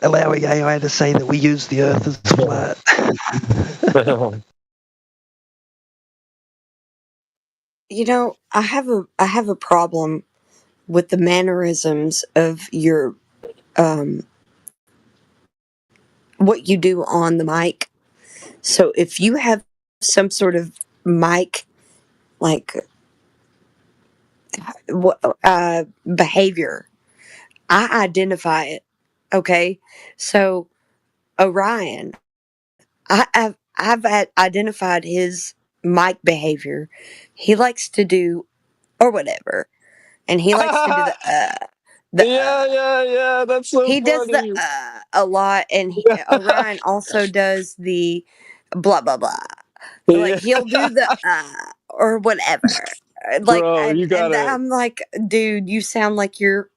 allowing AI to say that we use the Earth as flat. I have a problem with the mannerisms of your what you do on the mic. So if you have some sort of mic like behavior, I identify it. Okay, so Orion, I've identified his mic behavior. He likes to do or whatever, and he likes to do the yeah. That's so he does the funny. a lot, and Orion also does the blah blah blah. Like Yeah, he'll do the or whatever. Like bro, you and gotta. I'm like, dude, you sound like you're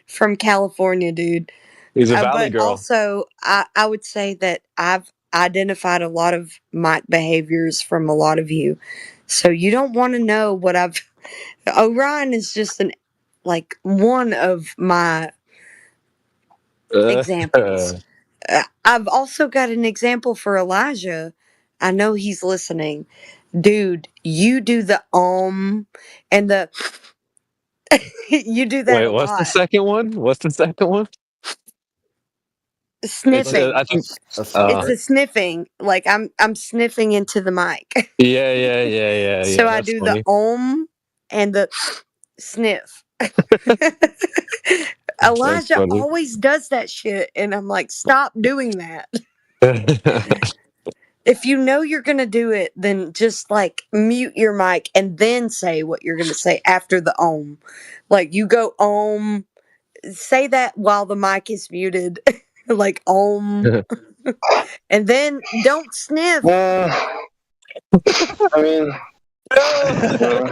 from California, dude. He's a valley But girl. also, I would say that I've identified a lot of mic behaviors from a lot of you. So you don't want to know what I've. Orion is just one of my Uh, examples. I've also got an example for Elijah. I know he's listening. Dude, you do the and the you do that wait, a what's the lot. second one? What's the second one? It's Sniffing. I think. A It's Uh, a sniffing. sniffing. Like I'm sniffing into the mic. yeah. So I That's do the funny. and the sniff. That's Elijah funny. always does that shit, and I'm like, stop doing that. If you know you're gonna do it, then just like mute your mic and then say what you're gonna say after the om. Like you go say that while the mic is muted, like and then don't sniff. I mean, uh,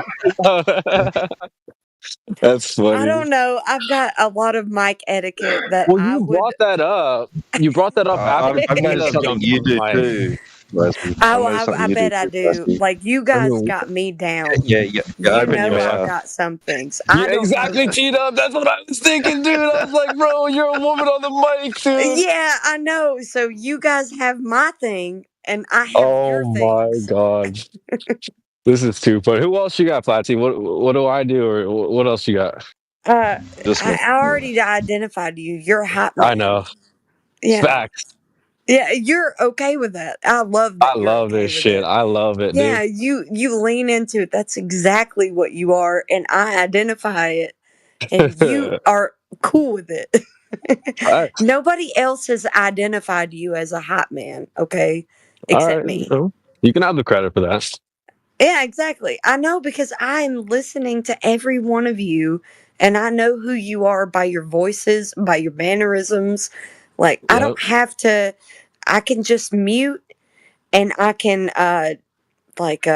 That's I funny. don't know. I've got a lot of mic etiquette that Well, I you would. brought that up. You brought that up after I've noticed Tina something jumped you on the do mic. too, Leslie. I've Oh, noticed something I you do bet I too, do. Leslie. Like you I guys mean, got me down. You You open know your I've mouth. got some things. yeah, I don't have. exactly, Tina. That's what I was thinking, dude. I was like, bro, you're a woman on the mic, dude. Yeah, I know. So you guys have my thing, and I have Oh your my things. god, this is too funny. Who else you got, Platty? What do I do, or what else you got? Uh, Just me. I already identified you. You're a hot I man. know. Yeah, Facts. yeah. You're okay with that. I love I that you're love okay this with shit. it. I love it, Yeah, dude. you lean into it. That's exactly what you are, and I identify it, and you are cool with it. Facts. Nobody else has identified you as a hot man, okay? All Except right, me. you can have the credit for that. Yeah, exactly. I know because I am listening to every one of you, and I know who you are by your voices, by your mannerisms. Like, I Yep. don't have to, I can just mute and I can, like,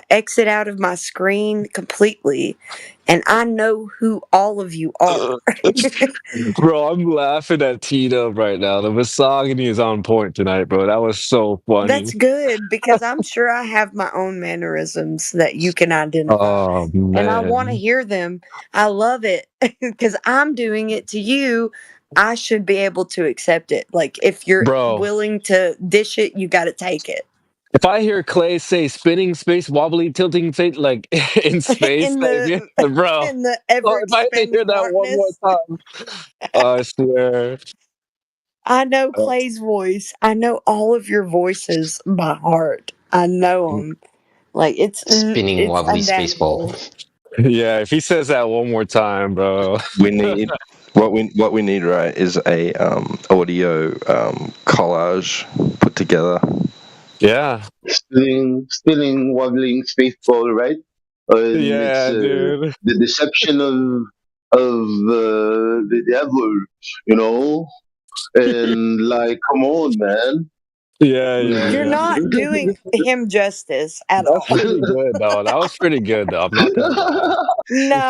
exit out of my screen completely, and I know who all of you are. Bro, I'm laughing at Tina right now. The misogyny is on point tonight, bro. That was so That's funny. good because I'm sure I have my own mannerisms that you can identify. Oh And I want to man, hear them. I love it because I'm doing it to you. I should be able to accept it. Like, if you're bro. willing to dish it, you got to take it. If I hear Clay say spinning space, wobbly, tilting face, like in space, in like, the bro. in the Oh, ever if I had to hear expanding that one more darkness. time, I swear. I know Uh, Clay's voice. I know all of your voices by heart. I know them. Like Spinning it's wobbly space ball. undoubtable. Yeah, if he says that one more time, bro. We need what we need, right, is a audio collage put together. Yeah, spinning, wobbling space ball, right? And it's yeah, dude. the deception of the devil, you know. And like, come on, man. You're Yeah. not doing him justice at That's all. pretty good, though. That was pretty good, though. I'm not gonna lie.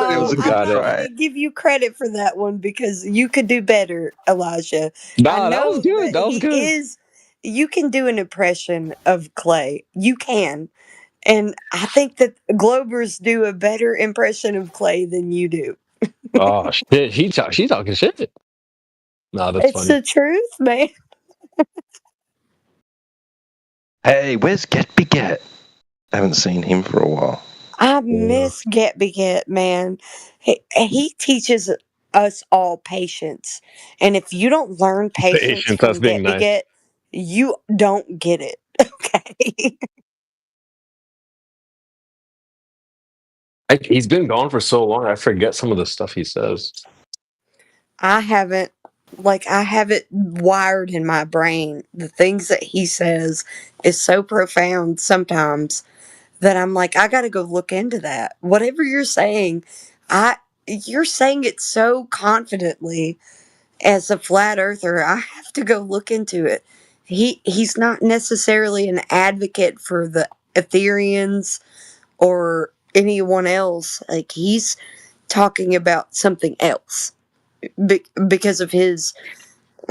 It No, was a You good I'm got not it. going try. to give you credit for that one because you could do better, Elijah. I Nah, that was know good. that That was he good. is. You can do an impression of Clay. You can. And I think that Globers do a better impression of Clay than you do. Oh shit, she talking shit. No, that's It's funny. the truth, man. Hey, where's Get Beget? I haven't seen him for a while. I Yeah. miss Get Beget, man. He teaches us all patience. And if you don't learn patience Patience, that's from being Get nice. Beget, you don't get it. Okay. He's been gone for so long, I forget some of the stuff he says. I haven't, I have it wired in my brain. The things that he says is so profound sometimes that I'm like, I got to go look into that. Whatever you're saying, you're saying it so confidently. As a flat earther, I have to go look into it. He's not necessarily an advocate for the Ethereans or anyone else. Like, he's talking about something else because of his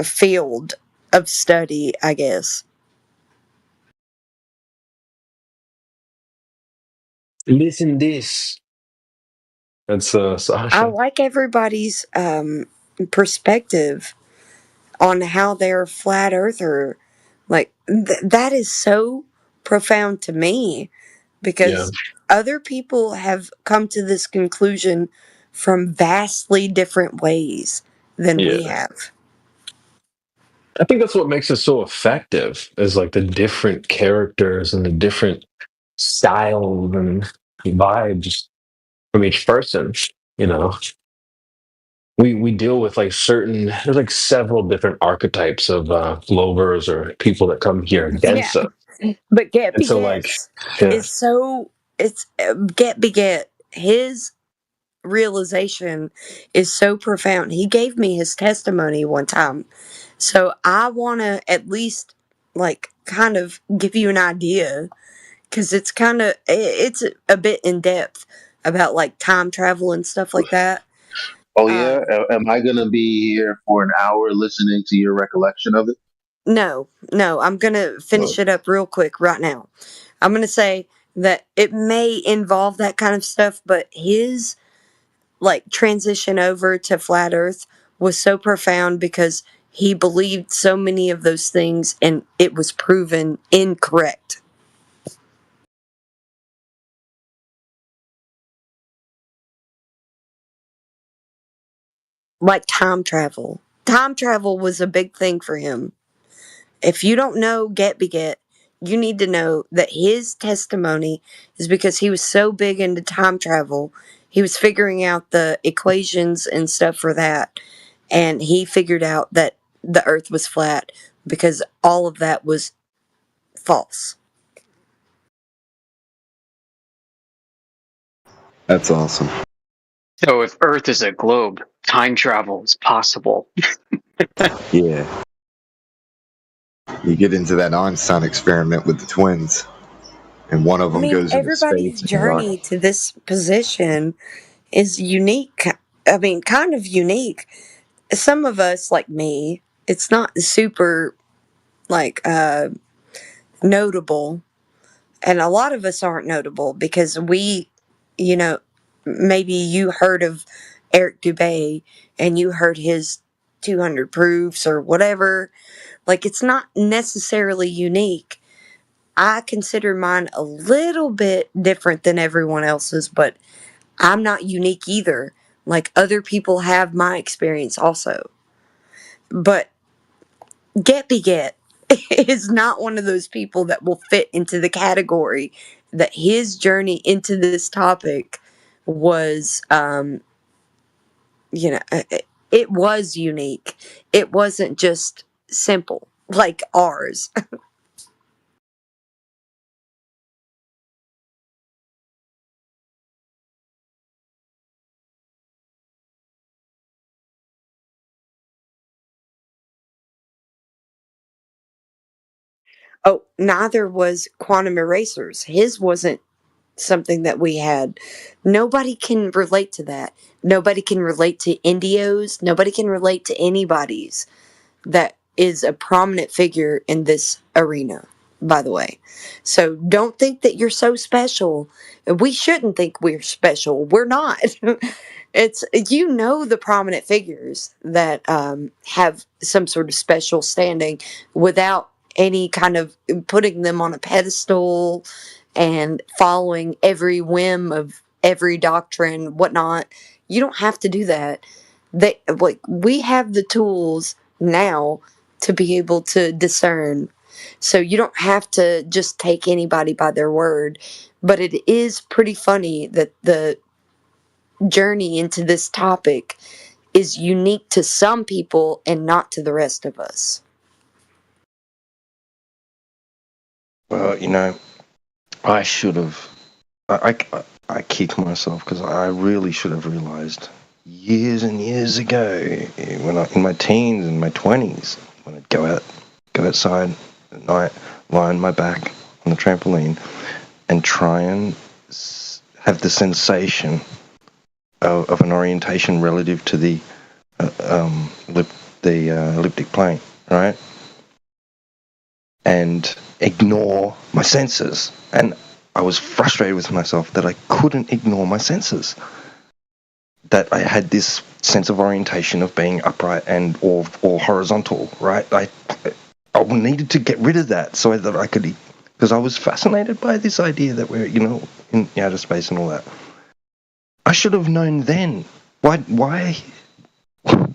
field of study, I guess. Listen this. That's I Sasha. like everybody's perspective on how they're a flat earther. Like, that is so profound to me Yeah. because other people have come to this conclusion from vastly different ways than Yeah. we have. I think that's what makes it so effective is like the different characters and the different styles and vibes from each person. You know, we deal with like there's like several different archetypes of Glovers or people that come here Yeah, against us. but Get And so like, Begets yeah, is so it's Get Beget. His realization is so profound. He gave me his testimony one time, so I want to at least kind of give you an idea because it's a bit in depth about like time travel and stuff like that. Oh yeah, Um, am I gonna be here for an hour listening to your recollection of it? no, no, I'm gonna No. finish it up real quick right now. I'm gonna say that it may involve that kind of stuff, but his transition over to flat Earth was so profound because he believed so many of those things and it was proven incorrect. Like time travel. Time travel was a big thing for him. If you don't know Get Beget, you need to know that his testimony is because he was so big into time travel. He was figuring out the equations and stuff for that. And he figured out that the earth was flat because all of that was false. That's awesome. So if Earth is a globe, time travel is possible. Yeah. You get into that Einstein experiment with the twins, and one of I them mean, goes into everybody's space, and you're like, journey to this position is unique. I mean, kind of unique. Some of us, like me, it's not super like notable, and a lot of us aren't notable because you know maybe you heard of Eric Dubay and you heard his 200 proofs or whatever. Like, it's not necessarily unique. I consider mine a little bit different than everyone else's, but I'm not unique either. Like, other people have my experience also. But Get Beget is not one of those people that will fit into the category that his journey into this topic was, it was unique. It wasn't just simple like ours. Oh, neither was Quantum Erasers. His wasn't something that we had. Nobody can relate to that. Nobody can relate to Indios. Nobody can relate to anybody's that is a prominent figure in this arena. by the way. So don't think that you're so special. We shouldn't think we're special. We're not. It's, you know, the prominent figures that have some sort of special standing without any kind of putting them on a pedestal and following every whim of every doctrine, whatnot. You don't have to do that. They, like, we have the tools now to be able to discern. So you don't have to just take anybody by their word. But it is pretty funny that the journey into this topic is unique to some people and not to the rest of us. Well, I should have. I kick myself because I really should have realized years and years ago, when in my teens and my 20s, when I'd go outside at night, lie on my back on the trampoline, and try and have the sensation of an orientation relative to the elliptic plane, right? And ignore my senses. And I was frustrated with myself that I couldn't ignore my senses. That I had this sense of orientation of being upright and or horizontal, right? I needed to get rid of that so that I could, because I was fascinated by this idea that we're, in outer space and all that. I should have known then. Why,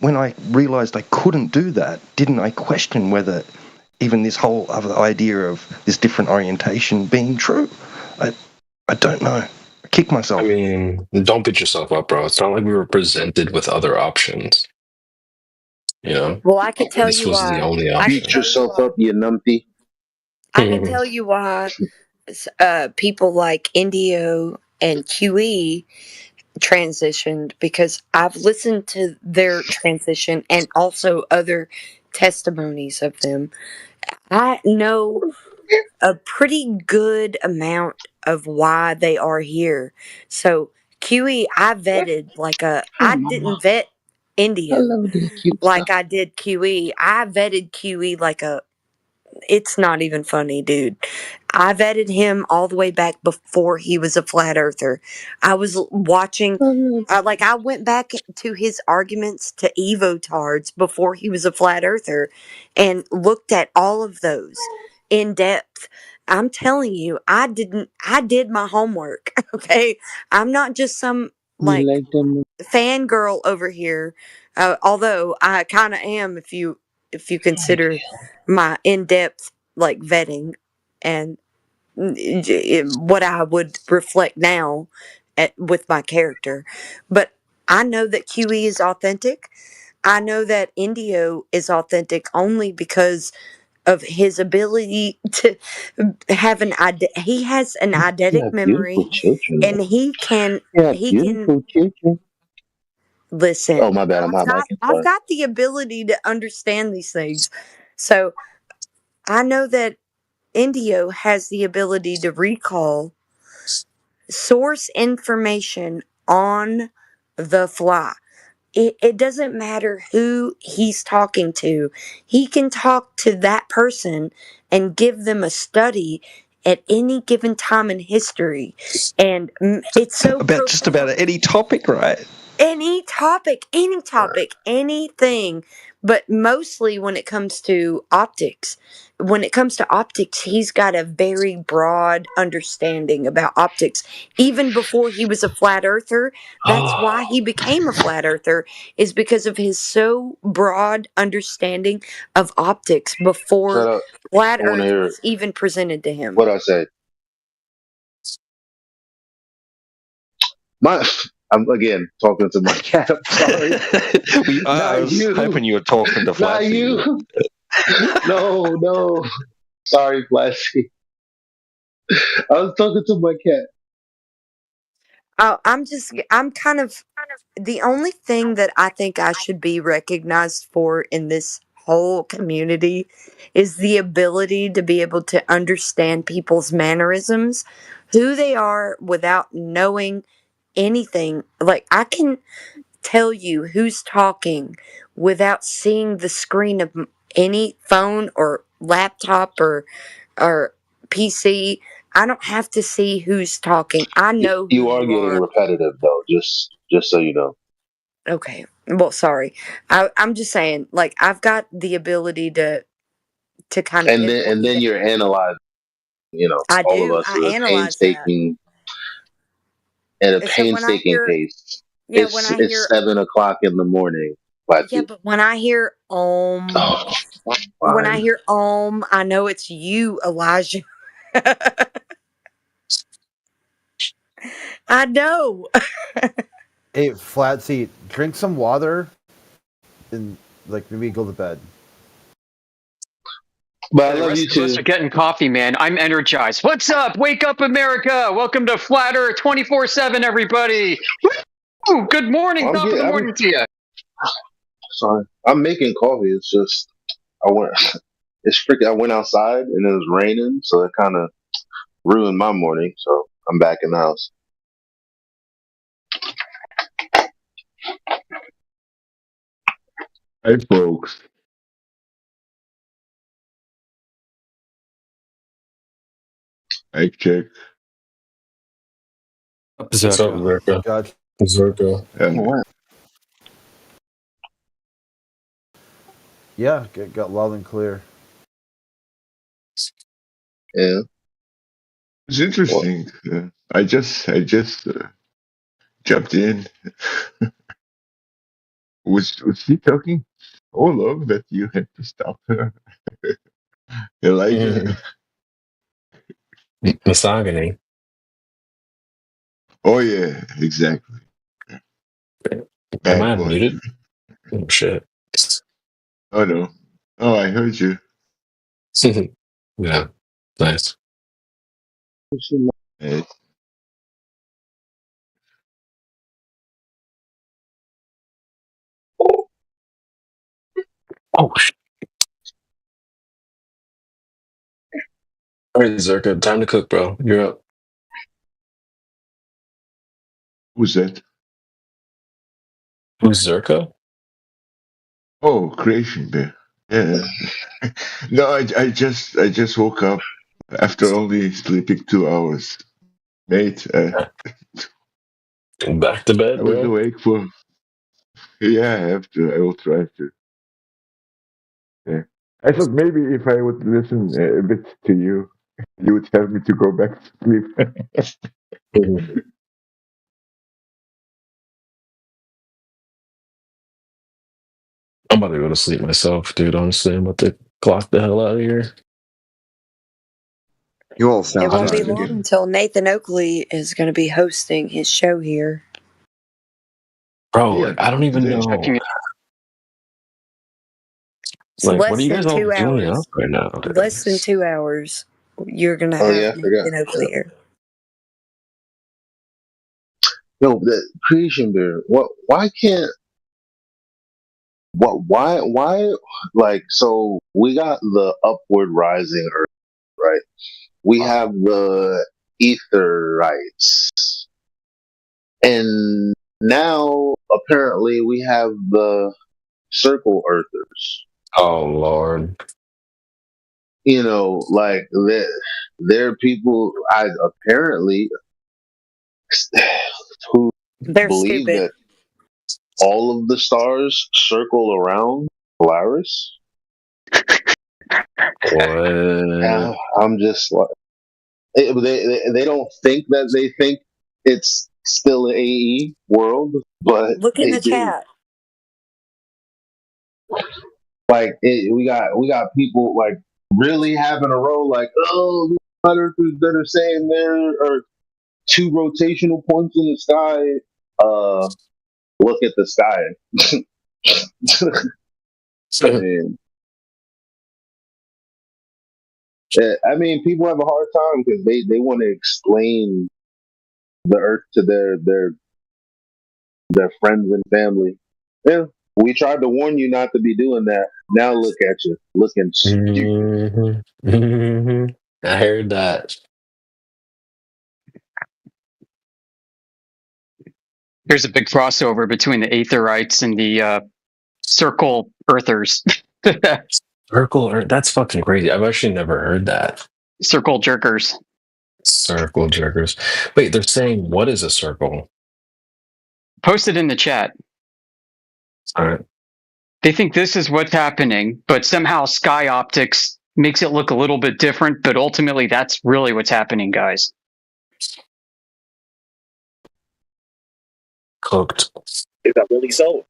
when I realized I couldn't do that, didn't I question whether even this whole other idea of this different orientation being true? I don't know. I kick myself. I mean, don't beat yourself up, bro. It's not like we were presented with other options. Well, I could tell This you was the why. only I Beat can tell option. you yourself why. up, you numpty. I can tell you why people like Indio and QE transitioned, because I've listened to their transition and also other testimonies of them. I know a pretty good amount of why they are here. So QE, I vetted I didn't vet Indio like I did QE. I vetted QE like a, it's not even funny, dude. I vetted him all the way back before he was a flat earther. I was watching, I went back to his arguments to Evotards before he was a flat earther and looked at all of those in depth. I'm telling you, I did my homework, okay? I'm not just some, You like, like them? fangirl over here, although I kind of am if you consider my in-depth vetting and what I would reflect now with my character. But I know that QE is authentic. I know that Indio is authentic only because of his ability to have he has an You eidetic have beautiful memory, children. and You have he can beautiful children. Oh, listen. my bad. I'm hot micing. I've Sorry. got the ability to understand these things. So I know that Indio has the ability to recall source information on the fly. It doesn't matter who he's talking to. He can talk to that person and give them a study at any given time in history. And it's so About just about profound. any topic, right? Any topic, anything. But mostly when it comes to optics. When it comes to optics, he's got a very broad understanding about optics. Even before he was a flat earther, that's why he became a flat earther, is because of his so broad understanding of optics Shut before up. flat I want to earth hear was even presented to him. what I say. My, I'm again talking to my cat. I'm sorry. I Not was you. hoping you were talking to Not Flashy. you. No. Sorry, Flashy. I was talking to my cat. Oh, I'm kind of, the only thing that I think I should be recognized for in this whole community is the ability to be able to understand people's mannerisms, who they are without knowing anything. Like, I can tell you who's talking without seeing the screen of any phone or laptop or PC, I don't have to see who's talking. I know who You are you getting are. repetitive though, just so you know. Okay. Well, sorry. I'm just saying, like, I've got the ability to kind of And then pinpoint and you then down. you're analyzing, I all of do. us I at a analyze that. painstaking So when I hear, pace. yeah, when I It's hear, 7 o'clock in the morning, yeah, Lati. but when I hear Oh, when I fine. hear I know it's you, Elijah. I know. Hey, flat seat, drink some water and like maybe go to bed. But I The love rest you of us too. are getting coffee, man. I'm energized. What's up? Wake up, America! Welcome to Flat Earth 24/7, everybody. Woo! Good morning, top of the I'm morning to you. sorry. I'm making coffee. It's just I went. It's freaking. I went outside and it was raining, so it kind of ruined my morning. So I'm back in the house. Hi, folks. I check. What's up, Zerka? God, Zerka. Uh, yeah, got loud and clear. Yeah. it's Well, interesting. I just jumped in. Was she talking so long that you had to stop her, Elijah? Mhm. Misogyny. Oh yeah, exactly. Am I Bad boy. unmuted? Oh, shit. Oh no. Oh, I heard you. Yeah, nice. Uh, Oh, shit. All right, Zerka, time to cook, bro. You're up. who's that? Who's Zerka? Oh, Creation Bear. Yeah. No, I just woke up after only sleeping 2 hours, mate. Back to I bed, was bro. awake for. Yeah, I have to. I will try to. Yeah. I thought maybe if I would listen a bit to you, you would tell me to go back to sleep. Mhm. I'm about to go to sleep myself, dude. Honestly, I'm about to clock the hell out of here. You all It sound won't just be as long good. until Nathan Oakley is going to be hosting his show here. Bro, Yeah, like, I don't even today. know. Checking it. It's Like, what are less you than guys all two doing hours. up right Less than nowadays? 2 hours. You're going to oh yeah, have I forgot. Nathan Oakley here. No, the creation bear. What? Why can't? What? Why? Like, so we got the upward rising Earth, right? We have the ether rights, and now apparently we have the circle earthers. Oh, Lord. Like there are people I apparently who They're believe stupid. that all of the stars circle around Polaris. What? I'm just like they don't think that they think it's still an AE world, but Look in they the do. chat. Like we got people like really having a role. Like, oh, these earthers that are saying there are two rotational points in the sky. Look at the sky. And, I mean, people have a hard time because they want to explain the Earth to their friends and family. Yeah, we tried to warn you not to be doing that. Now look at you, looking stupid. Mhm. Mhm. I heard that. There's a big crossover between the Aetherites and the Circle Earthers. Circle Earth. That's fucking crazy. I've actually never heard that. Circle jerkers. Circle jerkers. Wait, they're saying what is a circle? Post it in the chat. All right. They think this is what's happening, but somehow Sky Optics makes it look a little bit different, but ultimately that's really what's happening, guys. Cooked. Is that really so?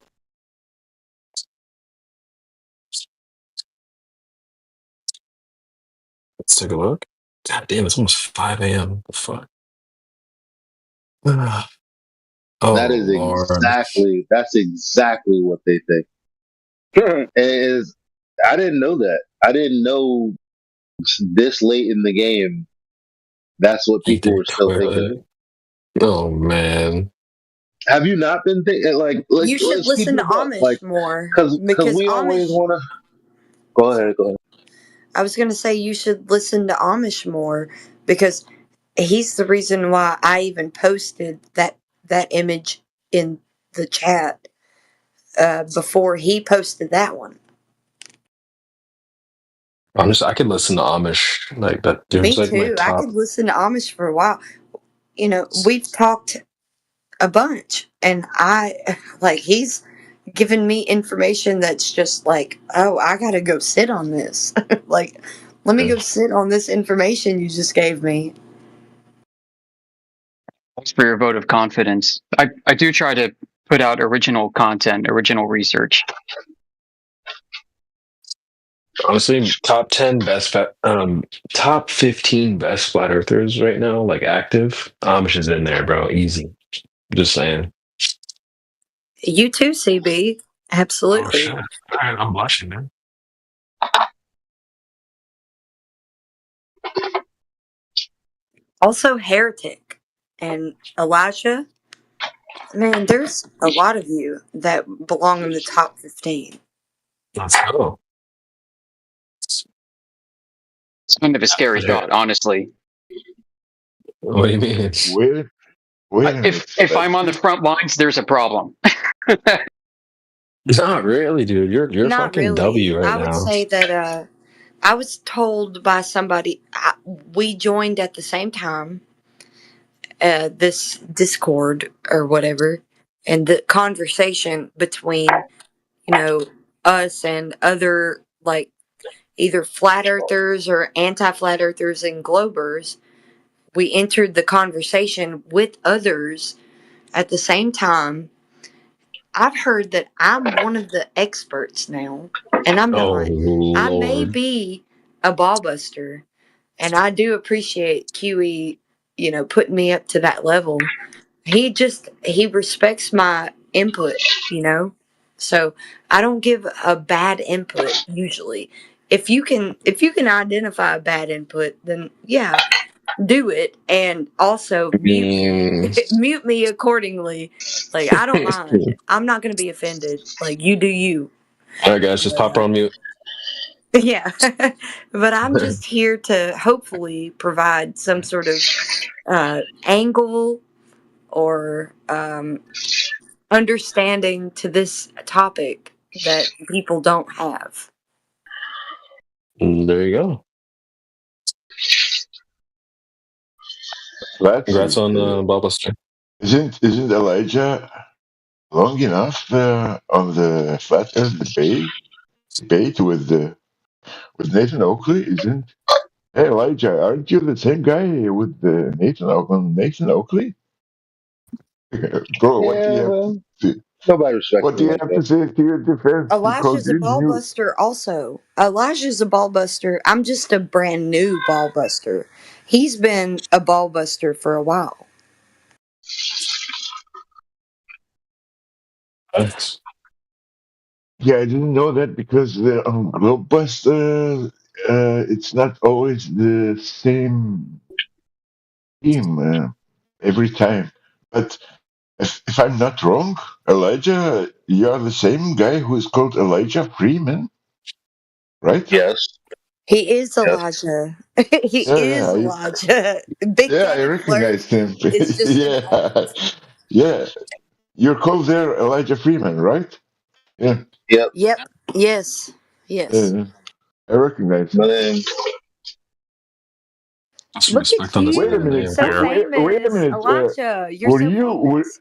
Let's take a look. God damn, it's almost 5 a.m. The fuck? Oh, That is Lord. that's exactly what they think. Is I didn't know that. I didn't know this late in the game. That's what Eat people their were still toilet. thinking. Oh, man. Have you not been thinking like You should let's keep listen it to a buck, Amish like more because because we always Amish. want to. Go ahead. I was gonna say you should listen to Amish more because he's the reason why I even posted that image in the chat before he posted that one. I could listen to Amish like that. There's Me like my too. I top. could listen to Amish for a while. You know, we've talked a bunch, and I like he's given me information that's just like, oh, I gotta go sit on this. Like, let me go sit on this information you just gave me. Thanks for your vote of confidence. I do try to put out original content, original research. Honestly, top 10 top 15 best flat earthers right now, like active. Amish is in there, bro. Easy. Just saying. You too, CB. Oh, Absolutely. shit. All right, I'm blushing, man. Also, Heretic and Elijah. Man, there's a lot of you that belong in the top 15. Let's go. It's kind of a scary Okay. thought, honestly. What do you mean? Wait a minute. If I'm on the front lines, there's a problem. Not really, dude. You're Not fucking really. W right I would now. say that I was told by somebody, we joined at the same time, this Discord or whatever, and the conversation between, us and other, like, either flat earthers or anti flat earthers and globers, we entered the conversation with others at the same time. I've heard that I'm one of the experts now, and I'm Oh, not. I may Lord. be a ball buster, and I do appreciate QE, putting me up to that level. He respects my input, so I don't give a bad input usually. If you can identify a bad input, then yeah, do it, and also mute mute me accordingly. Like, I don't mind. I'm not going to be offended. Like, you do you. All right, guys, just But, pop her on mute. yeah. But I'm just here to hopefully provide some sort of angle or understanding to this topic that people don't have. There you go. Congrats on Ballbuster. Isn't Elijah long enough on the flat earth debate with Nathan Oakley? Isn't Hey Elijah, aren't you the same guy with Nathan Oakley? Bro, what do you Yeah, have well, to nobody respects what me do you like have that. to say to your defense? Because Elijah's a you ball knew buster also. Elijah's a ball buster. I'm just a brand new ball buster. He's been a ball buster for a while. Thanks. Yeah, I didn't know that because the Globebuster, it's not always the same team every time. But if I'm not wrong, Elijah, you are the same guy who is called Elijah Freeman, right? Yes. He is Yes. Elijah. He is Yeah, Elijah. Big yeah, I Daddy Flirt recognize him. is just an Yeah, yeah. You're called there Elijah Freeman, right? Yeah, Yep. Yep. Yes. Yes. I recognize But him. then That's Look at respect on this Wait a you. minute. You're so there. Wait a famous. minute. Elijah, you're Were so you? famous.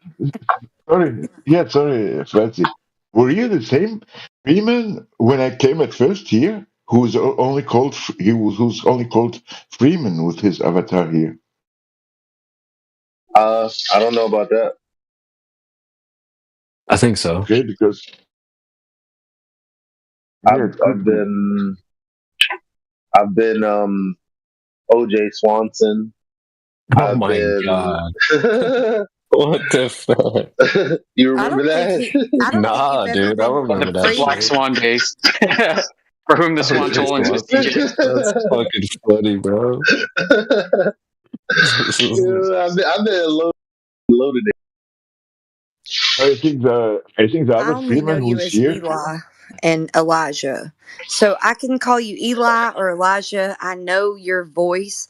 Sorry. Yeah, sorry, Francie. Were you the same Freeman when I came at first here? Who's only called who's only called Freeman with his avatar here? I don't know about that. I think so. Okay, because yeah, it could be. I've been OJ Swanson. Oh I've my been god. What the fuck? you I remember don't think that? I don't think Nah, you've ever dude, I been remember The that Black Freeman. shit. Swan days. For whom the swan Okay, told is Swanson. DJ. That's fucking funny, bro. Yeah, I've been loaded. I think the I other only know Freeman you who's as here. Eli and Elijah. So I can call you Eli or Elijah. I know your voice.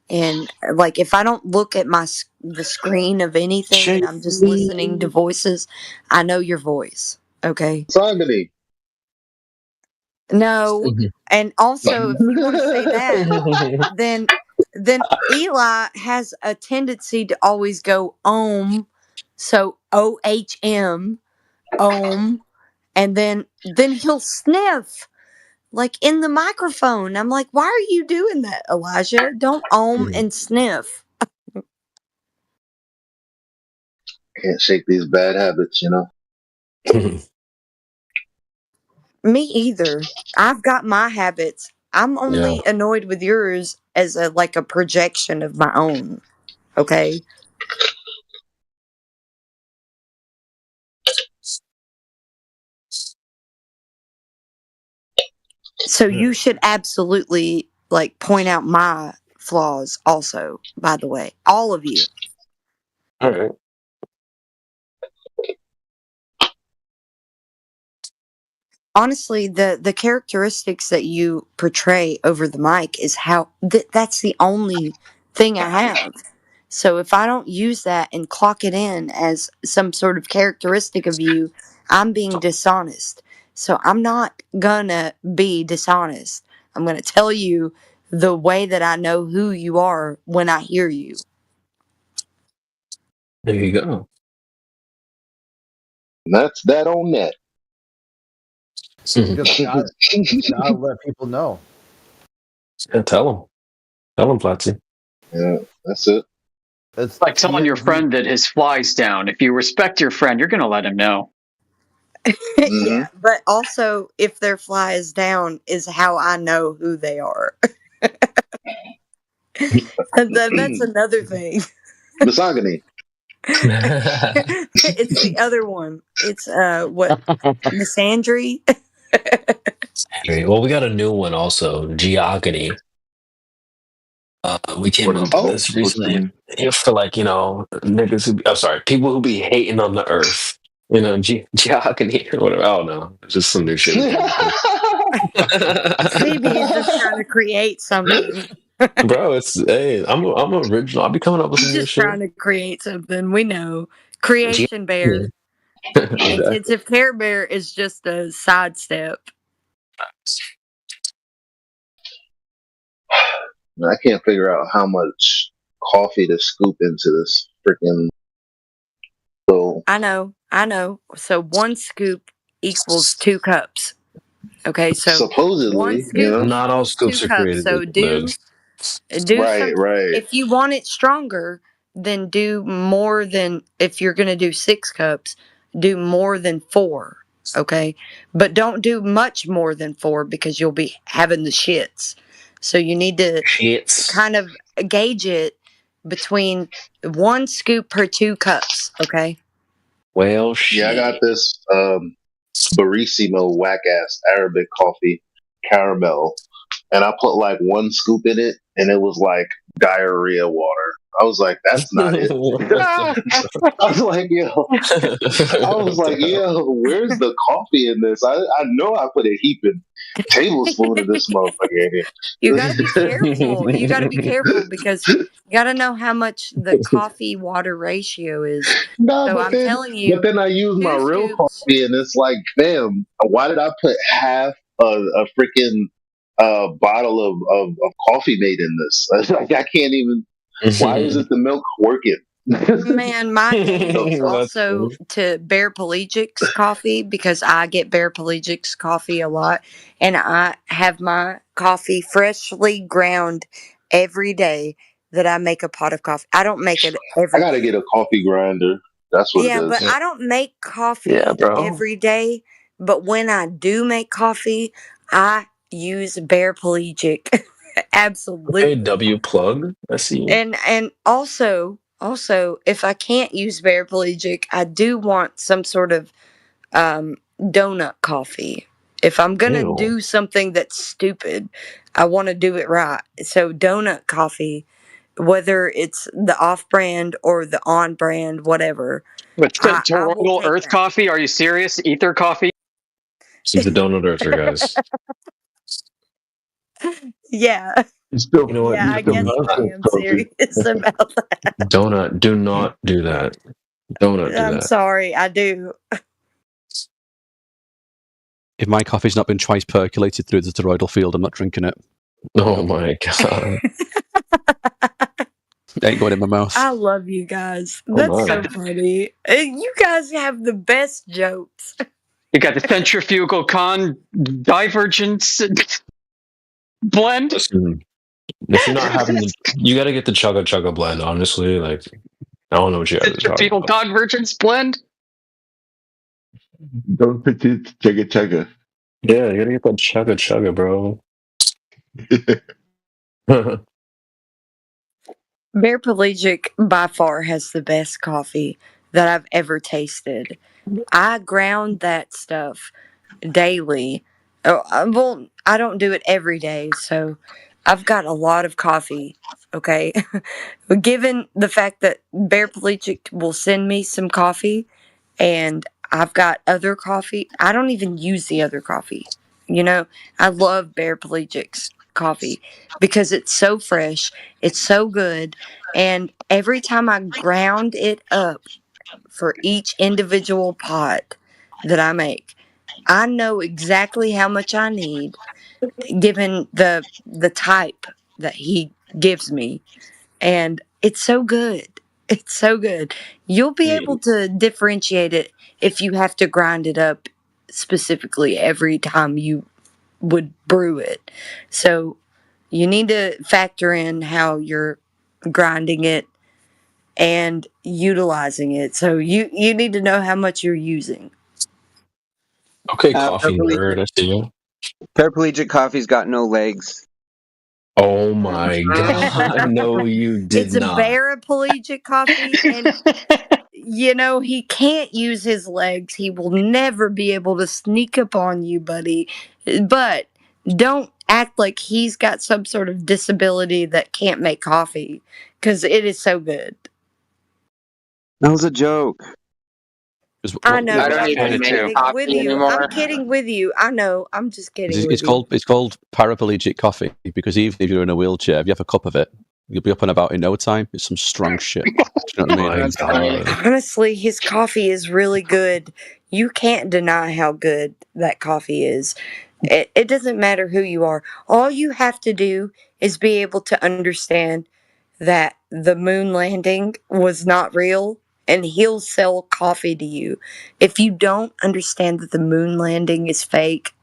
And like if I don't look at the screen of anything and I'm just listening to voices, I know your voice. Okay? Sagani. No. And also if you want to say that, then Eli has a tendency to always go so OHM, and then he'll sniff like in the microphone. I'm like, why are you doing that, Elijah? Don't and sniff. Can't shake these bad habits, you know. Me either. I've got my habits. I'm Yeah. only annoyed with yours as a like a projection of my own. Okay. So you should absolutely like point out my flaws also, by the way. All of you. All right. Honestly, the characteristics that you portray over the mic is how that's the only thing I have. So if I don't use that and clock it in as some sort of characteristic of you, I'm being dishonest. So I'm not gonna be dishonest. I'm gonna tell you the way that I know who you are when I hear you. There you go. That's that on that. You just gotta let people know. Yeah, tell him, Platzi. Yeah, that's it. It's Like telling your TNG. friend that his fly's down. If you respect your friend, you're going to let him know. Yeah, but also if their fly is down is how I know who they are. That's another thing. Misogyny. It's the other one. It's what misandry. Well, we got a new one also, Geogony. We came up with Oh, this recently. For like, niggas I'm sorry, people who be hating on the earth. Geogony or whatever. I don't know. Just some new shit. Maybe he's just trying to create something. Bro, I'm original. I'll be coming up with He's some new just shit. trying to create something. We know. Creation Bear. Exactly. Intensive Care Bear is just a sidestep. I can't figure out how much coffee to scoop into this freaking bowl. I know. So 1 scoop equals 2 cups. Okay, so Supposedly, 1 scoop Not all equals scoops 2 are cups. created So equal. do right, something. right. If you want it stronger, then do more than, if you're going to do 6 cups, do more than 4. Okay, but don't do much more than 4 because you'll be having the shits. So you need to kind of gauge it between 1 scoop per 2 cups. Okay. Well, shit. Yeah, I got this Barissimo whack ass Arabic coffee caramel, and I put like 1 scoop in it, and it was like diarrhea water. I was like, that's not it. I was like, yo, where's the coffee in this? I know I put a heaping tablespoon of this motherfucker in here. You got to be careful. You got to be careful because you got to know how much the coffee water ratio is. Nah, So but I'm then, telling you, but then I use my 2 real scoops. coffee, and it's like, fam, why did I put half a freaking bottle of coffee made in this. Like I can't even. Why isn't the milk working? Man, my thing is That's also funny. to Bear Pellegic's coffee because I get Bear Pellegic's coffee a lot, and I have my coffee freshly ground every day that I make a pot of coffee. I don't make it I every gotta day. get a coffee grinder. That's what it Yeah, but is. I don't make Yeah, coffee bro. every day. But when I do make coffee, I use Bear Pelagic. Okay, Absolutely. W plug. I see. And also if I can't use Bear Pelagic, I do want some sort of donut coffee. If I'm gonna Ew. do something that's stupid, I want to do it right. So donut coffee, whether it's the off-brand or the on-brand, whatever, With I will Toroidal take Earth that. coffee? Are you serious? Ether coffee? She's the donut earther, guys. Yeah, You still, You know what? yeah, you I still guess I nonsense am coffee. serious about that. Donut. Do not do that. Donut do I'm that. sorry, I do. If my coffee's not been twice percolated through the toroidal field, I'm not drinking it. Oh my god. It ain't going in my mouth. I love you guys. Oh That's my. so funny. You guys have the best jokes. You got the centrifugal divergence blend. Listen, if you're not having the, you gotta get the chugga chugga blend. Honestly, like I don't know what you guys are talking Centrifugal about. convergence blend. Don't petite chugga chugga. Yeah, you gotta get that chugga chugga, bro. Bear Pelagic by far has the best coffee that I've ever tasted. I ground that stuff daily. Oh, well, I don't do it every day, so I've got a lot of coffee. Okay, but given the fact that Bear Pelagic will send me some coffee, and I've got other coffee, I don't even use the other coffee. You know, I love Bear Pelagic's coffee because it's so fresh, it's so good, and every time I ground it up for each individual pot that I make, I know exactly how much I need given the type that he gives me, and it's so good. It's so good. You'll be able to differentiate it if you have to grind it up specifically every time you would brew it. So you need to factor in how you're grinding it and utilizing it. So you need to know how much you're using. Okay, coffee Paraplegic, nerd. I see you. paraplegic coffee's got no legs. Oh my god! No, you did It's a not. paraplegic coffee, and he can't use his legs. He will never be able to sneak up on you, buddy. But don't act like he's got some sort of disability that can't make coffee, because it is so good. That was a joke. I I know. don't I'm even just make kidding coffee with you. anymore. I'm kidding with you. I know. I'm just kidding It's with you. called paraplegic coffee because even if you're in a wheelchair, if you have a cup of it, you'll be up and about in no time. It's some strong shit. Do you know what I mean? My god. Honestly, his coffee is really good. You can't deny how good that coffee is. It doesn't matter who you are. All you have to do is be able to understand that the moon landing was not real, and he'll sell coffee to you. If you don't understand that the moon landing is fake,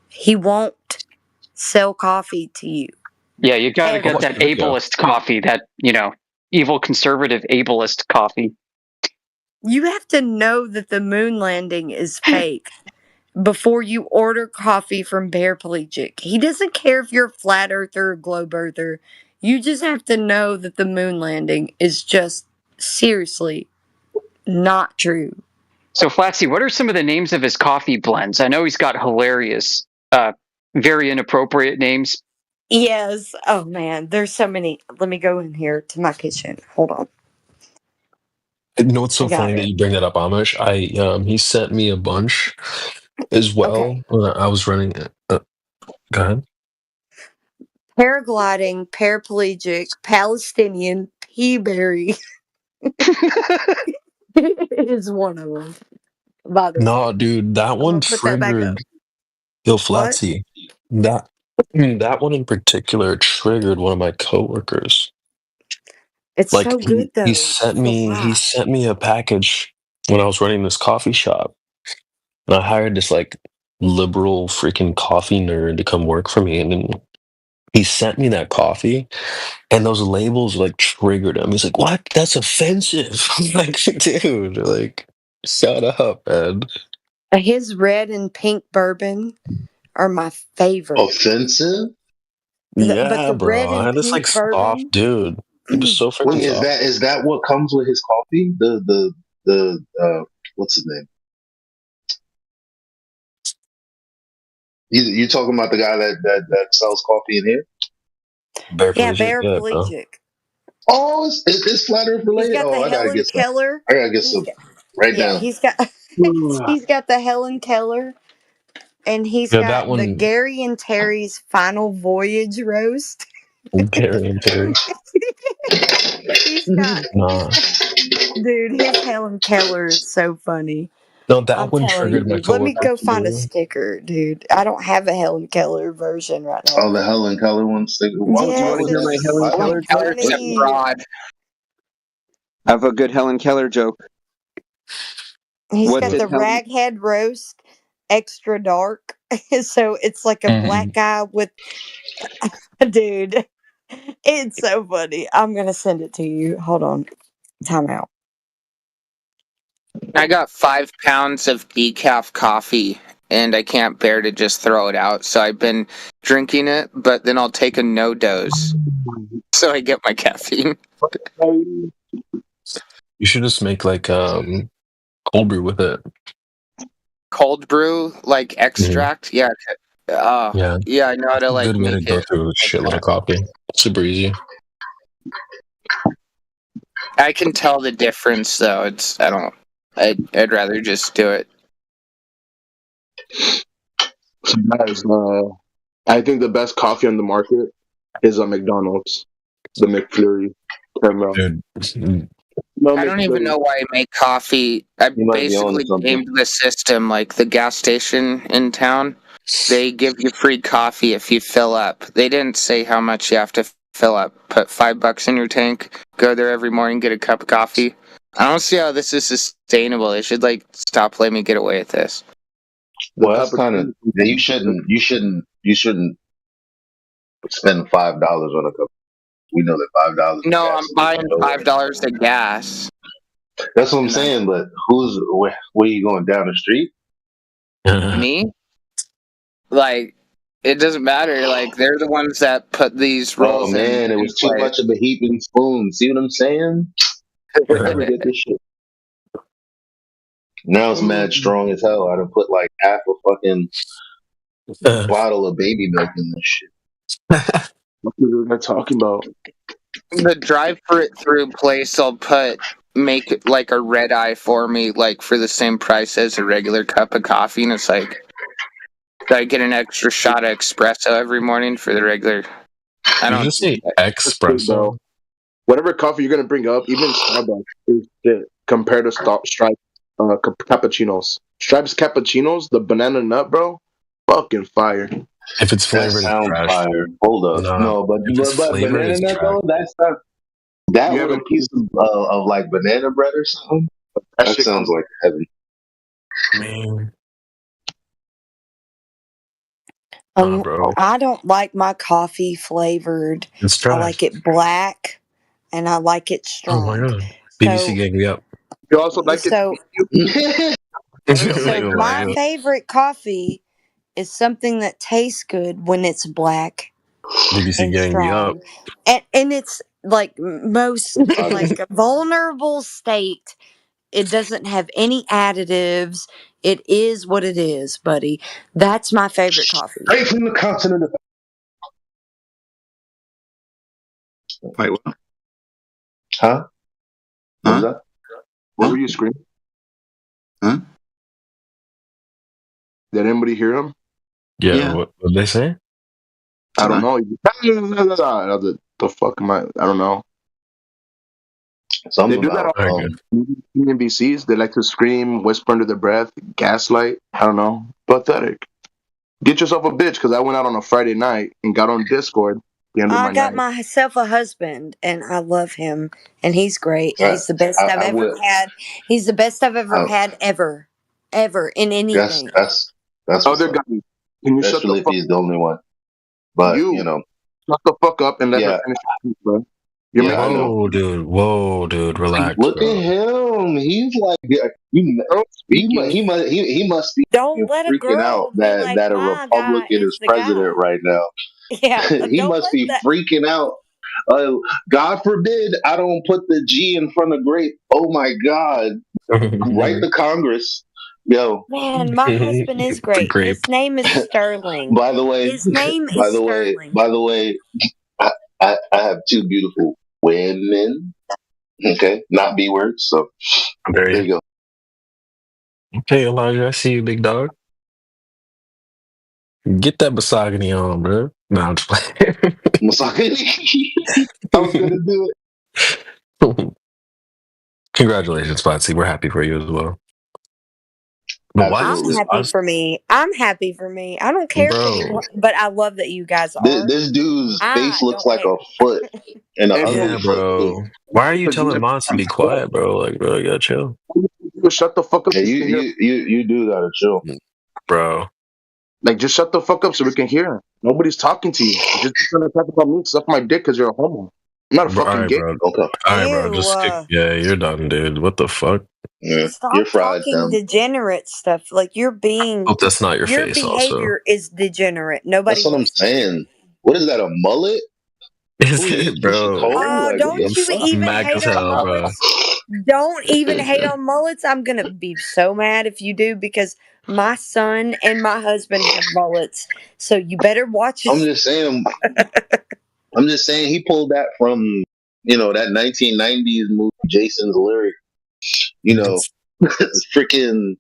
he won't sell coffee to you. Yeah, you got to Ever. get that ableist coffee, that, evil conservative ableist coffee. You have to know that the moon landing is fake before you order coffee from Bear Pelagic. He doesn't care if you're a flat earther or globe earther. You just have to know that the moon landing is just seriously not true. So, Flatsy, what are some of the names of his coffee blends? I know he's got hilarious, very inappropriate names. Yes. Oh man, there's so many. Let me go in here to my kitchen. Hold on. You know what's so I got funny that it. you bring that up, Amish? He sent me a bunch as well Okay. when I was running it. Go ahead. Paragliding, paraplegic, Palestinian, peaberry is one of them. By the way, No, dude, that I'm one gonna put that back up. triggered Yo What? Flatsy. That That one in particular triggered one of my coworkers. It's Like so good though. he sent The me laugh. a package when I was running this coffee shop, and I hired this like liberal freaking coffee nerd to come work for me, and then he sent me that coffee, and those labels like triggered him. He's like, "What? That's offensive." I'm like, dude, like, shut up, man. His red and pink bourbon are my favorite. Offensive? But Yeah, the red bro. I and had this like pink soft bourbon, dude. He was so Wait, freaking soft. is that what comes with his coffee? The what's his name? You talking about the guy that sells coffee in here? yeah, Paraplegic, yeah, bro. paraplegic. Oh, it's flat earth He's related. got Oh, the I gotta Helen get some. Keller. I gotta get He's some got, right yeah, now. he's got he's got the Helen Keller, and he's Yeah, that got the one, Gary and Terry's Final Voyage roast. Gary and Terry. He's got Nah. dude, his Helen Keller is so funny. No, I'm that one telling triggered my you. Let me coworker go find a too. sticker, dude. I don't have a Helen Keller version right now. Oh, the Helen Keller one. Oh, do you Why want Yes, to would hear my it's Helen why, so Keller joke? Keller's a funny. fraud. I have a good Helen Keller joke. He's What got did the Helen? raghead roast, extra dark. So it's like a black guy with dude. It's so funny. I'm gonna send it to you. Hold on. Time out. I got 5 pounds of decaf coffee and I can't bear to just throw it out. So I've been drinking it, but then I'll take a no dose so I get my caffeine. You should just make like cold brew with it. Cold brew, like extract. Yeah. Yeah, Yeah, I know how to like good way to make go it. through a shitload of coffee. Super easy. I can tell the difference though. I'd rather just do it. So guys, I think the best coffee on the market is a McDonald's, the McFlurry caramel. Dude, No I don't even McFlurry. know why I make coffee. I You might be on basically something. gamed the system. Like the gas station in town, they give you free coffee if you fill up. They didn't say how much you have to fill up. Put $5 in your tank. Go there every morning, get a cup of coffee. I don't see how this is sustainable. They should like stop letting me get away with this. Well, that's kind of you shouldn't spend $5 on a cup. We know that $5. No, I'm buying $5 of gas. That's what I'm saying. But where are you going down the street? Me? Like, it doesn't matter. Like, they're the ones that put these rules Oh man, it was too place. much of a heaping spoon. See what I'm saying? Never get this shit. Now it's mad strong as hell. I done put like half a fucking bottle of baby milk in this shit. What are they talking about? The drive-through place will make like a red eye for me, like for the same price as a regular cup of coffee, and it's like, do I get an extra shot of espresso every morning for the regular? I Did don't you say That's good, bro. espresso? Whatever coffee you're gonna bring up, even Starbucks is shit compared to Stripes cappuccinos. Stripes cappuccinos, the banana nut, bro, fucking fire. If it's That flavored, it's sounds trash. fire. Hold up, no, but if it's flavored, banana it's nut trash. though, that's not that You with a haven't- piece of like banana bread or something. That That shit sounds comes- like heaven. Man, bro. I don't like my coffee flavored. It's I trash. like it black, and I like it Oh my strong. god. BBC So, gave me up. You also like so, so my favorite coffee is something that tastes good when it's black BBC and gave me up. strong, and it's like most like a vulnerable state. It doesn't have any additives. It is what it is, buddy. That's my favorite coffee. Straight from the continent of. Wait, what? Huh? What was that? What were you screaming? Huh? Did anybody hear him? Yeah. What did they say? I don't know. The fuck am I? I don't know. Something They do that about, on NBCs. They like to scream, whisper under their breath, gaslight. I don't know. Pathetic. Get yourself a bitch, because I went out on a Friday night and got on Discord at the end of I my got night. myself a husband, and I love him, and he's great. I, He's the best I've I ever would. had. He's the best I've ever I, had ever in that's anything. that's that's what's Other up. guy, can you Best shut the fuck Felipe is the only one. But you shut the fuck up and let her yeah, finish her speech, bro. You're yeah, I making know. Whoa, dude, relax, Look at bro. him. He's like you. girl speaking. He must be Don't let a freaking out girl be like, that a my guy Republican is is the president guy. right now. Yeah, He don't must let be that. freaking out. God forbid I don't put the G in front of grape. Oh my God. Write the Congress. Yo. Man, my husband is The great. grape. His name is Sterling. By the way, His name is Sterling. I have two beautiful women. Okay, not B words. So there you go. Okay, Elijah, I see you, big dog. Get that misogyny on, bro. No, I'm just playing. Misogyny. I was gonna do it. Congratulations, Spotsy. We're happy for you as well. But why is I'm Absolutely. this happy us, for me. I'm happy for me. I don't care for bro? anyone, but I love that you guys are. This dude's face I looks don't like a care. foot and an Hey, bro, ugly Yeah, foot too. bro. Why are you because telling Mons to be quiet, bro? Like, bro, you gotta chill, you shut the fuck up Yeah, so we can hear. you do gotta chill. bro. Like, just shut the fuck up so we can hear. Nobody's talking to you. You're just trying to talk about me, suck my dick because you're a homo. I'm not a Bro, all fucking right, gay. bro. Okay. All right, bro. Ew. Just kick. Yeah, you're done, dude. What the fuck? Yeah, you're Stop fried, talking Sam. degenerate stuff. Like Hope that's not your your face, also. behavior is degenerate. Nobody That's what I'm wants to hear. saying. What is that? A mullet? Is Who are you, it, Pusha bro? Cole? Like what Don't the I'm you fuck? even smacked hate as on hell, bro. mullets? Don't even hate on mullets. I'm gonna be so mad if you do because my son and my husband have mullets. So you better watch I'm it. just saying. I'm just saying he pulled that from that 1990s movie, Jason's Lyric. Freaking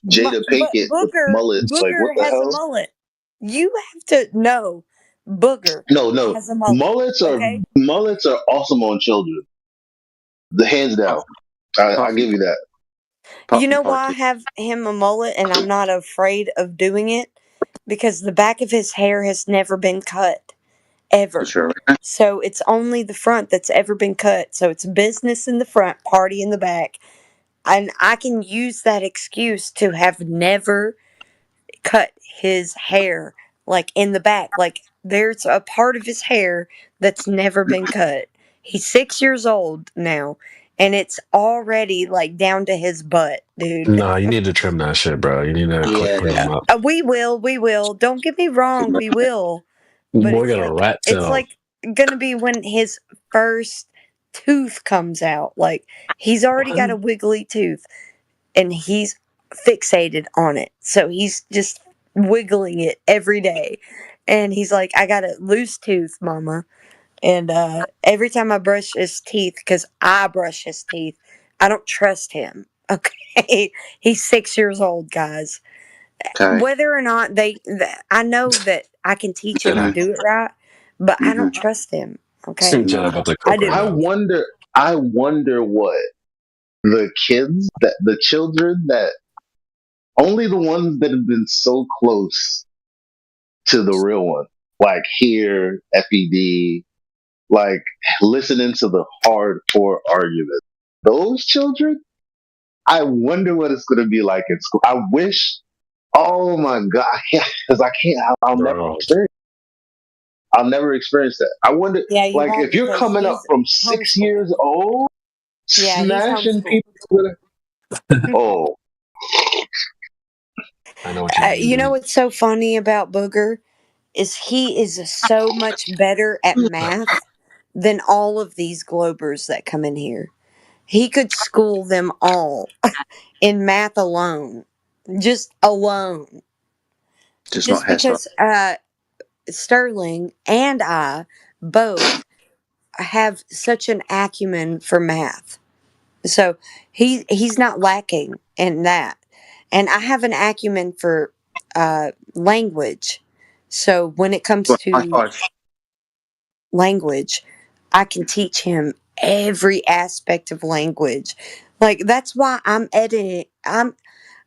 Jada But Pinkett with mullet. Like what Booger the has a hell? mullet. You have to know Booger No. has a mullet. Okay. Mullets are awesome on children. The hands down. I give you that. You know why I have him a mullet and I'm not afraid of doing it? Because the back of his hair has never been cut. Ever. Sure. So it's only the front that's ever been cut. So it's business in the front, party in the back. And I can use that excuse to have never cut his hair like in the back. Like there's a part of his hair that's never been cut. He's 6 years old now, and it's already like down to his butt, dude. Nah, you need to trim that shit, bro. You need to clean them up. We will. Don't get me wrong, we will. But Boy got a rat it's tail. like gonna be when his first tooth comes out. Like he's already got a wiggly tooth and he's fixated on it. So he's just wiggling it every day. And he's like, I got a loose tooth, mama. And every time I brush his teeth, because I brush his teeth, I don't trust him. Okay. He's 6 years old, guys. Whether or not I know that I can teach him to Jedi. do it right, but I don't trust him. Okay. Jedi about to I cook right do. now. I wonder what the children that only the ones that have been so close to the real one, like here, FED, like listening to the hardcore argument. Those children, I wonder what it's going to be like in school. I wish, oh my God, because I can't, I'll never Bro. experience. I'll never experience that. I wonder, Yeah, you like, won't if you're because coming up he's from 6 homeschooled. years old, Yeah, he's smashing homeschooled. people with oh, I know what you mean, You know dude. what's so funny about Booger is he is so much better at math than all of these Globers that come in here. He could school them all in math alone, just alone. Just because Sterling and I both have such an acumen for math. So he's not lacking in that. And I have an acumen for language. So when it comes to language, I can teach him every aspect of language. Like that's why I'm editing. I'm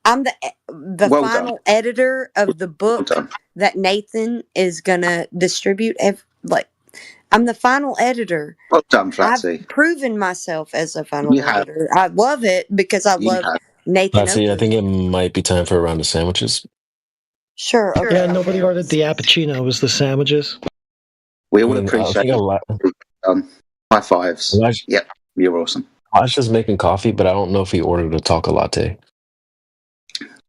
the final editor of the book that Nathan is gonna distribute. I'm the final editor. Well done, I've Flatsy. proven myself as a final You have. editor. I love it because I You love have. Nathan Let's see. I Oakley. think it might be time for a round of sandwiches. Sure. Okay. Yeah, nobody ordered the appuccino. It was the sandwiches. We I all mean, I appreciate think it. High fives. Elijah, Yep, you're awesome. Elijah's making coffee, but I don't know if he ordered a taco latte.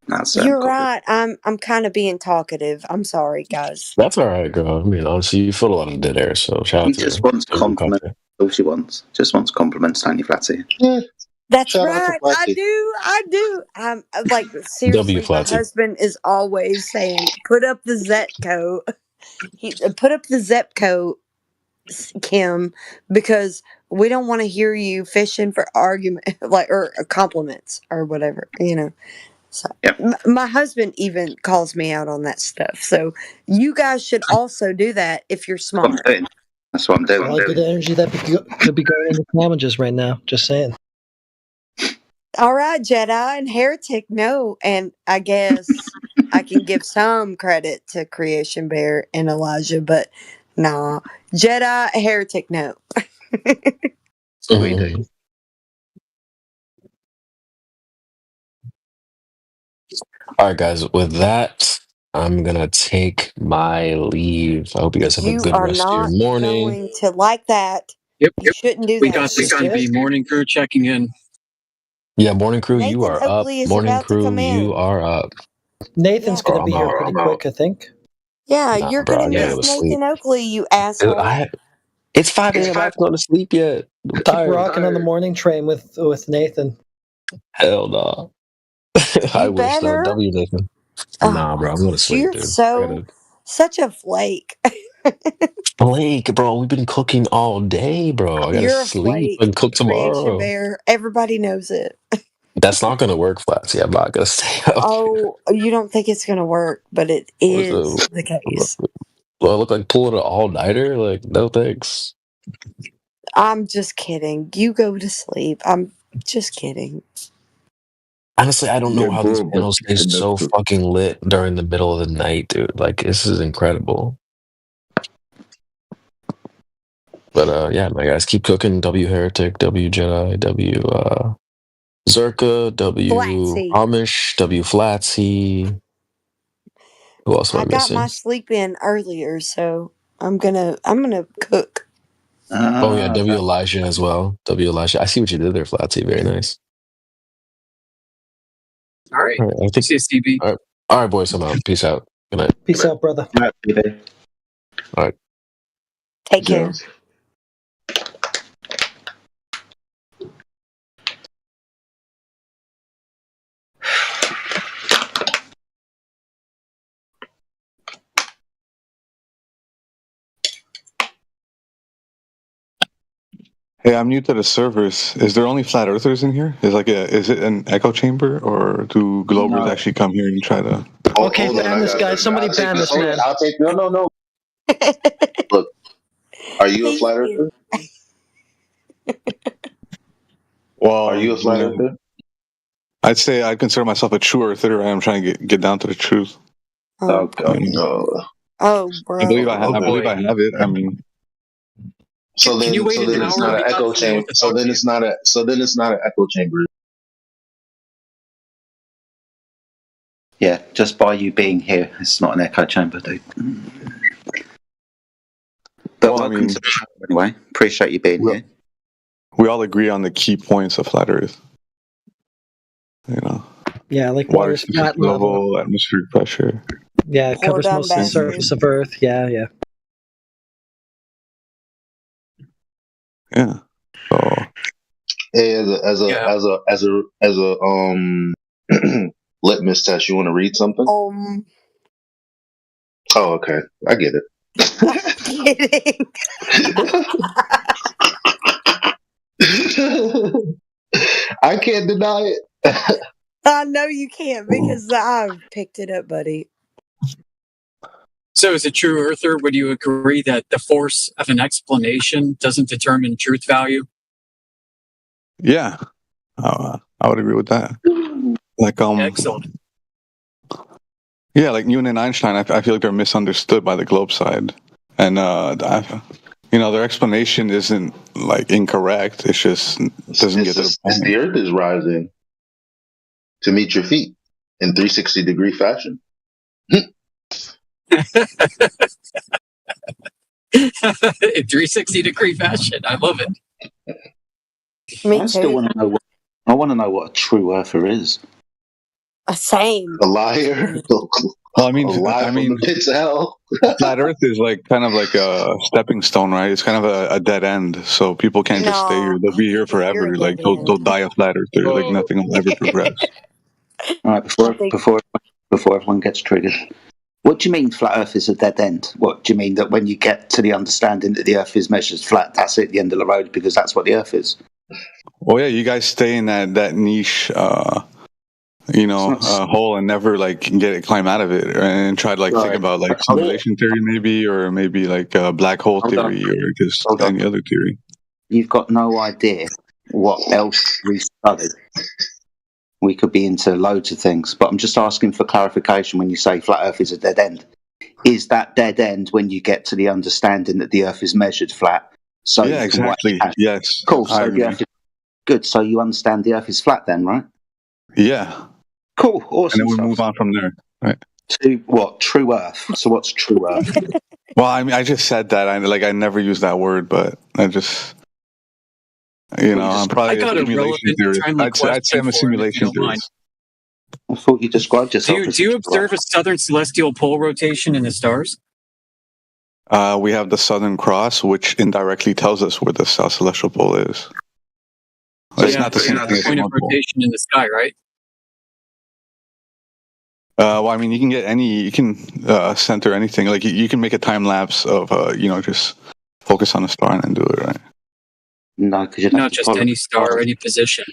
That's You're right. I'm kind of being talkative. I'm sorry, guys. That's all right, girl. I mean, honestly, you filled a lot of dead air, so shout out He to just wants to your compliments. coffee. All she wants. Just wants compliments, Tony Flatsy. That's Shout out to right. Flatsy. I do. I'm like, seriously, my Flatsy. husband is always saying, put up the Zetco. Put up the Zepco, Kim, because we don't want to hear you fishing for argument, or compliments or whatever, So my husband even calls me out on that stuff. So you guys should also do that if you're smart. That's what I'm doing. A lot of good energy that could be going into sandwiches right now. Just saying. All right, Jedi and Heretic, no. And I guess I can give some credit to Creation Bear and Elijah, but nah. Jedi, Heretic, no. Mm-hmm. All right, guys. With that, I'm gonna take my leave. I hope you guys have a You good are rest of your not morning. going to like that. Yep. You shouldn't do We that. got the CB morning crew checking in. Yeah, morning crew, you Nathan are up. Oakley is Morning about to crew, come you in. are up. Nathan's Yeah. going to be here pretty quick, I think. Yeah, Nah, you're bro, going I to gotta miss go to sleep. Nathan Oakley, you asshole. It's 5 a.m. I haven't gone to sleep yet. I'm Keep tired. rocking on the morning train with Nathan. Hell no. I You wish though. better. W Nathan. Oh Nah, my bro, I'm going to gosh, sleep, you're dude. such a flake. Blake, bro, we've been cooking all day, bro. I gotta You're a sleep flake, and cook Creation tomorrow. Bear. Everybody knows it. That's not gonna work, Flatsy. I'm not gonna stay up. Oh, you don't think it's going to work, but it is the case. Do I look like pulling an all-nighter? Like, no thanks. I'm just kidding. You go to sleep. I'm just kidding. Honestly, I don't know how these panels stay that's so true. fucking lit during the middle of the night, dude. Like, this is incredible. But yeah, my guys, keep cooking. W Heretic, W Jedi, W Zerka, W Flatsy. Amish, W Flatsy. Who else am I I got missing? my sleep in earlier, so I'm gonna cook. Oh yeah, W Elijah as well. W Elijah. I see what you did there, Flatsy. Very nice. All right. All right, I think, See you, CB. all right, boys. I'm out. Peace out. Good night. Peace out, brother. All right. Take care. Hey, I'm new to the servers. Is there only flat earthers in here? Is it an echo chamber, or do Globers actually come here and try to? Okay, ban this guy. Somebody ban this man. I'll take no. Look, are you a flat earther? Well, Are you a flat earther? I'd say I consider myself a true earther. I am trying to get down to the truth. Oh, bro. I believe I have it. I mean, So then, it's not an echo chamber. So then it's not an echo chamber. Yeah, just by you being here, it's not an echo chamber, dude. But welcome to the show anyway. Appreciate you being here. we all agree on the key points of flat Earth. Yeah, like Water water's flat level. atmospheric pressure. Yeah, it covers down most of the bad, surface of Earth. Yeah. Yeah. So Hey, as a litmus test, you want to read something? Oh, okay, I get it. I can't deny it. I know you can't because I've picked it up, buddy. So, as a true earther, would you agree that the force of an explanation doesn't determine truth value? yeah, I would agree with that. Like Excellent. Yeah, like Newton and Einstein, I feel like they're misunderstood by the globe side, and their explanation isn't like incorrect. It's just doesn't get to the It's point. the Earth is rising to meet your feet in 360-degree fashion. In 360-degree fashion. I love it. Me I still too. want to know. I want to know what a true earther is. Same. A liar. Well, I mean, A lie from the pits of hell. flat Earth is kind of like a stepping stone, right? It's kind of a dead end, so people can't just stay here. No, They'll be here you're a forever. Like dead they'll end. die a flat earther. Like nothing will ever progress. All right, before everyone gets triggered, what do you mean flat Earth is a dead end? What do you mean that when you get to the understanding that the Earth is measured flat, that's it, the end of the road, because that's what the Earth is? Well, yeah, you guys stay in that niche, hole and never climb out of it, and try to think about like simulation theory, maybe like a black hole theory, or just any other theory. You've got no idea what else we studied. We could be into loads of things, but I'm just asking for clarification. When you say flat Earth is a dead end, is that dead end when you get to the understanding that the Earth is measured flat? So yeah, exactly. Yes. Cool. So the Earth is good. So you understand the Earth is flat, then, right? Yeah. Cool. Awesome. And then we move on from there. Right. To what? True Earth. So what's true Earth? Well, I mean, I just said that. I never use that word, but I just. I'm probably a simulation theorist. I'd say I'm a simulation theorist. I thought you described yourself. Do you observe a southern celestial pole rotation in the stars? We have the Southern Cross, which indirectly tells us where the South Celestial Pole is. So it's not the same thing as point the of North Pole. rotation in the sky, right? Well, I mean, you can center anything. Like you can make a time lapse of, just focus on a star and then do it, right? No, because not just any star, any position.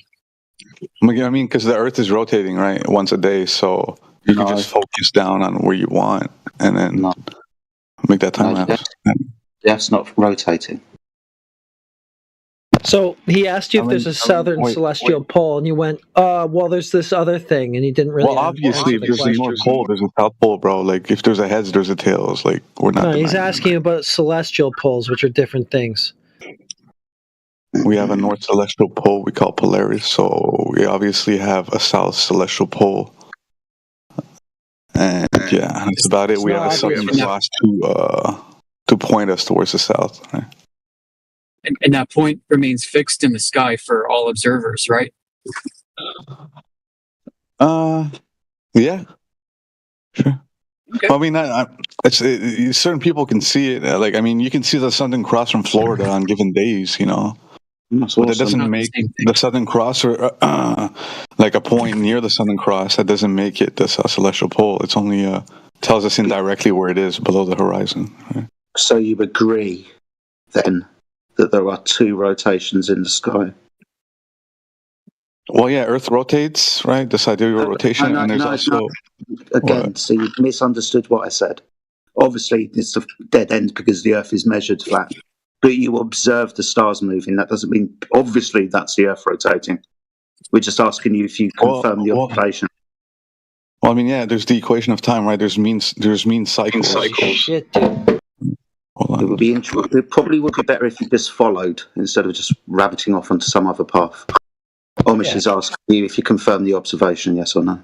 I mean, because the Earth is rotating, right, once a day, so you can just focus down on where you want and then make that time lapse. That's not rotating. So he asked you if there's a southern celestial pole, and you went, well, there's this other thing, and you didn't really. Well, obviously, if there's a North Pole, there's a South Pole, bro. Like, if there's a heads, there's a tails. Like, we're not. No, he's asking about celestial poles, which are different things. We have a North Celestial Pole we call Polaris, so we obviously have a South Celestial Pole. And yeah, that's about it. We have a Southern Cross to point us towards the south. Right? And that point remains fixed in the sky for all observers, right? Yeah, sure. Okay. Well, I mean, certain people can see it. Like, I mean, you can see the Southern Cross from Florida on given days, But that doesn't make the Southern Cross or like a point near the Southern Cross. That doesn't make it the South Celestial Pole. It's only tells us indirectly where it is below the horizon. Right? So you agree then that there are two rotations in the sky? Well, yeah, Earth rotates, right? The sidereal rotation, and there's also again. So you misunderstood what I said. Obviously, it's a dead end because the Earth is measured flat. But you observe the stars moving. That doesn't mean, obviously, that's the Earth rotating. We're just asking you if you confirm the observation. Well, I mean, yeah, there's the equation of time, right? There's mean cycles. Shit, dude. It probably would be better if you just followed instead of just rabbiting off onto some other path. Omish is asking you if you confirm the observation, yes or no.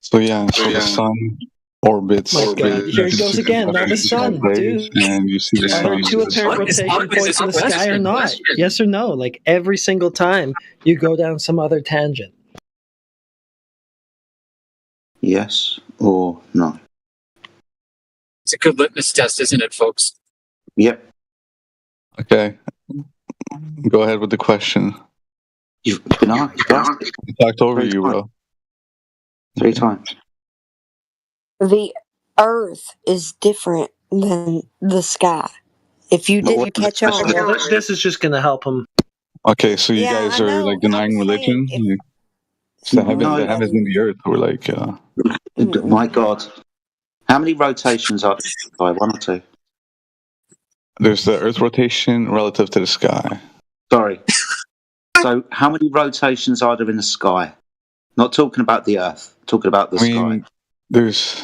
So the sun orbits. Here he goes again. Not the sun, dude. And you see the sun. Are there two apparent rotation points in the sky or not? Yes or no? Like every single time you go down some other tangent. Yes or no? It's a good litmus test, isn't it, folks? Yep. Okay. Go ahead with the question. You've been asked. I talked over you, bro. 3 times. The Earth is different than the sky. If you didn't catch on. Well, this is just going to help him. Okay, so you guys are like denying religion? The heavens and the earth were like... My God. How many rotations are there? 1 or 2? There's the Earth rotation relative to the sky. Sorry. So how many rotations are there in the sky? Not talking about the Earth. Talking about the I mean, sky. there's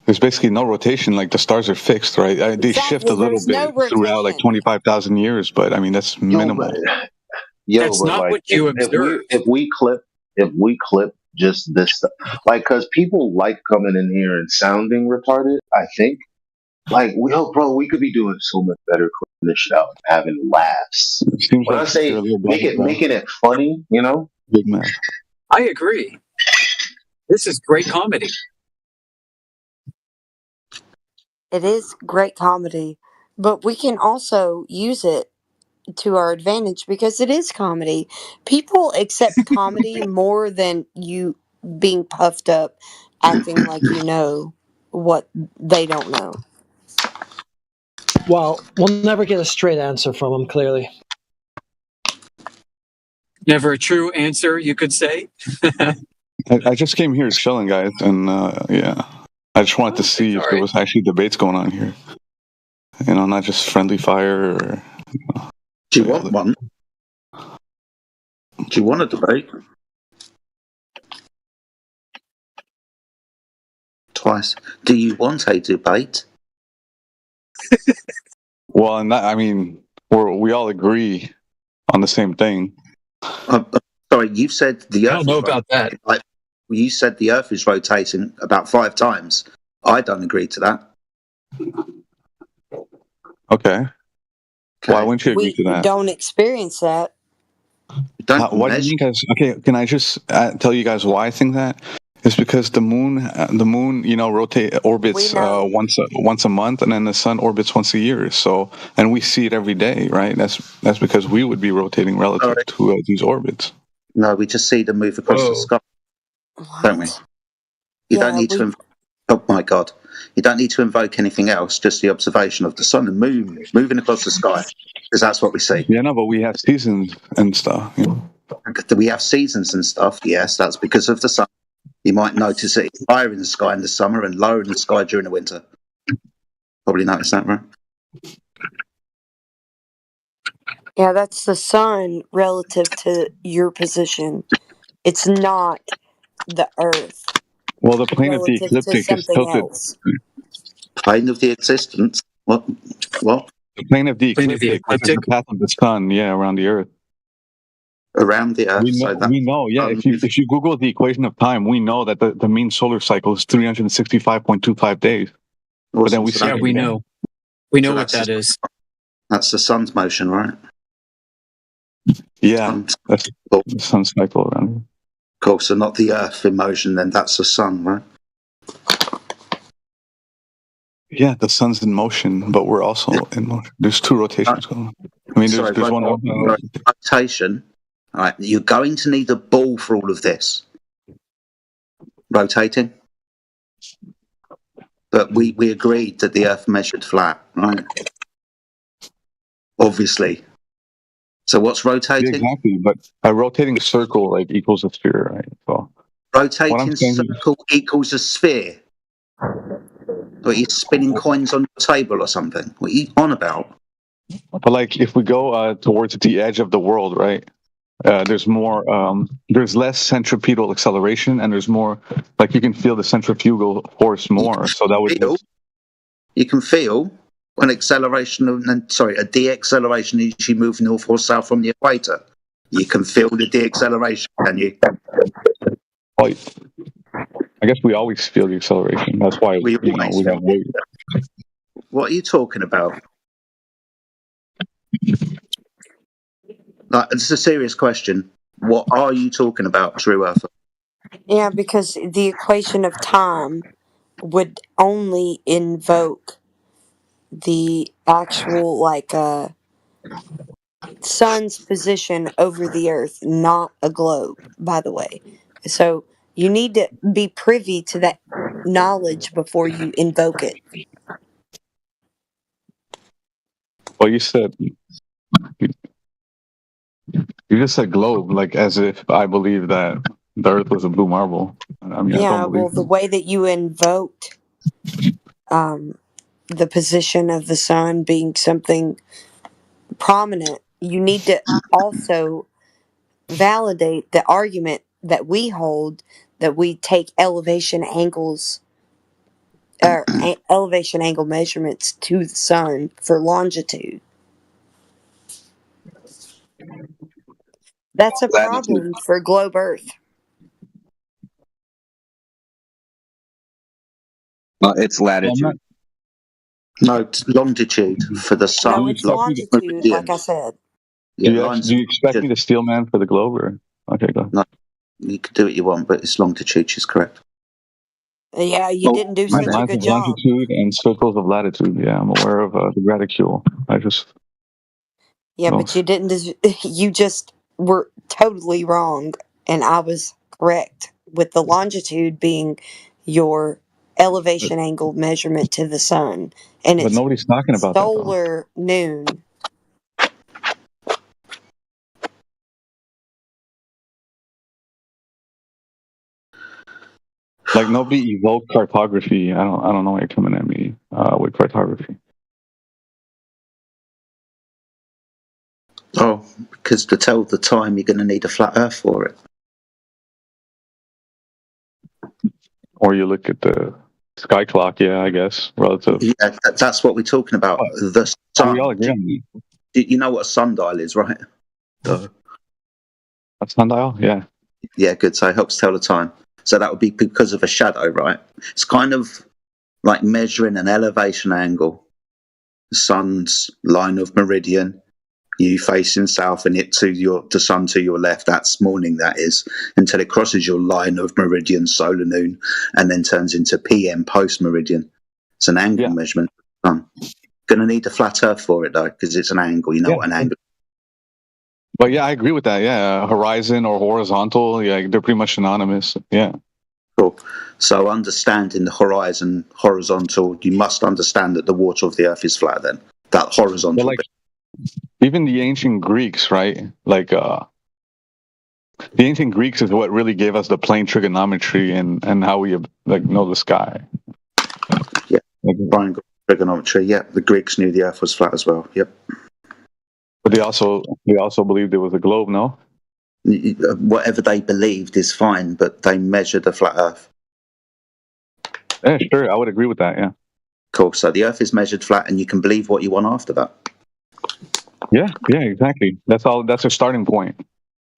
basically no rotation. Like the stars are fixed, right? They shift a Exactly. little There's bit no throughout like rotation. 25,000 years, but I mean that's minimal. That's not like what you if observe. we clip just this stuff, like, because people like coming in here and sounding retarded. I think, like, we could be doing so much better clipping this shit out, and having laughs. It seems When I like say you're a little bit making it funny, you know. big man. I agree. This is great comedy. It is great comedy, but we can also use it to our advantage because it is comedy. People accept comedy more than you being puffed up, acting like you know what they don't know. Well, we'll never get a straight answer from him, clearly. Never a true answer, you could say. I just came here chilling, guys, and yeah, I just wanted to see if there was actually debates going on here. You know, not just friendly fire. Or, do you want one? Do you want a debate? Twice. Do you want a debate? Well, and that, I mean, we all agree on the same thing. Sorry, you've said the Earth. I don't know about that. Like, you said the Earth is rotating about 5 times. I don't agree to that. Okay. Why wouldn't you agree to that? Don't experience that. Why do you think? Okay, can I just tell you guys why I think that? It's because the moon, you know, orbits once a month, and then the sun orbits once a year. So, and we see it every day, right? That's because we would be rotating relative to these orbits. No, we just see them move across the sky, don't we? You don't need to. Oh my God! You don't need to invoke anything else. Just the observation of the sun and moon moving across the sky, because that's what we see. Yeah, no, but we have seasons and stuff. You know? We have seasons and stuff. Yes, that's because of the sun. You might notice it higher in the sky in the summer and lower in the sky during the winter. Probably noticed that, right? Yeah, that's the sun relative to your position. It's not the Earth. Well, the plane of the relative to ecliptic is something tilted. else. Plane of the existence. What? The plane of the ecliptic, which is the path of the sun, yeah, around the Earth. Around the Earth. We know, yeah. If you Google the equation of time, we know that the mean solar cycle is 365.25 days. Awesome. But then we see we know. We know what that is. That's the sun's motion, right? Yeah, that's the sun cycle around here. Cool. So not the Earth in motion, then that's the sun, right? Yeah, the sun's in motion, but we're also in motion. There's 2 rotations going on. I mean, there's one rotation. All right, you're going to need a ball for all of this. Rotating. But we agreed that the Earth measured flat, right? Obviously. So what's rotating? Exactly, but a rotating circle like equals a sphere, right? So rotating circle equals a sphere. Are you spinning coins on your table or something? What are you on about? But like, if we go towards the edge of the world, right? There's more. There's less centripetal acceleration, and there's more. Like you can feel the centrifugal force more. So that would. You can feel an acceleration a de-acceleration as you move north or south from the equator. You can feel the de-acceleration, can you? Well, I guess we always feel the acceleration. That's why we have weight. What are you talking about? Like, it's a serious question. What are you talking about, True Earther? Yeah, because the equation of time would only invoke the actual sun's position over the Earth, not a globe, by the way. So you need to be privy to that knowledge before you invoke it. Well, you said you just said globe, like as if I believe that the Earth was a blue marble. I mean, I don't believe the way that you invoked the position of the sun being something prominent, you need to also validate the argument that we hold, that we take elevation angles or elevation angle measurements to the sun for longitude. That's a Latitude. problem for globe Earth. It's latitude. No, it's longitude for the sun. No, it's longitude, like I said. Yeah, do you expect me to steal man for the globe or? Okay, go. No, you can do what you want, but it's longitude. She's correct. Yeah, you didn't do such a Lines good of job. longitude and circles of latitude. Yeah, I'm aware of the reticule. I just. Yeah, but you didn't. You just were totally wrong, and I was correct with the longitude being your elevation angle measurement to the sun, and But it's nobody's talking about that though. solar noon. Like nobody evoked cartography. I don't know why you're coming at me with cartography. Oh, because to tell the time, you're going to need a flat Earth for it. Or you look at the sky clock. Yeah, I guess relative. Yeah, that's what we're talking about. The sun. We all agree on that. You know what a sundial is, right? A sundial? Yeah. Yeah, good. So it helps tell the time. So that would be because of a shadow, right? It's kind of like measuring an elevation angle. The sun's line of meridian, you facing south, and it to the sun to your left. That's morning, that is, until it crosses your line of meridian, solar noon, and then turns into PM, post meridian. It's an angle measurement. Going to need a flat Earth for it though, because it's an angle. You know what an angle. But yeah, I agree with that. Yeah, horizon or horizontal. Yeah, they're pretty much synonymous. Yeah. Cool. So understanding the horizon, horizontal, you must understand that the water of the Earth is flat. Then that horizontal. But like, even the ancient Greeks, right? Like the ancient Greeks is what really gave us the plane trigonometry and how we like know the sky. Yeah, triangle trigonometry. Yeah, the Greeks knew the Earth was flat as well. Yep. But they also believed it was a globe. No. Whatever they believed is fine, but they measured the flat Earth. Yeah, sure. I would agree with that. Yeah. Cool. So the Earth is measured flat, and you can believe what you want after that. Yeah, exactly. That's all. That's a starting point.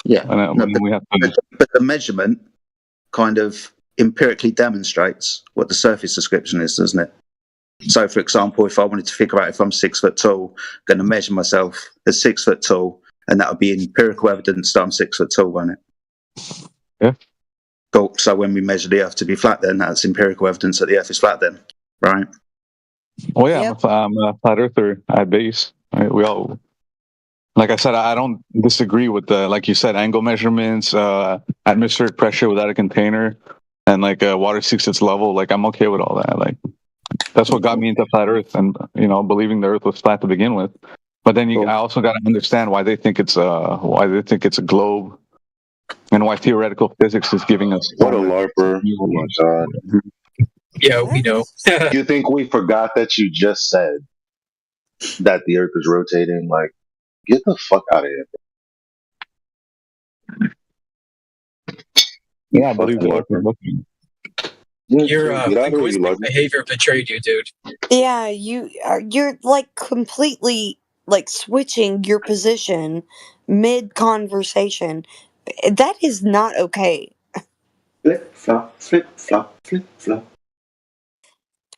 Yeah. But the measurement kind of empirically demonstrates what the surface description is, doesn't it? So, for example, if I wanted to figure out if I'm 6 foot tall, I'm going to measure myself as 6 foot tall, and that would be empirical evidence that I'm 6 foot tall, won't it? Yeah. Cool. So when we measure the Earth to be flat, then that's empirical evidence that the Earth is flat, then, right? Oh yeah, I'm a flat earther at base. Right? We all, like I said, I don't disagree with the, like you said, angle measurements, atmospheric pressure without a container, and like water seeks its level. Like I'm okay with all that. Like that's what got me into flat Earth, and believing the Earth was flat to begin with. But then I also got to understand why they think it's a globe, and why theoretical physics is giving us. What a larper! Oh my god. Yeah, we know. You think we forgot that you just said that the Earth is rotating? Like, get the fuck out of here. Yeah, I believe Your linguistic behavior betrayed you, dude. Yeah, you're like completely like switching your position mid conversation. That is not okay. Flip flop, flip flop, flip flop.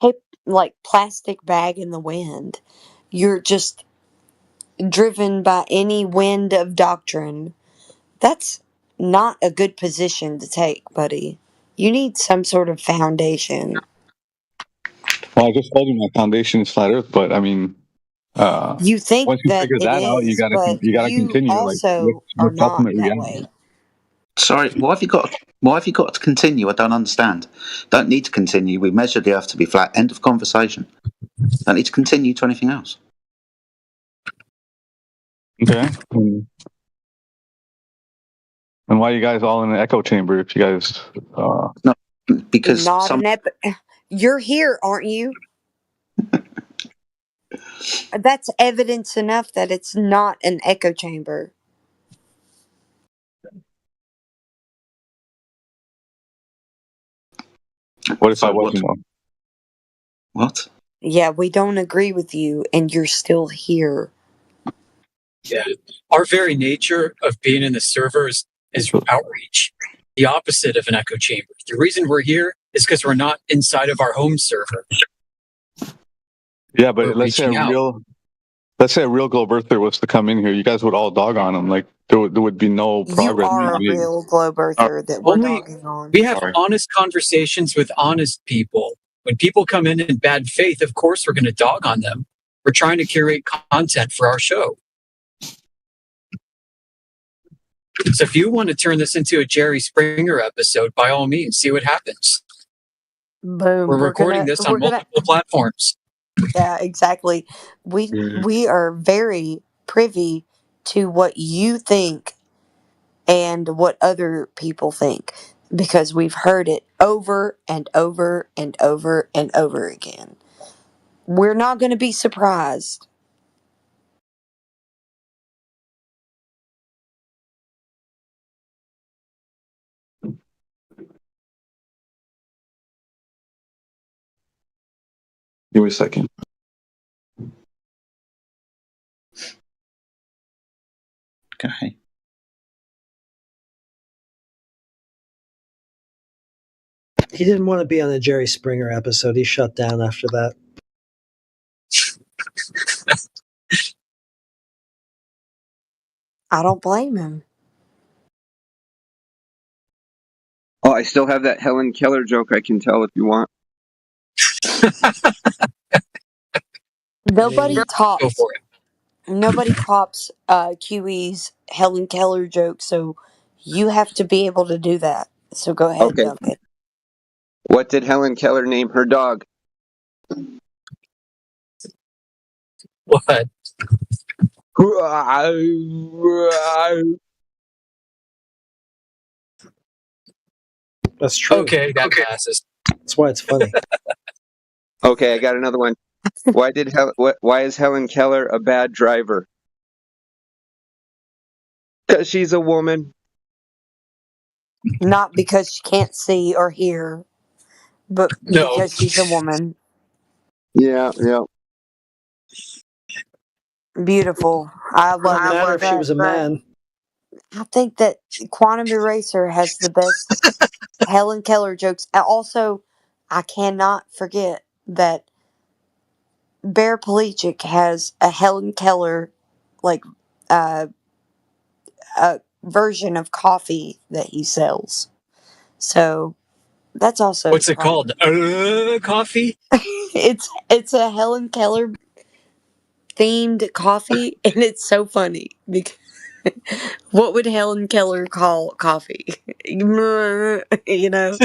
Tape like plastic bag in the wind. You're just driven by any wind of doctrine. That's not a good position to take, buddy. You need some sort of foundation. Well, I just told you my foundation is flat Earth, but I mean, You think once you that figure it that out, is, but you gotta you continue. also are What's not ultimate that reality? way. Sorry, why have you got to continue? I don't understand. Don't need to continue. We measured the Earth to be flat. End of conversation. Don't need to continue to anything else. Okay. And why are you guys all in an echo chamber? If you guys, no, because not you're here, aren't you? That's evidence enough that it's not an echo chamber. What if I So wasn't though? What? Yeah, we don't agree with you, and you're still here. Yeah. Our very nature of being in the servers is outreach, the opposite of an echo chamber. The reason we're here is because we're not inside of our home server. Yeah, but We're let's say reaching out. a real globe earther was to come in here. You guys would all dog on him. Like there would be no You progress. are a real globe earther that we're Only dogging on. we have honest conversations with honest people. When people come in bad faith, of course we're going to dog on them. We're trying to curate content for our show. So if you want to turn this into a Jerry Springer episode, by all means, see what happens. Boom. We're recording this on multiple platforms. Yeah, exactly. We are very privy to what you think and what other people think because we've heard it over and over and over and over again. We're not going to be surprised. Give me a second. Okay. He didn't want to be on a Jerry Springer episode. He shut down after that. I don't blame him. Oh, I still have that Helen Keller joke I can tell if you want. Nobody Go tops. for it. Nobody tops QE's Helen Keller joke, so you have to be able to do that. So go ahead, Okay. Duncan. What did Helen Keller name her dog? What? That's true. Okay, that passes. That's why it's funny. Okay, I got another one. Why is Helen Keller a bad driver? Because she's a woman. Not because she can't see or hear, but No. because she's a woman. Yeah. Beautiful. I love it. Matter if she was a man. I think that Quantum Eraser has the best Helen Keller jokes. And also, I cannot forget that Bear Pelagic has a Helen Keller, like, a version of coffee that he sells. So that's also What's it called? Coffee? it's a Helen Keller themed coffee, and it's so funny because what would Helen Keller call coffee? You know?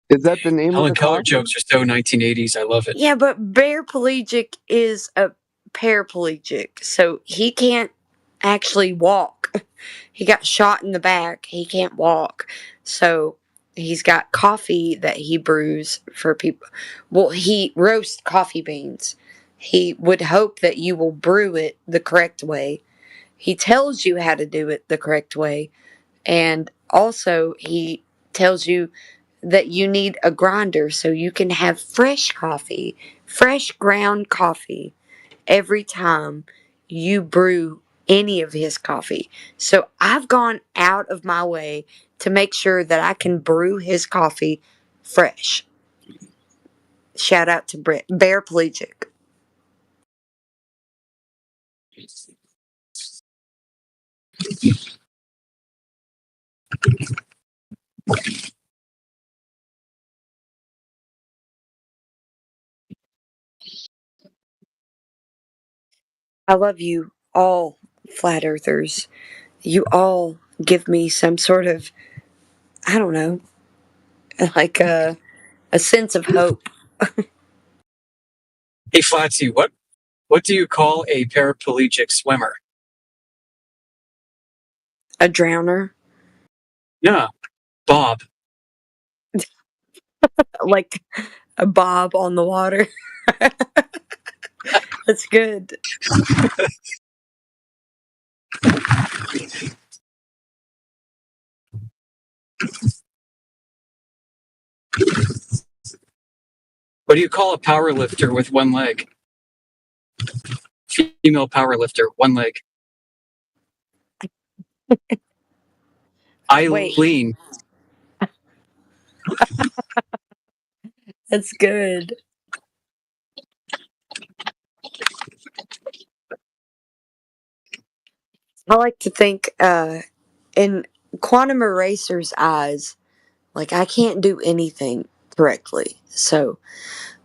Is that the name Helen of the Keller coffee? jokes are so 1980s. I love it. Yeah, but Bear Pelagic is a paraplegic, so he can't actually walk. He got shot in the back. He can't walk. So he's got coffee that he brews for people. Well, he roasts coffee beans. He would hope that you will brew it the correct way. He tells you how to do it the correct way. And also, he tells you that you need a grinder so you can have fresh coffee, fresh ground coffee every time you brew any of his coffee. So I've gone out of my way to make sure that I can brew his coffee fresh. Shout out to Bear Pelagic. I love you all, flat earthers. You all give me some sort of, I don't know, like a sense of hope. Hey, Flatsy, what do you call a paraplegic swimmer? A drowner. Yeah, Bob. Like a bob on the water. That's good. What do you call a power lifter with one leg? Female power lifter, one leg. Eileen. That's good. I like to think in Quantum Eraser's eyes, like I can't do anything correctly. So,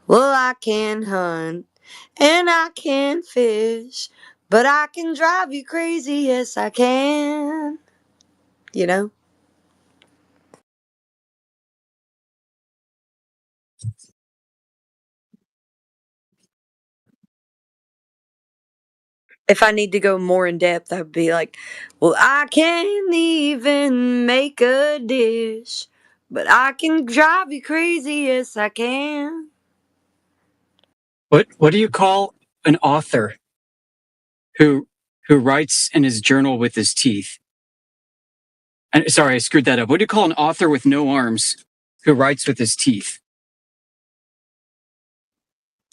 well, I can hunt and I can fish, but I can drive you crazy. Yes, I can. You know? If I need to go more in depth, I'd be like, well, I can't even make a dish, but I can drive you crazy. Yes, I can. What do you call an author who writes in his journal with his teeth? And sorry, I screwed that up. What do you call an author with no arms who writes with his teeth?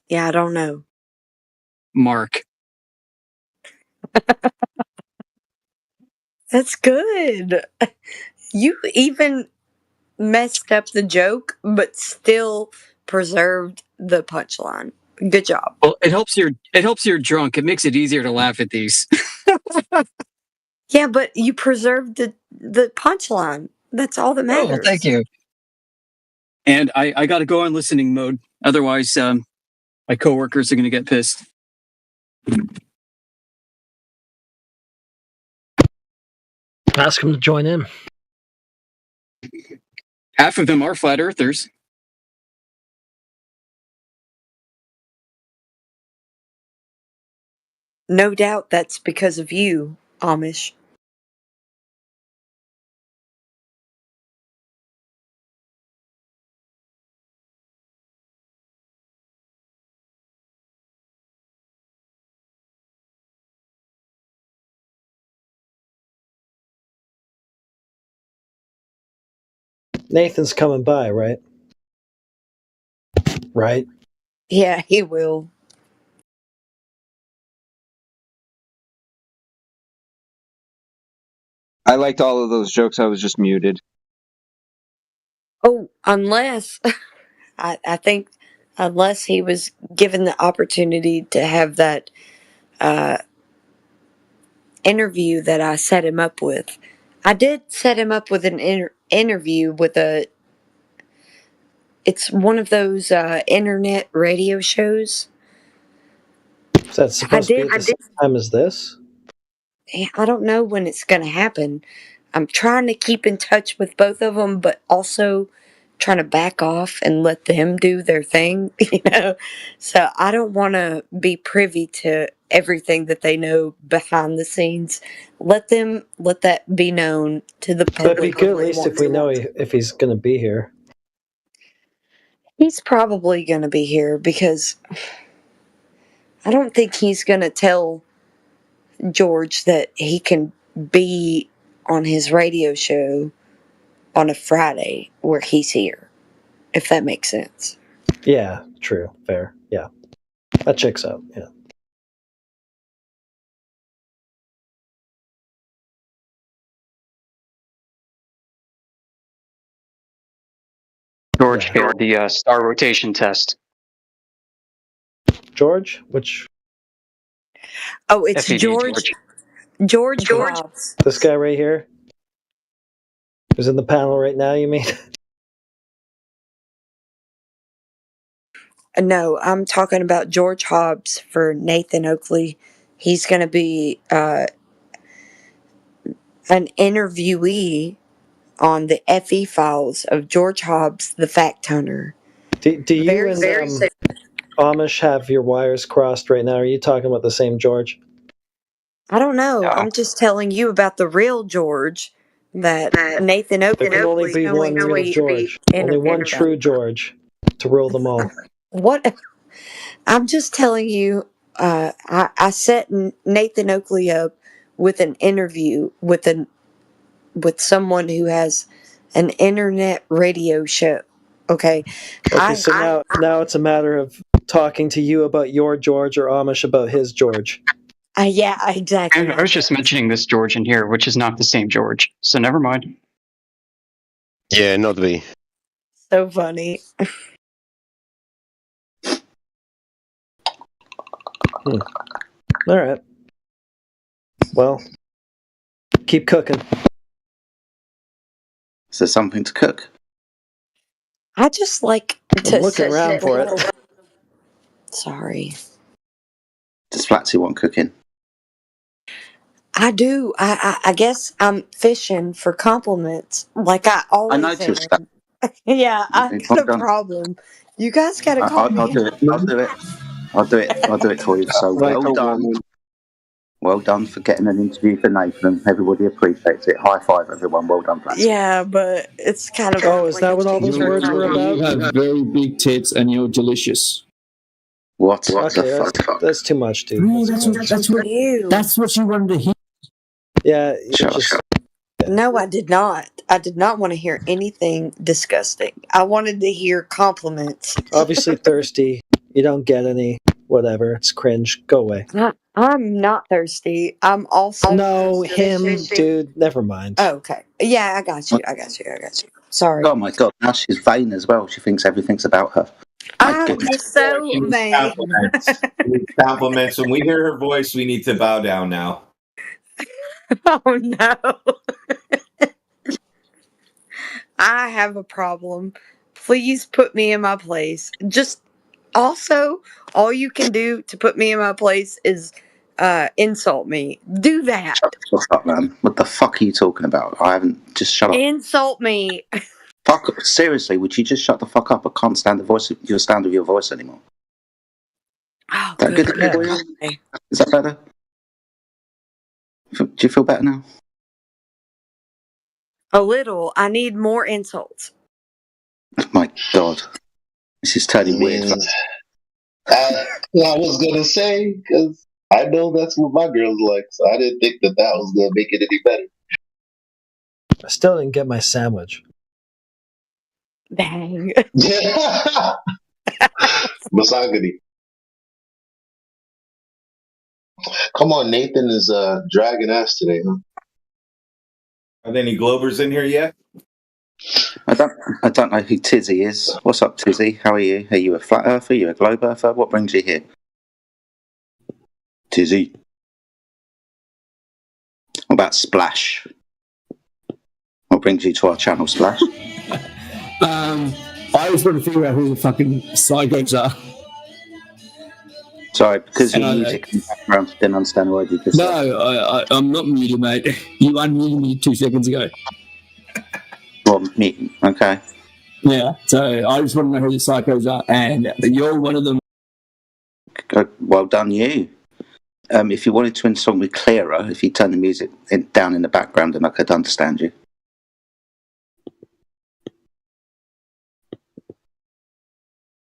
Yeah, I don't know. Mark. That's good. You even messed up the joke, but still preserved the punchline. Good job. Well, it helps you're drunk. It makes it easier to laugh at these. Yeah, but you preserved the punchline. That's all that matters. Oh, well, thank you. And I got to go on listening mode. Otherwise, my coworkers are going to get pissed. Ask them to join in. Half of them are flat earthers. No doubt that's because of you, Amish. Nathan's coming by, right? Right? Yeah, he will. I liked all of those jokes. I was just muted. Oh, unless I think unless he was given the opportunity to have that interview that I set him up with. I did set him up with an interview with it's one of those internet radio shows. Is that supposed to be at the same time as this? I don't know when it's going to happen. I'm trying to keep in touch with both of them, but also trying to back off and let them do their thing, you know? So I don't want to be privy to everything that they know behind the scenes. Let that be known to the public. But it'd be good at least if we know if he's going to be here. He's probably going to be here because I don't think he's going to tell George that he can be on his radio show on a Friday where he's here, if that makes sense. Yeah, true, fair. Yeah, that checks out. Yeah. George failed the star rotation test. George? Which? Oh, it's FAD George Hobbs. This guy right here? Who's in the panel right now, you mean? No, I'm talking about George Hobbs for Nathan Oakley. He's going to be an interviewee on the FE files of George Hobbs, the Fact Hunter. Do you and Amish have your wires crossed right now? Are you talking about the same George? I don't know. I'm just telling you about the real George that Nathan Oakley. There can only be one real George. Only one true George to rule them all. What? I'm just telling you, I set Nathan Oakley up with an interview with someone who has an internet radio show. Okay. Okay, so now it's a matter of talking to you about your George or Amish about his George. Yeah, exactly. I was just mentioning this George in here, which is not the same George. So never mind. Yeah, not me. So funny. All right. Well, keep cooking. Is there something to cook? I just like to I'm looking around for it. Sorry. Does Flatsy want cooking? I do. I guess I'm fishing for compliments, like I I always noticed am. that. Yeah, I Well got a done. problem. You guys gotta call I'll me. do it. I'll do it. I'll do it. I'll do it for you. So Like well a done. woman. Well done for getting an interview for Nathan. Everybody appreciates it. High five, everyone. Well done, Flatsy. Yeah, but it's kind of. Oh, is that what all those words were about? You have very big tits and you're delicious. What Okay, the fuck? that's too much, dude. No, That's too much. that's what you wanted to hear. Yeah, Shut just No, I did not. I did not want to hear anything disgusting. I wanted to hear compliments. obviously thirsty. You don't get any. Whatever. It's cringe. Go away. I'm not thirsty. I'm also No, him, dude. Never mind. Oh, okay. Yeah, I got you. Sorry. Oh my god! Now she's vain as well. She thinks everything's about her. I'm just so vain. Compliments. Compliments. When we hear her voice, we need to bow down now. Oh no. I have a problem. Please put me in my place. Just also, all you can do to put me in my place is insult me. Do that. Shut the fuck up, man. What the fuck are you talking about? I haven't. Just shut up. Insult me. Fuck. Seriously, would you just shut the fuck up? I can't stand the voice. Your sound of your voice anymore. Oh, That good. good for you? Is that better? Do you feel better now? A little. I need more insults. Oh my god, this is turning weird. I was gonna say because I know that's what my girl's like, so I didn't think that was gonna make it any better. I still didn't get my sandwich. Bang. Misogyny. Come on, Nathan is dragging ass today, huh? Are there any Globers in here yet? I don't know who Tizzy is. What's up, Tizzy? How are you? Are you a flat earther? Are you a globe earther? What brings you here? Tizzy. What about Splash? What brings you to our channel, Splash? I just want to figure out who the fucking psychos are. Sorry, because And your I- music in the background, didn't understand what you just said. No, I'm not muted, mate. You unmuted me 2 seconds ago. Well, me, okay. Yeah, so I just want to know who the psychos are, and you're one of them. Well done, you. If you wanted to insult me clearer, if you turn the music down in the background, then I could understand you.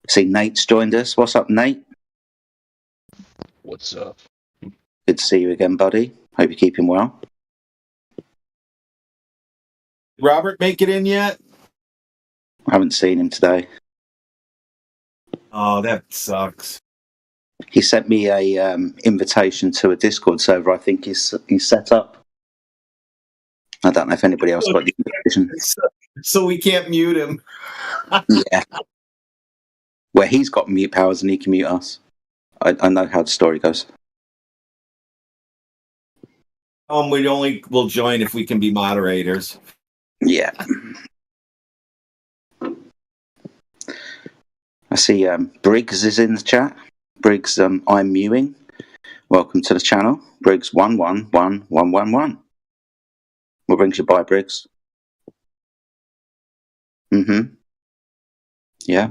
See, Nate's joined us. What's up, Nate? What's up? Good to see you again, buddy. Hope you're keeping well. Robert make it in yet? I haven't seen him today. Oh, that sucks. He sent me a invitation to a Discord server. I think he's set up. I don't know if anybody else got the invitation. So we can't mute him. Yeah. Where he's got mute powers and he can mute us. I know how the story goes. We only will join if we can be moderators. Yeah. I see Briggs is in the chat. Briggs, I'm mewing. Welcome to the channel. Briggs 111111. What brings you by, Briggs? Mm-hmm. Yeah.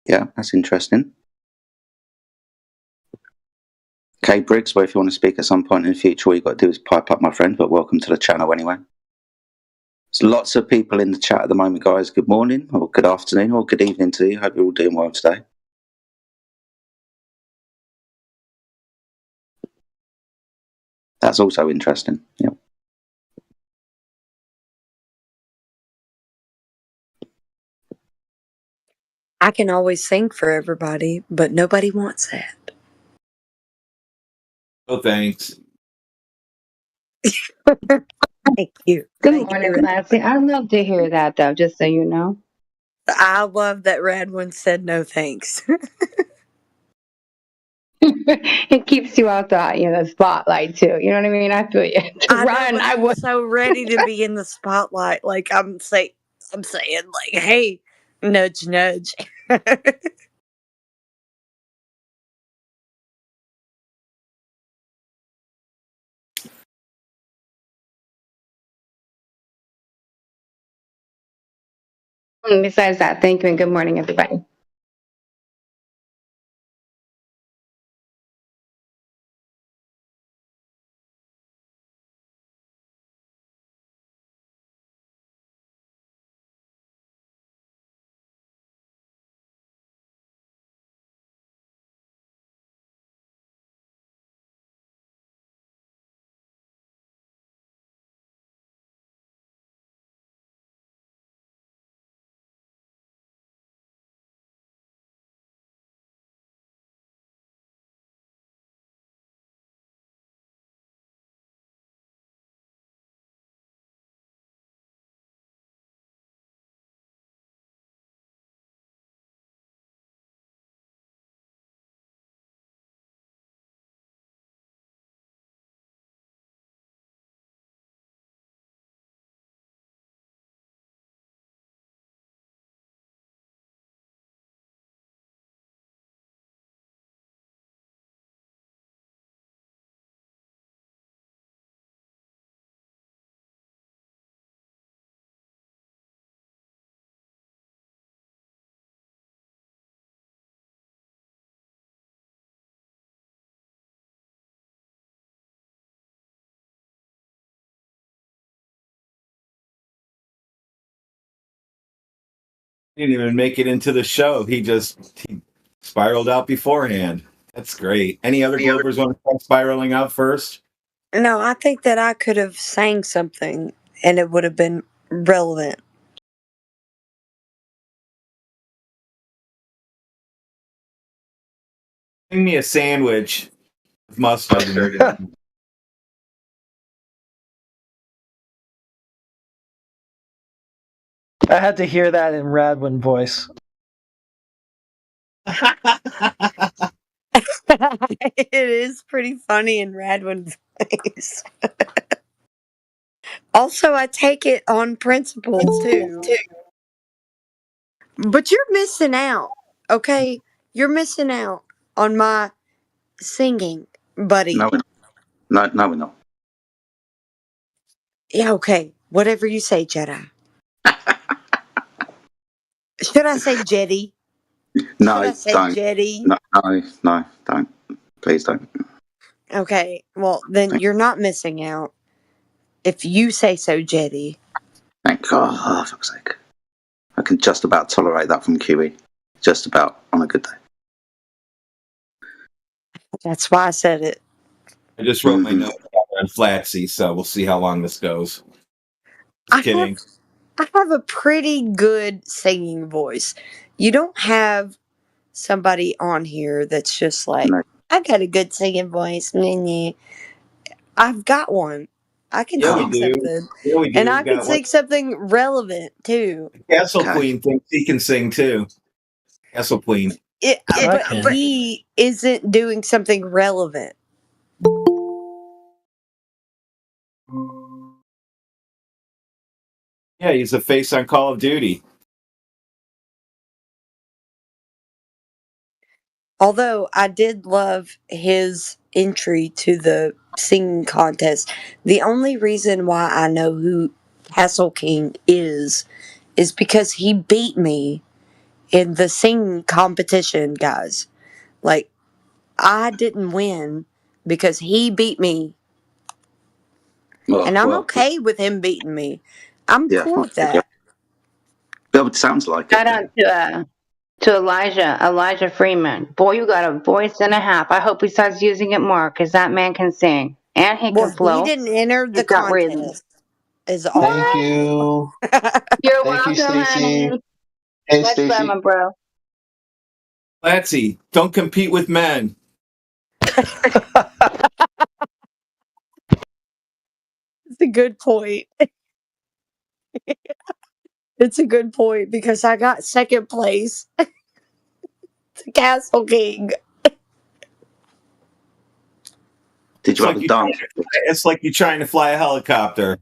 Yeah, that's interesting. Okay, Briggs, well, if you want to speak at some point in the future, all you've got to do is pipe up, my friend, but welcome to the channel anyway. There's lots of people in the chat at the moment, guys. Good morning, or good afternoon, or good evening to you. Hope you're all doing well today. That's also interesting. Yep. I can always sing for everybody, but nobody wants that. Oh, thanks. Thank you. Good Thank morning, you. Clancy. I'd love to hear that, though, just so you know. I love that Radwin said no thanks. It keeps you out the spotlight, too. You know what I mean? I feel you. To I run, know, but I I'm would. so ready to be in the spotlight. Like I'm saying, like, hey, nudge, nudge. Besides that, thank you and good morning, everybody. He didn't even make it into the show. He spiraled out beforehand. That's great. Any other Globers want to try spiraling out first? No, I think that I could have sang something and it would have been relevant. Bring me a sandwich with mustard. I had to hear that in Radwin voice. It is pretty funny in Radwin's voice. Also, I take it on principle too. But you're missing out, okay? You're missing out on my singing, buddy. No, we're not. Yeah, okay. Whatever you say, Jedi. Should I say Jetty? No, Should I say don't. Jetty? No, don't. Please don't. Okay, well, then you're not missing out if you say so, Jetty. Thank God. Oh, for fuck's sake. I can just about tolerate that from QE. Just about on a good day. That's why I said it. I just wrote my note on Flatsy, so we'll see how long this goes. Just kidding. I have a pretty good singing voice. You don't have somebody on here that's just like, I got a good singing voice. I've got one. I can Yeah, sing we do. something. Yeah, we do. And I We can got sing something relevant too. Castle Queen thinks he can sing too. Castle Queen. But he isn't doing something relevant. Yeah, he's a face on Call of Duty. Although I did love his entry to the singing contest. The only reason why I know who Castle King is because he beat me in the singing competition, guys. Like, I didn't win because he beat me. And I'm okay with him beating me. I'm cool with that. Yeah, it sounds like Shout out to Elijah Freeman. Boy, you got a voice and a half. I hope he starts using it more because that man can sing and he can flow. He didn't enter the He's got rhythm. contest. Is all. Thank you. You're Thank you, welcome, Stacy. honey. Hey, Much Stacy. love, my bro. Flatsy, don't compete with men. It's a good point. It's a good point because I got second place to Castle King. Did you have a dance? It's like you're trying to fly a helicopter.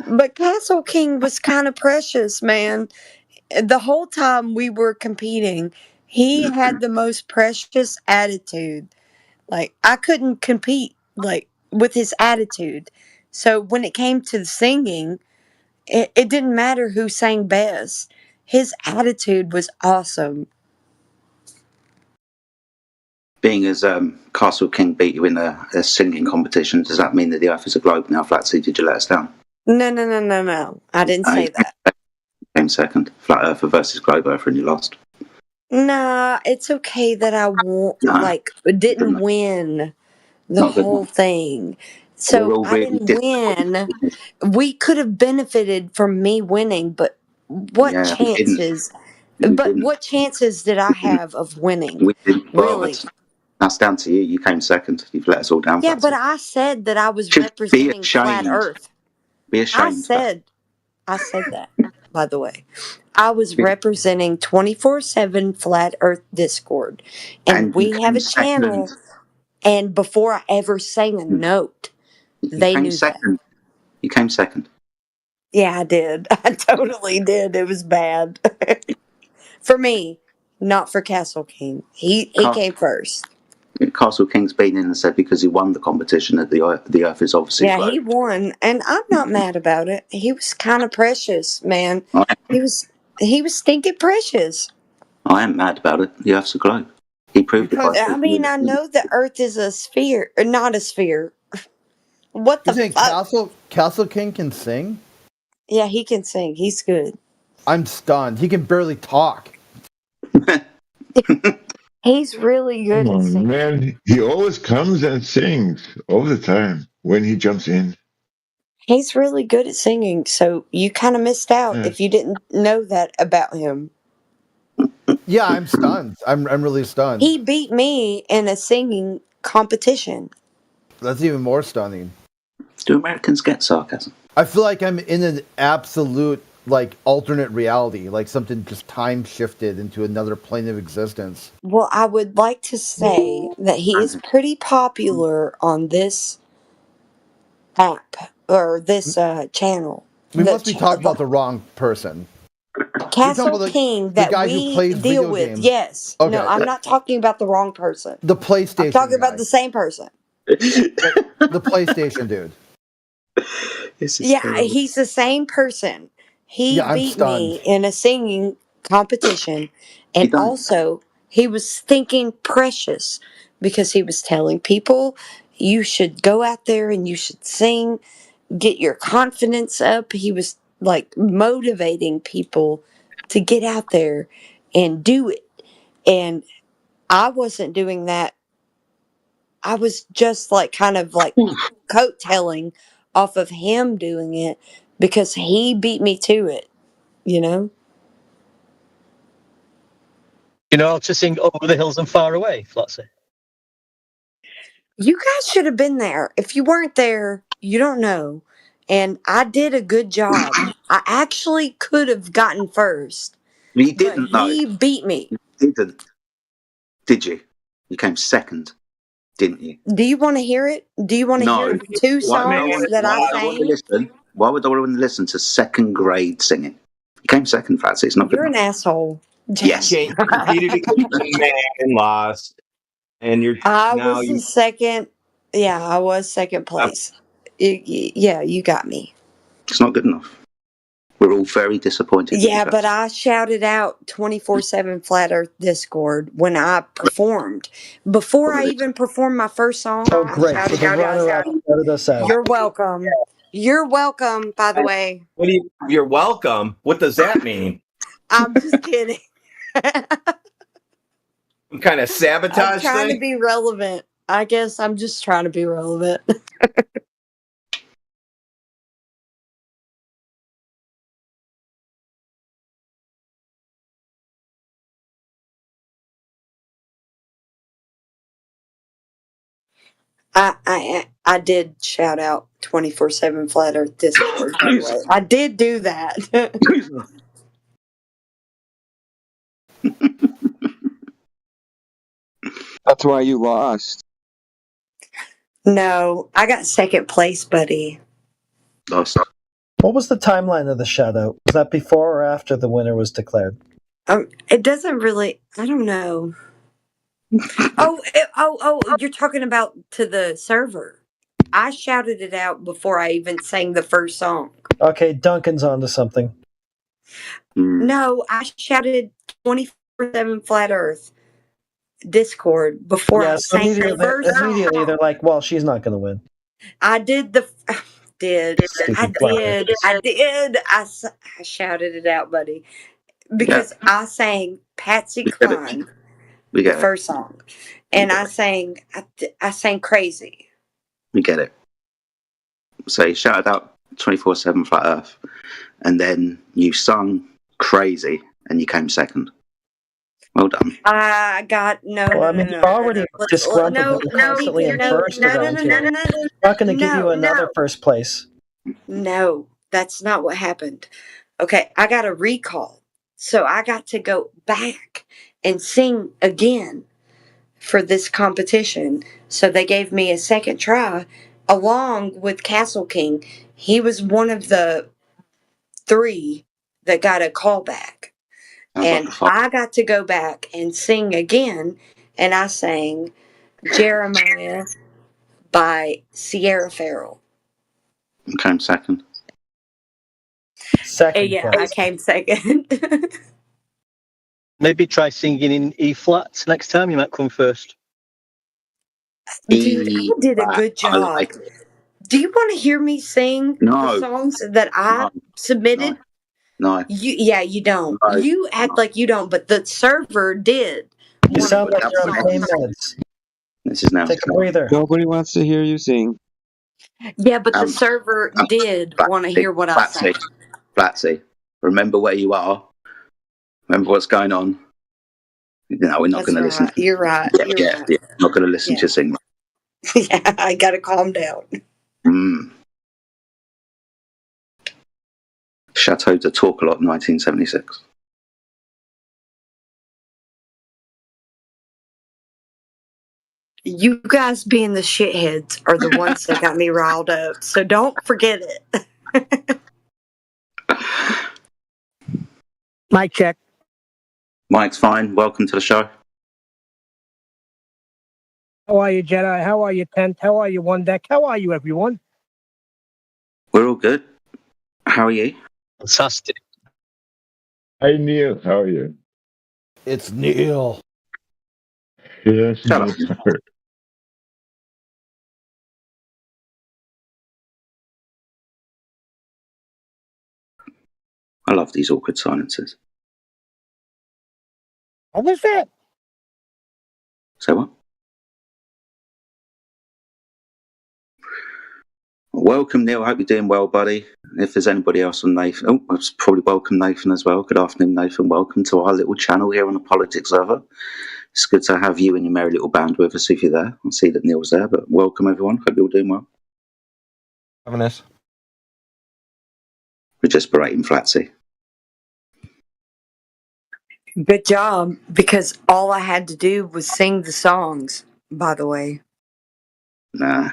But Castle King was kind of precious, man. The whole time we were competing, he had the most precious attitude. Like, I couldn't compete, like, with his attitude. So when it came to singing, it didn't matter who sang best. His attitude was awesome. Being as Castle King beat you in a singing competition, does that mean that the Earth is a globe now, Flatsy? Did you let us down? No. I didn't say that. Came second. Flat Earther versus Globe Earther, and you lost. Nah, it's okay that I didn't win the Not good whole enough. thing. We're So all I really didn't win. We could have benefited from me winning, but what Yeah, we didn't. chances? We But didn't. what chances did I have of winning? We didn't. Well, Really? that's down to you. You came second. You've let us all down, Yeah, but Flatsy. I said that I was Just be representing Flat ashamed. Earth. Be I ashamed. said that, by the way. I was representing 24/7 Flat Earth Discord. And you we have came a channel. second. And before I ever sang a note, You they came knew that. second. You came second. Yeah, I did. I totally did. It was bad. For me, not for Castle King. He came first. Castle King's been in and said because he won the competition that the Earth is obviously Yeah, a globe. he won, and I'm not mad about it. He was kind of precious, man. He was stinking precious. I am mad about it. The Earth's a globe. He proved it by I mean, I know the Earth is a sphere, or not a sphere. What the You think fuck? Castle King can sing? Yeah, he can sing. He's good. I'm stunned. He can barely talk. He's really good Come at on, singing. man. He always comes and sings all the time when he jumps in. He's really good at singing, so you kind of missed out Yeah. if you didn't know that about him. Yeah, I'm stunned. I'm really stunned. He beat me in a singing competition. That's even more stunning. Do Americans get sarcasm? I feel like I'm in an absolute alternate reality, like something just time shifted into another plane of existence. Well, I would like to say that he is pretty popular on this app or this channel. We must be talking about the wrong person. Castle King that guy who we plays deal video with. games. Yes. Okay. No, I'm not talking about the wrong person. The PlayStation I'm talking guy. about the same person. The PlayStation dude. Yeah, he's the same person. He Yeah, I'm beat stunned. me in a singing competition, and also he was thinking precious because he was telling people you should go out there and you should sing, get your confidence up. He was like motivating people to get out there and do it. And I wasn't doing that. I was just like kind of like coattailing off of him doing it because he beat me to it, you know? You know how to sing Over the Hills and Far Away, Flotsy? You guys should have been there. If you weren't there, you don't know. And I did a good job. I actually could have gotten first, You but didn't know. he beat me. You didn't. Did you? You came second, didn't you? Do you want to hear it? Do you want to hear the two songs that I sang? Why would I want to listen to second grade singing? You came second, Flatsy. It's not good You're an enough. asshole. Yes. You competed against a man and lost, and you're I now was you. the second. Yeah, I was second place. Yeah, you got me. It's not good enough. We're all very disappointed. with you, Yeah, but Flatsy. I shouted out 24/7 Flat Earth Discord when I performed. Before I even performed my first song, Oh, I great. So shouted the out, runner-up shouted us out. "You're welcome. You're welcome," by the way. What do you? You're welcome. What does that mean? I'm just kidding. Some kind of I'm sabotage trying to thing? be relevant. I guess I'm just trying to be relevant. I did shout out 24/7 Flat Earth Discord. By the way, I did do that. That's why you lost. No, I got second place, buddy. Lost. What was the timeline of the shout out? Was that before or after the winner was declared? It doesn't really. I don't know. You're talking about to the server. I shouted it out before I even sang the first song. Okay, Duncan's onto something. No, I shouted 24/7 Flat Earth Discord before I sang the first song. Immediately, they're like, "Well, she's not going to win." I did I shouted it out, buddy, because I sang Patsy Cline, the first song, and I sang Crazy. We get it. So you shouted out 24/7 Flat Earth, and then you sung Crazy, and you came second. Well done. I got no. Well, I mean, you're already disgruntled. You're constantly in first. I'm not going to give you another first place. No, that's not what happened. Okay, I got a recall, so I got to go back and sing again for this competition. So they gave me a second try, along with Castle King. He was one of the 3 that got a call back. And I got to go back and sing again, and I sang Jeremiah by Sierra Farrell. You came second. Yeah, I came second. Maybe try singing in E flat next time. You might come first. Dude, I did a good job. Do you want to hear me sing the songs that I submitted? No. You don't. You act like you don't, but the server did. You sound like you're on pain meds. This is now. Take a breather. Nobody wants to hear you sing. Yeah, but the server did want to hear what I said. Flatsy, remember where you are. Remember what's going on. No, we're not going to listen. You're right. Yeah. Not going to listen to you sing. Yeah, I got to calm down. Chateau de Torquelot, 1976. You guys being the shitheads are the ones that got me riled up, so don't forget it. Mic check. Mike's fine. Welcome to the show. How are you, Jedi? How are you, Tent? How are you, One Deck? How are you, everyone? We're all good. How are you? Fantastic. Hi, Neil. How are you? It's Neil. Yes, Shut up. I love these awkward silences. What was that? Say what? Welcome, Neil. I hope you're doing well, buddy. If there's anybody else on Nathan, I'll probably welcome Nathan as well. Good afternoon, Nathan. Welcome to our little channel here on the Politics Server. It's good to have you and your merry little band with us if you're there. I see that Neil's there, but welcome, everyone. Hope you're all doing well. Having this. We're just berating Flatsy. Good job, because all I had to do was sing the songs, by the way. Nah.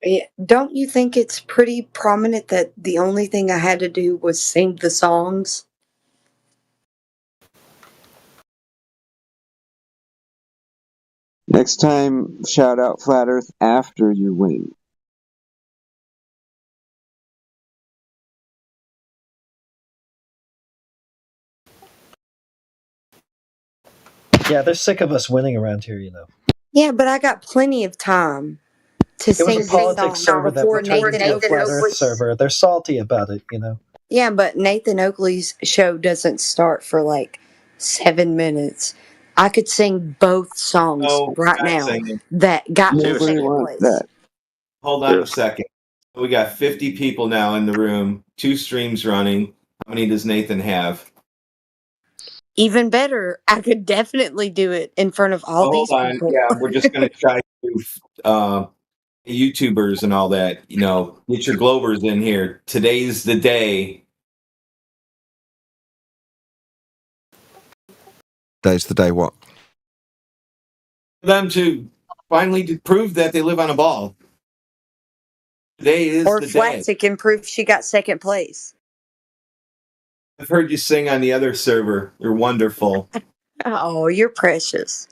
Yeah, don't you think it's pretty prominent that the only thing I had to do was sing the songs? Next time, shout out Flat Earth after you win. Yeah, they're sick of us winning around here, you know. Yeah, but I got plenty of time to It was sing a politics songs server that before we turned Nathan into a flat Oakley's. Earth server. They're salty about it, you know. Yeah, but Nathan Oakley's show doesn't start for like 7 minutes. I could sing both songs No, right not now singing. that got me Nobody second wants place. that. Hold on a second. We got 50 people now in the room, 2 streams running. How many does Nathan have? Even better, I could definitely do it in front of all these Hold on. people. Yeah, we're just going to try to YouTubers and all that. You know, get your Globers in here. Today's the day. Today's the day what? For them to finally prove that they live on a ball. Today is Or the day. Flatsick can prove she got second place. I've heard you sing on the other server. You're wonderful. Oh, you're precious.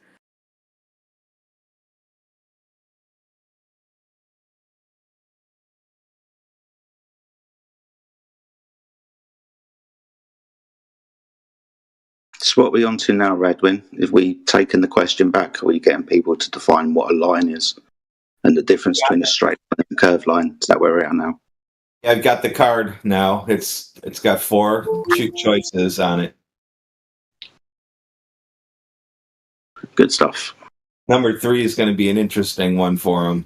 So what are we on to now, Redwin? Have we taken the question back, or are you getting people to define what a line is and the difference between a straight line and a curved line? Is that where we're at now? Yeah, I've got the card now. It's got 4 choices on it. Good stuff. Number 3 is going to be an interesting one for him.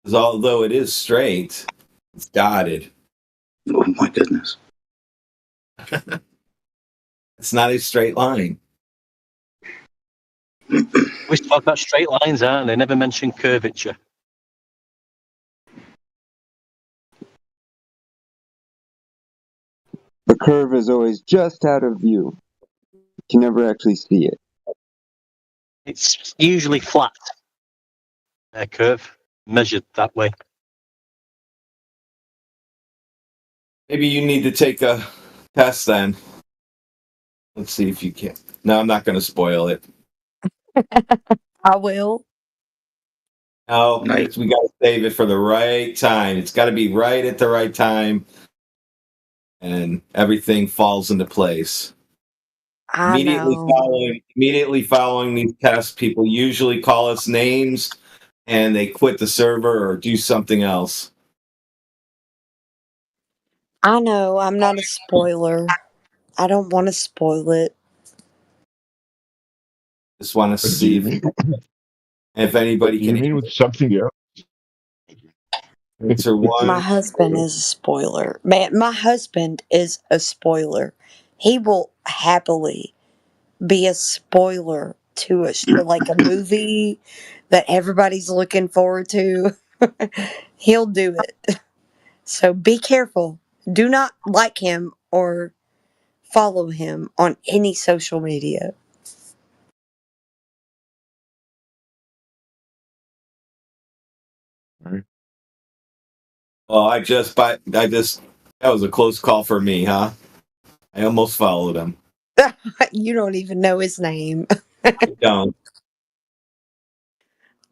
Because although it is straight, it's dotted. Oh my goodness. It's not a straight line. We talk about straight lines, aren't they? Never mention curvature. The curve is always just out of view. You can never actually see it. It's usually flat. A curve measured that way. Maybe you need to take a test then. Let's see if you can. No, I'm not going to spoil it. I will. No, we got to save it for the right time. It's got to be right at the right time. And everything falls into place. Immediately following these tests, people usually call us names and they quit the server or do something else. I know, I'm not a spoiler. I don't want to spoil it. Just want to see if anybody You mean with something else? Answer one. My husband is a spoiler. Man, my husband is a spoiler. He will happily be a spoiler to like a movie that everybody's looking forward to. He'll do it. So be careful. Do not like him or follow him on any social media. Well, that was a close call for me, huh? I almost followed him. You don't even know his name. I don't.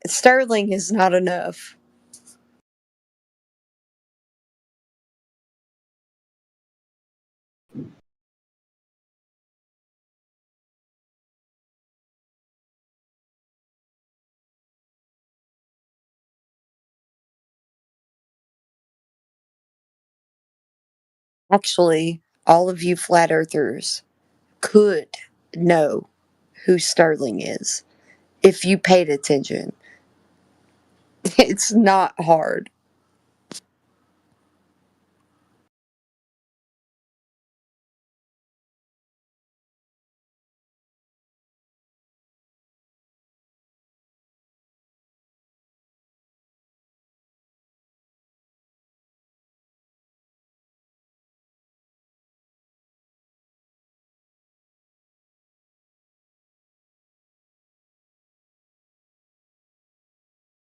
Sterling is not enough. Actually, all of you flat earthers could know who Sterling is if you paid attention. It's not hard.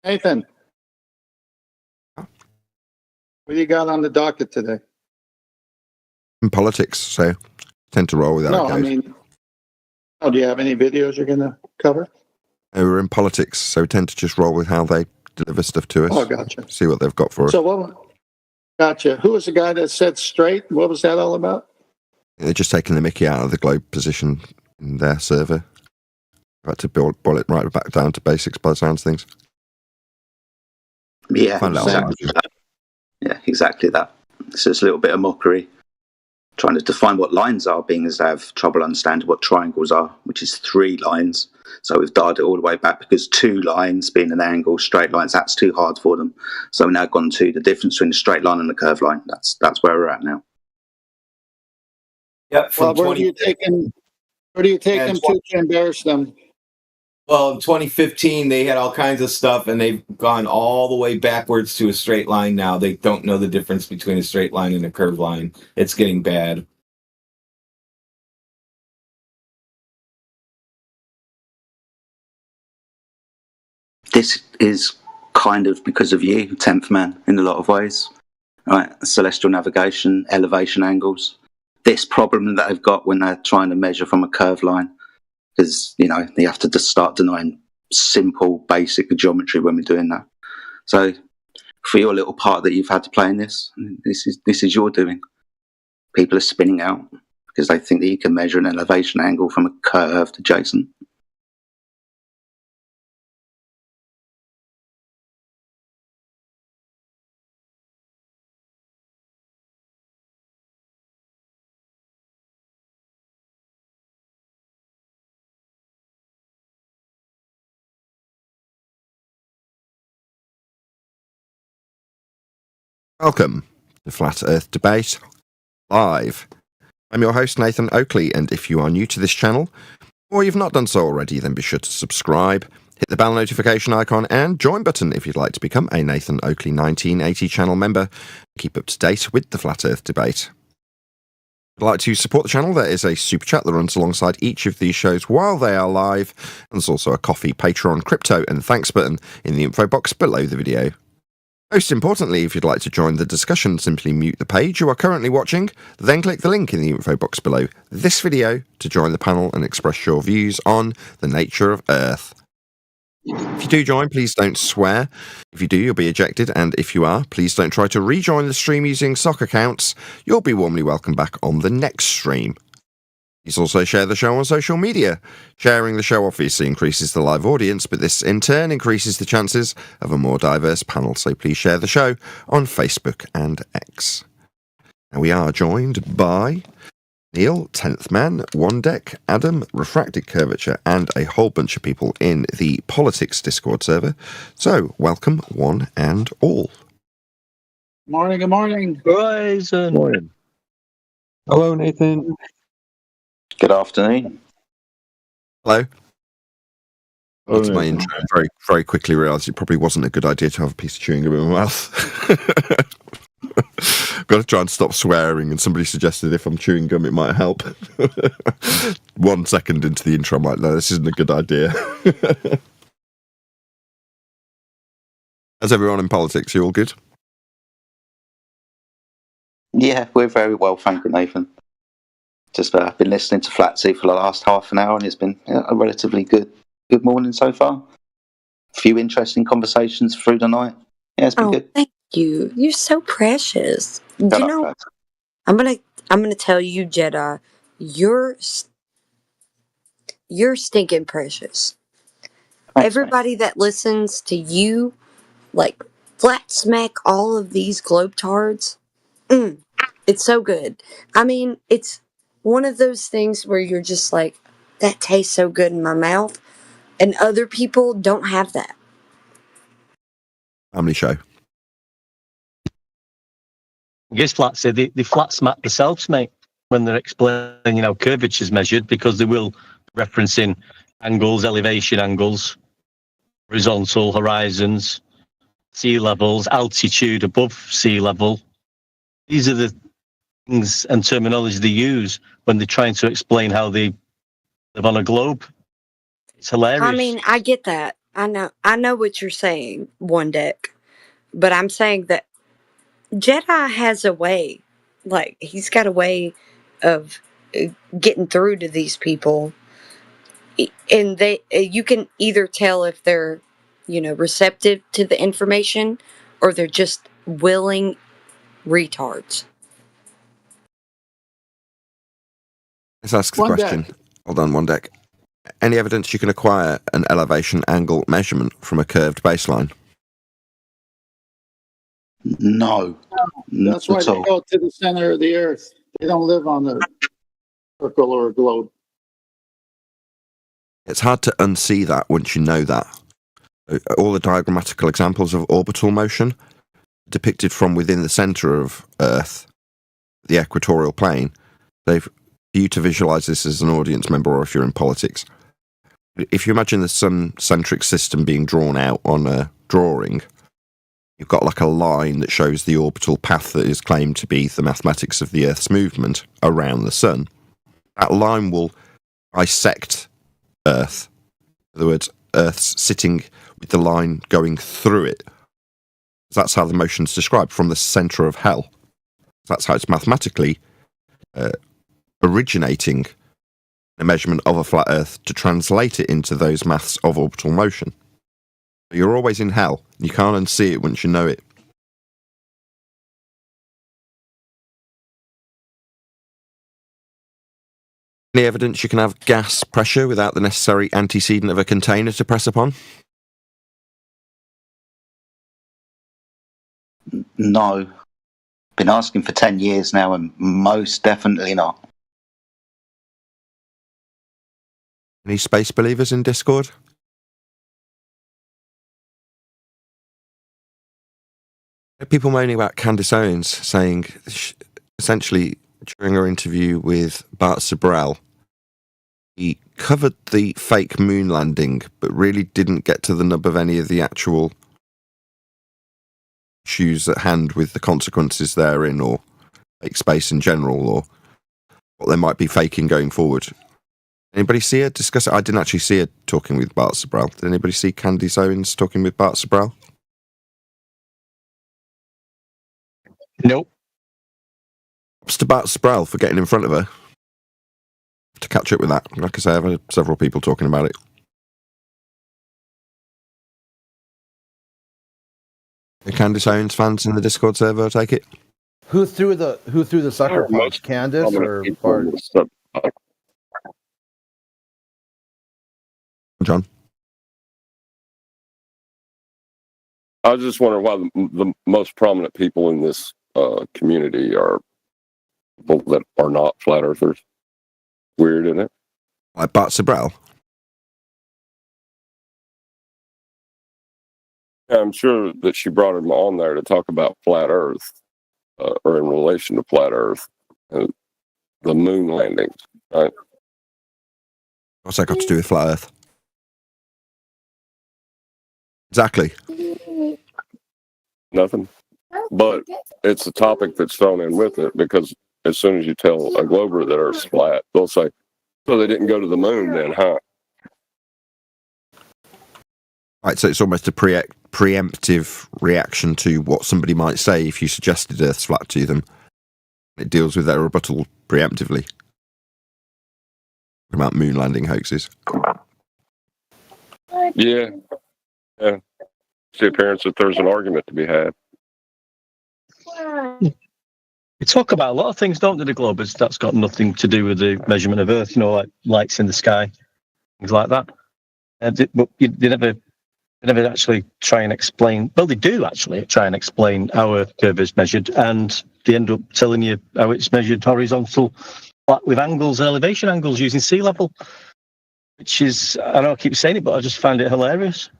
Nathan, what do you got on the docket today? In politics, so tend to roll with that. No, I mean, do you have any videos you're going to cover? We're in politics, so we tend to just roll with how they deliver stuff to us. Oh, gotcha. See what they've got for us. So, gotcha. Who was the guy that said straight? What was that all about? They're just taking the mickey out of the globe position in their server. I've had to boil it right back down to basics by the sounds of things. Yeah, Find out exactly that. Yeah, exactly that. It's just a little bit of mockery, trying to define what lines are, being as they have trouble understanding what triangles are, which is 3 lines. So we've dialed it all the way back because 2 lines being an angle, straight lines, that's too hard for them. So we've now gone to the difference between a straight line and a curved line. That's where we're at now. Yep. Well, where do you take them to embarrass them? Well, in 2015, they had all kinds of stuff, and they've gone all the way backwards to a straight line now. They don't know the difference between a straight line and a curved line. It's getting bad. This is kind of because of you, 10th Man, in a lot of ways. Right, celestial navigation, elevation angles. This problem that they've got when they're trying to measure from a curved line, because they have to just start denying simple, basic geometry when we're doing that. So, for your little part that you've had to play in this is your doing. People are spinning out because they think that you can measure an elevation angle from a curved adjacent. Welcome to Flat Earth Debate Live. I'm your host, Nathan Oakley, and if you are new to this channel, or you've not done so already, then be sure to subscribe, hit the bell notification icon, and join button if you'd like to become a Nathan Oakley 1980 channel member and keep up to date with the Flat Earth Debate. If you'd like to support the channel, there is a super chat that runs alongside each of these shows while they are live, and there's also a Coffee, Patreon, crypto, and thanks button in the info box below the video. Most importantly, if you'd like to join the discussion, simply mute the page you are currently watching, then click the link in the info box below this video to join the panel and express your views on the nature of Earth. If you do join, please don't swear. If you do, you'll be ejected, and if you are, please don't try to rejoin the stream using sock accounts. You'll be warmly welcome back on the next stream. Please also share the show on social media. Sharing the show obviously increases the live audience, but this in turn increases the chances of a more diverse panel, so please share the show on Facebook and X. Now we are joined by Neil, 10th Man, One Deck, Adam, Refracted Curvature, and a whole bunch of people in the Politics Discord server. So, welcome one and all. Morning, good morning. Horizon. Morning. Hello, Nathan. Good afternoon. Hello. Oh, That's my Nathan. intro. Very, very quickly realised it probably wasn't a good idea to have a piece of chewing gum in my mouth. Got to try and stop swearing, and somebody suggested if I'm chewing gum it might help. 1 second into the intro, I'm like, no, this isn't a good idea. How's everyone in politics? You all good? Yeah, we're very well, thank you, Nathan. Just I've been listening to Flatsy for the last half an hour, and it's been a relatively good morning so far. A few interesting conversations through the night. Yeah, it's been good. Thank you. You're so precious. Shut You up, know, Flatsy. I'm gonna tell you, Jedi, you're stinking precious. Thanks, Everybody that listens to you, like, flat smack all of these globetards, it's so good. I mean, it's one of those things where you're just like, that tastes so good in my mouth, and other people don't have that. Family show. I guess Flatsy, they flat smack themselves, mate, when they're explaining, how curvature is measured, because they will referencing angles, elevation angles, horizontal, horizons, sea levels, altitude above sea level. These are the things and terminology they use when they're trying to explain how they live on a globe. It's hilarious. I mean, I get that. I know what you're saying, One Deck. But I'm saying that Jedi has a way. Like, he's got a way of getting through to these people. And you can either tell if they're, receptive to the information, or they're just willing retards. Let's ask the One question. Hold on, one deck. Any evidence you can acquire an elevation angle measurement from a curved baseline? No. That's why they go to the center of the earth. They don't live on the circle or globe. It's hard to unsee that once you know that. All the diagrammatical examples of orbital motion depicted from within the centre of Earth, the equatorial plane. For you to visualise this as an audience member or if you're in politics, if you imagine the sun-centric system being drawn out on a drawing, you've got like a line that shows the orbital path that is claimed to be the mathematics of the Earth's movement around the sun. That line will bisect Earth. In other words, Earth's sitting with the line going through it. That's how the motion's described, from the centre of hell. That's how it's mathematically originating a measurement of a flat Earth to translate it into those maths of orbital motion. You're always in hell. You can't unsee it once you know it. Any evidence you can have gas pressure without the necessary antecedent of a container to press upon? No. Been asking for 10 years now, and most definitely not. Any space believers in Discord? People moaning about Candace Owens, saying essentially during her interview with Bart Sibrel, he covered the fake moon landing, but really didn't get to the nub of any of the actual issues at hand with the consequences therein, or fake space in general, or what they might be faking going forward. Anybody see her discuss it? I didn't actually see her talking with Bart Sibrel. Did anybody see Candace Owens talking with Bart Sibrel? Nope. Props to Bart Sibrel for getting in front of her. To catch up with that. Like I say, I've had several people talking about it. The Candace Owens fans in the Discord server, I take it? Who threw the sucker punch? Candace or Bart? John? I was just wondering why the most prominent people in this community are people that are not flat earthers. Weird, isn't it? Like Bart Sibrel? Yeah, I'm sure that she brought him on there to talk about flat Earth, or in relation to flat Earth, and the moon landings, right? What's that got to do with flat Earth? Exactly. Nothing. But it's a topic that's thrown in with it, because as soon as you tell a glober that Earth's flat, they'll say, so they didn't go to the moon then, huh? Right, so it's almost a preemptive reaction to what somebody might say if you suggested Earth's flat to them. It deals with their rebuttal preemptively. About moon landing hoaxes. Yeah. Yeah. It's the appearance that there's an argument to be had. We talk about a lot of things, don't they, the Globers? That's got nothing to do with the measurement of Earth, like lights in the sky, things like that. But they never actually try and explain. Well, they do actually try and explain how Earth curve is measured, and they end up telling you how it's measured horizontal, with angles, elevation angles using sea level, which is, I know I keep saying it, but I just find it hilarious.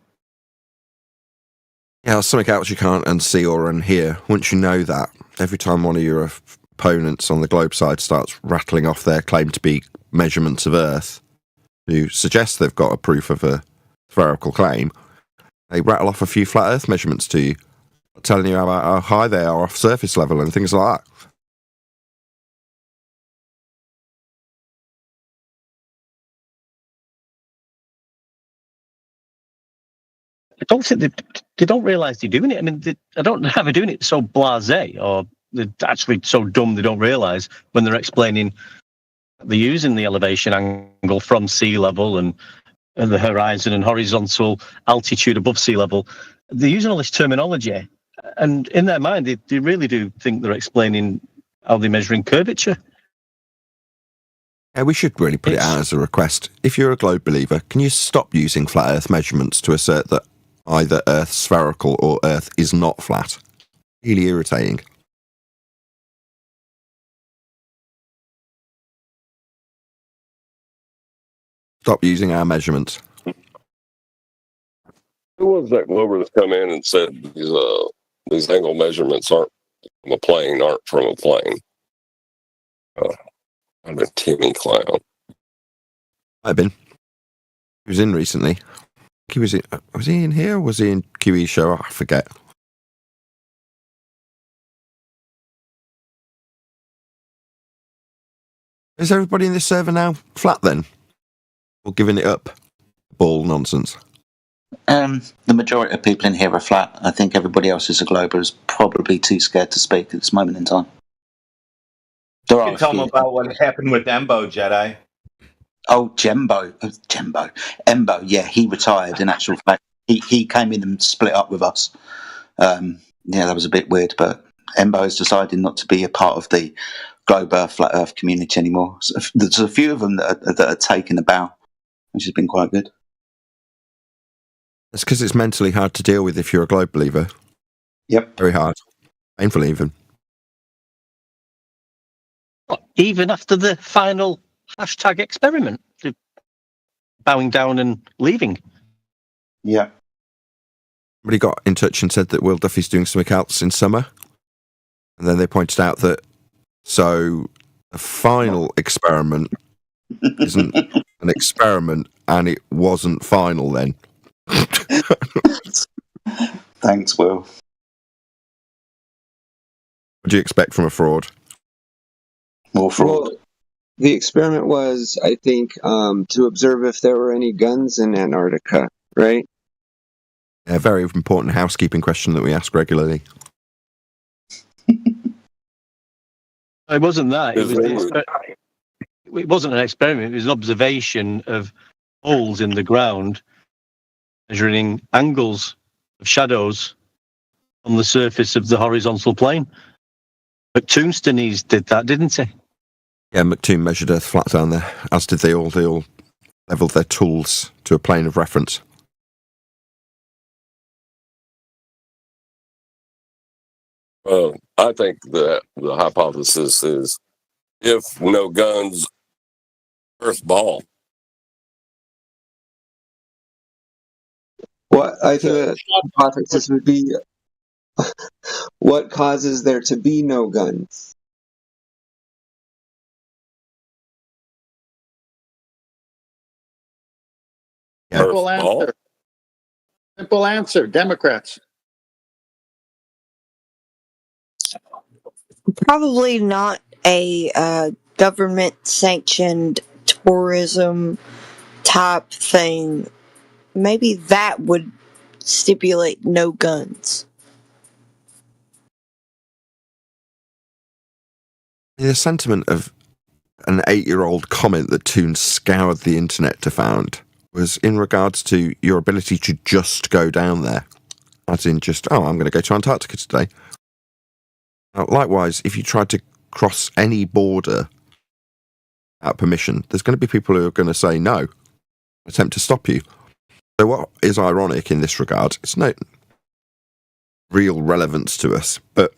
Yeah, there's something else you can't unsee or unhear. Once you know that, every time one of your opponents on the globe side starts rattling off their claim to be measurements of Earth, who suggest they've got a proof of a spherical claim, they rattle off a few flat Earth measurements to you, telling you about how high they are off surface level and things like that. I don't think they don't realise they're doing it. I mean, I don't know how they're doing it so blasé, or they're actually so dumb they don't realise when they're explaining they're using the elevation angle from sea level and the horizon and horizontal altitude above sea level. They're using all this terminology, and in their mind, they really do think they're explaining how they're measuring curvature. Yeah, we should really put it out as a request. If you're a globe believer, can you stop using flat Earth measurements to assert that either Earth's spherical or Earth is not flat? Really irritating. Stop using our measurements. Who was that Glover that's come in and said these angle measurements aren't from a plane, aren't from a plane? I've been Timmy Clown. I've been. He was in recently. He was in. Was he in here? Or was he in QE show? I forget. Is everybody in this server now flat then? Or giving it up? Ball nonsense. The majority of people in here are flat. I think everybody else is a glober, is probably too scared to speak at this moment in time. You can tell them about what happened with Embo, Jedi. Oh, Embo, yeah, he retired. In actual fact, he came in and split up with us. Yeah, that was a bit weird, but Embo has decided not to be a part of the Globe Earth, Flat Earth community anymore. So there's a few of them that are taking a bow, which has been quite good. That's because it's mentally hard to deal with if you're a globe believer. Yep. Very hard. Painful even. What, even after the final hashtag experiment? Bowing down and leaving? Yeah. Somebody got in touch and said that Will Duffy's doing something else in summer. And then they pointed out that, so the final experiment isn't an experiment and it wasn't final then. Thanks, Will. What do you expect from a fraud? More fraud. Well, the experiment was, I think, to observe if there were any guns in Antarctica, right? A very important housekeeping question that we ask regularly. It wasn't that. It wasn't an experiment. It was an observation of holes in the ground, measuring angles of shadows on the surface of the horizontal plane. McTombstoneys did that, didn't he? Yeah, McToomb measured Earth flat down there, as did they all. They all levelled their tools to a plane of reference. I think that the hypothesis is if no guns, Earth ball. What I think the hypothesis would be, what causes there to be no guns? Simple answer. Simple answer. Democrats. Probably not a government sanctioned tourism type thing. Maybe that would stipulate no guns. The sentiment of an 8-year-old comment that Toon scoured the internet to found was in regards to your ability to just go down there. As in just, I'm going to go to Antarctica today. Now, likewise, if you tried to cross any border without permission, there's going to be people who are going to say no, attempt to stop you. So what is ironic in this regard, it's no real relevance to us, but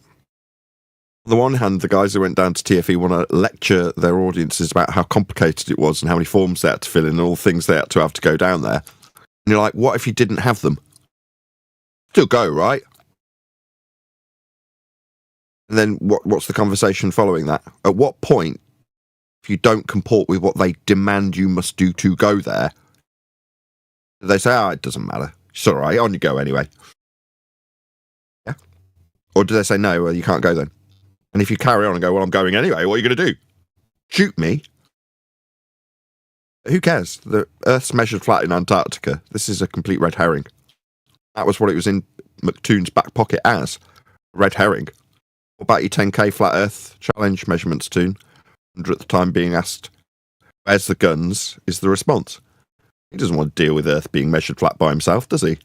on the one hand, the guys who went down to TFE want to lecture their audiences about how complicated it was and how many forms they had to fill in and all the things they had to go down there. And you're like, what if you didn't have them? Still go, right? And then what's the conversation following that? At what point, if you don't comport with what they demand you must do to go there, do they say, it doesn't matter. It's all right, on you go anyway. Yeah? Or do they say, no, well, you can't go then? And if you carry on and go, well, I'm going anyway, what are you going to do? Shoot me? Who cares? The Earth's measured flat in Antarctica. This is a complete red herring. That was what it was in McToon's back pocket as. Red herring. What about your 10k flat Earth challenge measurements, Toon? And at the time being asked, where's the guns, is the response. He doesn't want to deal with Earth being measured flat by himself, does he?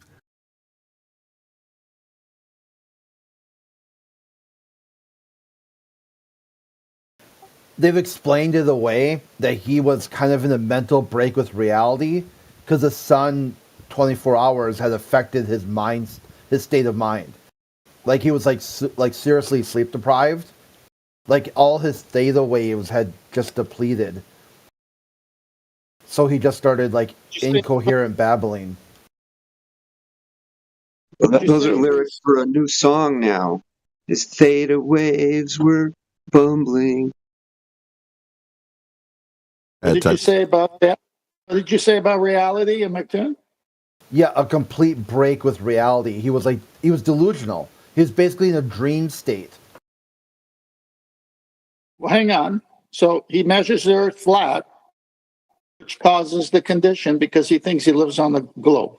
they've explained it away that he was kind of in a mental break with reality because the sun 24 hours had affected his state of mind. Like he was like seriously sleep deprived. Like all his theta waves had just depleted. So he just started like incoherent babbling. Those are lyrics for a new song now. His theta waves were bumbling. What did you say about that? What did you say about reality in McToon? Yeah, a complete break with reality. He was delusional. He was basically in a dream state. Well, hang on. So he measures the Earth flat, which causes the condition because he thinks he lives on the globe.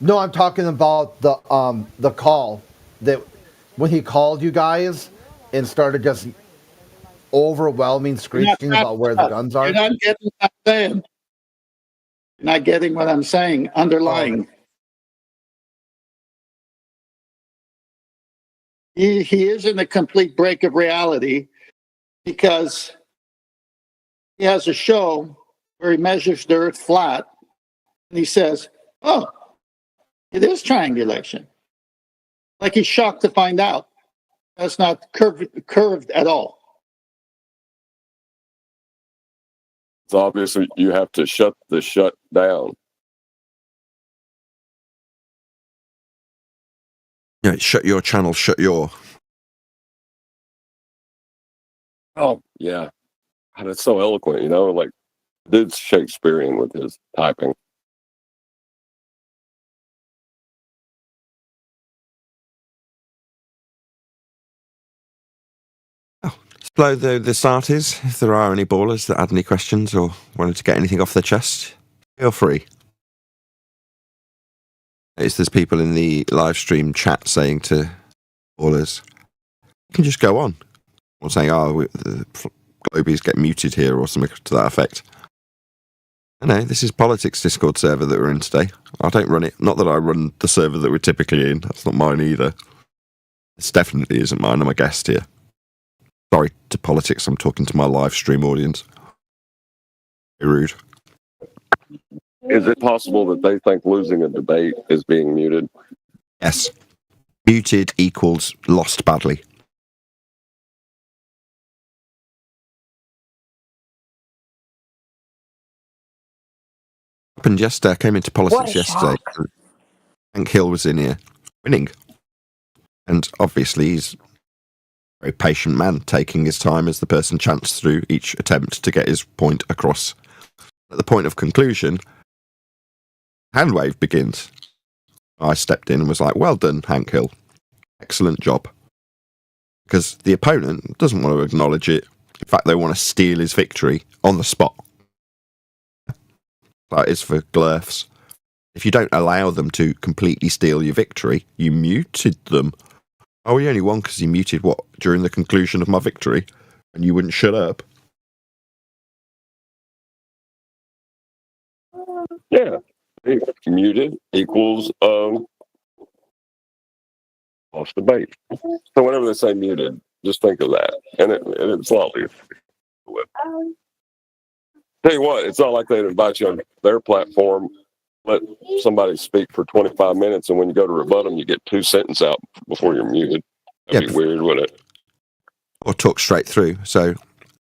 No, I'm talking about the call that when he called you guys and started just overwhelming screeching about where the guns are. You're not getting what I'm saying. You're not getting what I'm saying. Underlying. He is in a complete break of reality because he has a show where he measures the Earth flat and he says, "Oh, it is triangulation." Like he's shocked to find out that's not curved at all. It's obvious you have to shut down. Yeah, shut your channel, shut your. Oh, yeah. God, it's so eloquent, like dude's Shakespearean with his typing. Let's blow the starters. If there are any ballers that had any questions or wanted to get anything off their chest, feel free. There's people in the live stream chat saying to ballers, you can just go on. Or saying, the Globies get muted here or something to that effect. I know, this is Politics Discord server that we're in today. I don't run it. Not that I run the server that we're typically in. That's not mine either. This definitely isn't mine. I'm a guest here. Sorry to Politics. I'm talking to my live stream audience. Very rude. Is it possible that they think losing a debate is being muted? Yes. Muted equals lost badly. Happened yesterday. I came into Politics yesterday. Hank Hill was in here winning. And obviously he's a very patient man, taking his time as the person chants through each attempt to get his point across. At the point of conclusion, hand wave begins. I stepped in and was like, well done, Hank Hill. Excellent job. Because the opponent doesn't want to acknowledge it. In fact, they want to steal his victory on the spot. That is for Glurfs. If you don't allow them to completely steal your victory, you muted them. Oh, he only won because he muted what? During the conclusion of my victory? And you wouldn't shut up? Yeah. Muted equals lost debate. So whenever they say muted, just think of that. And it's lovely. Tell you what, it's not like they'd invite you on their platform, let somebody speak for 25 minutes, and when you go to rebut them, you get 2 sentences out before you're muted. That'd be weird, wouldn't it? Or talk straight through. So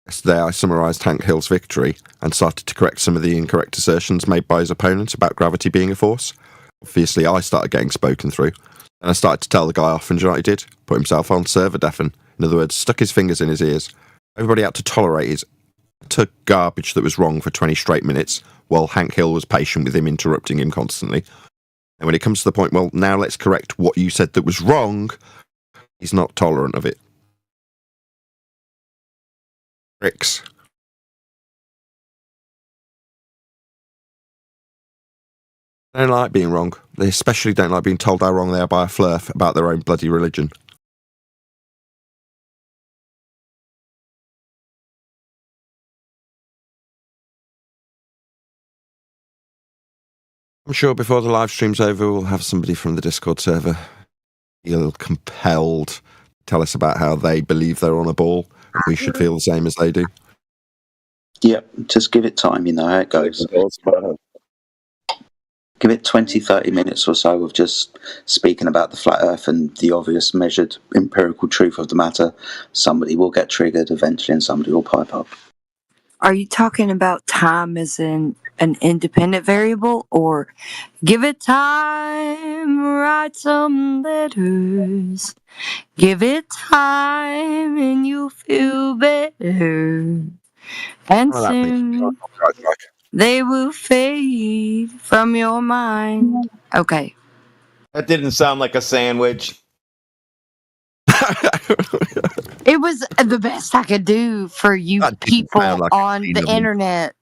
yesterday I summarised Hank Hill's victory and started to correct some of the incorrect assertions made by his opponent about gravity being a force. Obviously, I started getting spoken through. And I started to tell the guy off, and you know what he did? Put himself on server deafen. In other words, stuck his fingers in his ears. Everybody had to tolerate his utter garbage that was wrong for 20 straight minutes, while Hank Hill was patient with him, interrupting him constantly. And when it comes to the point, well, now let's correct what you said that was wrong, he's not tolerant of it. Tricks. They don't like being wrong. They especially don't like being told how wrong they are by a flurf about their own bloody religion. I'm sure before the live stream's over, we'll have somebody from the Discord server feel compelled to tell us about how they believe they're on a ball we should feel the same as they do. Yep, just give it time, you know how it goes. Give it 20, 30 minutes or so of just speaking about the flat earth and the obvious measured empirical truth of the matter. Somebody will get triggered eventually and somebody will pipe up. Are you talking about time as in an independent variable, or give it time, write some letters, give it time and you'll feel better, and soon they will fade from your mind. Okay. That didn't sound like a sandwich. It was the best I could do for you people like on the internet.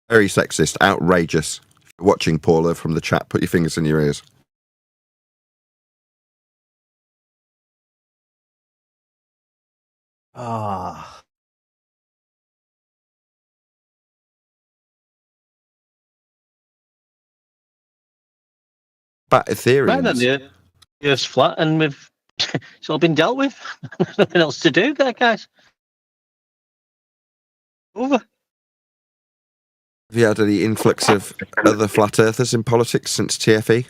Very sexist, outrageous. If you're watching, Paula, from the chat, put your fingers in your ears. Ah. But Ethereum. Right then, the Earth's flat, and it's all been dealt with. Nothing else to do there, guys. Over. Have you had any influx of other flat earthers in politics since TFE?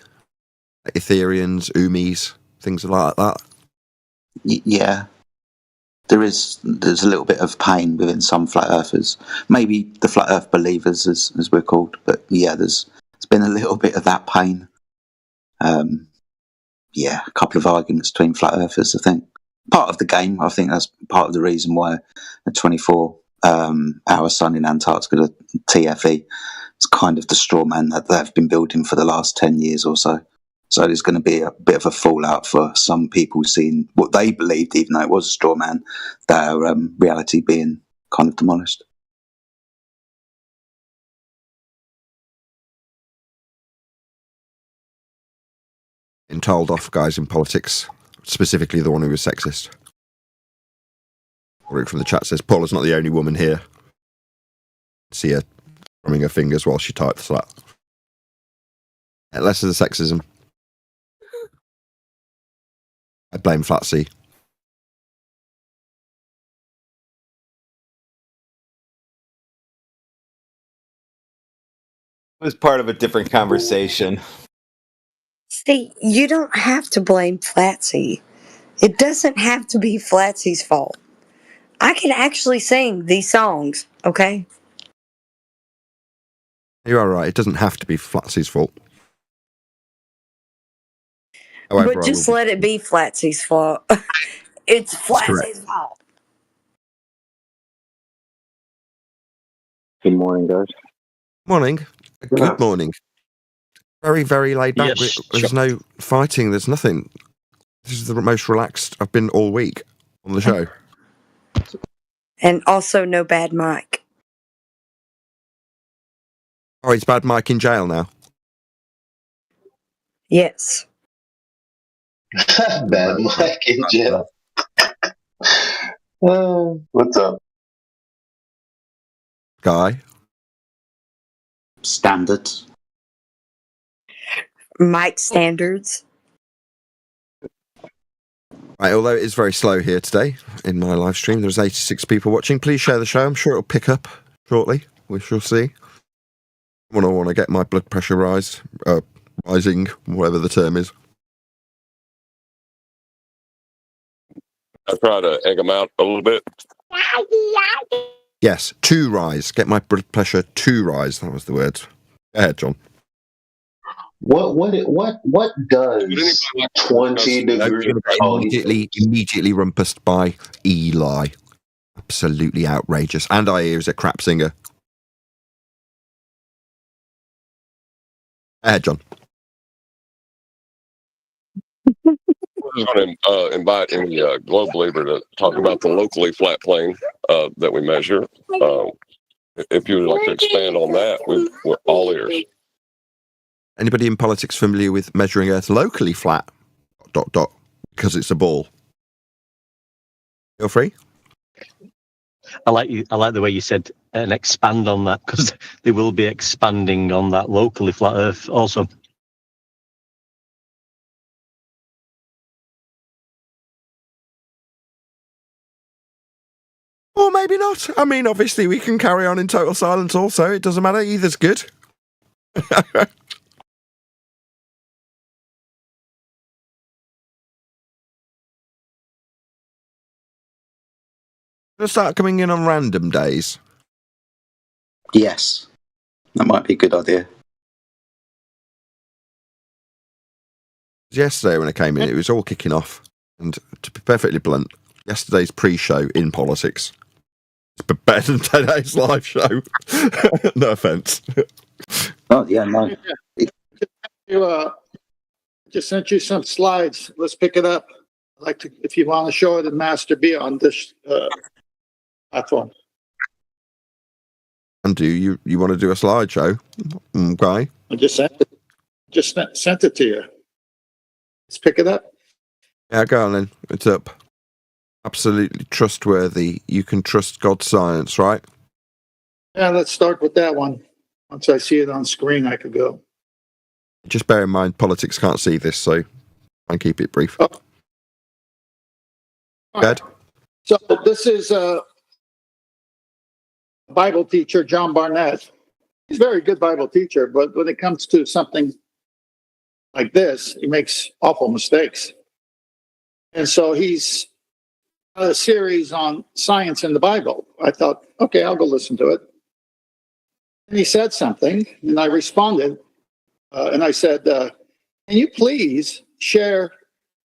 Like Ethereans, Umis, things like that? Yeah. There's a little bit of pain within some flat earthers. Maybe the flat earth believers, as we're called. But yeah, there's been a little bit of that pain. Yeah, a couple of arguments between flat earthers, I think. Part of the game. I think that's part of the reason why a 24-hour sun in Antarctica, TFE, is kind of the straw man that they've been building for the last 10 years or so. So there's going to be a bit of a fallout for some people seeing what they believed, even though it was a straw man, their reality being kind of demolished. And told off guys in politics, specifically the one who was sexist. Root from the chat says, Paula's not the only woman here. See her drumming her fingers while she types that. Less of the sexism. I blame Flatsy. It was part of a different conversation. See, you don't have to blame Flatsy. It doesn't have to be Flatsy's fault. I can actually sing these songs, okay? You're all right. It doesn't have to be Flatsy's fault. However, But just let it be Flatsy's fault. It's Flatsy's fault. Good morning, guys. Morning. Good morning. Very, very laid back. Yes, There's no fighting. There's nothing. This is the most relaxed I've been all week on the show. And also no bad mic. Oh, is Bad Mike in jail now? Yes. Bad Mike in jail. What's up? Guy? Standard. Mic standards. Right, although it is very slow here today in my live stream, there's 86 people watching. Please share the show. I'm sure it'll pick up shortly. We shall see. When I want to get my blood pressure rising, whatever the term is. I try to egg them out a little bit. Yes, to rise. Get my blood pressure to rise. That was the word. Go ahead, John. What does 20 degrees Immediately rumpused by Eli. Absolutely outrageous. And I hear is a crap singer. Go ahead, John. I was going to invite any globe believer to talk about the locally flat plane that we measure. If you would like to expand on that, we're all ears. Anybody in politics familiar with measuring Earth locally flat? ... because it's a ball. Feel free. I like the way you said and expand on that, because they will be expanding on that locally flat Earth also. Or maybe not. I mean, obviously, we can carry on in total silence also. It doesn't matter. Either's good. Gonna start coming in on random days. Yes, that might be a good idea. Yesterday when I came in, it was all kicking off. And to be perfectly blunt, yesterday's pre-show in politics is better than today's live show. No offence. Oh, yeah, no. Just sent you some slides. Let's pick it up. I'd like to, if you want to show it in Master B on this platform. And do you want to do a slideshow? Okay. I just sent it. Sent it to you. Let's pick it up. Yeah, go on then. It's up. Absolutely trustworthy. You can trust God's science, right? Yeah, let's start with that one. Once I see it on screen, I could go. Just bear in mind, politics can't see this, so try and keep it brief. Oh. Good. So this is a Bible teacher, John Barnett. He's a very good Bible teacher, but when it comes to something like this, he makes awful mistakes. And so he's got a series on science in the Bible. I thought, okay, I'll go listen to it. And he said something, and I responded, and I said, can you please share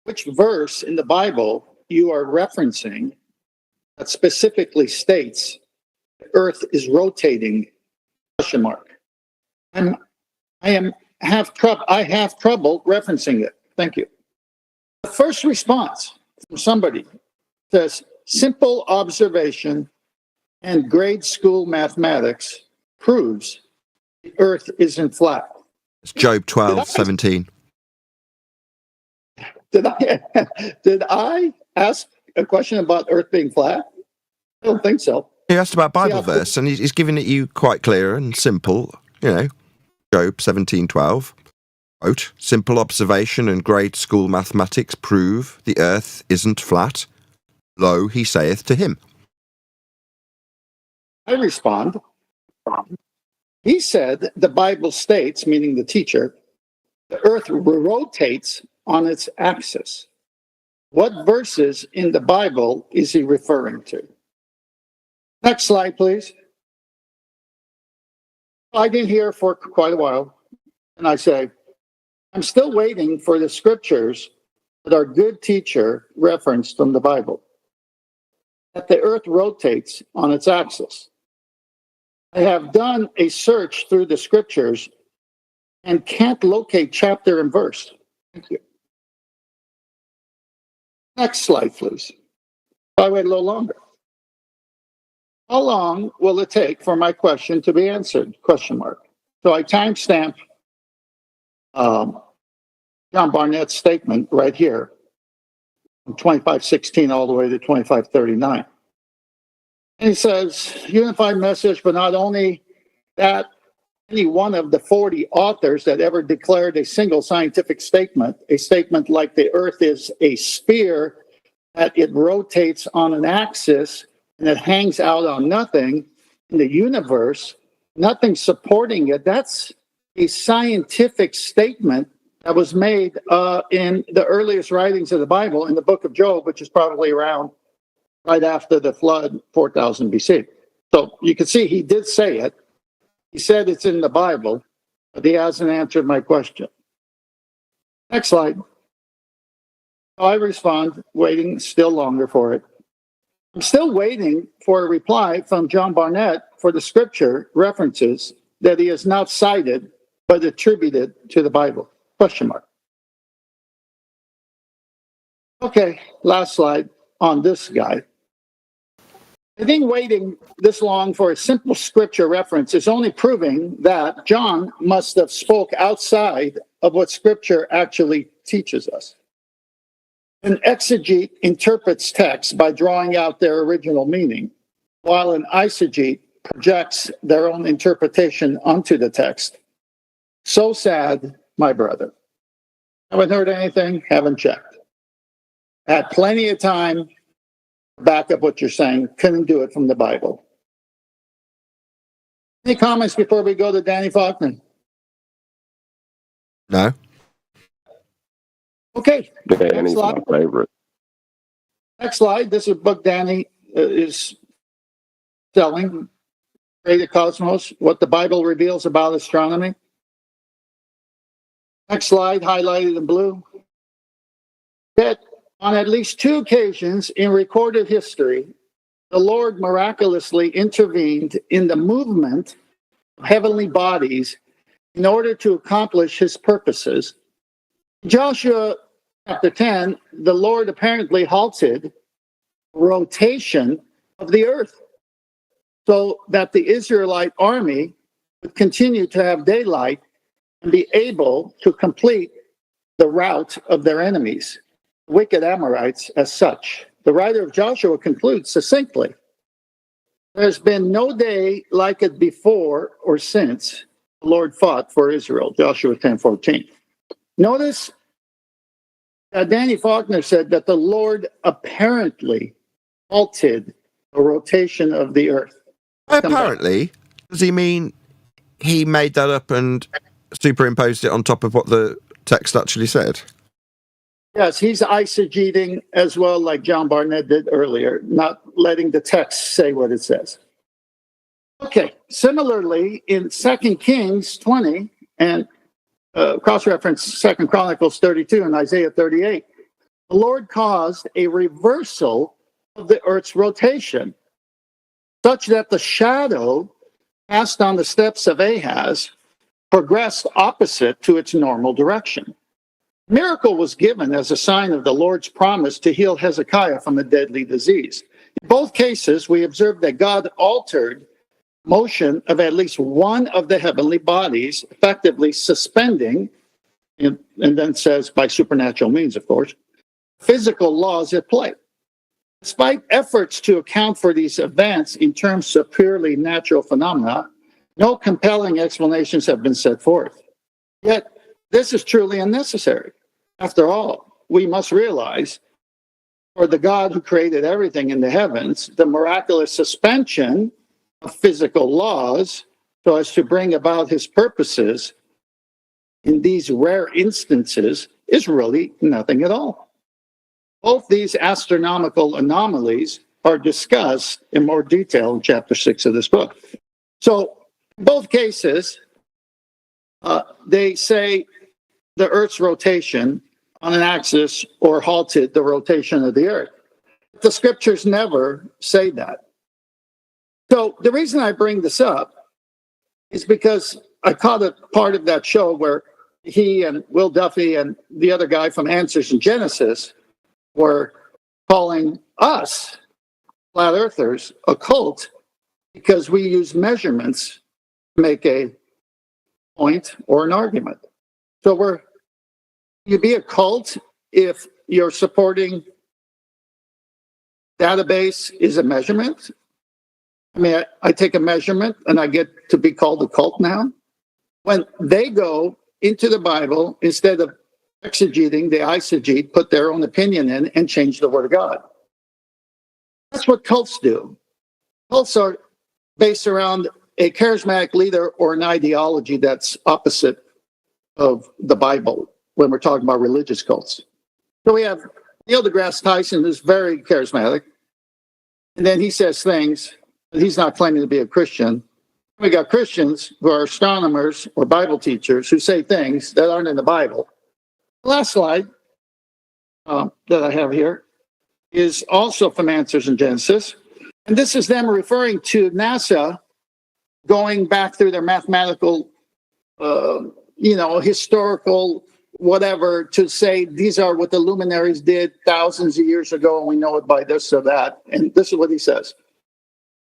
which verse in the Bible you are referencing that specifically states the earth is rotating, ? I have trouble referencing it. Thank you. The first response from somebody says, simple observation and grade school mathematics proves the earth isn't flat. It's Job 12:17. Did I ask a question about earth being flat? I don't think so. He asked about Bible verse, and he's giving it you quite clear and simple. You know, Job 17:12. Quote, simple observation and grade school mathematics prove the earth isn't flat. Lo, he saith to him. I respond. He said the Bible states, meaning the teacher, the earth rotates on its axis. What verses in the Bible is he referring to? Next slide, please. I've been here for quite a while, and I say, I'm still waiting for the scriptures that our good teacher referenced from the Bible, that the earth rotates on its axis. I have done a search through the scriptures and can't locate chapter and verse. Thank you. Next slide, please. I'll wait a little longer. How long will it take for my question to be answered? ? So I timestamp John Barnett's statement right here, from 25:16 all the way to 25:39. And he says, unified message, but not only that, any one of the 40 authors that ever declared a single scientific statement, a statement like the earth is a sphere, that it rotates on an axis and it hangs out on nothing in the universe, nothing supporting it. That's a scientific statement that was made in the earliest writings of the Bible, in the book of Job, which is probably around right after the flood, 4000 BC. So you can see he did say it. He said it's in the Bible, but he hasn't answered my question. Next slide. I respond, waiting still longer for it. I'm still waiting for a reply from John Barnett for the scripture references that he has not cited but attributed to the Bible. ? Okay, last slide on this guy. I think waiting this long for a simple scripture reference is only proving that John must have spoke outside of what scripture actually teaches us. An exegete interprets text by drawing out their original meaning, while an eisegete projects their own interpretation onto the text. So sad, my brother. Haven't heard anything, haven't checked. Had plenty of time back up what you're saying. Couldn't do it from the Bible. Any comments before we go to Danny Faulkner? No. Okay. Danny's my favorite. Next slide. This is a book Danny is selling. Created Cosmos, What the Bible Reveals About Astronomy. Next slide, highlighted in blue. That on at least 2 occasions in recorded history, the Lord miraculously intervened in the movement of heavenly bodies in order to accomplish his purposes. Joshua chapter 10, the Lord apparently halted rotation of the earth so that the Israelite army would continue to have daylight and be able to complete the route of their enemies, wicked Amorites, as such. The writer of Joshua concludes succinctly, there's been no day like it before or since the Lord fought for Israel, Joshua 10:14. Notice Danny Faulkner said that the Lord apparently halted the rotation of the earth. Apparently, does he mean he made that up and superimposed it on top of what the text actually said? Yes, he's eisegeting as well, like John Barnett did earlier, not letting the text say what it says. Okay, similarly, in 2 Kings 20 and cross-reference 2 Chronicles 32 and Isaiah 38, the Lord caused a reversal of the earth's rotation, such that the shadow cast on the steps of Ahaz progressed opposite to its normal direction. Miracle was given as a sign of the Lord's promise to heal Hezekiah from a deadly disease. In both cases, we observed that God altered motion of at least one of the heavenly bodies, effectively suspending, and then says by supernatural means, of course, physical laws at play. Despite efforts to account for these events in terms of purely natural phenomena, no compelling explanations have been set forth. Yet, this is truly unnecessary. After all, we must realize, for the God who created everything in the heavens, the miraculous suspension of physical laws so as to bring about his purposes in these rare instances is really nothing at all. Both these astronomical anomalies are discussed in more detail in chapter 6 of this book. So, in both cases, they say the Earth's rotation on an axis or halted the rotation of the Earth. The scriptures never say that. So, the reason I bring this up is because I caught a part of that show where he and Will Duffy and the other guy from Answers in Genesis were calling us, flat earthers, a cult because we use measurements to make a point or an argument. So you be a cult if your supporting database is a measurement? I mean, I take a measurement and I get to be called a cult now? When they go into the Bible, instead of exegeting, they eisegete, put their own opinion in, and change the Word of God. That's what cults do. Cults are based around a charismatic leader or an ideology that's opposite of the Bible when we're talking about religious cults. So we have Neil deGrasse Tyson, who's very charismatic, and then he says things, but he's not claiming to be a Christian. We got Christians who are astronomers or Bible teachers who say things that aren't in the Bible. The last slide that I have here is also from Answers in Genesis. And this is them referring to NASA going back through their mathematical, historical whatever to say these are what the luminaries did thousands of years ago, and we know it by this or that. And this is what he says.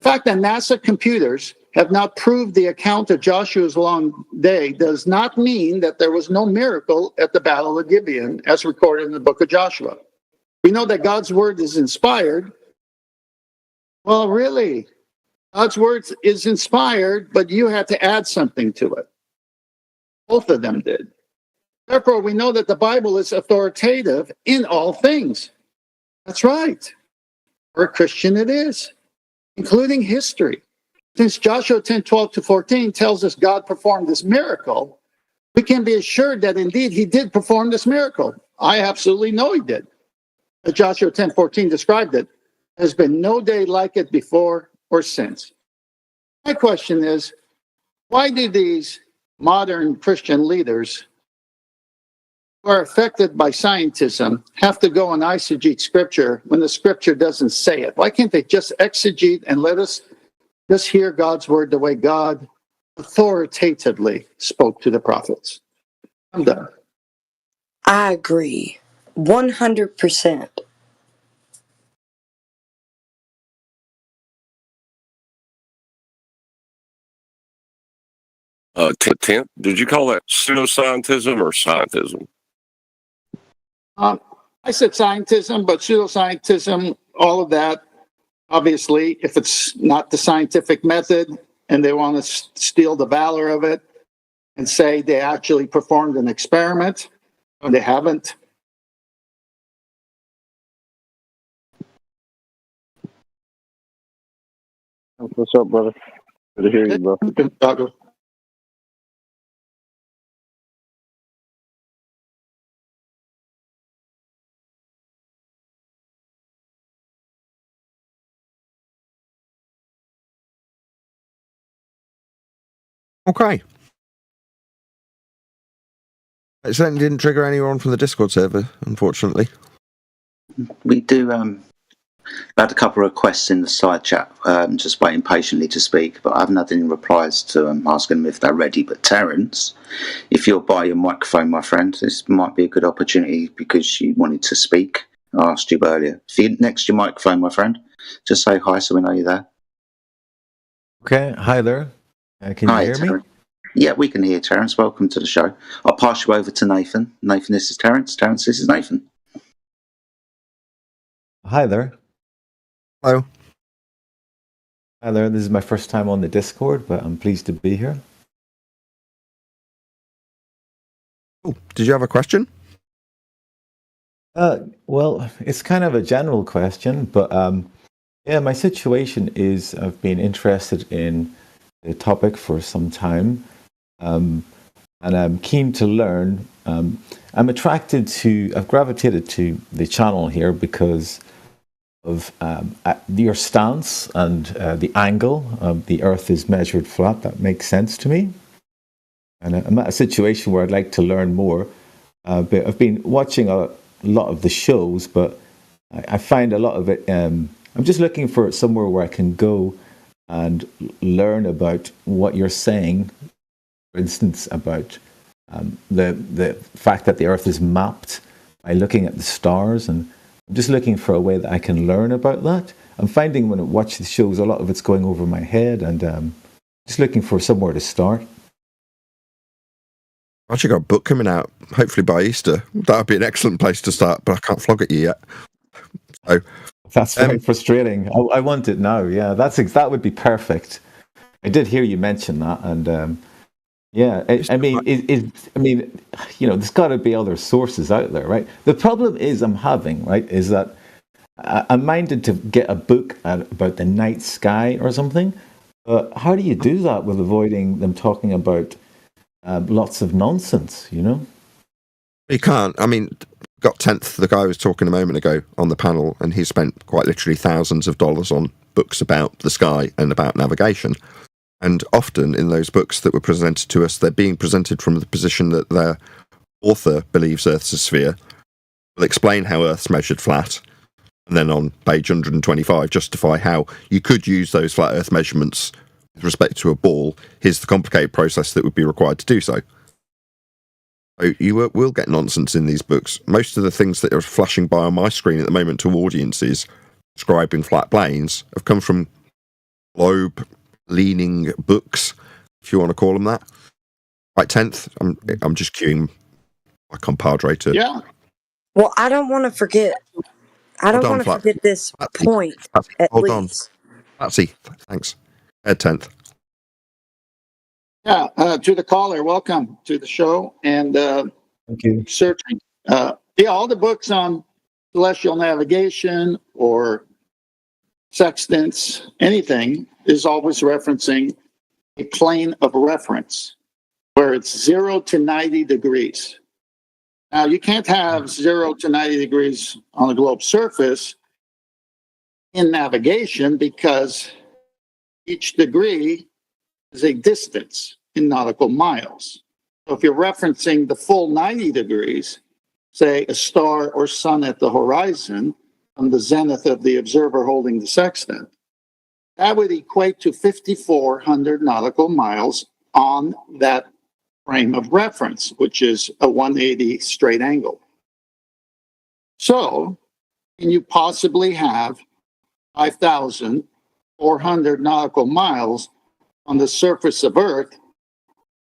The fact that NASA computers have not proved the account of Joshua's long day does not mean that there was no miracle at the Battle of Gibeon as recorded in the book of Joshua. We know that God's word is inspired. Well, really, God's word is inspired, but you had to add something to it. Both of them did. Therefore, we know that the Bible is authoritative in all things. That's right. For a Christian, it is, including history. Since Joshua 10:12-14 tells us God performed this miracle, we can be assured that indeed he did perform this miracle. I absolutely know he did. As Joshua 10:14 described it, there's been no day like it before or since. My question is, why do these modern Christian leaders who are affected by scientism have to go and eisegete scripture when the scripture doesn't say it? Why can't they just exegete and let us just hear God's word the way God authoritatively spoke to the prophets? I'm done. I agree 100%. Tent, did you call that pseudoscientism or scientism? I said scientism, but pseudoscientism, all of that, obviously, if it's not the scientific method and they want to steal the valor of it and say they actually performed an experiment, or they haven't. What's up, brother? Good to hear you, bro. Okay. It certainly didn't trigger anyone from the Discord server, unfortunately. We do had a couple of requests in the side chat, just waiting patiently to speak, but I haven't had any replies to asking them if they're ready. But Terence, if you're by your microphone, my friend, this might be a good opportunity because you wanted to speak. I asked you earlier. If you're next to your microphone, my friend, just say hi so we know you're there. Okay, hi there. Can you hear Terence. me? Yeah, we can hear Terence. Welcome to the show. I'll pass you over to Nathan. Nathan, this is Terence. Terence, this is Nathan. Hi there. Hello. Hi there. This is my first time on the Discord, but I'm pleased to be here. Oh, did you have a question? Well, it's kind of a general question, but yeah, my situation is I've been interested in the topic for some time, and I'm keen to learn. I've gravitated to the channel here because of your stance and the angle. The Earth is measured flat. That makes sense to me. And I'm at a situation where I'd like to learn more. But I've been watching a lot of the shows, but I find a lot of it. I'm just looking for somewhere where I can go and learn about what you're saying. For instance, about the fact that the Earth is mapped by looking at the stars, and I'm just looking for a way that I can learn about that. I'm finding when I watch the shows, a lot of it's going over my head, and just looking for somewhere to start. I've actually got a book coming out, hopefully by Easter. That would be an excellent place to start, but I can't flog it yet. So that's very frustrating. I want it now. Yeah, that would be perfect. I did hear you mention that, and yeah, I mean, you know, there's got to be other sources out there, right? The problem I'm having, right, is that I'm minded to get a book about the night sky or something. But how do you do that with avoiding them talking about lots of nonsense, you know? You can't. I mean, got 10th, the guy was talking a moment ago on the panel, and he spent quite literally thousands of dollars on books about the sky and about navigation. And often in those books that were presented to us, they're being presented from the position that their author believes Earth's a sphere, will explain how Earth's measured flat, and then on page 125 justify how you could use those flat Earth measurements with respect to a ball. Here's the complicated process that would be required to do so. So you will get nonsense in these books. Most of the things that are flashing by on my screen at the moment to audiences describing flat planes have come from globe-leaning books, if you want to call them that. Right, 10th, I'm just queuing my compadre to... Yeah. Well, I don't want to forget. I don't want to forget this point, at least. Patsy, thanks. Ed 10th. Yeah, to the caller, welcome to the show. And thank you. Searching. Yeah, all the books on celestial navigation or sextants, anything, is always referencing a plane of reference where it's 0 to 90 degrees. Now, you can't have 0 to 90 degrees on the globe's surface in navigation because each degree is a distance in nautical miles. So if you're referencing the full 90 degrees, say a star or sun at the horizon from the zenith of the observer holding the sextant, that would equate to 5,400 nautical miles on that frame of reference, which is a 180 straight angle. So, can you possibly have 5,400 nautical miles on the surface of Earth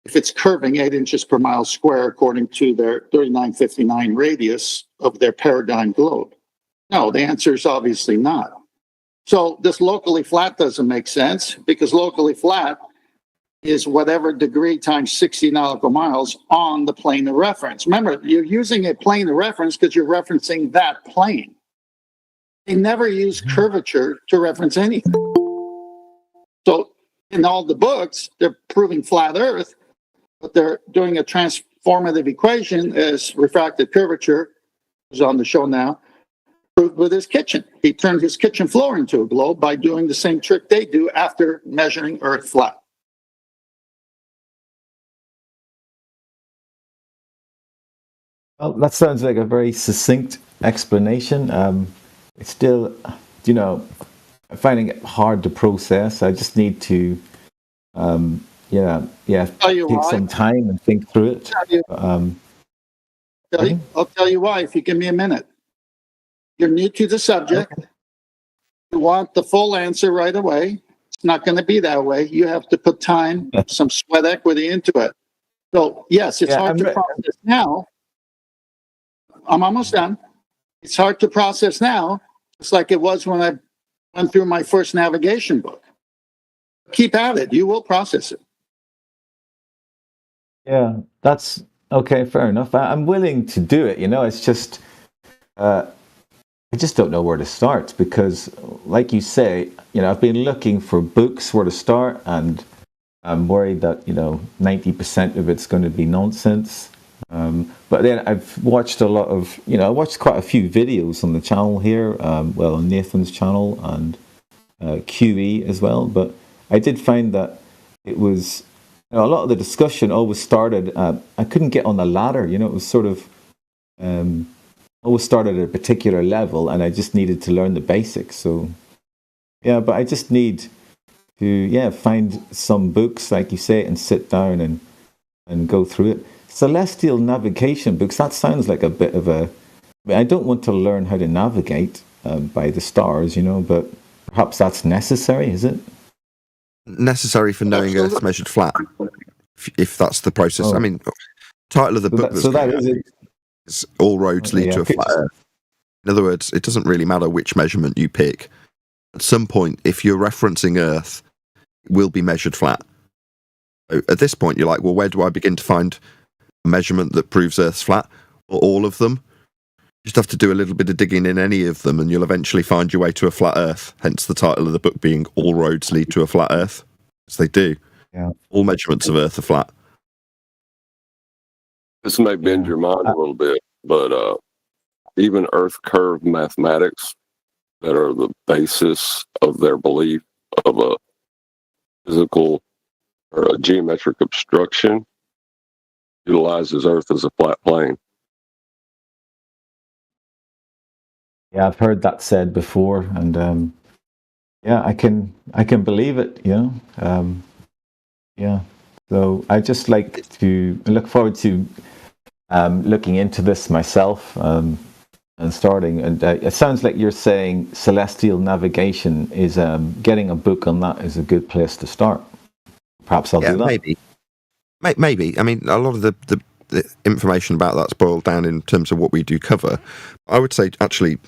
if it's curving 8 inches per mile square according to their 3959 radius of their paradigm globe? No, the answer is obviously not. So this locally flat doesn't make sense because locally flat is whatever degree times 60 nautical miles on the plane of reference. Remember, you're using a plane of reference because you're referencing that plane. They never use curvature to reference anything. So in all the books, they're proving flat Earth, but they're doing a transformative equation as refracted curvature, who's on the show now, proved with his kitchen. He turned his kitchen floor into a globe by doing the same trick they do after measuring Earth flat. Well, that sounds like a very succinct explanation. It's still, I'm finding it hard to process. I just need to, take some time and think through it. I'll tell you why if you give me a minute. You're new to the subject. Okay. You want the full answer right away. It's not going to be that way. You have to put time, some sweat equity into it. So, yes, it's hard to process now. I'm almost done. It's hard to process now, just like it was when I went through my first navigation book. Keep at it. You will process it. Yeah, that's okay. Fair enough. I'm willing to do it. It's just, I just don't know where to start because, like you say, I've been looking for books where to start, and I'm worried that 90% of it's going to be nonsense. But then I've watched a lot of, I watched quite a few videos on the channel here, on Nathan's channel and QE as well. But I did find that it was, a lot of the discussion always started, I couldn't get on the ladder, it was sort of, always started at a particular level and I just needed to learn the basics. So, but I just need to, find some books, like you say, and sit down and go through it. Celestial navigation books, that sounds like a bit of a... I don't want to learn how to navigate by the stars, but perhaps that's necessary, is it? Necessary for knowing Earth's measured flat, if that's the process. I mean, title of the book is All Roads Lead to a Flat Earth. In other words, it doesn't really matter which measurement you pick. At some point, if you're referencing Earth, it will be measured flat. So at this point, you're like, well, where do I begin to find a measurement that proves Earth's flat? Or all of them? You just have to do a little bit of digging in any of them and you'll eventually find your way to a flat Earth. Hence the title of the book being All Roads Lead to a Flat Earth. As they do. Yeah. All measurements of Earth are flat. This may bend your mind a little bit, but even Earth curve mathematics that are the basis of their belief of a physical or a geometric obstruction utilizes Earth as a flat plane. Yeah, I've heard that said before, and I can believe it. So I just like to look forward to looking into this myself and starting. And it sounds like you're saying celestial navigation is getting a book on that is a good place to start. Perhaps I'll do that. Maybe. I mean, a lot of the information about that's boiled down in terms of what we do cover. I would say, actually,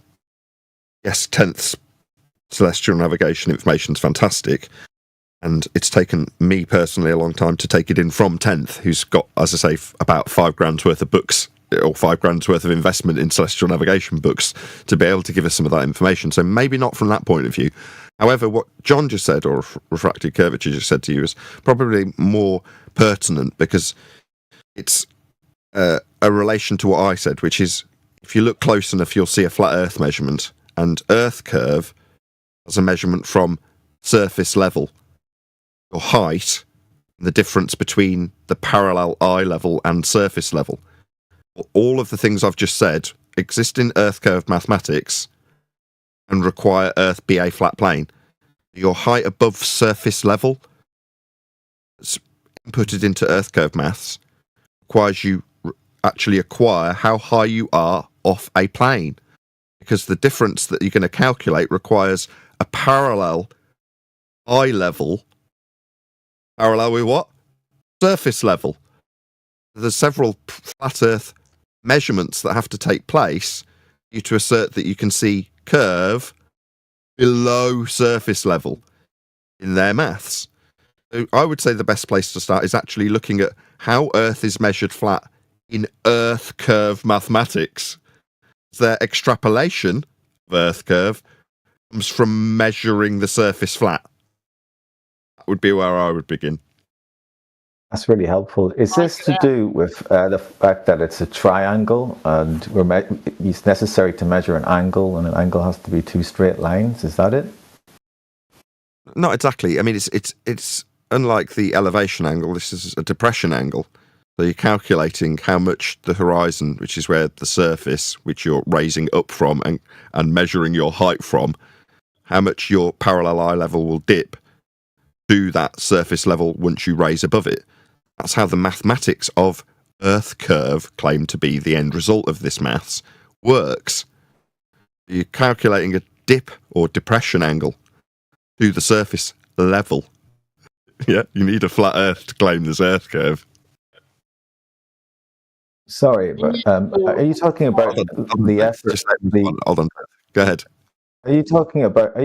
yes, 10th celestial navigation information is fantastic. And it's taken me personally a long time to take it in from 10th, who's got, as I say, about $5,000 worth of books or $5,000 worth of investment in celestial navigation books to be able to give us some of that information. So maybe not from that point of view. However, what John just said, or refracted curvature just said to you, is probably more pertinent because it's a relation to what I said, which is if you look close enough, you'll see a flat Earth measurement, and Earth curve as a measurement from surface level, your height, the difference between the parallel eye level and surface level. All of the things I've just said exist in Earth curve mathematics and require Earth be a flat plane. Your height above surface level, inputted into Earth curve maths, requires you actually acquire how high you are off a plane, because the difference that you're going to calculate requires a parallel eye level. Parallel with what? Surface level. There's several flat Earth measurements that have to take place for you to assert that you can see curve below surface level in their maths. So I would say the best place to start is actually looking at how Earth is measured flat in Earth curve mathematics. Their extrapolation of Earth curve comes from measuring the surface flat. That would be where I would begin. That's really helpful. Is this to do with the fact that it's a triangle and it's necessary to measure an angle, and an angle has to be two straight lines? Is that it? Not exactly. I mean, it's unlike the elevation angle. This is a depression angle. So you're calculating how much the horizon, which is where the surface, which you're raising up from and measuring your height from, how much your parallel eye level will dip to that surface level once you raise above it. That's how the mathematics of Earth curve, claimed to be the end result of this maths, works. You're calculating a dip or depression angle to the surface level. Yeah, you need a flat Earth to claim this Earth curve. Sorry, but are you talking about the effort? Hold on. Go ahead. Are you talking about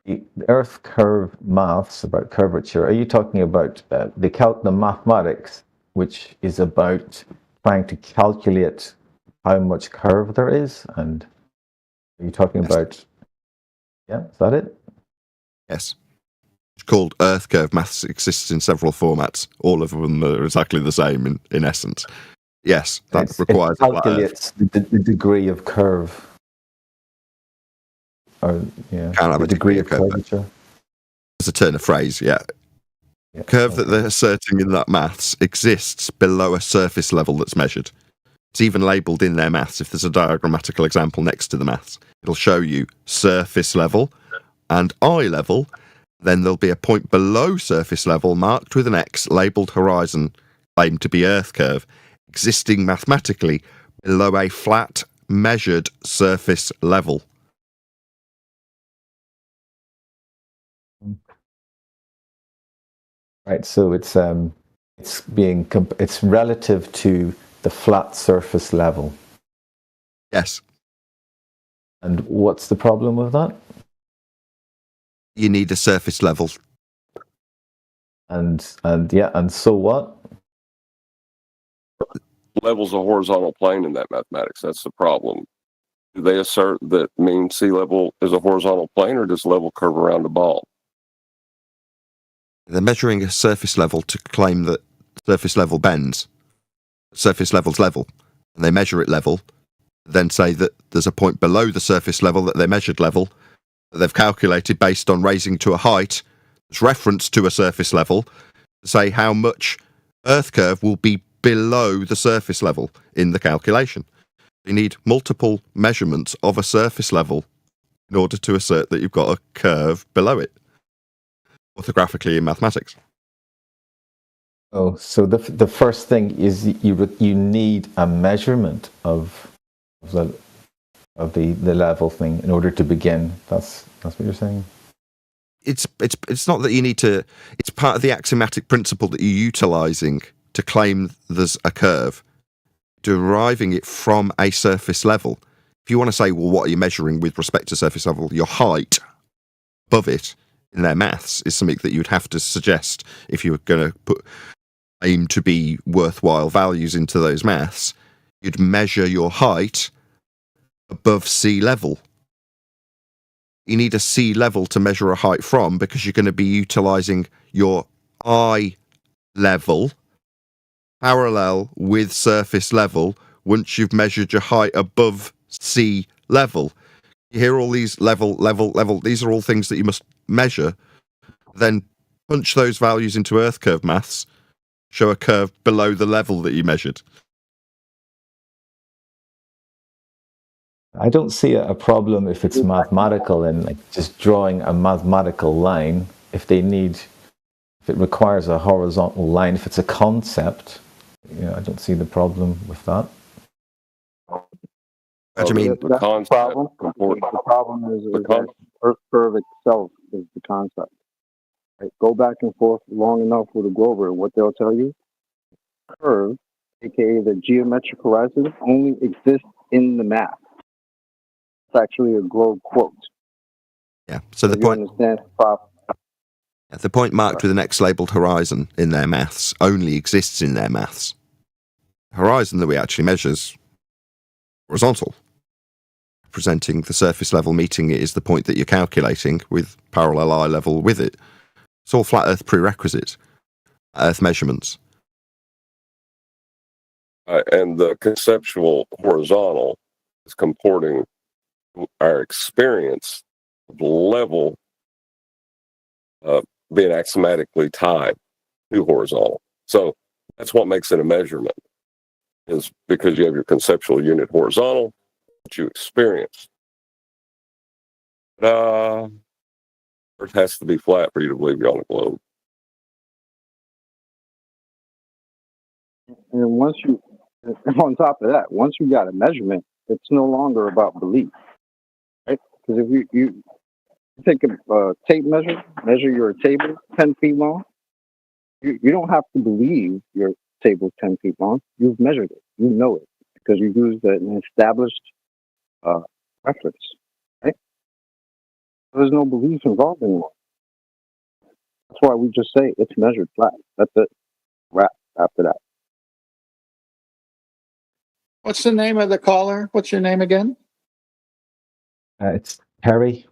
the Earth curve maths, about curvature? Are you talking about the mathematics, which is about trying to calculate how much curve there is? And are you talking about? Yeah, is that it? Yes. It's called Earth curve maths. Exists in several formats. All of them are exactly the same in essence. Yes, that requires it calculates the degree of curve. Or, yeah, the degree of curvature. It's a turn of phrase, yeah. Curve that they're asserting in that maths exists below a surface level that's measured. It's even labelled in their maths. If there's a diagrammatical example next to the maths, it'll show you surface level and eye level. Then there'll be a point below surface level marked with an X labelled horizon, claimed to be Earth curve, existing mathematically below a flat measured surface level. Right, so it's relative to the flat surface level. Yes. And what's the problem with that? You need a surface level. And so what? Level's a horizontal plane in that mathematics. That's the problem. Do they assert that mean sea level is a horizontal plane, or does level curve around a ball? They're measuring a surface level to claim that surface level bends. Surface level's level. And they measure it level, then say that there's a point below the surface level that they measured level, that they've calculated based on raising to a height, that's reference to a surface level, to say how much Earth curve will be below the surface level in the calculation. You need multiple measurements of a surface level in order to assert that you've got a curve below it, orthographically in mathematics. Oh, so the first thing is you need a measurement of the level thing in order to begin. That's what you're saying. It's not that you need to. It's part of the axiomatic principle that you're utilising to claim there's a curve, deriving it from a surface level. If you want to say, well, what are you measuring with respect to surface level? Your height above it in their maths is something that you'd have to suggest if you were going to aim to be worthwhile values into those maths. You'd measure your height above sea level. You need a sea level to measure a height from, because you're going to be utilizing your eye level parallel with surface level once you've measured your height above sea level. You hear all these level. These are all things that you must measure. Then punch those values into Earth curve maths, show a curve below the level that you measured. I don't see a problem if it's mathematical and like just drawing a mathematical line. If it requires a horizontal line, if it's a concept, I don't see the problem with that. What do you mean? That's the problem. The problem is that Earth curve itself is the concept. Right? Go back and forth long enough with a Glover, and what they'll tell you, curve, aka the geometric horizon, only exists in the math. It's actually a Globe quote. Yeah. So the point. Understand the problem. The point marked with an X labelled horizon in their maths only exists in their maths. The horizon that we actually measure is horizontal. Presenting the surface level meeting it is the point that you're calculating with parallel eye level with it. It's all flat Earth prerequisites, Earth measurements. And the conceptual horizontal is comporting our experience of level being axiomatically tied to horizontal. So that's what makes it a measurement, is because you have your conceptual unit horizontal, that you experience. Earth has to be flat for you to believe you're on a globe. And on top of that, once you got a measurement, it's no longer about belief, right? Because if you take a tape measure your table 10 feet long, you don't have to believe your table's 10 feet long. You've measured it. You know it because you used an established reference, right? There's no belief involved anymore. That's why we just say it's measured flat. That's it. Wrap after that. What's the name of the caller? What's your name again? It's Perry.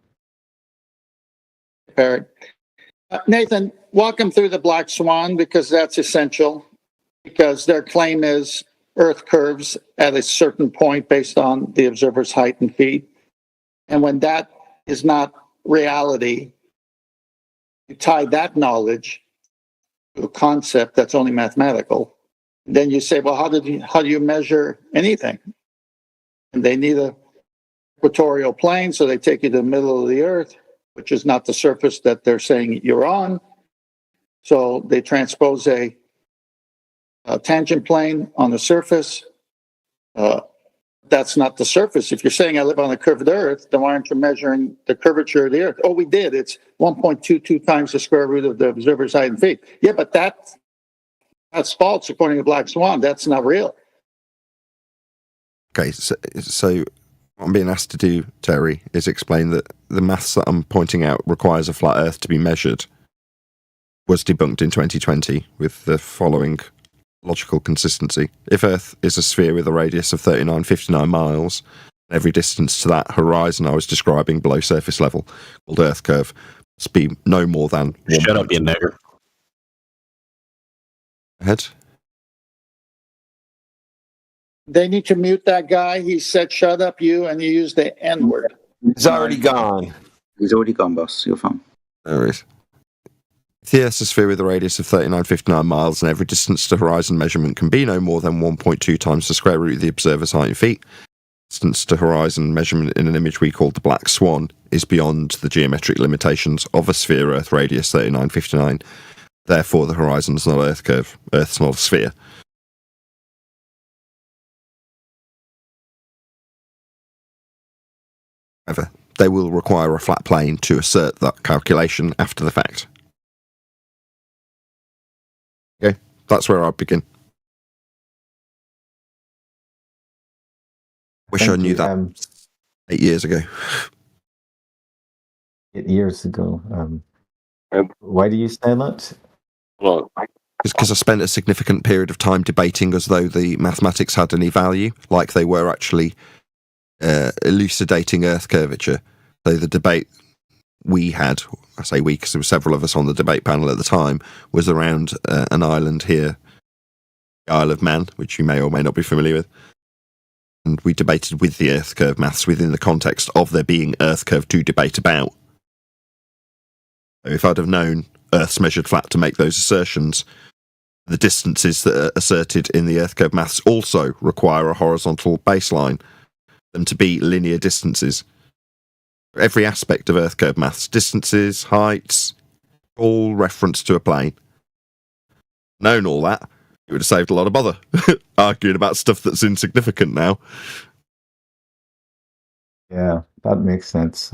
Perry. Nathan, walk them through the black swan, because that's essential, because their claim is Earth curves at a certain point based on the observer's height and feet. And when that is not reality, you tie that knowledge to a concept that's only mathematical. Then you say, well, how do you measure anything? And they need a equatorial plane, so they take you to the middle of the Earth, which is not the surface that they're saying you're on. So they transpose a tangent plane on the surface. That's not the surface. If you're saying I live on a curved Earth, then why aren't you measuring the curvature of the Earth? Oh, we did. It's 1.22 times the square root of the observer's height and feet. Yeah, but that's false according to Black Swan. That's not real. Okay, so what I'm being asked to do, Terry, is explain that the maths that I'm pointing out requires a flat Earth to be measured was debunked in 2020 with the following logical consistency. If Earth is a sphere with a radius of 3959 miles, every distance to that horizon I was describing below surface level, called Earth curve, must be no more than... Shut up, you nigger. Ahead. They need to mute that guy. He said, shut up, you, and you used the N-word. He's already gone. He's already gone, boss. You're fine. There is. The Earth is a sphere with a radius of 3959 miles, and every distance to horizon measurement can be no more than 1.2 times the square root of the observer's height in feet. Distance to horizon measurement in an image we call the Black Swan is beyond the geometric limitations of a sphere Earth radius 3959. Therefore, the horizon is not Earth curve. Earth's not a sphere. However, they will require a flat plane to assert that calculation after the fact. Okay, that's where I begin. Wish I knew that 8 years ago. 8 years ago. Why do you say that? Well, because I spent a significant period of time debating as though the mathematics had any value, like they were actually elucidating Earth curvature. So the debate we had, I say we because there were several of us on the debate panel at the time, was around an island here, the Isle of Man, which you may or may not be familiar with. And we debated with the Earth curve maths within the context of there being Earth curve to debate about. So if I'd have known Earth's measured flat to make those assertions, the distances that are asserted in the Earth curve maths also require a horizontal baseline, them to be linear distances. Every aspect of Earth curve maths, distances, heights, all reference to a plane. Known all that, it would have saved a lot of bother arguing about stuff that's insignificant now. Yeah, that makes sense.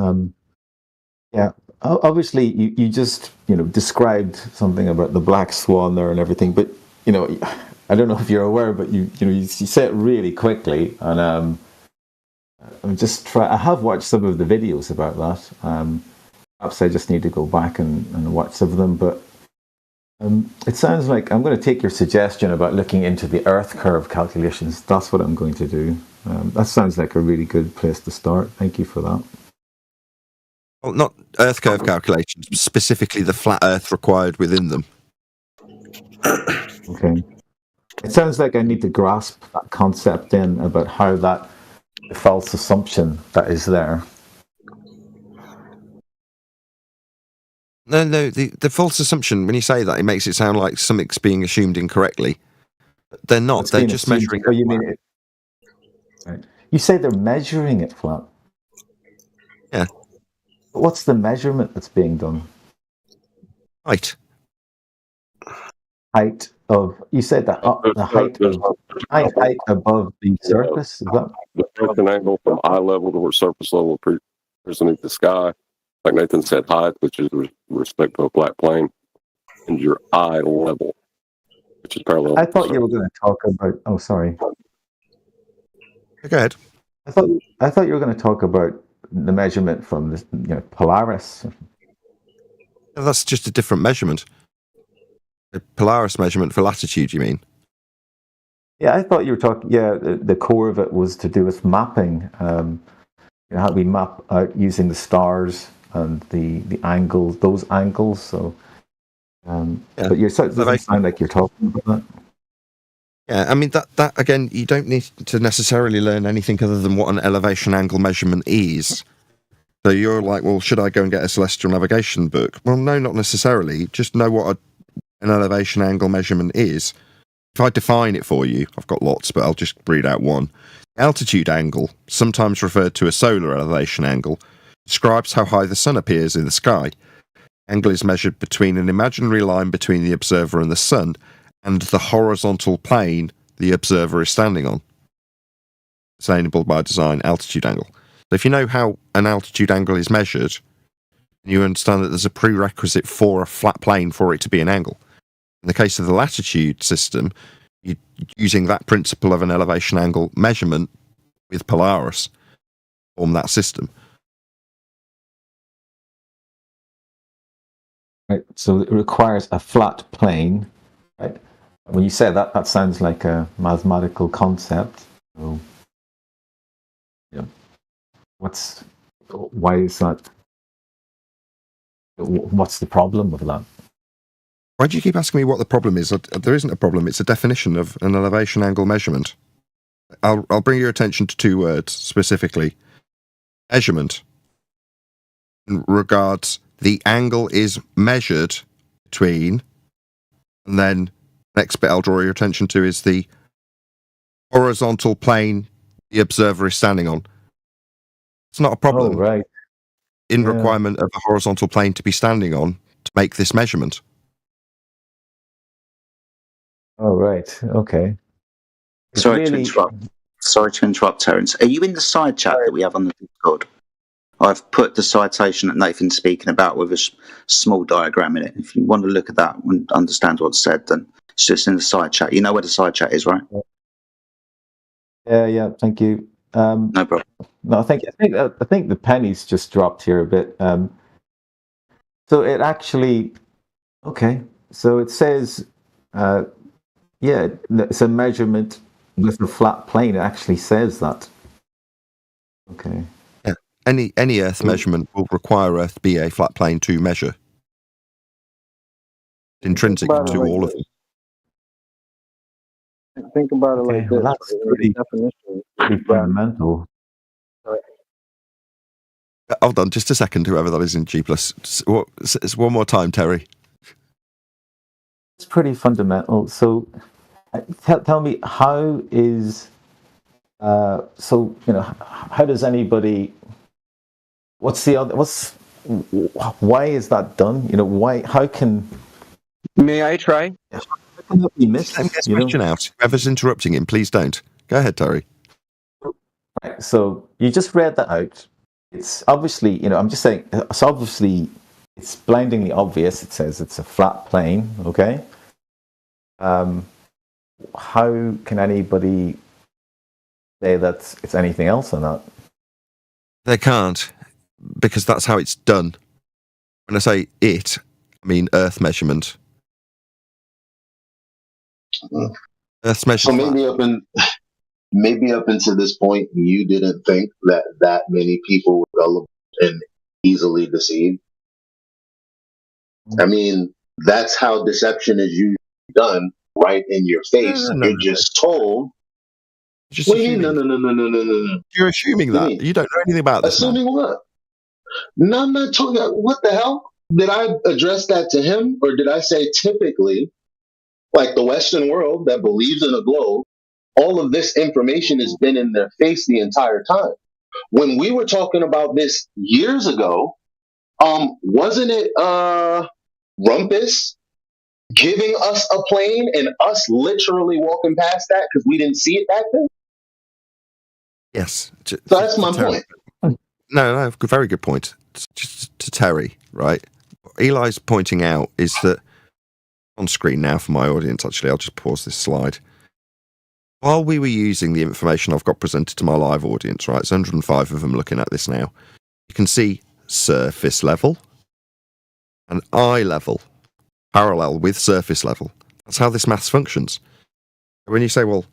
Yeah, obviously you just described something about the black swan there and everything, but I don't know if you're aware, but you say it really quickly, and I'm just I have watched some of the videos about that. Perhaps I just need to go back and watch some of them, but it sounds like I'm going to take your suggestion about looking into the Earth curve calculations. That's what I'm going to do. That sounds like a really good place to start. Thank you for that. Well, not Earth curve calculations, but specifically the flat Earth required within them. Okay. It sounds like I need to grasp that concept then about how that false assumption that is there. No, the false assumption, when you say that, it makes it sound like something's being assumed incorrectly. They're not. They're just measuring. Oh, you mean it? Right. You say they're measuring it flat. Yeah. But what's the measurement that's being done? Height. Height of. You said that the height above the surface. Is that the broken angle from eye level to where surface level appears beneath the sky? Like Nathan said, height, which is with respect to a flat plane, and your eye level, which is parallel. I thought you were going to talk about. Oh, sorry. Go ahead. I thought you were going to talk about the measurement from the Polaris. That's just a different measurement. The Polaris measurement for latitude, you mean? Yeah, I thought you were talking. Yeah, the core of it was to do with mapping. How we map out using the stars and the angles, those angles. So, but it doesn't sound like you're talking about that. Yeah, I mean that again, you don't need to necessarily learn anything other than what an elevation angle measurement is. So you're like, well, should I go and get a celestial navigation book? Well, no, not necessarily. Just know what an elevation angle measurement is. If I define it for you, I've got lots, but I'll just read out one. Altitude angle, sometimes referred to as solar elevation angle, describes how high the sun appears in the sky. Angle is measured between an imaginary line between the observer and the sun and the horizontal plane the observer is standing on. Sustainable by design altitude angle. So if you know how an altitude angle is measured, you understand that there's a prerequisite for a flat plane for it to be an angle. In the case of the latitude system, you're using that principle of an elevation angle measurement with Polaris to form that system. Right. So it requires a flat plane. Right. When you say that, that sounds like a mathematical concept. So, why is that? What's the problem with that? Why do you keep asking me what the problem is? There isn't a problem. It's a definition of an elevation angle measurement. I'll bring your attention to two words specifically. Measurement. In regards, the angle is measured between, and then next bit I'll draw your attention to is the horizontal plane the observer is standing on. It's not a problem. Oh, right. In requirement of a horizontal plane to be standing on to make this measurement. Oh, right. Okay. Sorry to interrupt, Terence. Are you in the side chat that we have on the Discord? I've put the citation that Nathan's speaking about with a small diagram in it. If you want to look at that and understand what's said, then it's just in the side chat. You know where the side chat is, right? Yeah. Thank you. No problem. No, I think the pennies just dropped here a bit. So it actually, okay. So it says, it's a measurement with a flat plane. It actually says that. Okay. Yeah. any Earth measurement will require Earth be a flat plane to measure. Intrinsic Think about to it like all of this. them. Think about it Okay, like well this. that's Right? In pretty, the definition, pretty you've got fundamental. Hold on, just a second, whoever that is in G+. One more time, Terry. It's pretty fundamental. So tell me, how is so you know, how does anybody? What's the other? Why is that done? You know, why? How can? May I try? How can that be missed? Let him get his You know? question out. Whoever's interrupting him, please don't. Go ahead, Terry. Right, so you just read that out. It's obviously, you know, I'm just saying, it's obviously, it's blindingly obvious. It says it's a flat plane, okay? How can anybody say that it's anything else than that? They can't, because that's how it's done. When I say it, I mean Earth measurement. Earth's measured So flat. maybe up until this point, you didn't think that many people were gullible and easily deceived. I mean, that's how deception is usually done, right in your face. No. You're just told. Just What do you mean? assuming. No. You're assuming What do you that. mean? You don't know anything about this, man. Assuming what? No, I'm not talking. What the hell? Did I address that to him, or did I say typically, like the Western world that believes in a globe, all of this information has been in their face the entire time? When we were talking about this years ago, wasn't it Rumpus giving us a plane and us literally walking past that because we didn't see it back then? Yes. So that's my Terry. point. No, very good point. Just to Terry, right? Eli's pointing out is that on screen now for my audience, actually, I'll just pause this slide. While we were using the information I've got presented to my live audience, right, it's 105 of them looking at this now, you can see surface level and eye level parallel with surface level. That's how this maths functions. When you say, well,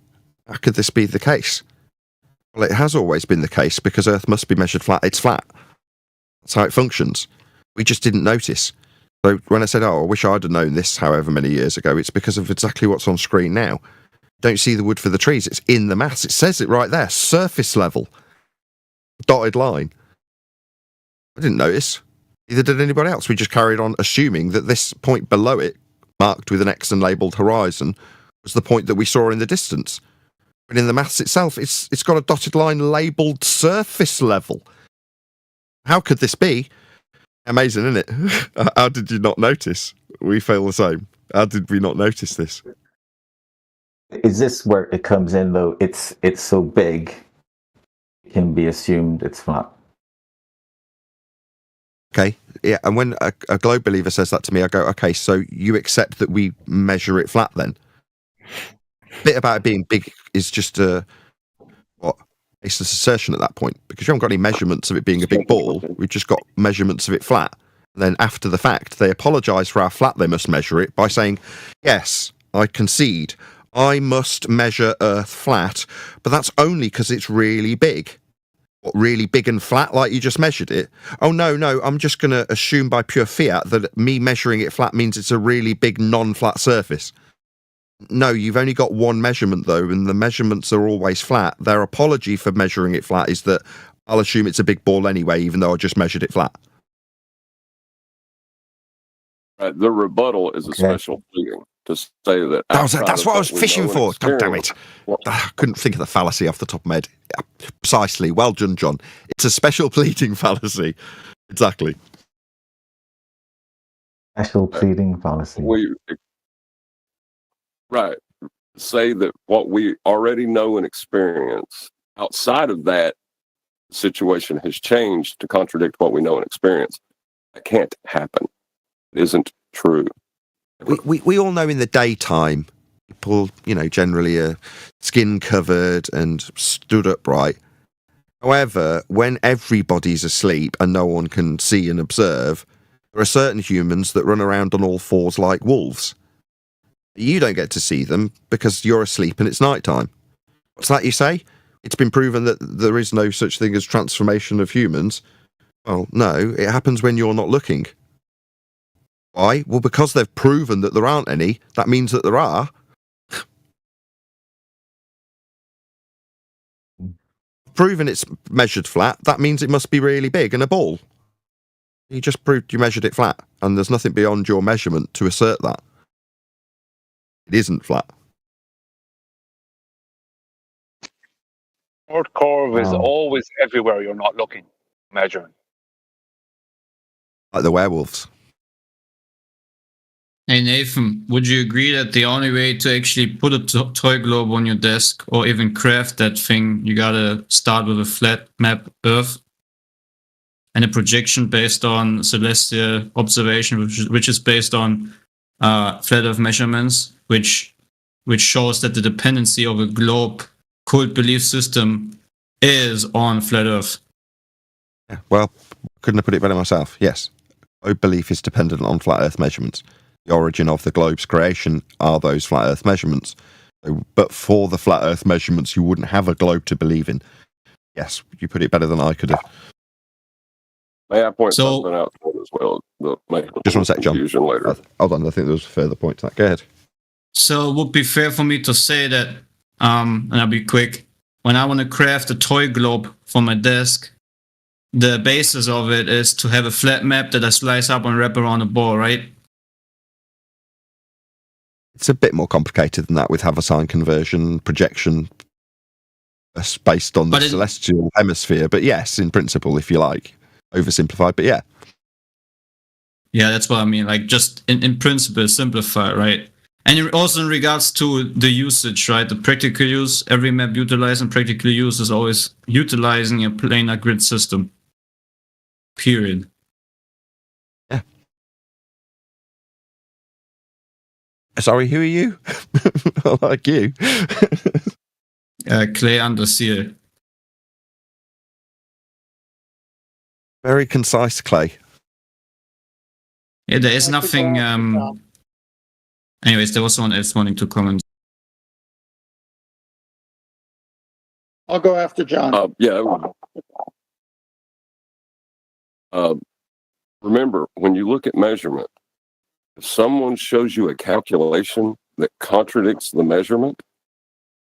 how could this be the case? Well, it has always been the case because Earth must be measured flat. It's flat. That's how it functions. We just didn't notice. So when I said, oh, I wish I'd have known this however many years ago, it's because of exactly what's on screen now. Don't see the wood for the trees. It's in the maths. It says it right there. Surface level. Dotted line. I didn't notice. Neither did anybody else. We just carried on assuming that this point below it, marked with an X and labelled horizon, was the point that we saw in the distance. But in the maths itself, it's got a dotted line labelled surface level. How could this be? Amazing, isn't it? How did you not notice? We feel the same. How did we not notice this? Is this where it comes in though? It's so big, it can be assumed it's flat. Okay, yeah, and when a globe believer says that to me, I go, okay, so you accept that we measure it flat then? Bit about it being big is just a baseless assertion at that point, because you haven't got any measurements of it being a big ball. We've just got measurements of it flat. And then after the fact, they apologise for how flat they must measure it by saying, yes, I concede, I must measure Earth flat, but that's only because it's really big. What, really big and flat like you just measured it? Oh, no, I'm just going to assume by pure fiat that me measuring it flat means it's a really big non-flat surface. No, you've only got one measurement though, and the measurements are always flat. Their apology for measuring it flat is that I'll assume it's a big ball anyway, even though I just measured it flat. The rebuttal is a special pleading to say that. That's what I was fishing for. God damn it. I couldn't think of the fallacy off the top of my head. Precisely. Well done, John. It's a special pleading fallacy. Exactly. Special pleading fallacy. Right. Say that what we already know and experience outside of that situation has changed to contradict what we know and experience. That can't happen. It isn't true. We all know in the daytime, people, generally are skin covered and stood upright. However, when everybody's asleep and no one can see and observe, there are certain humans that run around on all fours like wolves. You don't get to see them because you're asleep and it's nighttime. What's that you say? it's been proven that there is no such thing as transformation of humans. Well, no, it happens when you're not looking. Why? Well, because they've proven that there aren't any, that means that there are. Proven it's measured flat, that means it must be really big and a ball. You just proved you measured it flat, and there's nothing beyond your measurement to assert that. It isn't flat. North curve is always everywhere you're not looking, measuring. Like the werewolves. Hey Nathan, would you agree that the only way to actually put a toy globe on your desk or even craft that thing, you gotta start with a flat map Earth and a projection based on celestial observation, which is based on flat Earth measurements, which shows that the dependency of a globe cult belief system is on flat Earth. Yeah, well, couldn't have put it better myself. Yes, globe belief is dependent on flat Earth measurements. The origin of the globe's creation are those flat Earth measurements. But for the flat Earth measurements, you wouldn't have a globe to believe in. Yes, you put it better than I could have. May I point something out as well? Just one sec, John. Later. Hold on, I think there was a further point to that. Go ahead. So it would be fair for me to say that, and I'll be quick, when I want to craft a toy globe for my desk, the basis of it is to have a flat map that I slice up and wrap around a ball, right? It's a bit more complicated than that with Haversine conversion, projection, based on the celestial hemisphere. But yes, in principle, if you like. Oversimplified, but yeah. Yeah, that's what I mean. Like, just in principle, simplify, right? And also in regards to the usage, right? The practical use, every map utilizing practical use is always utilizing a planar grid system. Period. Yeah. Sorry, who are you? I like you. Clay Underseal. Very concise, Clay. Yeah, there is nothing. Anyways, there was someone else wanting to comment. I'll go after John. Remember, when you look at measurement, if someone shows you a calculation that contradicts the measurement,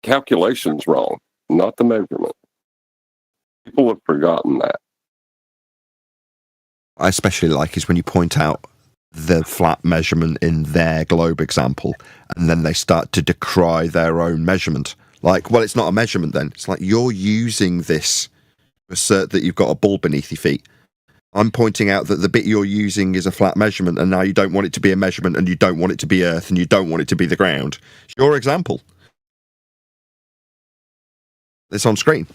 calculation's wrong, not the measurement. People have forgotten that. I especially like is when you point out the flat measurement in their globe example, and then they start to decry their own measurement. Like, well, it's not a measurement then. It's like you're using this to assert that you've got a ball beneath your feet. I'm pointing out that the bit you're using is a flat measurement, and now you don't want it to be a measurement, and you don't want it to be Earth, and you don't want it to be the ground. It's your example. It's on screen.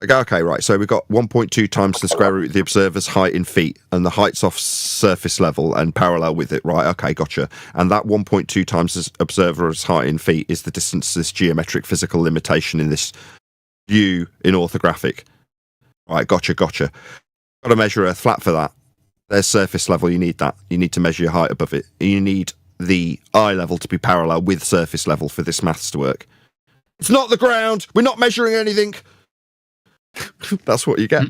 Okay, right, so we've got 1.2 times the square root of the observer's height in feet, and the height's off surface level and parallel with it, right? Okay, gotcha. And that 1.2 times the observer's height in feet is the distance to this geometric physical limitation in this view in orthographic. Right, gotcha. Got to measure Earth flat for that. There's surface level, you need that. You need to measure your height above it. You need the eye level to be parallel with surface level for this maths to work. It's not the ground! We're not measuring anything! That's what you get.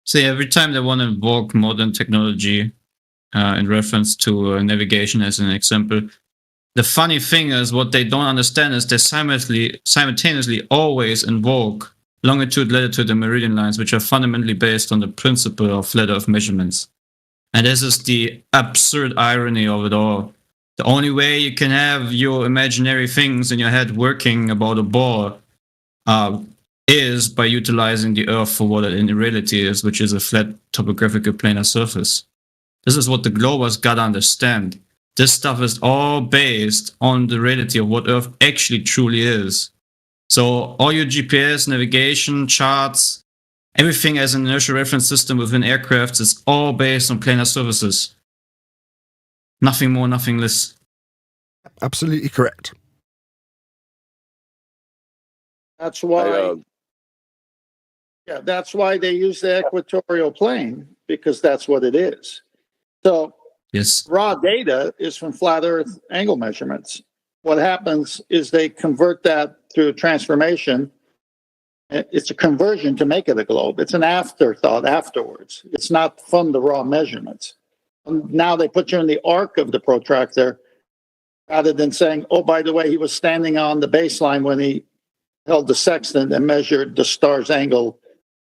See, every time they want to invoke modern technology in reference to navigation as an example, the funny thing is what they don't understand is they simultaneously always invoke longitude, latitude, and meridian lines, which are fundamentally based on the principle of flat Earth measurements. And this is the absurd irony of it all. The only way you can have your imaginary things in your head working about a ball is by utilizing the Earth for what it in reality is, which is a flat topographical planar surface. This is what the globers gotta understand. This stuff is all based on the reality of what Earth actually truly is. So all your GPS, navigation, charts, everything as an inertial reference system within aircrafts is all based on planar surfaces. Nothing more, nothing less. Absolutely correct. That's why. That's why they use the equatorial plane, because that's what it is. So yes, raw data is from flat Earth angle measurements. what happens is they convert that through a transformation. It's a conversion to make it a globe. It's an afterthought afterwards. It's not from the raw measurements. Now they put you in the arc of the protractor rather than saying, oh, by the way, he was standing on the baseline when he held the sextant and measured the star's angle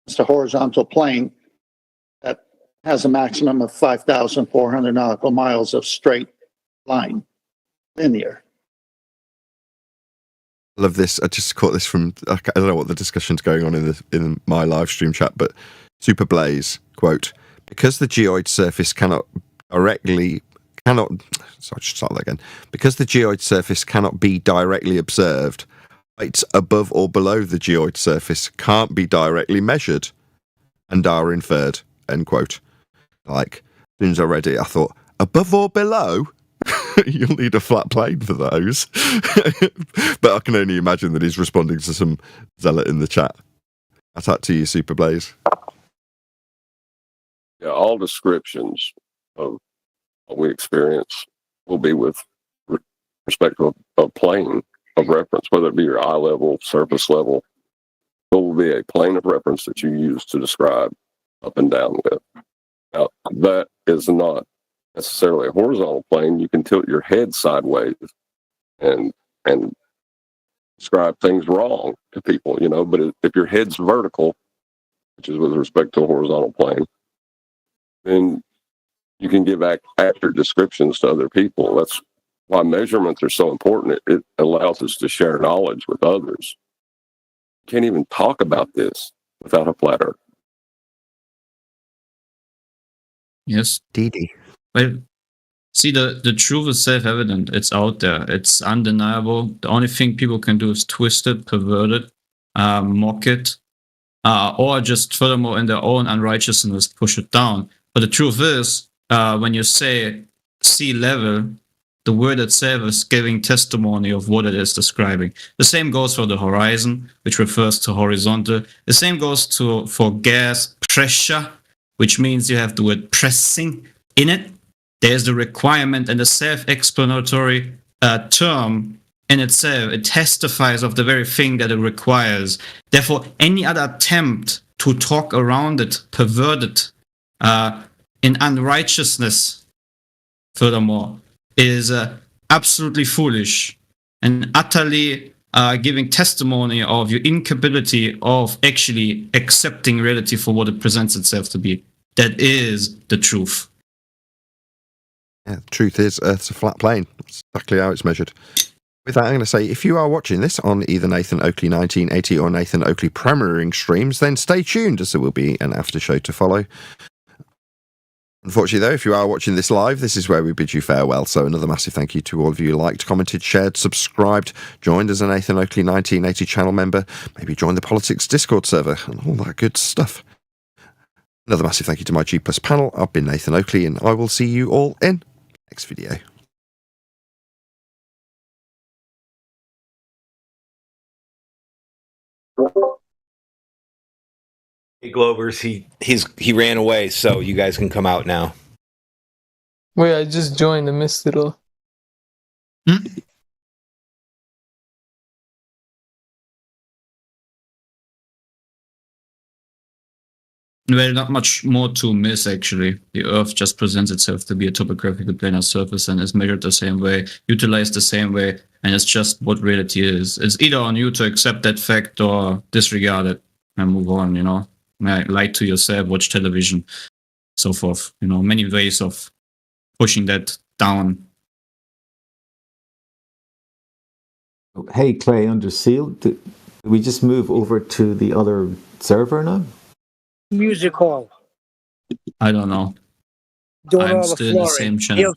against a horizontal plane that has a maximum of 5,400 nautical miles of straight line, linear. I love this. I just caught this from, I don't know what the discussion's going on in my live stream chat, but Super Blaze, quote, because the geoid surface cannot be directly observed, heights above or below the geoid surface can't be directly measured and are inferred, end quote. Like, as soon as I read it, I thought, above or below? You'll need a flat plane for those. But I can only imagine that he's responding to some zealot in the chat. That's that to you, Super Blaze. Yeah, all descriptions of what we experience will be with respect to a plane of reference, whether it be your eye level, surface level. There will be a plane of reference that you use to describe up and down with. Now, that is not necessarily a horizontal plane. You can tilt your head sideways and describe things wrong to people, you know, but if your head's vertical, which is with respect to a horizontal plane, then you can give accurate descriptions to other people. That's why measurements are so important. It allows us to share knowledge with others. You can't even talk about this without a flat earth. Yes. DD. Well, see, the truth is self-evident. It's out there. It's undeniable. The only thing people can do is twist it, pervert it, mock it, or just furthermore in their own unrighteousness push it down. But the truth is, when you say sea level, the word itself is giving testimony of what it is describing. The same goes for the horizon, which refers to horizontal. The same goes for gas pressure, which means you have the word pressing in it. There's the requirement and the self-explanatory term in itself. It testifies of the very thing that it requires. Therefore, any other attempt to talk around it, pervert it, in unrighteousness, furthermore, is absolutely foolish and utterly giving testimony of your incapability of actually accepting reality for what it presents itself to be. That is the truth. Yeah, the truth is, Earth's a flat plane. That's exactly how it's measured. With that, I'm going to say, if you are watching this on either Nathan Oakley 1980 or Nathan Oakley premiering streams, then stay tuned, as there will be an after show to follow. Unfortunately, though, if you are watching this live, this is where we bid you farewell. So another massive thank you to all of you who liked, commented, shared, subscribed, joined as a Nathan Oakley 1980 channel member, maybe joined the Politics Discord server, and all that good stuff. Another massive thank you to my G Plus panel. I've been Nathan Oakley, and I will see you all in the next video. Hey, Globers, he ran away, so you guys can come out now. Wait, I just joined. I missed it all. Well, not much more to miss, actually. The Earth just presents itself to be a topographical planar surface and is measured the same way, utilized the same way, and it's just what reality is. It's either on you to accept that fact or disregard it and move on, you know? Lie to yourself, watch television, so forth. You know, many ways of pushing that down. Hey, Clay, under seal, did we just move over to the other server now? Music hall. I don't know. Doing I'm all the still in the flooring. same channel.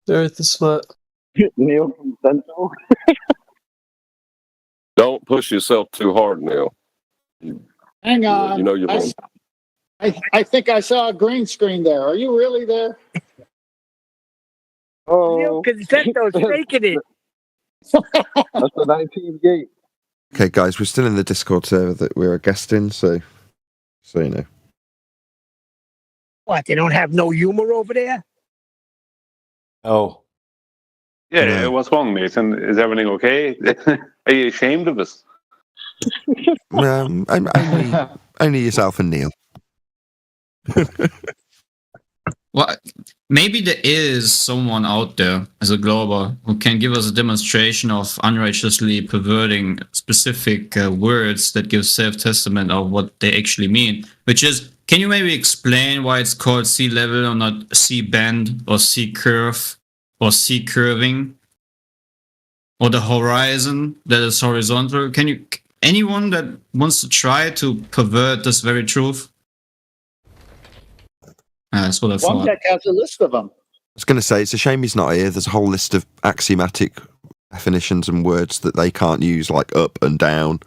The Earth is flat. Neil from Central. Don't push yourself too hard, Neil. Hang on. You know you're wrong. I think I saw a green screen there. Are you really there? Neil Concento's faking it. That's the 19th gate. Okay, guys, we're still in the Discord server that we're a guest in, so you know. What, they don't have no humor over there? Oh. Yeah, what's wrong, Nathan? Is everything okay? Are you ashamed of us? Only yourself and Neil. Well, maybe there is someone out there as a Glober who can give us a demonstration of unrighteously perverting specific words that give self-testament of what they actually mean. Which is, can you maybe explain why it's called sea level or not sea bend or sea curve or sea curving? Or the horizon that is horizontal? Can you, anyone that wants to try to pervert this very truth? That's what I thought. One has a list of them. I was going to say, it's a shame he's not here. There's a whole list of axiomatic definitions and words that they can't use, like up and down.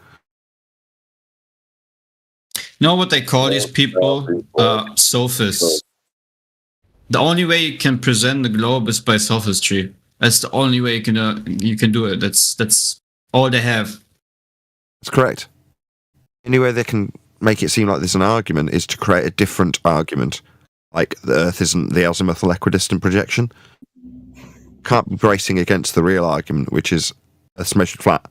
Know what they call these people? Sophists. The only way you can present the globe is by sophistry. That's the only way you can do it. That's all they have. That's correct. Any way they can make it seem like there's an argument is to create a different argument. Like the Earth isn't the azimuthal equidistant projection. Can't be bracing against the real argument, which is Earth's measured flat.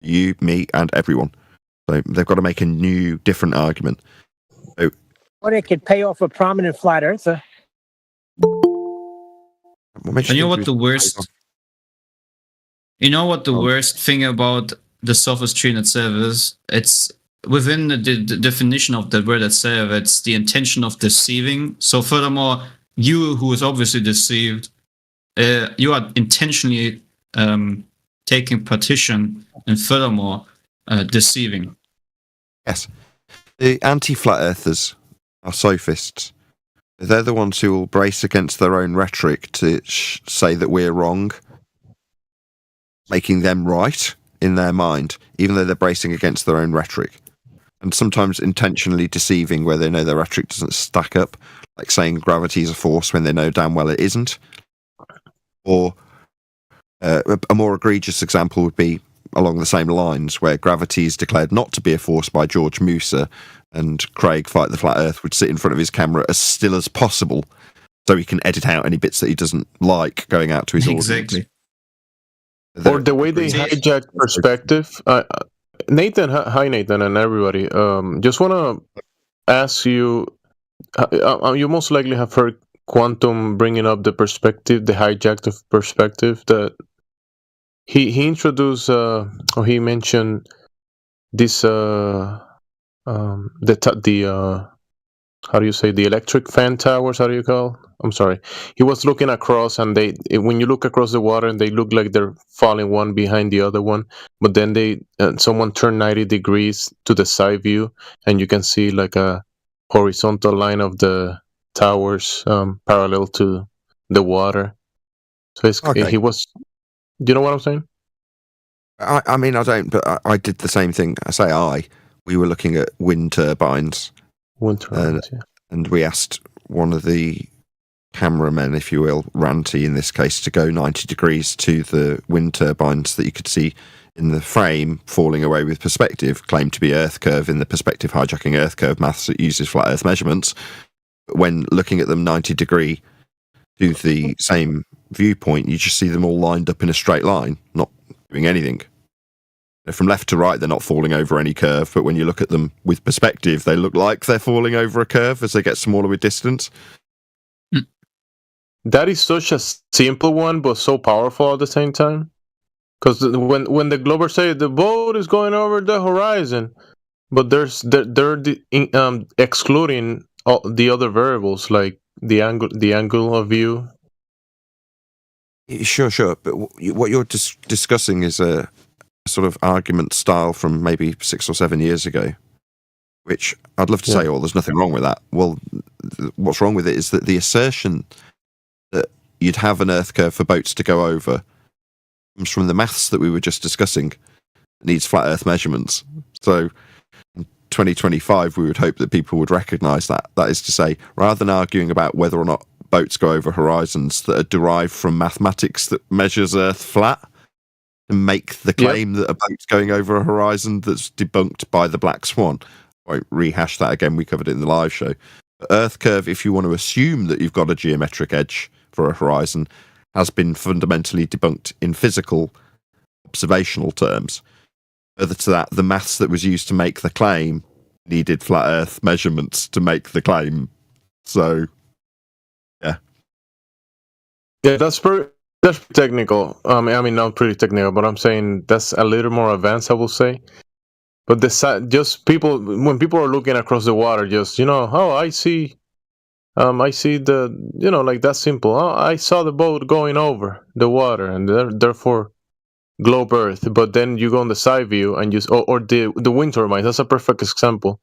You, me, and everyone. So they've got to make a new, different argument. So, Or they could pay off a prominent flat earther. And you know what the worst? You know what the worst thing about the sophistry in itself is? It's within the definition of the word itself. It's the intention of deceiving. So, furthermore, you who is obviously deceived, you are intentionally taking partition and furthermore deceiving. Yes, the anti-flat earthers are sophists. They're the ones who will brace against their own rhetoric to say that we're wrong, making them right in their mind, even though they're bracing against their own rhetoric. And sometimes intentionally deceiving where they know their rhetoric doesn't stack up, like saying gravity is a force when they know damn well it isn't. Or a more egregious example would be along the same lines, where gravity is declared not to be a force by George Musa, and Craig, Fight the Flat Earth, would sit in front of his camera as still as possible so he can edit out any bits that he doesn't like going out to his audience. Exactly. Or the way they hijack perspective. Nathan, hi Nathan and everybody. Just want to ask you, you most likely have heard Quantum bringing up the perspective, the hijacked of perspective that he introduced, or he mentioned this, the how do you say, the electric fan towers? How do you call? I'm sorry. He was looking across, and when you look across the water, and they look like they're falling one behind the other one. But then someone turned 90 degrees to the side view, and you can see like a horizontal line of the towers parallel to the water. So he was. Do you know what I'm saying? I mean, I don't, but I did the same thing. We were looking at wind turbines. And we asked one of the cameramen, if you will, Ranty in this case, to go 90 degrees to the wind turbines that you could see in the frame falling away with perspective, claimed to be Earth curve in the perspective hijacking Earth curve maths that uses flat Earth measurements. But when looking at them 90 degree to the same viewpoint, you just see them all lined up in a straight line, not doing anything. From left to right, they're not falling over any curve, but when you look at them with perspective, they look like they're falling over a curve as they get smaller with distance. That is such a simple one, but so powerful at the same time. Because when the Globers say the boat is going over the horizon, but they're excluding all the other variables like the angle of view. Sure. But what you're discussing is a sort of argument style from maybe 6 or 7 years ago, which I'd love to say, there's nothing wrong with that. Well, what's wrong with it is that the assertion that you'd have an Earth curve for boats to go over comes from the maths that we were just discussing. It needs flat Earth measurements. So in 2025, we would hope that people would recognise that. That is to say, rather than arguing about whether or not boats go over horizons that are derived from mathematics that measures Earth flat, to make the claim that a boat's going over a horizon that's debunked by the Black Swan. I won't rehash that again, we covered it in the live show. Earth curve, if you want to assume that you've got a geometric edge for a horizon, has been fundamentally debunked in physical observational terms. Further to that, the maths that was used to make the claim needed flat Earth measurements to make the claim. So, yeah. Yeah, that's technical. I mean, not pretty technical, but I'm saying that's a little more advanced, I will say. But just people, when people are looking across the water, just, oh, I see the, like that's simple. Oh, I saw the boat going over the water, and therefore globe Earth. But then you go on the side view and or the wind turbines. That's a perfect example.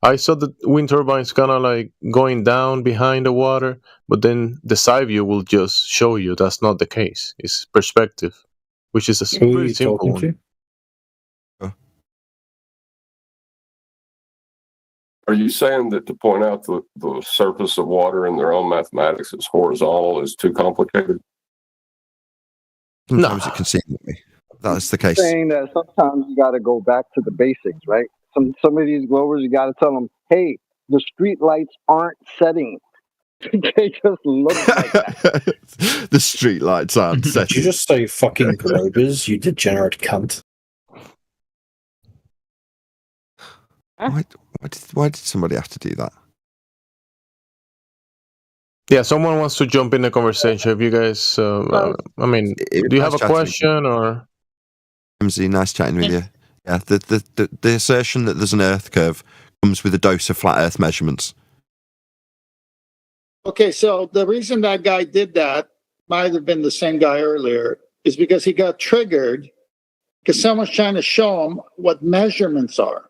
I saw the wind turbines kind of like going down behind the water, but then the side view will just show you that's not the case. It's perspective, which is a pretty simple one. Are you saying that to point out the surface of water in their own mathematics is horizontal is too complicated? Sometimes it can seem that way. That's the case. Saying that sometimes you got to go back to the basics, right? Some of these Globers, you got to tell them, hey, the street lights aren't setting. They just look like that. The street lights aren't setting. Did you just say fucking Globers, you degenerate cunt? Why did somebody have to do that? Yeah, someone wants to jump in the conversation. If you guys, I mean, do you have a question or? MZ, nice chatting with you. Yeah, the assertion that there's an Earth curve comes with a dose of flat Earth measurements. Okay, so the reason that guy did that might have been the same guy earlier is because he got triggered because someone's trying to show him what measurements are.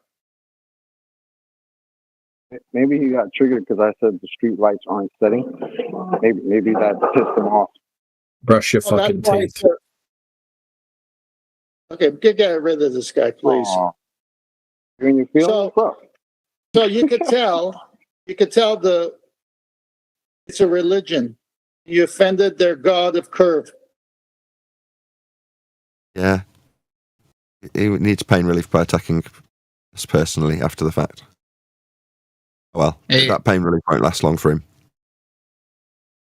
Maybe he got triggered because I said the street lights aren't setting. Maybe that pissed him off. Brush your fucking teeth. Okay, get rid of this guy, please. When you feel so you could tell it's a religion. You offended their god of curve. Yeah. He needs pain relief by attacking us personally after the fact. Well, that pain relief won't last long for him.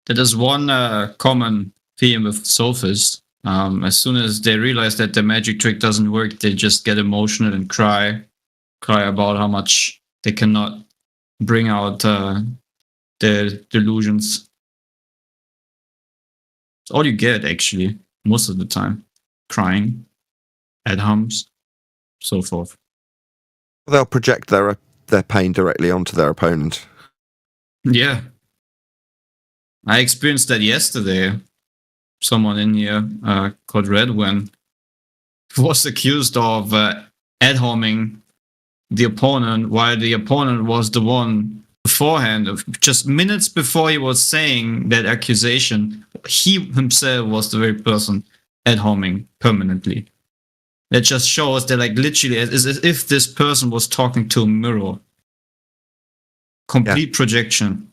There is one common theme with sophists. As soon as they realize that the magic trick doesn't work, they just get emotional and cry about how much they cannot bring out their delusions. It's all you get, actually, most of the time. Crying, ad homs, so forth. They'll project their pain directly onto their opponent. Yeah. I experienced that yesterday. Someone in here called Redwin was accused of ad-homing the opponent while the opponent was the one beforehand, just minutes before he was saying that accusation, he himself was the very person ad-homing permanently. That just shows that, like, literally as if this person was talking to a mirror. Complete projection.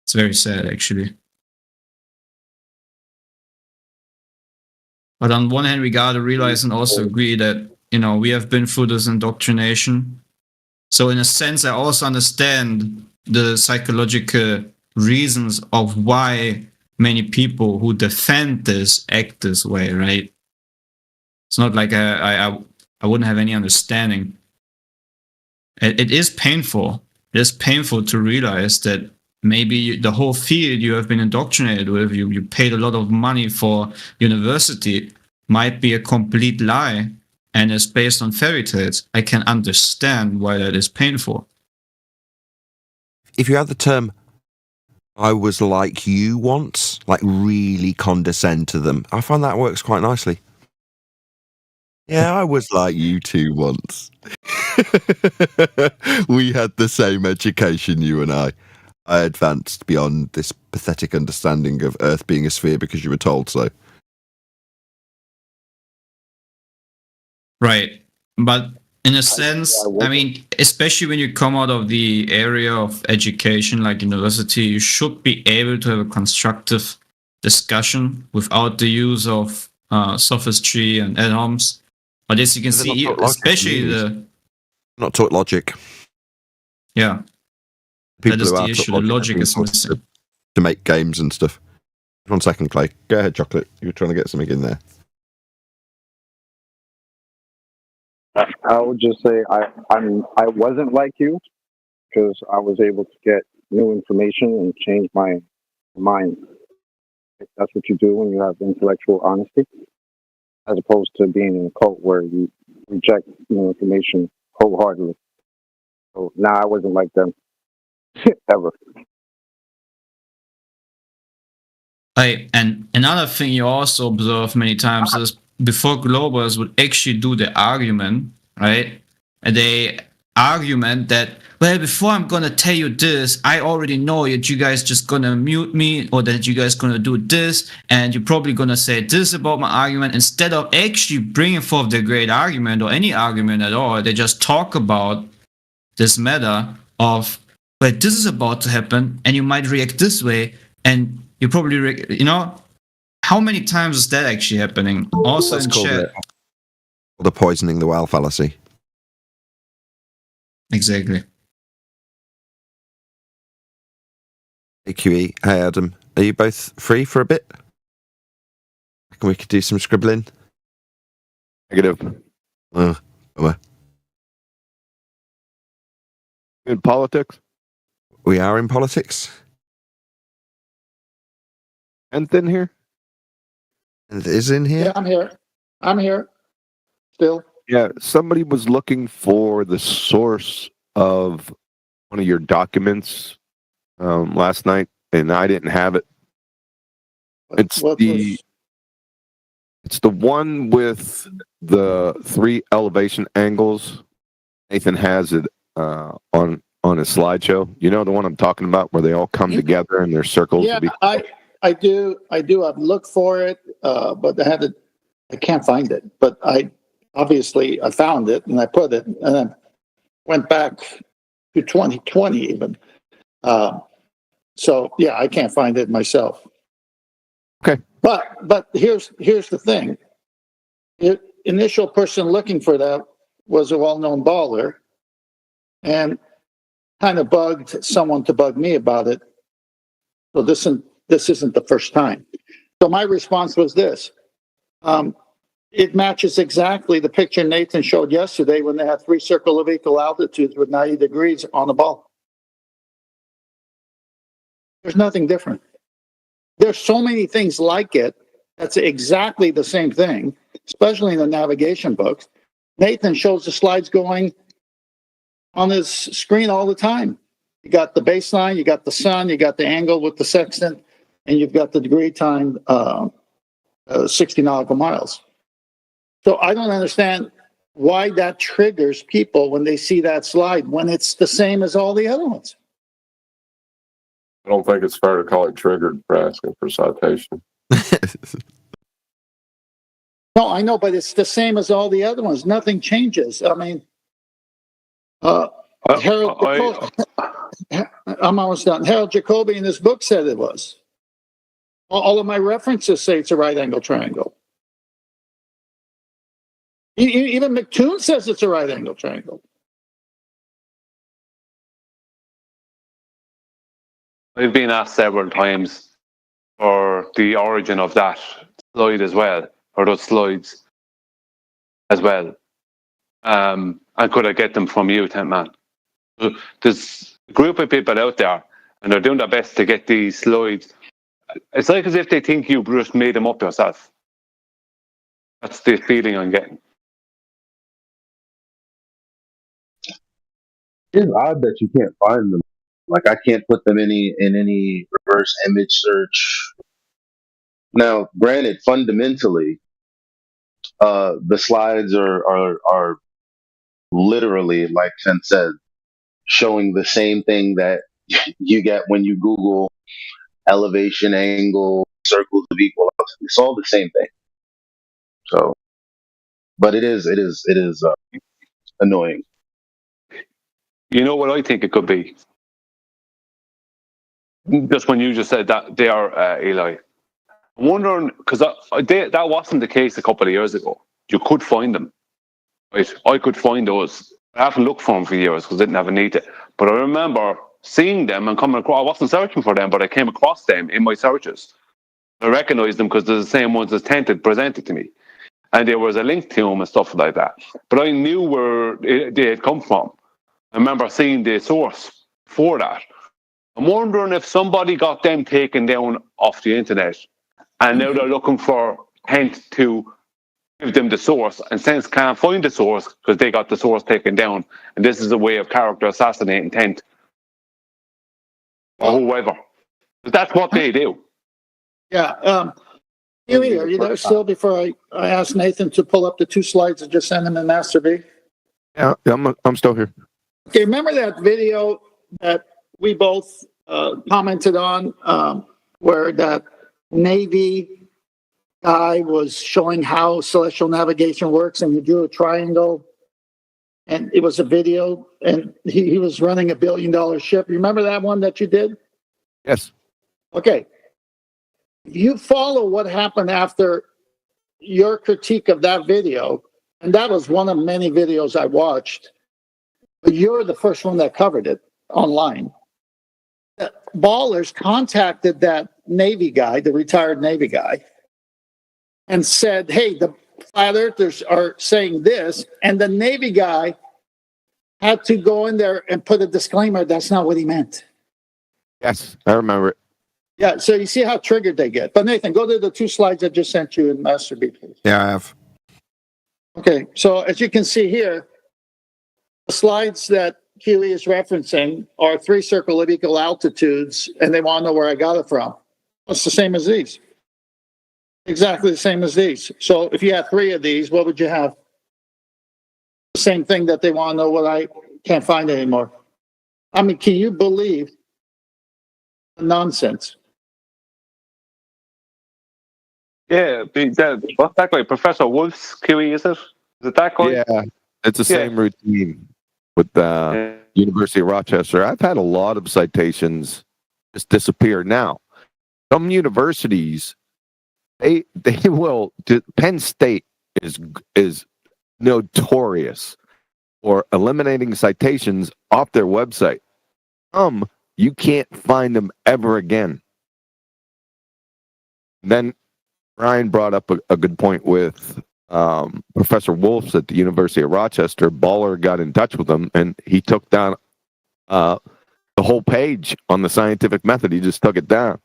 It's very sad, actually. But on one hand, we gotta realize and also agree that, we have been through this indoctrination. So in a sense, I also understand the psychological reasons of why many people who defend this act this way, right? It's not like I wouldn't have any understanding. It is painful. It is painful to realize that maybe the whole field you have been indoctrinated with, you paid a lot of money for university, might be a complete lie and is based on fairy tales. I can understand why that is painful. If you had the term, I was like you once, like really condescend to them, I find that works quite nicely. Yeah, I was like you two once. We had the same education, you and I. I advanced beyond this pathetic understanding of Earth being a sphere because you were told so. Right. But in a sense, I mean, especially when you come out of the area of education like university, you should be able to have a constructive discussion without the use of sophistry and ad-homs. But as you can see, especially not taught logic. Yeah. People that is who the are issue. taught The logic logic is missing. to make games and stuff. 1 second, Clay. Go ahead, Chocolate. You were trying to get something in there. I would just say I wasn't like you because I was able to get new information and change my mind. That's what you do when you have intellectual honesty, as opposed to being in a cult where you reject new information wholeheartedly. So now I wasn't like them ever. And another thing you also observe many times is before globals would actually do the argument, right? And they argument that, well, before I'm gonna tell you this, I already know that you guys just gonna mute me, or that you guys gonna do this, and you're probably gonna say this about my argument, instead of actually bringing forth the great argument or any argument at all. They just talk about this matter of, but this is about to happen, and you might react this way, and you probably, how many times is that actually happening? Also in chat. The poisoning the well fallacy. Exactly. Hey QE, hey Adam, are you both free for a bit? Reckon we could do some scribbling? Negative. In politics? We are in politics. Nth in here? Nth is in here? Yeah, I'm here. I'm here. Still. Yeah, somebody was looking for the source of one of your documents last night, and I didn't have it. It's the one with the 3 elevation angles. Nathan has it on his slideshow. You know the one I'm talking about, where they all come together and they're circles. Yeah, I do. I've looked for it, but I can't find it. But I found it and I put it, and I went back to 2020 even. So yeah, I can't find it myself. Okay. But here's the thing. The initial person looking for that was a well-known baller, and kind of bugged someone to bug me about it. So this isn't the first time. So my response was this. It matches exactly the picture Nathan showed yesterday when they had 3 circles of equal altitudes with 90 degrees on the ball. There's nothing different. There's so many things like it that's exactly the same thing, especially in the navigation books. Nathan shows the slides going on his screen all the time. You got the baseline, you got the sun, you got the angle with the sextant, and you've got the degree time, 60 nautical miles. So I don't understand why that triggers people when they see that slide, when it's the same as all the other ones. I don't think it's fair to call it triggered for asking for citation. No, I know, but it's the same as all the other ones. Nothing changes. I mean, Harold Jacoby, I'm almost done. Harold Jacoby in his book said it was. All of my references say it's a right angle triangle. Even McToon says it's a right angle triangle. I've been asked several times for the origin of that slide as well, or those slides as well. And could I get them from you, Tent Man? There's a group of people out there, and they're doing their best to get these slides. It's like as if they think you just made them up yourself. That's the feeling I'm getting. It's odd that you can't find them. Like I can't put them in any reverse image search. Now, granted, fundamentally, the slides are literally, like Ken said, showing the same thing that you get when you Google elevation, angle, circles of equal altitude. It's all the same thing. So, but it is annoying. You know what I think it could be? Just when you just said that they are Eli. I'm wondering, because that wasn't the case a couple of years ago. You could find them. Right? I could find those. I haven't looked for them for years because I didn't have a need to. But I remember seeing them and coming across. I wasn't searching for them, but I came across them in my searches. I recognized them because they're the same ones as Tent had presented to me. And there was a link to them and stuff like that. But I knew where they had come from. I remember seeing the source for that. I'm wondering if somebody got them taken down off the internet and now they're looking for Tent to give them the source, and since can't find the source because they got the source taken down, and this is a way of character assassinating Tent or whoever. That's what they do. Yeah. Huey, are you there still before I ask Nathan to pull up the 2 slides and just send them in Master B? Yeah, I'm still here. Okay, remember that video that we both commented on where that Navy guy was showing how celestial navigation works, and you drew a triangle, and it was a video, and he was running $1 billion ship. Remember that one that you did? Yes. Okay. You follow what happened after your critique of that video, and that was one of many videos I watched. But you're the first one that covered it online. Ballers contacted that Navy guy, the retired Navy guy, and said, hey, the flat earthers are saying this. And the Navy guy had to go in there and put a disclaimer. That's not what he meant. Yes, I remember it. Yeah, so you see how triggered they get. But Nathan, go to the 2 slides I just sent you in Master B, please. Yeah, I have. Okay, so as you can see here, the slides that Keely is referencing are 3 circle of equal altitudes, and they want to know where I got it from. It's the same as these. Exactly the same as these. So if you had 3 of these, what would you have? The same thing that they want to know what I can't find anymore. I mean, can you believe the nonsense? Yeah, what's that guy? Professor Wolf's QE, is it? Is it that guy? Yeah, it's the same routine with the University of Rochester. I've had a lot of citations just disappear. Now, some universities, they will. Penn State is notorious for eliminating citations off their website. You can't find them ever again. Then Ryan brought up a good point with Professor Wolfs at the University of Rochester. Baller got in touch with him, and he took down the whole page on the scientific method. He just took it down.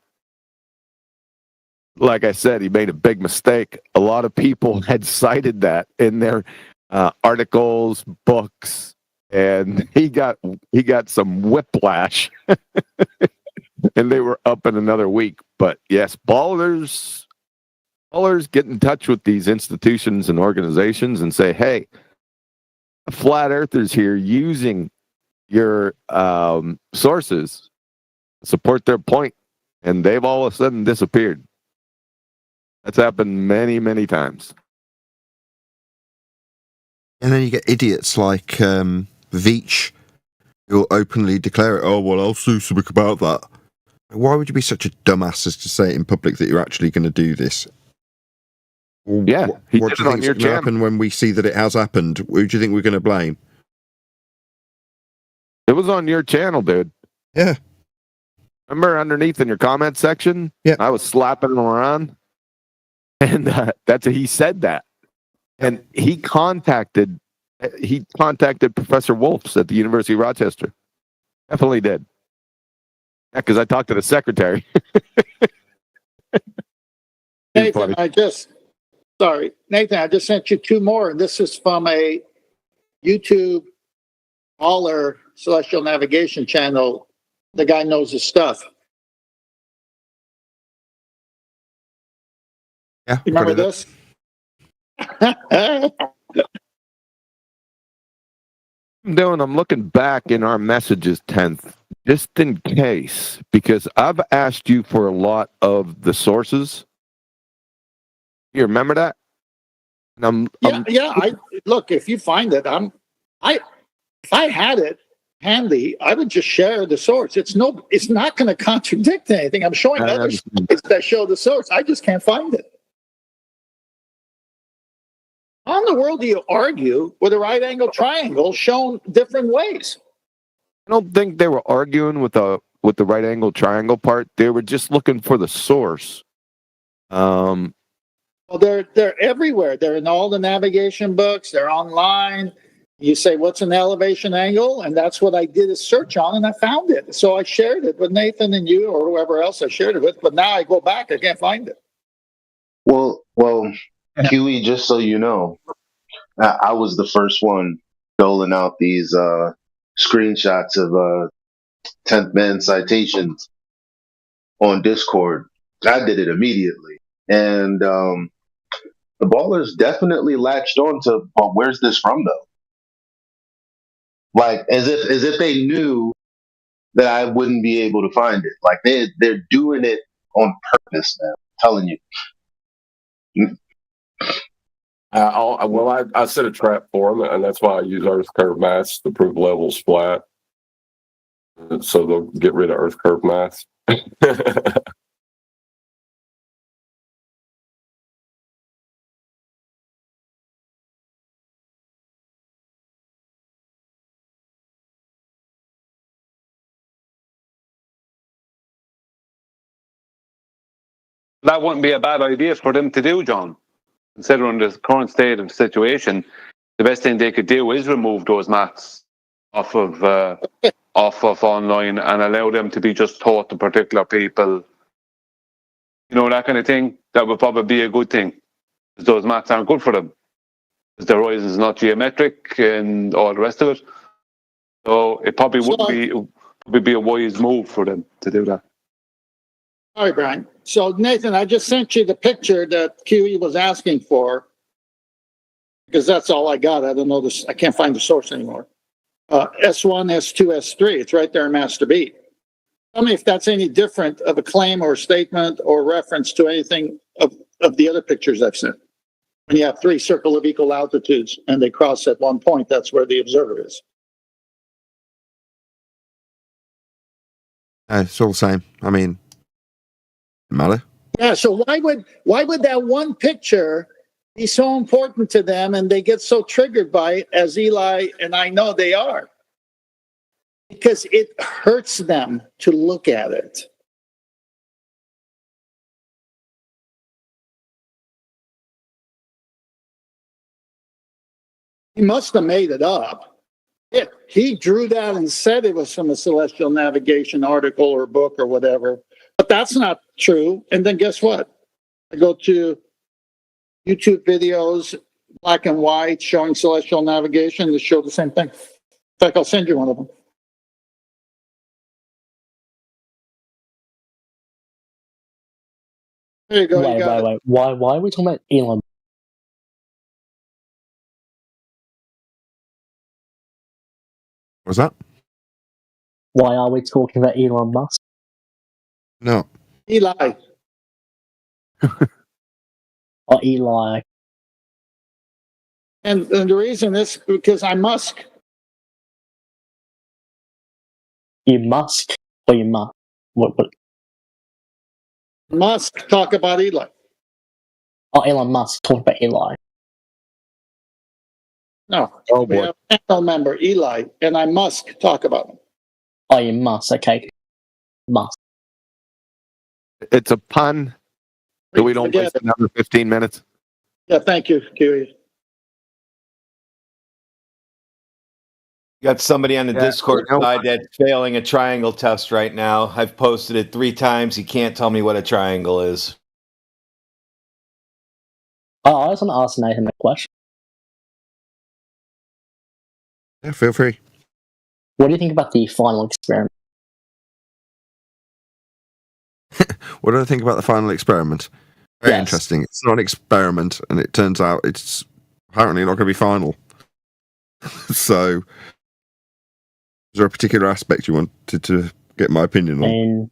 Like I said, he made a big mistake. A lot of people had cited that in their articles, books, and he got some whiplash, and they were up in another week. But yes, ballers get in touch with these institutions and organizations and say, hey, flat earthers here using your sources support their point, and they've all of a sudden disappeared. That's happened many, many times. And then you get idiots like Veach who'll openly declare it. Oh, well, I'll do something about that. Why would you be such a dumbass as to say it in public that you're actually going to do this? Yeah, what do you think is going to happen when we see that it has happened? Who do you think we're going to blame? It was on your channel, dude. Yeah. Remember underneath in your comment section? Yeah. I was slapping him around. And he said that. And he contacted Professor Wolfs at the University of Rochester. Definitely did. Yeah, because I talked to the secretary. Nathan, I just sent you 2 more, and this is from a YouTube Baller Celestial Navigation channel. The guy knows his stuff. Yeah, you remember this? I'm looking back in our messages, 10th, just in case, because I've asked you for a lot of the sources. You remember that? Look, if you find it, if I had it handy, I would just share the source. It's not going to contradict anything. I'm showing other slides that show the source. I just can't find it. How in the world do you argue with a right angle triangle shown different ways? don't think they were arguing with the right angle triangle part. They were just looking for the source. Well, they're everywhere. They're in all the navigation books. They're online. You say, what's an elevation angle? And that's what I did a search on, and I found it. So I shared it with Nathan and you or whoever else I shared it with. But now I go back, I can't find it. Well, QE, just so you know, I was the first one doling out these screenshots of 10th man citations on Discord. I did it immediately. And the ballers definitely latched on to, well, where's this from though? Like as if they knew that I wouldn't be able to find it. Like they're doing it on purpose, man. I'm telling you. I set a trap for them, and that's why I use Earth curve mass to prove levels flat. So they'll get rid of Earth curve mass. That wouldn't be a bad idea for them to do, John. Considering the current state of the situation, the best thing they could do is remove those mats off of online and allow them to be just taught to particular people. You know, that kind of thing. That would probably be a good thing. Because those mats aren't good for them. Because the horizon is not geometric and all the rest of it. So it probably would be a wise move for them to do that. All right, Brian. So, Nathan, I just sent you the picture that QE was asking for because that's all I got. I don't know this. I can't find the source anymore. S1, S2, S3. It's right there in Master Beat. Tell me if that's any different of a claim or statement or reference to anything of the other pictures I've sent. When you have three circle of equal altitudes and they cross at one point, that's where the observer is. It's all the same. I mean, matter. Yeah, so why would that one picture be so important to them and they get so triggered by it as Eli and I know they are? Because it hurts them to look at it. He must have made it up. Yeah, he drew that and said it was from a celestial navigation article or book or whatever. But that's not true. And then guess what? I go to YouTube videos, black and white, showing celestial navigation to show the same thing. In fact, I'll send you one of them. There you go. Wait. Why are we talking about Elon? What's that? Why are we talking about Elon Musk? No. Eli. Or Eli. And the reason is because I'm Musk. You Musk or you Musk? What? Musk talk about Eli. Oh, Elon Musk talk about Eli. No. Oh, we boy. have a panel member, Eli, and I Musk talk about him. Oh, you Musk. Okay. Musk. It's a pun. So we don't Forget waste it. another 15 minutes. Yeah, thank you, QE. Got somebody on the Yeah, Discord no. side that's failing a triangle test right now. I've posted it 3 times. He can't tell me what a triangle is. Oh, I was going to ask Nathan a question. Yeah, feel free. What do you think about the final experiment? What do I think about the final experiment? Very Yes. interesting. It's not an experiment, and it turns out it's apparently not going to be final. So, is there a particular aspect you wanted to get my opinion on?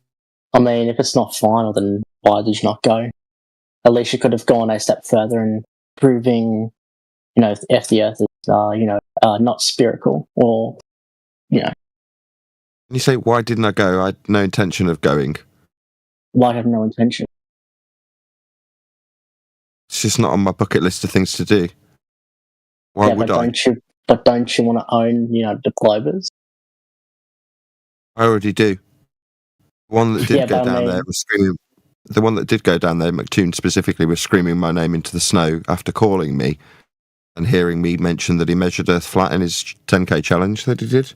I mean, if it's not final, then why did you not go? At least you could have gone a step further in proving, if the Earth is, not spherical, or, And you say, why didn't I go? I had no intention of going. why have no intention? It's just not on my bucket list of things to do. Why would I? Don't you want to own, the Globers? I already do. The one that did Yeah, go but I down there mean- was screaming. The one that did go down there, McToon specifically, was screaming my name into the snow after calling me and hearing me mention that he measured Earth flat in his 10K challenge that he did.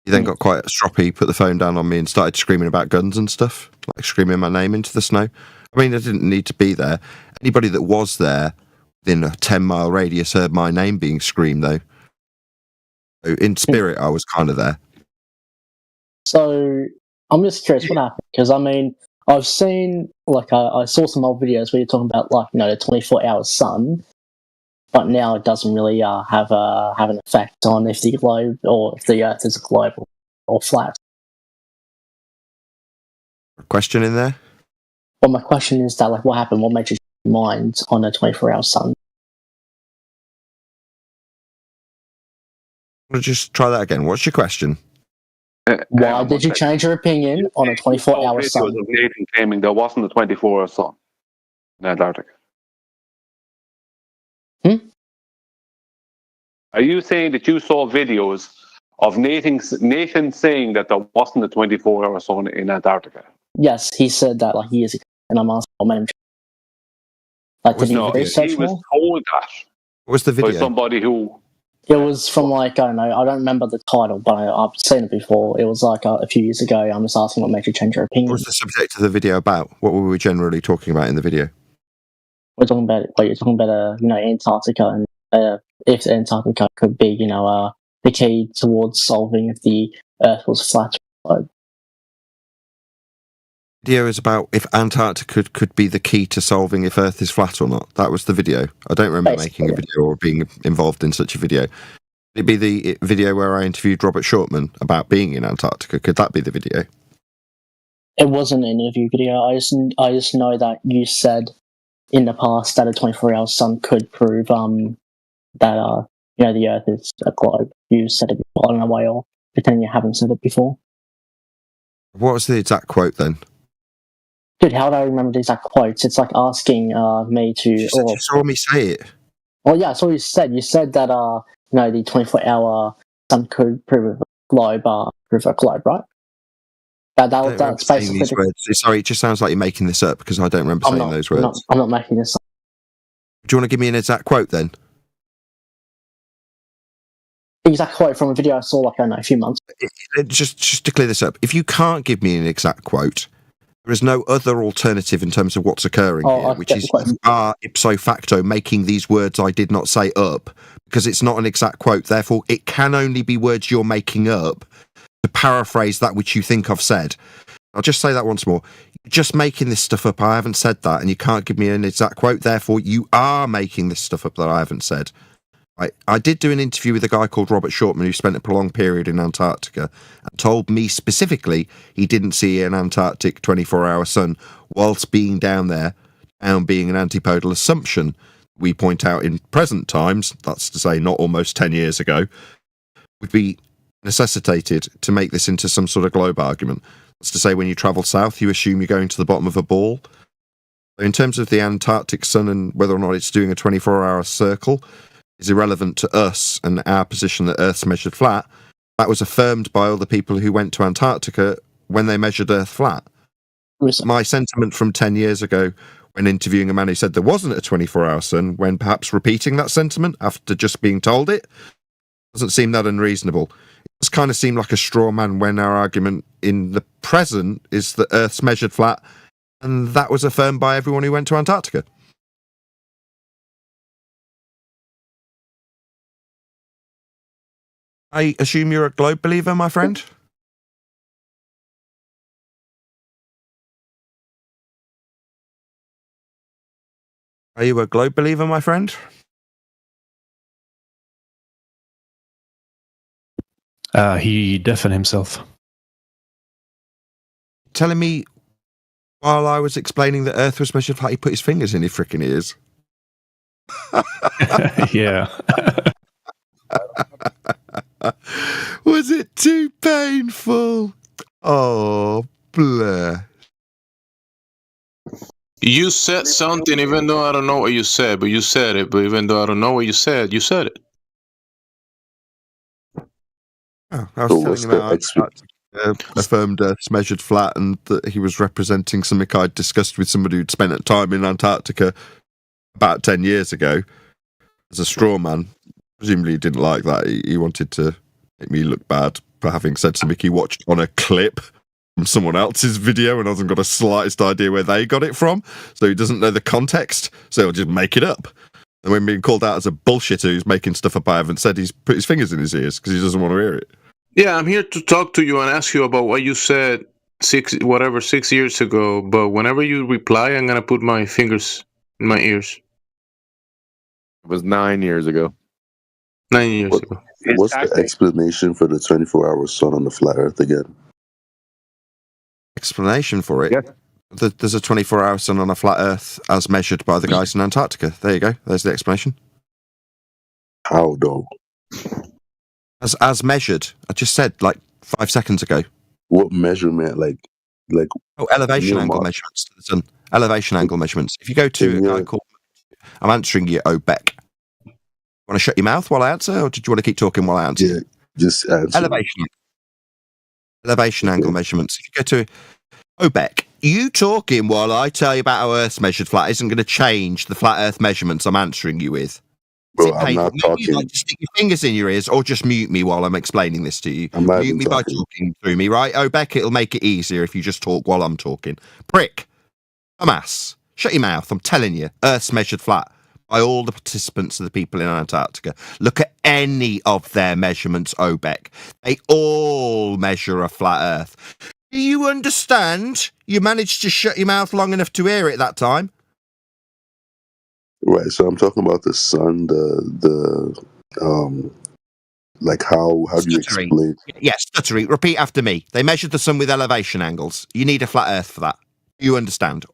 He then got quite stroppy, put the phone down on me and started screaming about guns and stuff, like screaming my name into the snow. I mean, I didn't need to be there. Anybody that was there within a 10-mile radius heard my name being screamed, though. So in spirit, I was kind of there. So I'm just curious what happened, because I mean, I've seen, like, I saw some old videos where you're talking about, like, the 24-hour sun, but now it doesn't really have an effect on if the globe or if the Earth is a globe or flat. Question in there? Well, my question is that, like, what happened? What made you change your mind on a 24-hour sun? I'll just try that again. What's your question? Why did you change your opinion on a 24-hour Videos sun? of Nathan claiming there wasn't a 24-hour sun in Antarctica. Are you saying that you saw videos of Nathan saying that there wasn't a 24-hour sun in Antarctica? Yes, he said that like years ago, and I'm asking what made him change. Like, did he No, research he was more? told that What was the by video? somebody who. It was from, like, I don't know, I don't remember the title, but I've seen it before. It was like a few years ago. I'm just asking what made you change your opinion. What was the subject of the video about? What were we generally talking about in the video? We're talking about, like, you're talking about Antarctica, and if Antarctica could be the key towards solving if the Earth was flat. Video is about if Antarctica could be the key to solving if Earth is flat or not. That was the video. I don't remember making a video or being involved in such a video. Could it be the video where I interviewed Robert Shortman about being in Antarctica? Could that be the video? It wasn't an interview video. I just know that you said in the past that a 24-hour sun could prove that the Earth is a globe. You said it before. I don't know why you're pretending you haven't said it before. What was the exact quote then? Dude, how do I remember the exact quotes? It's like asking me to. You saw me say it. Oh yeah, that's what you said. You said that the 24-hour sun could prove a globe, right? That's basically these words. Sorry, it just sounds like you're making this up because I don't remember saying those words. I'm not making this up. Do you want to give me an exact quote then? Exact quote from a video I saw, like, I don't know, a few months ago. Just to clear this up, if you can't give me an exact quote, there is no other alternative in terms of what's occurring here, which is you are ipso facto making these words I did not say up because it's not an exact quote. Therefore, it can only be words you're making up to paraphrase that which you think I've said. I'll just say that once more. You're just making this stuff up. I haven't said that, and you can't give me an exact quote. Therefore, you are making this stuff up that I haven't said. I did do an interview with a guy called Robert Shortman who spent a prolonged period in Antarctica and told me specifically he didn't see an Antarctic 24-hour sun whilst being down there, and being an antipodal assumption. We point out in present times, that's to say not almost 10 years ago, would be necessitated to make this into some sort of globe argument. That's to say when you travel south, you assume you're going to the bottom of a ball. In terms of the Antarctic sun and whether or not it's doing a 24-hour circle, is irrelevant to us and our position that Earth's measured flat. That was affirmed by all the people who went to Antarctica when they measured Earth flat. My sentiment from 10 years ago when interviewing a man who said there wasn't a 24-hour sun, when perhaps repeating that sentiment after just being told it, doesn't seem that unreasonable. It does kind of seem like a straw man when our argument in the present is that Earth's measured flat, and that was affirmed by everyone who went to Antarctica. I assume you're a globe believer, my friend? Are you a globe believer, my friend? He deafened himself. Telling me while I was explaining that Earth was measured flat, he put his fingers in his frickin' ears. Yeah. Was it too painful? Oh, bleh. You said something even though I don't know what you said, but you said it. But even though I don't know what you said it. Oh, I was telling him about affirmed Earth's measured flat, and that he was representing something I'd discussed with somebody who'd spent time in Antarctica about 10 years ago as a straw man. Presumably he didn't like that. He wanted to make me look bad for having said something he watched on a clip from someone else's video and hasn't got the slightest idea where they got it from, so he doesn't know the context, so he'll just make it up. And when being called out as a bullshitter who's making stuff up I haven't said, he's put his fingers in his ears because he doesn't want to hear it. Yeah, I'm here to talk to you and ask you about what you said 6 years ago, but whenever you reply, I'm going to put my fingers in my ears. It was 9 years ago. 9 years ago. What's the explanation for the 24-hour sun on the flat Earth again? Explanation for it? Yeah. There's a 24-hour sun on a flat Earth as measured by the guys in Antarctica. There you go. There's the explanation. How, though? As measured. I just said, 5 seconds ago. What measurement? Like elevation angle measurements to the sun. Elevation angle measurements. If you go to a guy called... I'm answering you, Obek. Want to shut your mouth while I answer, or did you want to keep talking while I answer? Yeah, just answer. Elevation angle measurements. If you go to Obek, you talking while I tell you about how Earth's measured flat isn't going to change the flat Earth measurements I'm answering you with. Bro, I'm not talking. You like to stick your fingers in your ears, or just mute me while I'm explaining this to you. Mute me by talking through me, right? Obek, it'll make it easier if you just talk while I'm talking. Prick. Dumbass. Shut your mouth. I'm telling you, Earth's measured flat by all the participants of the people in Antarctica. Look at any of their measurements, Obek. They all measure a flat Earth. Do you understand? You managed to shut your mouth long enough to hear it that time. Right, so I'm talking about the sun, like how do you explain? Yes, stuttery. Repeat after me. They measured the sun with elevation angles. You need a flat Earth for that. You understand?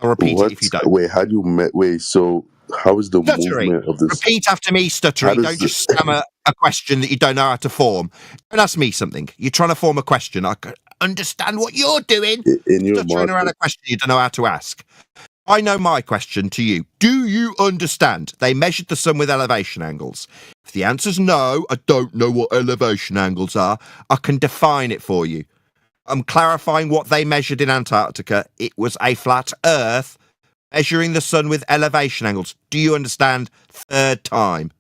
I'll repeat it if you don't. Wait, how do you so how is the movement of this? Repeat after me, stuttering. Don't just stammer a question that you don't know how to form. Don't ask me something. You're trying to form a question. I can understand what you're doing. In your stuttering around a question you don't know how to ask. I know my question to you. Do you understand? They measured the sun with elevation angles. If the answer's no, I don't know what elevation angles are. I can define it for you. I'm clarifying what they measured in Antarctica. It was a flat Earth measuring the sun with elevation angles. Do you understand? Third time.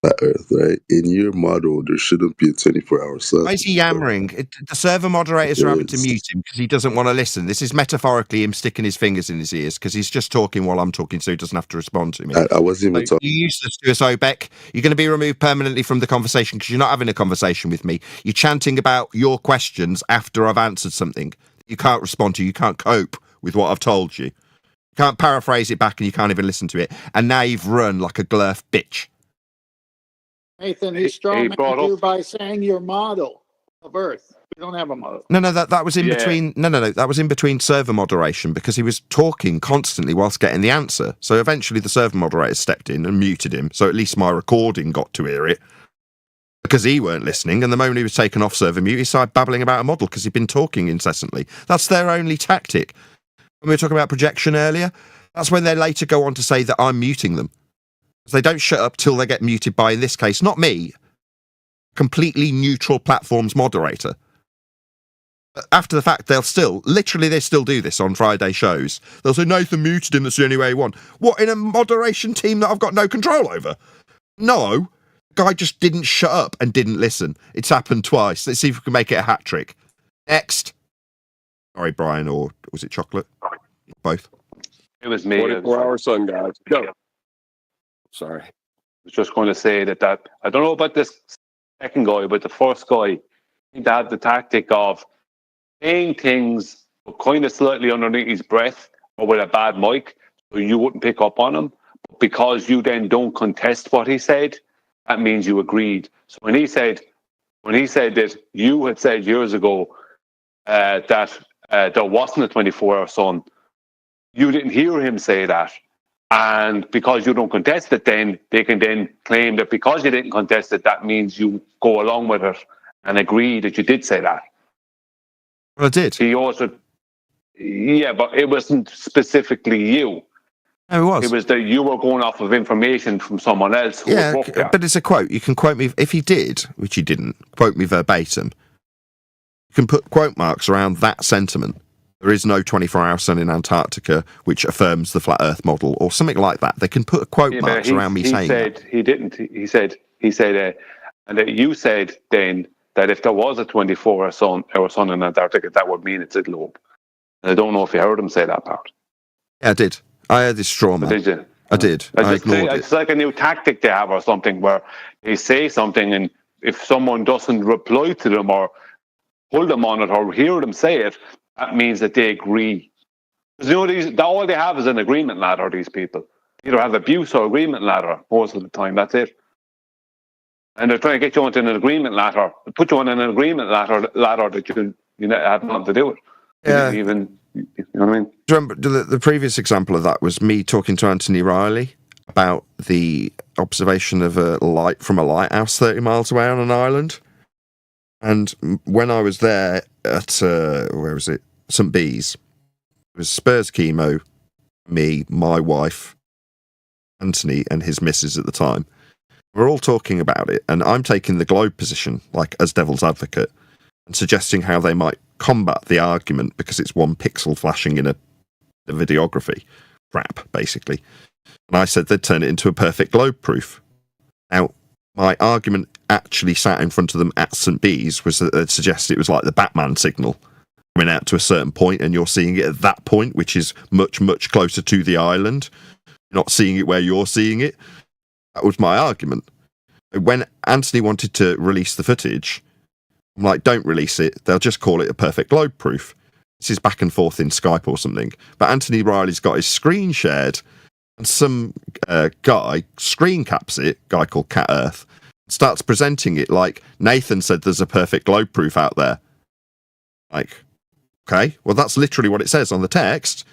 Flat Earth, right? In your model, there shouldn't be a 24-hour sun. Why is he yammering? The server moderators are having to mute him because he doesn't want to listen. This is metaphorically him sticking his fingers in his ears because he's just talking while I'm talking, so he doesn't have to respond to me. I wasn't even talking. You're useless to us, Obek. You're going to be removed permanently from the conversation because you're not having a conversation with me. You're chanting about your questions after I've answered something. You can't respond to. You can't cope with what I've told you. You can't paraphrase it back and you can't even listen to it. And now you've run like a glurf bitch. Nathan, he strawmanned you by saying your model of Earth. We don't have a model. No, that was in between. No, that was in between server moderation because he was talking constantly whilst getting the answer. So eventually the server moderator stepped in and muted him. So at least my recording got to hear it because he weren't listening. And the moment he was taken off server mute, he started babbling about a model because he'd been talking incessantly. That's their only tactic. When we were talking about projection earlier, that's when they later go on to say that I'm muting them. They don't shut up till they get muted by, in this case, not me, completely neutral platform's moderator. After the fact, they still do this on Friday shows. They'll say, Nathan muted him, that's the only way he won. What, in a moderation team that I've got no control over? No. The guy just didn't shut up and didn't listen. It's happened twice. Let's see if we can make it a hat trick. Next. Sorry, Brian, or was it Chocolate? Both. It was me. 24-hour sun, guys. Go. Sorry. I was just going to say that I don't know about this second guy, but the first guy, he had the tactic of saying things kind of slightly underneath his breath or with a bad mic, so you wouldn't pick up on him. But because you then don't contest what he said, that means you agreed. So when he said that you had said years ago that there wasn't a 24-hour sun, you didn't hear him say that. And because you don't contest it, then they can then claim that because you didn't contest it, that means you go along with it and agree that you did say that. Well, I did. He also, yeah, but it wasn't specifically you. No, it was. It was that you were going off of information from someone else who worked there. But it's a quote. You can quote me if he did, which he didn't. Quote me verbatim. You can put quote marks around that sentiment. There is no 24-hour sun in Antarctica, which affirms the flat Earth model, or something like that. They can put quote marks around me saying said that. he didn't. He said, and that you said, Dane, that if there was a 24-hour sun in Antarctica, that would mean it's a globe. And I don't know if you heard him say that part. Yeah, I did. I heard this straw man. Did you? I did. I ignored it. It's like a new tactic they have or something where they say something and if someone doesn't reply to them or pull them on it or hear them say it, that means that they agree. Because all they have is an agreement ladder, these people. Either have abuse or agreement ladder most of the time, that's it. And they're trying to get you onto an agreement ladder, put you on an agreement ladder that you have nothing to do with. Yeah. Even, you know what I mean? Do you remember the previous example of that was me talking to Anthony Riley about the observation of a light from a lighthouse 30 miles away on an island. And when I was there at, where was it? St. Bees. It was Spurs Chemo, me, my wife, Anthony, and his missus at the time. We're all talking about it, and I'm taking the globe position, like as devil's advocate, and suggesting how they might combat the argument because it's one pixel flashing in a videography. Crap, basically. And I said they'd turn it into a perfect globe proof. Now, my argument actually sat in front of them at St. Bees was that they'd suggested it was like the Batman signal coming out to a certain point, and you're seeing it at that point, which is much, much closer to the island. You're not seeing it where you're seeing it. That was my argument. When Anthony wanted to release the footage, I'm like, don't release it. They'll just call it a perfect globe proof. This is back and forth in Skype or something. But Anthony Riley's got his screen shared, and some guy screen caps it, guy called Cat Earth, starts presenting it like Nathan said there's a perfect globe proof out there. Like, okay, well, that's literally what it says on the text.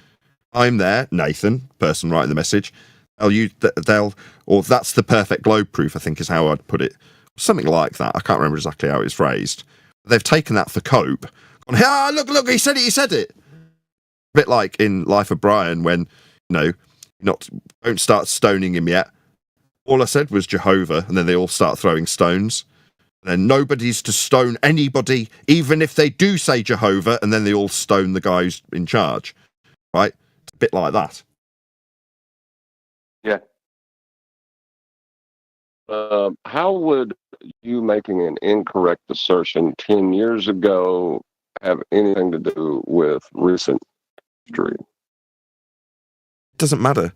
I'm there, Nathan, person writing the message. Or that's the perfect globe proof, I think is how I'd put it. Something like that. I can't remember exactly how it's phrased. They've taken that for cope. Gone, look, he said it. A bit like in Life of Brian when, don't start stoning him yet. All I said was Jehovah, and then they all start throwing stones. And then nobody's to stone anybody, even if they do say Jehovah, and then they all stone the guy who's in charge. Right? It's a bit like that. Yeah. How would you making an incorrect assertion 10 years ago have anything to do with recent history? It doesn't matter.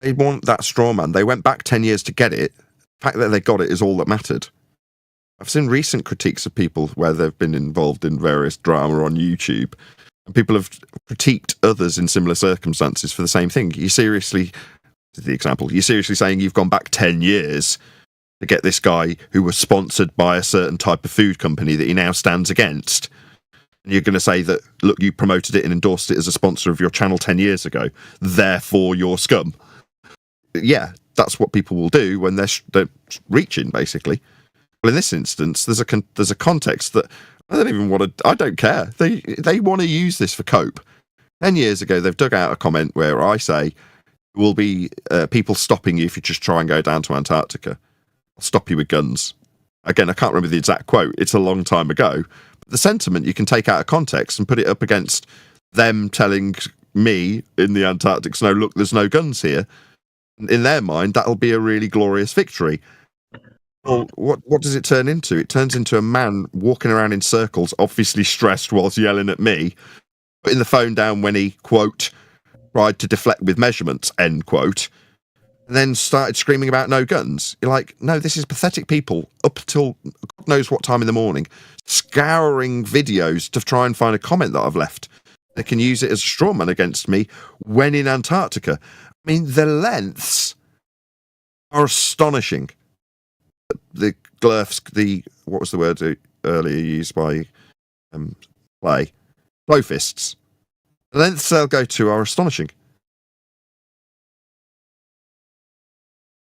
They want that straw man. They went back 10 years to get it. The fact that they got it is all that mattered. I've seen recent critiques of people where they've been involved in various drama on YouTube, and people have critiqued others in similar circumstances for the same thing. You're seriously saying you've gone back 10 years to get this guy who was sponsored by a certain type of food company that he now stands against. And you're going to say that, look, you promoted it and endorsed it as a sponsor of your channel 10 years ago, therefore you're scum. Yeah, that's what people will do when they're reaching, basically. Well, in this instance, there's a context that I don't care. They want to use this for cope. 10 years ago, they've dug out a comment where I say, there will be people stopping you if you just try and go down to Antarctica. I'll stop you with guns. Again, I can't remember the exact quote. It's a long time ago. But the sentiment you can take out of context and put it up against them telling me in the Antarctic snow, look, there's no guns here. In their mind, that'll be a really glorious victory. Well, what does it turn into? It turns into a man walking around in circles, obviously stressed whilst yelling at me, putting the phone down when he, quote, tried to deflect with measurements, end quote, and then started screaming about no guns. You're like, no, this is pathetic people up till God knows what time in the morning, scouring videos to try and find a comment that I've left. They can use it as a straw man against me when in Antarctica. I mean, the lengths are astonishing. The glurfs, what was the word earlier used by blow fists. The lengths they'll go to are astonishing.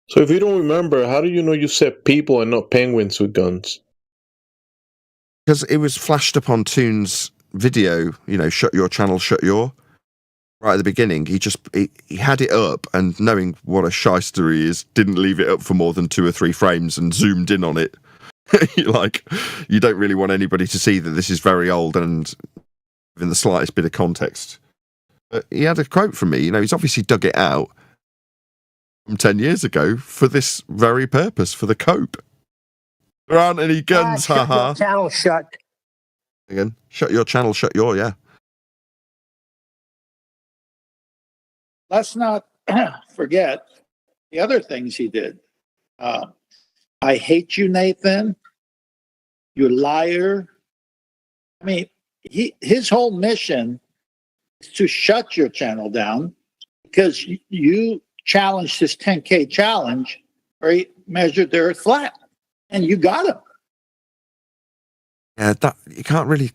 So if you don't remember, how do you know you said people and not penguins with guns? Because it was flashed up on Toon's video, shut your channel, shut your. Right at the beginning, he had it up, and knowing what a shyster he is, didn't leave it up for more than 2 or 3 frames and zoomed in on it You're like, you don't really want anybody to see that this is very old and even the slightest bit of context. But he had a quote from me. You know, he's obviously dug it out from 10 years ago for this very purpose, for the cope. There aren't any guns, Shut haha. your channel shut. Again, shut your channel, shut your, yeah. Let's not forget the other things he did. I hate you, Nathan. You liar. I mean, his whole mission is to shut your channel down because you challenged his 10K challenge where he measured the earth flat and you got him. Yeah, that you can't really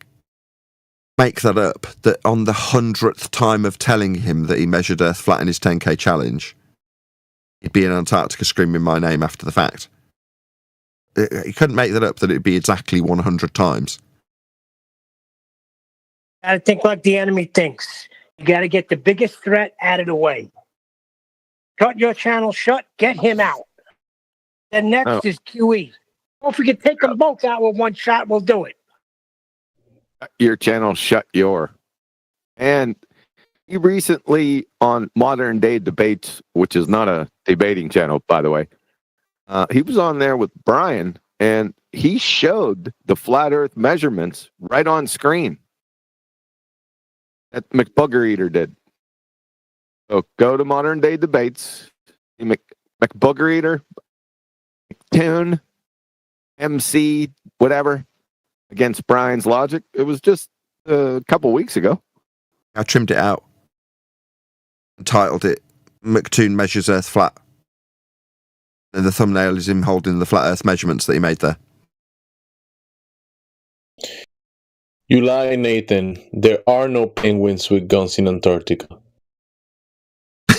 make that up, that on the 100th time of telling him that he measured Earth flat in his 10K challenge, he'd be in Antarctica screaming my name after the fact. You couldn't make that up, that it'd be exactly 100 times. Gotta think like the enemy thinks. You gotta get the biggest threat out of the way. Shut your channel shut, get him out. Then next is QE. If we could take them both out with one shot, we'll do it. Your channel, shut your. And he recently on Modern Day Debates, which is not a debating channel, by the way, he was on there with Brian, and he showed the flat Earth measurements right on screen. That McBugger Eater did. So go to Modern Day Debates, McBugger Eater, McToon, MC, whatever, against Brian's logic. It was just a couple weeks ago. I trimmed it out and titled it McToon Measures Earth Flat. And the thumbnail is him holding the flat Earth measurements that he made there. You lie, Nathan. There are no penguins with guns in Antarctica.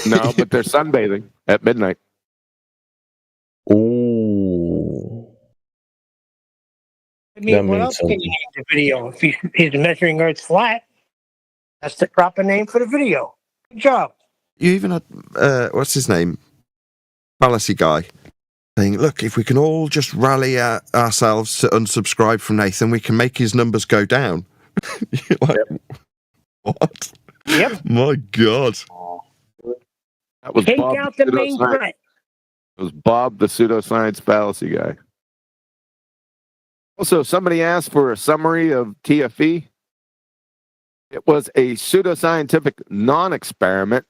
No, but they're sunbathing at midnight. Ooh. I mean, That what means else can you something. name the video? If he's measuring Earth flat, that's the proper name for the video. Good job. You even had, what's his name? Fallacy guy. Saying, look, if we can all just rally ourselves to unsubscribe from Nathan, we can make his numbers go down. You're like, what? Yep. My God. That was Take Bob out the main pseudoscience- threat. It was Bob, the pseudoscience fallacy guy. Also, somebody asked for a summary of TFE. It was a pseudoscientific non-experiment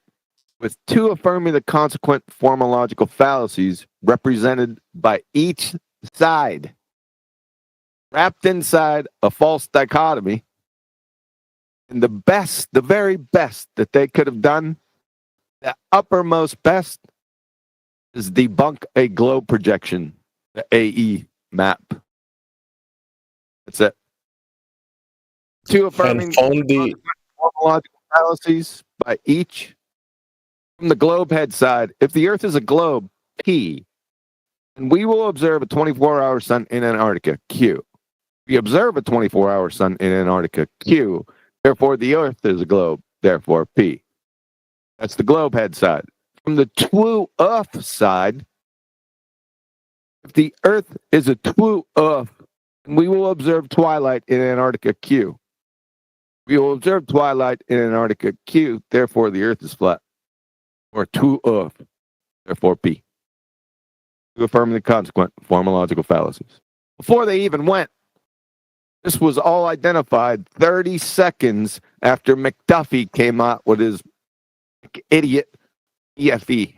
with two affirming the consequent formological fallacies represented by each side, wrapped inside a false dichotomy. And the very best that they could have done, the uppermost best, is debunk a globe projection, the AE map. That's it. Two affirming And found the formological fallacies by each. From the globe head side, if the Earth is a globe, P, and we will observe a 24-hour sun in Antarctica, Q. We observe a 24-hour sun in Antarctica, Q. Therefore, the Earth is a globe, therefore, P. That's the globe head side. From the true Earth side, if the Earth is a true Earth, we will observe twilight in Antarctica, Q. We will observe twilight in Antarctica, Q. Therefore, the Earth is flat. Or true Earth. Therefore, P. To affirm the consequent formological fallacies. Before they even went, this was all identified 30 seconds after McDuffie came out with his idiot EFE.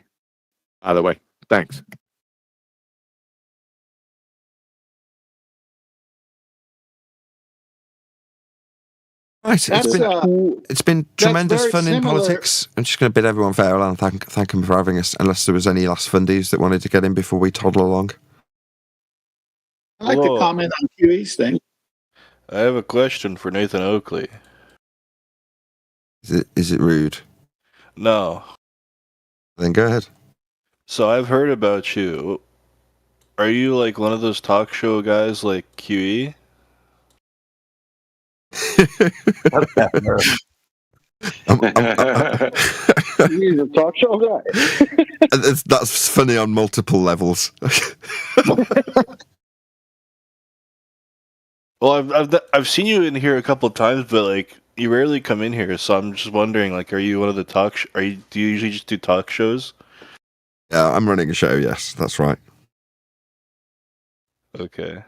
By the way, thanks. Right, it's been tremendous very fun in similar- politics. I'm just going to bid everyone farewell and thank them for having us, unless there was any last fundies that wanted to get in before we toddle along. I'd like to comment on QE's thing. I have a question for Nathan Oakley. Is it rude? No. Then go ahead. So I've heard about you. Are you like one of those talk show guys like QE? He's a talk show guy. That's funny on multiple levels. Well, I've seen you in here a couple of times, but like you rarely come in here, so I'm just wondering, like, are you one of the do you usually just do talk shows? Yeah, I'm running a show. Yes, that's right. Okay.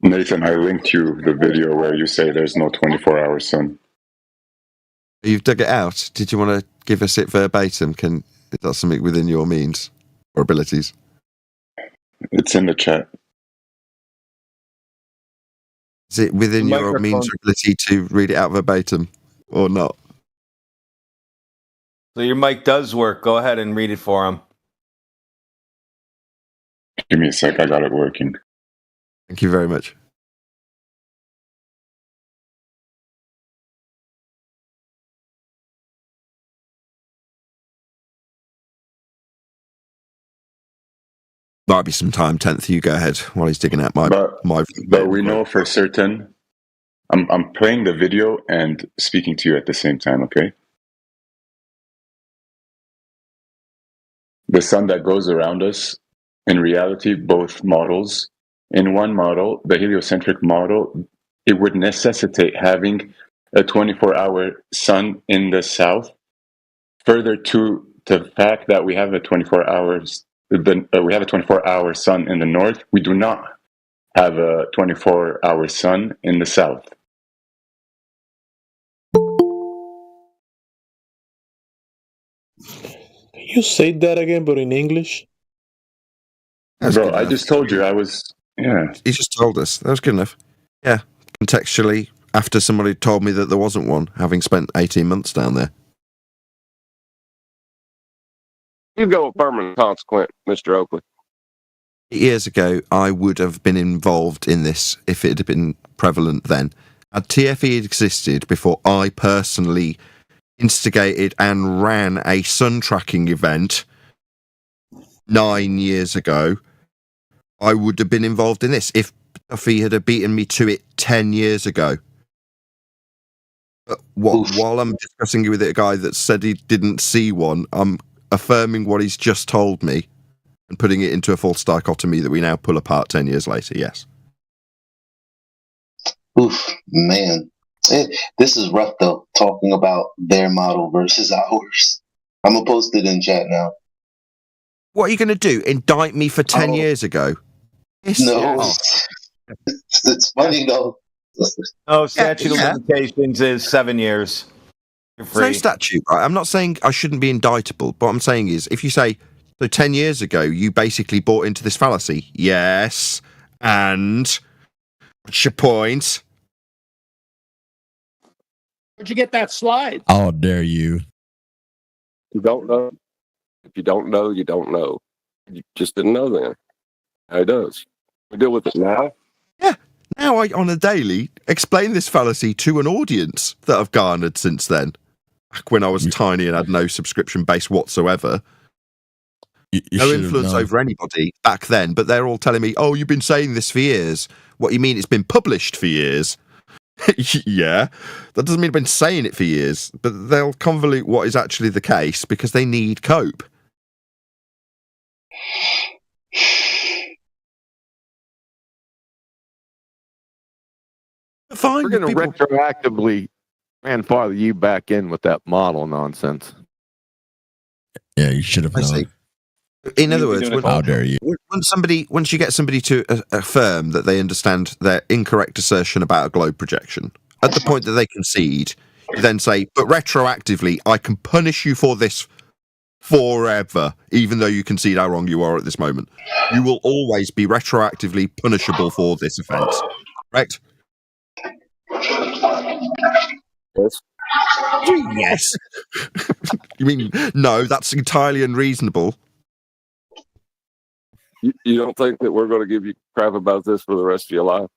Nathan, I linked you the video where you say there's no 24-hour sun. You've dug it out. Did you want to give us it verbatim? Is that something within your means or abilities? It's in the chat. Is it within The your means microphone- or ability to read it out verbatim or not? So your mic does work. Go ahead and read it for him. Give me a sec. I got it working. Thank you very much. Might be some time. 10th, you go ahead while he's digging out my. But we know for certain. I'm playing the video and speaking to you at the same time. Okay. The sun that goes around us, in reality, both models. In one model, the heliocentric model, it would necessitate having a 24-hour sun in the south. Further to the fact that we have a 24 hours, we have a 24-hour sun in the north. We do not have a 24-hour sun in the south. Can you say that again, but in English? Bro, I just told you I was. Yeah. He just told us. That was good enough. Yeah. Contextually, after somebody told me that there wasn't one, having spent 18 months down there. You go with permanent consequent, Mr. Oakley. 8 years ago, I would have been involved in this if it had been prevalent then. Had TFE existed before I personally instigated and ran a sun tracking event 9 years ago, I would have been involved in this if Duffy had beaten me to it 10 years ago. But while I'm discussing with a guy that said he didn't see one, I'm affirming what he's just told me and putting it into a false dichotomy that we now pull apart 10 years later, yes. Oof, man. This is rough, though, talking about their model versus ours. I'm going to post it in chat now. What are you going to do? Indict me for 10 years ago? No. It's funny, though. Oh, statute of limitations is 7 years. You're There's no free. statute, right? I'm not saying I shouldn't be indictable, but what I'm saying is if you say, so 10 years ago, you basically bought into this fallacy. Yes. And what's your point? Where'd you get that slide? How dare you? You don't know. If you don't know, you don't know. You just didn't know then. How it does. We deal with it now. Now I, on a daily, explain this fallacy to an audience that I've garnered since then. Back when I was tiny and had no subscription base whatsoever. You No should have influence known. over anybody back then, but they're all telling me, oh, you've been saying this for years. What you mean it's been published for years? Yeah, that doesn't mean I've been saying it for years, but they'll convolute what is actually the case because they need cope. Fine, We're going to people- retroactively grandfather you back in with that model nonsense. Yeah, you should have I see. known. In other words, How dare you? once you get somebody to affirm that they understand their incorrect assertion about a globe projection, at the point that they concede, you then say, but retroactively, I can punish you for this forever, even though you concede how wrong you are at this moment. You will always be retroactively punishable for this offence. Correct? Yes. Yes. You mean, no, that's entirely unreasonable. You don't think that we're going to give you crap about this for the rest of your life?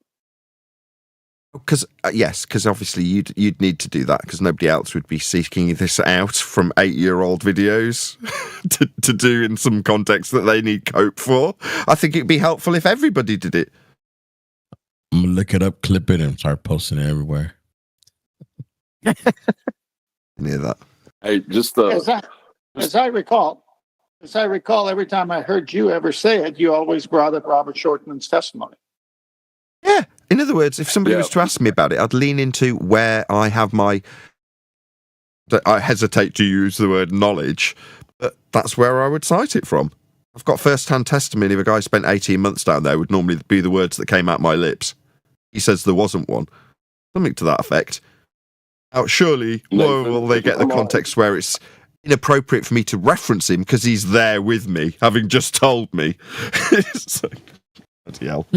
Because because obviously you'd need to do that because nobody else would be seeking this out from 8-year-old videos to do in some context that they need cope for. I think it'd be helpful if everybody did it. I'm gonna look it up, clip it, and start posting it everywhere. Near that. Hey, just As I recall, every time I heard you ever say it, you always brought up Robert Shortman's testimony. Yeah, In other words, if somebody Yeah. was to ask me about it, I'd lean into where I have my. I hesitate to use the word knowledge, but that's where I would cite it from. I've got first-hand testimony of a guy who spent 18 months down there, would normally be the words that came out my lips. He says there wasn't one. Something to that effect. Now, surely, will they get the context where it's inappropriate for me to reference him because he's there with me, having just told me? It's like, bloody hell.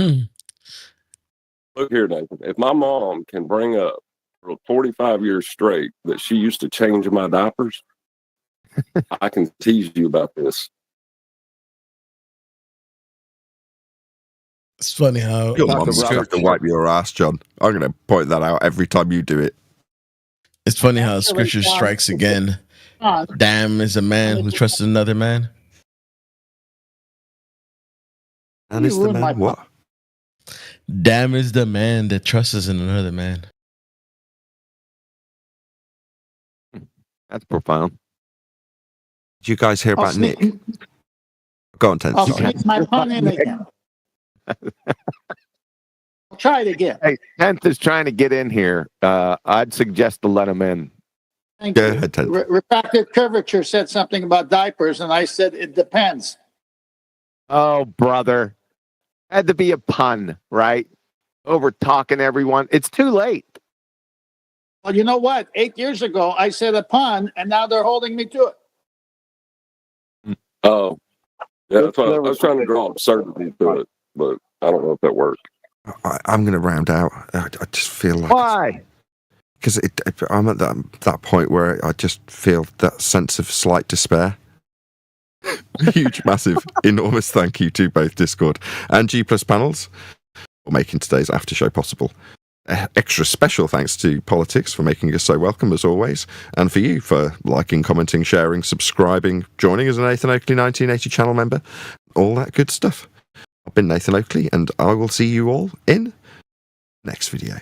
Look here, Nathan. If my mom can bring up for 45 years straight that she used to change my diapers, I can tease you about this. It's funny how Your mum's going to have to wipe your ass, John. I'm going to point that out every time you do it. it's funny how scripture strikes again. Damn is a man who trusts another man. And is the man what? Damn is the man that trusts in another man. That's profound. Did you guys hear about Nick? Go on, Tenth. I'll sneak my pun in again. I'll try it again. Hey, 10th is trying to get in here. I'd suggest to let him in. Thank Go you. ahead, Ted. Refractive curvature said something about diapers, and I said it depends. Oh, brother. Had to be a pun, right? Over talking everyone. It's too late. Well, you know what? 8 years ago, I said a pun, and now they're holding me to it. Oh, yeah, that's what I was trying to draw absurdity to it, but I don't know if that worked. I'm going to round out. I just feel like. Why? Because I'm at that point where I just feel that sense of slight despair. Huge, massive, enormous thank you to both Discord and G Plus Panels for making today's after show possible. Extra special thanks to Politics for making us so welcome as always, and for you for liking, commenting, sharing, subscribing, joining as an Nathan Oakley 1980 channel member, all that good stuff. I've been Nathan Oakley, and I will see you all in next video.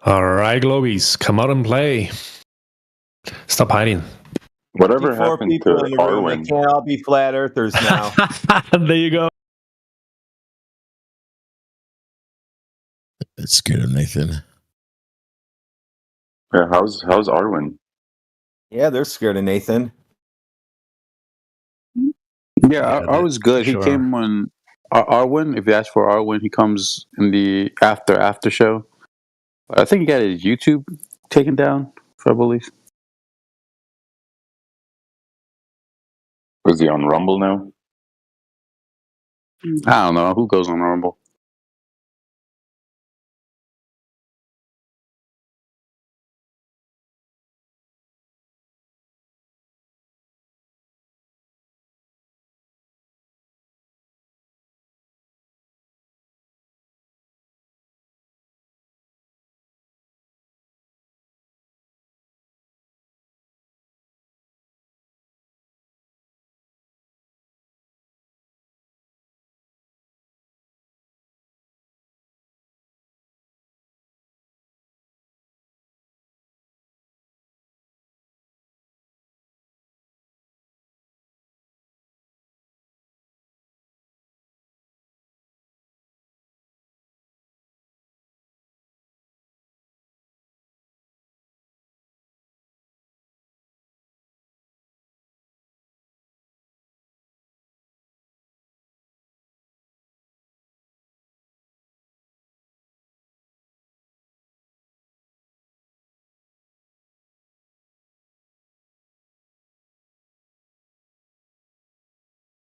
All right, Globies, come out and play. Stop hiding. Whatever 54 happened people to in the room. They Arwen? can't all be flat earthers now. There you go. It's scared of Nathan. Yeah, how's Arwen? Yeah, they're scared of Nathan. Yeah, I was good. He came when Arwen. If you ask for Arwen, he comes in the after show. I think he got his YouTube taken down, if I believe. Was he on Rumble now? I don't know who goes on Rumble.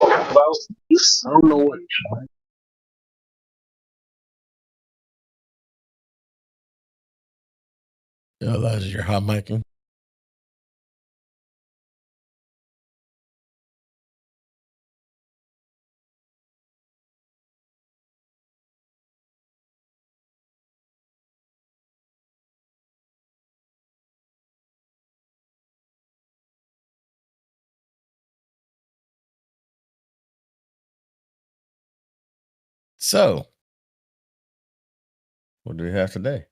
Well, I don't know what. Elijah, you're hot micing. So, what do we have today?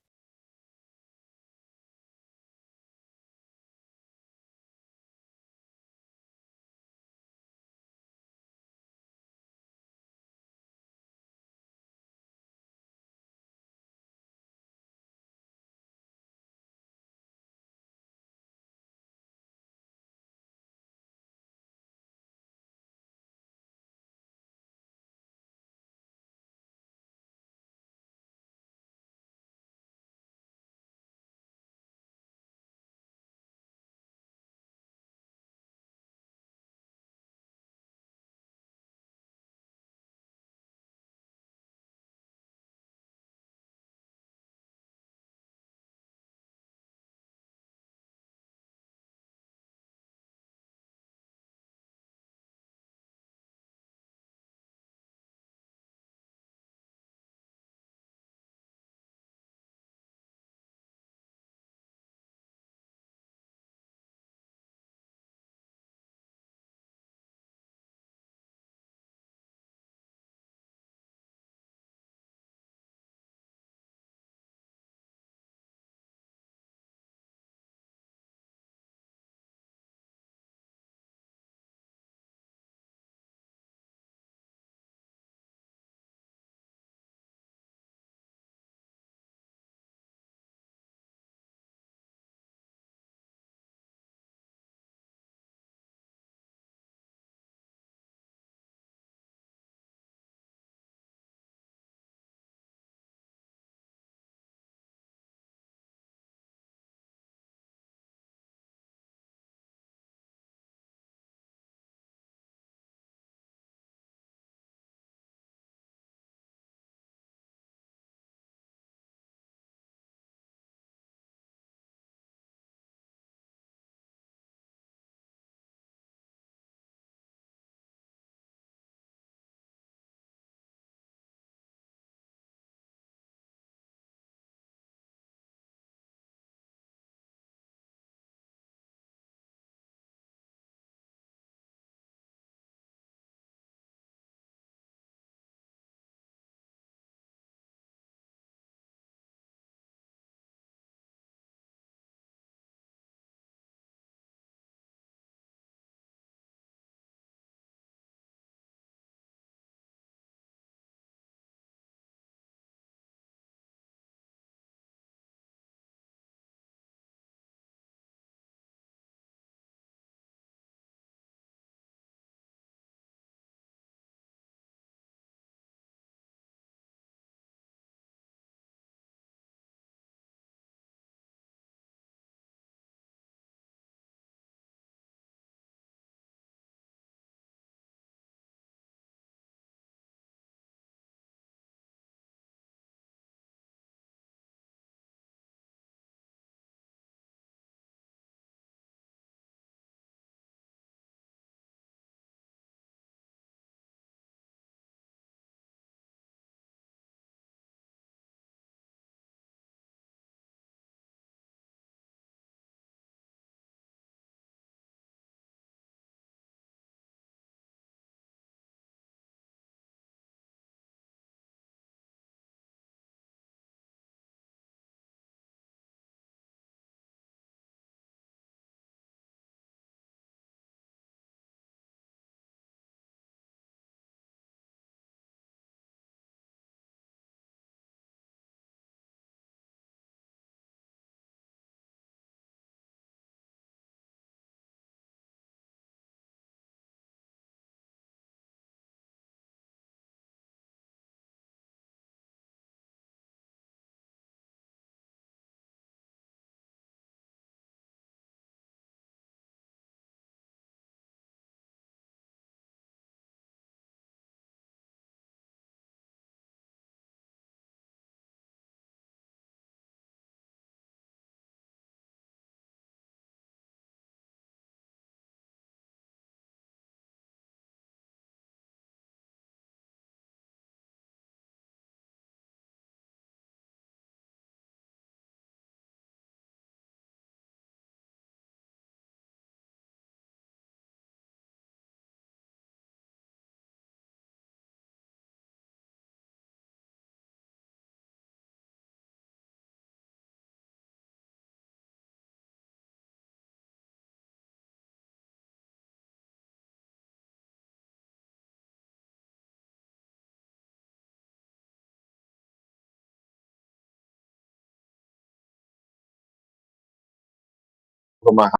for my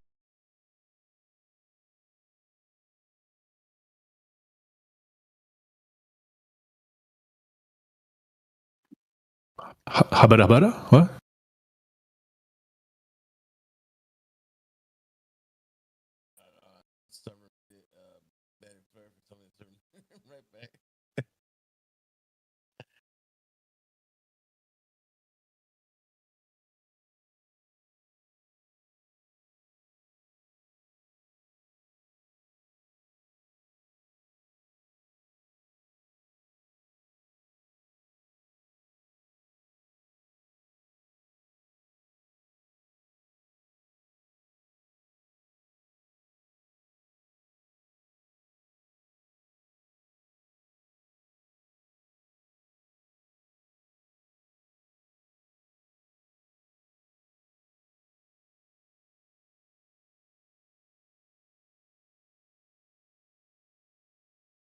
Habara? What?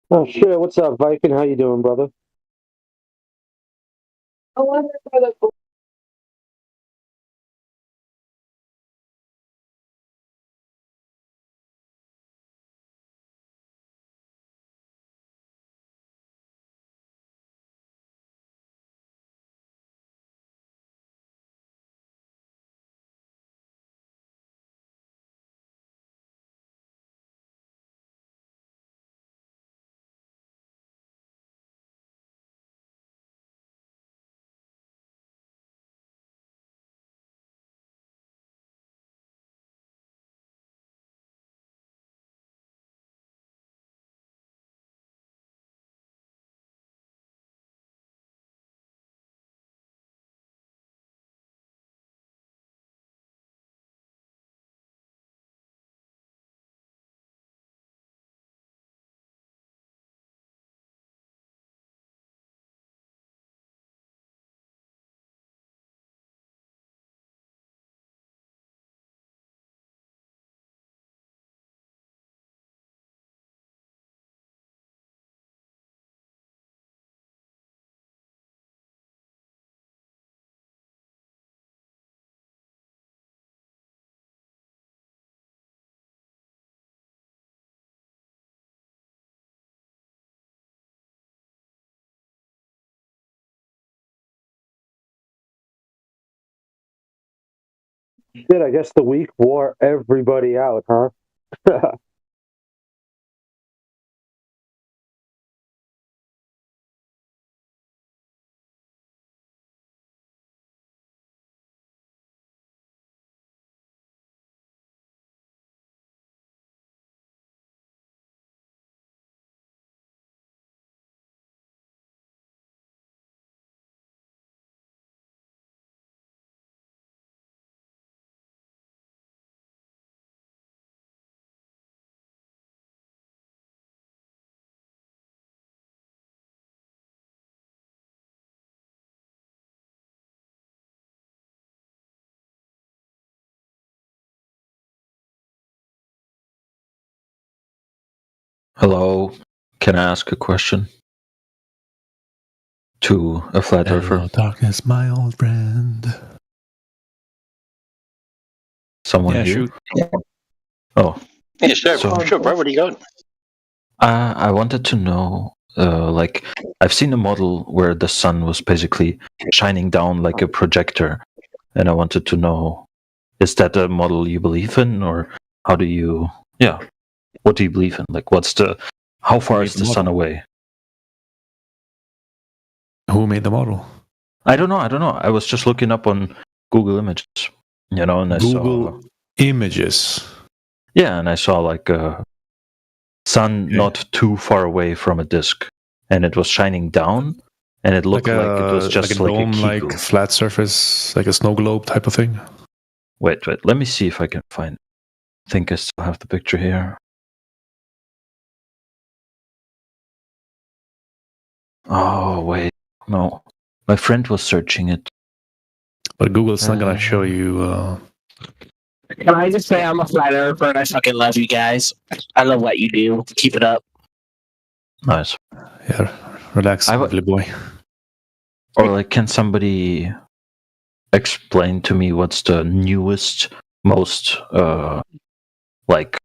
Oh shit! What's up, Viking? How you doing, brother? Shit, I guess the week wore everybody out, huh? Hello, can I ask a question to a flat earther? Hello, darkness, my old friend. Someone Yeah, here? shoot. Oh, Yeah, sure, So- sure, bro. What are you going? I wanted to know, like, I've seen a model where the sun was basically shining down like a projector, and I wanted to know, is that a model you believe in, or how do you, what do you believe in? Like, how far is the sun away? Who made the model? I don't know. I was just looking up on Google Images, and I Google saw Images. Yeah, and I saw like a sun not too far away from a disk, and it was shining down, and it looked like it was just like a dome, like Kiku. flat surface, like a snow globe type of thing. Wait, let me see if I can find. I think I still have the picture here. Oh wait, no, my friend was searching it. But Google's not gonna show you. Can I just say I'm a flat earther and I fucking love you guys. I love what you do. Keep it up. Nice. Yeah, relax, lovely boy. Or like, can somebody explain to me what's the newest most like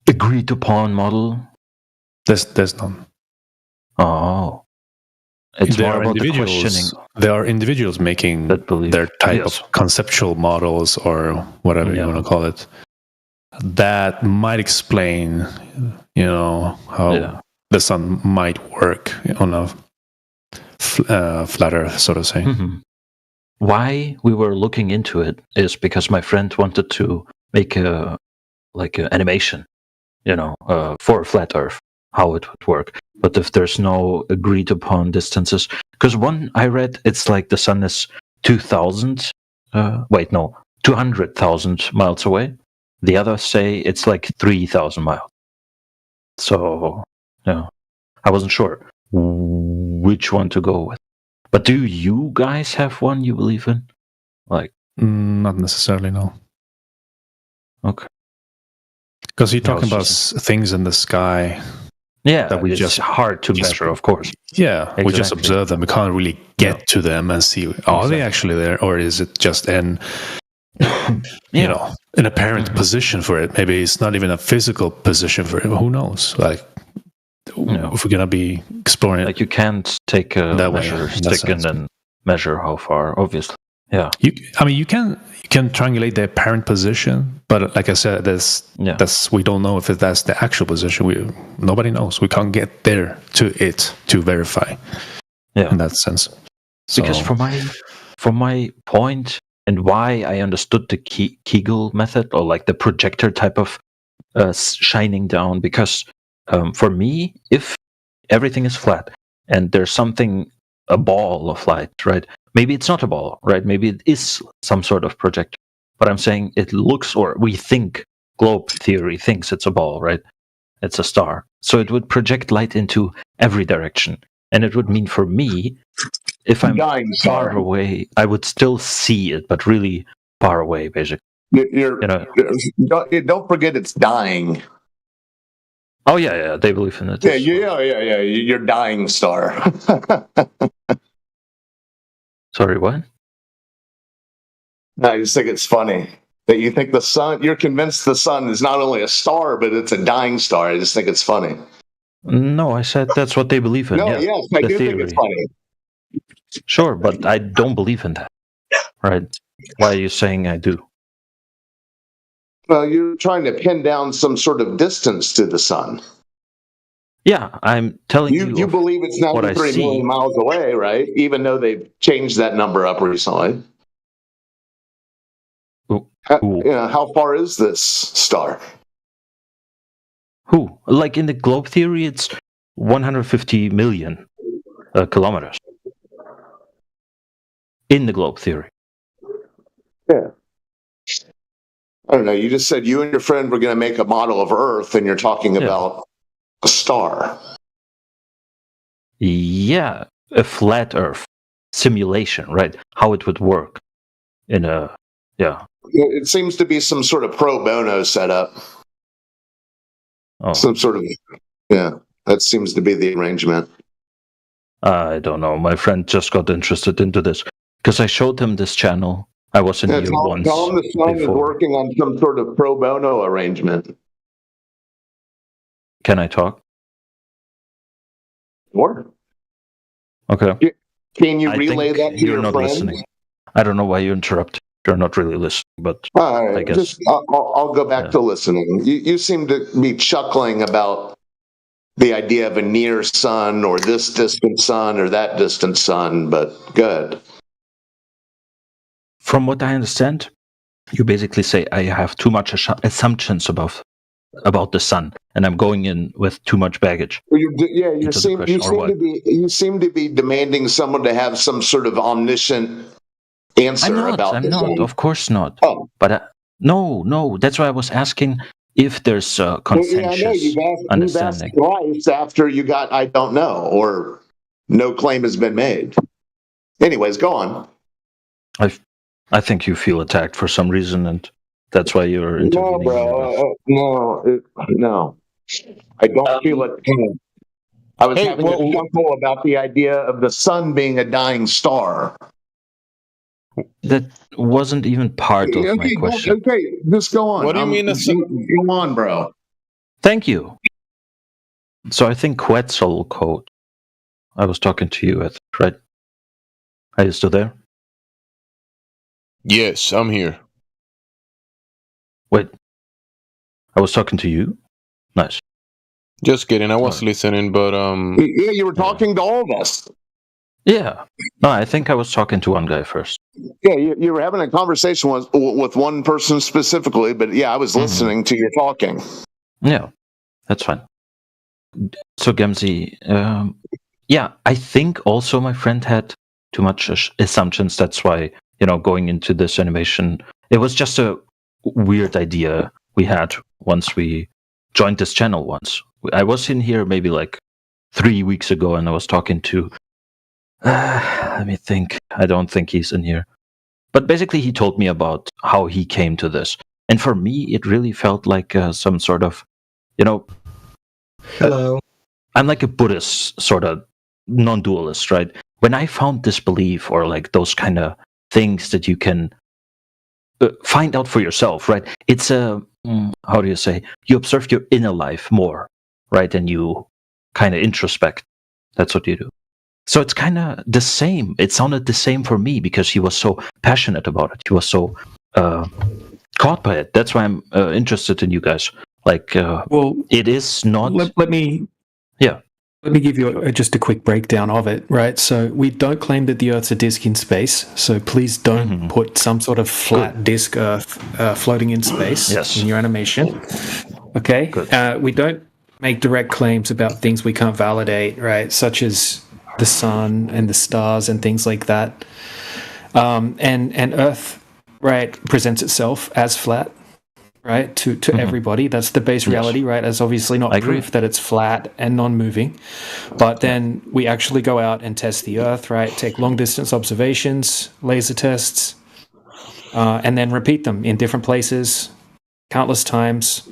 agreed upon model? There's none. Oh, it's there more are about the individuals. questioning. There are individuals making their type of conceptual models or whatever you want to call it. That might explain, how the sun might work on a flat Earth, so to say. Mm-hmm. Why we were looking into it is because my friend wanted to make an animation, for a flat Earth, how it would work. But if there's no agreed upon distances, because one I read, it's like the sun is 200,000 miles away. The others say it's like 3,000 miles. So, I wasn't sure which one to go with. But do you guys have one you believe in? Not necessarily, no. Okay. Because you're talking about things in the sky. Yeah, that we it's just hard to measure, of course. Yeah, we just Exactly. observe them. We can't really get to them and see, are they actually there, or is it just an apparent position for it? Maybe it's not even a physical position for it. Who knows? If we're gonna be exploring it, you can't take a that measure way, stick and then measure how far. Obviously, yeah. You can triangulate the apparent position, but like I said, we don't know if that's the actual position. Nobody knows. We can't get there to verify. Yeah, in that sense. Because from my point and why I understood the Kegel method, or like the projector type of shining down, because for me, if everything is flat and there's a ball of light, right? Maybe it's not a ball, right? Maybe it is some sort of projector. But I'm saying it looks, or we think, globe theory thinks it's a ball, right? It's a star. So it would project light into every direction. And it would mean for me, if I'm far away, I would still see it, but really far away, basically. Don't forget it's dying. Oh, yeah, they believe in it. Yeah, you're dying star. Sorry, what? No, I just think it's funny that you think the sun, you're convinced the sun is not only a star, but it's a dying star. I just think it's funny. No, I said that's what they believe in. No, yeah, yes, I do think it's funny. Sure, but I don't believe in that. Right? Why are you saying I do? Well, you're trying to pin down some sort of distance to the sun. Yeah, I'm telling you. You believe it's 93 million miles away, right? Even though they've changed that number up recently. How far is this star? Who? Like in the globe theory, it's 150 million kilometers. In the globe theory. Yeah. I don't know. You just said you and your friend were going to make a model of Earth, and you're talking about a star. Yeah, a flat Earth simulation, right? How it would work in a It seems to be some sort of pro bono setup. Oh. Some sort of that seems to be the arrangement. I don't know. My friend just got interested into this because I showed him this channel. I was in here once. Tell him the son is working on some sort of pro bono arrangement. Can I talk? Sure. Okay. Can you relay that to your not friend? Listening. I don't know why you interrupt. You're not really listening, but all right, I guess I'll go back to listening. You seem to be chuckling about the idea of a near sun or this distant sun or that distant sun, but good. From what I understand, you basically say I have too much assumptions about the sun, and I'm going in with too much baggage. You seem to be demanding someone to have some sort of omniscient answer about I'm this. not. Of course not. Oh. But no. That's why I was asking if there's a consensus You've asked twice after you got I don't know, or no claim has been made. Anyways, go on. I think you feel attacked for some reason, and that's why you're intervening. No, no. I don't feel it. I was having a chuckle about the idea of the sun being a dying star. That wasn't even part of my question. Okay, just go on. What do you mean? Go on, bro. Thank you. So I think Quetzalcoatl. I was talking to you, right? Are you still there? Yes, I'm here. Wait. I was talking to you? Nice. Just kidding. I was listening, but Yeah, you were talking to all of us. Yeah. No, I think I was talking to one guy first. Yeah, you were having a conversation with one person specifically, but yeah, I was listening to you talking. Yeah, that's fine. So Gemzi, yeah, I think also my friend had too much assumptions. That's why, going into this animation, it was just a weird idea we had once we joined this channel once. I was in here maybe like 3 weeks ago, and I was talking to, let me think, I don't think he's in here. But basically he told me about how he came to this. And for me, it really felt like some sort of, Hello. I'm like a Buddhist sort of non-dualist, right? When I found disbelief or like those kind of things that you can find out for yourself, right? It's how do you say? You observe your inner life more, right? And you kind of introspect. That's what you do. So it's kind of the same. It sounded the same for me because he was so passionate about it. He was so caught by it. That's why I'm interested in you guys. Like, well, it is not. Let me give you just a quick breakdown of it, right? So we don't claim that the Earth's a disk in space. So please don't put some sort of flat disk Earth floating in space in your animation. Okay. We don't make direct claims about things we can't validate, right? Such as the sun and the stars and things like that. And Earth, right, presents itself as flat. Right, to everybody. That's the base reality, right? That's obviously not proof that it's flat and non-moving. But then we actually go out and test the Earth, right? Take long-distance observations, laser tests, and then repeat them in different places, countless times,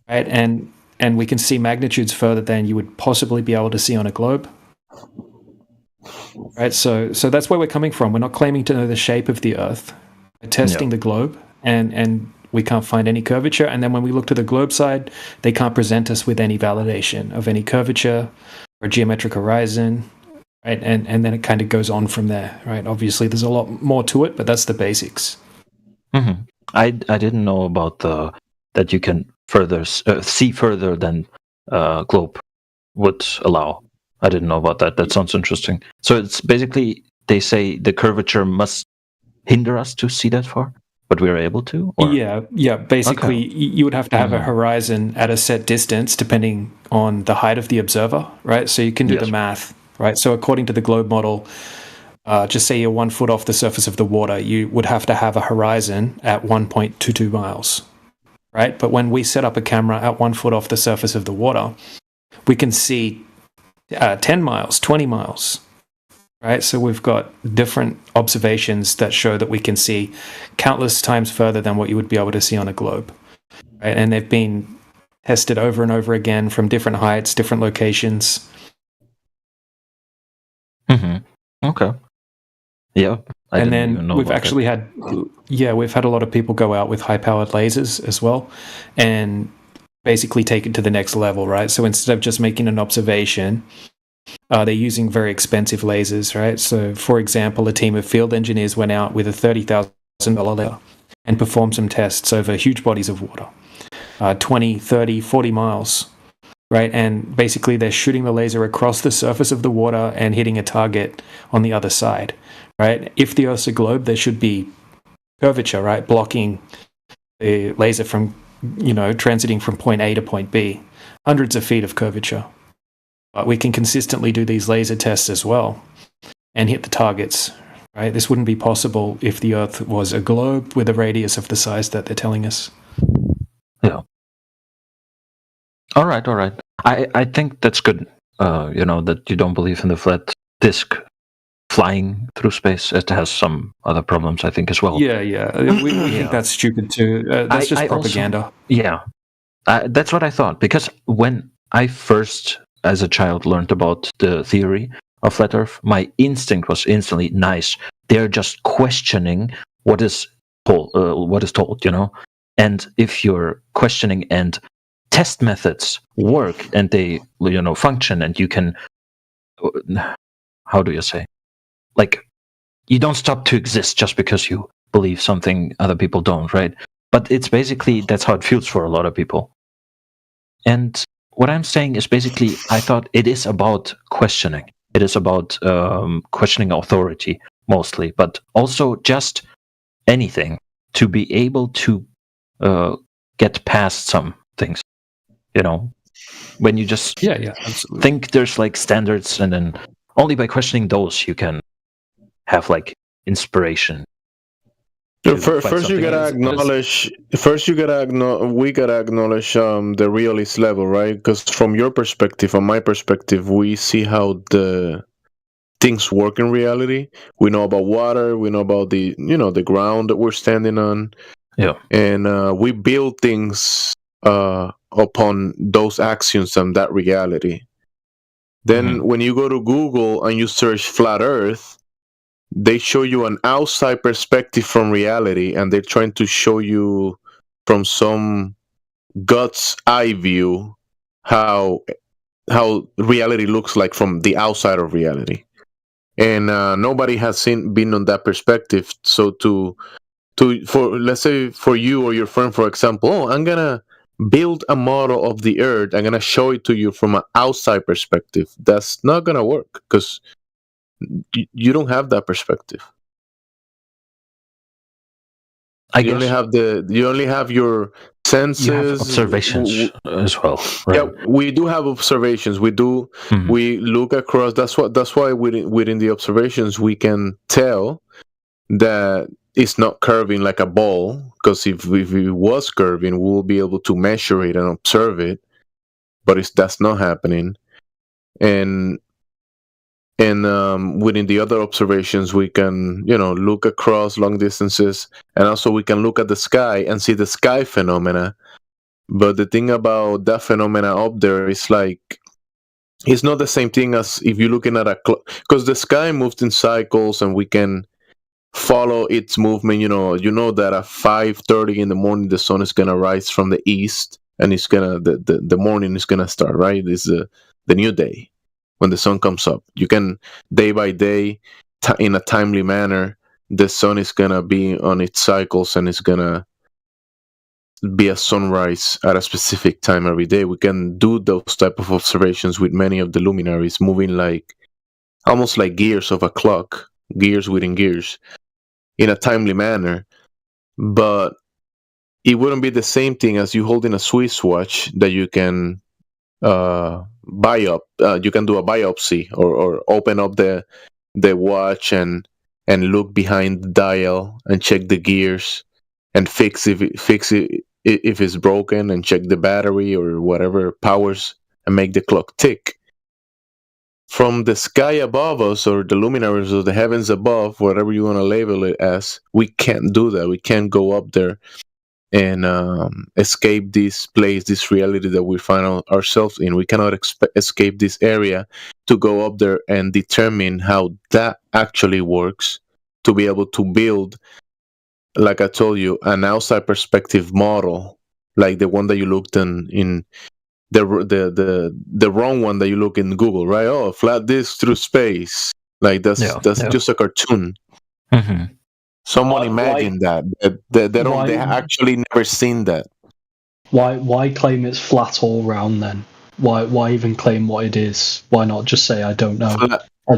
right? And we can see magnitudes further than you would possibly be able to see on a globe. Right, so that's where we're coming from. We're not claiming to know the shape of the Earth. We're testing the globe, and we can't find any curvature. And then when we look to the globe side, they can't present us with any validation of any curvature or geometric horizon, right? And then it kind of goes on from there, right? Obviously, there's a lot more to it, but that's the basics. I didn't know about that you can further see further than globe would allow. I didn't know about that. That sounds interesting. So it's basically, they say the curvature must hinder us to see that far, but we're able to? Or? Yeah. Basically, you would have to have a horizon at a set distance, depending on the height of the observer, right? So you can do the math, right? So according to the globe model, just say you're 1 foot off the surface of the water, you would have to have a horizon at 1.22 miles, right? But when we set up a camera at 1 foot off the surface of the water, we can see 10 miles, 20 miles, right? So we've got different observations that show that we can see countless times further than what you would be able to see on a globe, right? And they've been tested over and over again from different heights, different locations. Okay. Yeah. And then we've actually had a lot of people go out with high-powered lasers as well and basically take it to the next level, right? So instead of just making an observation, they're using very expensive lasers, right? So, for example, a team of field engineers went out with a $30,000 laser and performed some tests over huge bodies of water, 20, 30, 40 miles, right? And basically they're shooting the laser across the surface of the water and hitting a target on the other side, right? If the Earth's a globe, there should be curvature, right? Blocking the laser from, transiting from point A to point B, hundreds of feet of curvature. But we can consistently do these laser tests as well and hit the targets, right? This wouldn't be possible if the Earth was a globe with a radius of the size that they're telling us. Yeah. All right. I think that's good, that you don't believe in the flat disk flying through space. It has some other problems, I think, as well. Yeah. We think that's stupid too. That's just propaganda. That's what I thought. Because when I first, as a child, learned about the theory of flat Earth, my instinct was instantly, nice, they're just questioning what is told, you know. And if your questioning and test methods work and they, you know, function, and you can, how do you say, like, you don't stop to exist just because you believe something other people don't, right? But it's basically, that's how it feels for a lot of people. And what I'm saying is basically, I thought it is about questioning. It is about questioning authority mostly, but also just anything to be able to get past some things. You know, when you just absolutely. think there's like standards, and then only by questioning those you can have like inspiration. First, you gotta acknowledge. We gotta acknowledge the realist level, right? Because from your perspective, from my perspective, we see how the things work in reality. We know about water. We know about the ground that we're standing on. Yeah, and we build things upon those axioms and that reality. Then, when you go to Google and you search flat Earth, they show you an outside perspective from reality, and they're trying to show you from some God's eye view how reality looks like from the outside of reality. And nobody has been on that perspective. So for let's say for you or your friend, for example, I'm gonna build a model of the Earth. I'm gonna show it to you from an outside perspective. That's not gonna work because you don't have that perspective. You only have your senses. You have observations as well, right? Yeah, we do have observations. We do. We look across. That's why within the observations we can tell that it's not curving like a ball. Because if it was curving, we'll be able to measure it and observe it. But that's not happening. And within the other observations, we can, look across long distances, and also we can look at the sky and see the sky phenomena. But the thing about that phenomena up there is like, it's not the same thing as if you're looking at a clock, because the sky moves in cycles, and we can follow its movement. You know that at 5:30 in the morning, the sun is gonna rise from the east, and it's gonna the morning is gonna start. Right, it's the new day. When the sun comes up, you can day by day, in a timely manner, the sun is gonna be on its cycles, and it's gonna be a sunrise at a specific time every day. We can do those type of observations with many of the luminaries, moving like almost like gears of a clock, gears within gears, in a timely manner. But it wouldn't be the same thing as you holding a Swiss watch that you can you can do a biopsy or open up the watch and look behind the dial and check the gears and fix it if it's broken, and check the battery or whatever powers and make the clock tick. From the sky above us, or the luminaries of the heavens above, whatever you want to label it as, we can't do that. We can't go up there and escape this place, this reality that we find ourselves in. We cannot escape this area to go up there and determine how that actually works, to be able to build, like I told you, an outside perspective model, like the one that you looked in the wrong one that you look in Google, right? Oh, flat disk through space. Like that's just a cartoon. Mm-hmm. Someone imagined that. They actually never seen that. Why claim it's flat all round then? Why even claim what it is? Why not just say I don't know? I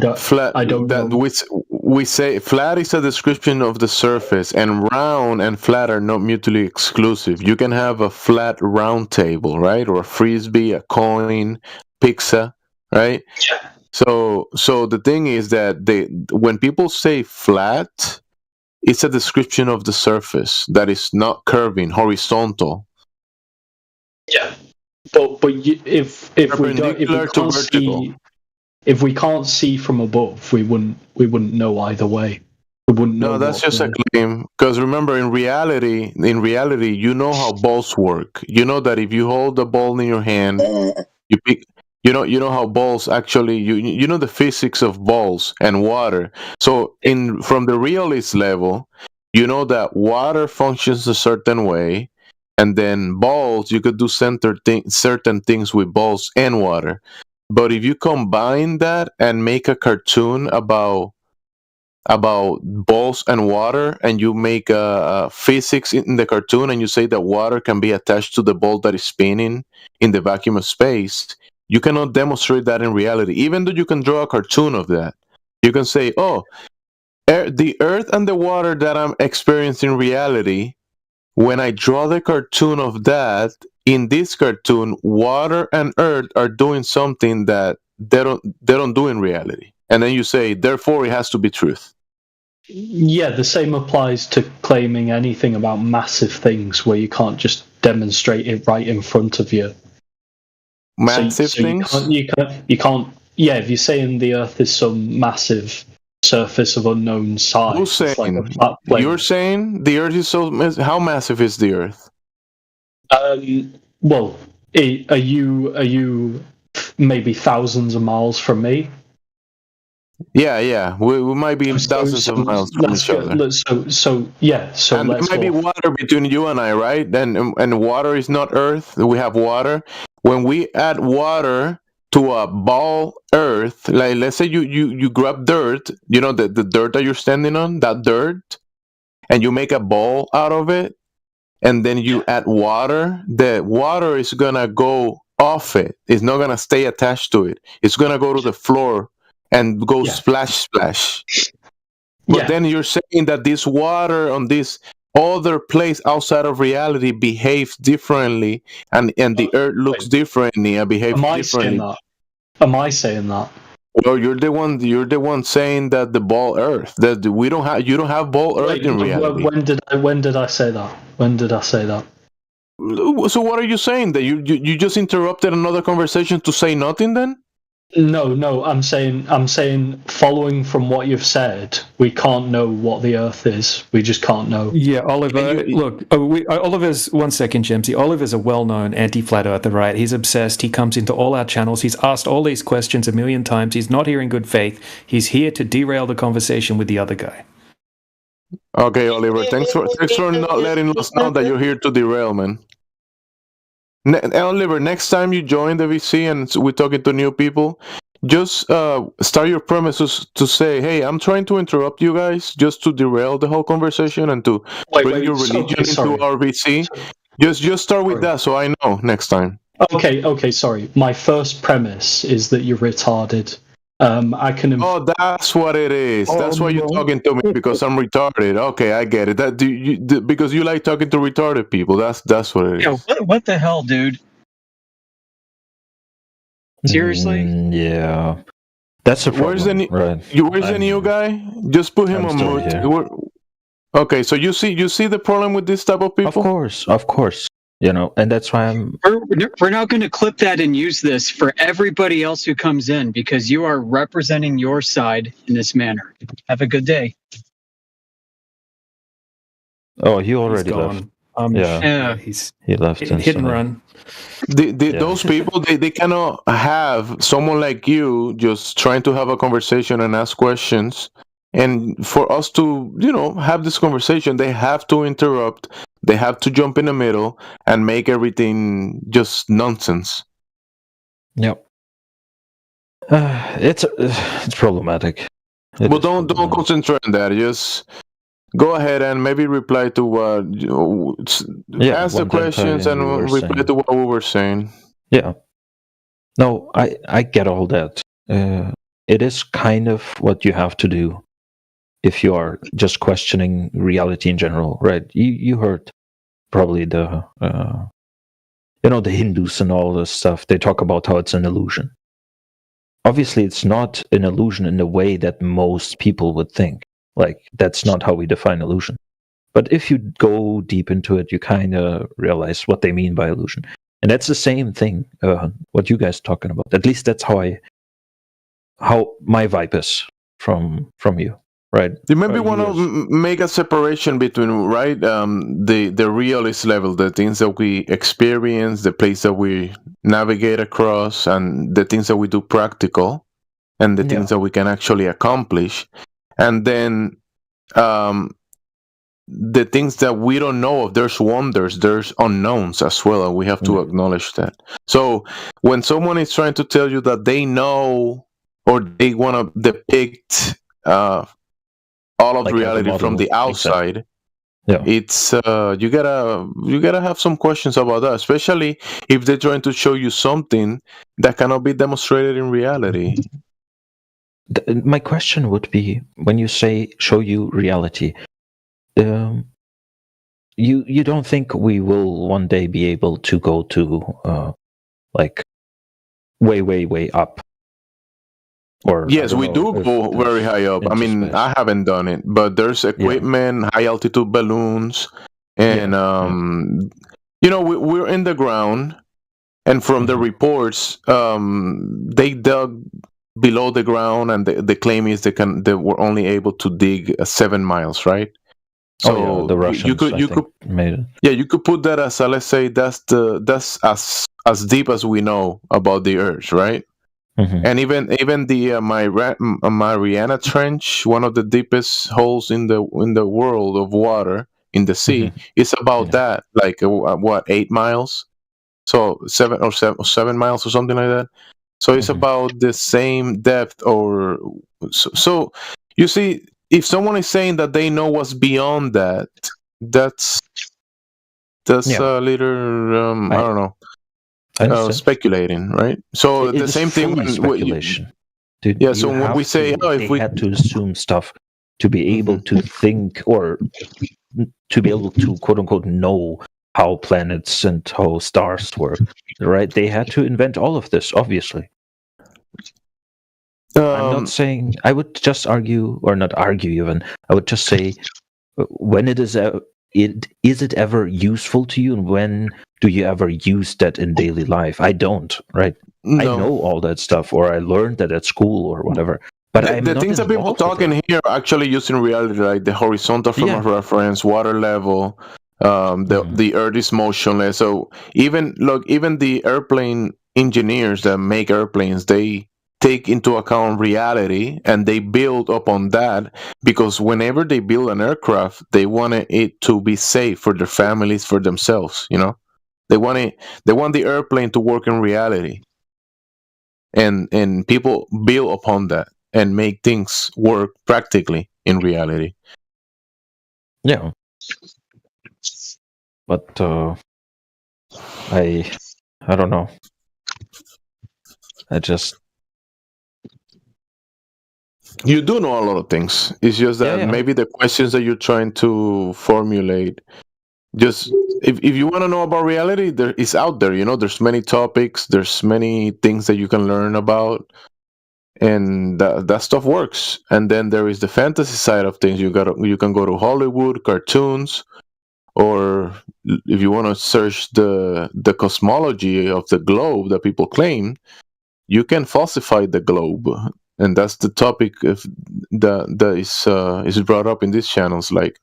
don't know. We say flat is a description of the surface, and round and flat are not mutually exclusive. You can have a flat round table, right? Or a frisbee, a coin, pizza, right? Yeah. So the thing is that when people say flat, it's a description of the surface that is not curving, horizontal. Yeah, but if we can't see from above, we wouldn't know either way. We wouldn't know. No, that's just a claim. Because remember, in reality, you know how balls work. You know that if you hold the ball in your hand, You know how balls actually you know the physics of balls and water. So from the realist level, you know that water functions a certain way, and then balls you could do certain things with balls and water. But if you combine that and make a cartoon about balls and water, and you make a physics in the cartoon, and you say that water can be attached to the ball that is spinning in the vacuum of space, you cannot demonstrate that in reality. Even though you can draw a cartoon of that, you can say, oh, the earth and the water that I'm experiencing in reality, when I draw the cartoon of that, in this cartoon, water and earth are doing something that they don't do in reality. And then you say, therefore, it has to be truth. Yeah, the same applies to claiming anything about massive things where you can't just demonstrate it right in front of you. Massive things? You can't. Yeah, if you're saying the Earth is some massive surface of unknown size, who's saying? like a flat plane. You're saying the Earth is how massive is the Earth? Well, are you maybe thousands of miles from me? Yeah. We might be thousands of miles from each other. So and there might be water between you and I, right? And water is not Earth. We have water. When we add water to a ball Earth, like let's say you grab dirt, you know the dirt that you're standing on, that dirt, and you make a ball out of it, and then you add water, the water is gonna go off it. It's not gonna stay attached to it. It's gonna go to the floor and go splash. But then you're saying that this water on this other place outside of reality behaves differently, and the Earth looks differently and behaves differently. Am I saying that? Well, you're the one saying that the ball Earth, that you don't have ball Earth in reality. When did I say that? When did I say that? So what are you saying? That you just interrupted another conversation to say nothing then? No, I'm saying following from what you've said, we can't know what the Earth is. We just can't know. Yeah, Oliver, look, Oliver's, one second, Jemsy. Oliver's a well-known anti-flat earther, right? He's obsessed. He comes into all our channels. He's asked all these questions a million times. He's not here in good faith. He's here to derail the conversation with the other guy. Okay, Oliver, thanks for not letting us know that you're here to derail, man. Oliver, next time you join the VC and we're talking to new people, just start your premises to say, hey, I'm trying to interrupt you guys just to derail the whole conversation and to bring your religion into our VC. Just start with that so I know next time. Okay, sorry. My first premise is that you're retarded. I can. Oh, that's what it is. That's why you're talking to me, because I'm retarded. Okay, I get it. Because you like talking to retarded people. That's what it is. Yeah, what the hell, dude? Seriously? Yeah. That's a problem. Where's the new guy? Just put him on mute. Okay, so you see the problem with this type of people? Of course. You know, and that's why We're now going to clip that and use this for everybody else who comes in, because you are representing your side in this manner. Have a good day. Oh, he already left. He left. Hit and run. Those people, they cannot have someone like you just trying to have a conversation and ask questions. And for us to, have this conversation, they have to interrupt. They have to jump in the middle and make everything just nonsense. Yep. It's problematic. Well, don't concentrate on that. Just go ahead and maybe reply to ask the questions and reply to what we were saying. Yeah. No, I get all that. It is kind of what you have to do if you are just questioning reality in general, right? You heard probably the Hindus and all this stuff. They talk about how it's an illusion. Obviously, it's not an illusion in the way that most people would think. Like, that's not how we define illusion. But if you go deep into it, you kind of realize what they mean by illusion. And that's the same thing, what you guys are talking about. At least that's how my vibe is from you. right? You maybe want to make a separation between, right, the realist level, the things that we experience, the place that we navigate across, and the things that we do practical, and the things that we can actually accomplish, and then the things that we don't know of. There's wonders, there's unknowns as well, and we have to acknowledge that. So when someone is trying to tell you that they know or they want to depict all of Like reality model, from the outside, it's you gotta have some questions about that, especially if they're trying to show you something that cannot be demonstrated in reality. My question would be, when you say show you reality, you don't think we will one day be able to go to like way up? Or yes, we do go very high up. I mean, space. I haven't done it, but there's equipment, high altitude balloons, and you know, we're in the ground, and from the reports, they dug below the ground, and the claim is they were only able to dig 7 miles, right? So the Russians, you could made it. Yeah, you could put that as let's say that's as deep as we know about the Earth, right? Mm-hmm. And even the Mariana Trench, one of the deepest holes in the world of water in the sea, is about that, like what, 8 miles, so 7 miles or something like that. So it's about the same depth, or so. You see, if someone is saying that they know what's beyond that, that's a little I don't know. Speculating, right? So it the same thing with speculation. Dude, yeah, so when we say, if we had to assume stuff to be able to think, or to be able to quote unquote know how planets and how stars work, right? They had to invent all of this, obviously. I'm not saying, I would just argue, or not argue even, I would just say, when is it ever useful to you, and when do you ever use that in daily life? I don't, right? No. I know all that stuff, or I learned that at school or whatever. But the things that people talk in here are actually used in reality, like the horizontal frame of reference, water level, the Earth is motionless. So even the airplane engineers that make airplanes, they take into account reality, and they build upon that, because whenever they build an aircraft, they want it to be safe for their families, for themselves. You know, they want the airplane to work in reality, and people build upon that and make things work practically in reality. Yeah, but I don't know. You do know a lot of things. It's just that maybe the questions that you're trying to formulate, just if you want to know about reality, it's out there. You know, there's many topics, there's many things that you can learn about, and that stuff works. And then there is the fantasy side of things. You can go to Hollywood, cartoons, or if you want to search the cosmology of the globe that people claim, you can falsify the globe. And that's the topic that is brought up in these channels. Like,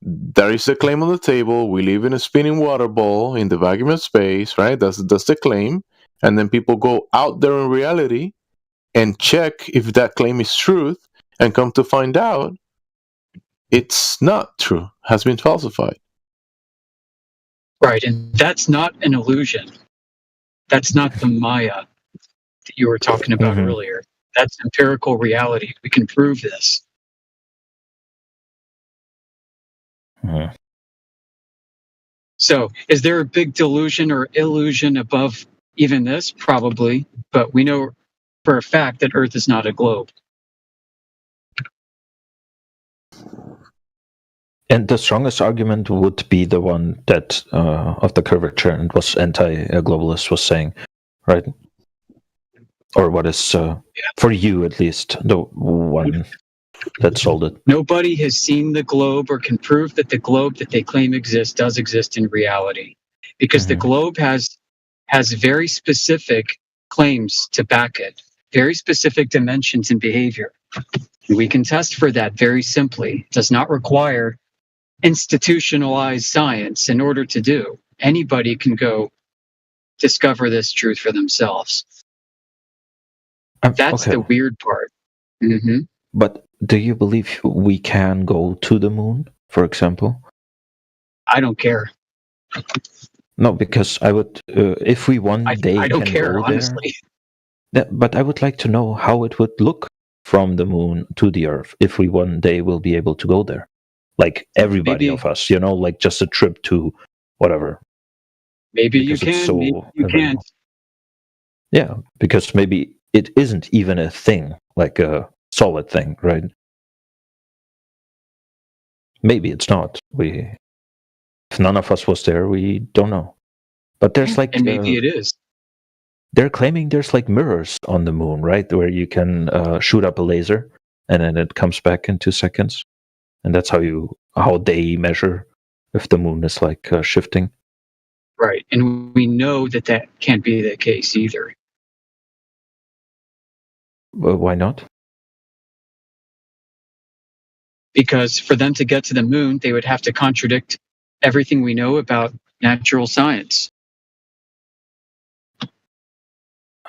there is a claim on the table. We live in a spinning water ball in the vacuum of space, right? That's the claim. And then people go out there in reality and check if that claim is truth, and come to find out it's not true, has been falsified. Right, and that's not an illusion. That's not the Maya that you were talking about earlier. That's empirical reality. We can prove this. So, is there a big delusion or illusion above even this? Probably, but we know for a fact that Earth is not a globe. And the strongest argument would be the one that of the curvature, and was anti-globalist was saying, right? Or what is, for you at least, the one that sold it. Nobody has seen the globe or can prove that the globe that they claim exists does exist in reality, because the globe has very specific claims to back it, very specific dimensions and behavior. We can test for that very simply. It does not require institutionalized science in order to do. Anybody can go discover this truth for themselves. That's okay. the weird part. Mm-hmm. But do you believe we can go to the moon, for example? I don't care. No, because I would, if we one day I don't can care, go there, honestly. but I would like to know how it would look from the moon to the Earth if we one day will be able to go there. Like everybody of us, like just a trip to whatever. Maybe because you can, maybe you can't. Yeah, because maybe it isn't even a thing, like a solid thing, right? Maybe it's not. If none of us was there, we don't know. But there's like, and maybe it is. They're claiming there's like mirrors on the moon, right, where you can shoot up a laser and then it comes back in 2 seconds, and that's how they measure if the moon is like shifting. Right, and we know that can't be the case either. Well, why not? Because for them to get to the moon, they would have to contradict everything we know about natural science.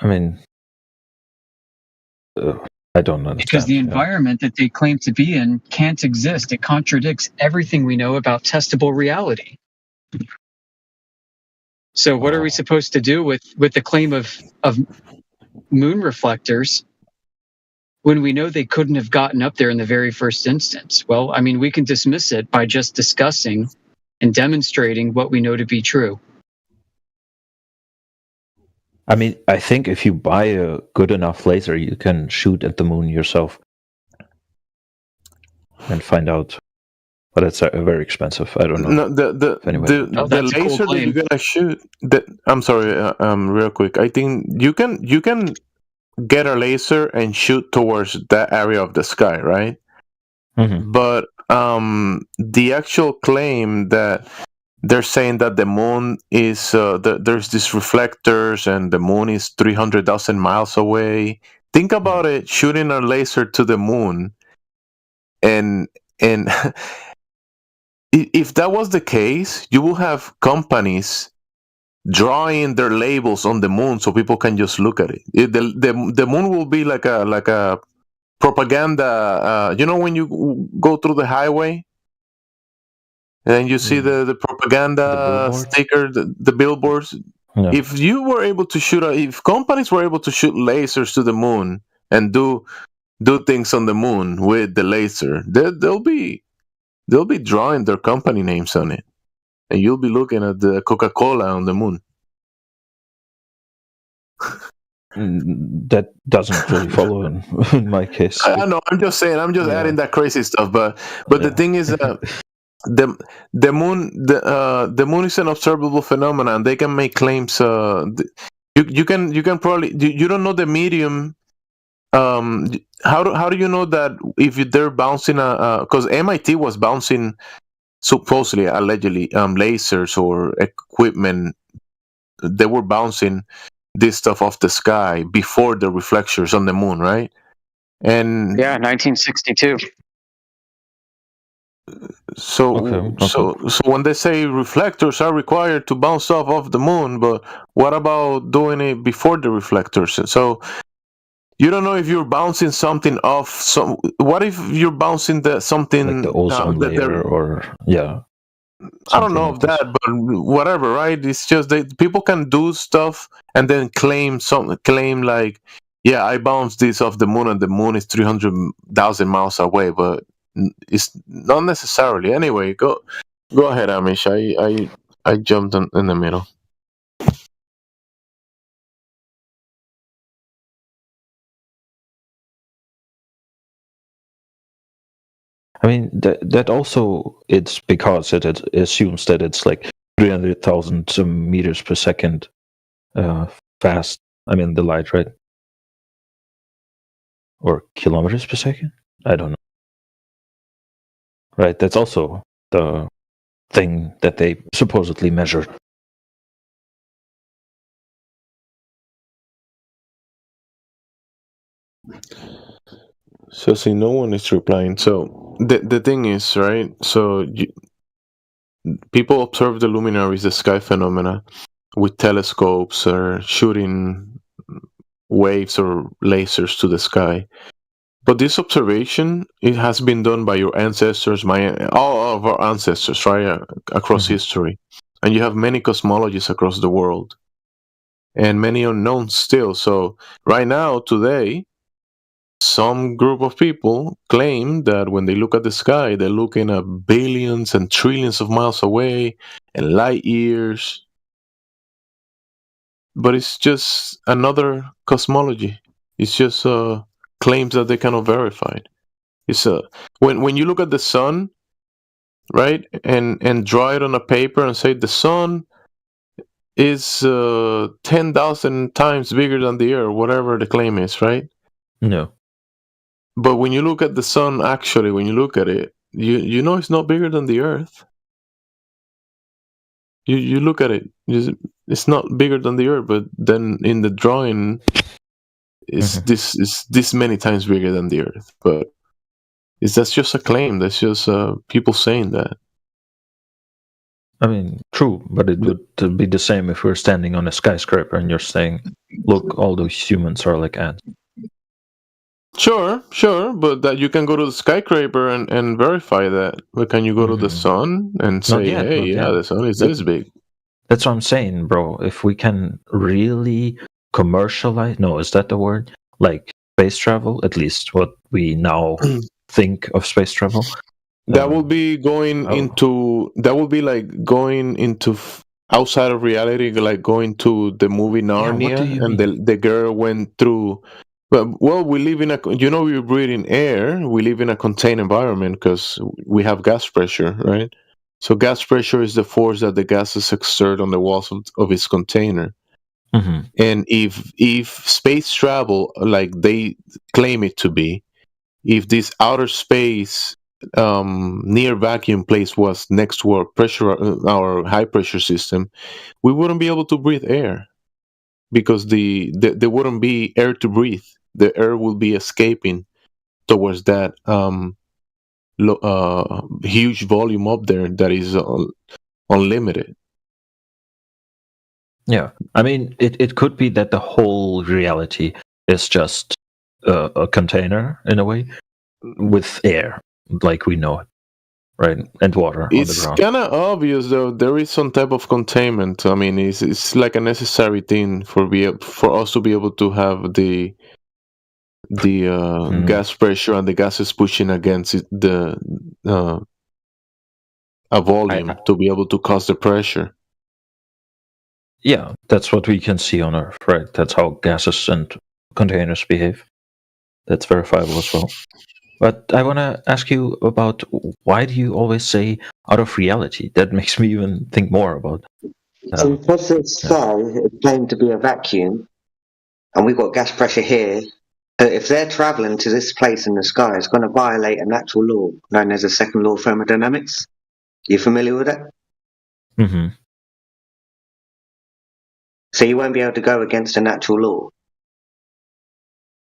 I mean, I don't understand. Because the environment that they claim to be in can't exist. It contradicts everything we know about testable reality. So what are we supposed to do with the claim of moon reflectors when we know they couldn't have gotten up there in the very first instance? Well, I mean, we can dismiss it by just discussing and demonstrating what we know to be true. I mean, I think if you buy a good enough laser, you can shoot at the moon yourself and find out. But it's very expensive. I don't know. No, the laser that you're gonna shoot. I'm sorry. Real quick. I think you can get a laser and shoot towards that area of the sky, right? Mm-hmm. But the actual claim that they're saying that the moon is there's these reflectors and the moon is 300,000 miles away. Think about it, shooting a laser to the moon, and if that was the case, you will have companies drawing their labels on the moon so people can just look at it. The moon will be like a propaganda. You know, when you go through the highway and you see the propaganda sticker, the billboards. Yeah. If you were able to if companies were able to shoot lasers to the moon and do things on the moon with the laser, they'll be drawing their company names on it, and you'll be looking at the Coca-Cola on the moon. That doesn't really follow in my case. I know. I'm just saying. I'm just adding that crazy stuff. But the thing is, the moon is an observable phenomenon. They can make claims. You can probably you don't know the medium. How do you know that if they're bouncing because MIT was bouncing supposedly allegedly lasers or equipment, they were bouncing this stuff off the sky before the reflectors on the moon, right? And 1962. So when they say reflectors are required to bounce off the moon, but what about doing it before the reflectors? So you don't know if you're bouncing something off. What if you're bouncing something like the ozone layer, or I don't know of that, but whatever, right? It's just that people can do stuff and then claim like, yeah, I bounced this off the moon, and the moon is 300,000 miles away, but it's not necessarily. Anyway, go ahead, Amish. I jumped in the middle. I mean, that also, it's because it assumes that it's like 300,000 meters per second fast. I mean, the light, right? Or kilometers per second? I don't know. Right, that's also the thing that they supposedly measure. So see, no one is replying. So the thing is, right? So people observe the luminaries, the sky phenomena, with telescopes or shooting waves or lasers to the sky. But this observation, it has been done by your ancestors, all of our ancestors, right, across history. And you have many cosmologies across the world, and many unknowns still. So right now, today, some group of people claim that when they look at the sky, they're looking at billions and trillions of miles away and light years. But it's just another cosmology. It's just claims that they cannot verify. It's when you look at the sun, right, and draw it on a paper and say the sun is 10,000 times bigger than the Earth, whatever the claim is, right? No. But when you look at the sun, actually, when you look at it, you know it's not bigger than the Earth. You look at it, it's not bigger than the Earth, but then in the drawing, it's this many times bigger than the Earth. But that's just a claim. That's just people saying that. I mean, true, but it would be the same if we're standing on a skyscraper and you're saying, "Look, all those humans are like ants." Sure, but that you can go to the skyscraper and verify that. But can you go to the sun and say, yet, "Hey, yeah, the sun is this big"? That's what I'm saying, bro. If we can really commercialize, no, is that the word? Like space travel, at least what we now think of space travel. That will be going into. That will be like going into outside of reality, like going to the movie Narnia, and the girl went through. Well, we live in we breathe in air. We live in a contained environment because we have gas pressure, right? So gas pressure is the force that the gases exert on the walls of its container. And if space travel, like they claim it to be, if this outer space near vacuum place was next to our high pressure system, we wouldn't be able to breathe air because there wouldn't be air to breathe. The air will be escaping towards that huge volume up there that is unlimited. Yeah, I mean, it could be that the whole reality is just a container in a way with air, like we know it, right? And water on the It's ground. kind of obvious, though. There is some type of containment. I mean, it's like a necessary thing for us to be able to have the gas pressure and the gases pushing against a volume to be able to cause the pressure. Yeah, that's what we can see on Earth, right? That's how gases and containers behave. That's verifiable as well. But I want to ask you about why do you always say out of reality? That makes me even think more about. So because the sky is claimed to be a vacuum, and we've got gas pressure here, if they're traveling to this place in the sky, it's going to violate a natural law known as the second law of thermodynamics. You familiar with it? Mm-hmm. So you won't be able to go against a natural law.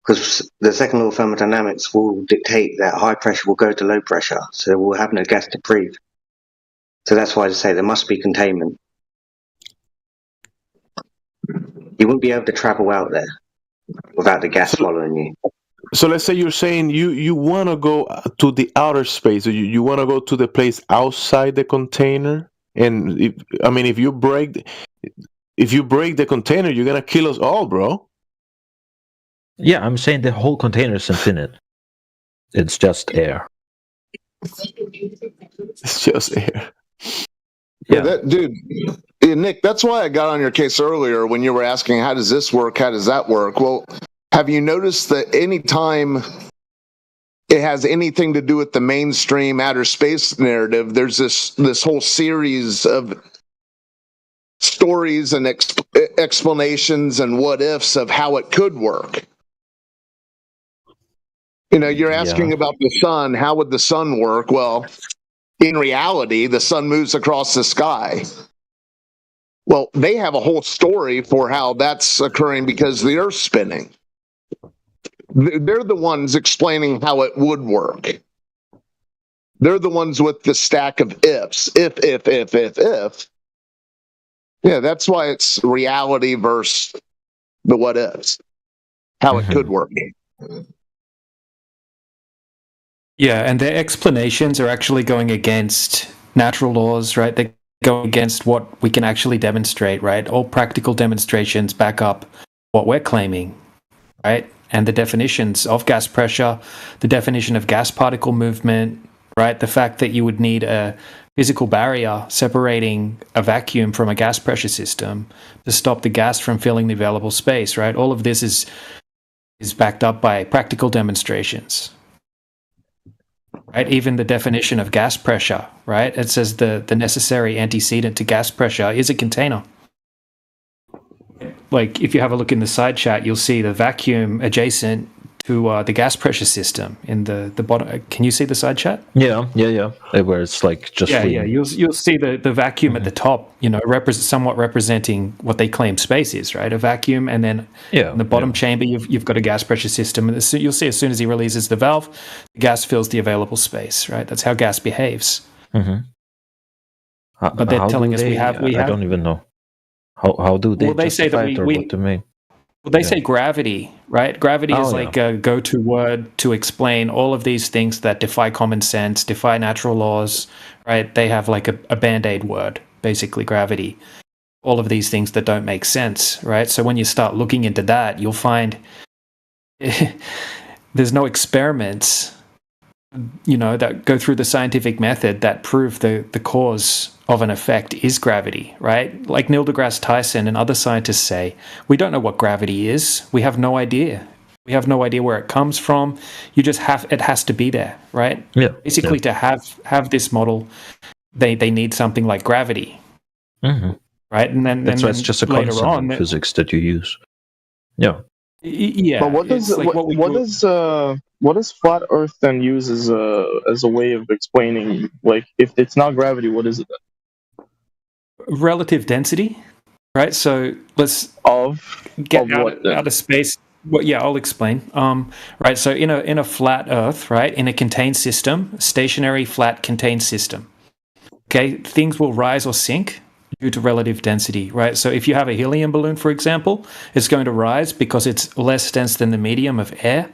Because the second law of thermodynamics will dictate that high pressure will go to low pressure, so we'll have no gas to breathe. So that's why I say there must be containment. You wouldn't be able to travel out there without the gas following you. So let's say you're saying you want to go to the outer space, or you want to go to the place outside the container, and if you break the container, you're gonna kill us all, bro. Yeah, I'm saying the whole container is infinite. It's just air. It's just air. Yeah, dude, Nick, that's why I got on your case earlier when you were asking, how does this work? How does that work? Well, have you noticed that any time it has anything to do with the mainstream outer space narrative, there's this whole series of stories and explanations and what ifs of how it could work. You're asking about the sun. How would the sun work? Well, in reality, the sun moves across the sky. Well, they have a whole story for how that's occurring because the Earth's spinning. they're the ones explaining how it would work. They're the ones with the stack of ifs. If. Yeah, that's why it's reality versus the what ifs. How it could work. Yeah, and their explanations are actually going against natural laws, right? They go against what we can actually demonstrate, right? All practical demonstrations back up what we're claiming, right? And the definitions of gas pressure, the definition of gas particle movement, right? The fact that you would need a physical barrier separating a vacuum from a gas pressure system to stop the gas from filling the available space, right? All of this is backed up by practical demonstrations. Right, even the definition of gas pressure, right? It says the necessary antecedent to gas pressure is a container. Like, if you have a look in the side chat, you'll see the vacuum adjacent to the gas pressure system in the bottom. Can you see the side chat? Yeah. Where it's like just You'll see the vacuum at the top. You know, somewhat representing what they claim space is, right? A vacuum, and then in the bottom chamber, you've got a gas pressure system. And you'll see as soon as he releases the valve, the gas fills the available space, right? That's how gas behaves. Mm-hmm. But they're telling us we have. I don't even know. How do they? Well, they say that what to me? Well, they say gravity, right? Gravity is like a go-to word to explain all of these things that defy common sense, defy natural laws, right? They have like a band-aid word, basically gravity. All of these things that don't make sense, right? So when you start looking into that, you'll find there's no experiments, that go through the scientific method that prove the cause of an effect is gravity, right? Like Neil deGrasse Tyson and other scientists say, we don't know what gravity is. We have no idea. We have no idea where it comes from. It has to be there, right? Yeah. Basically, to have this model, they need something like gravity, right? And then that's just a later concept on, in physics that you use. Yeah. Yeah. But what does flat Earth then use as a way of explaining, like, if it's not gravity, what is it then? Relative density, right? So let's get out of space. Well, yeah, I'll explain. Right. So in a flat Earth, right, in a contained system, stationary flat contained system, okay, things will rise or sink due to relative density, right? So if you have a helium balloon, for example, it's going to rise because it's less dense than the medium of air,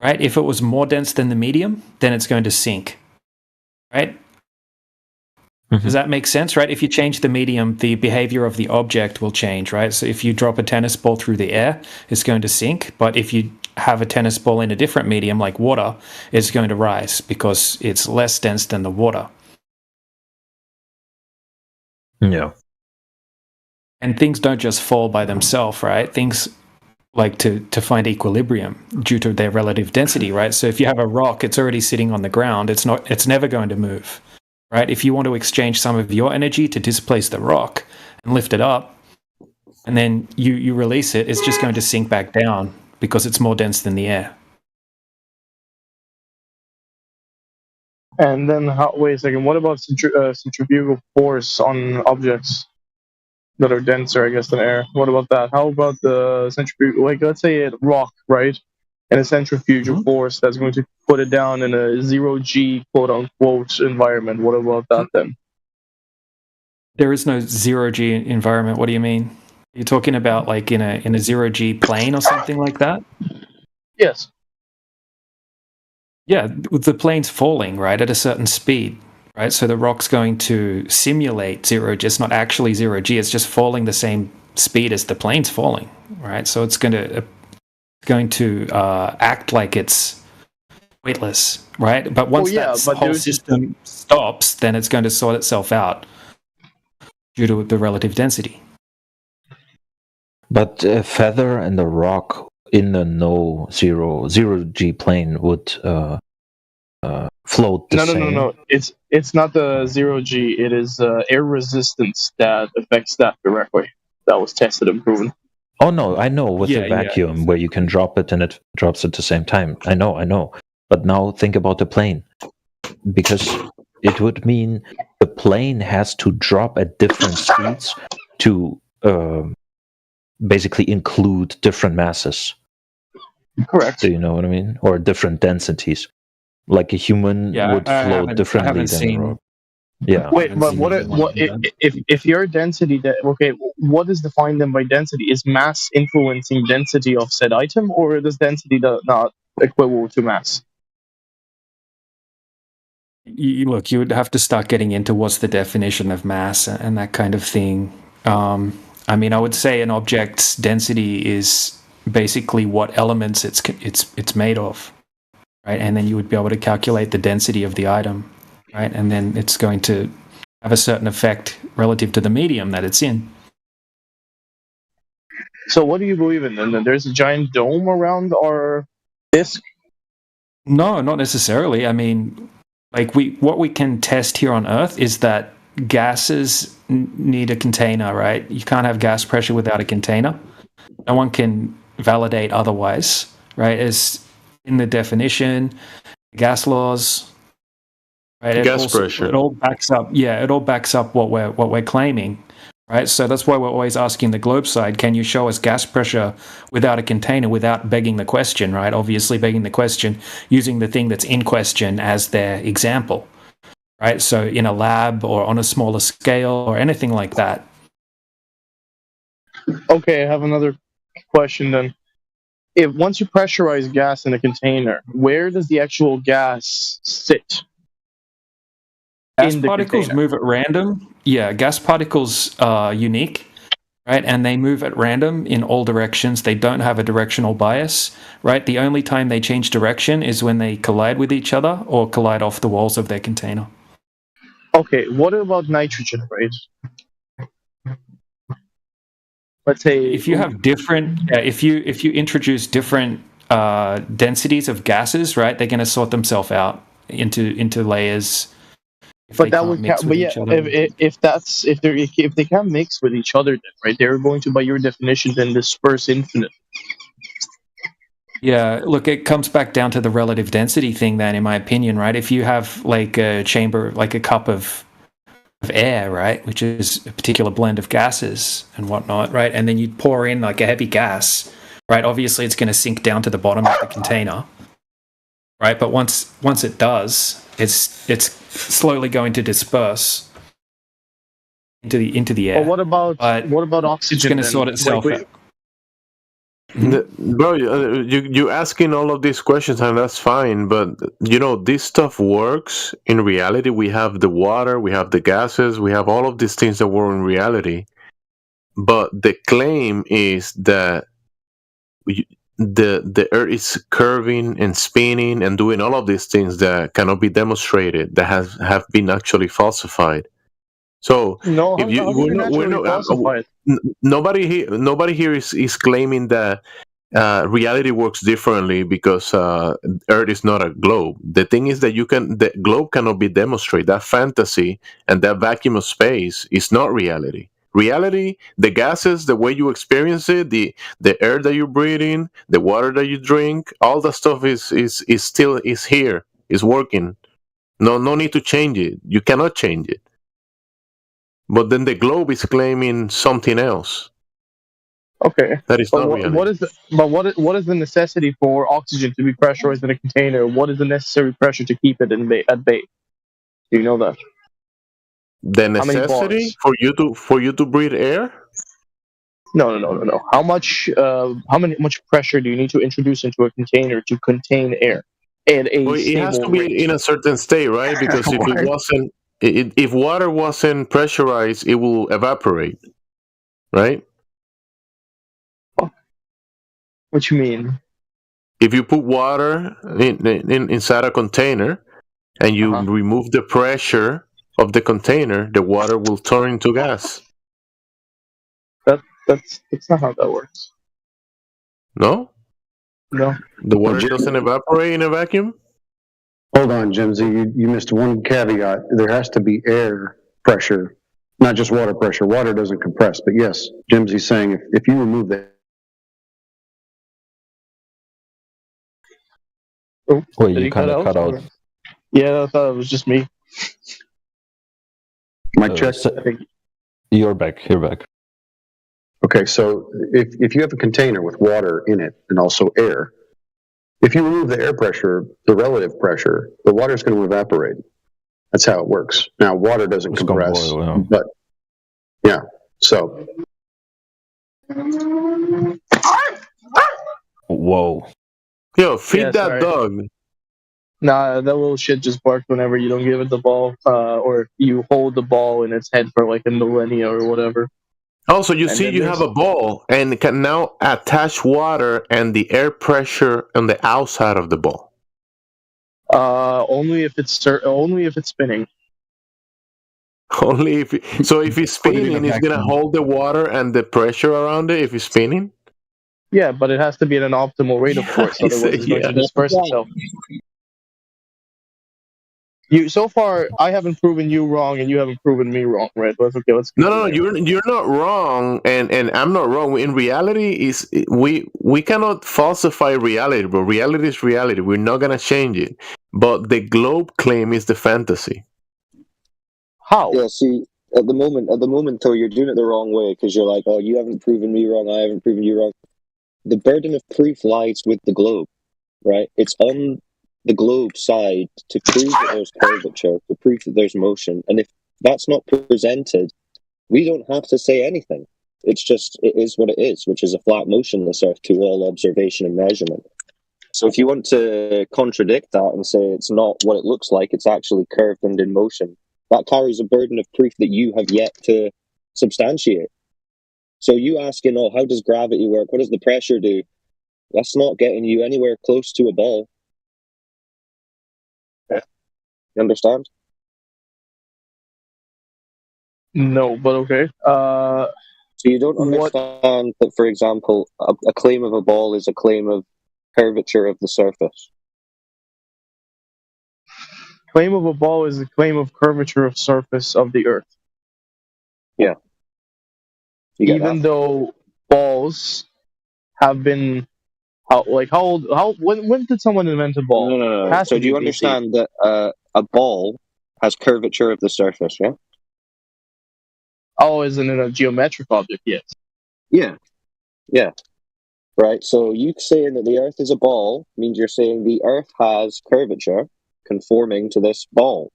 right? If it was more dense than the medium, then it's going to sink, right? Does that make sense, right? If you change the medium, the behavior of the object will change, right? So if you drop a tennis ball through the air, it's going to sink. But if you have a tennis ball in a different medium, like water, it's going to rise because it's less dense than the water. Yeah. And things don't just fall by themselves, right? Things like to find equilibrium due to their relative density, right? So if you have a rock, it's already sitting on the ground. It's never going to move. Right? If you want to exchange some of your energy to displace the rock and lift it up, and then you release it, it's just going to sink back down because it's more dense than the air. And then, wait a second, what about centrifugal force on objects that are denser, I guess, than air? What about that? How about the centrifugal, like, let's say a rock, right? And a centrifugal force that's going to put it down in a zero-G, quote-unquote, environment. What about that then? There is no zero-G environment. What do you mean? You're talking about like in a zero-G plane or something like that? Yes. Yeah, the plane's falling, right, at a certain speed, right? So the rock's going to simulate zero-G. It's not actually zero-G. It's just falling the same speed as the plane's falling, right? So it's going to act like it's weightless, right? But once that whole system stops, then it's going to sort itself out due to the relative density. But a feather and a rock in a zero-G plane would float the same. No. It's not the zero-G. It is air resistance that affects that directly. That was tested and proven. Oh no, I know with the vacuum where you can drop it and it drops at the same time. I know. But now think about the plane. Because it would mean the plane has to drop at different speeds to basically include different masses. Correct. Do you know what I mean? Or different densities. Like a human would flow differently than a rock. Yeah. Wait, but if your density what is defined then by density? Is mass influencing density of said item, or does density not equivalent to mass? Look, you would have to start getting into what's the definition of mass and that kind of thing. I mean, I would say an object's density is basically what elements it's made of, right? And then you would be able to calculate the density of the item, right? And then it's going to have a certain effect relative to the medium that it's in. So what do you believe in then? That there's a giant dome around our disk? No, not necessarily. I mean, like what we can test here on Earth is that gases need a container, right? You can't have gas pressure without a container. No one can validate otherwise, right? As in the definition, gas laws, right? Gas pressure. It all backs up. Yeah, it all backs up what we're claiming, right? So that's why we're always asking the globe side, can you show us gas pressure without a container, without begging the question, right? Obviously begging the question, using the thing that's in question as their example, right? So in a lab or on a smaller scale or anything like that. Okay, I have another question then. If once you pressurize gas in a container, where does the actual gas sit? Gas particles move at random. Yeah, gas particles are unique, right? And they move at random in all directions. They don't have a directional bias, right? The only time they change direction is when they collide with each other or collide off the walls of their container. Okay, what about nitrogen, right? Let's say if you have different, if you introduce different densities of gases, right, they're going to sort themselves out into layers. But that would count. But yeah, if they can't mix with each other, then right, they're going to, by your definition, then disperse infinitely. Yeah, look, it comes back down to the relative density thing then, in my opinion, right? If you have like a chamber, like a cup of air, right, which is a particular blend of gases and whatnot, right, and then you pour in like a heavy gas, right, obviously it's going to sink down to the bottom of the container, right, but once it does, it's slowly going to disperse into the air. Well, what about oxygen? It's going to sort itself out. Bro, you asking all of these questions, and that's fine, but this stuff works in reality. We have the water, we have the gases, we have all of these things that work in reality, but the claim is that the earth is curving and spinning and doing all of these things that cannot be demonstrated, that have been actually falsified. So no, if nobody here is claiming that reality works differently because Earth is not a globe. The thing is that the globe cannot be demonstrated. That fantasy and that vacuum of space is not reality. Reality, the gases, the way you experience it, the air that you breathe in, the water that you drink, all that stuff is still here, is working. No need to change it. You cannot change it. But then the globe is claiming something else. Okay. That is not reality. What is the necessity for oxygen to be pressurized in a container? What is the necessary pressure to keep it at bay? Do you know that? The necessity for you to breathe air? No. How much pressure do you need to introduce into a container to contain air? It has to be in a certain state, right? Because if it wasn't, if water wasn't pressurized, it will evaporate, right? What you mean? If you put water inside a container and you remove the pressure of the container, the water will turn into gas. That's not how that works. No? No. The water doesn't evaporate in a vacuum? Hold on, Jimsy. You missed one caveat. There has to be air pressure, not just water pressure. Water doesn't compress. But yes, Jimsy's saying if you remove that. Oh, wait, you kind of cut out. Yeah, I thought it was just me. My check. You're back. You're back. Okay, so if you have a container with water in it and also air, If you remove the air pressure, the relative pressure, the water's going to evaporate. That's how it works. Now, water doesn't compress, but yeah. So, whoa. Yo, feed Yeah, that sorry. dog. Nah, that little shit just barked whenever you don't give it the ball, or you hold the ball in its head for like a millennia or whatever. Also, you And see, then you there's- have a ball and can now attach water and the air pressure on the outside of the ball. Only if it's spinning. Only if if he's spinning, he's gonna hold the water and the pressure around it. If he's spinning. Yeah, but it has to be at an optimal rate, of course. he Otherwise, said, it's going yeah. to disperse itself. So far, I haven't proven you wrong, and you haven't proven me wrong, right? Let's No, you're not wrong, and I'm not wrong. In reality, is we cannot falsify reality, but reality is reality. We're not gonna change it. But the globe claim is the fantasy. How? Yeah, see, at the moment, though, you're doing it the wrong way because you're like, oh, you haven't proven me wrong, I haven't proven you wrong. The burden of proof lies with the globe, right? It's on the globe side to prove that there's curvature, to prove that there's motion. And if that's not presented, we don't have to say anything. It's just, it is what it is, which is a flat, motionless Earth to all observation and measurement. So if you want to contradict that and say it's not what it looks like, it's actually curved and in motion, that carries a burden of proof that you have yet to substantiate. So you asking, oh, how does gravity work? What does the pressure do? That's not getting you anywhere close to a ball. You understand? No, but okay. So you don't understand that, for example, a claim of a ball is a claim of curvature of the surface. Claim of a ball is a claim of curvature of surface of the Earth. Yeah. Even though balls have been when did someone invent a ball? No. So do you understand that a ball has curvature of the surface, yeah? Oh, isn't it a geometric object? Yes. Yeah. Right, so you saying that the Earth is a ball means you're saying the Earth has curvature conforming to this ball.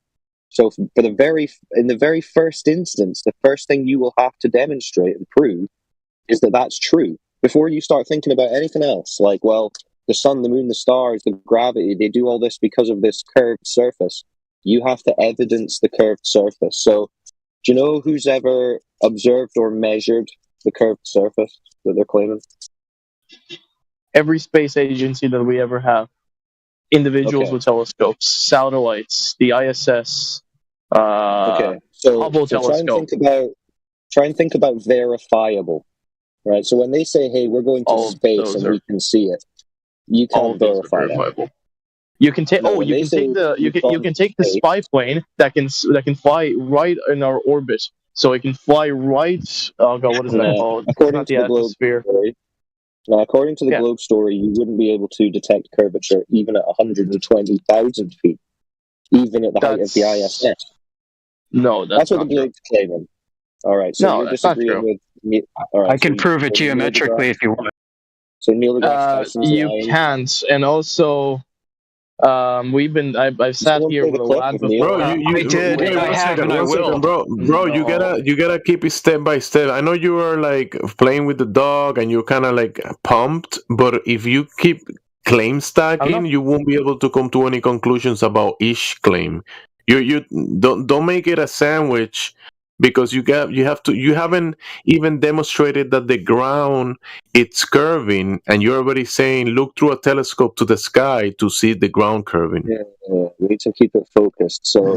So in the very first instance, the first thing you will have to demonstrate and prove is that that's true. Before you start thinking about anything else, like, well, the sun, the moon, the stars, the gravity, they do all this because of this curved surface. You have to evidence the curved surface. So do you know who's ever observed or measured the curved surface that they're claiming? Every space agency that we ever have. Individuals with telescopes, satellites, the ISS, Hubble telescope. Try and think about verifiable. Right, so when they say, "Hey, we're going to space and we can see it," you can't verify that. You can take. You can take the spy plane that can fly right in our orbit, so it can fly right. Oh god, what is that called? According to the atmosphere. Now, according to the globe story, you wouldn't be able to detect curvature even at 120,000 feet, even at the height of the ISS. No, that's what the globe's claiming. All right, so no, you're that's not disagreeing true. with. All right, I can prove it geometrically if you want. So Neil deGrasse Tyson's You lying. can't, and also, I've sat here with a lad before. Bro, you gotta keep it step by step. I know you are like playing with the dog and you're kind of like pumped, but if you keep claim stacking, you won't be able to come to any conclusions about each claim. You don't make it a sandwich. Because you haven't even demonstrated that the ground it's curving, and you're already saying look through a telescope to the sky to see the ground curving. Yeah, we need to keep it focused. So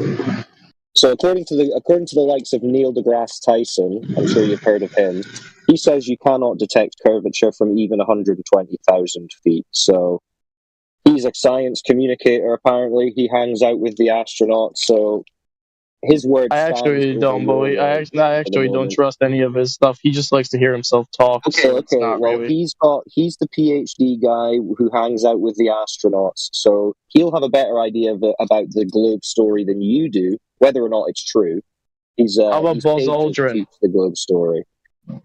according to the likes of Neil deGrasse Tyson, I'm sure you've heard of him. He says you cannot detect curvature from even 120,000 feet. So he's a science communicator. Apparently, he hangs out with the astronauts. So. His words. I actually don't believe. I actually don't trust any of his stuff. He just likes to hear himself talk. Okay. Well, really... he's the PhD guy who hangs out with the astronauts, so he'll have a better idea about the globe story than you do, whether or not it's true. How about Buzz Aldrin? The globe story.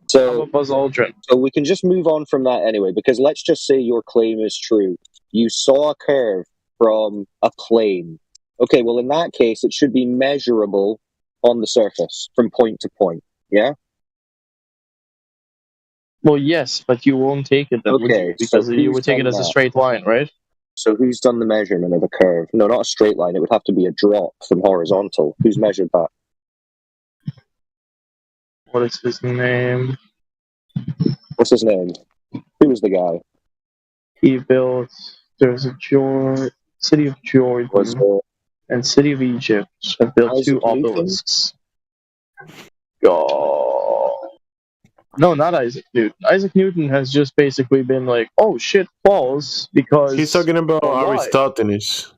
So How about Buzz Aldrin? So we can just move on from that anyway, because let's just say your claim is true. you saw a curve from a plane. Okay, well, in that case, it should be measurable on the surface from point to point. Yeah? Well, yes, but you won't take it then, would you? Okay, Because so you who's would take it done as a that? straight line, right? So who's done the measurement of the curve? No, not a straight line. It would have to be a drop from horizontal. Who's measured that? What is his name? What's his name? Who was the guy? He built. There's a city of Jordan Was there and city of Egypt have built Isaac 2 Newton? obelisks. Oh. No, not Isaac Newton. Isaac Newton has just basically been like, "Oh shit, falls," because He's talking about why? Aristophanes.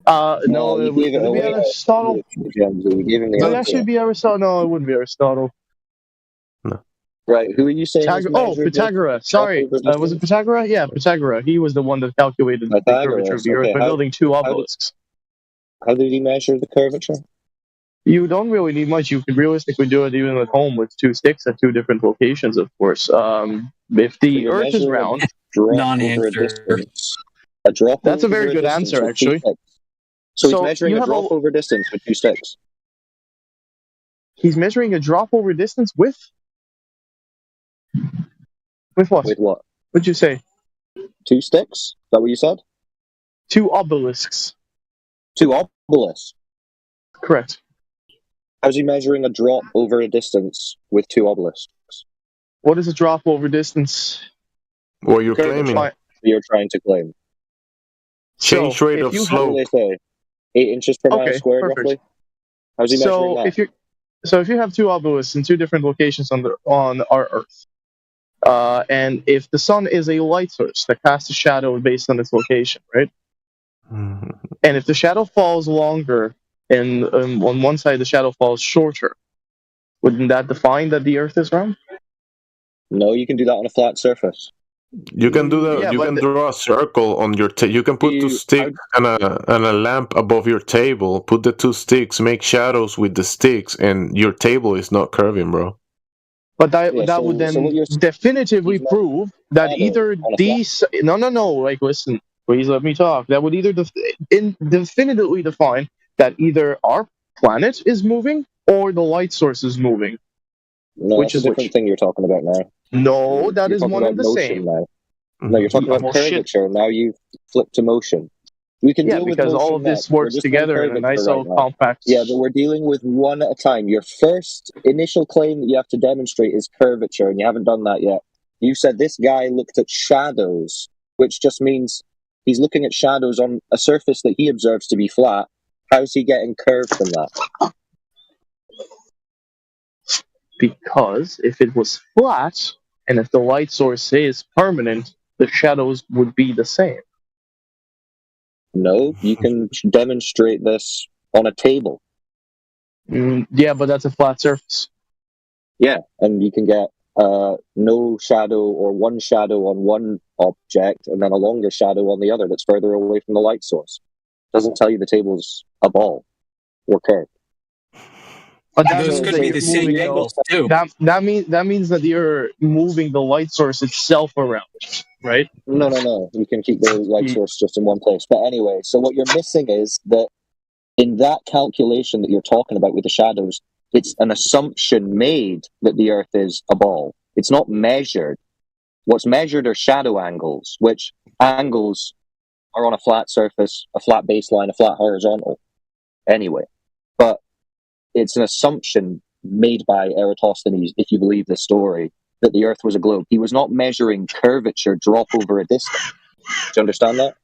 No, you would gave it it be away. Aristotle? You gave him the Would it answer. actually be Aristotle? No, it wouldn't be Aristotle. Right, who are you saying? Pythagoras. Sorry, was it Pythagoras? Yeah, Pythagoras. He was the one that calculated the curvature of the Earth by building 2 obelisks. How did he measure the curvature? You don't really need much. You could realistically do it even at home with 2 sticks at 2 different locations, of course. If the Earth is round, non-answer. A drop. That's a very good answer, actually. So he's measuring a drop over distance with 2 sticks. He's measuring a drop over distance with what? With what? What'd you say? 2 sticks? Is that what you said? 2 obelisks. 2 obelisks? Correct. How's he measuring a drop over a distance with 2 obelisks? What is a drop over distance? What you're claiming? You're trying to claim. Change rate of slope. What do they say? 8 inches per mile squared, perfect. roughly? How's he measuring that? If you have 2 obelisks in 2 different locations on our Earth, and if the sun is a light source that casts a shadow based on its location, right? Mm-hmm. And if the shadow falls longer and on one side the shadow falls shorter, wouldn't that define that the Earth is round? No, you can do that on a flat surface. You can do that. You can draw a circle on your you can put 2 sticks and a lamp above your table. Put the 2 sticks, make shadows with the sticks, and your table is not curving, bro. But that would then definitively prove that either these... No, like, listen, please let me talk. That would either definitively define that either our planet is moving or the light source is moving. No, that's a different thing you're talking about now. No, that is one and the same. Now. No, you're talking about curvature. Now you've flipped to motion. We can deal with because all of this works together in a nice little compact. Yeah, but we're dealing with one at a time. Your first initial claim that you have to demonstrate is curvature, and you haven't done that yet. You said this guy looked at shadows, which just means he's looking at shadows on a surface that he observes to be flat. How's he getting curved from that? Because if it was flat, and if the light source is permanent, the shadows would be the same. No, you can demonstrate this on a table. Yeah, but that's a flat surface. Yeah, and you can get no shadow or one shadow on one object and then a longer shadow on the other that's further away from the light source. Doesn't tell you the table's a ball or curved. But those could be the same angles too. That means that you're moving the light source itself around, right? No. You can keep the light source just in one place. But anyway, so what you're missing is that in that calculation that you're talking about with the shadows, it's an assumption made that the Earth is a ball. It's not measured. What's measured are shadow angles, which angles are on a flat surface, a flat baseline, a flat horizontal. Anyway, but it's an assumption made by Eratosthenes, if you believe the story, that the Earth was a globe. He was not measuring curvature drop over a distance. Do you understand that?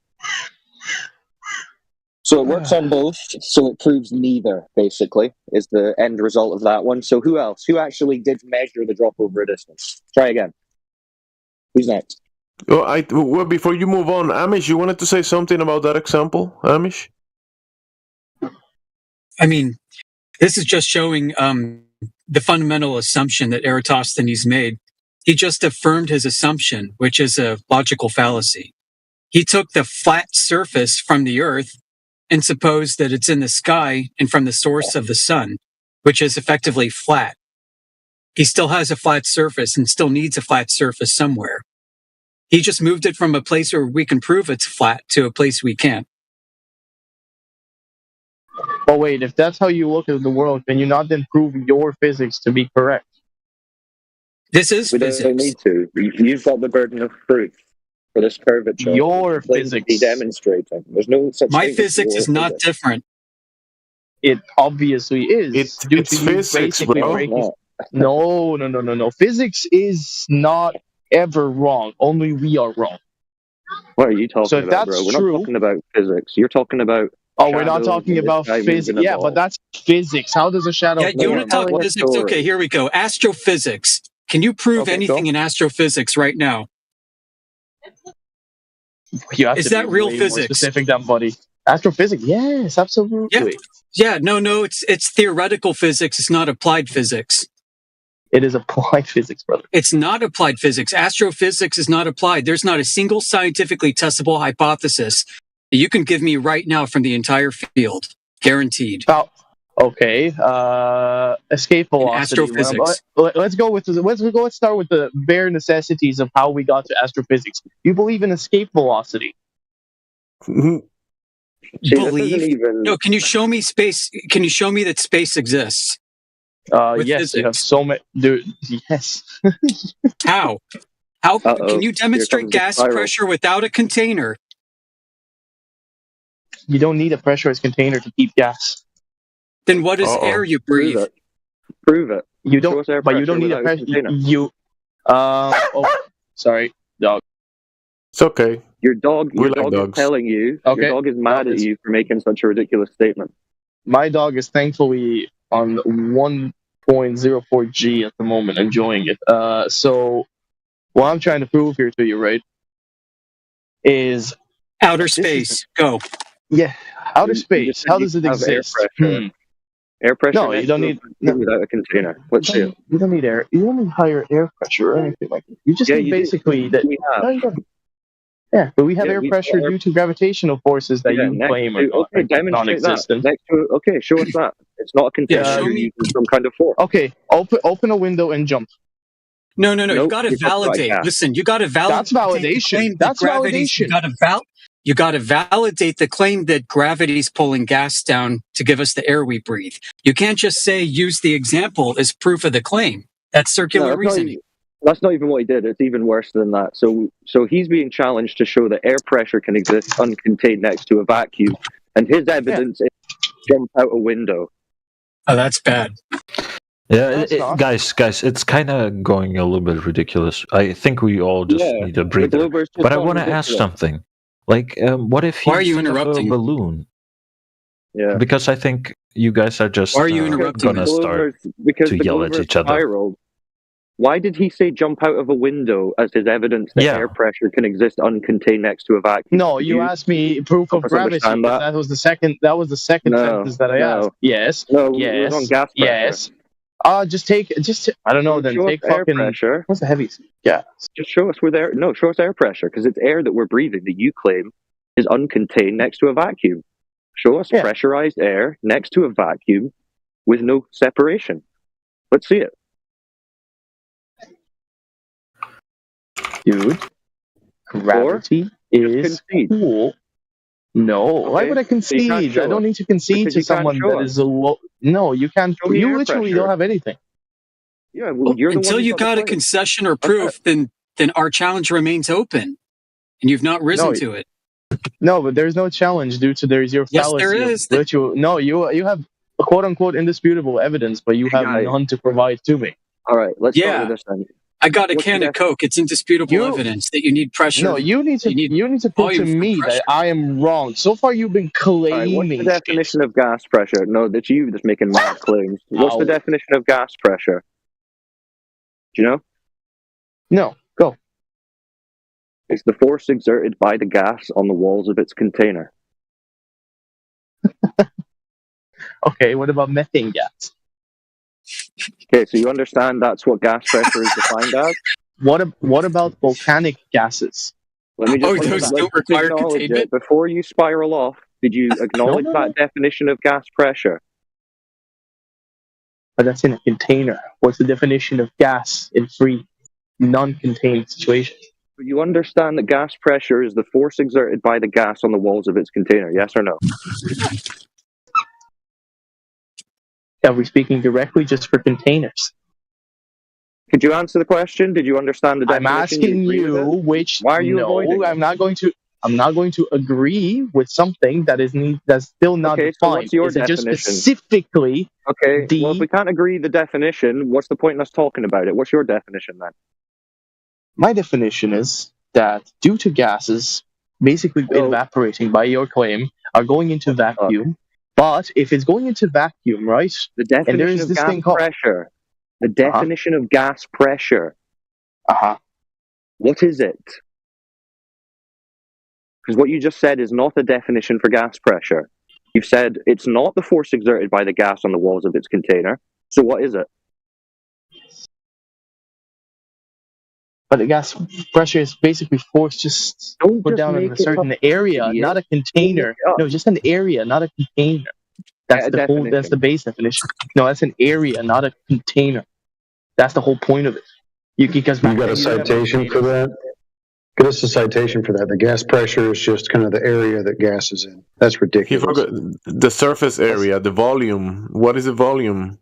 So it works on both, so it proves neither, basically, is the end result of that one. So who else? Who actually did measure the drop over a distance? Try again. Who's next? Well, before you move on, Amish, you wanted to say something about that example, Amish? I mean, this is just showing the fundamental assumption that Eratosthenes made. He just affirmed his assumption, which is a logical fallacy. He took the flat surface from the Earth and supposed that it's in the sky and from the source of the sun, which is effectively flat. He still has a flat surface and still needs a flat surface somewhere. He just moved it from a place where we can prove it's flat to a place we can't. But wait, if that's how you look at the world, can you not then prove your physics to be correct? This is We physics. don't need to. You've got the burden of proof for this curvature. Your physics. Be demonstrating. There's no such My thing as physics your is not physics. different. It obviously is. It's physics, bro. No. Physics is not ever wrong. Only we are wrong. What are you talking So if about, that's bro? We're true- not talking about physics. You're talking about. Oh, we're not shadows talking and the about sky physics. moving Yeah, above. but that's physics. How does a shadow Yeah, you form? want to talk What physics? story? Okay, here we go. Astrophysics. Can you prove Okay, anything go. in astrophysics right now? You have Is to that be real way more physics? specific than buddy. Astrophysics, yes, absolutely. Yeah, no, it's theoretical physics. It's not applied physics. It is applied physics, brother. It's not applied physics. Astrophysics is not applied. There's not a single scientifically testable hypothesis that you can give me right now from the entire field. Guaranteed. Okay, escape velocity. astrophysics. Let's start with the bare necessities of how we got to astrophysics. You believe in escape velocity? Believe? No, can you show me space? Can you show me that space exists? With Yes, you have physics? so many. Dude, yes. How? How can you Here demonstrate comes the gas spiral. pressure without a container? You don't need a pressurized container to keep gas. Then what is air you breathe? Prove it. You Show don't. us air But you don't pressure need a without pressure. container. Sorry, dog. It's okay. Your dog We like is dogs. telling you. Okay. Your dog is mad at you for making such a ridiculous statement. My dog is thankfully on 1.04 G at the moment, enjoying it. So what I'm trying to prove here to you, right, is outer space. Go. Yeah, outer You space. just How said does it you have exist? Air pressure. Air pressure. No, you don't need without a container. Let's see it. You don't need air. You don't need higher air pressure or anything like that. You just Yeah, need you do. basically that. We have. No, you don't. Yeah, but we have Yeah, air we've pressure got air- due to gravitational forces that Yeah, you next claim are to- okay, demonstrate that. non-existent. Next to okay, show us that. It's not a container. show You're me- using some kind of force. Okay, open a window and jump. No. You Nope, got to you're talking about validate. gas. Listen, you got to validate. That's validation. That's validation. You got to validate the claim that gravity's pulling gas down to give us the air we breathe. You can't just say use the example as proof of the claim. That's circular reasoning. That's not even what he did. It's even worse than that. So he's being challenged to show that air pressure can exist uncontained next to a vacuum, and his evidence is jump out a window. Oh, that's bad. Yeah, guys, it's kind of going a little bit ridiculous. I think we all just need a breather. Glober's just But I gone want to ask ridiculous. something. Like, what if Why are he's you in a interrupting? balloon? Yeah. Because I think you guys are just Why are you interrupting gonna me? start because to the yell at Glober's each other. spiraled. Why did he say jump out of a window as his evidence that Yeah. air pressure can exist uncontained next to a vacuum? No, Did you asked me proof of help us gravity. understand But that? that was the second. That was the second No, sentence that I no. asked. Yes. No, it Yes. was on gas pressure. Yes. I don't know. Then Show us take air fucking. pressure. What's the heavy? Yeah. Just show us where there. No, show us air pressure because it's air that we're breathing that you claim is uncontained next to a vacuum. Show us pressurized air next to a vacuum with no separation. Let's see it. Dude, gravity is cool. No, why would I so you can't concede? show I don't us. need to concede Because to you can't someone show that us. is a low. No, you can't. Show me You air literally pressure. don't have anything. Yeah, well, you're the one Until who's you got got the a claim. concession or proof, then our challenge remains open, and you've not risen No, to it. No, but there's no challenge due to there's your Yes, fallacy. there of is. virtual. No, you have quote unquote indisputable evidence, but you have guys. none to provide to me. All right, let's Yeah. start with this then. I got a What's the can of Coke. It's indisputable evidence that you need pressure. No, you need to prove to volume for me that pressure. I am wrong. So far, you've been All right, claiming. what's the definition of gas pressure? No, that's you that's making mad claims. What's the Ow. definition of gas pressure? Do you know? No, go. It's the force exerted by the gas on the walls of its container. Okay, what about methane gas? Okay, so you understand that's what gas pressure is defined as? What about volcanic gases? Let me just those let's don't require acknowledge containment? it. Before you spiral off, did you acknowledge No. that definition of gas pressure? But that's in a container. What's the definition of gas in free, non-contained situations? You understand that gas pressure is the force exerted by the gas on the walls of its container, yes or no? Are we speaking directly just for containers? Could you answer the question? Did you understand the definition? I'm asking you which. Why are you avoiding it? I'm not going to agree with something that's still not defined. So what's your Is it definition? just specifically? Okay. Well, if we can't agree the definition, what's the point in us talking about it? What's your definition then? My definition is that due to gases basically evaporating by your claim are going into vacuum, but if it's going into vacuum, right? The definition of gas pressure. The definition of gas pressure. What is it? Because what you just said is not a definition for gas pressure. You've said it's not the force exerted by the gas on the walls of its container. So what is it? But the gas pressure is basically force just put down in a certain area, not a container. No, just an area, not a container. That's the whole. That's the base definition. No, that's an area, not a container. That's the whole point of it. You got a citation for that? Give us a citation for that. The gas pressure is just kind of the area that gas is in. That's ridiculous. You forgot the surface area, the volume. What is the volume?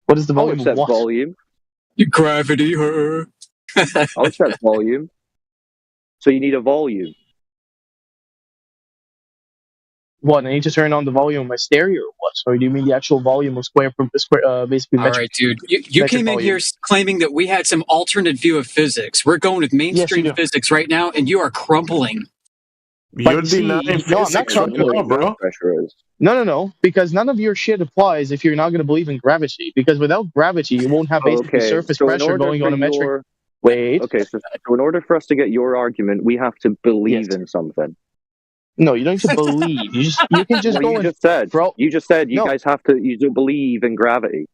What is the volume of what? Volume. Gravity. I'll accept volume. So you need a volume. What? I need to turn on the volume of my stereo or what? Or do you mean the actual volume of basically? All right, dude. You came in here claiming that we had some alternate view of physics. We're going with mainstream physics right now, and you are crumbling. You're denying physics right now, bro. No. Because none of your shit applies if you're not going to believe in gravity. Because without gravity, you won't have basically surface pressure going on a metric. Wait. Okay, so in order for us to get your argument, we have to believe in something. No, you don't need to believe. You can just go. You just said you guys have to. You don't believe in gravity.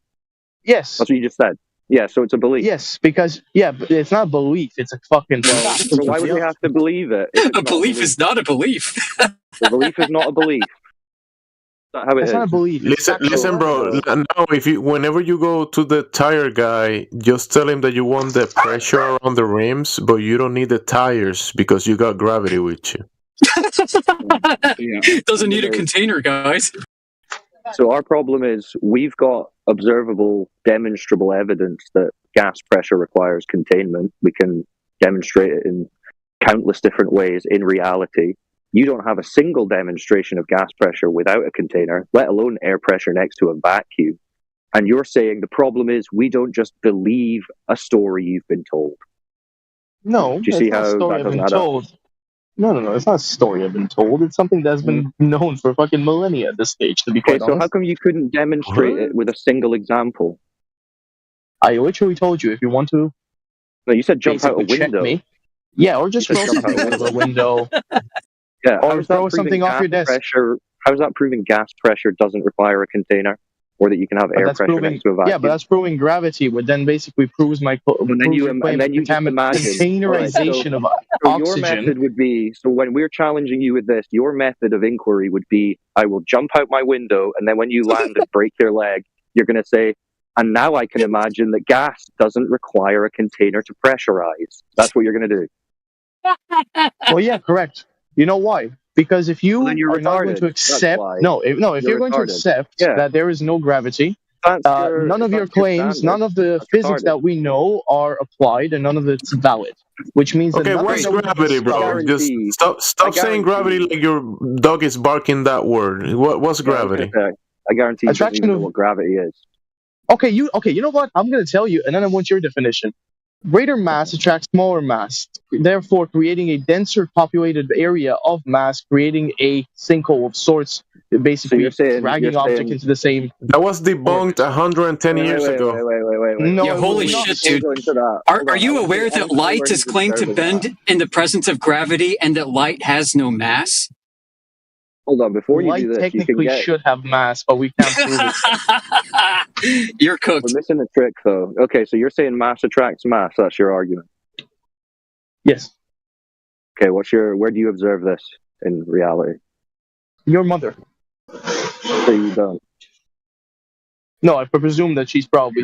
Yes, that's what you just said. Yeah, so it's a belief. Yes, because but it's not a belief. It's a fucking fact. So why would we have to believe it? A belief is not a belief. A belief is not a belief. That's not how it is. Not a belief. Listen, bro. Now, whenever you go to the tire guy, just tell him that you want the pressure around the rims, but you don't need the tires because you got gravity with you. Doesn't need a container, guys. So our problem is we've got observable, demonstrable evidence that gas pressure requires containment. We can demonstrate it in countless different ways in reality. You don't have a single demonstration of gas pressure without a container, let alone air pressure next to a vacuum. And you're saying the problem is we don't just believe a story you've been told. No, do you see how that doesn't add up? No. It's not a story I've been told. It's something that's been known for fucking millennia at this stage, to be quite honest. So how come you couldn't demonstrate it with a single example? I literally told you if you want to. No, you said jump out a window. Me. Yeah, or just throw something out of a window. Yeah, or throw something off your desk. How is that proving gas pressure doesn't require a container? Or that you can have air pressure next to a vacuum? Yeah, but that's proving gravity, which then basically proves my containerization of oxygen. Your method would be, so when we're challenging you with this, your method of inquiry would be, I will jump out my window, and then when you land and break your leg, you're going to say, and now I can imagine that gas doesn't require a container to pressurize. That's what you're going to do. Well, yeah, correct. You know why? Because if you are not going to accept, if you're going to accept that there is no gravity, none of your claims, none of the physics that we know are applied, and none of it's valid. Which means that what's gravity, bro? Just stop saying gravity like your dog is barking that word. What's gravity? I guarantee you don't even know what gravity is. Okay, you know what? I'm going to tell you, and then I want your definition. Greater mass attracts smaller mass, therefore creating a denser populated area of mass, creating a sinkhole of sorts, basically dragging objects into the same... That was debunked 110 years ago. Wait. No, yeah, holy shit, dude. Are you aware that light is claimed to bend in the presence of gravity and that light has no mass? Hold on, before you light do this, technically should have mass, but we can't prove it. You're cooked. We're missing a trick, though. Okay, so you're saying mass attracts mass. That's your argument. Yes. Okay, where do you observe this in reality? Your mother. So you don't. No, I presume that she's probably.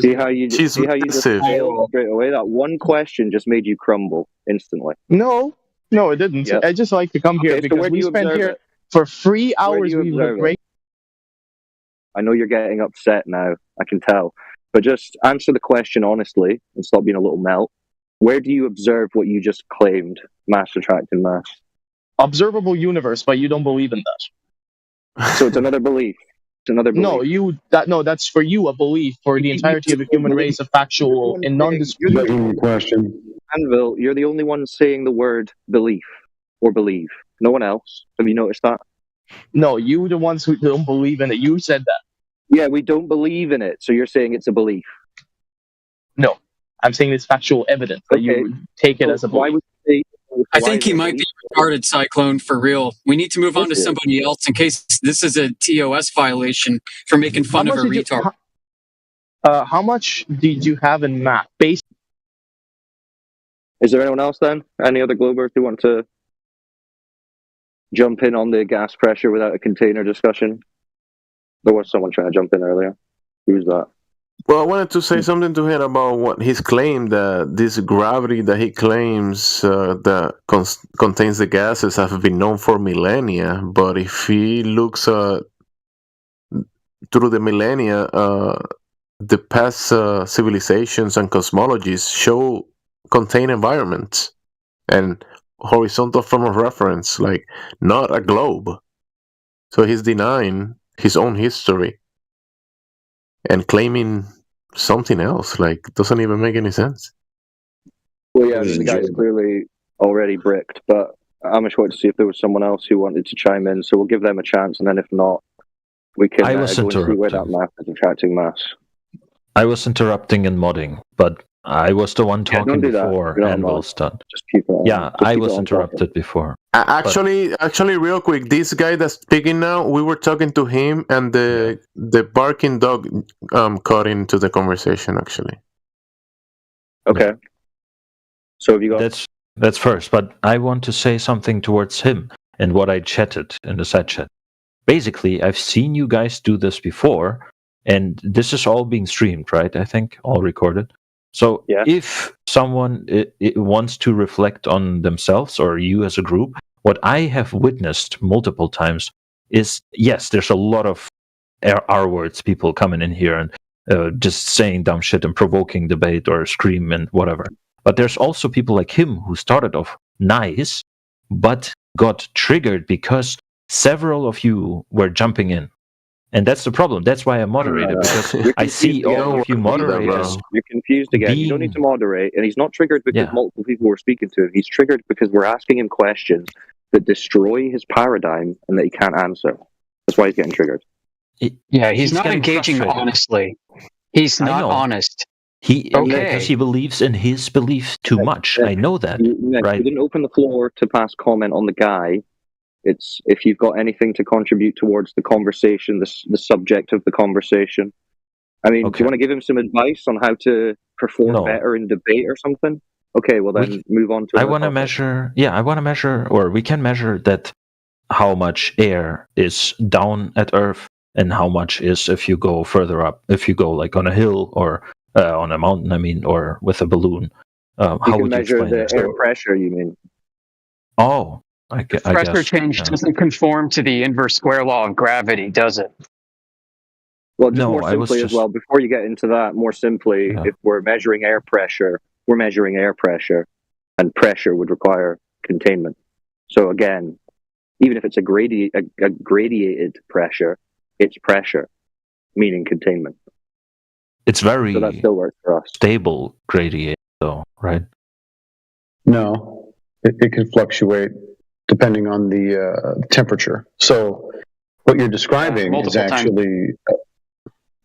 See how you just failed straight away. That one question just made you crumble instantly. No, it didn't. Yep. I just like to come here because we spent here for 3 hours. I know you're getting upset now. I can tell. But just answer the question honestly and stop being a little melt. Where do you observe what you just claimed, mass attracting mass? Observable universe, but you don't believe in that. So it's another belief. It's another belief. No, that's for you a belief. For the entirety of the human race, a factual and non-disputable question. Anvil, you're the only one saying the word belief or believe. No one else. Have you noticed that? No, you the ones who don't believe in it. You said that. Yeah, we don't believe in it, so you're saying it's a belief. No, I'm saying it's factual evidence that you take it as a belief. I think he might be retarded, Cyclone, for real. We need to move on to somebody else in case this is a TOS violation for making fun of a retard. How much did you have in math? Is there anyone else then? Any other Globers who want to jump in on the gas pressure without a container discussion? There was someone trying to jump in earlier. Who's that? Well, I wanted to say something to him about what his claim that this gravity that he claims that contains the gases have been known for millennia. But if he looks through the millennia, the past civilizations and cosmologies show contained environments and horizontal frame of reference, like not a globe. So he's denying his own history and claiming something else. Like, doesn't even make any sense. Well, yeah, the guy's clearly already bricked, but I'm just waiting to see if there was someone else who wanted to chime in, so we'll give them a chance, and then if not, we can go and see where that math is attracting mass. I was interrupting and modding, but I was the one talking before Anvil's done. Just keep it on. Yeah, I was interrupted before. Actually, real quick, this guy that's speaking now, we were talking to him, and the barking dog caught into the conversation. Actually. Okay. So have you got? That's first, but I want to say something towards him and what I chatted in the side chat. Basically, I've seen you guys do this before, and this is all being streamed, right? I think all recorded. So if someone wants to reflect on themselves or you as a group, what I have witnessed multiple times is, yes, there's a lot of R-words, people coming in here and just saying dumb shit and provoking debate or scream and whatever. But there's also people like him who started off nice, but got triggered because several of you were jumping in. And that's the problem. That's why I moderated, because I see all of you moderators. You're confused again. You don't need to moderate. And he's not triggered because multiple people were speaking to him. He's triggered because we're asking him questions that destroy his paradigm and that he can't answer. That's why he's getting triggered. He's not engaging honestly. He's not honest. Because he believes in his belief too much. I know that. Right? You didn't open the floor to pass comment on the guy. It's if you've got anything to contribute towards the conversation, the subject of the conversation. I mean, do you want to give him some advice on how to perform better in debate or something? Okay, well then move on to. I want to measure. Yeah, I want to measure, or we can measure that how much air is down at Earth and how much is if you go further up. If you go like on a hill or on a mountain, I mean, or with a balloon. How would you measure explain the that? air pressure? You mean? Oh. I pressure guess, change doesn't conform to the inverse square law of gravity, does it? Well, just more simply as well, before you get into that, more simply, if we're measuring air pressure, we're measuring air pressure, and pressure would require containment. So again, even if it's a gradiated pressure, it's pressure, meaning containment. It's very so that still works for us. Stable gradient, though, right? No, it can fluctuate depending on the temperature. So what you're describing is actually,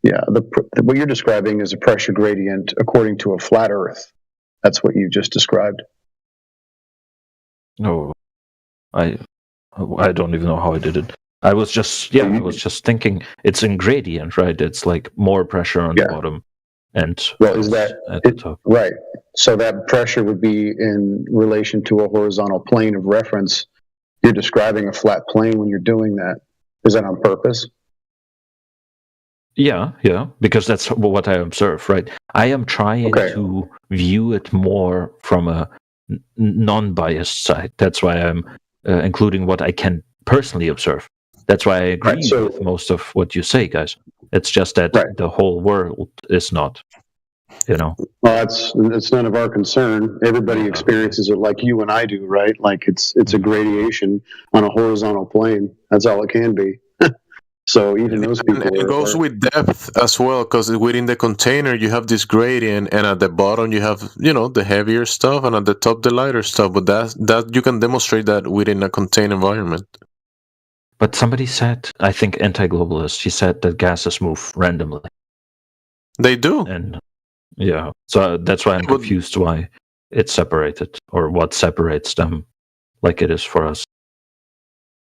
what you're describing is a pressure gradient according to a flat Earth. That's what you just described. No, I don't even know how I did it. I was just I was just thinking it's in gradient, right? It's like more pressure on the bottom, and is that at the top. Right? So that pressure would be in relation to a horizontal plane of reference. You're describing a flat plane when you're doing that. Is that on purpose? Yeah, because that's what I observe, right? I am trying to view it more from a non-biased side. That's why I'm including what I can personally observe. That's why I agree with most of what you say, guys. It's just that the whole world is not, Well, it's none of our concern. Everybody experiences it like you and I do, right? Like it's a gradation on a horizontal plane. That's all it can be. So even those people. And it goes with depth as well, because within the container you have this gradient, and at the bottom you have the heavier stuff, and at the top the lighter stuff. But that you can demonstrate that within a contained environment. But somebody said, I think anti-globalist, he said that gases move randomly. They do, and so that's why I'm confused why it's separated, or what separates them, like it is for us.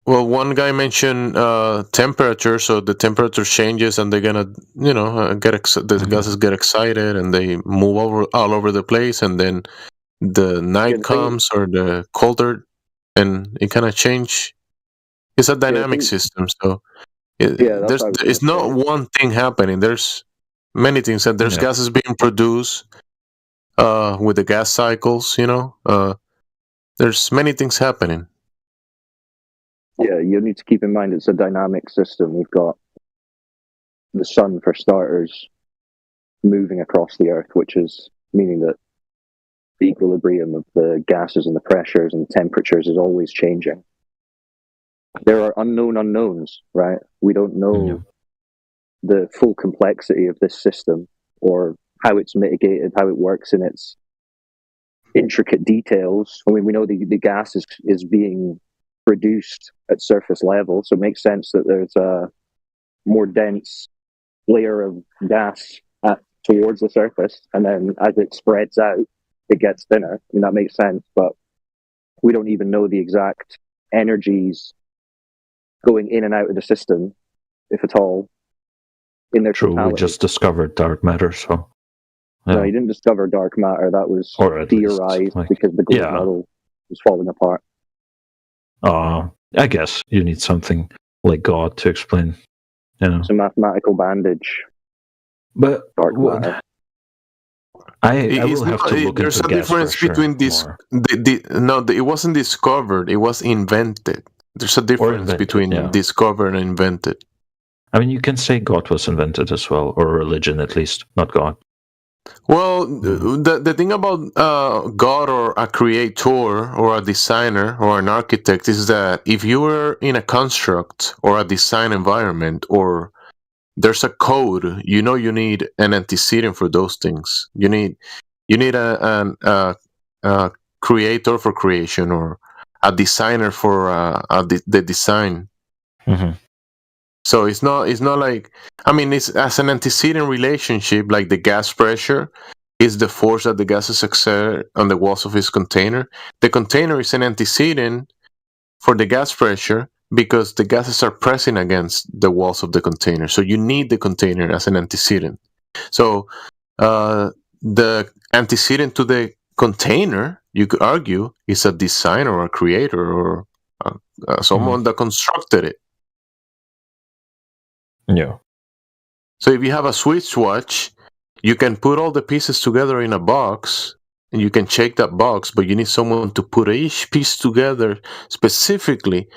Well, one guy mentioned temperature, so the temperature changes, and they're gonna, the gases get excited, and they move all over the place, and then the night comes or the colder, and it kind of change. It's a dynamic system, so it's not one thing happening. There's many things, and there's gases being produced with the gas cycles. There's many things happening. Yeah, you need to keep in mind it's a dynamic system. We've got the sun, for starters, moving across the Earth, which is meaning that the equilibrium of the gases and the pressures and the temperatures is always changing. There are unknown unknowns, right? We don't know the full complexity of this system, or how it's mitigated, how it works in its intricate details. I mean, we know the gas is being produced at surface level, so it makes sense that there's a more dense layer of gas towards the surface, and then as it spreads out, it gets thinner. I mean, that makes sense, but we don't even know the exact energies going in and out of the system, if at all, in their totality. We just discovered dark matter, so... No, you didn't discover dark matter. That was theorized because the Globe model was falling apart. I guess you need something like God to explain. It's a mathematical bandage. But dark matter. I will have to look there's into a difference between this. It wasn't discovered. It was invented. There's a difference between discovered and invented. I mean, you can say God was invented as well, or religion at least, not God. Well, the thing about God or a creator or a designer or an architect is that if you were in a construct or a design environment, or there's a code, you need an antecedent for those things. You need a creator for creation, or a designer for the design. Mm-hmm. So it's not like, I mean, it's as an antecedent relationship, like the gas pressure is the force that the gases exert on the walls of its container. The container is an antecedent for the gas pressure because the gases are pressing against the walls of the container. So you need the container as an antecedent. So the antecedent to the container, you could argue, is a designer or a creator or someone that constructed it. Yeah. So if you have a Swiss watch, you can put all the pieces together in a box, and you can check that box, but you need someone to put each piece together specifically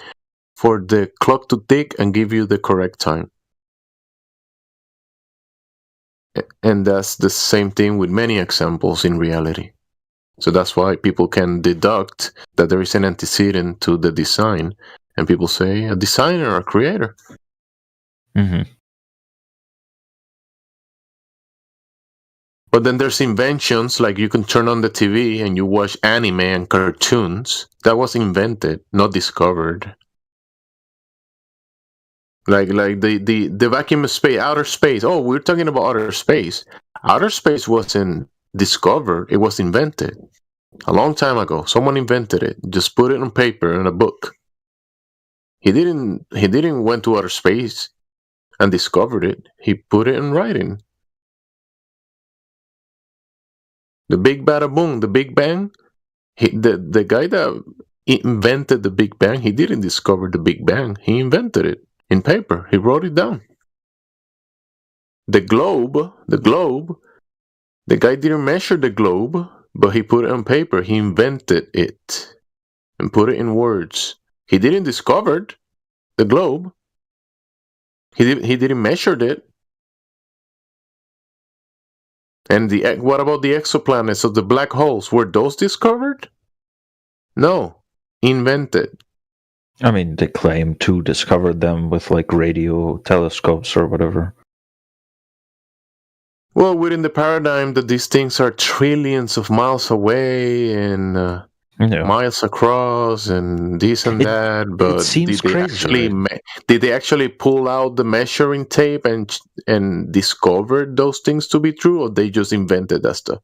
for the clock to tick and give you the correct time. And that's the same thing with many examples in reality. So that's why people can deduct that there is an antecedent to the design, and people say a designer or a creator. Mm-hmm. But then there's inventions, like you can turn on the TV and you watch anime and cartoons. That was invented, not discovered. Like the vacuum of space, outer space. Oh, we're talking about outer space. Outer space wasn't discovered; it was invented a long time ago. Someone invented it. Just put it on paper in a book. He didn't went to outer space and discovered it. He put it in writing. The Big Bada Boom, the Big Bang. The guy that invented the Big Bang, he didn't discover the Big Bang. He invented it in paper. He wrote it down. the globe, the guy didn't measure the globe, but he put it on paper. He invented it and put it in words. He didn't discover the globe. He didn't measure it. And what about the exoplanets of the black holes? Were those discovered? No, invented. I mean, they claim to discover them with like radio telescopes or whatever. Well, within the paradigm that these things are trillions of miles away and miles across and this and that, but it seems crazy, did they actually pull out the measuring tape and discover those things to be true, or they just invented that stuff?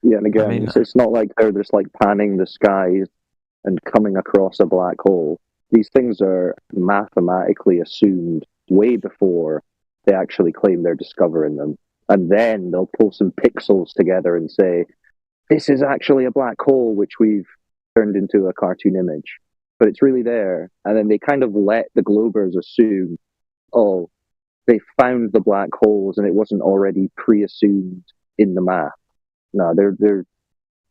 Yeah, and again, it's not like they're just like panning the skies and coming across a black hole. These things are mathematically assumed way before they actually claim they're discovering them. And then they'll pull some pixels together and say, this is actually a black hole, which we've turned into a cartoon image. But it's really there. And then they kind of let the Globers assume, oh, they found the black holes and it wasn't already pre-assumed in the math. No, they're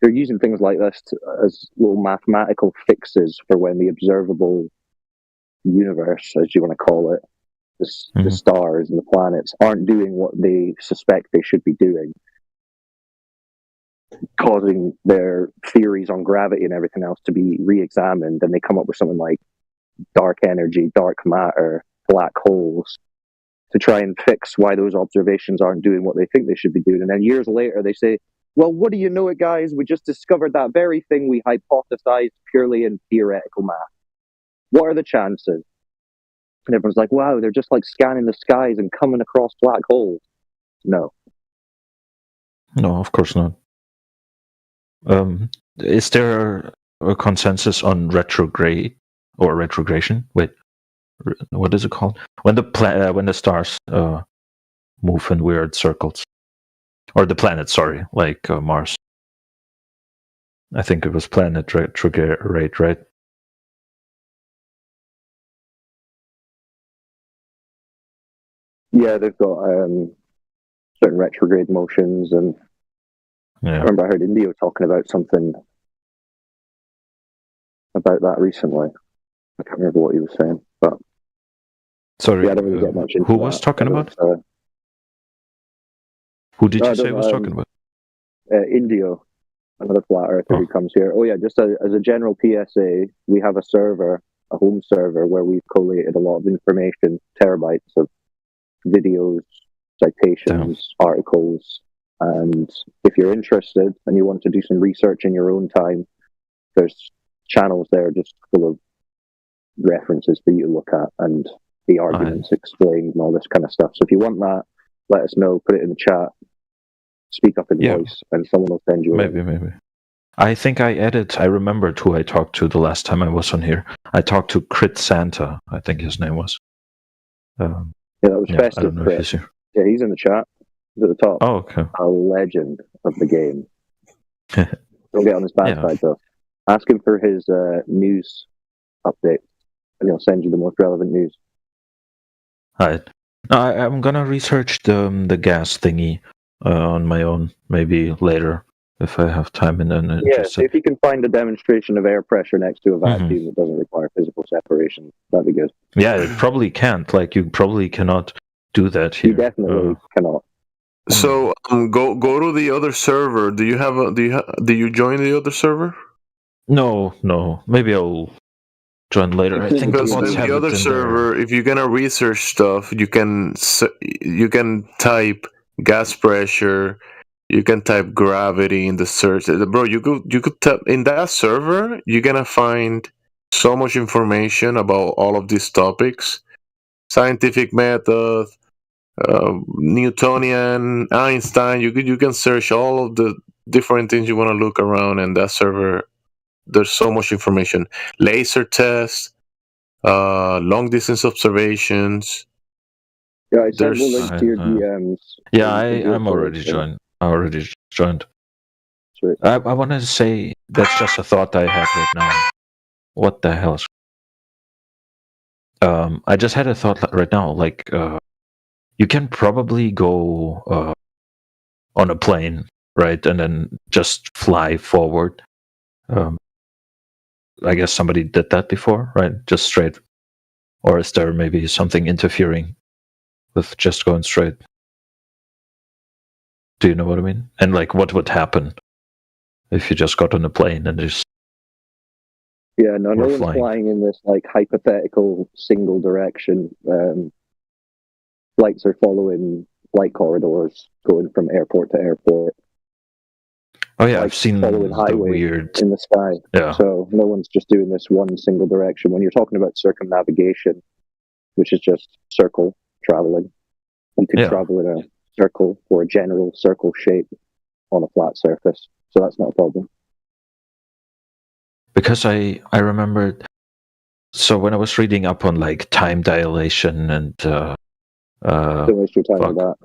using things like this as little mathematical fixes for when the observable universe, as you want to call it, the stars and the planets aren't doing what they suspect they should be doing, causing their theories on gravity and everything else to be re-examined, and they come up with something like dark energy, dark matter, black holes, to try and fix why those observations aren't doing what they think they should be doing. And then years later they say, well, what do you know it, guys? We just discovered that very thing we hypothesized purely in theoretical math. What are the chances? And everyone's like, wow, they're just like scanning the skies and coming across black holes. No. No, of course not. Is there a consensus on retrograde or retrogression? Wait, what is it called? When the stars move in weird circles, or the planets, sorry, like Mars. I think it was planet retrograde, right? Yeah, they've got certain retrograde motions, and I remember I heard Indio talking about something about that recently. I can't remember what he was saying, but sorry, I don't really get much into who was talking about? Who did you say was talking about? Indio, another flat earther who comes here. Oh yeah, just as a general PSA, we have a server, a home server, where we've collated a lot of information, terabytes of videos, citations, articles, and if you're interested and you want to do some research in your own time, there's channels there just full of references for you to look at and the arguments explained and all this kind of stuff. So if you want that, let us know, put it in the chat, speak up in voice, and someone will send you maybe. I think I remembered who I talked to the last time I was on here. I talked to Crit Santa, I think his name was. That was Festive Crit. Yeah, he's in the chat. He's at the top. Oh, okay. A legend of the game. Don't get on his bad side, though. Ask him for his news update, and he'll send you the most relevant news. Alright. I'm gonna research the gas thingy on my own, maybe later if I have time. And so if you can find a demonstration of air pressure next to a vacuum that doesn't require physical separation, that'd be good. Yeah, it probably can't. Like, you probably cannot do that here. You definitely cannot. So go to the other server. Do you join the other server? No. Maybe I'll join later. I think the other server, if you're gonna research stuff, you can type gas pressure, you can type gravity in the search. Bro, you could type in that server. You're gonna find so much information about all of these topics, scientific method, Newtonian, Einstein. You can search all of the different things you want to look around in that server. There's so much information. Laser tests, long distance observations. Yeah, I sent the link to your DMs. Yeah, I'm already joined. Sweet. I want to say that's just a thought I had right now. What the hell? I just had a thought right now. Like, you can probably go on a plane, right, and then just fly forward. I guess somebody did that before, right? Just straight. Or is there maybe something interfering with just going straight? Do you know what I mean? And like, what would happen if you just got on a plane and just... Yeah, no one's flying in this like hypothetical single direction. Flights are following flight corridors going from airport to airport. Oh yeah, I've seen the weird in the sky. Yeah. So no one's just doing this one single direction. When you're talking about circumnavigation, which is just circle traveling, you could travel in a circle or a general circle shape on a flat surface. So that's not a problem. Because I remembered, so when I was reading up on like time dilation and don't waste your time with that.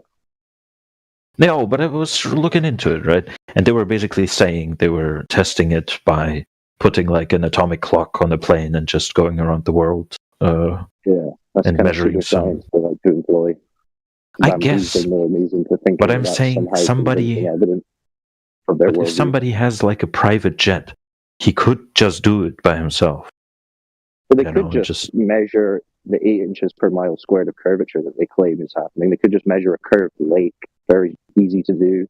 No, but I was looking into it, right? And they were basically saying they were testing it by putting like an atomic clock on a plane and just going around the world. That's and kind measuring of science they like to employ. I guess. But I'm saying somebody, but if somebody has like a private jet, he could just do it by himself. But they could just measure the 8 inches per mile squared of curvature that they claim is happening. They could just measure a curved lake. Very easy to do.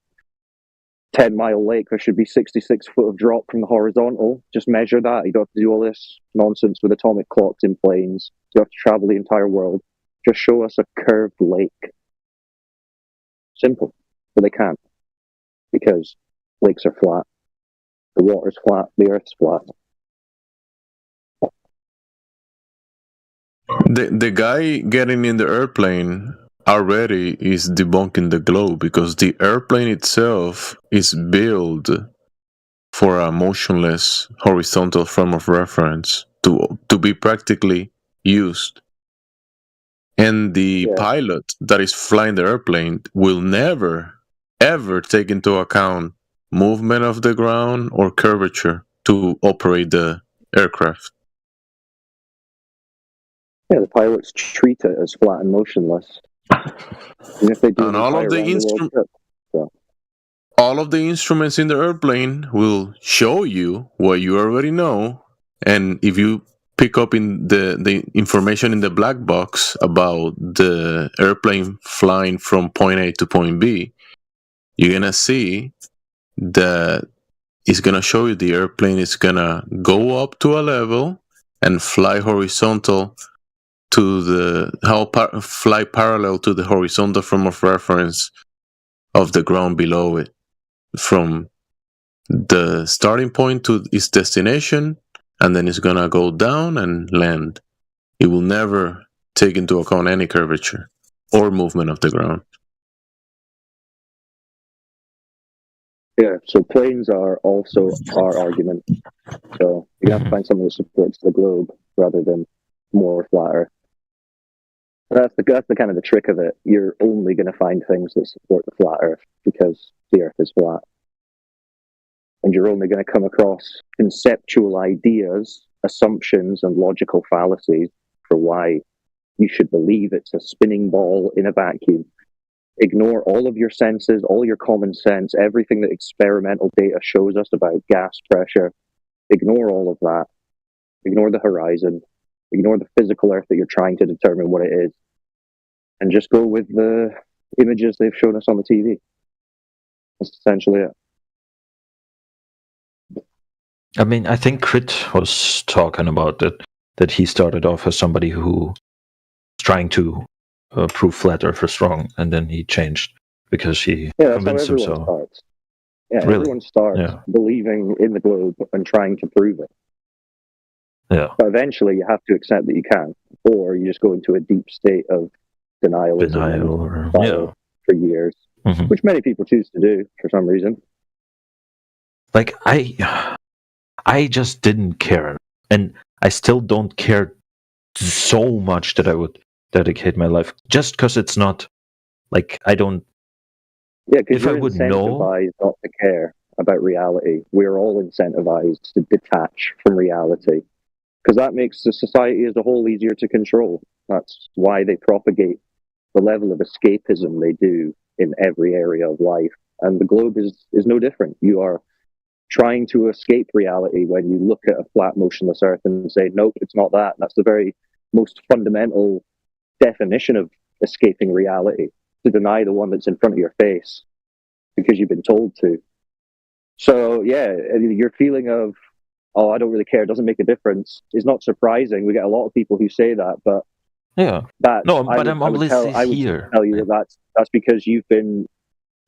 10-mile lake, there should be 66 foot of drop from the horizontal. Just measure that. You don't have to do all this nonsense with atomic clocks in planes. You have to travel the entire world. Just show us a curved lake. Simple. But they can't. Because lakes are flat. The water's flat. The earth's flat. The guy getting in the airplane already is debunking the globe, because the airplane itself is built for a motionless horizontal frame of reference to be practically used. And the pilot that is flying the airplane will never, ever take into account movement of the ground or curvature to operate the aircraft. Yeah, the pilots treat it as flat and motionless. And if they do, and all of the instruments in the airplane will show you what you already know. And if you pick up in the information in the black box about the airplane flying from point A to point B, you're gonna see that it's gonna show you the airplane is gonna go up to a level and fly horizontal to fly parallel to the horizontal frame of reference of the ground below it, from the starting point to its destination, and then it's gonna go down and land. It will never take into account any curvature or movement of the ground. Yeah, so planes are also our argument. So you have to find something that supports the globe rather than more flat Earth. That's the kind of the trick of it. You're only going to find things that support the flat Earth because the Earth is flat. And you're only going to come across conceptual ideas, assumptions, and logical fallacies for why you should believe it's a spinning ball in a vacuum. Ignore all of your senses, all your common sense, everything that experimental data shows us about gas pressure. Ignore all of that. Ignore the horizon. Ignore the physical Earth that you're trying to determine what it is. And just go with the images they've shown us on the TV. That's essentially it. I mean, I think Crit was talking about it, that he started off as somebody who was trying to prove flat Earth was wrong, and then he changed because he convinced himself. Starts. Yeah, really? Everyone starts believing in the globe and trying to prove it. Yeah. But eventually you have to accept that you can, or you just go into a deep state of denial for years, which many people choose to do for some reason. Like, I just didn't care, and I still don't care so much that I would dedicate my life, just because it's not, like, I don't... Yeah, because you're incentivized not to care about reality. We're all incentivized to detach from reality, because that makes the society as a whole easier to control. That's why they propagate the level of escapism they do in every area of life. And the globe is no different. You are trying to escape reality when you look at a flat, motionless Earth and say, nope, it's not that. That's the very most fundamental definition of escaping reality, to deny the one that's in front of your face because you've been told to. So, yeah, your feeling of, oh, I don't really care, it doesn't make a difference, is not surprising. We get a lot of people who say that, but yeah, I'm always here. Tell you that's because you've been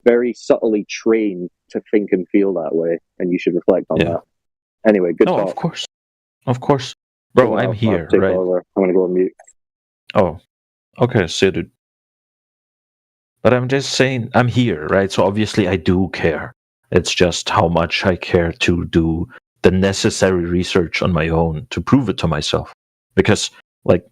very subtly trained to think and feel that way, and you should reflect on that. Anyway, good talk. Of course, bro. I'm here, right? I'm gonna go on mute. Oh, okay, so dude. But I'm just saying, I'm here, right? So obviously, I do care. It's just how much I care to do the necessary research on my own to prove it to myself, because like.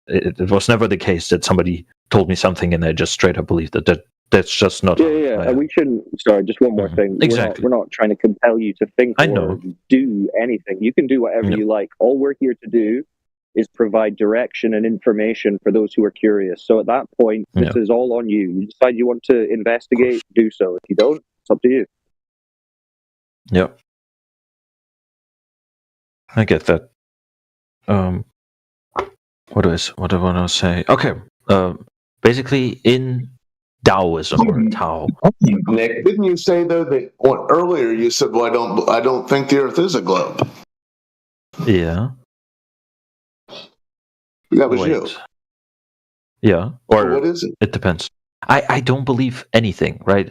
It was never the case that somebody told me something and I just straight up believed that. That's just not. Yeah. And we shouldn't. Sorry, just one more thing. Exactly. We're not trying to compel you to think or do anything. You can do whatever you like. All we're here to do is provide direction and information for those who are curious. So at that point, this is all on you. You decide you want to investigate, do so. If you don't, it's up to you. Yep. I get that. What do I want to say? Okay. Basically, in Taoism or Tao. Nick, didn't you say though that earlier you said, "Well, I don't think the Earth is a globe." Yeah. That was you. Yeah. Or what is it? It depends. I don't believe anything, right?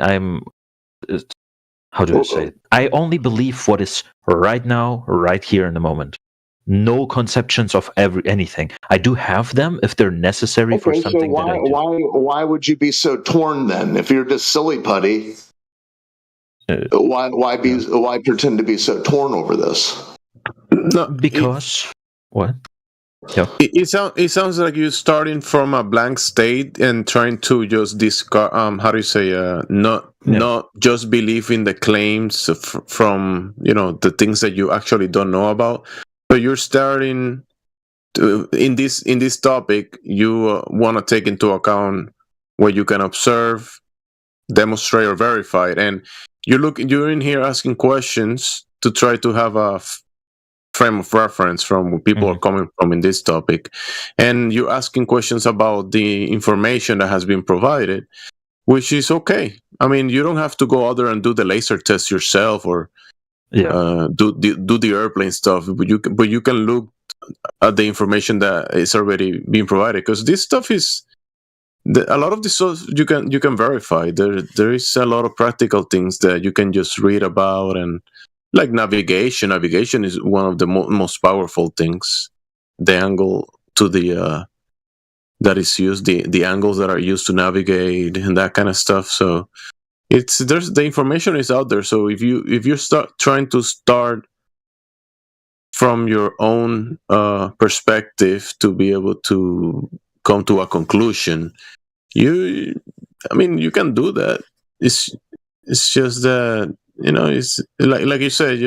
How do I say it? I only believe what is right now, right here in the moment. No conceptions of anything. I do have them if they're necessary for something. So why would you be so torn then? If you're just silly putty, why pretend to be so torn over this? No, because what? Yeah. It sounds like you're starting from a blank state and trying to just discard. How do you say? Not just believe in the claims from the things that you actually don't know about. So you're starting to, in this topic, you want to take into account what you can observe, demonstrate, or verify it, and you're in here asking questions to try to have a frame of reference from where people are coming from in this topic, and you're asking questions about the information that has been provided, which is okay. I mean, you don't have to go out there and do the laser test yourself or do the airplane stuff, but you can look at the information that is already being provided, because this stuff is a lot of this stuff you can verify. There is a lot of practical things that you can just read about, and like navigation is one of the most powerful things. The angle to the that is used, the angles that are used to navigate and that kind of stuff. So the information is out there. So if you start trying to start from your own perspective to be able to come to a conclusion, you can do that. It's just that it's like you said,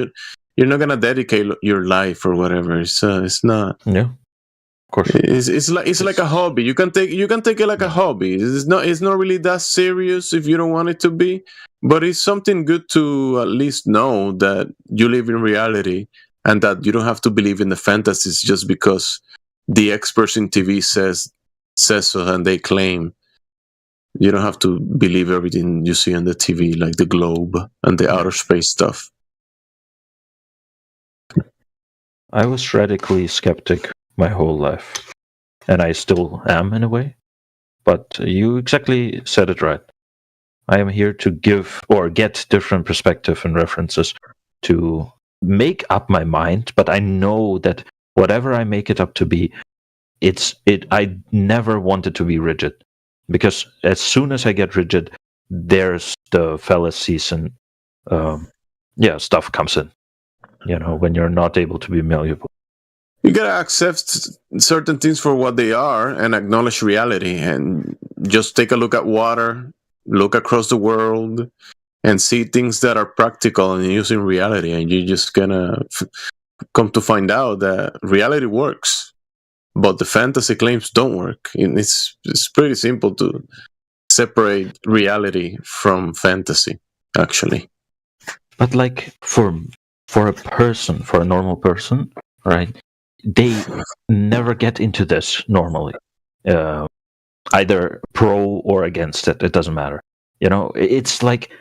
you're not gonna dedicate your life or whatever. It's not. Yeah. Of course. It's like a hobby. You can take it like a hobby. It's not really that serious if you don't want it to be, but it's something good to at least know that you live in reality and that you don't have to believe in the fantasies just because the experts in TV says so and they claim. You don't have to believe everything you see on the TV, like the globe and the outer space stuff. I was radically skeptic my whole life, and I still am in a way, but you exactly said it right. I am here to give or get different perspective and references to make up my mind, but I know that whatever I make it up to be, I never want it to be rigid, because as soon as I get rigid, there's the fallacies and stuff comes in, when you're not able to be malleable. You gotta accept certain things for what they are and acknowledge reality, and just take a look at water, look across the world, and see things that are practical and using reality, and you're just gonna come to find out that reality works. but the fantasy claims don't work. It's pretty simple to separate reality from fantasy, actually. But like for a person, for a normal person, right? They never get into this normally, either pro or against it. It doesn't matter. You know, it's like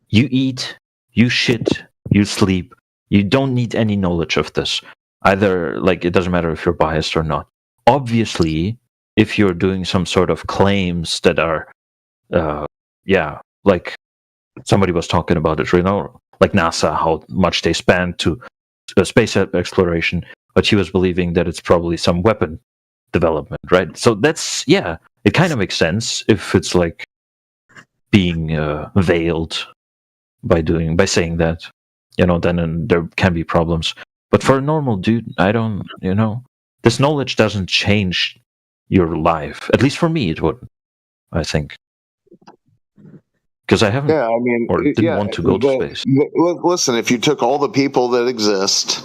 you eat, you shit, you sleep. You don't need any knowledge of this. Either, like, it doesn't matter if you're biased or not. Obviously, if you're doing some sort of claims that are, like somebody was talking about it, you know, like NASA, how much they spend to space exploration, but he was believing that it's probably some weapon development, right? So that's, it kind of makes sense if it's like being veiled by saying that, you know, then there can be problems. But for a normal dude, I don't, you know, this knowledge doesn't change your life. At least for me, it wouldn't, I think. Because I haven't, or didn't want to go to space. Listen, if you took all the people that exist,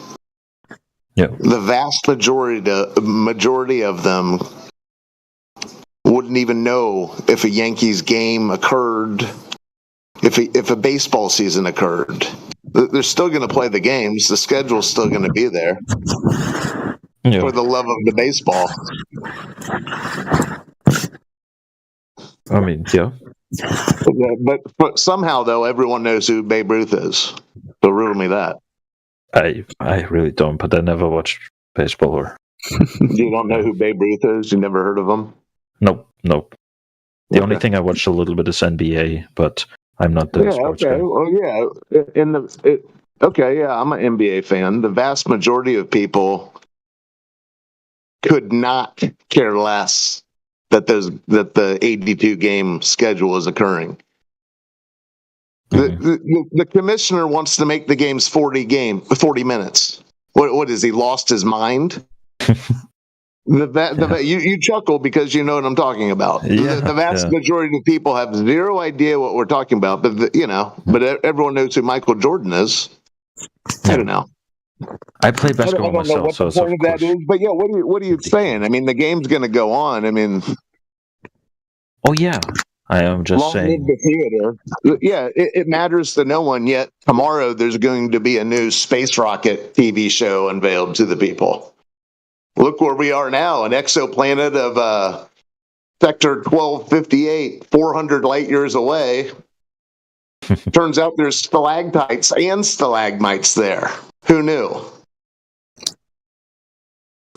the vast majority of them wouldn't even know if a Yankees game occurred, if a baseball season occurred. They're still going to play the games. The schedule's still going to be there for the love of the baseball. I mean, But somehow, though, everyone knows who Babe Ruth is. So riddle me that. I really don't, but I never watched baseball. Or you don't know who Babe Ruth is? You never heard of him? Nope. The only thing I watched a little bit is NBA, but I'm not the sports guy. Well, I'm an NBA fan. The vast majority of people could not care less that the 82 game schedule is occurring. The commissioner wants to make the games 40 minutes. What is he lost his mind? You chuckle because you know what I'm talking about. The vast majority of people have zero idea what we're talking about, but everyone knows who Michael Jordan is. I don't know. I play basketball I don't know what myself, the point of that is, but what are you saying? I mean, the game's going to go on. I mean, I am just saying. The theater. Yeah, it matters to no one yet. Tomorrow, there's going to be a new space rocket TV show unveiled to the people. Look where we are now, an exoplanet of Sector 1258, 400 light years away. Turns out there's stalactites and stalagmites there. Who knew?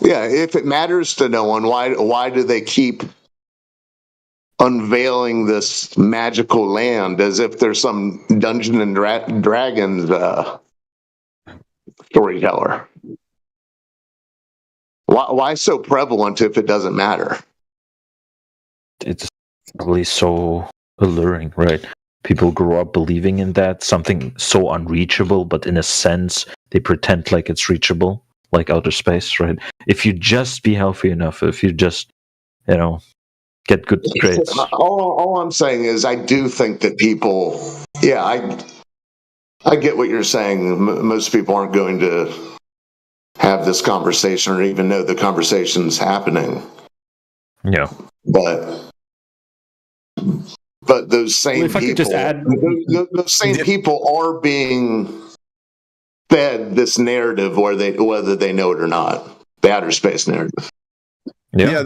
Yeah, if it matters to no one, why do they keep unveiling this magical land as if there's some Dungeons and Dragons storyteller? Why so prevalent if it doesn't matter? It's probably so alluring, right? People grow up believing in that, something so unreachable, but in a sense, they pretend like it's reachable, like outer space, right? If you just be healthy enough, if you just, get good grades. All I'm saying is I do think that people, I get what you're saying. Most people aren't going to have this conversation or even know the conversation's happening. Yeah. But those same people, those same people are being fed this narrative, whether they know it or not, the outer space narrative. Yeah,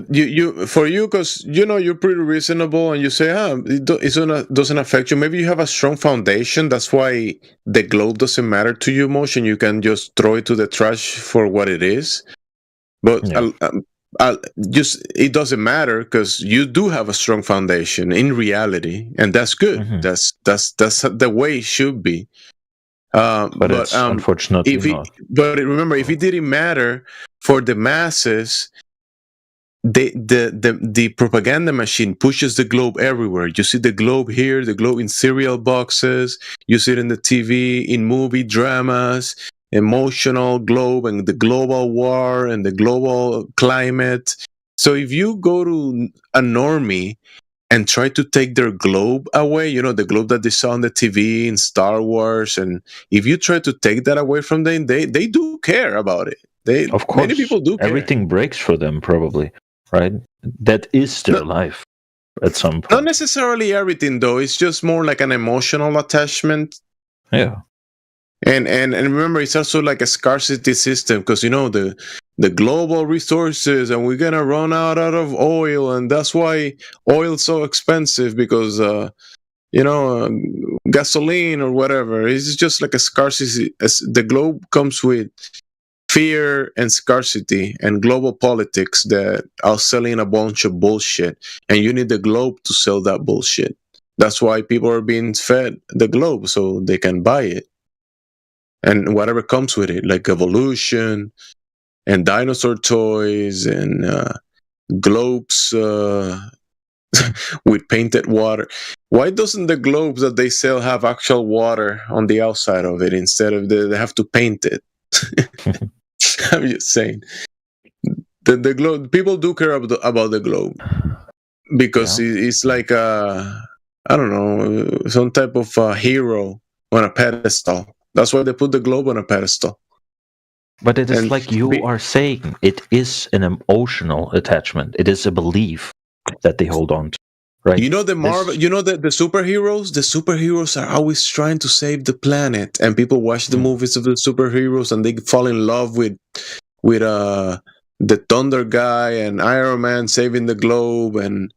you for you, because you're pretty reasonable, and you say, it doesn't affect you. Maybe you have a strong foundation. That's why the globe doesn't matter to you much, and you can just throw it to the trash for what it is. But it doesn't matter because you do have a strong foundation in reality, and that's good. Mm-hmm. That's the way it should be. But it's unfortunately not. But remember, if it didn't matter for the masses, the propaganda machine pushes the globe everywhere. You see the globe here, the globe in cereal boxes. You see it in the TV, in movie dramas. Emotional globe and the global war and the global climate. So if you go to a normie and try to take their globe away, the globe that they saw on the TV in Star Wars, and if you try to take that away from them, they do care about it. Of course, many people do care. Everything breaks for them, probably, right? That is their life at some point. Not necessarily everything, though. It's just more like an emotional attachment. Yeah. And remember, it's also like a scarcity system because the global resources, and we're gonna run out of oil, and that's why oil's so expensive because gasoline or whatever. It's just like a scarcity. The globe comes with fear and scarcity and global politics that are selling a bunch of bullshit, and you need the globe to sell that bullshit. That's why people are being fed the globe so they can buy it. And whatever comes with it, like evolution and dinosaur toys and globes with painted water. Why doesn't the globes that they sell have actual water on the outside of it instead of they have to paint it? I'm just saying. The globe, people do care about the globe because it's like I don't know, some type of hero on a pedestal. That's why they put the globe on a pedestal. But it is like you are saying, it is an emotional attachment. It is a belief that they hold on to, right? You know the Marvel. You know the superheroes. The superheroes are always trying to save the planet, and people watch the movies of the superheroes, and they fall in love with the Thunder guy and Iron Man saving the globe, and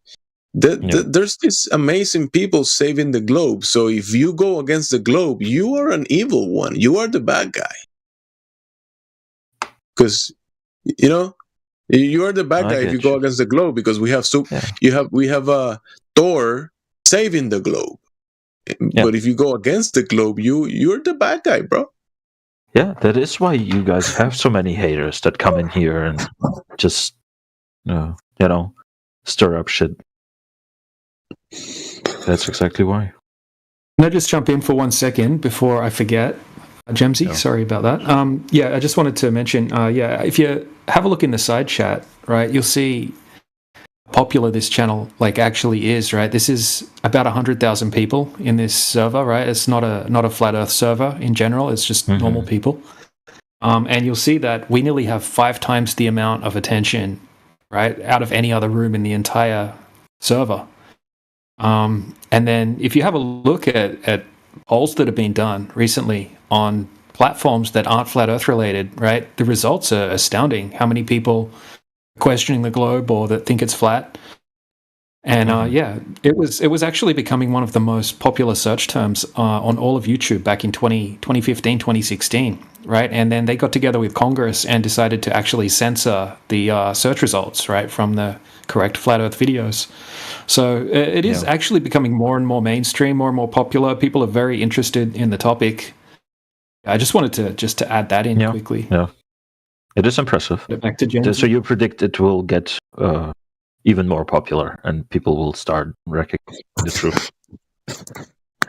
there's these amazing people saving the globe. So if you go against the globe, you are an evil one. You are the bad guy. Because you are the bad guy if you go against the globe, because we have we have Thor saving the globe. But if you go against the globe, you're the bad guy, bro. Yeah, that is why you guys have so many haters that come in here and just stir up shit. That's exactly why. Can I just jump in for 1 second before I forget? Gemsy, sorry about that. I just wanted to mention, if you have a look in the side chat, right, you'll see how popular this channel actually is, right? This is about 100,000 people in this server, right? It's not a flat Earth server in general. It's just normal people. And you'll see that we nearly have 5 times the amount of attention, right, out of any other room in the entire server. And then if you have a look at polls that have been done recently on platforms that aren't flat Earth related, right? The results are astounding. How many people questioning the globe or that think it's flat? And it was actually becoming one of the most popular search terms on all of YouTube back in 2015, 2016, right? And then they got together with Congress and decided to actually censor the search results, right, from the correct flat Earth videos. So it is actually becoming more and more mainstream, more and more popular. People are very interested in the topic. I just wanted to add that in quickly. Yeah, it is impressive. Back to James. So you predict it will get even more popular and people will start recognizing the truth.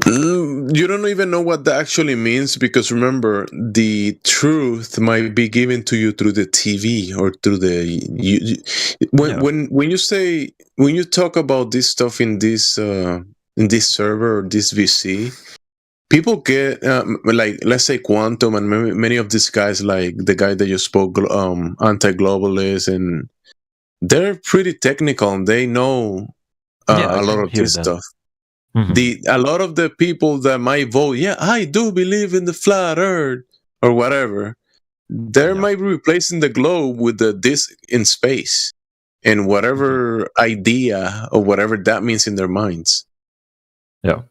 You don't even know what that actually means, because remember, the truth might be given to you through the TV or through when you talk about this stuff in this server or this VC, people get let's say Quantum and many of these guys, like the guy that you spoke, anti-globalist, and they're pretty technical and they know a lot of this stuff. A lot of the people that might vote, I do believe in the flat Earth or whatever, they might be replacing the globe with the disc in space and whatever idea or whatever that means in their minds. Yeah.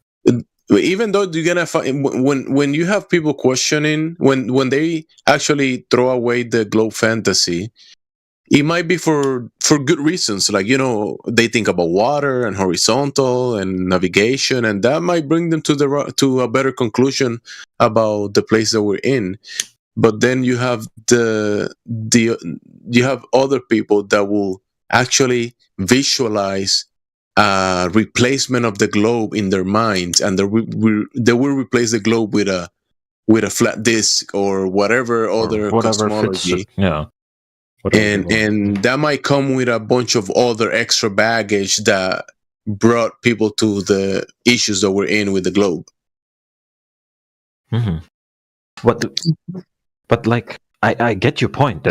Even though you're gonna find when you have people questioning, when they actually throw away the globe fantasy, it might be for good reasons, like they think about water and horizontal and navigation, and that might bring them to a better conclusion about the place that we're in. But then you have you have other people that will actually visualize a replacement of the globe in their minds, and they will replace the globe with a flat disc or whatever other cosmology. And that might come with a bunch of other extra baggage that brought people to the issues that we're in with the globe. But I get your point.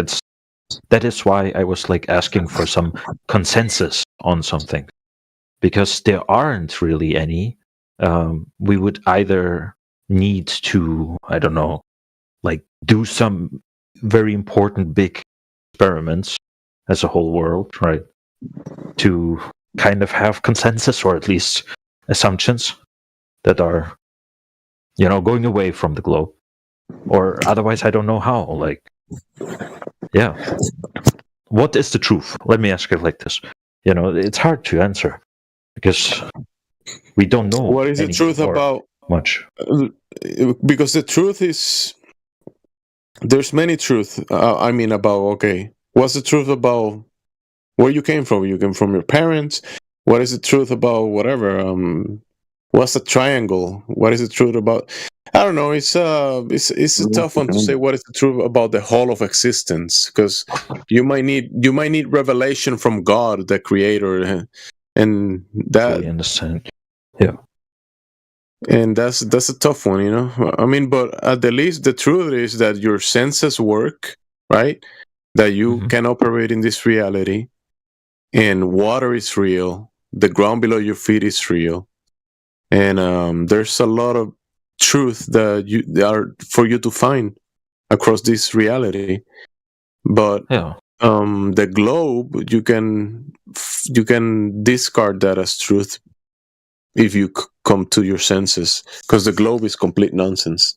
That is why I was like asking for some consensus on something, because there aren't really any. We would either need to, I don't know, like do some very important big experiments as a whole world, right? To kind of have consensus, or at least assumptions that are, going away from the globe. Or otherwise, I don't know how. Like, yeah. What is the truth? Let me ask it like this. It's hard to answer because we don't know. What is the truth about much? Because the truth is, there's many truth. What's the truth about where you came from? You came from your parents. What is the truth about whatever? What's the triangle? What is the truth about? I don't know. It's a tough one to say. What is the truth about the whole of existence? Because you might need revelation from God, the Creator, and that. I understand. Yeah. And that's a tough one, but at the least the truth is that your senses work, right? That you can operate in this reality, and water is real. The ground below your feet is real, and there's a lot of truth that are for you to find across this reality. But the globe, you can discard that as truth if you come to your senses, because the globe is complete nonsense.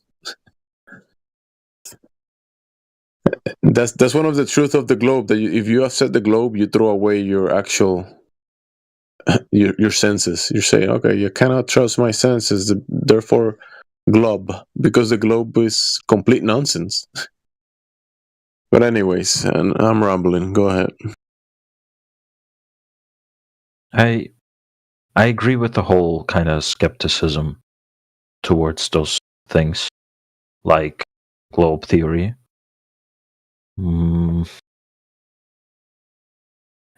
That's one of the truth of the globe, that if you upset the globe, you throw away your actual your senses. You say, okay, you cannot trust my senses, therefore globe, because the globe is complete nonsense. But anyways, and I'm rambling. Go ahead. I agree with the whole kind of skepticism towards those things, like globe theory.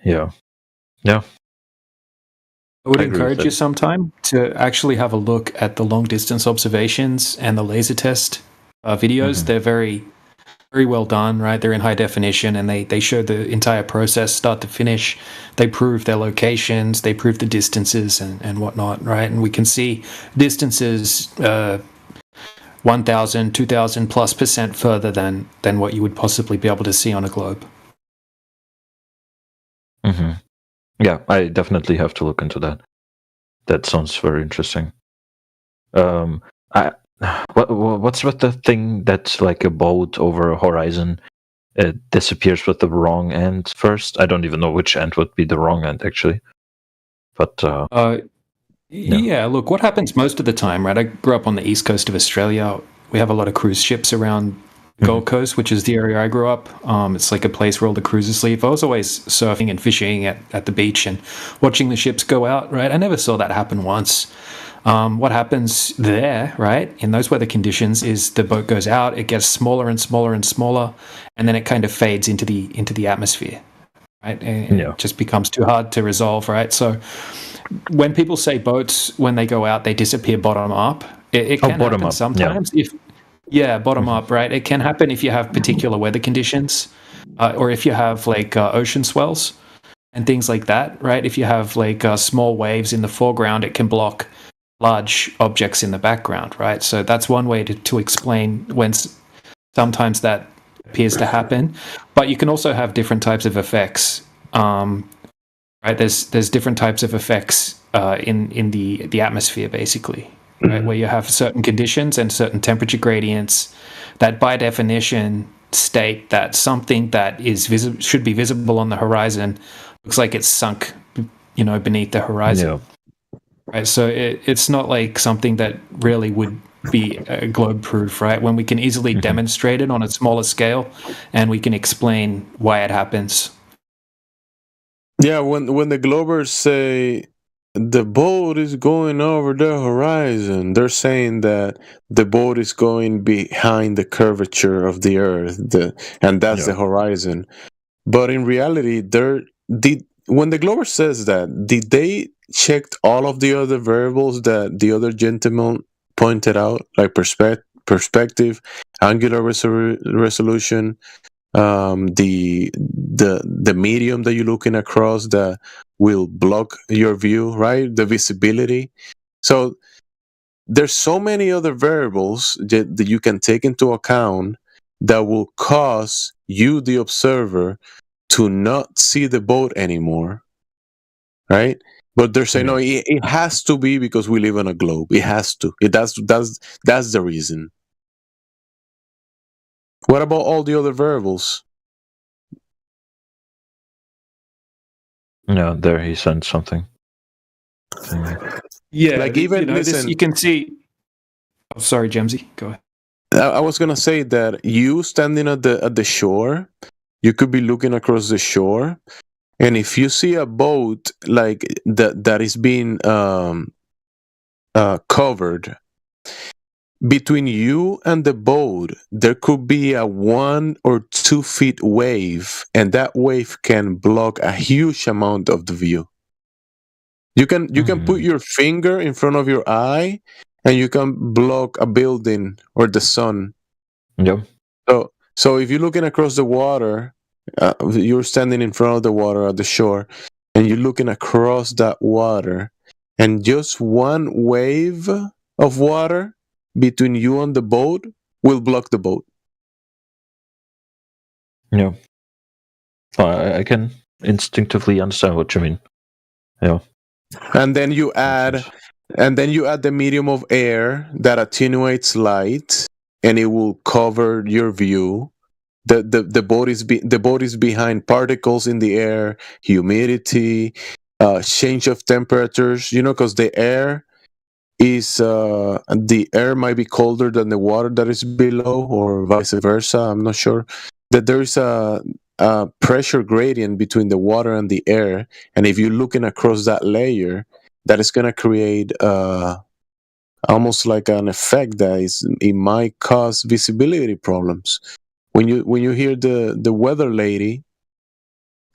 Yeah. I would encourage you sometime to actually have a look at the long distance observations and the laser test videos. They're very, very well done, right? They're in high definition, and they show the entire process start to finish. They prove their locations, they prove the distances and whatnot, right? And we can see distances 1,000, 2,000 plus % further than what you would possibly be able to see on a globe. Yeah, I definitely have to look into that. That sounds very interesting. What's with the thing that's like a boat over a horizon? It disappears with the wrong end first. I don't even know which end would be the wrong end, actually. But yeah, look, what happens most of the time, right? I grew up on the east coast of Australia. We have a lot of cruise ships around Gold Coast, which is the area I grew up. It's like a place where all the cruisers leave. I was always surfing and fishing at the beach and watching the ships go out, right? I never saw that happen once. What happens there, right, in those weather conditions is the boat goes out, it gets smaller and smaller and smaller, and then it kind of fades into the atmosphere, right? And it just becomes too hard to resolve, right? So when people say boats, when they go out, they disappear bottom up. It can happen sometimes. Bottom up, right? It can happen if you have particular weather conditions, or if you have like ocean swells and things like that, right? If you have like small waves in the foreground, it can block large objects in the background, right? So that's one way to explain when sometimes that appears to happen. But you can also have different types of effects, right? There's different types of effects in the atmosphere, basically. Right, where you have certain conditions and certain temperature gradients that, by definition, state that something that is should be visible on the horizon looks like it's sunk, beneath the horizon. Yeah. Right, so it's not like something that really would be globe proof, right? When we can easily demonstrate it on a smaller scale, and we can explain why it happens. Yeah, when the globers say the boat is going over the horizon, they're saying that the boat is going behind the curvature of the earth, and that's the horizon. But in reality, when the glober says that, did they check all of the other variables that the other gentleman pointed out, like perspective, angular resolution, the medium that you're looking across that will block your view, right? The visibility. So there's so many other variables that you can take into account that will cause you, the observer, to not see the boat anymore, right? But they're saying, no, it has to be because we live on a globe. It has to. That's the reason. What about all the other variables? No, there he sent something. Yeah, like even listen, you can see. Oh, sorry, Gemsy, go ahead. I was gonna say that you standing at the shore, you could be looking across the shore, and if you see a boat like that is being covered, between you and the boat, there could be a 1 or 2 feet wave, and that wave can block a huge amount of the view. You can put your finger in front of your eye, and you can block a building or the sun. Yep. So if you're looking across the water, you're standing in front of the water at the shore, and you're looking across that water, and just one wave of water between you and the boat will block the boat. Yeah. I can instinctively understand what you mean. Yeah. And then you add the medium of air that attenuates light, and it will cover your view. The boat is behind particles in the air, humidity, change of temperatures. Because the air might be colder than the water that is below, or vice versa. I'm not sure. That there is a pressure gradient between the water and the air, and if you're looking across that layer, that is going to create almost like an effect that it might cause visibility problems. When you hear the weather lady,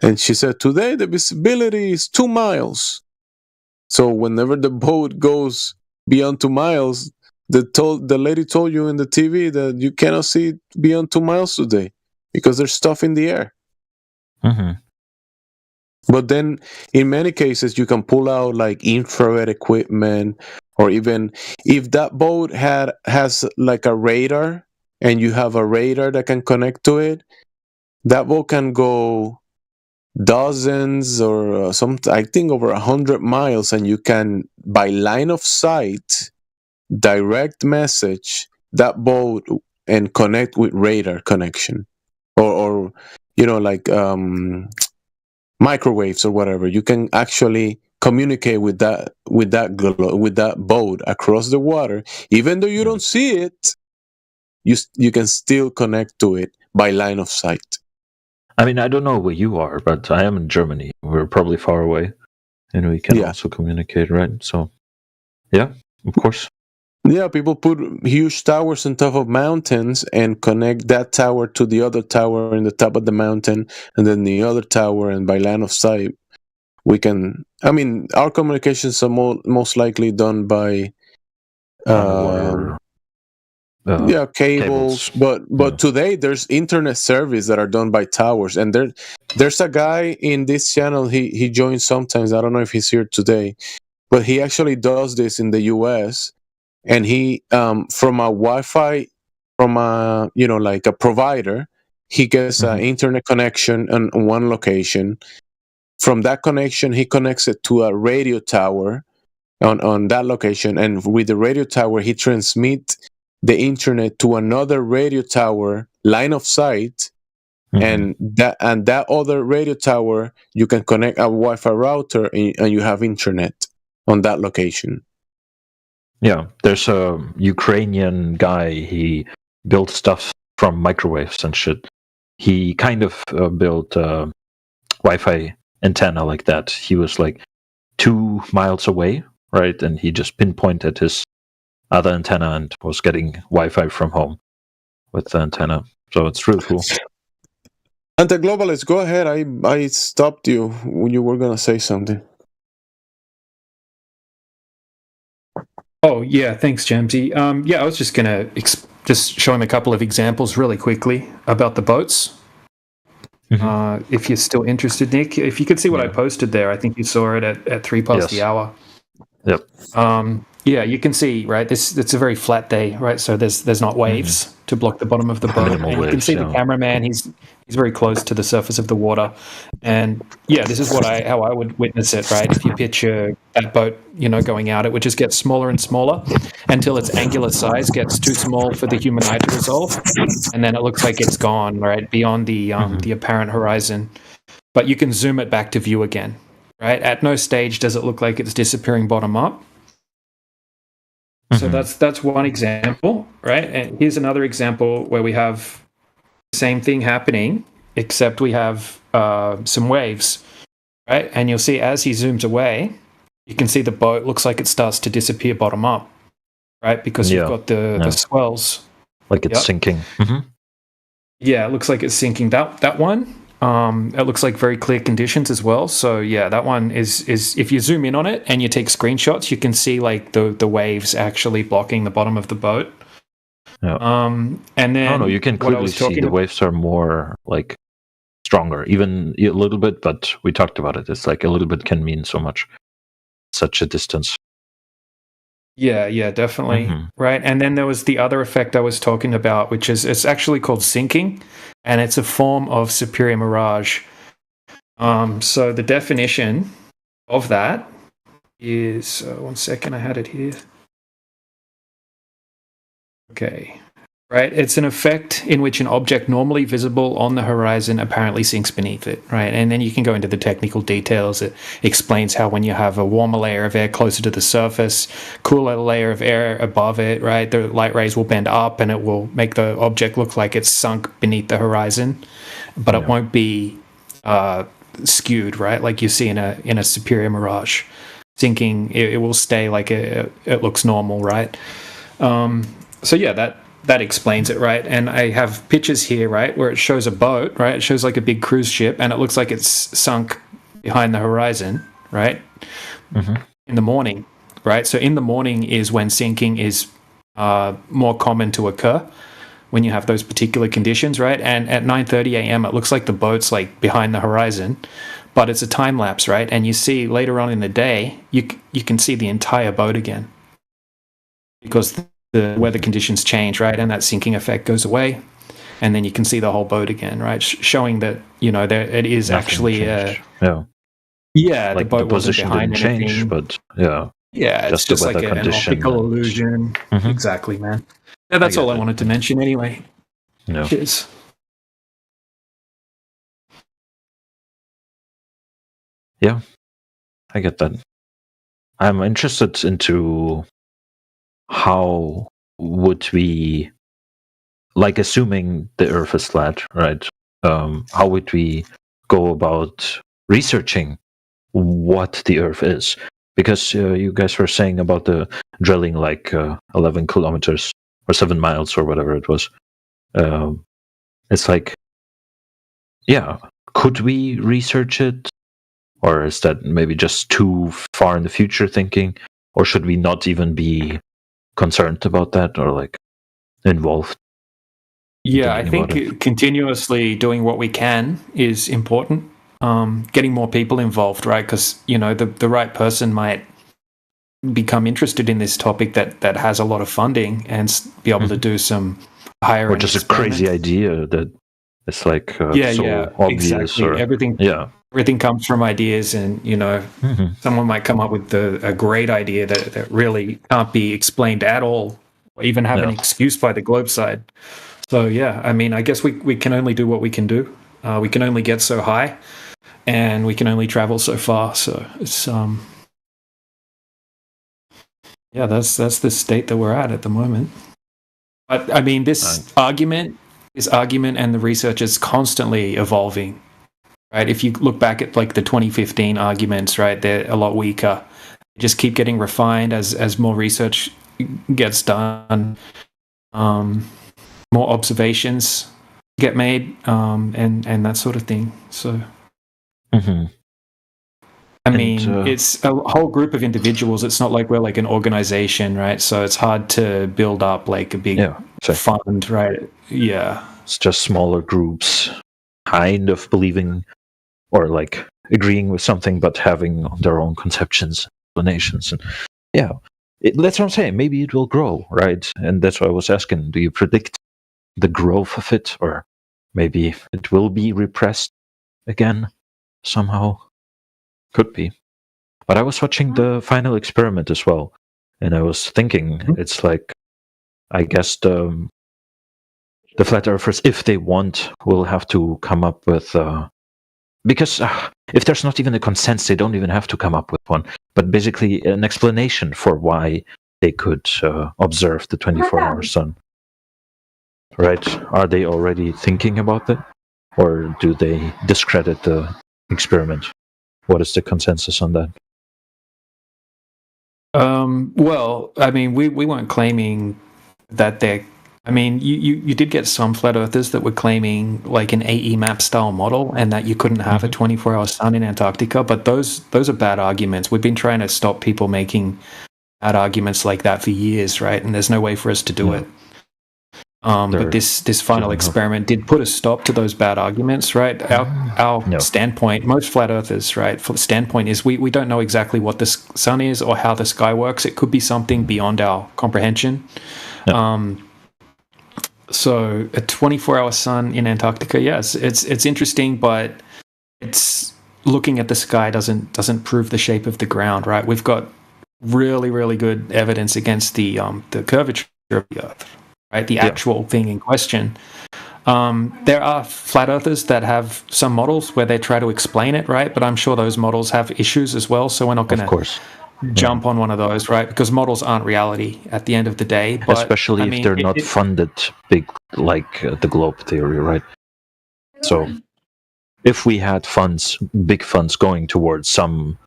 and she said today the visibility is 2 miles. So whenever the boat goes beyond 2 miles, the lady told you in the TV that you cannot see beyond 2 miles today because there's stuff in the air. Mm-hmm. But then in many cases you can pull out like infrared equipment, or even if that boat has like a radar, and you have a radar that can connect to it, that boat can go dozens or I think over 100 miles, and you can, by line of sight, direct message that boat and connect with radar connection, or like microwaves or whatever. You can actually communicate with that boat across the water, even though you don't see it. You can still connect to it by line of sight. I mean, I don't know where you are, but I am in Germany. We're probably far away, and we can also communicate, right? So, yeah, of course. Yeah, people put huge towers on top of mountains and connect that tower to the other tower in the top of the mountain, and then the other tower, and by line of sight, we can... I mean, our communications are most likely done by... cables. But today there's internet service that are done by towers, and there's a guy in this channel. He joins sometimes. I don't know if he's here today, but he actually does this in the US, and he from a Wi-Fi, from a like a provider, he gets an internet connection on one location. From that connection, he connects it to a radio tower on that location, and with the radio tower he transmits the internet to another radio tower, line of sight, and that other radio tower, you can connect a Wi-Fi router, and you have internet on that location. Yeah, there's a Ukrainian guy. He built stuff from microwaves and shit. He kind of built a Wi-Fi antenna like that. He was like 2 miles away, right? And he just pinpointed his other antenna and was getting Wi-Fi from home with the antenna. So it's really cool. Anti-globalist, go ahead. I stopped you when you were gonna say something. Oh yeah, thanks, Jamesy. Yeah, I was just gonna just showing a couple of examples really quickly about the boats. If you're still interested, Nick, if you could see what I posted there, I think you saw it at 3 past the hour. Yep. Yeah, you can see, right? It's a very flat day, right? So there's not waves to block the bottom of the boat. Minimal And you can waves, see the cameraman, he's very close to the surface of the water. And yeah, this is how I would witness it, right? If you picture that boat, going out, it would just get smaller and smaller until its angular size gets too small for the human eye to resolve. And then it looks like it's gone, right? Beyond the apparent horizon. But you can zoom it back to view again, right? At no stage does it look like it's disappearing bottom up. So that's one example, right? And here's another example where we have the same thing happening, except we have some waves, right? And you'll see as he zooms away, you can see the boat looks like it starts to disappear bottom up, right? Because you've got the swells. Like it's sinking. Yeah, it looks like it's sinking. That one, it looks like very clear conditions as well. So yeah, that one is if you zoom in on it and you take screenshots, you can see like the waves actually blocking the bottom of the boat. Yeah. And then you can clearly see the waves are more like stronger, even a little bit. But we talked about it. It's like a little bit can mean so much, such a distance. Yeah, definitely. Right. And then there was the other effect I was talking about, which is it's actually called sinking, and it's a form of superior mirage. So the definition of that is, one second, I had it here. Okay. Right. It's an effect in which an object normally visible on the horizon apparently sinks beneath it. Right. And then you can go into the technical details. It explains how when you have a warmer layer of air closer to the surface, cooler layer of air above it, right, the light rays will bend up and it will make the object look like it's sunk beneath the horizon, but it won't be skewed, right, like you see in a superior mirage. Sinking, it will stay like it looks normal, right? So yeah, that explains it, right? And I have pictures here, right, where it shows a boat, right? It shows like a big cruise ship, and it looks like it's sunk behind the horizon, right? In the morning, right? So in the morning is when sinking is more common to occur, when you have those particular conditions, right? And at 9:30 a.m., it looks like the boat's like behind the horizon, but it's a time lapse, right? And you see later on in the day, you can see the entire boat again because the weather conditions change, right? And that sinking effect goes away. And then you can see the whole boat again, right? Showing that, there it is actually... Yeah, like the boat the position wasn't behind didn't change, anything. but yeah. Yeah, it's just like an optical illusion. Exactly, man. Yeah, that's all I wanted to mention anyway. No. Cheers. Yeah, I get that. I'm interested into how would we, like, assuming the Earth is flat, right? How would we go about researching what the Earth is? Because you guys were saying about the drilling like 11 kilometers or 7 miles or whatever it was. It's like, yeah, could we research it? Or is that maybe just too far in the future thinking? Or should we not even be concerned about that or like involved? Yeah, I think continuously doing what we can is important. Getting more people involved, right? Because, the right person might become interested in this topic that has a lot of funding and be able to do some higher or just a crazy idea that it's like obvious exactly. or Everything comes from ideas, and someone might come up with a great idea that really can't be explained at all, or even have an excuse by the globe side. So yeah, I mean, I guess we can only do what we can do. We can only get so high, and we can only travel so far. So it's that's the state that we're at the moment. But I mean, this argument and the research is constantly evolving. Right, if you look back at like the 2015 arguments, right, they're a lot weaker. They just keep getting refined as more research gets done, more observations get made, and that sort of thing. So, I mean, it's a whole group of individuals. It's not like we're like an organization, right? So it's hard to build up like a big fund, right? Yeah. It's just smaller groups kind of believing or like agreeing with something, but having their own conceptions, explanations. And that's what I'm saying. Maybe it will grow, right? And that's why I was asking, do you predict the growth of it, or maybe it will be repressed again somehow? Could be. But I was watching the final experiment as well, and I was thinking, it's like, I guess the flat earthers, if they want, will have to come up with because if there's not even a consensus, they don't even have to come up with one, but basically an explanation for why they could observe the 24-hour sun. Right? Are they already thinking about that, or do they discredit the experiment? What is the consensus on that? Well, I mean, we weren't claiming that they're. I mean, you did get some flat earthers that were claiming like an AE map style model, and that you couldn't have a 24-hour sun in Antarctica. But those are bad arguments. We've been trying to stop people making bad arguments like that for years, right? And there's no way for us to do it. But this final experiment did put a stop to those bad arguments, right? Our standpoint, most flat earthers, right, for the standpoint is we don't know exactly what the sun is or how the sky works. It could be something beyond our comprehension. So a 24-hour sun in Antarctica, yes, it's interesting, but it's looking at the sky doesn't prove the shape of the ground, right? We've got really, really good evidence against the curvature of the Earth, right? The actual thing in question. There are flat earthers that have some models where they try to explain it, right? But I'm sure those models have issues as well, so we're not going to jump on one of those, right? Because models aren't reality at the end of the day. But, especially if they're not funded big like the globe theory, right? So if we had big funds going towards some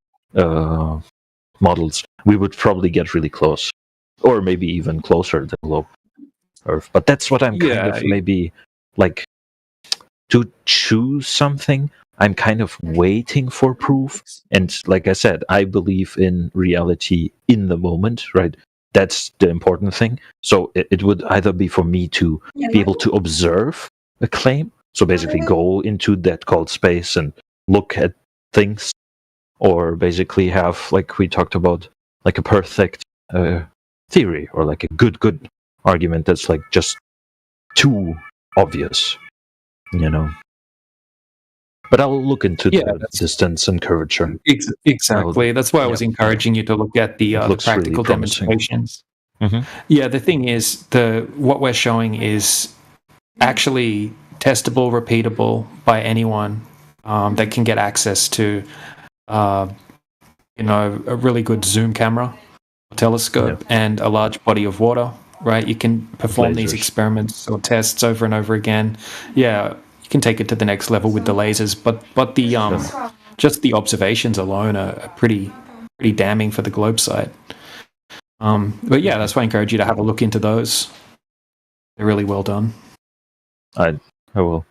models, we would probably get really close, or maybe even closer than globe Earth. But that's what I'm kind of maybe like to choose something. I'm kind of waiting for proof. And like I said, I believe in reality in the moment, right? That's the important thing. So it would either be for me to be able to observe a claim, so basically go into that cold space and look at things, or basically have, like we talked about, like a perfect theory, or like a good argument that's like just too obvious, you know. But I'll look into the distance and curvature. Exactly. That's why I was encouraging you to look at the practical really demonstrations. Yeah, the thing is, what we're showing is actually testable, repeatable by anyone that can get access to, a really good zoom camera, telescope, and a large body of water. Right? You can perform these experiments or tests over and over again. Yeah. You can take it to the next level with the lasers, but the just the observations alone are pretty damning for the globe site. But yeah, that's why I encourage you to have a look into those. They're really well done. I will.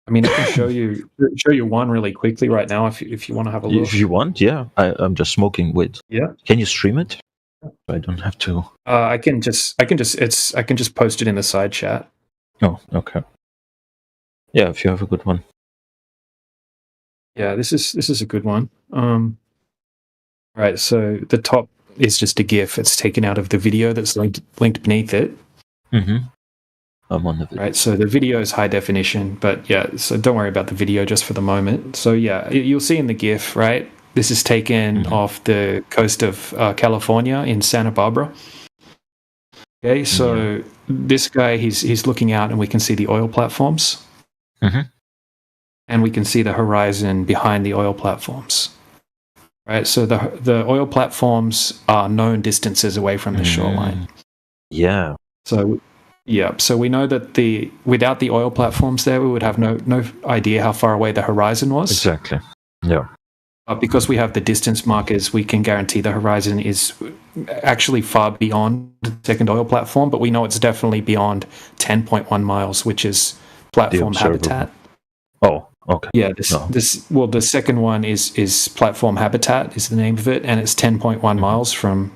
I mean, I can show you one really quickly right now if you want to have a look. If you want, yeah. I'm just smoking weed. Yeah. Can you stream it? I don't have to. I can just post it in the side chat. Oh, okay. Yeah, if you have a good one. Yeah, this is a good one. Right, so the top is just a GIF. It's taken out of the video that's linked beneath it. I'm on the video. Right, so the video is high definition, but yeah, so don't worry about the video just for the moment. So yeah, you'll see in the GIF, right? This is taken off the coast of California in Santa Barbara. Okay, so this guy, he's looking out, and we can see the oil platforms, and we can see the horizon behind the oil platforms. Right, so the oil platforms are known distances away from the shoreline. Yeah. So we know that without the oil platforms there, we would have no idea how far away the horizon was. Exactly. Yeah. Because we have the distance markers, we can guarantee the horizon is actually far beyond the second oil platform, but we know it's definitely beyond 10.1 miles, which is platform habitat. Oh, okay. Yeah, the second one is platform habitat is the name of it, and it's 10.1 miles from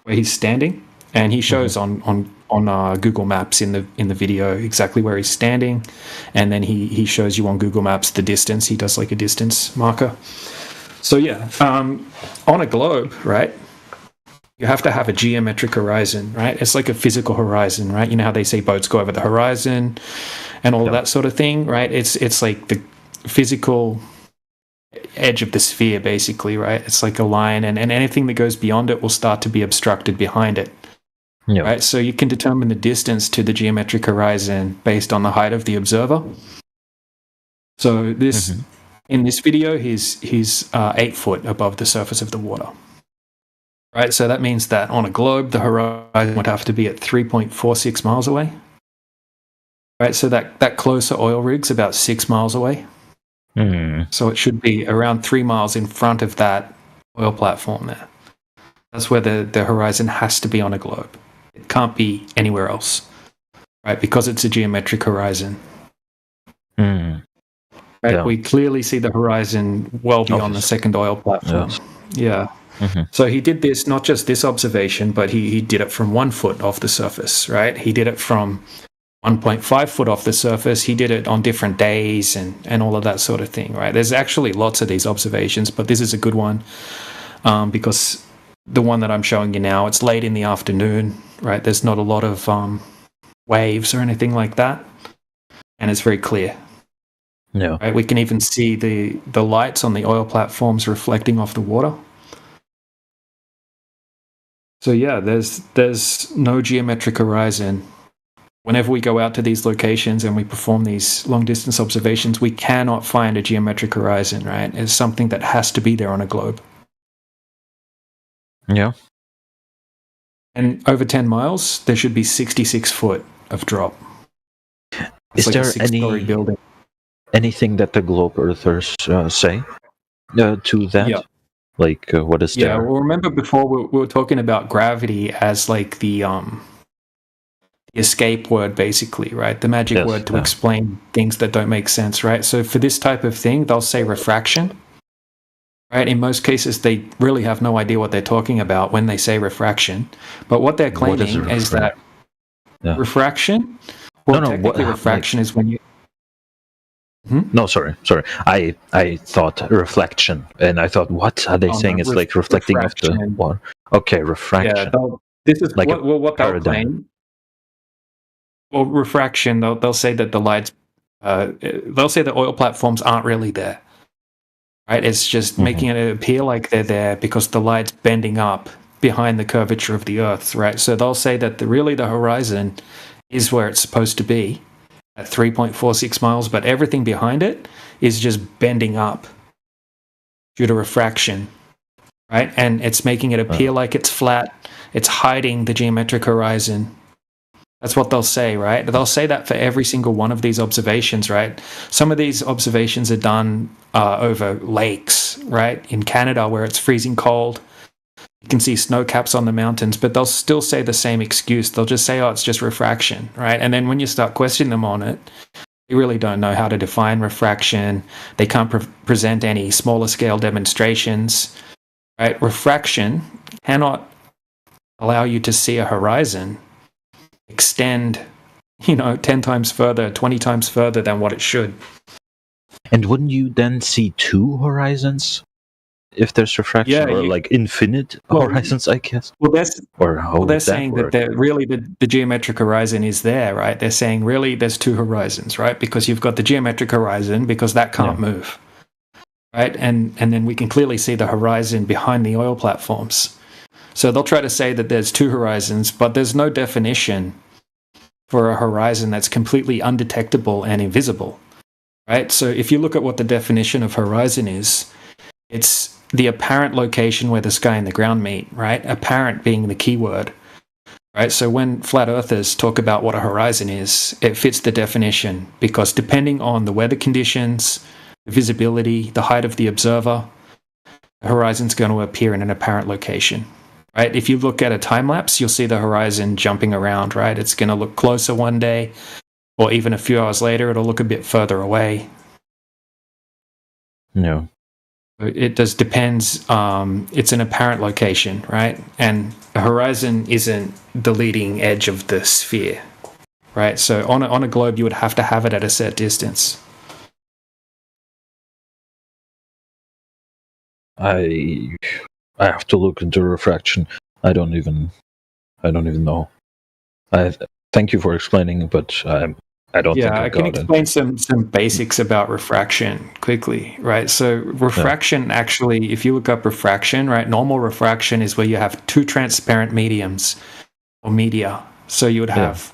where he's standing. and he shows on Google Maps in the video exactly where he's standing, and then he shows you on Google Maps the distance. He does like a distance marker. So yeah, on a globe, right, you have to have a geometric horizon, right? It's like a physical horizon, right? You know how they say boats go over the horizon and all that sort of thing, right? It's like the physical edge of the sphere, basically, right? It's like a line, and anything that goes beyond it will start to be obstructed behind it. Yeah. Right, so you can determine the distance to the geometric horizon based on the height of the observer. So this, in this video, he's 8 foot above the surface of the water. Right, so that means that on a globe, the horizon would have to be at 3.46 miles away. Right, so that closer oil rig's about 6 miles away. So it should be around 3 miles in front of that oil platform there. That's where the horizon has to be on a globe. It can't be anywhere else, right? Because it's a geometric horizon. Right? Yeah. We clearly see the horizon well beyond the second oil platform. Yeah. So he did this, not just this observation, but he did it from 1 foot off the surface, right? He did it from 1.5 foot off the surface. He did it on different days and all of that sort of thing, right? There's actually lots of these observations, but this is a good one because the one that I'm showing you now, it's late in the afternoon, right? There's not a lot of waves or anything like that, and it's very clear. Yeah. Right? We can even see the lights on the oil platforms reflecting off the water. So yeah, there's no geometric horizon. Whenever we go out to these locations and we perform these long-distance observations, we cannot find a geometric horizon, right? It's something that has to be there on a globe. Yeah. And over 10 miles, there should be 66 foot of drop. Is like there anything that the globe earthers say to that? Yeah. Like, what is Yeah, there? well, remember before we were talking about gravity as like the escape word, basically, right? The magic word to explain things that don't make sense, right? So for this type of thing, they'll say refraction, right? In most cases, they really have no idea what they're talking about when they say refraction. But what they're claiming is that refraction, well, technically refraction is when you... No, sorry. I thought reflection, and I thought, what are they saying? It's like reflecting off the water. Okay, refraction. Yeah, this is like what they'll claim. Well, refraction, they'll say that the lights, they'll say the oil platforms aren't really there, right? It's just making it appear like they're there because the light's bending up behind the curvature of the Earth, right? So they'll say that really the horizon is where it's supposed to be, at 3.46 miles, but everything behind it is just bending up due to refraction, right? And it's making it appear like it's flat. It's hiding the geometric horizon. That's what they'll say, right? They'll say that for every single one of these observations, right? Some of these observations are done over lakes, right? In Canada, where it's freezing cold. You can see snow caps on the mountains, but they'll still say the same excuse. They'll just say, oh, it's just refraction, right? And then when you start questioning them on it, they really don't know how to define refraction. They can't present any smaller scale demonstrations, right? Refraction cannot allow you to see a horizon extend, 10 times further, 20 times further than what it should. And wouldn't you then see two horizons if there's refraction, or like infinite horizons, I guess? Well, they're would saying that really the geometric horizon is there, right? They're saying really there's two horizons, right? Because you've got the geometric horizon because that can't move, right? And then we can clearly see the horizon behind the oil platforms. So they'll try to say that there's two horizons, but there's no definition for a horizon that's completely undetectable and invisible, right? So if you look at what the definition of horizon is, it's the apparent location where the sky and the ground meet, right? Apparent being the key word, right? So when flat earthers talk about what a horizon is, it fits the definition because depending on the weather conditions, the visibility, the height of the observer, the horizon's going to appear in an apparent location, right? If you look at a time lapse, you'll see the horizon jumping around, right? It's going to look closer one day, or even a few hours later, it'll look a bit further away. No. It just depends. It's an apparent location, right? And a horizon isn't the leading edge of the sphere, right? So on a globe, you would have to have it at a set distance. I have to look into refraction. I don't even know. Thank you for explaining, but I don't think I can explain some basics about refraction quickly, right? So refraction actually, if you look up refraction, right, normal refraction is where you have two transparent mediums or media. So you would have,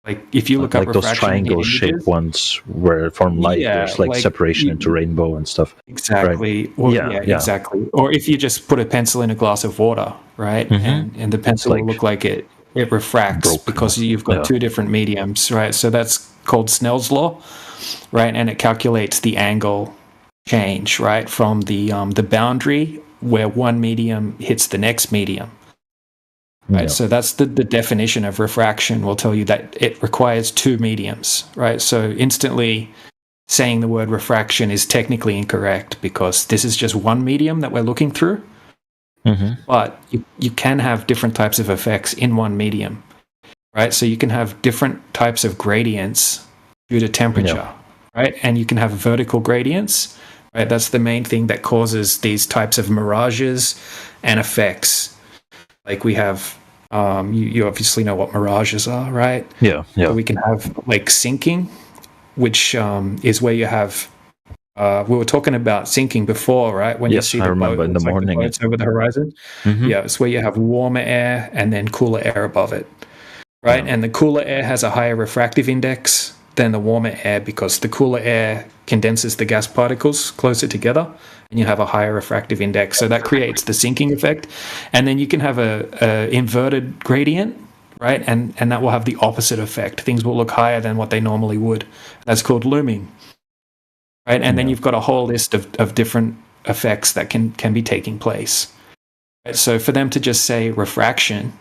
like, if you look up refraction, those triangle-shaped ones where from light there's like separation into rainbow and stuff. Exactly. Right? Or, exactly. Or if you just put a pencil in a glass of water, right, and the pencil will look like it refracts because you've got two different mediums, right? So that's called Snell's law, right? And it calculates the angle change, right, from the boundary where one medium hits the next medium, right? So that's the definition of refraction. Will tell you that it requires two mediums, right? So instantly saying the word refraction is technically incorrect because this is just one medium that we're looking through. But you can have different types of effects in one medium, right? So you can have different types of gradients due to temperature, right? And you can have vertical gradients, right? That's the main thing that causes these types of mirages and effects. Like we have, you obviously know what mirages are, right? Yeah. So we can have like sinking, which is where you have. We were talking about sinking before, right? When you see the boat, in the morning, it's over the horizon. Yeah, it's where you have warmer air and then cooler air above it, right? And the cooler air has a higher refractive index than the warmer air because the cooler air condenses the gas particles closer together, and you have a higher refractive index. So that creates the sinking effect, and then you can have a inverted gradient, right? And that will have the opposite effect. Things will look higher than what they normally would. That's called looming. Right, and then you've got a whole list of different effects that can be taking place. Right? So for them to just say refraction,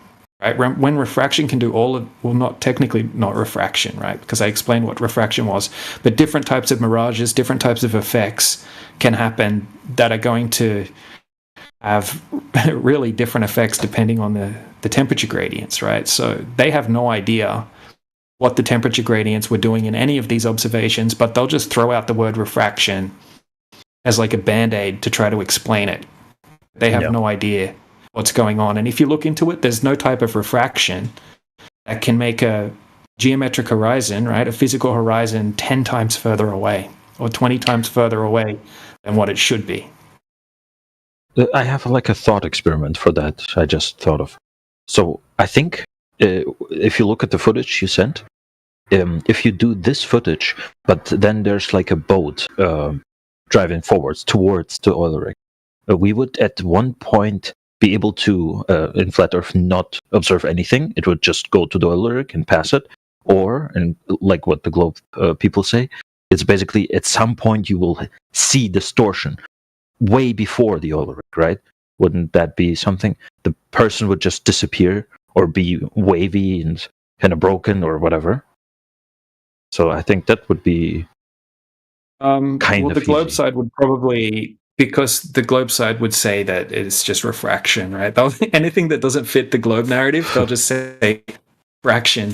right? When refraction can do all of, well, not refraction, right? Because I explained what refraction was, but different types of mirages, different types of effects can happen that are going to have really different effects depending on the temperature gradients, right? So they have no idea what the temperature gradients were doing in any of these observations, but they'll just throw out the word refraction as like a band-aid to try to explain it. They have no idea what's going on. And if you look into it, there's no type of refraction that can make a geometric horizon, right, a physical horizon 10 times further away or 20 times further away than what it should be. I have like a thought experiment for that I just thought of. So I think if you look at the footage you sent, if you do this footage, but then there's like a boat driving forwards towards the oil rig, we would at one point be able to, in flat Earth, not observe anything. It would just go to the oil rig and pass it. Or, and like what the globe people say, it's basically at some point you will see distortion way before the oil rig, right? Wouldn't that be something? The person would just disappear or be wavy and kind of broken or whatever. So I think that would be kind of the globe easy. side would probably, because the globe side would say that it's just refraction, right? Anything that doesn't fit the globe narrative, they'll just say refraction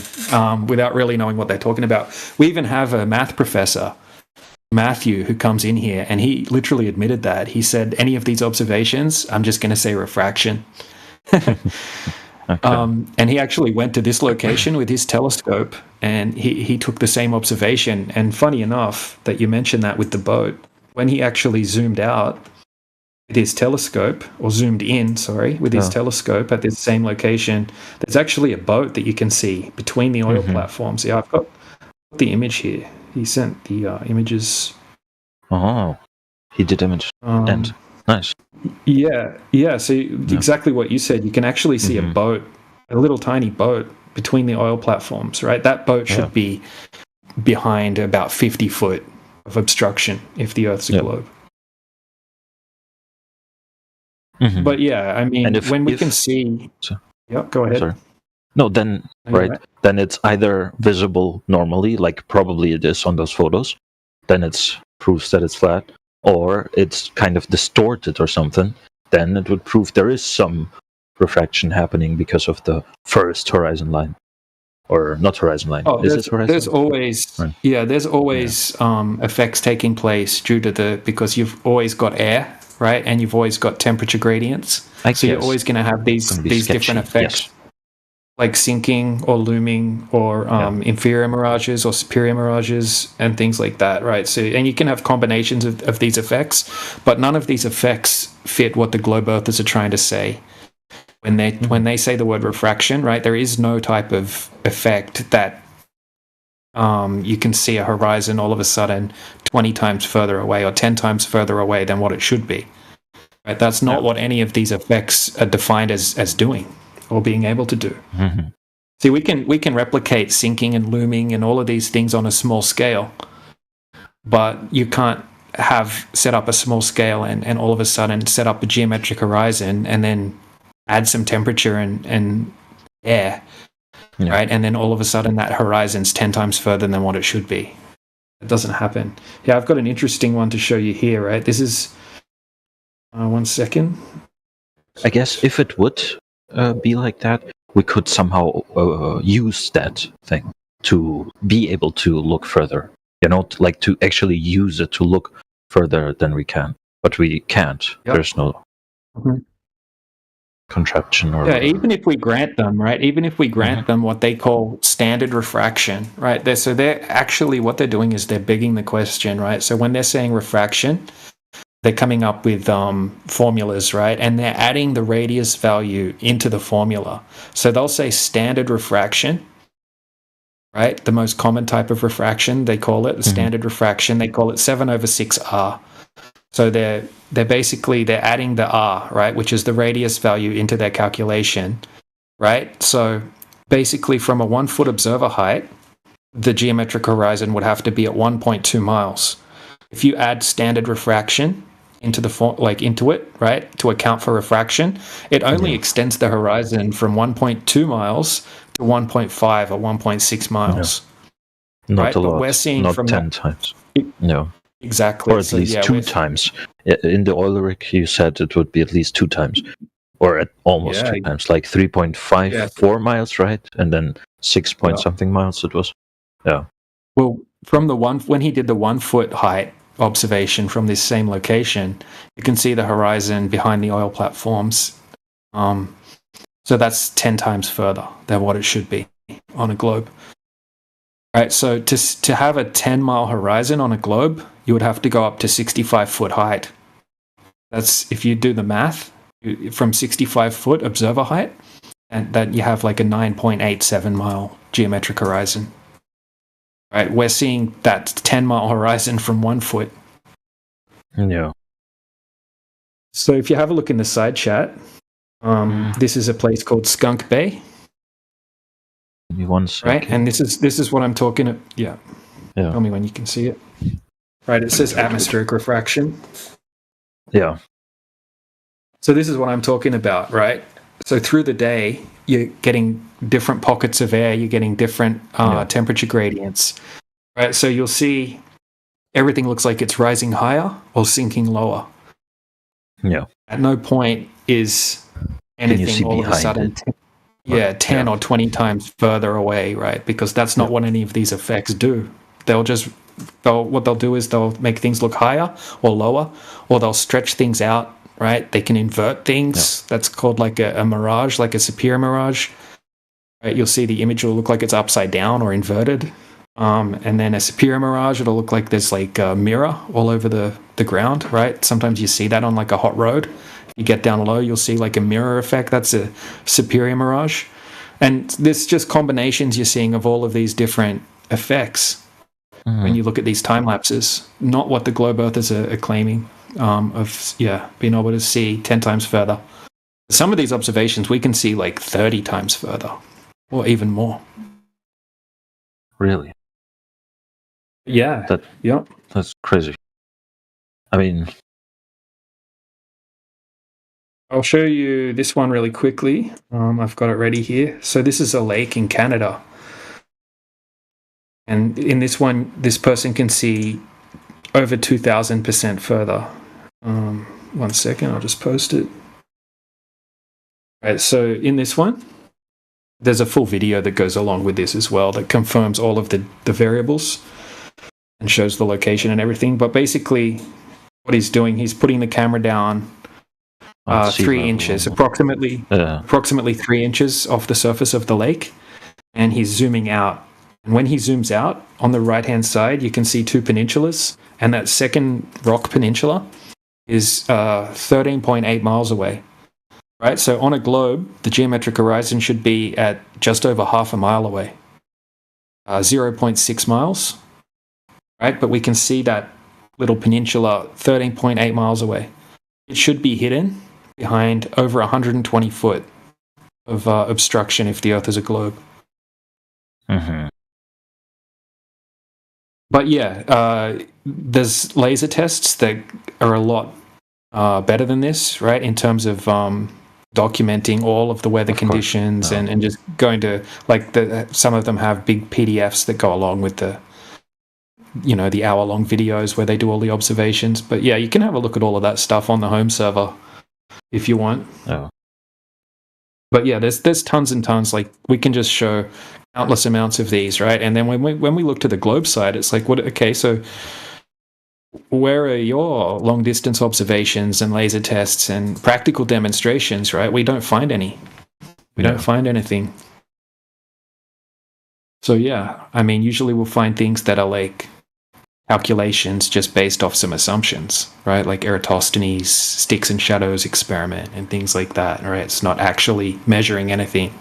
without really knowing what they're talking about. We even have a math professor, Matthew, who comes in here, and he literally admitted that. He said, any of these observations, I'm just going to say refraction. And he actually went to this location with his telescope, and he took the same observation. And funny enough that you mentioned that with the boat, when he actually zoomed out with his telescope, or zoomed in, sorry, with his telescope at this same location, there's actually a boat that you can see between the oil platforms. Yeah, I've got the image here. He sent the images. Oh, he did image. And nice. Yeah. So exactly what you said. You can actually see a boat, a little tiny boat between the oil platforms, right? That boat should be behind about 50 foot of obstruction if the Earth's a globe. But yeah, I mean, when we can see... go ahead. Sorry. No, then, then it's either visible normally, like probably it is on those photos, then it's proves that it's flat, or it's kind of distorted or something, then it would prove there is some refraction happening because of the first horizon line. Or not horizon line. Oh, is it horizon? There's always effects taking place because you've always got air, right? And you've always got temperature gradients. So you're always going to have these different effects, like sinking or looming or inferior mirages or superior mirages and things like that, right? So, and you can have combinations of these effects, but none of these effects fit what the globe earthers are trying to say. When they say the word refraction, right, there is no type of effect that you can see a horizon all of a sudden 20 times further away or 10 times further away than what it should be. Right? That's not what any of these effects are defined as doing or being able to do. Mm-hmm. See, we can replicate sinking and looming and all of these things on a small scale, but you can't set up a small scale and all of a sudden set up a geometric horizon and then add some temperature and air, right? And then all of a sudden that horizon's 10 times further than what it should be. It doesn't happen. Yeah, I've got an interesting one to show you here, right? This is, 1 second. I guess if it would be like that, we could somehow use that thing to be able to look further, like to actually use it to look further than we can. But we can't. Yep. There's no... Mm-hmm. Contraption or even if we grant them, right? Even if we grant them what they call standard refraction, right? They're actually what they're doing is they're begging the question, right? So when they're saying refraction, they're coming up with formulas, right? And they're adding the radius value into the formula. So they'll say standard refraction, right? The most common type of refraction, they call it standard refraction. They call it 7/6R. So they're adding the R, right, which is the radius value into their calculation, right? So basically from a 1 foot observer height, the geometric horizon would have to be at 1.2 miles. If you add standard refraction into into it, right, to account for refraction, it only extends the horizon from 1.2 miles to 1.5 or 1.6 miles. Yeah. Not right? a lot. But we're seeing not from 10 times. No. Exactly. Or at least 2 times. In the Ulrich, you said it would be at least 2 times. Or at almost 2 times, like 3.54 miles, right? And then 6 point something miles it was. Yeah. Well, from when he did the 1 foot height observation from this same location, you can see the horizon behind the oil platforms. So that's 10 times further than what it should be on a globe. Right, so to have a 10-mile horizon on a globe, you would have to go up to 65-foot height. That's, if you do the math, from 65-foot observer height, and that you have like a 9.87-mile geometric horizon. Right, we're seeing that 10-mile horizon from 1 foot. Yeah. So if you have a look in the side chat, this is a place called Skunk Bay. Right, and this is what I'm talking about. Yeah. Tell me when you can see it. Right, it says atmospheric refraction. Yeah. So this is what I'm talking about, right? So through the day, you're getting different pockets of air, you're getting different temperature gradients, right? So you'll see everything looks like it's rising higher or sinking lower. Yeah. At no point is anything all of a sudden... 10 or 20 times further away, right? Because that's not what any of these effects do. What they'll do is they'll make things look higher or lower, or they'll stretch things out, right? They can invert things. That's called like a mirage, like a superior mirage. Right? You'll see the image will look like it's upside down or inverted. And then a superior mirage, it'll look like there's like a mirror all over the ground, right? Sometimes you see that on like a hot road. You get down low, you'll see like a mirror effect. That's a superior mirage. And there's just combinations you're seeing of all of these different effects when you look at these time lapses. Not what the globe earthers are claiming being able to see 10 times further. Some of these observations we can see like 30 times further or even more. Really? Yeah. That's crazy. I mean... I'll show you this one really quickly. I've got it ready here. So this is a lake in Canada. And in this one, this person can see over 2,000% further. 1 second, I'll just post it. Right, so in this one, there's a full video that goes along with this as well that confirms all of the variables and shows the location and everything. But basically, what he's doing, he's putting the camera down 3 inches, approximately 3 inches off the surface of the lake, and he's zooming out. And when he zooms out, on the right-hand side, you can see 2 peninsulas, and that second rock peninsula is 13.8 miles away. Right, so on a globe, the geometric horizon should be at just over half a mile away, 0.6 miles. Right, but we can see that little peninsula 13.8 miles away. It should be hidden behind over 120 foot of obstruction if the Earth is a globe. Mm-hmm. But yeah, there's laser tests that are a lot better than this, right, in terms of documenting all of the weather conditions and just going to, like, some of them have big PDFs that go along with the hour-long videos where they do all the observations. But yeah, you can have a look at all of that stuff on the home server if you want. Oh. But yeah, there's tons and tons. Like, we can just show countless amounts of these, right? And then when we look to the globe side, it's like, okay, so where are your long-distance observations and laser tests and practical demonstrations, right? We don't find any. We don't find anything. So yeah, I mean, usually we'll find things that are like calculations just based off some assumptions, right? Like Eratosthenes' sticks and shadows experiment and things like that, right? It's not actually measuring anything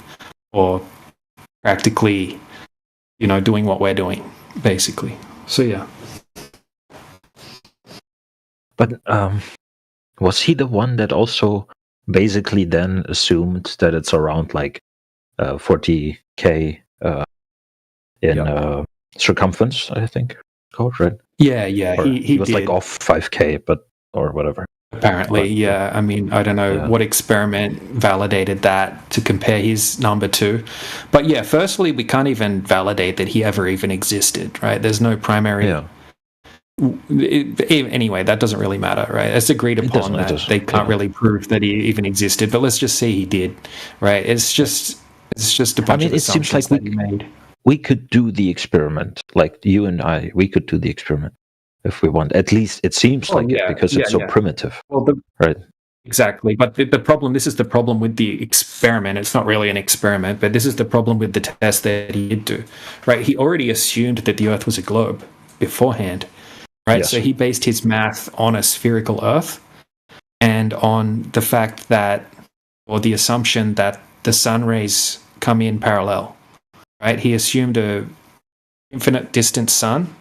or practically, doing what we're doing, basically. So yeah. But was he the one that also basically then assumed that it's around like 40K in circumference, I think, called, right? Yeah, Or he was did. like off 5K, but or whatever. Apparently, yeah. I mean, I don't know what experiment validated that to compare his number to. But yeah, firstly, we can't even validate that he ever even existed, right? There's no primary... Yeah. Anyway, that doesn't really matter, right? It's agreed upon that they can't really prove that he even existed, but let's just say he did, right? It's just a bunch of assumptions that he made. We could do the experiment, like you and I. We could do the experiment if we want. At least it seems it because it's so primitive, right? Exactly, but the problem. This is the problem with the experiment. It's not really an experiment, but this is the problem with the test that he did do, right? He already assumed that the Earth was a globe beforehand. Right, Yes. so he based his math on a spherical Earth and on the fact that, or the assumption that the sun rays come in parallel. Right, he assumed a infinite distance sun,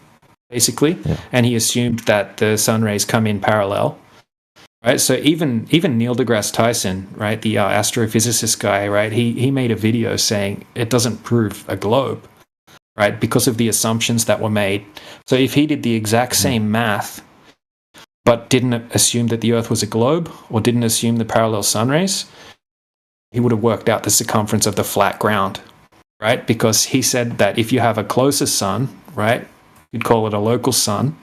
basically, and he assumed that the sun rays come in parallel. Right, so even Neil deGrasse Tyson, right, the astrophysicist guy, right, he made a video saying it doesn't prove a globe. Right, because of the assumptions that were made. So if he did the exact same math, but didn't assume that the Earth was a globe, or didn't assume the parallel sun rays, he would have worked out the circumference of the flat ground, right? Because he said that if you have a closer sun, right, you'd call it a local sun.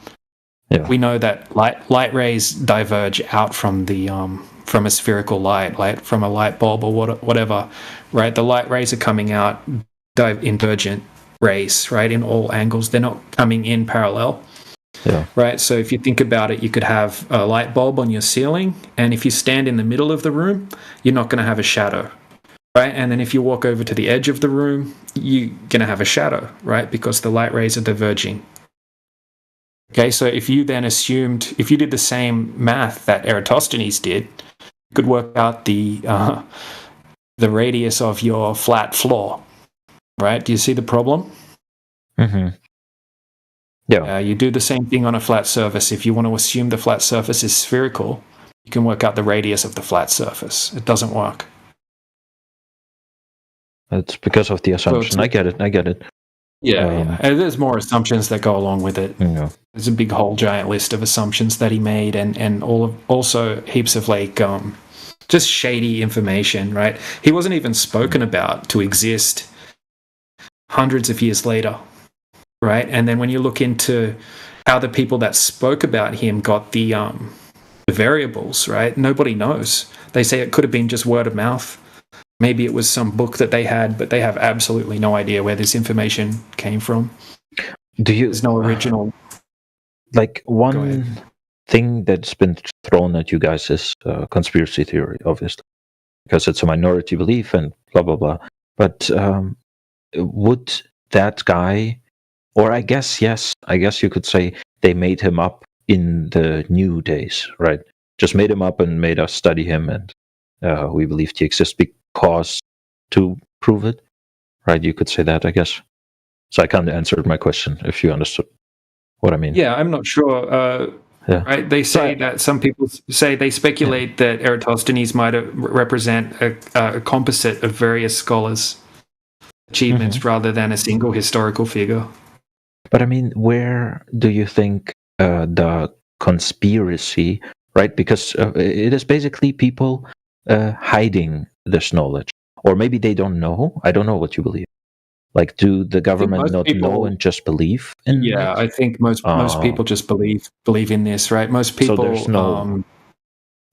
Yeah. We know that light rays diverge out from the from a spherical light from a light bulb or whatever, right? The light rays are coming out divergent rays, right, in all angles. They're not coming in parallel. Yeah. Right, so if you think about it, you could have a light bulb on your ceiling, and if you stand in the middle of the room, you're not going to have a shadow, right? And then if you walk over to the edge of the room, you're going to have a shadow, right, because the light rays are diverging. Okay, so if you then assumed, if you did the same math that Eratosthenes did, you could work out the radius of your flat floor. Right? Do you see the problem? Mm-hmm. Yeah. You do the same thing on a flat surface. If you want to assume the flat surface is spherical, you can work out the radius of the flat surface. It doesn't work. It's because of the assumption. I get it. Yeah, and there's more assumptions that go along with it. Yeah. There's a big whole giant list of assumptions that he made, and also heaps of just shady information. Right? He wasn't even spoken about to exist hundreds of years later, right? And then when you look into how the people that spoke about him got the variables, right? Nobody knows. They say it could have been just word of mouth. Maybe it was some book that they had, but they have absolutely no idea where this information came from. There's no original. Like one thing that's been thrown at you guys is conspiracy theory, obviously, because it's a minority belief and blah blah blah. But would that guy, or I guess you could say they made him up in the new days, right? Just made him up and made us study him, and we believed he exists because to prove it, right? You could say that, I guess. So I kind of answered my question, if you understood what I mean. Yeah, I'm not sure. Right? They say that some people say they speculate that Eratosthenes might represent a composite of various scholars' achievements rather than a single historical figure. But I mean, where do you think the conspiracy, right? Because it is basically people hiding this knowledge, or maybe they don't know. I don't know what you believe. Like, do the government not know and just believe in it? I think most people just believe in this, right? Most people. So there's no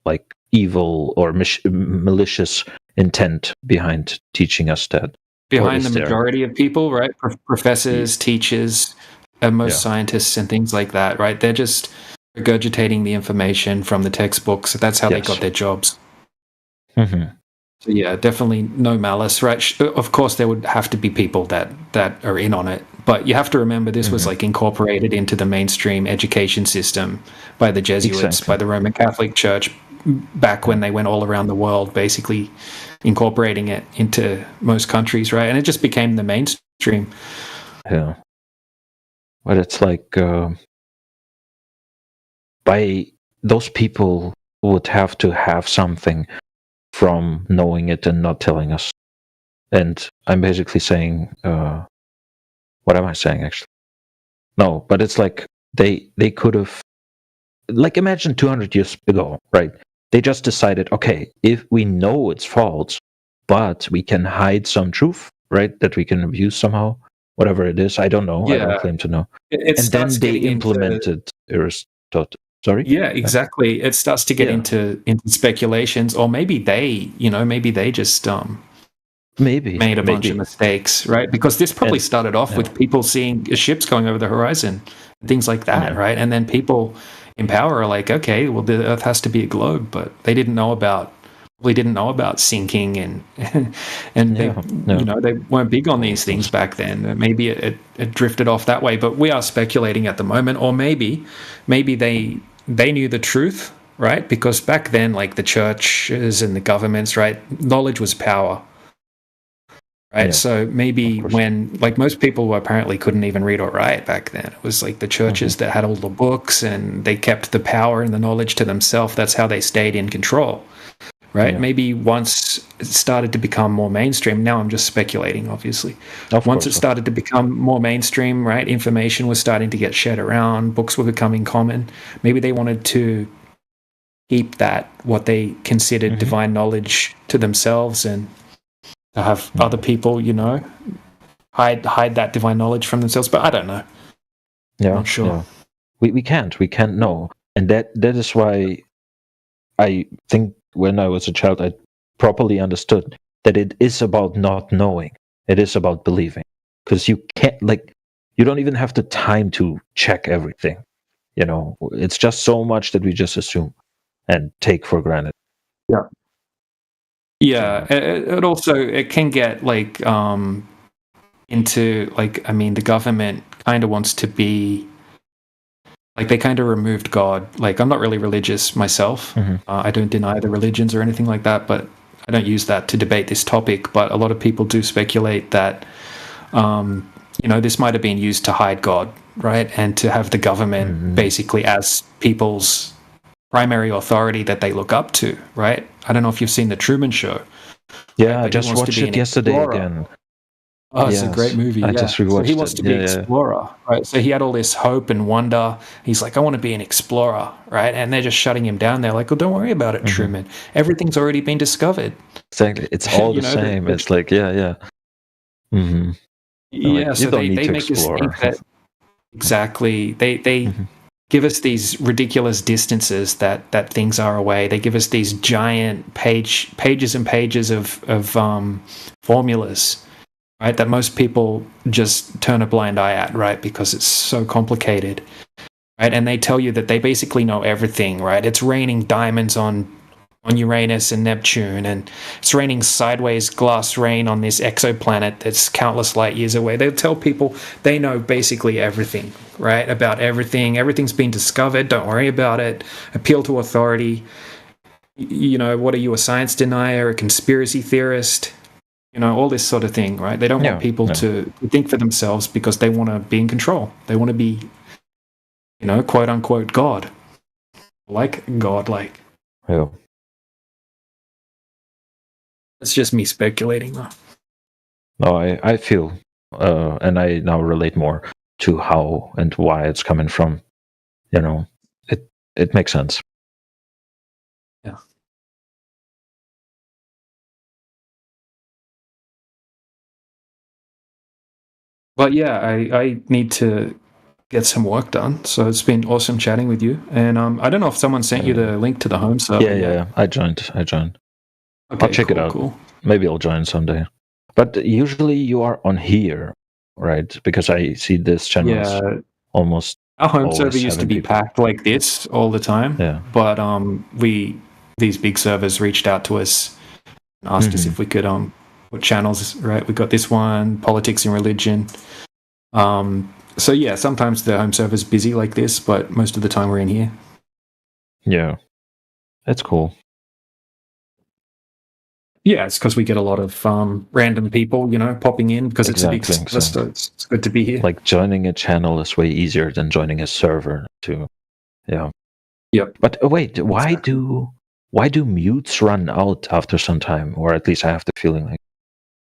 like evil or malicious intent behind teaching us that. Behind the majority of people, right? Professors, teachers, and most scientists and things like that, right? They're just regurgitating the information from the textbooks. That's how they got their jobs. Mm-hmm. So yeah, definitely no malice, right? Of course, there would have to be people that are in on it, but you have to remember this was like incorporated into the mainstream education system by the Jesuits, by the Roman Catholic Church, back when they went all around the world, basically incorporating it into most countries, right? And it just became the mainstream. Yeah, but it's like by those people would have to have something from knowing it and not telling us. And I'm basically saying, what am I saying actually? No, but it's like they could have, like, imagine 200 years ago, right? They just decided, okay, if we know it's false, but we can hide some truth, right? That we can abuse somehow, whatever it is. I don't know. I don't claim to know. And then they implemented Aristotle. Sorry? Yeah, exactly. It starts to get into speculations, or maybe they just made a bunch of mistakes, right? Because this probably started off with people seeing ships going over the horizon, things like that, right? And then people in power are like, okay, well, the Earth has to be a globe, but they didn't know about sinking and they weren't big on these things back then. Maybe it drifted off that way, but we are speculating at the moment. Or maybe they knew the truth, right? Because back then, like the churches and the governments, right, knowledge was power, right? So maybe when, like, most people apparently couldn't even read or write back then. It was like the churches that had all the books, and they kept the power and the knowledge to themselves. That's how they stayed in control. Right? Maybe once it started to become more mainstream, now I'm just speculating, obviously. Once it started to become more mainstream, right, information was starting to get shared around, books were becoming common. Maybe they wanted to keep that, what they considered divine knowledge, to themselves, and to have other people, hide that divine knowledge from themselves. But I don't know. Yeah, I'm not sure. Yeah. We can't know. And that is why I think when I was a child, I properly understood that it is about not knowing. It is about believing. Because you can't, you don't even have the time to check everything. It's just so much that we just assume and take for granted. Yeah. Yeah. It can get, into, the government kind of wants to be, they kind of removed God. I'm not really religious myself. I don't deny the religions or anything like that, but I don't use that to debate this topic. But a lot of people do speculate that, this might have been used to hide God, right? And to have the government basically as people's primary authority that they look up to, right? I don't know if you've seen The Truman Show. Yeah, I just watched it yesterday again. Oh, it's a great movie. I just rewatched it. He wants to be an explorer, right? So he had all this hope and wonder. He's like, I want to be an explorer, right? And they're just shutting him down. They're like, well, don't worry about it, Truman. Everything's already been discovered. Exactly. It's all the same. It's like, yeah. Mm-hmm. Yeah, so they make us think that, Exactly. They give us these ridiculous distances that things are away. They give us these giant pages and pages of formulas, right? That most people just turn a blind eye at, right? Because it's so complicated, right? And they tell you that they basically know everything, right? It's raining diamonds on Uranus and Neptune, and it's raining sideways glass rain on this exoplanet that's countless light years away. They'll tell people they know basically everything, right? About everything. Everything's been discovered. Don't worry about it. Appeal to authority. You know, what are you, a science denier, a conspiracy theorist? You know, all this sort of thing, right? They don't want people to think for themselves because they want to be in control. They want to be, you know, quote unquote God. Like God, like. Yeah. It's just me speculating, though. No, I feel, and I now relate more to how and why it's coming from. You know, it makes sense. Yeah. But yeah, I need to get some work done. So it's been awesome chatting with you. And I don't know if someone sent you the link to the home server. Yeah. I joined. Okay, I'll check it out. Cool. Maybe I'll join someday. But usually you are on here, right? Because I see this channel almost. Our home server used to be packed like this all the time. Yeah. But these big servers reached out to us and asked us if we could put channels, right? We got this one, politics and religion. So yeah, sometimes the home server's busy like this, but most of the time we're in here. Yeah. That's cool. Yeah, it's because we get a lot of random people, you know, popping in because it's a big server, so it's good to be here. Like joining a channel is way easier than joining a server too. Yeah. Yep. But wait, why do mutes run out after some time? Or at least I have the feeling like,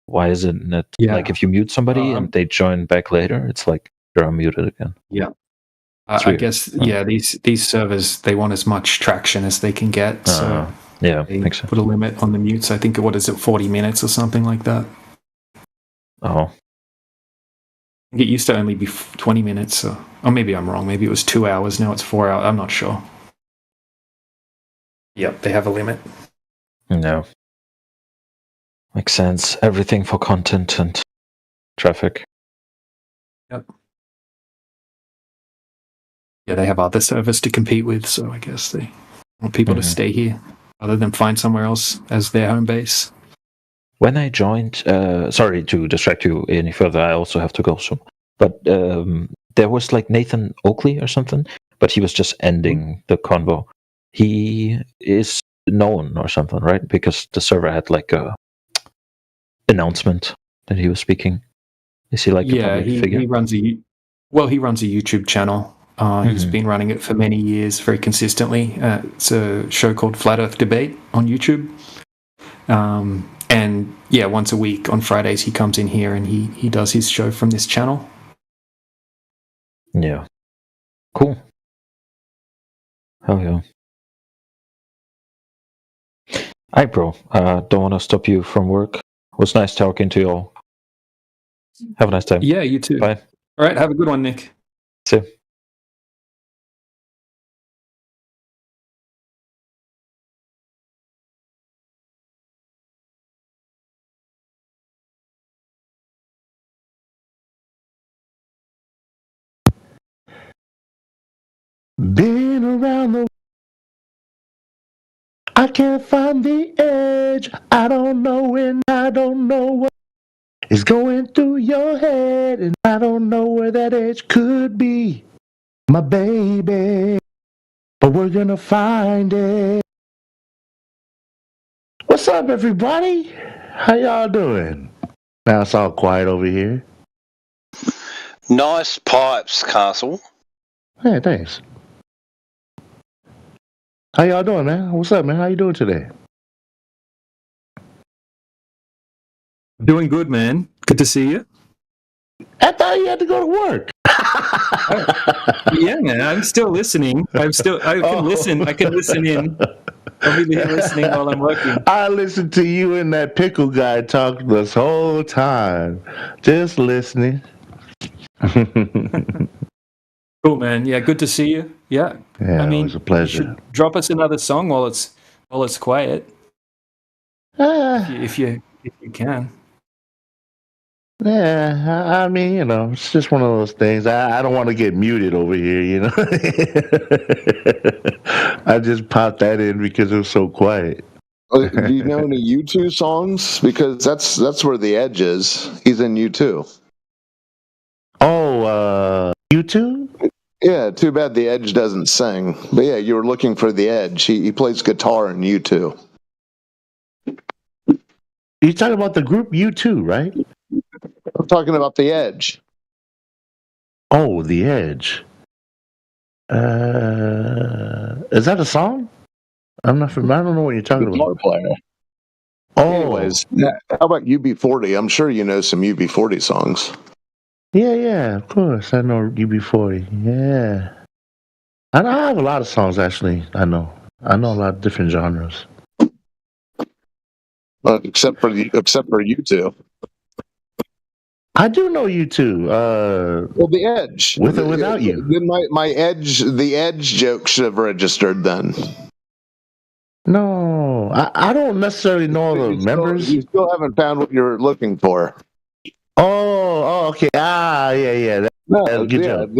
why is it not like if you mute somebody and they join back later, it's like you're unmuted again. Yeah. I guess these servers, they want as much traction as they can get. So yeah, they makes sense. put a limit on the mutes. I think 40 minutes or something like that. Oh. It used to only be 20 minutes, or maybe I'm wrong. Maybe it was 2 hours. Now it's 4 hours. I'm not sure. Yep, they have a limit. No. Makes sense. Everything for content and traffic. Yep. Yeah, they have other servers to compete with, so I guess they want people to stay here rather than find somewhere else as their home base. When I joined, sorry to distract you any further, I also have to go soon. But there was like Nathan Oakley or something, but he was just ending the convo. He is known or something, right? Because the server had like a announcement that he was speaking. Is he like a public figure? He runs a YouTube channel. He's been running it for many years, very consistently. It's a show called Flat Earth Debate on YouTube. And yeah, once a week on Fridays he comes in here and he does his show from this channel. Yeah. Cool. Hell yeah. Hi, bro. Don't want to stop you from work. It was nice talking to you all. Have a nice time. Yeah, you too. Bye. All right, have a good one, Nick. See you. Been around the I can't find the edge. I don't know when, I don't know what is going through your head, and I don't know where that edge could be, my baby. But we're gonna find it. What's up, everybody? How y'all doing? Now it's all quiet over here. Nice pipes, Castle. Hey, thanks. How y'all doing, man? What's up, man? How you doing today? Doing good, man. Good to see you. I thought you had to go to work. Yeah, man. I'm still listening. I can listen. I can listen in. I'll be here listening while I'm working. I listened to you and that pickle guy talk this whole time. Just listening. Cool, man. Yeah, good to see you. Yeah. Yeah, I mean, it was a pleasure. You should drop us another song while it's quiet. If you can. Yeah, I mean, it's just one of those things. I don't want to get muted over here, I just popped that in because it was so quiet. Do you know any U2 songs? Because that's where the Edge is. He's in U2. Oh, U2? Yeah, too bad the Edge doesn't sing. But yeah, you were looking for the Edge. He plays guitar in U2. You're talking about the group U2, right? I'm talking about the Edge. Oh, the Edge. Is that a song? I don't know what you're talking Guitar about. player. Oh. Anyways, how about UB40? I'm sure you know some UB40 songs. Yeah, of course. I know UB40. Yeah. I have a lot of songs, actually. I know a lot of different genres. Except for U2. I do know U2. Well, the Edge. With or without you. Then the Edge joke should have registered then. No, I don't necessarily know the members. You still haven't found what you're looking for. Oh, okay. Yeah. Good job.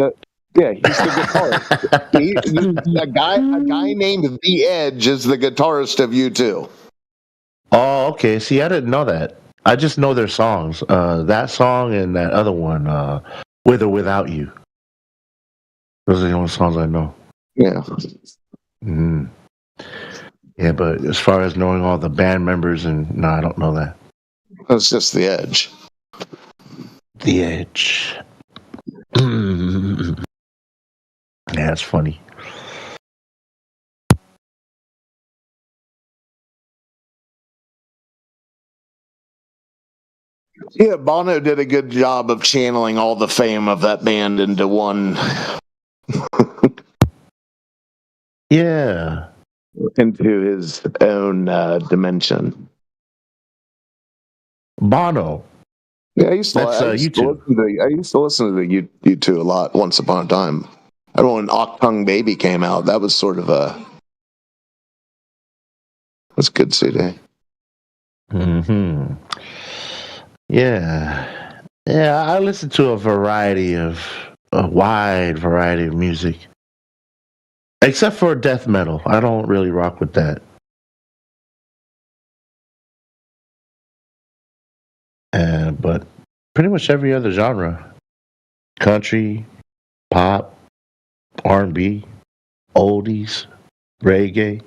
Yeah, he's the guitarist. A guy named The Edge is the guitarist of U2. Oh, okay. See, I didn't know that. I just know their songs. That song and that other one, With or Without You. Those are the only songs I know. Yeah. Mm. Yeah, but as far as knowing all the band members, no, I don't know that. It's just The Edge. The Edge. Yeah, that's funny. Yeah, Bono did a good job of channeling all the fame of that band into one. Yeah. Into his own dimension. Bono. Yeah, I used to listen to the U2 a lot once upon a time. I remember when Octung Baby came out. That was sort of that's a good CD. Mm-hmm. Yeah. I listen to a wide variety of music. Except for death metal. I don't really rock with that. But pretty much every other genre. Country, pop, R&B, oldies, reggae.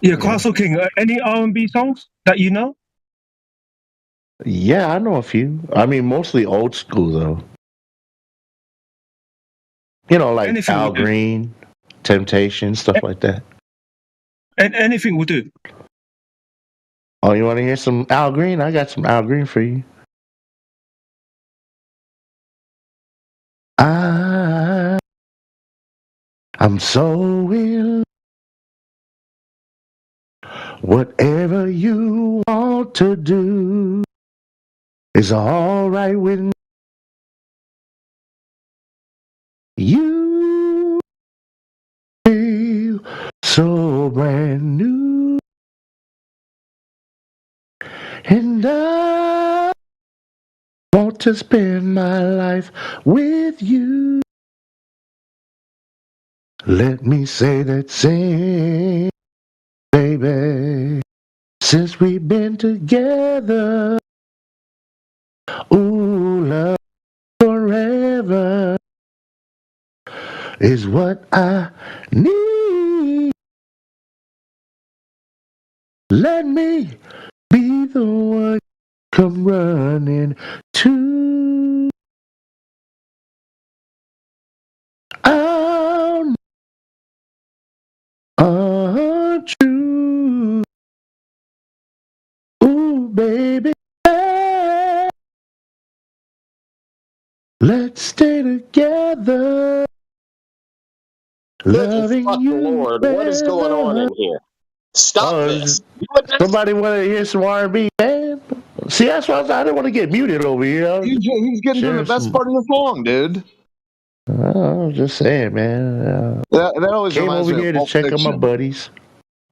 Yeah, Castle King. Any R&B songs that you know? Yeah, I know a few. I mean, mostly old school, though. Like Anything Al Green, Temptation, stuff like that. And anything will do. Oh, you want to hear some Al Green? I got some Al Green for you. I'm so in. Whatever you want to do is all right with me. You feel so brand new, and I want to spend my life with you. Let me say that same, baby, since we've been together. Ooh, love forever is what I need. Let me be the one come running to. I'm untrue. Ooh, baby, let's stay together. Loving you. Lord, what is going on in here? Stop this. Somebody want to hear some R&B, man? See, that's why I didn't want to get muted over here. He's getting to the best part of the song, dude. I'm just saying, man. That always came reminds over me here of to Pulp check on my Fiction. buddies.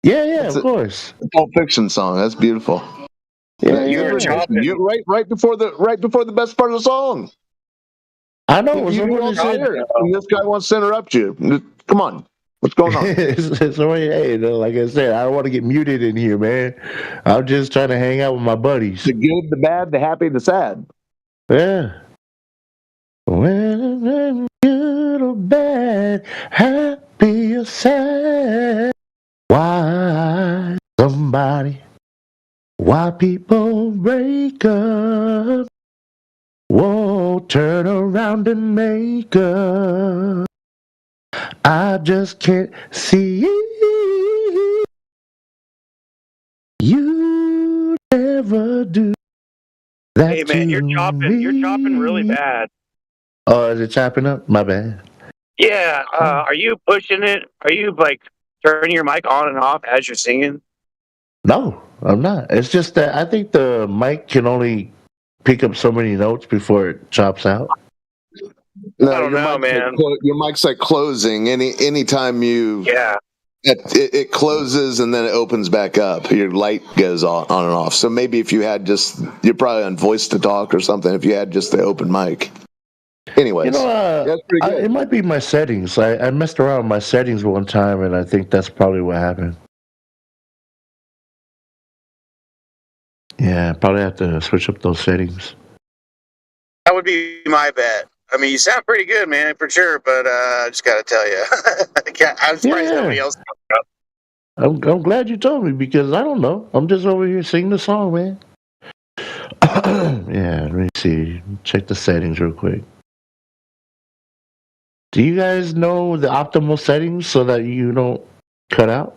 Yeah, of course. The Pulp Fiction song. That's beautiful. Yeah, right before the best part of the song. I know. You want to hear it, and this guy wants to interrupt you. Come on, what's going on? So, hey, like I said, I don't want to get muted in here, man. I'm just trying to hang out with my buddies. The good, the bad, the happy, the sad. Yeah. When I'm good or bad, happy or sad. Why people break up? Whoa, turn around and make up. I just can't see you never do that. Hey man, you're chopping really bad. Oh, is it chopping up? My bad. Yeah, are you pushing it? Are you like turning your mic on and off as you're singing? No, I'm not. It's just that I think the mic can only pick up so many notes before it chops out. No, I don't know, man. Your mic's like closing. Anytime you it closes and then it opens back up. Your light goes on and off. So maybe if you had you're probably on voice to talk or something. If you had just the open mic. Anyways, that's pretty good. It might be my settings. I messed around with my settings one time, and I think that's probably what happened. Yeah, probably have to switch up those settings. That would be my bet. I mean, you sound pretty good, man, for sure. But I just got to tell you, I'm surprised nobody else. I'm glad you told me because I don't know. I'm just over here singing the song, man. Yeah, let me see. Check the settings real quick. Do you guys know the optimal settings so that you don't cut out?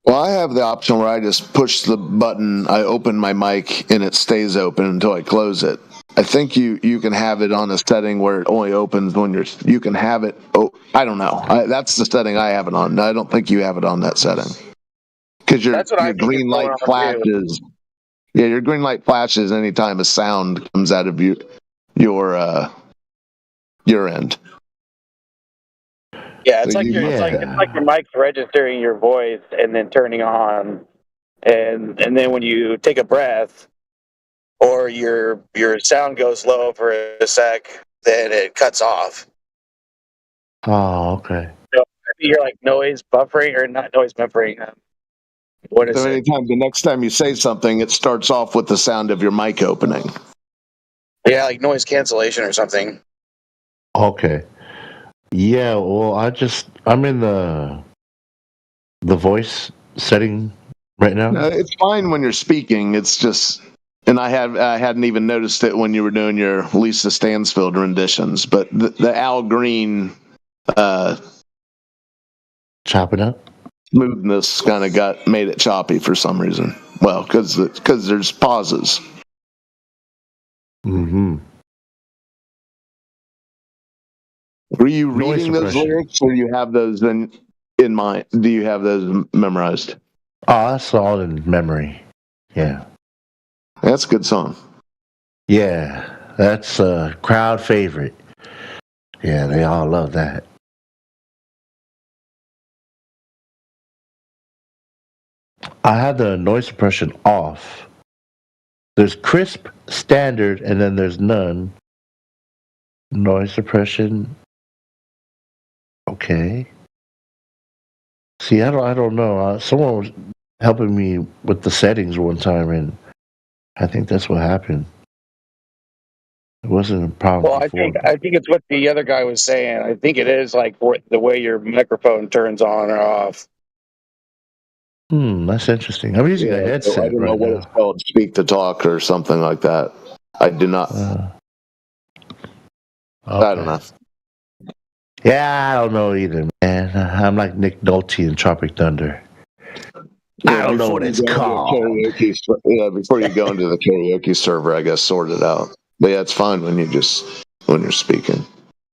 Well, I have the option where I just push the button, I open my mic, and it stays open until I close it. I think you can have it on a setting where it only opens when you can have it. Oh, I don't know. That's the setting I have it on. I don't think you have it on that setting because your green light flashes. Yeah, your green light flashes anytime a sound comes out of your end. Yeah, it's like your mic's registering your voice and then turning on, and then when you take a breath or your sound goes low for a sec, then it cuts off. Oh, okay. So you're like noise buffering or not noise buffering. What is it? The next time you say something, it starts off with the sound of your mic opening. Yeah, like noise cancellation or something. Okay. Yeah, well, I'm in the voice setting right now. It's fine when you're speaking. It's just, and I hadn't even noticed it when you were doing your Lisa Stansfield renditions, but the Al Green chopping up smoothness kind of made it choppy for some reason. Well, because there's pauses. Mm-hmm. Were you reading those lyrics, or do you have those in mind? Do you have those memorized? Oh, that's all in memory. Yeah, that's a good song. Yeah, that's a crowd favorite. Yeah, they all love that. I had the noise suppression off. There's crisp, standard, and then there's none. Noise suppression. Okay. See, I don't know. Someone was helping me with the settings one time, and I think that's what happened. It wasn't a problem. Well, I think it's what the other guy was saying. I think it is like the way your microphone turns on or off. That's interesting. I'm using a headset. I don't know what it's called, speak to talk or something like that. I do not. I don't know. Yeah, I don't know either, man. I'm like Nick Nolte in Tropic Thunder. I don't know what it's called. Before you go into the karaoke server, I guess sort it out. But yeah, it's fine when you're speaking.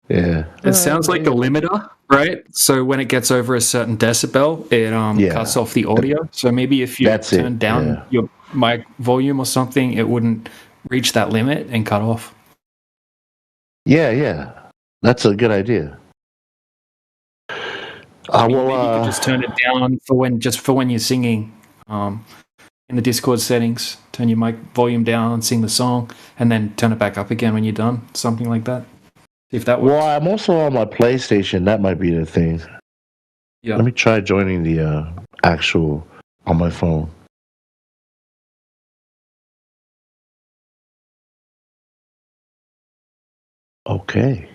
Yeah. It sounds like a limiter, right? So when it gets over a certain decibel, it cuts off the audio. So maybe if you turn down your mic volume or something, it wouldn't reach that limit and cut off. Yeah. That's a good idea. Maybe you could just turn it down for when you're singing. In the Discord settings, turn your mic volume down, sing the song, and then turn it back up again when you're done. Something like that. If that works. Well, I'm also on my PlayStation. That might be the thing. Yeah. Let me try joining the actual on my phone. Okay.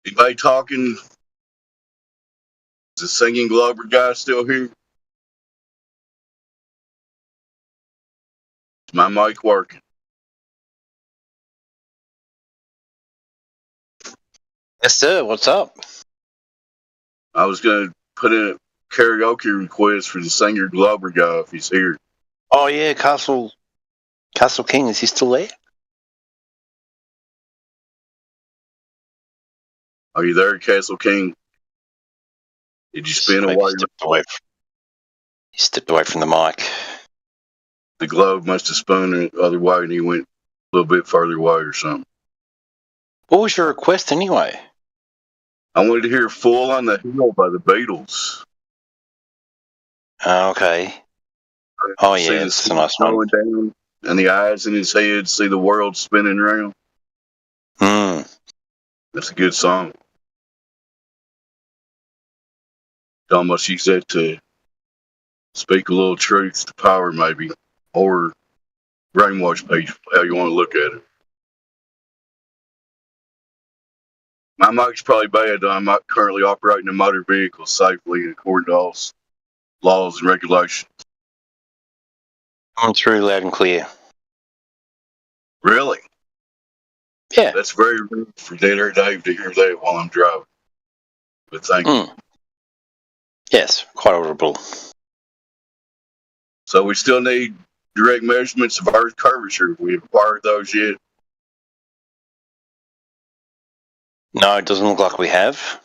Anybody talking? Is the singing Glover guy still here? Is my mic working? Yes, sir. What's up? I was going to put in a karaoke request for the singer Glover guy if he's here. Oh yeah, Castle King. Is he still there? Are you there, Castle King? Did you spin away? He stepped away from the mic. The glove must have spun the other way and he went a little bit further away or something. What was your request anyway? I wanted to hear Full on the Hill by the Beatles. Okay. Oh yeah, it's a nice one. Down, and the eyes in his head see the world spinning round. That's a good song. Almost use that to speak a little truth to power, maybe, or brainwash people, how you want to look at it. My mic's probably bad, though. I'm not currently operating a motor vehicle safely according to all laws and regulations. I'm through loud and clear. Really? Yeah. That's very rude for Dead Air Dave to hear that while I'm driving. But thank you. Yes, quite audible. So we still need direct measurements of Earth curvature. Have we acquired those yet? No, it doesn't look like we have.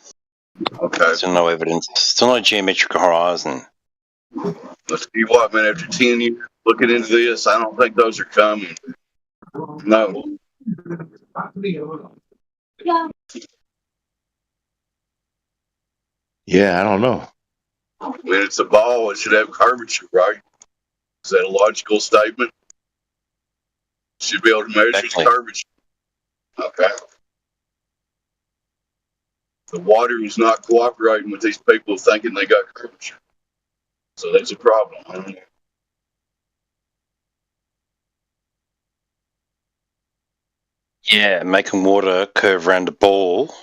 Okay. Still no evidence. Still no geometric horizon. Let's see what, man, after 10 years looking into this, I don't think those are coming. No. Yeah, I don't know. When it's a ball, it should have curvature, right? Is that a logical statement? Should be able to measure the curvature. Okay. The water is not cooperating with these people thinking they got curvature. So that's a problem. I don't know. Yeah, making water curve around a ball.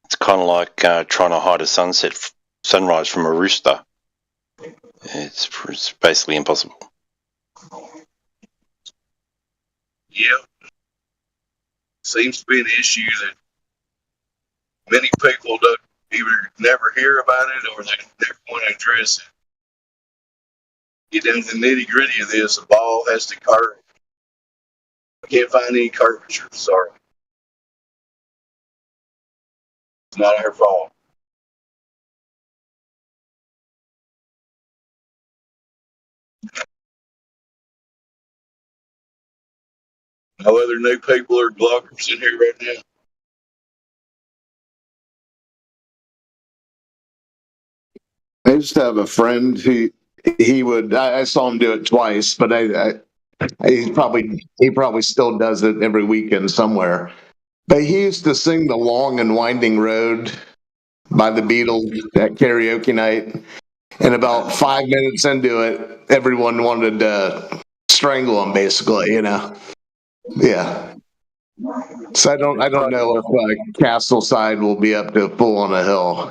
It's kind of like trying to hide a sunrise from a rooster. It's basically impossible. Yeah. Seems to be an issue that many people don't either never hear about it or they never want to address it. Get down to the nitty gritty of this, a ball has to curve. I can't find any curvature, sorry. It's not our fault. No other new people or bloggers in here right now. I used to have a friend who he would. I saw him do it twice, but he probably still does it every weekend somewhere. But he used to sing "The Long and Winding Road" by the Beatles at karaoke night, and about 5 minutes into it, everyone wanted to strangle him. Basically, yeah. So I don't know if Castleside will be up to Full on a Hill.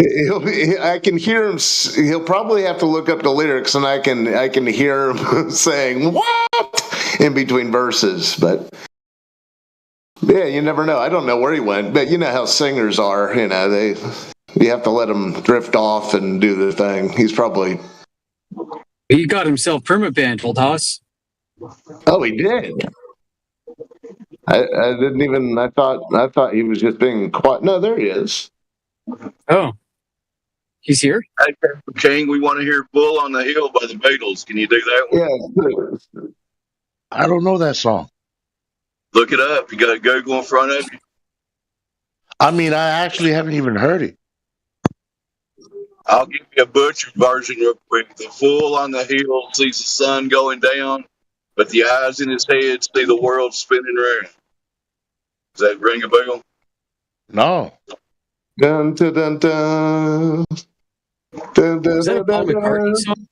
I can hear him. He'll probably have to look up the lyrics, and I can hear him saying "what" in between verses. But yeah, you never know. I don't know where he went, but you know how singers are. You have to let them drift off and do their thing. He's probably. He got himself permabanned, Holdhouse. Oh, he did. I didn't even. I thought he was just being quiet. No, there he is. Oh. He's here? Hey, King, we want to hear "Full on the Hill" by the Beatles. Can you do that one? Yeah. I don't know that song. Look it up. You got Google in front of you. I mean, I actually haven't even heard it. I'll give you a butchered version real quick. The fool on the hill sees the sun going down, but the eyes in his head see the world spinning round. Does that ring a bell? No. Dun, dun, dun, dun. Dun, dun, Is that a Paul McCartney song?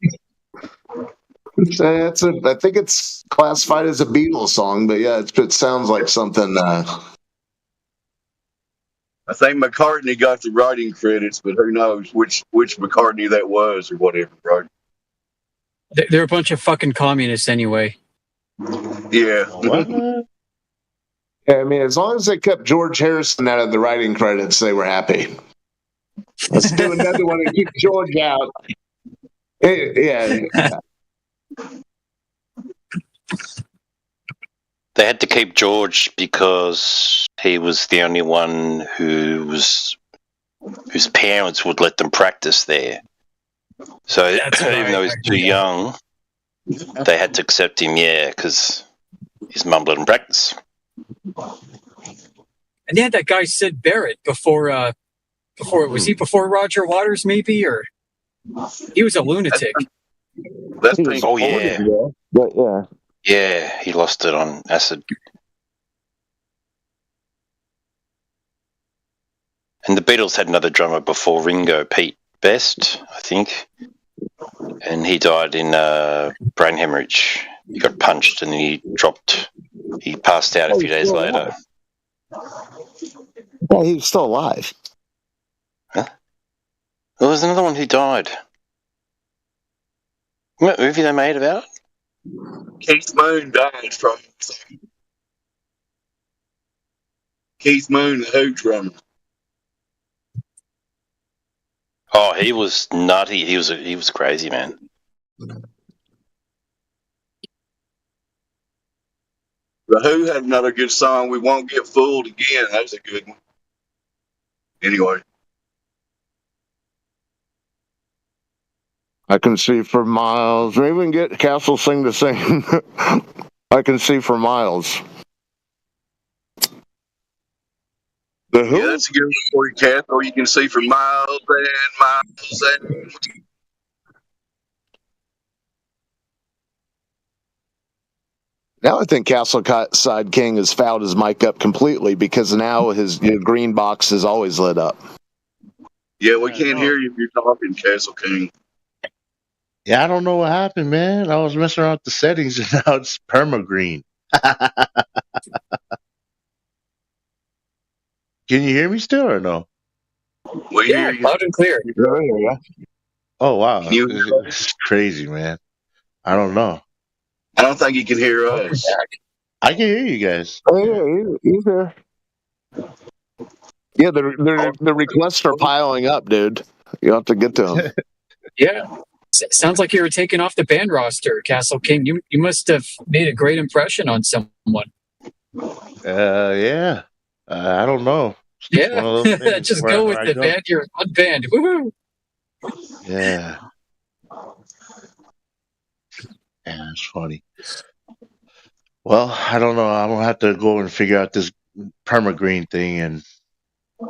I think it's classified as a Beatles song, but yeah, it sounds like something. I think McCartney got the writing credits, but who knows which McCartney that was or whatever, right? They're a bunch of fucking communists anyway. Yeah. Yeah, I mean, as long as they kept George Harrison out of the writing credits, they were happy. Let's do another one and keep George out. Yeah. They had to keep George because he was the only one whose parents would let them practice there. So even though he's too young, they had to accept him, because his mum let him practice. And they had that guy Sid Barrett before was he before Roger Waters maybe, or he was a lunatic. That's oh yeah. But yeah. Yeah, he lost it on acid. And the Beatles had another drummer before Ringo, Pete Best, I think. And he died in brain hemorrhage. He got punched and he passed out a few days later. Well, he was still alive. Huh? There was another one who died. What movie they made about it? Keith Moon died from Keith Moon, the Who drummer. Oh, he was nutty. He was crazy, man. The Who had another good song, "We Won't Get Fooled Again." That was a good one. Anyway. I can see for miles. Maybe we can get Castle Sing to sing. I can see for miles. The Who? Yeah, that's a good one for you, Kath. Or you can see for miles and miles and. Now I think Castleside King has fouled his mic up completely because now his green box is always lit up. Yeah, we can't hear you if you're talking, Castle King. Yeah, I don't know what happened, man. I was messing around with the settings and now it's perma-green. Can you hear me still or no? We hear you. Loud and clear. Oh, wow. This is crazy, man. I don't know. I don't think you can hear us. I can hear you guys. Oh, yeah, he's there. Yeah, the requests are piling up, dude. You have to get to them. Yeah. Sounds like you were taken off the band roster, Castle King. You must have made a great impression on someone. Yeah. I don't know. Yeah. Just go with it, man. You're unbanned. Woohoo! Yeah. Yeah, that's funny. Well, I don't know. I'm gonna have to go and figure out this permagreen thing, and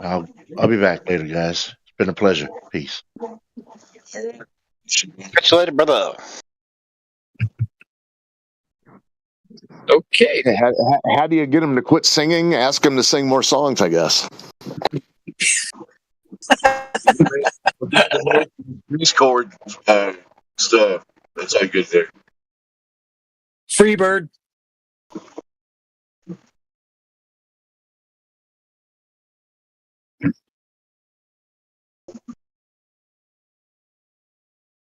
I'll be back later, guys. It's been a pleasure. Peace. Catch you later, brother. Okay. Hey, how do you get them to quit singing? Ask them to sing more songs, I guess. Discord stuff. That's how good there. Freebird.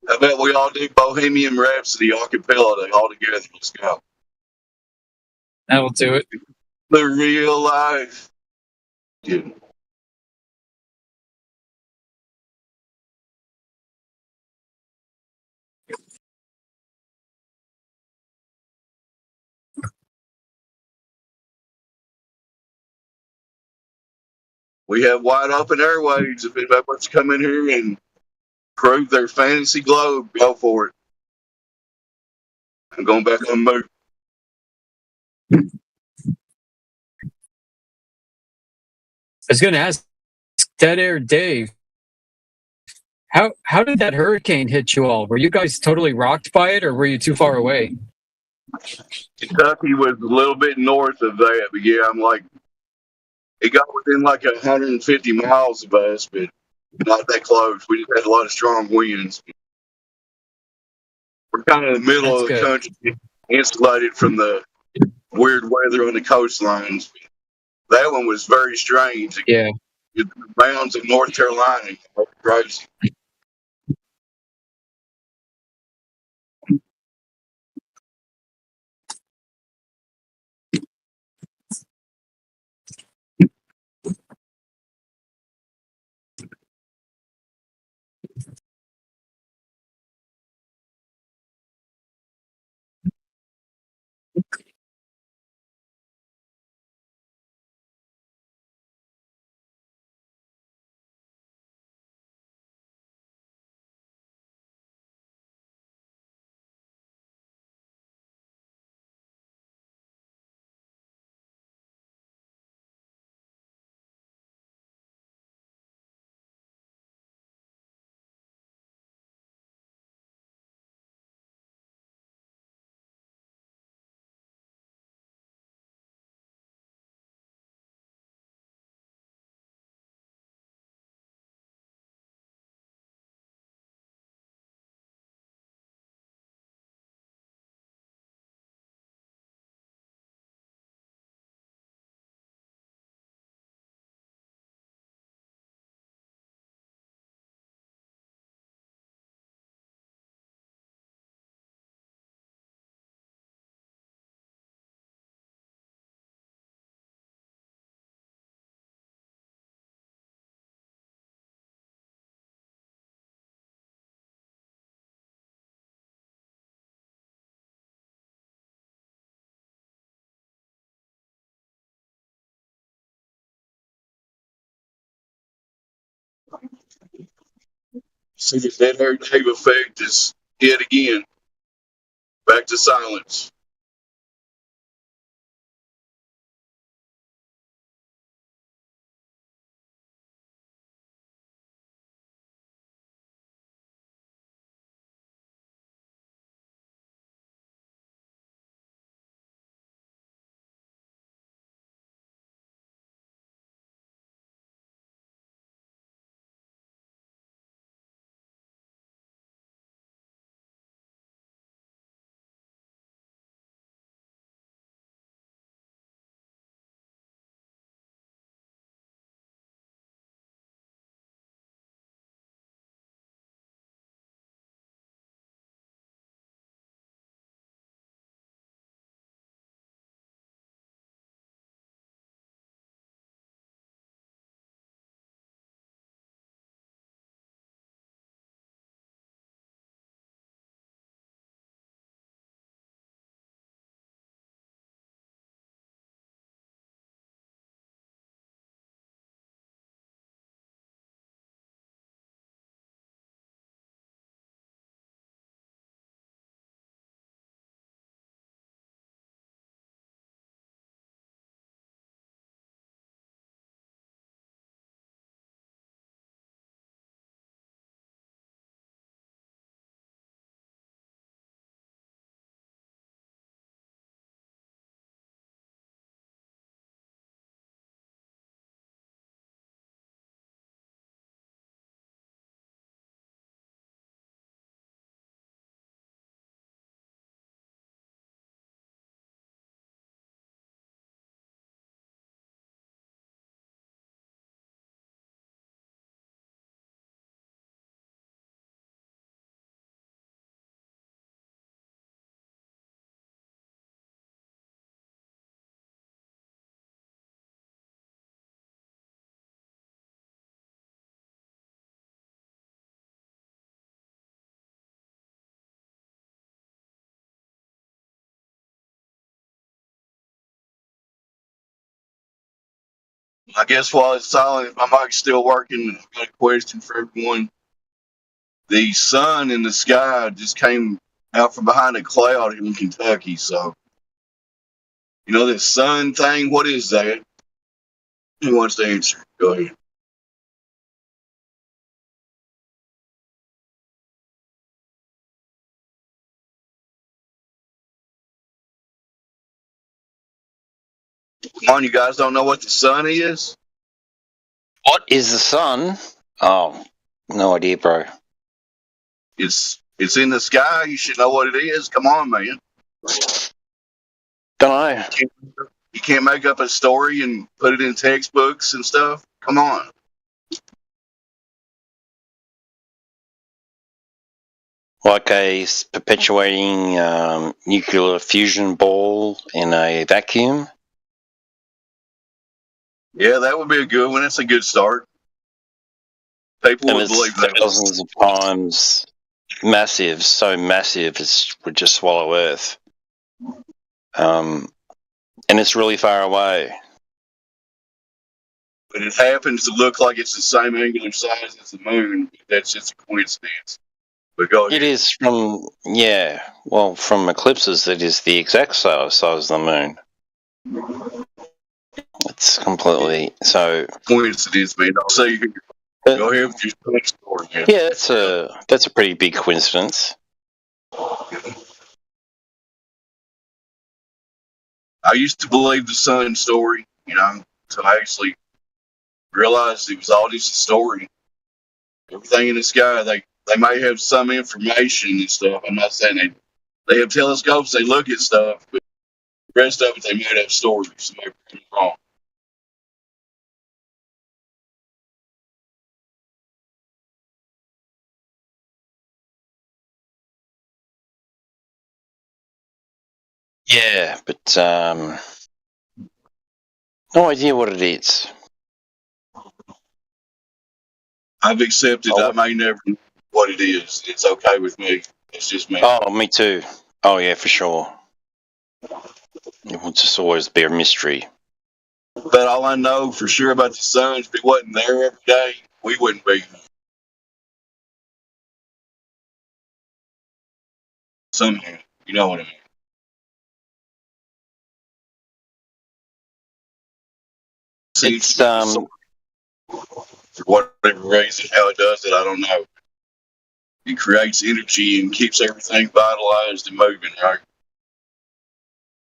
I bet we all do Bohemian Rhapsody a cappella all together. Let's go. That'll do it. The real life. Yeah. We have wide open airways. If anybody wants to come in here and prove their fantasy globe, go for it. I'm going back on mute. I was going to ask Dead Air Dave, how did that hurricane hit you all? Were you guys totally rocked by it, or were you too far away? Kentucky was a little bit north of that, but yeah, it got within like 150 miles of us, but not that close. We just had a lot of strong winds. We're kind of in the middle of the country, insulated from the weird weather on the coastlines. That one was very strange. Yeah. The mountains of North Carolina, crazy. See the Dead Air Dave effect is hit again. Back to silence. I guess while it's silent, my mic's still working. I've got a question for everyone. The sun in the sky just came out from behind a cloud here in Kentucky. So, you know, this sun thing, what is that? Who wants to answer? Go ahead. Come on, you guys don't know what the sun is? What is the sun? Oh, no idea, bro. It's in the sky. You should know what it is. Come on, man. Don't know. You can't make up a story and put it in textbooks and stuff. Come on. Like a perpetuating nuclear fusion ball in a vacuum? Yeah, that would be a good one. That's a good start. People And would it's believe that. thousands of times massive, so massive it would just swallow Earth. And it's really far away. But it happens to look like it's the same angular size as the moon. That's just a coincidence. But go ahead. It is from eclipses, it is the exact size of the moon. It's completely so coincidence, man. I'll say go ahead with your story, man. Yeah, that's a pretty big coincidence. I used to believe the sun story, you know, until I actually realized it was all just a story. Everything in the sky, they may have some information and stuff. I'm not saying they have telescopes, they look at stuff, but the rest of it they might have stories. So maybe I'm wrong. Yeah, but no idea what it is. I've accepted I may never know what it is. It's okay with me. It's just me. Oh, me too. Oh, yeah, for sure. It will just always be a mystery. But all I know for sure about the sun is if it wasn't there every day, we wouldn't be. Somehow, you know what I mean. It's for whatever reason, how it does it, I don't know. It creates energy and keeps everything vitalized and moving, right?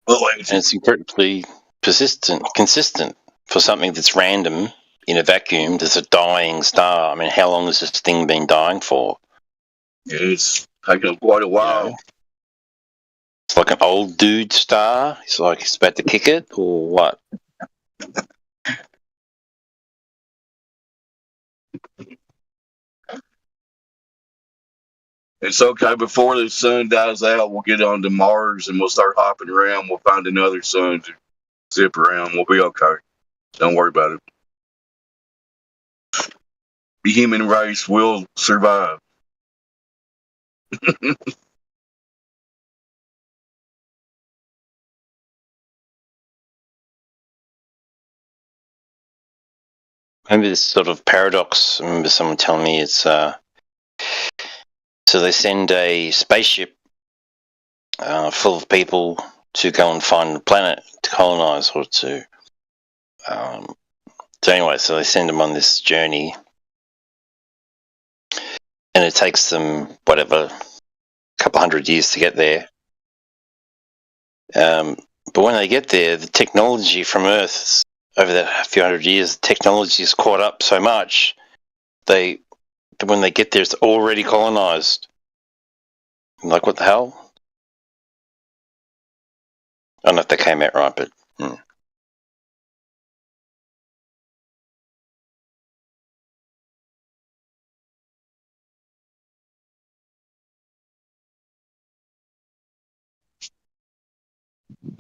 And it's incredibly consistent for something that's random in a vacuum. There's a dying star. I mean, how long has this thing been dying for? Yeah, it's taken quite a while. Yeah. It's like an old dude star. It's like he's about to kick it, or what? It's okay. Before the sun dies out, we'll get on to Mars and we'll start hopping around. We'll find another sun to zip around. We'll be okay. Don't worry about it. The human race will survive. Maybe this sort of paradox. I remember someone telling me it's so they send a spaceship full of people to go and find a planet to colonize or to. So anyway, so they send them on this journey, and it takes them whatever, a couple hundred years to get there. But when they get there, the technology from Earth over that few hundred years, the technology is caught up so much. When they get there, it's already colonized. I'm like, what the hell? I don't know if that came out right, but.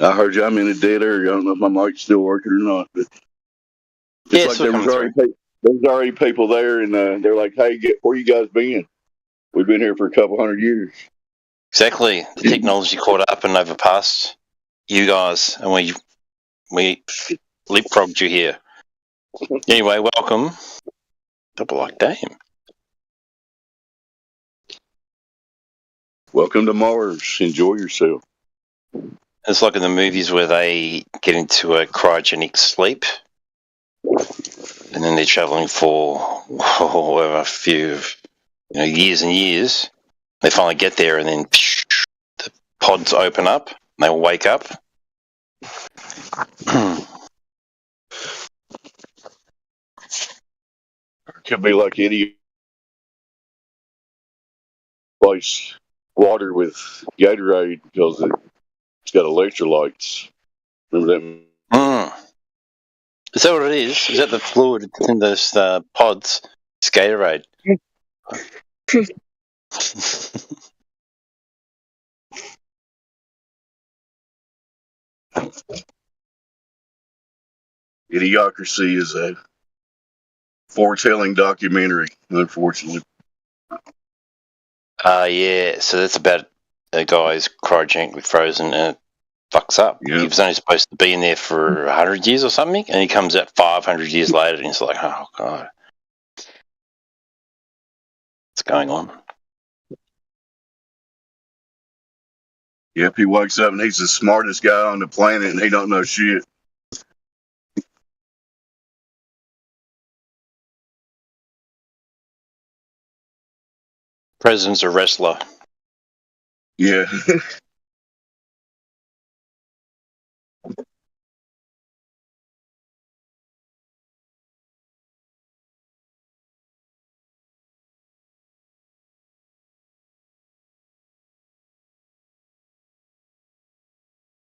I heard you. I'm in a dead area. I don't know if my mic's still working or not, but it's like there was already people there, and they're like, "Hey, where you guys been? We've been here for a couple hundred years." Exactly. The technology caught up and overpassed you guys, and we leapfrogged you here. Anyway, welcome. Double like Dame. Welcome to Mars. Enjoy yourself. It's like in the movies where they get into a cryogenic sleep, and then they're traveling for a few, years and years. They finally get there, and then the pods open up. And they all wake up. Could be like any place, water with Gatorade because it's got electrolytes. Remember that? Is that what it is? Is that the fluid in those pods? It's Gatorade. Idiocracy is a foretelling documentary, unfortunately. Yeah, so that's about a guy's cryogenically frozen and it fucks up. He was only supposed to be in there for 100 years or something, and he comes out 500 years later and he's like, oh, God. What's going on? Yep, he wakes up and he's the smartest guy on the planet and he don't know shit. President's a wrestler. Yeah.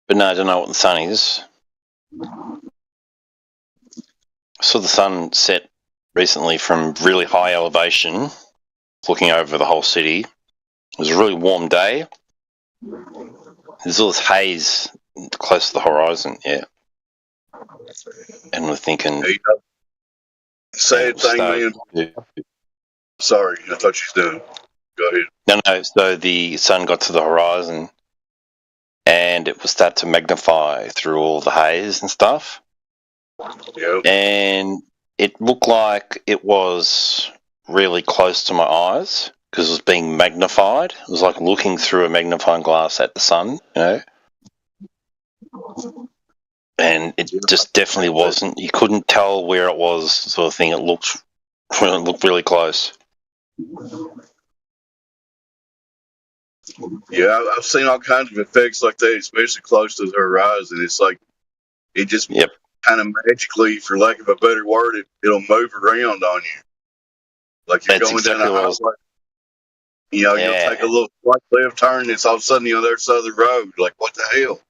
But no, I don't know what the sun is. I saw the sun set recently from really high elevation, looking over the whole city. It was a really warm day. There's all this haze close to the horizon, yeah. And we're thinking... Sad thing, man. Sorry, I thought you was done. Go ahead. No, so the sun got to the horizon and it was start to magnify through all the haze and stuff. Yep. And it looked like it was really close to my eyes because it was being magnified. It was like looking through a magnifying glass at the sun, And it just definitely wasn't. You couldn't tell where it was, sort of thing. It looked really close. Yeah, I've seen all kinds of effects like that, especially close to the horizon. It's like it just kind of magically, for lack of a better word, it'll move around on you. Like you're going down a highway. You'll take a little slight left turn, and it's all of a sudden on the other side of the road. Like, what the hell?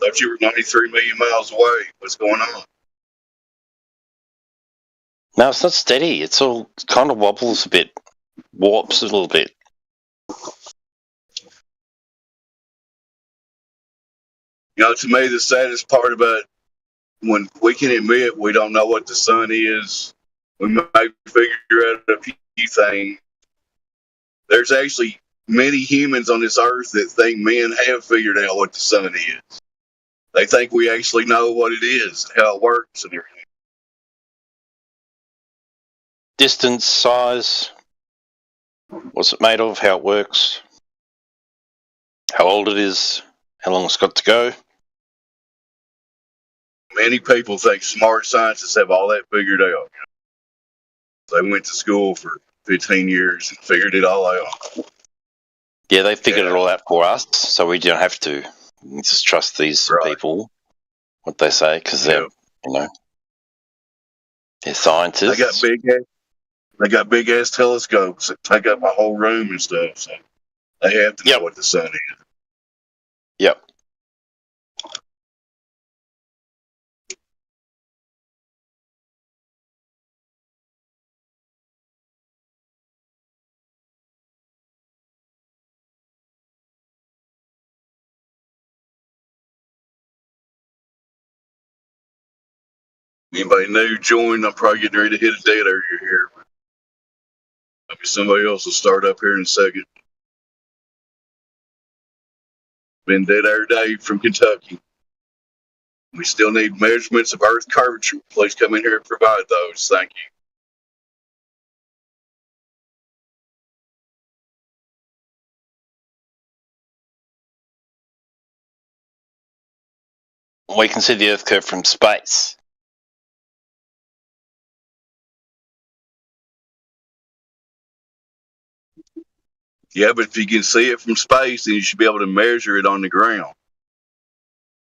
Thought you were 93 million miles away. What's going on? No, it's not steady. It's all kind of wobbles a bit, warps a little bit. To me, the saddest part about when we can admit we don't know what the sun is, we may figure out a few things. There's actually many humans on this earth that think men have figured out what the sun is. They think we actually know what it is, how it works, and everything. Distance, size, what's it made of, how it works, how old it is, how long it's got to go. Many people think smart scientists have all that figured out. They went to school for 15 years and figured it all out. Yeah, they figured it all out for us, so we don't have to. We just trust these people, what they say, because they're, they're scientists. They got big ass telescopes that take up my whole room and stuff. So they have to know what the sun is. Yep. Anybody new join, I'm probably getting ready to hit a dead area here. Maybe somebody else will start up here in a second. Been dead air Dave from Kentucky. We still need measurements of Earth curvature. Please come in here and provide those. Thank you. We can see the Earth curve from space. Yeah, but if you can see it from space, then you should be able to measure it on the ground.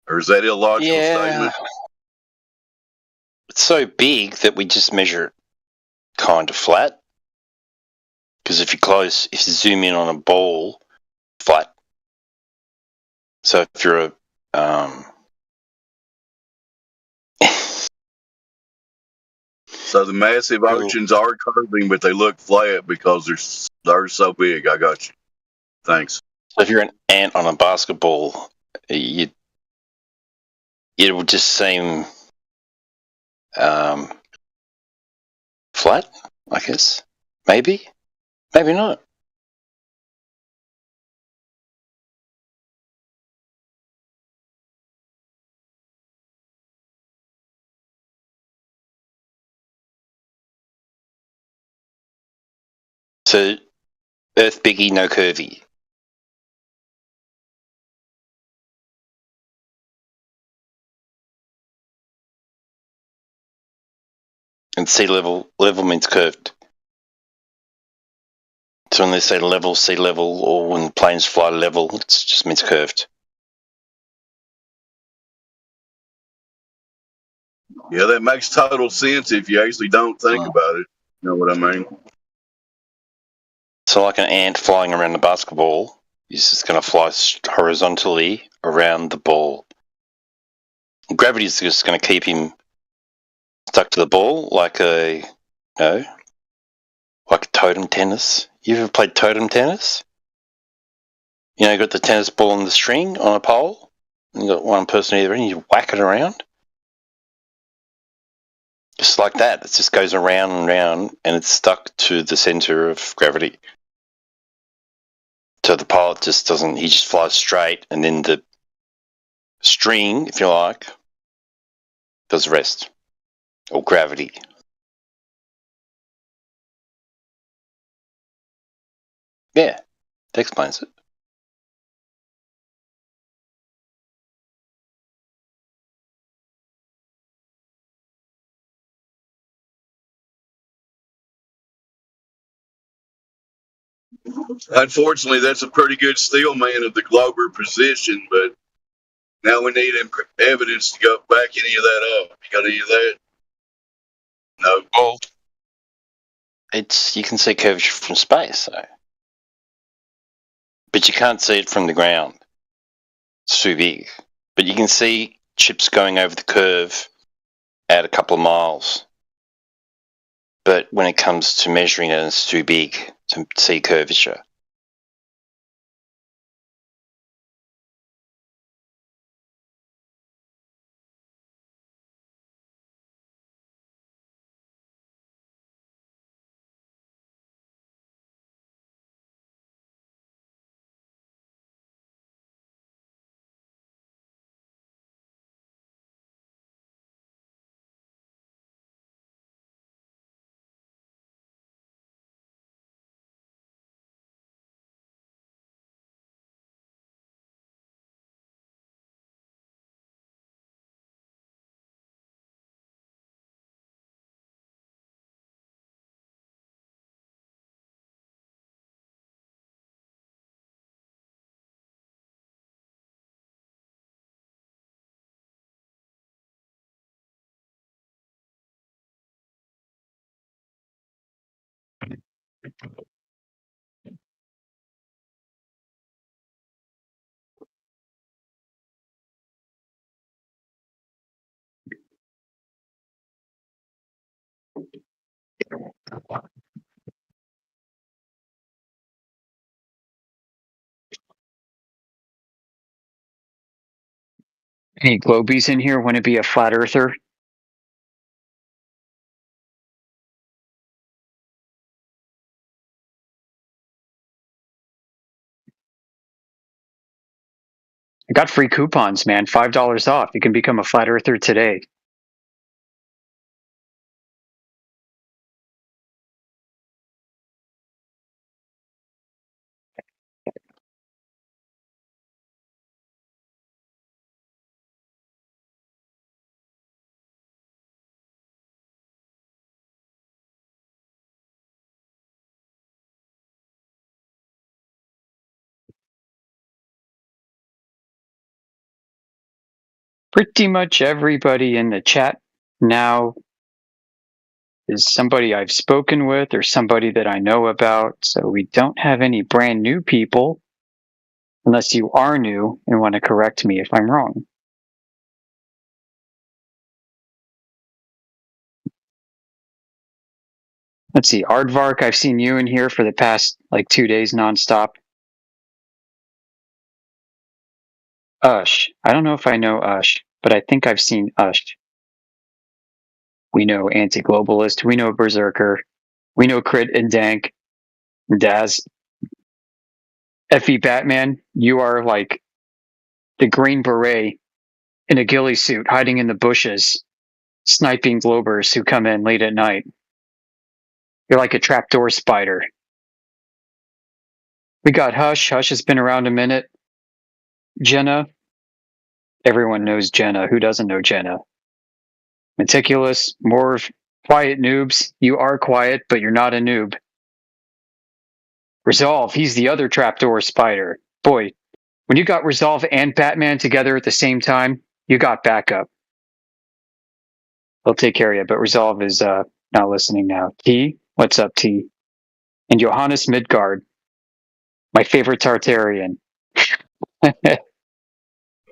Or is that illogical statement? It's so big that we just measure it kind of flat. Because if you zoom in on a ball, flat. So if you're So the massive oceans are curving, but they look flat because they're so big. I got you. Thanks. So if you're an ant on a basketball, it would just seem flat, I guess. Maybe not. So Earth biggie, no curvy. And sea level means curved. So when they say level, sea level, or when planes fly level, it just means curved. Yeah, that makes total sense if you actually don't think about it. You know what I mean? So like an ant flying around a basketball, he's just going to fly horizontally around the ball. Gravity is just going to keep him stuck to the ball like a totem tennis. You ever played totem tennis? You know, you got the tennis ball on the string on a pole, and you got one person either end, you whack it around. Just like that. It just goes around and around, and it's stuck to the center of gravity. So the pilot just doesn't, he just flies straight, and then the string, if you like, does the rest. Or gravity. Yeah, that explains it. Unfortunately, that's a pretty good steel man of the Glober position, but now we need evidence to go back any of that up. You got any of that? No. Well, you can see curvature from space, though. But you can't see it from the ground. It's too big. But you can see ships going over the curve at a couple of miles. But when it comes to measuring it, it's too big to see curvature. Any Globies in here want to be a flat earther? I got free coupons, man. $5 off. You can become a flat earther today. Pretty much everybody in the chat now is somebody I've spoken with or somebody that I know about. So we don't have any brand new people, unless you are new and want to correct me if I'm wrong. Let's see, Aardvark, I've seen you in here for the past like 2 days nonstop. Ush, I don't know if I know Ush, but I think I've seen Ush. We know Anti-Globalist, we know Berserker, we know Crit and Dank, Daz. Effie Batman, you are like the Green Beret in a ghillie suit hiding in the bushes, sniping globers who come in late at night. You're like a trapdoor spider. We got Hush. Hush has been around a minute. Jenna. Everyone knows Jenna. Who doesn't know Jenna? Meticulous. More quiet noobs. You are quiet, but you're not a noob. Resolve. He's the other trapdoor spider. Boy, when you got Resolve and Batman together at the same time, you got backup. They'll take care of you, but Resolve is not listening now. T? What's up, T? And Johannes Midgard. My favorite Tartarian.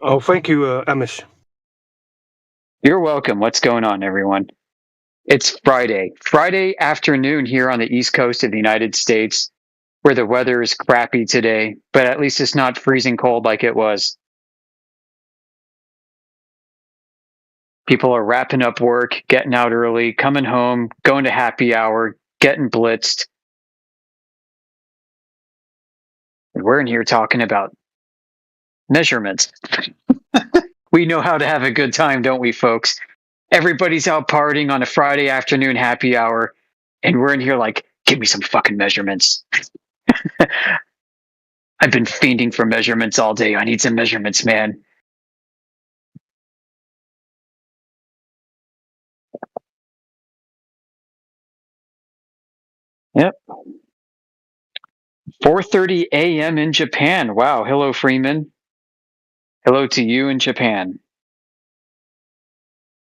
Oh, thank you, Amish. You're welcome. What's going on, everyone? It's Friday. Friday afternoon here on the East Coast of the United States, where the weather is crappy today, but at least it's not freezing cold like it was. People are wrapping up work, getting out early, coming home, going to happy hour, getting blitzed. And we're in here talking about measurements. We know how to have a good time, don't we, folks? Everybody's out partying on a Friday afternoon happy hour, and we're in here like, give me some fucking measurements. I've been fiending for measurements all day. I need some measurements, man. Yep. 4:30 a.m. in Japan. Wow. Hello, Freeman. Hello to you in Japan.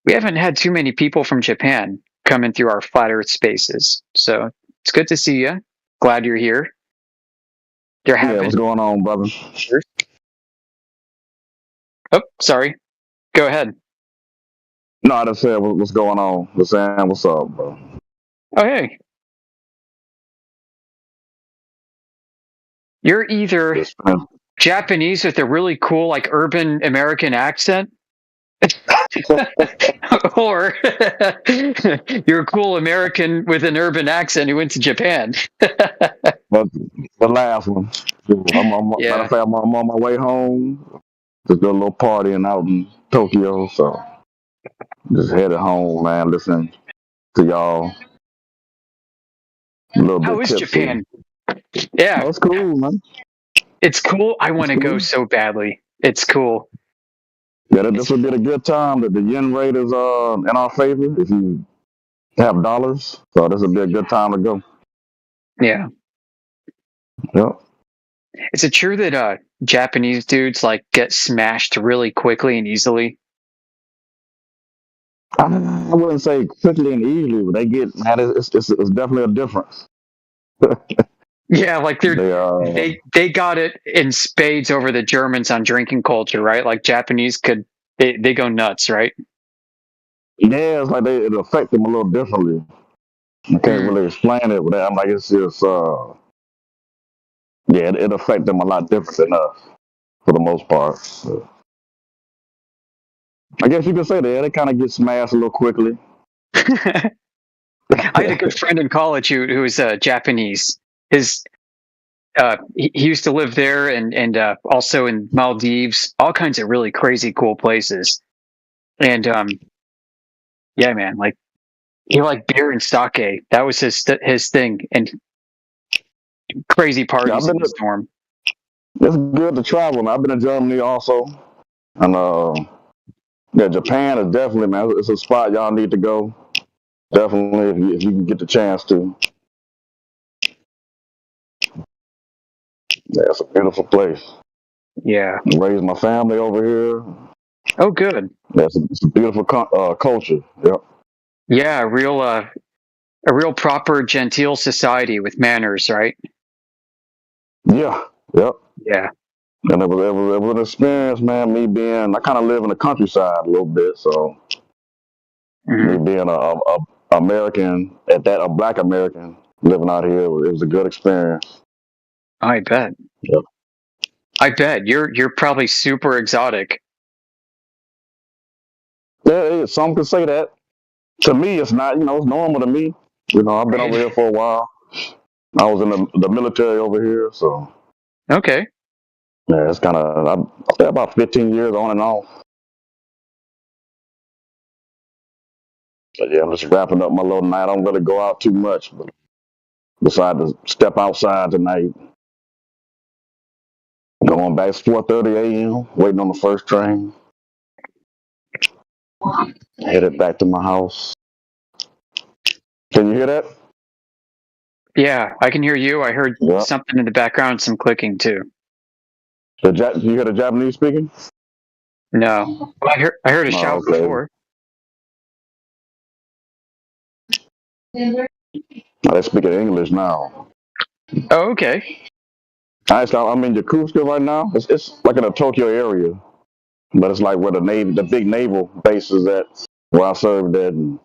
We haven't had too many people from Japan coming through our Flat Earth spaces, so it's good to see you. Glad you're here. What's going on, brother? Oh, sorry. Go ahead. No, I just said what's going on. Just saying what's up, bro. Oh, hey. You're either Japanese with a really cool, like, urban American accent, or you're a cool American with an urban accent who went to Japan. But the last one. Matter of fact, I'm on my way home. Just did a little partying out in Tokyo, so just headed home, man. Listening to y'all. How is Japan? Yeah, it's cool, man. It's cool. I want to go so badly. It's cool. Yeah, this would be a good time. That the yen rate is in our favor if you have dollars. So this would be a good time to go. Yeah. Yep. Is it true that Japanese dudes like get smashed really quickly and easily? I wouldn't say quickly and easily, but they get, man, it's definitely a difference. Yeah, like they got it in spades over the Germans on drinking culture, right? Like Japanese they go nuts, right? Yeah, it's like it affects them a little differently. I can't really explain it, but I'm like, it's just it affects them a lot different than us for the most part. So. I guess you could say that they kind of get smashed a little quickly. I had a good friend in college who was Japanese. he used to live there, and also in Maldives, all kinds of really crazy cool places. And yeah, man, like he liked beer and sake. That was his thing, and crazy parties in the storm. It's good to travel, man. I've been to Germany also, and yeah, Japan is definitely, man. It's a spot y'all need to go. Definitely, if you can get the chance to. Yeah, it's a beautiful place. Yeah. I raised my family over here. Oh, good. Yeah, it's a beautiful culture. Yep. Yeah, a real proper genteel society with manners, right? Yeah. Yep. Yeah. And it was an experience, man. I kind of live in the countryside a little bit, so me being a American a Black American living out here, it was a good experience. I bet. Yep. I bet you're probably super exotic. Yeah, some could say that. To me, it's not. It's normal to me. I've been over here for a while. I was in the military over here, so. Okay. Yeah, it's kind of I'll say about 15 years on and off. But yeah, I'm just wrapping up my little night. I don't really go out too much, but decided to step outside tonight. Going back, it's 4:30 a.m. Waiting on the first train. Headed back to my house. Can you hear that? Yeah, I can hear you. I heard something in the background, some clicking too. You hear the Japanese speaking? No, I heard a shout before. They're speaking English now. Oh, okay. I'm in Yokosuka right now. It's like in the Tokyo area, but it's like where the big naval base is at, where I served at. And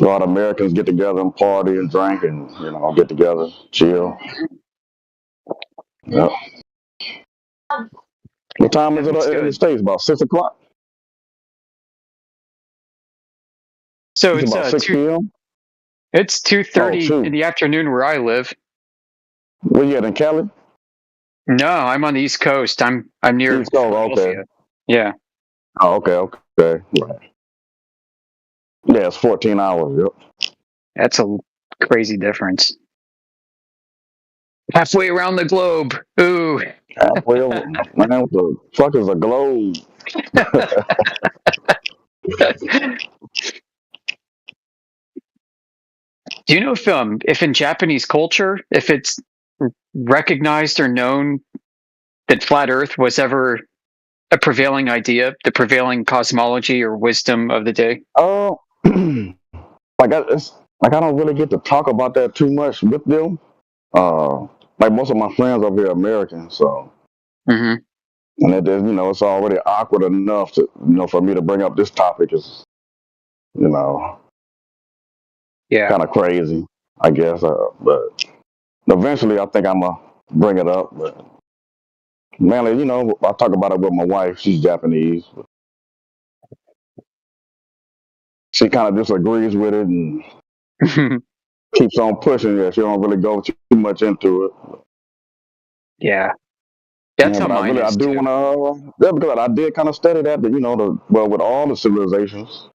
a lot of Americans get together and party and drink and get together, chill. Yep. What time is it in the States? About 6 o'clock? So it's about 6 p.m.? It's 2:30 in the afternoon where I live. Where you at, in Cali? No, I'm on the East Coast. I'm near East Coast, Philadelphia. okay. Yeah. Oh, okay. Right. Yeah, it's 14 hours, yep. That's a crazy difference. Halfway around the globe. Ooh. Halfway over. Man, what the fuck is a globe? Do you know if in Japanese culture, if it's recognized or known that flat Earth was ever a prevailing idea, the prevailing cosmology or wisdom of the day? Oh, I don't really get to talk about that too much with them. Like most of my friends over here are American, so. Mm-hmm. And it's already awkward enough to, for me to bring up this topic is, yeah, kind of crazy, I guess. But eventually, I think I'm gonna bring it up. But mainly, I talk about it with my wife. She's Japanese. She kind of disagrees with it and keeps on pushing it. She don't really go too much into it. Yeah. That's how mine is. I do want to. That's because I did kind of study that, but with all the civilizations,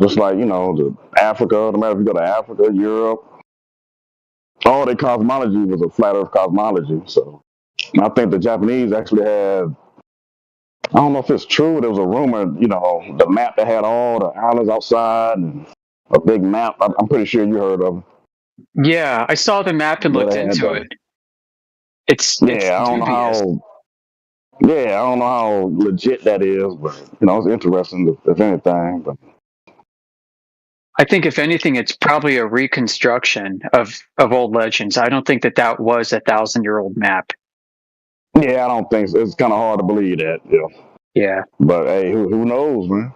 just like the Africa. No matter if you go to Africa, Europe, all their cosmology was a flat Earth cosmology. So I think the Japanese actually had. I don't know if it's true. There was a rumor, the map that had all the islands outside and a big map. I'm pretty sure you heard of it. Yeah, I saw the map and looked into it. It's I don't know how. Yeah, I don't know how legit that is, but it's interesting if anything. But I think if anything, it's probably a reconstruction of old legends. I don't think that was a 1,000-year-old map. Yeah, I don't think so. It's kind of hard to believe that. Yeah. Yeah. But hey, who knows, man?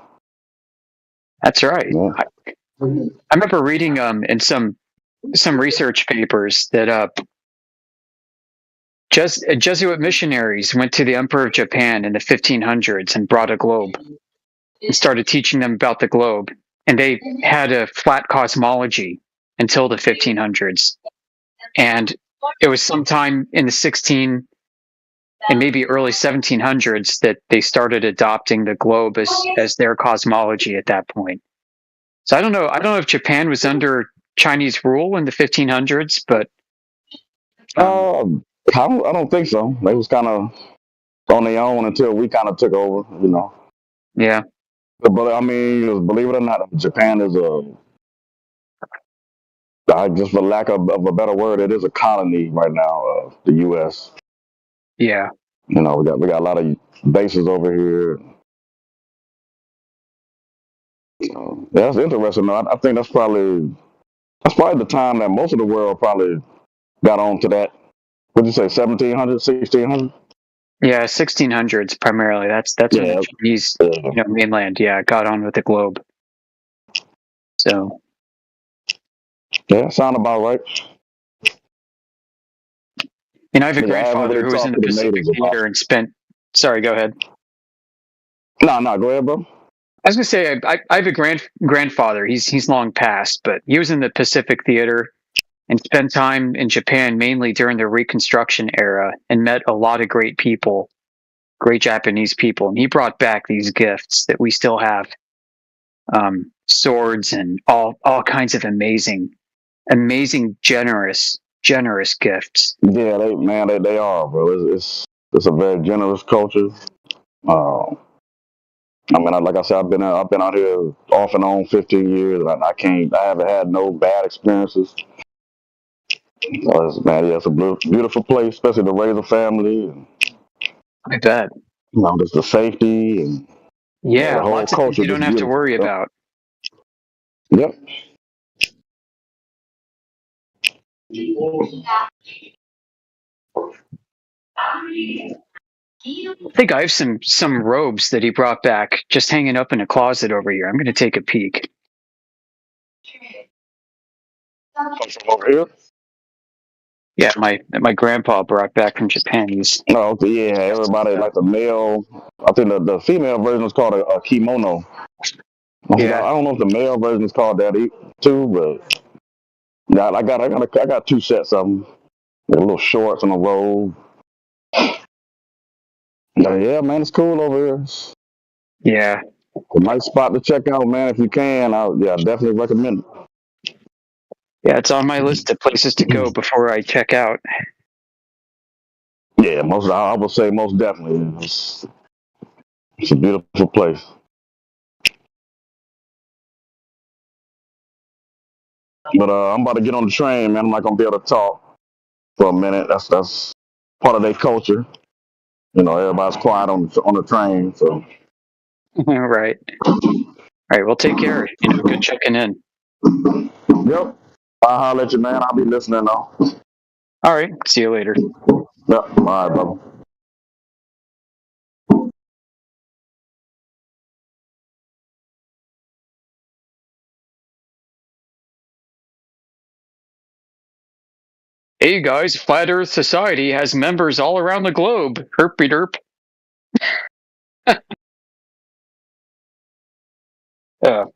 That's right. Yeah. I remember reading in some research papers that Jesuit missionaries went to the Emperor of Japan in the 1500s and brought a globe and started teaching them about the globe. And they had a flat cosmology until the 1500s. And it was sometime in the 16 and maybe early 1700s that they started adopting the globe as their cosmology at that point. So I don't know if Japan was under Chinese rule in the 1500s, but I don't think so. They was kind of on their own until we kind of took over, you know. Yeah. But I mean, believe it or not, Japan is just for lack of a better word, it is a colony right now of the U.S. Yeah. You know, we got a lot of bases over here. That's interesting. Though. I think that's probably the time that most of the world probably got on to that. What'd you say, 1700, 1600? Yeah, 1600s primarily. That's when the Chinese mainland, got on with the globe. So. Yeah, sound about right. And I have a grandfather who was in the Pacific Theater and spent. Sorry, go ahead. No, go ahead, bro. I was gonna say I have a grandfather. He's long passed, but he was in the Pacific Theater and spent time in Japan mainly during the Reconstruction era and met a lot of great people, great Japanese people. And he brought back these gifts that we still have, swords and all kinds of amazing, generous gifts. Yeah, they are, bro. It's a very generous culture. I mean, like I said, I've been out here off and on 15 years, and I haven't had no bad experiences. It's a beautiful place, especially to raise a family. I bet. You know, just the safety and the whole lots of things you don't have to worry about. Yep. I think I have some robes that he brought back just hanging up in a closet over here. I'm going to take a peek. From over here? Yeah, my grandpa brought back from Japan. Everybody like the male. I think the female version is called a kimono. Yeah, I don't know if the male version is called that too, but I got two sets of them. They're little shorts and a robe. Yeah, man, it's cool over here. Yeah, a nice spot to check out, man. If you can, I definitely recommend it. Yeah, it's on my list of places to go before I check out. Yeah, I would say most definitely. It's a beautiful place. But I'm about to get on the train, man. I'm not gonna be able to talk for a minute. That's part of their culture. You know, everybody's quiet on the train. So. Right. All right. Well, take care. Good checking in. Yep. I'll holler at you, man. I'll be listening though. All right. See you later. Yep. All right, brother. Hey guys, Flat Earth Society has members all around the globe. Herpy derp.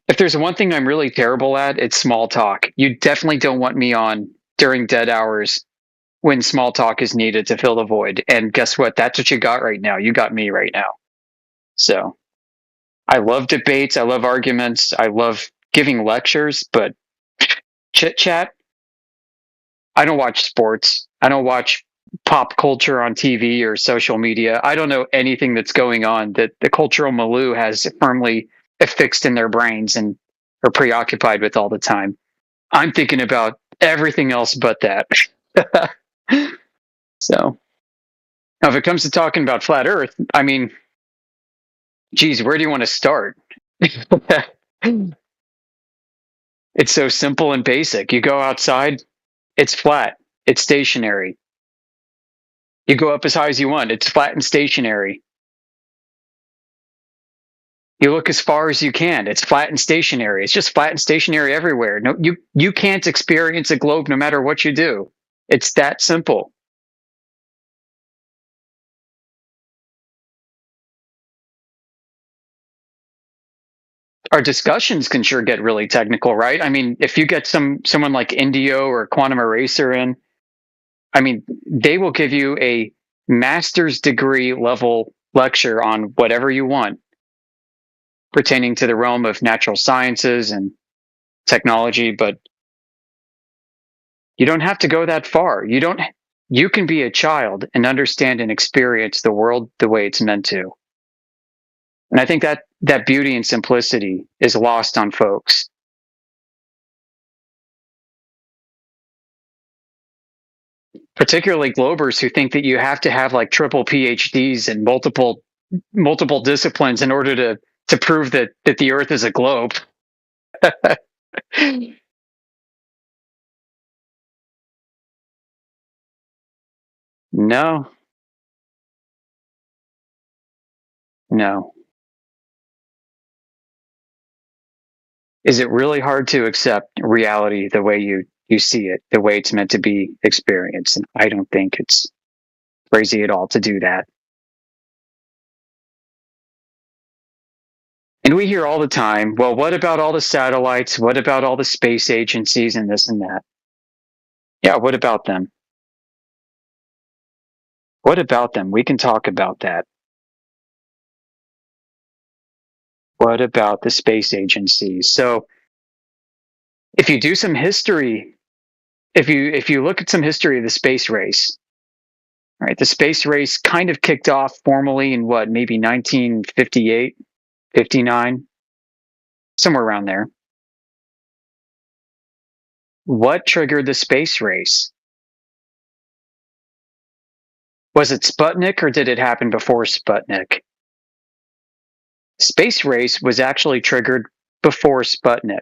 If there's one thing I'm really terrible at, it's small talk. You definitely don't want me on during dead hours when small talk is needed to fill the void. And guess what? That's what you got right now. You got me right now. So I love debates. I love arguments. I love giving lectures, but chit chat. I don't watch sports. I don't watch pop culture on TV or social media. I don't know anything that's going on that the cultural milieu has firmly affixed in their brains and are preoccupied with all the time. I'm thinking about everything else but that. So now if it comes to talking about flat Earth, I mean, geez, where do you want to start? It's so simple and basic. You go outside, it's flat, it's stationary. You go up as high as you want, it's flat and stationary. You look as far as you can, it's flat and stationary. It's just flat and stationary everywhere. No, you can't experience a globe no matter what you do. It's that simple. Our discussions can sure get really technical, right? I mean, if you get someone like Indio or Quantum Eraser in, I mean, they will give you a master's degree level lecture on whatever you want pertaining to the realm of natural sciences and technology, but you don't have to go that far. You can be a child and understand and experience the world the way it's meant to. And I think that beauty and simplicity is lost on folks. Particularly Globers who think that you have to have like triple PhDs and multiple disciplines in order to prove that the Earth is a globe. No. Is it really hard to accept reality the way you see it, the way it's meant to be experienced? And I don't think it's crazy at all to do that. And we hear all the time, well, what about all the satellites? What about all the space agencies and this and that? Yeah, what about them? What about them? We can talk about that. What about the space agencies? So if you do some history, if you look at some history of the space race, right? The space race kind of kicked off formally in what, maybe 1958, 59, somewhere around there. What triggered the space race? Was it Sputnik or did it happen before Sputnik? Space race was actually triggered before Sputnik.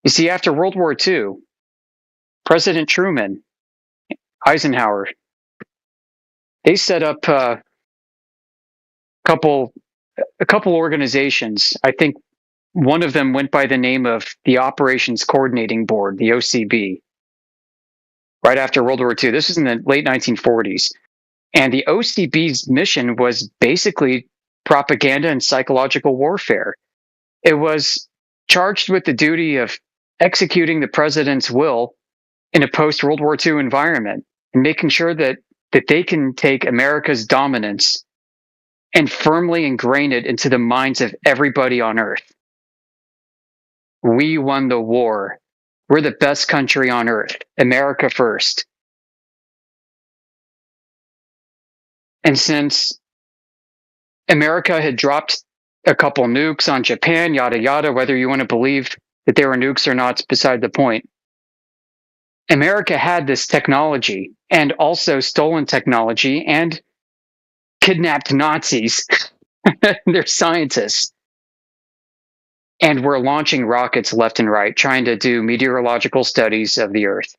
You see, after World War II, President Truman, Eisenhower, they set up a couple organizations. I think one of them went by the name of the Operations Coordinating Board, the OCB, right after World War II. This was in the late 1940s. And the OCB's mission was basically propaganda and psychological warfare. It was charged with the duty of executing the president's will in a post-World War II environment and making sure that they can take America's dominance and firmly ingrain it into the minds of everybody on Earth. We won the war. We're the best country on Earth. America first. And since America had dropped a couple nukes on Japan, yada, yada, whether you want to believe that they were nukes or not, it's beside the point. America had this technology and also stolen technology and kidnapped Nazis, they're scientists. And we're launching rockets left and right, trying to do meteorological studies of the Earth.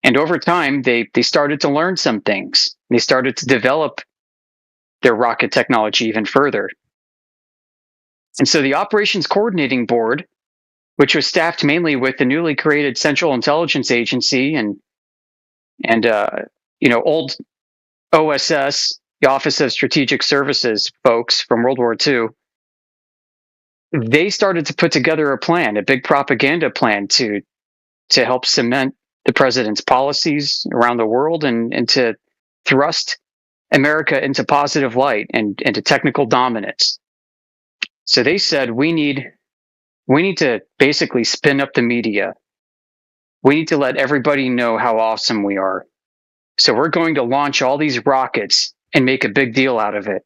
And over time, they started to learn some things. They started to develop their rocket technology even further. And so the Operations Coordinating Board, which was staffed mainly with the newly created Central Intelligence Agency and old OSS, the Office of Strategic Services folks from World War II, they started to put together a plan, a big propaganda plan to help cement the president's policies around the world and to thrust America into positive light and into technical dominance. So they said, we need to basically spin up the media. We need to let everybody know how awesome we are. So we're going to launch all these rockets and make a big deal out of it.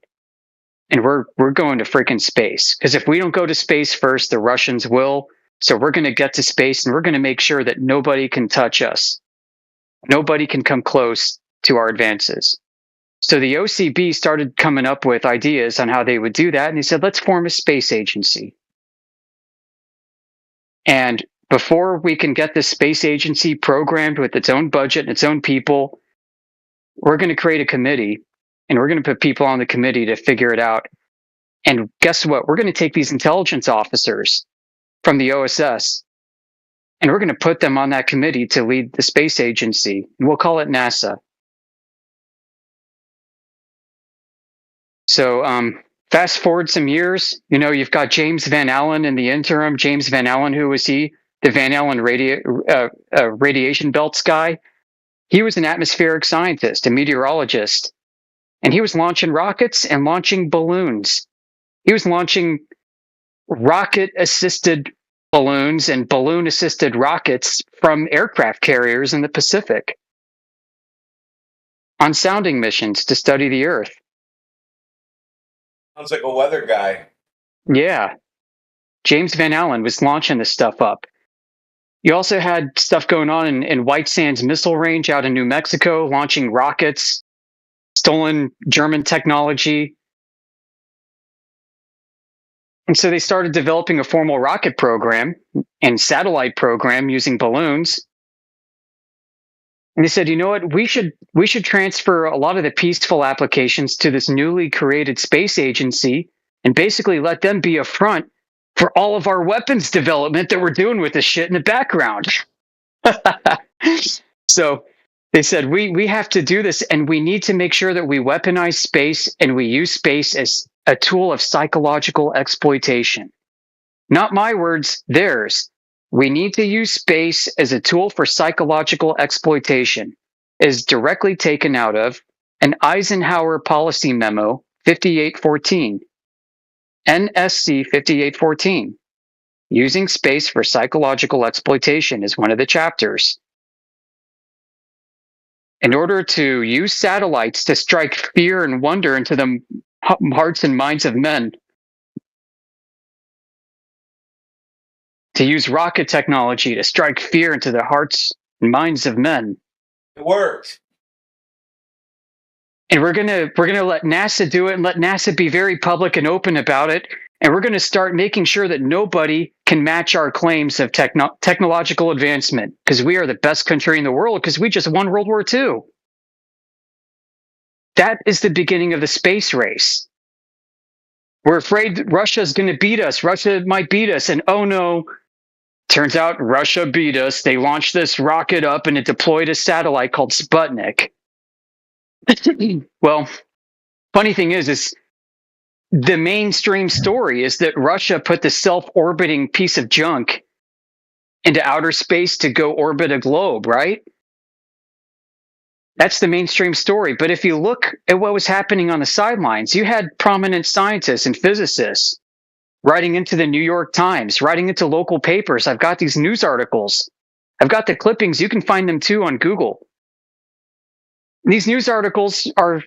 And we're going to freaking space. Because if we don't go to space first, the Russians will. So we're going to get to space and we're going to make sure that nobody can touch us. Nobody can come close to our advances. So the OCB started coming up with ideas on how they would do that. And they said, let's form a space agency. And before we can get this space agency programmed with its own budget and its own people, we're going to create a committee and we're going to put people on the committee to figure it out. And guess what? We're going to take these intelligence officers from the OSS and we're going to put them on that committee to lead the space agency. And we'll call it NASA. So fast forward some years, you've got James Van Allen in the interim. James Van Allen, who was he? the Van Allen radiation belts guy, he was an atmospheric scientist, a meteorologist, and he was launching rockets and launching balloons. He was launching rocket-assisted balloons and balloon-assisted rockets from aircraft carriers in the Pacific on sounding missions to study the Earth. Sounds like a weather guy. Yeah. James Van Allen was launching this stuff up. You also had stuff going on in White Sands Missile Range out in New Mexico, launching rockets, stolen German technology. And so they started developing a formal rocket program and satellite program using balloons. And they said, you know what, we should transfer a lot of the peaceful applications to this newly created space agency and basically let them be a front for all of our weapons development that we're doing with this shit in the background. So they said, we have to do this, and we need to make sure that we weaponize space and we use space as a tool of psychological exploitation. Not my words, theirs. We need to use space as a tool for psychological exploitation, is directly taken out of an Eisenhower Policy Memo 5814. NSC 5814. Using space for psychological exploitation is one of the chapters. In order to use satellites to strike fear and wonder into the hearts and minds of men, to use rocket technology to strike fear into the hearts and minds of men. It worked. And we're gonna let NASA do it and let NASA be very public and open about it. And we're gonna start making sure that nobody can match our claims of technological advancement, because we are the best country in the world because we just won World War II. That is the beginning of the space race. We're afraid Russia's going to beat us. Russia might beat us. And oh no, turns out Russia beat us. They launched this rocket up and it deployed a satellite called Sputnik. Well, funny thing is the mainstream story is that Russia put the self-orbiting piece of junk into outer space to go orbit a globe, right? That's the mainstream story. But if you look at what was happening on the sidelines, you had prominent scientists and physicists writing into the New York Times, writing into local papers. I've got these news articles. I've got the clippings. You can find them too on Google. These news articles are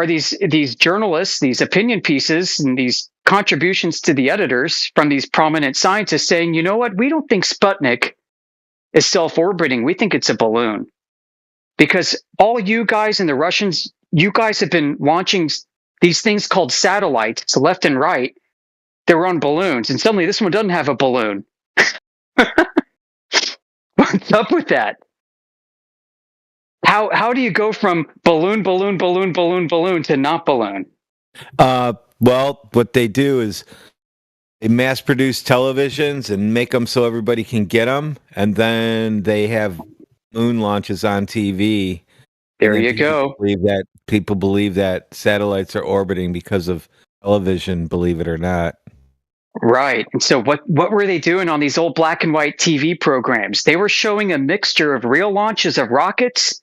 these journalists, these opinion pieces, and these contributions to the editors from these prominent scientists saying, you know what, we don't think Sputnik is self-orbiting. We think it's a balloon. Because all you guys and the Russians, you guys have been launching these things called satellites left and right. They were on balloons, and suddenly this one doesn't have a balloon. What's up with that? How do you go from balloon to not balloon? Well, what they do is they mass produce televisions and make them so everybody can get them, and then they have moon launches on TV. There you go. People believe that satellites are orbiting because of television, believe it or not. Right. And so what were they doing on these old black and white TV programs? They were showing a mixture of real launches of rockets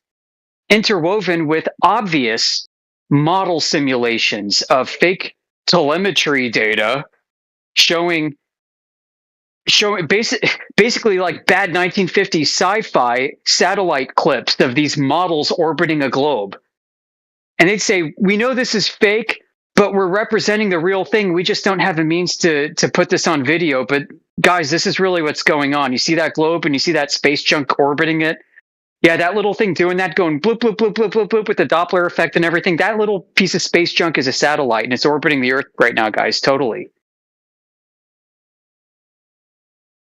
interwoven with obvious model simulations of fake telemetry data showing basically like bad 1950s sci-fi satellite clips of these models orbiting a globe. And they'd say, we know this is fake, but we're representing the real thing. We just don't have the means to put this on video. But guys, this is really what's going on. You see that globe and you see that space junk orbiting it? Yeah, that little thing doing that, going bloop, bloop, bloop, bloop, bloop, bloop with the Doppler effect and everything. That little piece of space junk is a satellite, and it's orbiting the Earth right now, guys. Totally.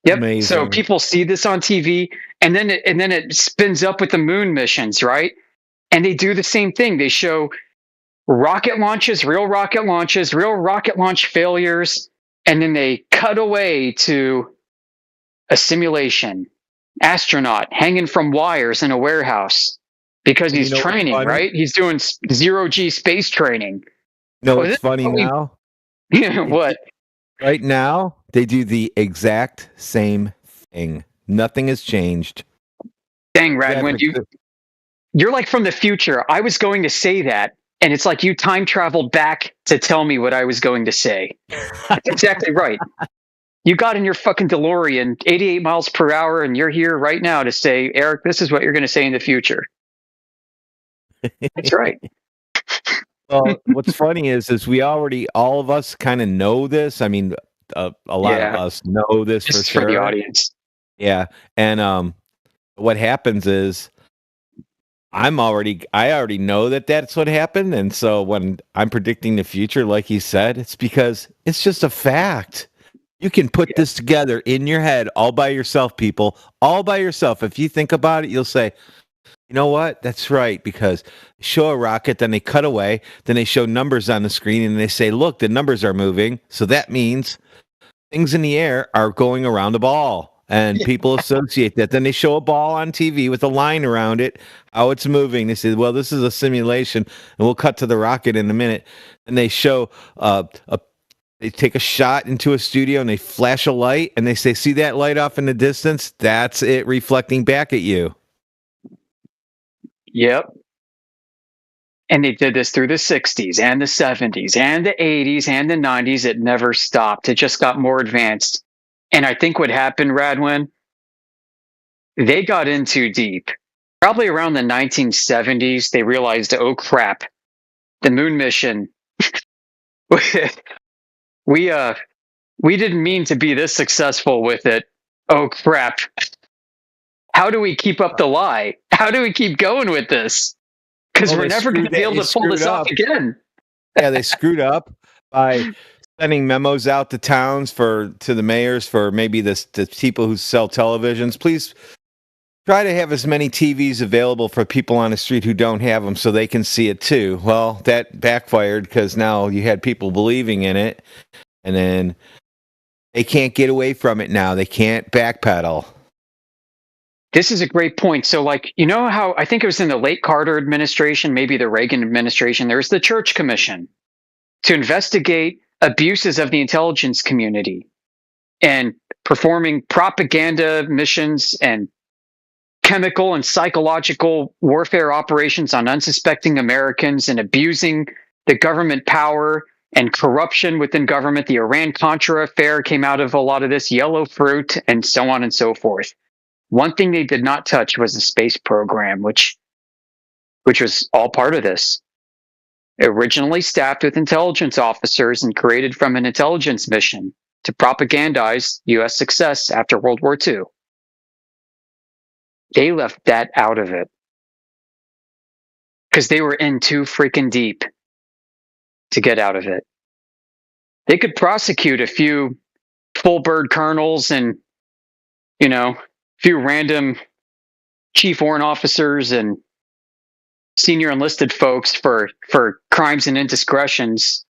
Yep. Amazing. So people see this on TV, and then it spins up with the moon missions, right? And they do the same thing. They show rocket launches, real rocket launch failures, and then they cut away to a simulation. Astronaut hanging from wires in a warehouse because he's training, right? He's doing zero-G space training. No, it's funny now. What? Right now, they do the exact same Nothing has changed. Dang, Radwin, you're like from the future. I was going to say that, and it's like you time traveled back to tell me what I was going to say. That's exactly right. You got in your fucking DeLorean, 88 miles per hour, and you're here right now to say, Eric, this is what you're going to say in the future. That's right. Well, what's funny is we already, all of us kind of know this. I mean, a lot of us know this Just for sure. for the audience. Yeah. And what happens is I already know that that's what happened. And so when I'm predicting the future, like he said, it's because it's just a fact. You can put this together in your head all by yourself, people, all by yourself. If you think about it, you'll say, you know what? That's right, because they show a rocket, then they cut away, then they show numbers on the screen, and they say, look, the numbers are moving. So that means things in the air are going around the ball. And people associate that. Then they show a ball on TV with a line around it, how it's moving. They say, well, this is a simulation, and we'll cut to the rocket in a minute. And they show they take a shot into a studio and they flash a light and they say, see that light off in the distance? That's it reflecting back at you. Yep. And they did this through the 60s and the 70s and the 80s and the 90s. It never stopped. It just got more advanced. And I think what happened, Radwin, they got in too deep. Probably around the 1970s, they realized, oh crap, the moon mission. We didn't mean to be this successful with it. Oh crap. How do we keep up the lie? How do we keep going with this? Because we're never going to be able to pull this off again. Yeah, they screwed up by sending memos out to towns to the mayors for maybe the people who sell televisions. Please try to have as many TVs available for people on the street who don't have them so they can see it too. Well, that backfired because now you had people believing in it, and then they can't get away from it now. They can't backpedal. This is a great point. So, like, you know how I think it was in the late Carter administration, maybe the Reagan administration, there was the Church Commission to investigate abuses of the intelligence community and performing propaganda missions and chemical and psychological warfare operations on unsuspecting Americans and abusing the government power and corruption within government. The Iran-Contra affair came out of a lot of this, yellow fruit, and so on and so forth. One thing they did not touch was the space program, which was all part of this. Originally staffed with intelligence officers and created from an intelligence mission to propagandize U.S. success after World War II. They left that out of it because they were in too freaking deep to get out of it. They could prosecute a few full bird colonels and, few random chief warrant officers and senior enlisted folks for crimes and indiscretions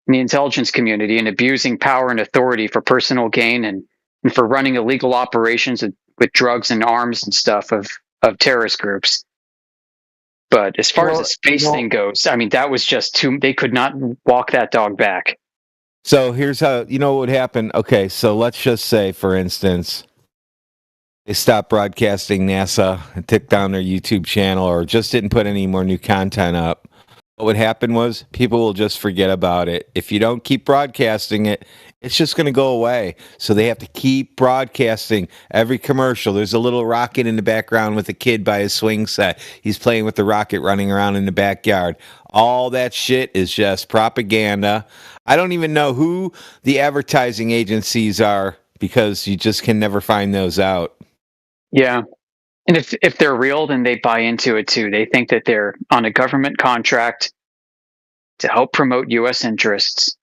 in the intelligence community and abusing power and authority for personal gain and for running illegal operations with drugs and arms and stuff of terrorist groups. But as far as the space thing goes, I mean, that was just they could not walk that dog back. So here's how, what would happen. Okay, so let's just say, for instance, they stopped broadcasting NASA and took down their YouTube channel or just didn't put any more new content up. What would happen was people will just forget about it. If you don't keep broadcasting it, it's just going to go away. So they have to keep broadcasting every commercial. There's a little rocket in the background with a kid by his swing set. He's playing with the rocket running around in the backyard. All that shit is just propaganda. I don't even know who the advertising agencies are because you just can never find those out. Yeah. And if they're real, then they buy into it too. They think that they're on a government contract to help promote U.S. interests.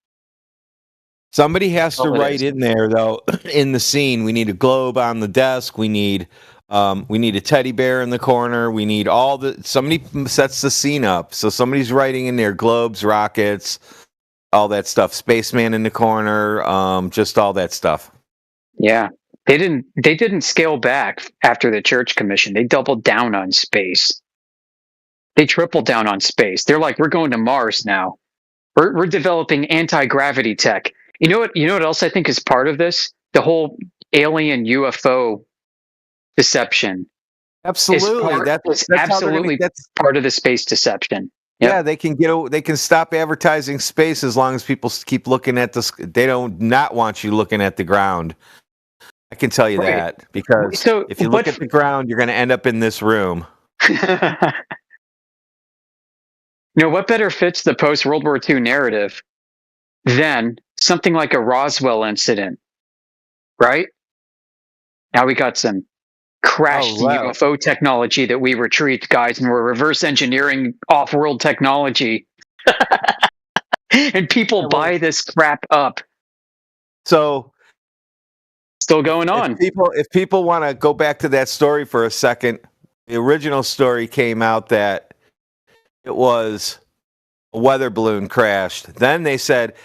Somebody has to write in there, though, in the scene. We need a globe on the desk. We need a teddy bear in the corner. We need somebody sets the scene up. So somebody's writing in there globes, rockets, all that stuff. Spaceman in the corner, just all that stuff. Yeah. They didn't scale back after the Church Commission. They doubled down on space. They tripled down on space. They're like, we're going to Mars now. We're developing anti-gravity tech. You know what else I think is part of this? The whole alien UFO deception. Absolutely. That's That's how they're absolutely that's part of the space deception. Yep. Yeah, they can stop advertising space as long as people keep looking at they don't not want you looking at the ground. I can tell you that because if you look at the ground, you're going to end up in this room. What better fits the post-World War II narrative than something like a Roswell incident, right? Now we got some crashed UFO technology that we retrieved, guys, and we're reverse engineering off-world technology. And people buy this crap up. So still going on. If people want to go back to that story for a second, the original story came out that it was a weather balloon crashed. Then they said,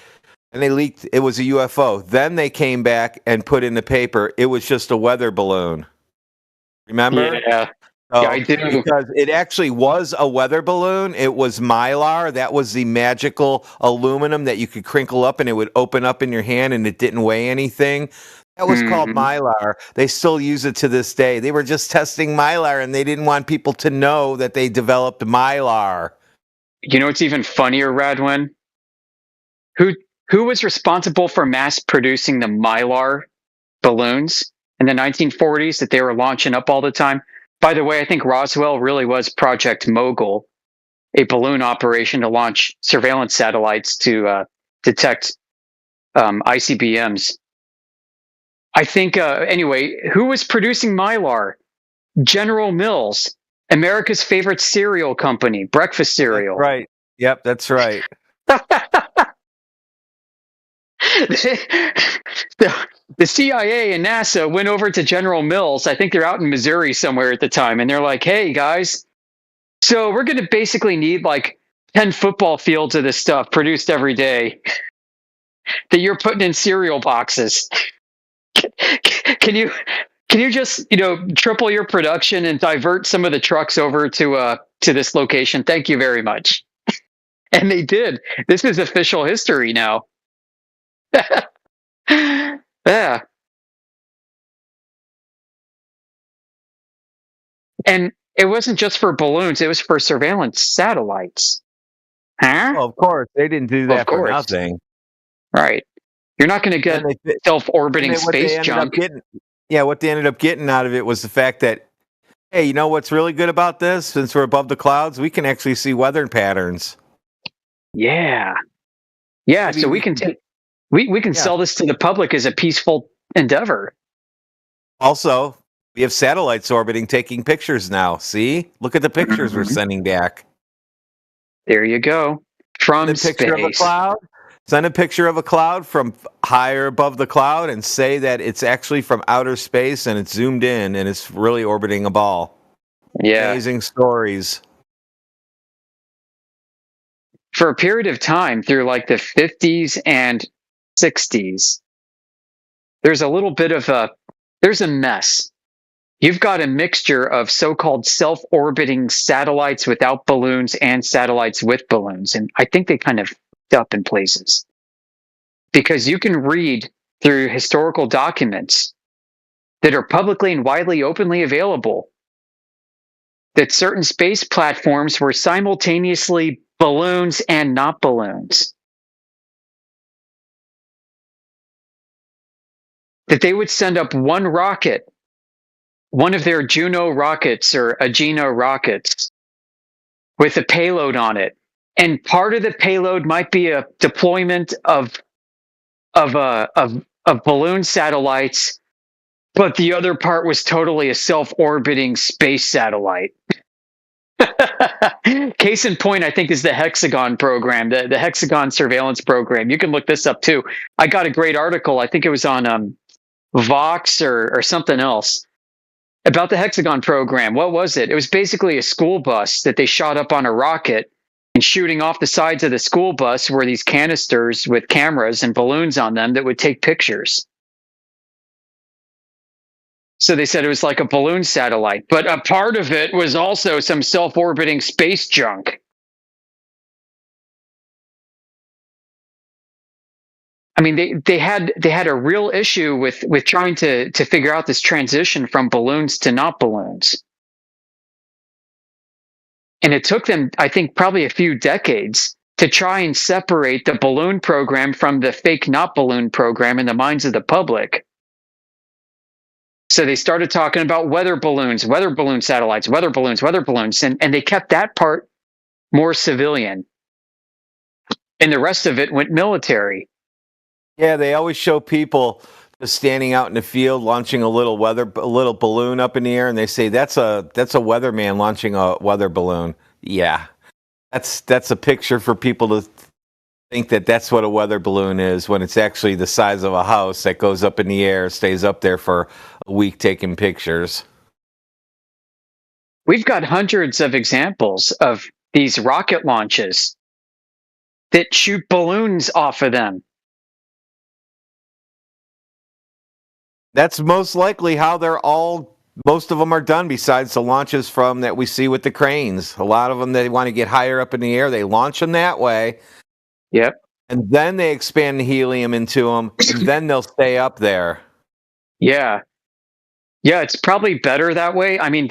and they leaked it was a UFO. Then they came back and put in the paper it was just a weather balloon. Remember? Yeah. Yeah, I do. Because it actually was a weather balloon. It was Mylar. That was the magical aluminum that you could crinkle up and it would open up in your hand and it didn't weigh anything. That was called Mylar. They still use it to this day. They were just testing Mylar and they didn't want people to know that they developed Mylar. You know what's even funnier, Radwin? Who was responsible for mass producing the Mylar balloons in the 1940s that they were launching up all the time? By the way, I think Roswell really was Project Mogul, a balloon operation to launch surveillance satellites to detect ICBMs. I think, anyway, who was producing Mylar? General Mills, America's favorite cereal company, breakfast cereal. That's right. Yep, that's right. The CIA and NASA went over to General Mills. I think they're out in Missouri somewhere at the time. And they're like, hey, guys, so we're going to basically need like 10 football fields of this stuff produced every day that you're putting in cereal boxes. Can you just, triple your production and divert some of the trucks over to this location? Thank you very much. And they did. This is official history now. Yeah. And it wasn't just for balloons, it was for surveillance satellites. Huh? Well, of course. They didn't do that for nothing. Right. You're not going to get self-orbiting space junk. What they ended up getting out of it was the fact that, hey, you know what's really good about this? Since we're above the clouds, we can actually see weather patterns. Yeah. Yeah, so we can sell this to the public as a peaceful endeavor. Also, we have satellites orbiting taking pictures now. See? Look at the pictures we're sending back. There you go. From space. Of a cloud. Send a picture of a cloud from higher above the cloud and say that it's actually from outer space and it's zoomed in and it's really orbiting a ball. Yeah. Amazing stories. For a period of time through like the 50s and 60s, there's a little bit of there's a mess. You've got a mixture of so-called self-orbiting satellites without balloons and satellites with balloons. And I think they kind of up in places because you can read through historical documents that are publicly and widely openly available that certain space platforms were simultaneously balloons and not balloons. That they would send up one rocket, one of their Juno rockets or Agena rockets with a payload on it. And part of the payload might be a deployment of balloon satellites, but the other part was totally a self-orbiting space satellite. Case in point, I think, is the Hexagon program, the Hexagon surveillance program. You can look this up too. I got a great article. I think it was on Vox or something else about the Hexagon program. What was it? It was basically a school bus that they shot up on a rocket. And shooting off the sides of the school bus were these canisters with cameras and balloons on them that would take pictures. So they said it was like a balloon satellite, but a part of it was also some self-orbiting space junk. I mean, they had a real issue with trying to figure out this transition from balloons to not balloons. And it took them, I think, probably a few decades to try and separate the balloon program from the fake not balloon program in the minds of the public. So they started talking about weather balloon satellites, weather balloons, and they kept that part more civilian. And the rest of it went military. Yeah, they always show people just standing out in the field launching a little balloon up in the air, and they say that's a weatherman launching a weather balloon. Yeah, that's a picture for people to think that that's what a weather balloon is, when it's actually the size of a house that goes up in the air, stays up there for a week taking pictures. We've got hundreds of examples of these rocket launches that shoot balloons off of them. That's most likely how most of them are done, besides the launches that we see with the cranes. A lot of them, they want to get higher up in the air. They launch them that way. Yep. And then they expand the helium into them, and then they'll stay up there. Yeah. Yeah, it's probably better that way. I mean,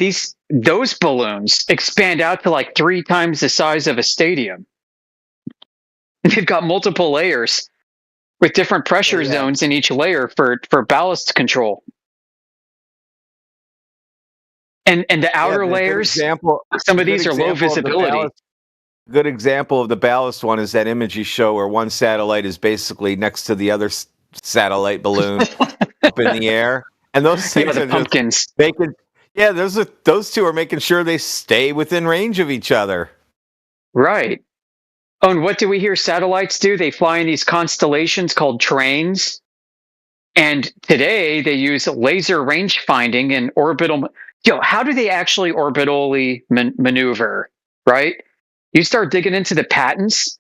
those balloons expand out to like 3 times the size of a stadium. They've got multiple layers with different pressure zones in each layer for ballast control. And the outer layers, some of these are low visibility. A good example of the ballast one is that image you show where one satellite is basically next to the other satellite balloon up in the air. And those things are pumpkins. Those two are making sure they stay within range of each other. Right. Oh, and what do we hear satellites do? They fly in these constellations called trains. And today they use laser range finding and orbital. How do they actually orbitally maneuver? Right? You start digging into the patents.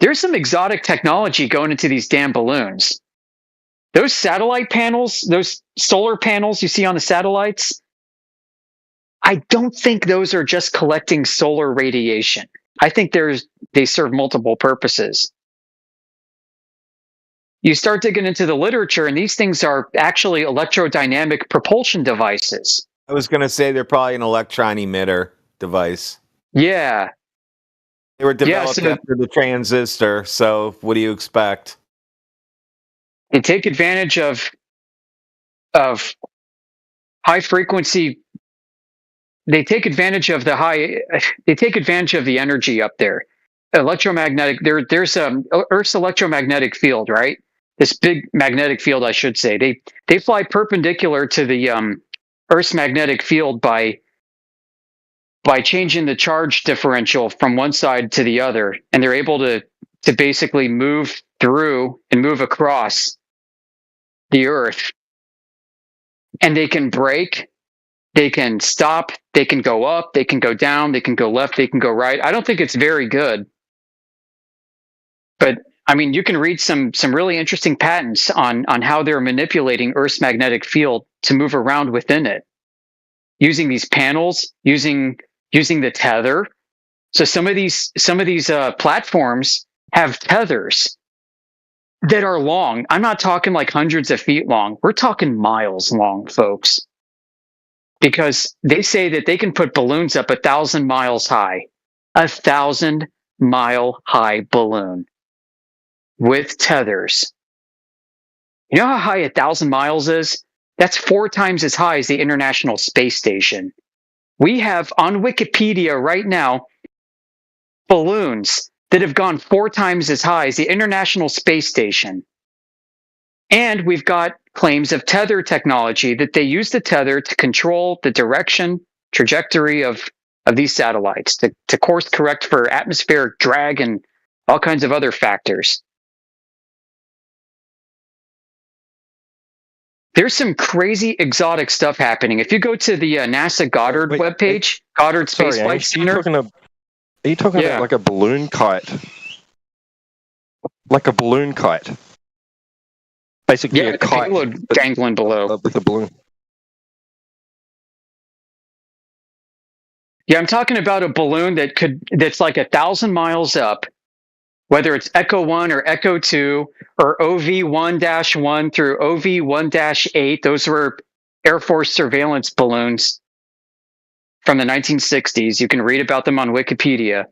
There's some exotic technology going into these damn balloons. Those satellite panels, those solar panels you see on the satellites, I don't think those are just collecting solar radiation. I think they serve multiple purposes. You start digging into the literature, and these things are actually electrodynamic propulsion devices. I was going to say they're probably an electron emitter device. Yeah. They were developed after the transistor, so what do you expect? They take advantage of high frequency. They take advantage of the energy up there. Electromagnetic. There's Earth's electromagnetic field, right? This big magnetic field, I should say. They fly perpendicular to the Earth's magnetic field by changing the charge differential from one side to the other, and they're able to basically move through and move across the Earth. And they can brake, they can stop, they can go up, they can go down, they can go left, they can go right. I don't think it's very good. But I mean, you can read some really interesting patents on how they're manipulating Earth's magnetic field to move around within it, using these panels, using the tether. So some of these platforms have tethers that are long. I'm not talking like hundreds of feet long. We're talking miles long, folks. Because they say that they can put balloons up 1,000 miles high. 1,000-mile high balloon with tethers. You know how high 1,000 miles is? That's 4 times as high as the International Space Station. We have on Wikipedia right now balloons that have gone 4 times as high as the International Space Station. And we've got claims of tether technology that they use the tether to control the trajectory of these satellites, to course correct for atmospheric drag and all kinds of other factors. There's some crazy exotic stuff happening. If you go to the NASA Goddard webpage, Goddard Space Flight Center. Are you talking about like a balloon kite? Like a balloon kite? Basically a kite. Payload dangling below. With a balloon. Yeah, I'm talking about a balloon that's like 1,000 miles up, whether it's Echo 1 or Echo 2 or OV-1-1 through OV-1-8. Those were Air Force surveillance balloons from the 1960s. You can read about them on Wikipedia.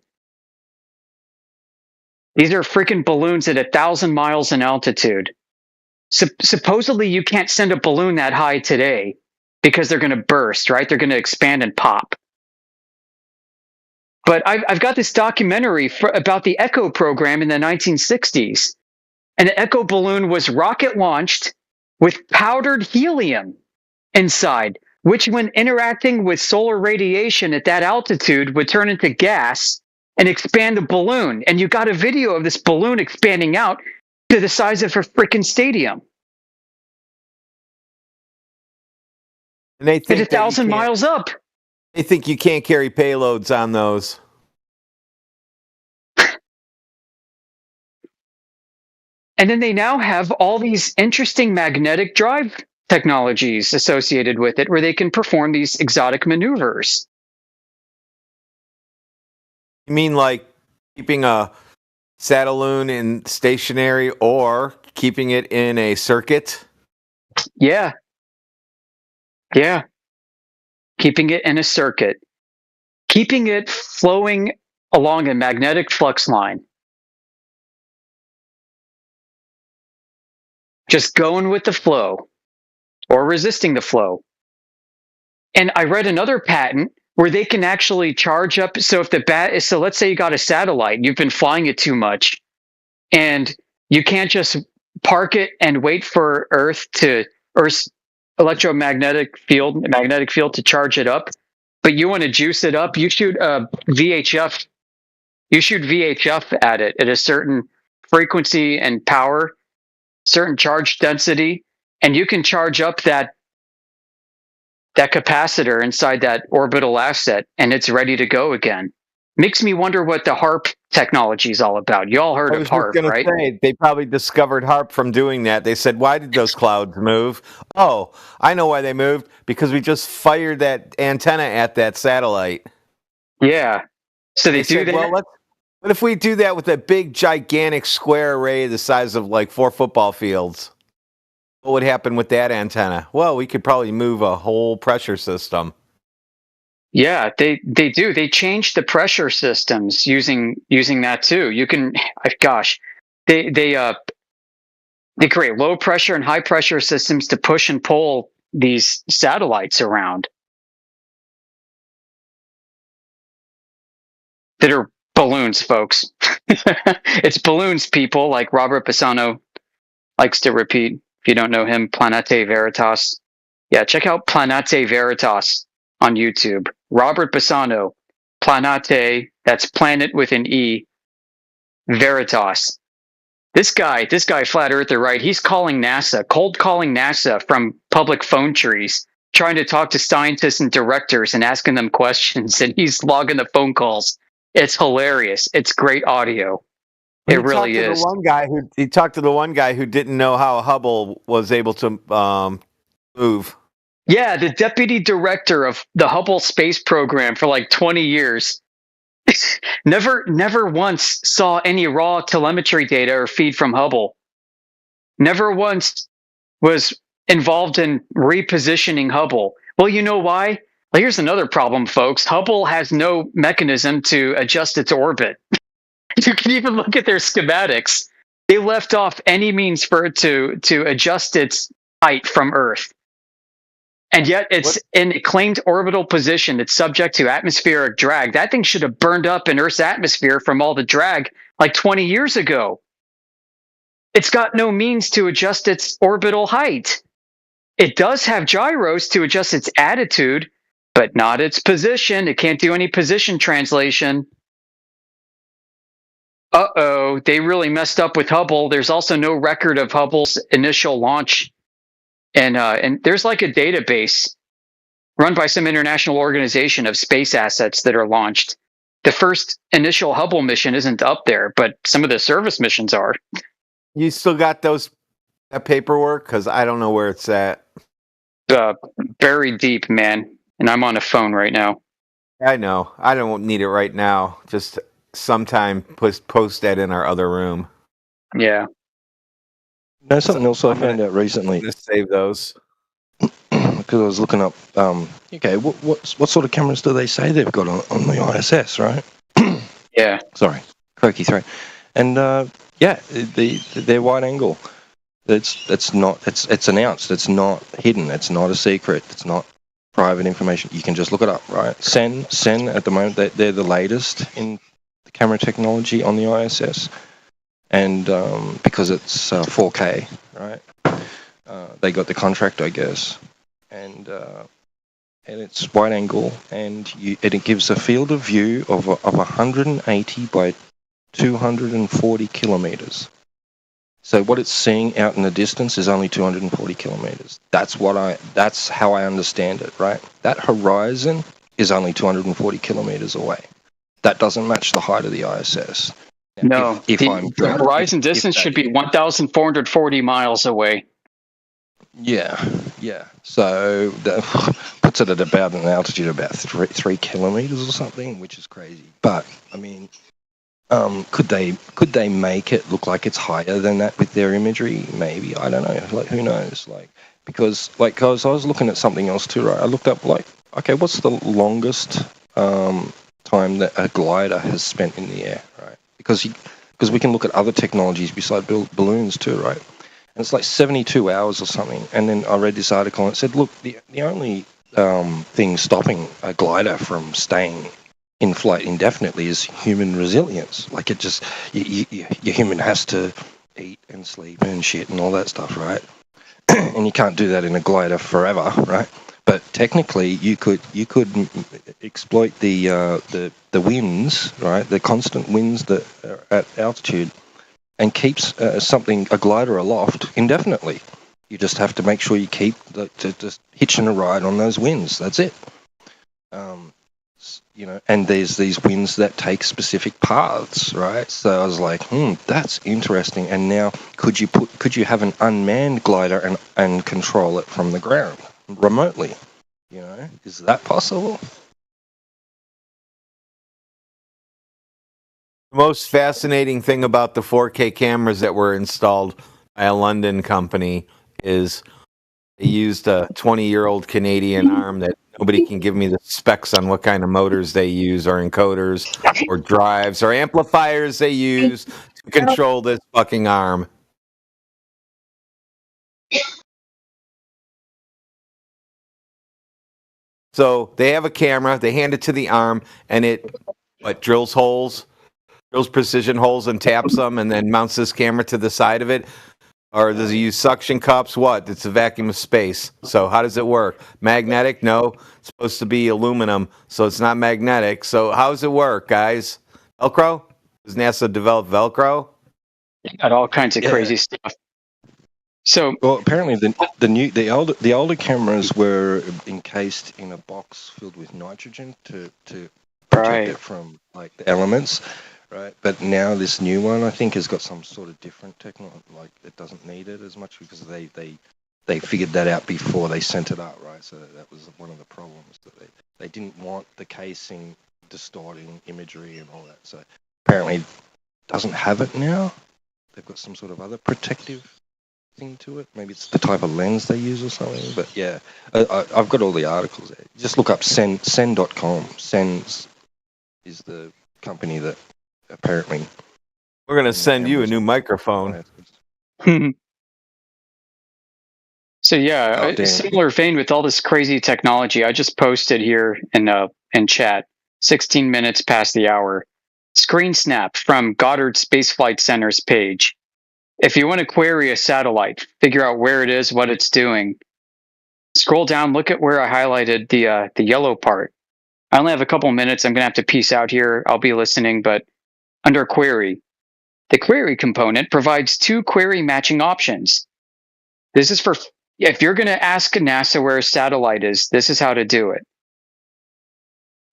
These are freaking balloons at 1,000 miles in altitude. Supposedly, you can't send a balloon that high today because they're going to burst, right? They're going to expand and pop. But I've got this documentary about the Echo program in the 1960s. And the Echo balloon was rocket launched with powdered helium inside, which when interacting with solar radiation at that altitude would turn into gas and expand the balloon. And you got a video of this balloon expanding out to the size of a freaking stadium. And they think it's 1,000 miles up. They think you can't carry payloads on those. And then they now have all these interesting magnetic drive technologies associated with it where they can perform these exotic maneuvers. You mean like keeping a Satelloon in stationary or keeping it in a circuit? Yeah. Yeah. Keeping it in a circuit. Keeping it flowing along a magnetic flux line. Just going with the flow or resisting the flow. And I read another patent where they can actually charge up. So if so let's say you got a satellite and you've been flying it too much and you can't just park it and wait for Earth's magnetic field to charge it up, but you want to juice it up, you shoot VHF. You shoot VHF at it at a certain frequency and power, certain charge density, and you can charge up that capacitor inside that orbital asset, and it's ready to go again. Makes me wonder what the HARP technology is all about. You all heard of HARP, right? Say, they probably discovered HARP from doing that. They said, why did those clouds move? Oh, I know why they moved. Because we just fired that antenna at that satellite. Yeah. So they do said, that. Well, what if we do that with a big, gigantic square array the size of like 4 football fields? What would happen with that antenna? Well, we could probably move a whole pressure system. Yeah, they do. They change the pressure systems using that too. You can, gosh, they create low pressure and high pressure systems to push and pull these satellites around that are balloons, folks. It's balloons, people, like Robert Pisano likes to repeat. If you don't know him, Planete Veritas. Yeah, check out Planete Veritas on YouTube. Robert Pisano, Planete, that's planet with an E, Veritas. This guy, flat earther, right? He's calling NASA, cold calling NASA from public phone trees, trying to talk to scientists and directors and asking them questions, and he's logging the phone calls. It's hilarious. It's great audio. It really is. He talked to the one guy who didn't know how Hubble was able to move. Yeah, the deputy director of the Hubble space program for like 20 years. Never once saw any raw telemetry data or feed from Hubble. Never once was involved in repositioning Hubble. Well, you know why? Well, here's another problem, folks. Hubble has no mechanism to adjust its orbit. You can even look at their schematics. They left off any means for it to adjust its height from Earth. And yet it's in a claimed orbital position. It's subject to atmospheric drag. That thing should have burned up in Earth's atmosphere from all the drag like 20 years ago. It's got no means to adjust its orbital height. It does have gyros to adjust its attitude, but not its position. It can't do any position translation. Uh-oh, they really messed up with Hubble. There's also no record of Hubble's initial launch. And there's like a database run by some international organization of space assets that are launched. The first initial Hubble mission isn't up there, but some of the service missions are. You still got that paperwork? Because I don't know where it's at. Buried deep, man. And I'm on a phone right now. I know. I don't need it right now. Just sometime post that in our other room. Yeah. No, something else I found out recently. Let's save those. Because I was looking up, okay, what sort of cameras do they say they've got on the ISS, right? Yeah. Sorry, croaky throat. And they're wide angle. It's announced. It's not hidden. It's not a secret. It's not private information. You can just look it up, right? Sen at the moment, they're the latest in the camera technology on the ISS, and because it's 4K, right? They got the contract, I guess, and it's wide angle, and it gives a field of view of 180 by 240 kilometers. So what it's seeing out in the distance is only 240 kilometers. That's how I understand it, right? That horizon is only 240 kilometers away. That doesn't match the height of the ISS. No, the horizon distance should be 1,440 miles away. Yeah. So that puts it at about an altitude of about 3 kilometers or something, which is crazy. But I mean, could they make it look like it's higher than that with their imagery? Maybe, I don't know. Like, who knows? Because I was looking at something else too, right? I looked up okay, what's the longest time that a glider has spent in the air, right? Because we can look at other technologies beside balloons too, right? And it's like 72 hours or something. And then I read this article and it said, look, the only thing stopping a glider from staying in flight indefinitely is human resilience. Like, it just, your human has to eat and sleep and shit and all that stuff, right? And you can't do that in a glider forever, right? But technically, you could exploit the winds, right? The constant winds that are at altitude, and keeps a glider aloft indefinitely. You just have to make sure you keep just hitching a ride on those winds. That's it. And there's these winds that take specific paths, right? So I was like, that's interesting. And now, could you have an unmanned glider and control it from the ground remotely? Is that possible? The most fascinating thing about the 4K cameras that were installed by a London company is they used a 20-year-old Canadian arm that nobody can give me the specs on what kind of motors they use or encoders or drives or amplifiers they use to control this fucking arm. So they have a camera, they hand it to the arm, and it drills precision holes and taps them, and then mounts this camera to the side of it. Or does he use suction cups? What? It's a vacuum of space. So how does it work? Magnetic? No. It's supposed to be aluminum, so it's not magnetic. So how does it work, guys? Velcro? Does NASA develop Velcro? Got all kinds of crazy stuff. So, well, apparently the older cameras were encased in a box filled with nitrogen to protect it from like the elements. Right, but now this new one, I think, has got some sort of different technology. Like, it doesn't need it as much because they figured that out before they sent it up, right? So that was one of the problems, that they didn't want the casing distorting imagery and all that. So apparently, it doesn't have it now. They've got some sort of other protective thing to it. Maybe it's the type of lens they use or something. But yeah, I've got all the articles there. Just look up Sen.com. Sen is the company that. Apparently, we're going to send you a new microphone. So yeah, similar vein with all this crazy technology. I just posted here in chat. 16 minutes past the hour. Screen snap from Goddard Space Flight Center's page. If you want to query a satellite, figure out where it is, what it's doing. Scroll down. Look at where I highlighted the yellow part. I only have a couple minutes. I'm going to have to peace out here. I'll be listening, but. Under query, the query component provides 2 query matching options. This is for if you're going to ask NASA where a satellite is, this is how to do it.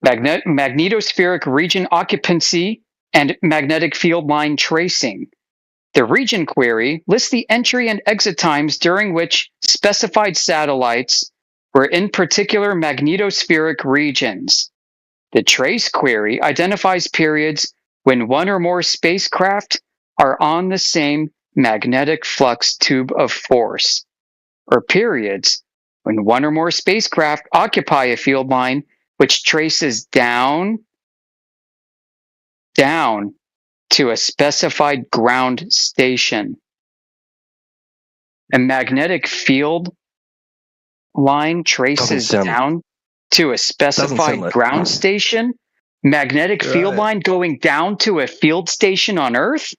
Magnetospheric region occupancy and magnetic field line tracing. The region query lists the entry and exit times during which specified satellites were in particular magnetospheric regions. The trace query identifies periods when one or more spacecraft are on the same magnetic flux tube of force, or periods when one or more spacecraft occupy a field line which traces down to a specified ground station. A magnetic field line traces down to a specified ground station? Magnetic field line going down to a field station on Earth?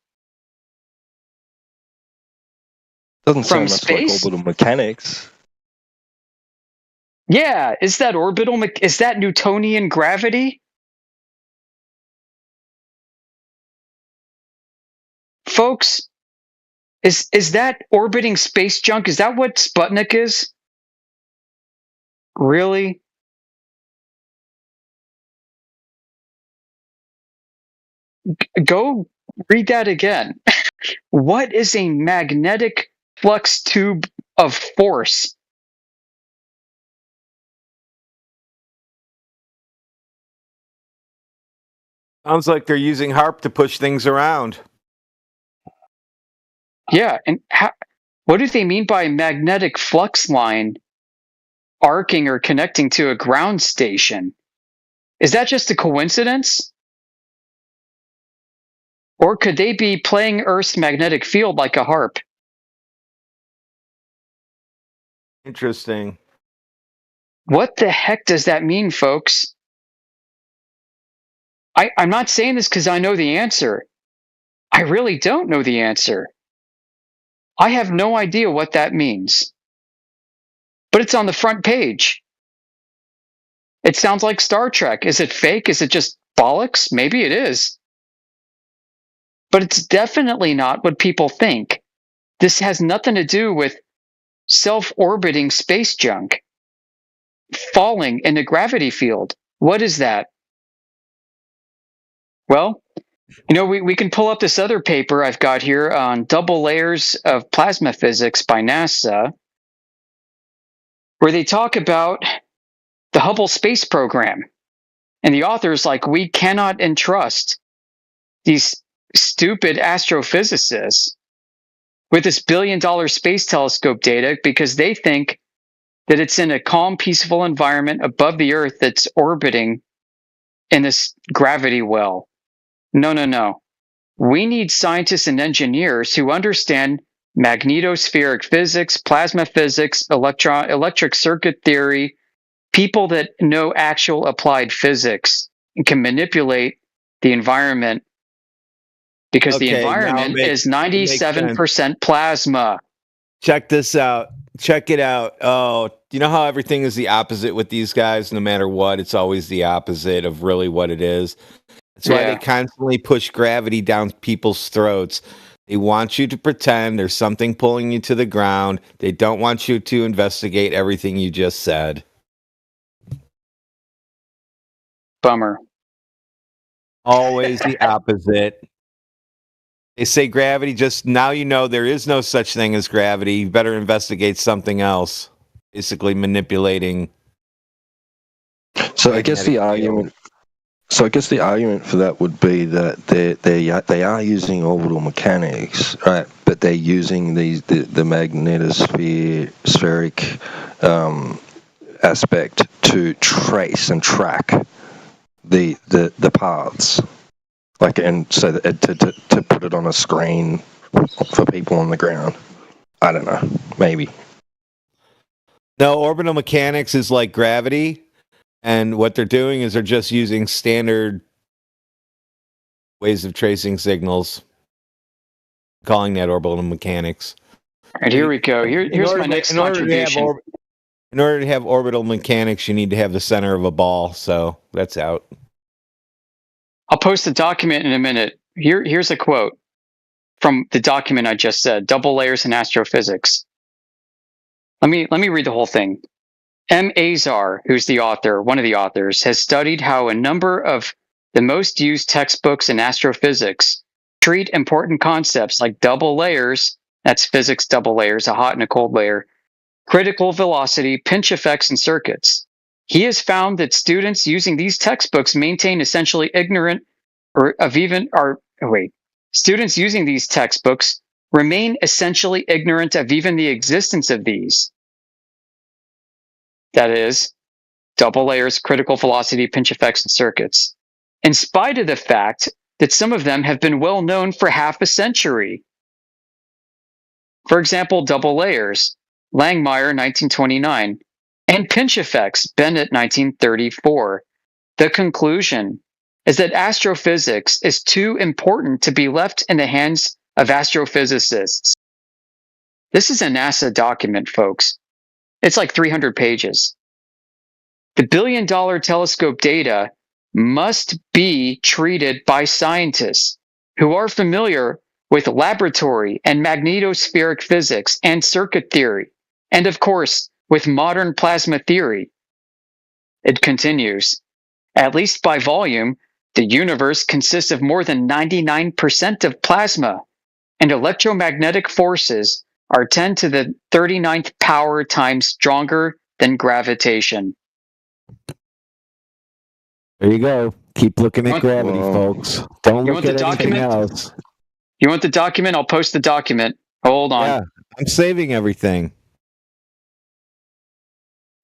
Doesn't From sound much space? like orbital mechanics. Yeah, is that is that Newtonian gravity? Folks, is that orbiting space junk? Is that what Sputnik is? Really? Go read that again. What is a magnetic flux tube of force? Sounds like they're using HARP to push things around. Yeah, and what do they mean by magnetic flux line arcing or connecting to a ground station? Is that just a coincidence? Or could they be playing Earth's magnetic field like a harp? Interesting. What the heck does that mean, folks? I'm not saying this because I know the answer. I really don't know the answer. I have no idea what that means. But it's on the front page. It sounds like Star Trek. Is it fake? Is it just bollocks? Maybe it is. But it's definitely not what people think. This has nothing to do with self-orbiting space junk falling in a gravity field. What is that? Well, we can pull up this other paper I've got here on double layers of plasma physics by NASA, where they talk about the Hubble Space Program. And the author's like, we cannot entrust these stupid astrophysicists with this billion-dollar space telescope data because they think that it's in a calm, peaceful environment above the Earth that's orbiting in this gravity well. No. We need scientists and engineers who understand magnetospheric physics, plasma physics, electric circuit theory, people that know actual applied physics and can manipulate the environment, because the environment is 97% plasma. Check this out. Check it out. Oh, you know how everything is the opposite with these guys? No matter what, it's always the opposite of really what it is. That's why they constantly push gravity down people's throats. They want you to pretend there's something pulling you to the ground. They don't want you to investigate everything you just said. Bummer. Always the opposite. They say gravity, just now you know there is no such thing as gravity. You better investigate something else. Basically manipulating. So I guess the argument for that would be that they are using orbital mechanics, right? But they're using the magnetospheric aspect to trace and track the paths, like, and so that to put it on a screen for people on the ground. I don't know, maybe. No, orbital mechanics is like gravity. And what they're doing is they're just using standard ways of tracing signals, calling that orbital mechanics. All right, here we go. Here's my next contribution. In order to have orbital mechanics, you need to have the center of a ball. So that's out. I'll post the document in a minute. Here's a quote from the document I just said, Double Layers in Astrophysics. Let me read the whole thing. M. Azar, who's the author, one of the authors, has studied how a number of the most used textbooks in astrophysics treat important concepts like double layers, that's physics double layers, a hot and a cold layer, critical velocity, pinch effects, and circuits. He has found that students using these textbooks maintain essentially ignorant students using these textbooks remain essentially ignorant of even the existence of these. That is, double layers, critical velocity, pinch effects, and circuits, in spite of the fact that some of them have been well known for half a century. For example, double layers, Langmuir, 1929, and pinch effects, Bennett, 1934. The conclusion is that astrophysics is too important to be left in the hands of astrophysicists. This is a NASA document, folks. It's like 300 pages. The billion-dollar telescope data must be treated by scientists who are familiar with laboratory and magnetospheric physics and circuit theory, and of course, with modern plasma theory. It continues, at least by volume, the universe consists of more than 99% of plasma, and electromagnetic forces are 10 to the 39th power times stronger than gravitation. There you go. Keep looking at gravity, folks. Don't look at anything else. You want the document? I'll post the document. Hold on. Yeah, I'm saving everything.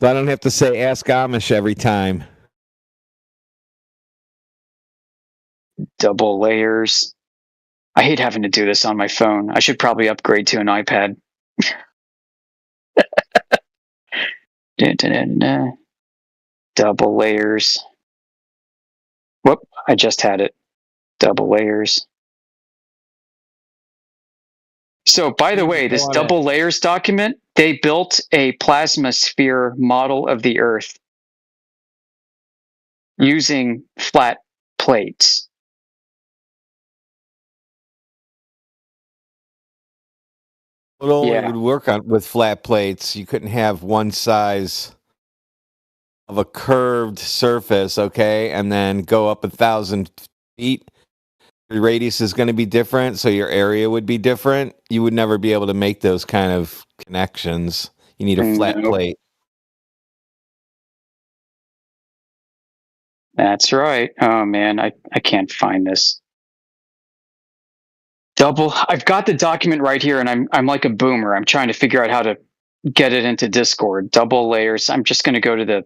So I don't have to say ask Amish every time. Double layers. I hate having to do this on my phone. I should probably upgrade to an iPad. Double layers. Whoop, I just had it. Double layers. So, by the way, this double layers document, they built a plasma sphere model of the Earth using flat plates. It only would work with flat plates. You couldn't have one size of a curved surface, okay, and then go up 1,000 feet. Your radius is going to be different, so your area would be different. You would never be able to make those kind of connections. You need a flat plate. That's right. Oh man, I can't find this. I've got the document right here, and I'm like a boomer. I'm trying to figure out how to get it into Discord. Double layers. I'm just going to go to the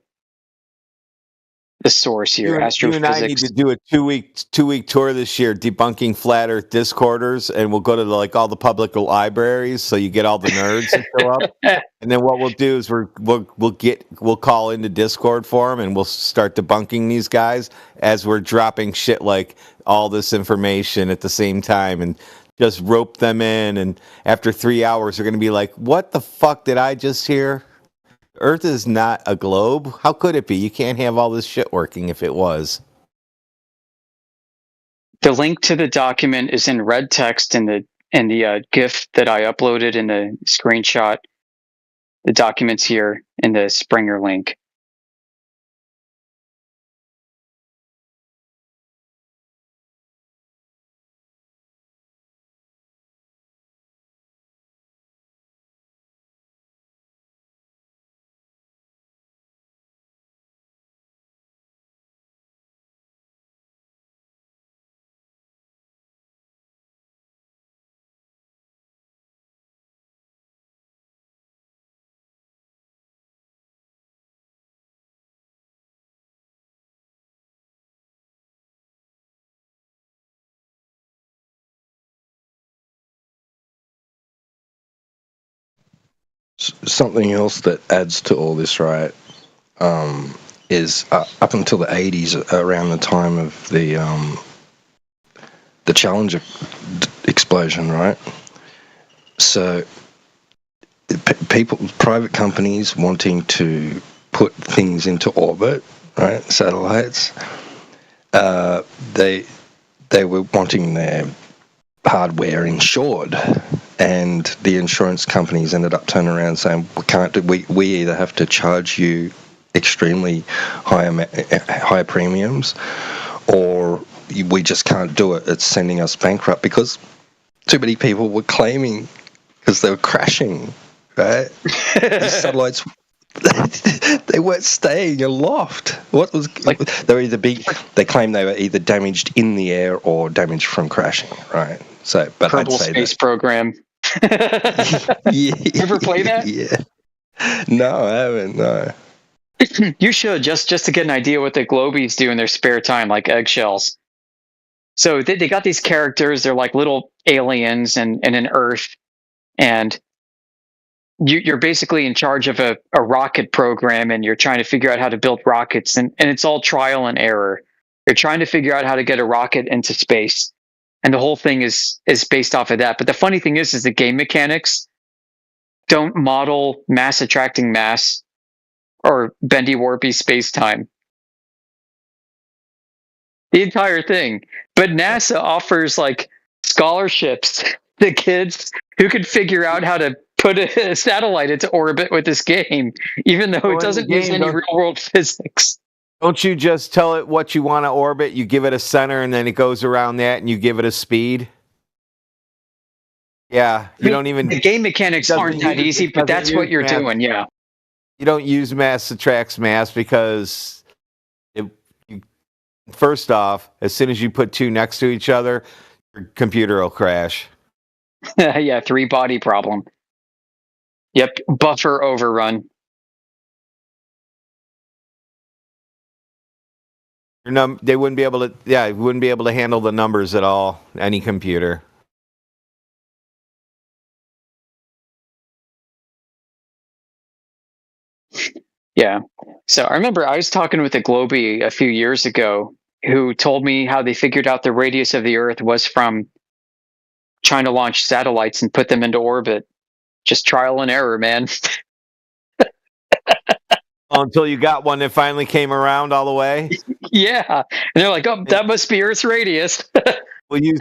source here. Astrophysics. You and I need to do a two-week tour this year, debunking flat Earth Discorders, and we'll go to all the public libraries, so you get all the nerds to show up. And then what we'll do is we'll call into Discord for them, and we'll start debunking these guys as we're dropping shit like all this information at the same time, and just rope them in. And after 3 hours, they're going to be like, "What the fuck did I just hear? Earth is not a globe. How could it be? You can't have all this shit working if it was." The link to the document is in red text in the GIF that I uploaded in the screenshot. The document's here in the Springer link. Something else that adds to all this, right, is up until the 80s, around the time of the Challenger explosion, right? So private companies wanting to put things into orbit, right, satellites, they were wanting their hardware insured, and the insurance companies ended up turning around saying, we either have to charge you extremely high premiums, or we just can't do it. It's sending us bankrupt, because too many people were claiming, because they were crashing, right? These satellites they weren't staying aloft. What was like? They claim they were either damaged in the air or damaged from crashing. Right. So, but Kerbal I'd say Space Program. yeah, Ever play that? Yeah. No, I haven't. No. You should just to get an idea what the Globies do in their spare time, like eggshells. So they got these characters. They're like little aliens and an Earth, and you're basically in charge of a rocket program, and you're trying to figure out how to build rockets, and it's all trial and error. You're trying to figure out how to get a rocket into space, and the whole thing is based off of that. But the funny thing is the game mechanics don't model mass attracting mass or bendy warpy space time. The entire thing. But NASA offers like scholarships to kids who can figure out how to put a satellite into orbit with this game, even though it doesn't use any real world physics. Don't you just tell it what you want to orbit? You give it a center, and then it goes around that, and you give it a speed. Yeah, you don't even. The game mechanics aren't that easy, but that's what you're doing. Yeah. You don't use mass attracts mass because first off, as soon as you put two next to each other, your computer will crash. Yeah, 3-body problem. Yep, buffer overrun. They wouldn't be able to. Yeah, wouldn't be able to handle the numbers at all. Any computer. Yeah. So I remember I was talking with a Globie a few years ago who told me how they figured out the radius of the Earth was from trying to launch satellites and put them into orbit. Just trial and error, man. Until you got one that finally came around all the way. Yeah. And they're like, oh, that must be Earth's radius. We'll use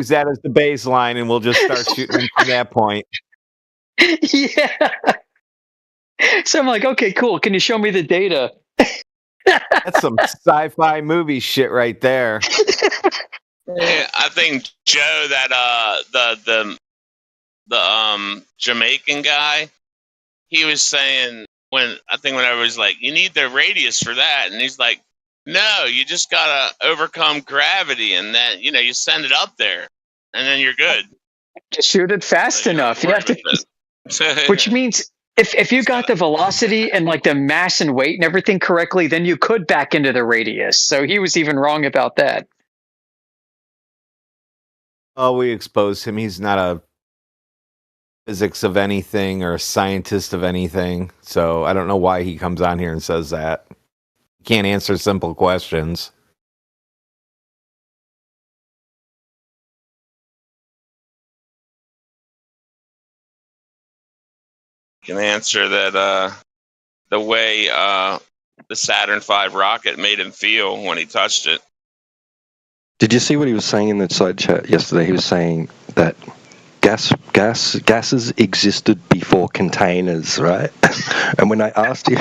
that as the baseline, and we'll just start shooting from that point. Yeah. So I'm like, okay, cool. Can you show me the data? That's some sci-fi movie shit right there. Yeah, I think Joe, that the Jamaican guy, he was saying when I was like, you need the radius for that, and he's like, no, you just gotta overcome gravity, and then you send it up there, and then you're good. Just shoot it fast enough. You have to, which means if you got the velocity and like the mass and weight and everything correctly, then you could back into the radius. So he was even wrong about that. Oh, we exposed him. He's not a physics of anything or a scientist of anything. So I don't know why he comes on here and says that. He can't answer simple questions. Can answer that the way the Saturn V rocket made him feel when he touched it. Did you see what he was saying in the side chat yesterday? He was saying that gases existed before containers, right? And when I asked him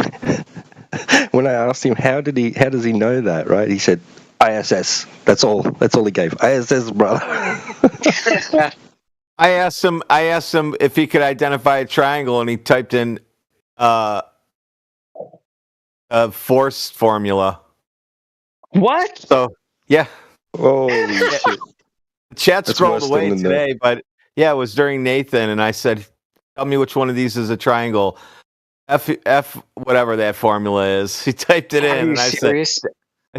how does he know that, right? He said ISS. That's all he gave. ISS, brother. I asked him if he could identify a triangle, and he typed in a force formula. What? So yeah. Holy shit. The chat scrolled away today, but yeah, it was during Nathan, and I said, tell me which one of these is a triangle. F whatever that formula is. He typed it in, and I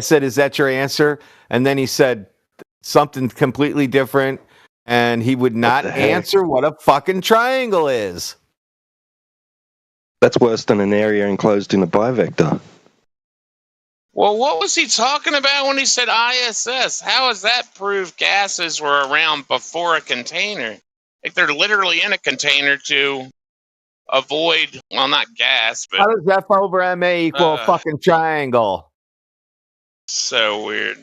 said, is that your answer? And then he said something completely different, and he would not answer what a fucking triangle is. That's worse than an area enclosed in a bivector. Well, what was he talking about when he said ISS? How does that prove gases were around before a container? Like they're literally in a container to avoid, well, not gas, but... How does F over MA equal a fucking triangle? So weird.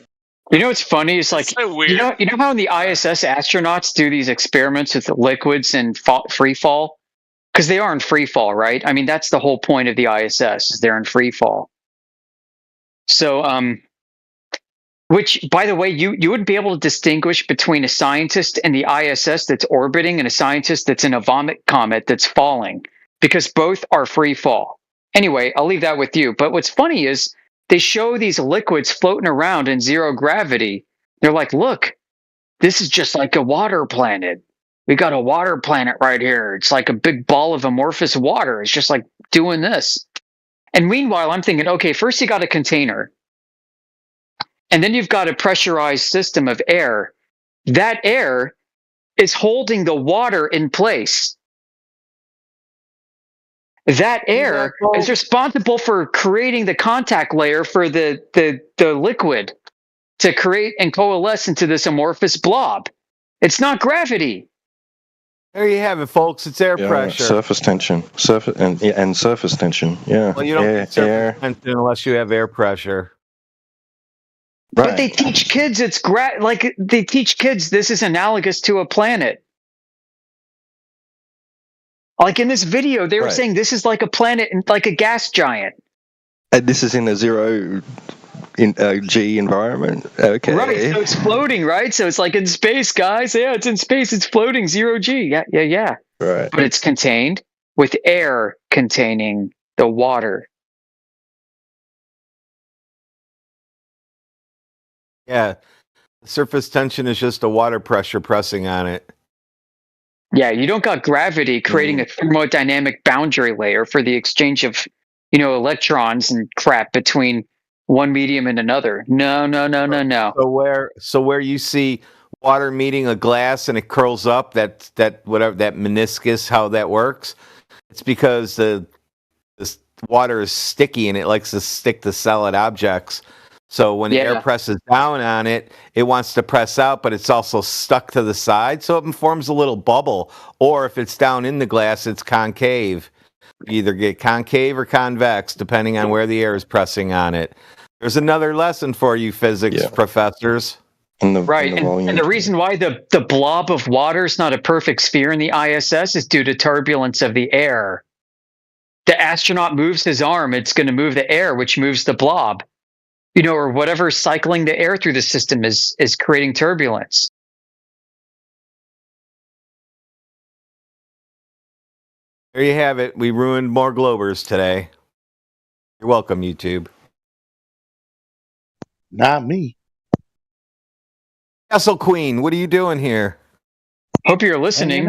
You know what's funny? It's like, so weird. you know how in the ISS astronauts do these experiments with the liquids and free fall? Because they are in free fall, right? I mean, that's the whole point of the ISS, is they're in free fall. So, which, by the way, you wouldn't be able to distinguish between a scientist in the ISS that's orbiting and a scientist that's in a vomit comet that's falling, because both are free fall. Anyway, I'll leave that with you. But what's funny is they show these liquids floating around in zero gravity. They're like, look, this is just like a water planet. We got a water planet right here. It's like a big ball of amorphous water. It's just like doing this. And meanwhile, I'm thinking, okay, first you got a container. And then you've got a pressurized system of air. That air is holding the water in place. That air is responsible for creating the contact layer for the liquid to create and coalesce into this amorphous blob. It's not gravity. There you have it, folks. It's air pressure. Surface tension. And surface tension. Yeah. Well, you don't get surface tension unless you have air pressure. Right. But they teach kids they teach kids this is analogous to a planet. Like in this video, they were saying this is like a planet and like a gas giant. And this is in a zero G environment. Okay. Right, so it's floating, right? So it's like in space, guys. Yeah, it's in space. It's floating, zero G. Yeah. Right. But it's contained with air containing the water. Yeah. Surface tension is just a water pressure pressing on it. Yeah, you don't got gravity creating a thermodynamic boundary layer for the exchange of, electrons and crap between one medium and another. No. So where you see water meeting a glass and it curls up, that meniscus, how that works, it's because the water is sticky and it likes to stick to solid objects. So when air presses down on it, it wants to press out, but it's also stuck to the side, so it forms a little bubble. Or if it's down in the glass, it's concave. You either get concave or convex, depending on where the air is pressing on it. There's another lesson for you physics professors. And the reason why the blob of water is not a perfect sphere in the ISS is due to turbulence of the air. The astronaut moves his arm, it's going to move the air, which moves the blob. Or whatever cycling the air through the system is creating turbulence. There you have it. We ruined more Globers today. You're welcome, YouTube. Not me. Castle Queen, what are you doing here? Hope you're listening.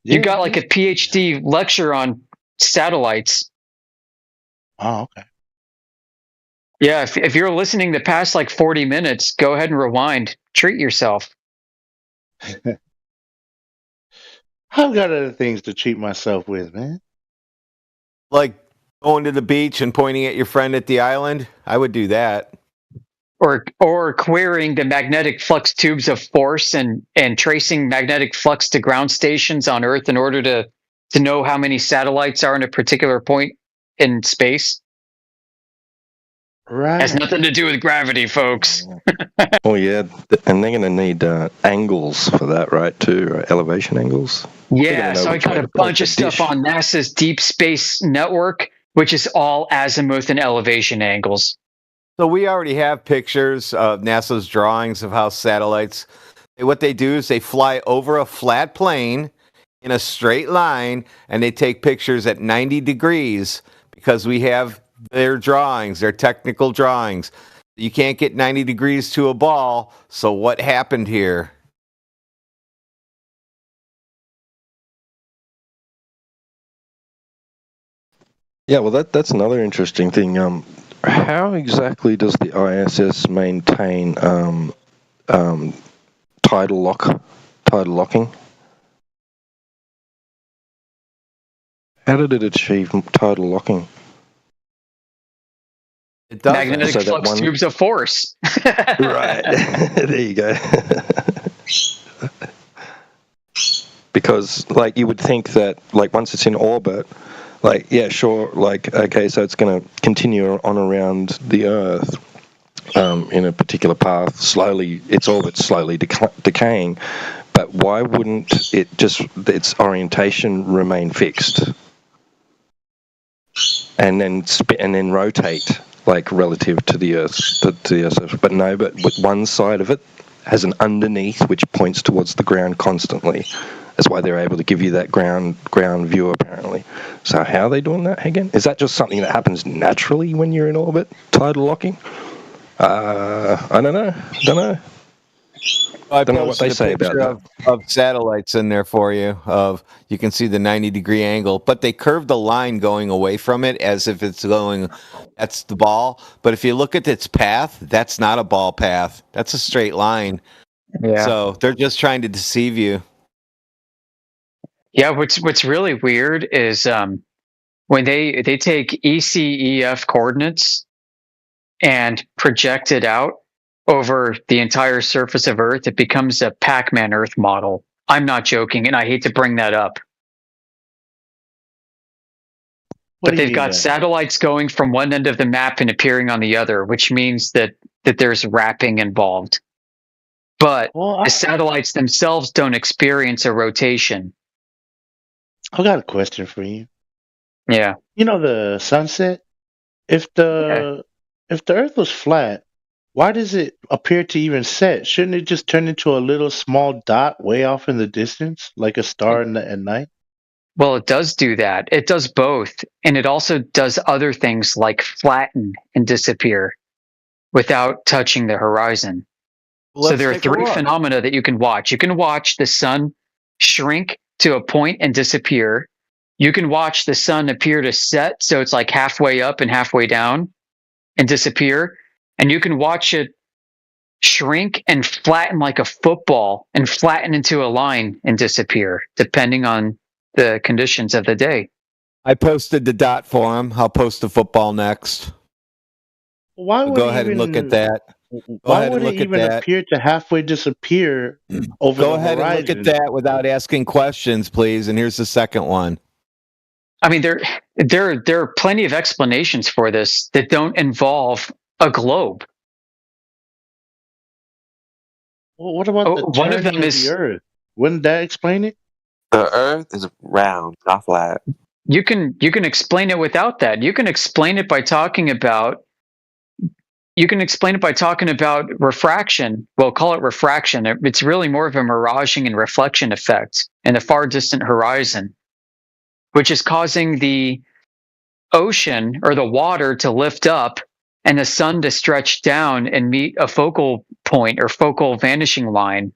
You got like a PhD lecture on satellites. Oh, okay. Yeah, if you're listening the past 40 minutes, go ahead and rewind. Treat yourself. I've got other things to treat myself with, man. Like going to the beach and pointing at your friend at the island? I would do that. Or querying the magnetic flux tubes of force and tracing magnetic flux to ground stations on Earth in order to know how many satellites are in a particular point in space. Right. Has nothing to do with gravity, folks. Oh yeah, and they're going to need angles for that, right? Too, right? Elevation angles. Yeah, so I got a bunch of stuff on NASA's Deep Space Network, which is all azimuth and elevation angles. So we already have pictures of NASA's drawings of how satellites. What they do is they fly over a flat plane in a straight line, and they take pictures at 90 degrees because we have their drawings, their technical drawings. You can't get 90 degrees to a ball, so what happened here? Yeah, well, that's another interesting thing. How exactly does the ISS maintain tidal locking? How did it achieve tidal locking? It does magnetic flux tubes of force. Right. There you go. Because, you would think that, once it's in orbit, okay, so it's going to continue on around the Earth in a particular path, its orbit's slowly decaying, but why wouldn't its orientation remain fixed? And then rotate, relative to the Earth, but with one side of it has an underneath which points towards the ground constantly, That's why they're able to give you that ground view, apparently. So how are they doing that again? Is that just something that happens naturally when you're in orbit, tidal locking? I don't know. I don't know what they posted a say about picture that. of satellites in there for you. You can see the 90-degree angle, but they curved a line going away from it as if it's going. That's the ball. But if you look at its path, that's not a ball path. That's a straight line. Yeah. So they're just trying to deceive you. Yeah, what's really weird is when they take ECEF coordinates and project it out over the entire surface of Earth, it becomes a Pac-Man Earth model. I'm not joking, and I hate to bring that up. But they've got satellites going from one end of the map and appearing on the other, which means that there's wrapping involved. But the satellites themselves don't experience a rotation. I got a question for you. Yeah. You know the sunset? If the Earth was flat, why does it appear to even set? Shouldn't it just turn into a little small dot way off in the distance, like a star at night? Well, it does do that. It does both. And it also does other things like flatten and disappear without touching the horizon. So there are three phenomena that you can watch. You can watch the sun shrink to a point and disappear. You can watch the sun appear to set, so it's like halfway up and halfway down and disappear. And you can watch it shrink and flatten like a football and flatten into a line and disappear, depending on the conditions of the day. I posted the dot for him. I'll post the football next. Why would Go ahead and look at that. Why would it even appear to halfway disappear over Go the ahead horizon? and look at that without asking questions, please. And here's the second one. I mean, there are plenty of explanations for this that don't involve a globe. Well, what about the one of turning them is the Earth? Wouldn't that explain it? The Earth is round, not flat. You can explain it without that. You can explain it by talking about. You can explain it by talking about refraction. Well, call it refraction. It's really more of a miraging and reflection effect in the far distant horizon, which is causing the ocean or the water to lift up and the sun to stretch down and meet a focal point or focal vanishing line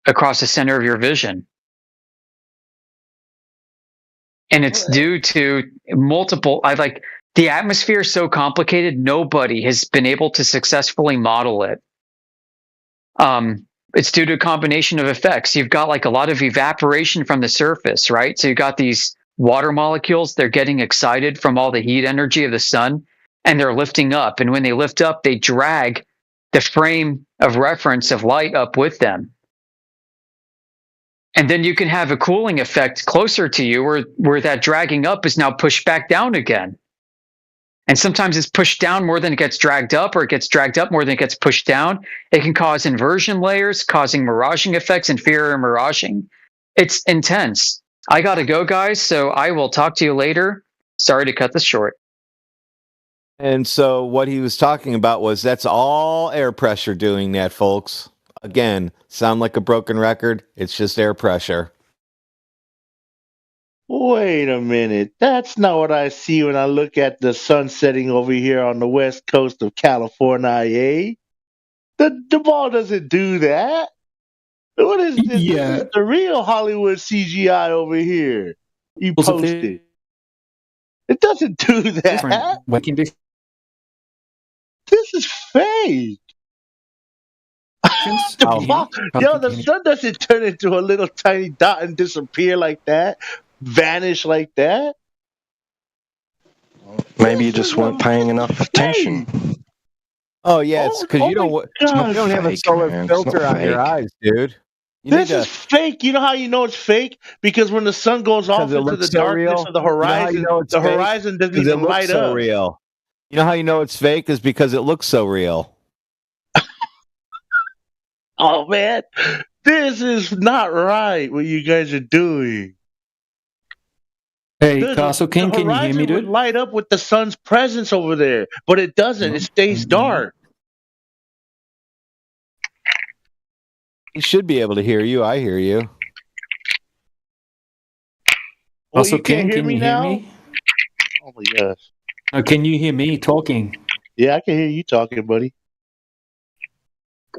across the center of your vision. And it's due to multiple, the atmosphere is so complicated, nobody has been able to successfully model it. It's due to a combination of effects. You've got like a lot of evaporation from the surface, right? So you've got these water molecules, they're getting excited from all the heat energy of the sun, and they're lifting up. And when they lift up, they drag the frame of reference of light up with them. And then you can have a cooling effect closer to you where that dragging up is now pushed back down again. And sometimes it's pushed down more than it gets dragged up, or it gets dragged up more than it gets pushed down. It can cause inversion layers, causing miraging effects, inferior miraging. It's intense. I got to go, guys, so I will talk to you later. Sorry to cut this short. And so what he was talking about was that's all air pressure doing that, folks. Again, sound like a broken record. It's just air pressure. Wait a minute. That's not what I see when I look at the sun setting over here on the west coast of California. The ball doesn't do that. What is this? Yeah. This is the real Hollywood CGI over here. You posted. It doesn't do that. What can be? This is fake. The sun doesn't turn into a little tiny dot and disappear like that, vanish like that. Maybe you just weren't paying enough attention. Oh yeah, it's because you don't have a solar filter on your eyes, dude. This is fake. You know how you know it's fake? Because when the sun goes off into the darkness of the horizon, the horizon doesn't even light up. Real. You know how you know it's fake is because it looks so real. Oh man, this is not right what you guys are doing. Hey, Castle King, can you hear me, dude? Would light up with the sun's presence over there, but it doesn't. It stays dark. He should be able to hear you. I hear you. Also, you can't King, hear can me you hear now? me? Oh my gosh. Oh, can you hear me talking? Yeah, I can hear you talking, buddy.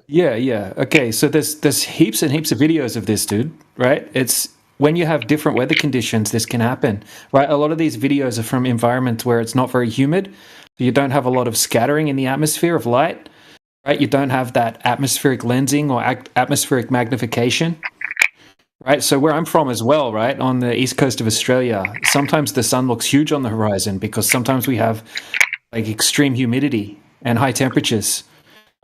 Yeah. Okay, so there's heaps and heaps of videos of this, dude. Right? It's when you have different weather conditions, this can happen. Right? A lot of these videos are from environments where it's not very humid, so you don't have a lot of scattering in the atmosphere of light. Right? You don't have that atmospheric lensing or atmospheric magnification. Right, so where I'm from as well, right, on the east coast of Australia, sometimes the sun looks huge on the horizon because sometimes we have like extreme humidity and high temperatures,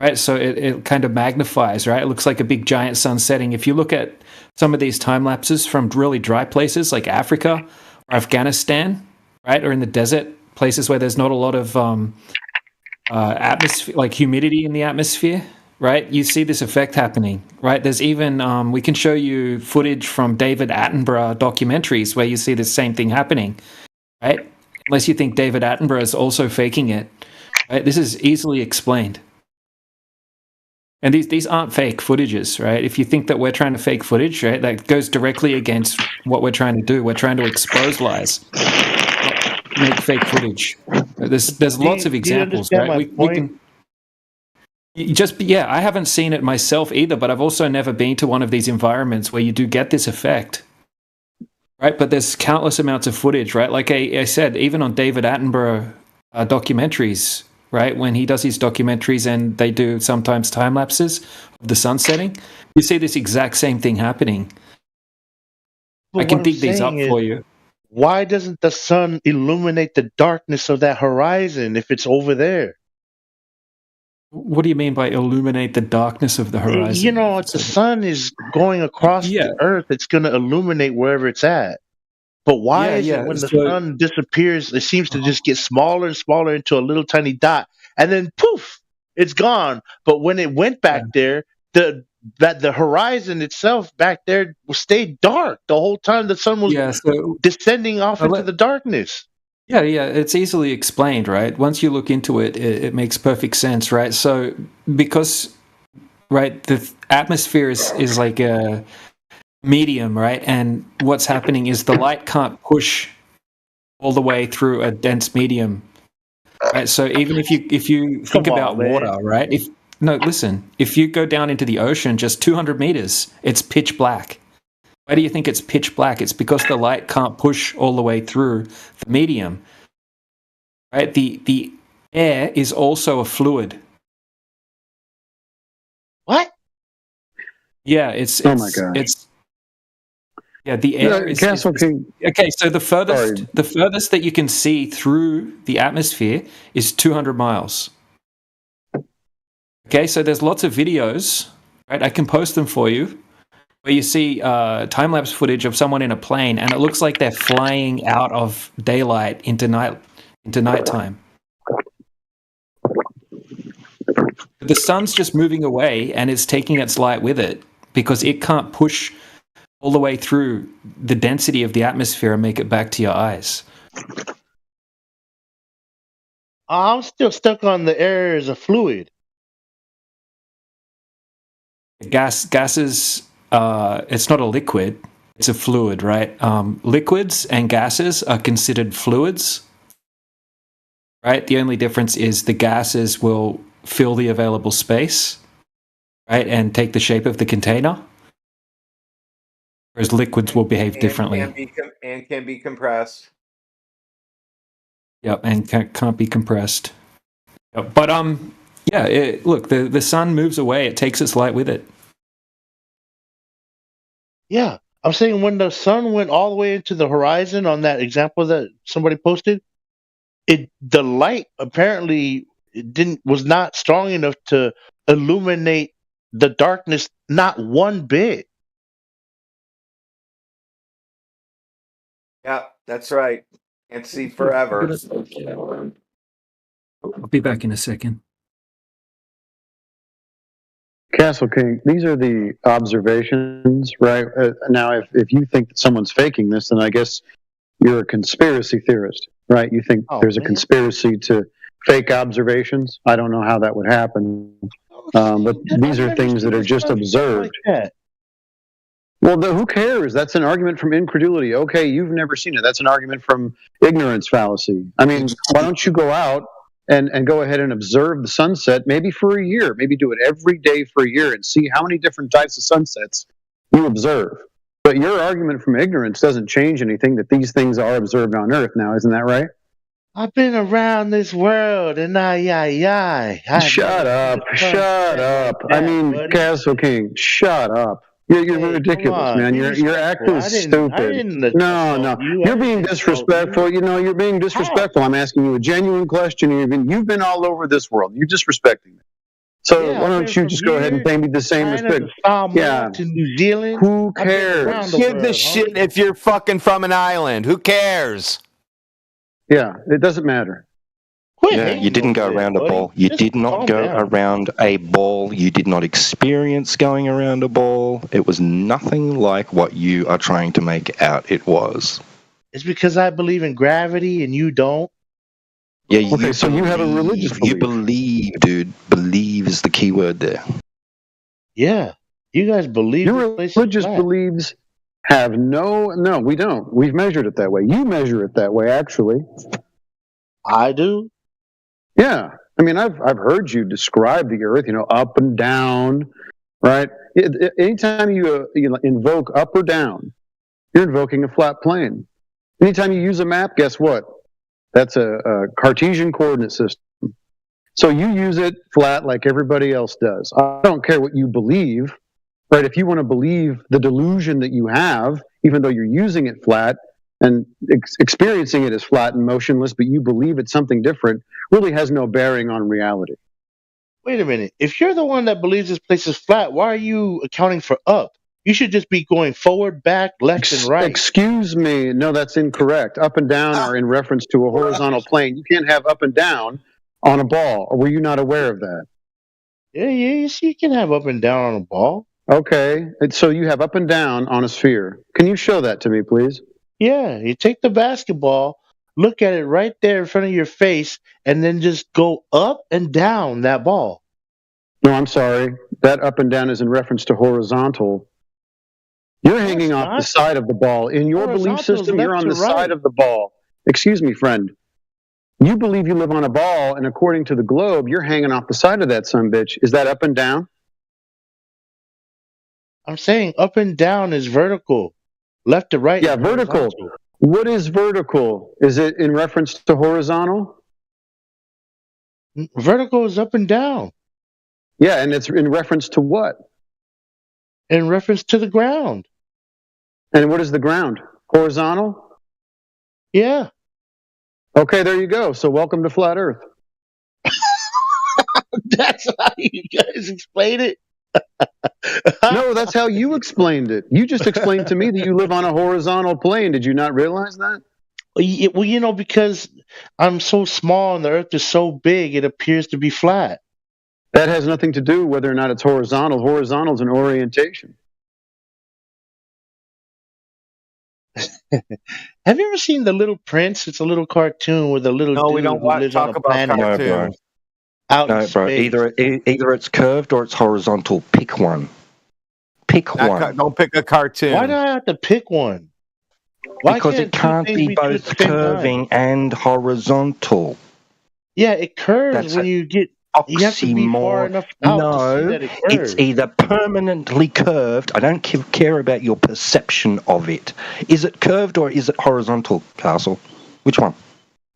right? So it kind of magnifies, right? It looks like a big giant sun setting. If you look at some of these time lapses from really dry places like Africa or Afghanistan, right, or in the desert, places where there's not a lot of atmosphere, like humidity in the atmosphere, right? You see this effect happening, right? There's even, we can show you footage from David Attenborough documentaries where you see the same thing happening, right? Unless you think David Attenborough is also faking it, right? This is easily explained. And these aren't fake footages, right? If you think that we're trying to fake footage, right, that goes directly against what we're trying to do. We're trying to expose lies, not make fake footage. There's lots of examples, right? We can. I haven't seen it myself either, but I've also never been to one of these environments where you do get this effect, right? But there's countless amounts of footage, right? Like I said, even on David Attenborough documentaries, right? When he does his documentaries and they do sometimes time lapses of the sun setting, you see this exact same thing happening. I can dig these up for you. Why doesn't the sun illuminate the darkness of that horizon if it's over there? What do you mean by illuminate the darkness of the horizon? You know, if the sun is going across the earth, it's going to illuminate wherever it's at. But why is it when the sun disappears, it seems to just get smaller and smaller into a little tiny dot, and then poof, it's gone. But when it went back there, the horizon itself back there stayed dark the whole time the sun was descending off into the darkness. Yeah, it's easily explained, right? Once you look into it, it makes perfect sense, right? So because, right, the atmosphere is like a medium, right? And what's happening is the light can't push all the way through a dense medium, right? So even if you think about water, right? If you go down into the ocean just 200 meters, it's pitch black. Why do you think it's pitch black? It's because the light can't push all the way through the medium, right? The air is also a fluid. What? Yeah, it's oh my God. The air is Castle King. Okay, so the furthest that you can see through the atmosphere is 200 miles. Okay, so there's lots of videos, right? I can post them for you, where you see time-lapse footage of someone in a plane, and it looks like they're flying out of daylight into nighttime. The sun's just moving away, and it's taking its light with it because it can't push all the way through the density of the atmosphere and make it back to your eyes. I'm still stuck on the air as a fluid. Gases. It's not a liquid, it's a fluid, right? Liquids and gases are considered fluids, right? The only difference is the gases will fill the available space, right, and take the shape of the container, whereas liquids will behave differently. And can be compressed. Yep, and can't be compressed. Yep. But look, the sun moves away, it takes its light with it. Yeah, I'm saying when the sun went all the way into the horizon on that example that somebody posted, the light apparently was not strong enough to illuminate the darkness, not one bit. Yeah, that's right. Can't see forever. I'll be back in a second. Castle King, these are the observations, right? Now, if you think that someone's faking this, then I guess you're a conspiracy theorist, right? You think there's a conspiracy to fake observations. I don't know how that would happen, but these are things that are just observed. Well, who cares? That's an argument from incredulity. Okay, you've never seen it. That's an argument from ignorance fallacy. I mean, why don't you go out and go ahead and observe the sunset maybe for a year? Maybe do it every day for a year and see how many different types of sunsets you observe. But your argument from ignorance doesn't change anything that these things are observed on Earth now. Isn't that right? I've been around this world and Shut up. Shut up. I mean, Castle King, shut up. You're ridiculous, man. You're acting stupid. No. You're being disrespectful. You know, you're being disrespectful. I'm asking you a genuine question. You've been all over this world. You're disrespecting me. So why don't you just go ahead and pay me the same respect? Yeah. To New Zealand. Who cares? Give the shit if you're fucking from an island. Who cares? Yeah, it doesn't matter. Yeah, you didn't go around a ball. You did not go around a ball. You did not experience going around a ball. It was nothing like what you are trying to make out it was. It's because I believe in gravity and you don't. Yeah, okay, so you have a religious belief. You believe, dude. Believe is the key word there. Yeah, you guys believe. Your religious beliefs have no, we don't. We've measured it that way. You measure it that way, actually. I do. Yeah, I mean, I've heard you describe the Earth, you know, up and down, right? Anytime you invoke up or down, you're invoking a flat plane. Anytime you use a map, guess what? That's a Cartesian coordinate system. So you use it flat like everybody else does. I don't care what you believe, right? If you want to believe the delusion that you have, even though you're using it flat and experiencing it as flat and motionless, but you believe it's something different, really has no bearing on reality. Wait a minute. If you're the one that believes this place is flat, why are you accounting for up? You should just be going forward, back, left, and right. Excuse me. No, that's incorrect. Up and down are in reference to a horizontal plane. You can't have up and down on a ball. Or were you not aware of that? Yeah, you can have up and down on a ball. Okay. So you have up and down on a sphere. Can you show that to me, please? Yeah, you take the basketball, look at it right there in front of your face, and then just go up and down that ball. No, I'm sorry. That up and down is in reference to horizontal. You're hanging off the side of the ball. In your belief system, you're on the side of the ball. Excuse me, friend. You believe you live on a ball, and according to the globe, you're hanging off the side of that sumbitch. Is that up and down? I'm saying up and down is vertical. Left to right. Yeah, vertical. What is vertical? Is it in reference to horizontal? Vertical is up and down. Yeah, and it's in reference to what? In reference to the ground. And what is the ground? Horizontal? Yeah. Okay, there you go. So welcome to Flat Earth. That's how you guys explain it? No, that's how you explained it. You just explained to me that you live on a horizontal plane. Did you not realize that? Well, you know, because I'm so small and the Earth is so big, it appears to be flat. That has nothing to do whether or not it's horizontal. Horizontal is an orientation. Have you ever seen The Little Prince? It's a little cartoon with a little No, dude we don't who want to lives on talk a about planet. cartoons. Out No, in bro. space. Either it's curved or it's horizontal. Pick one. Pick one. Don't pick a cartoon. Why do I have to pick one? Why Because it two can't things be true at both the same time? curving and horizontal. Yeah, it curves That's when a you get. You have to be far enough out to see No, that it curves. it's either permanently curved. I don't care about your perception of it. Is it curved or is it horizontal, Castle? Which one?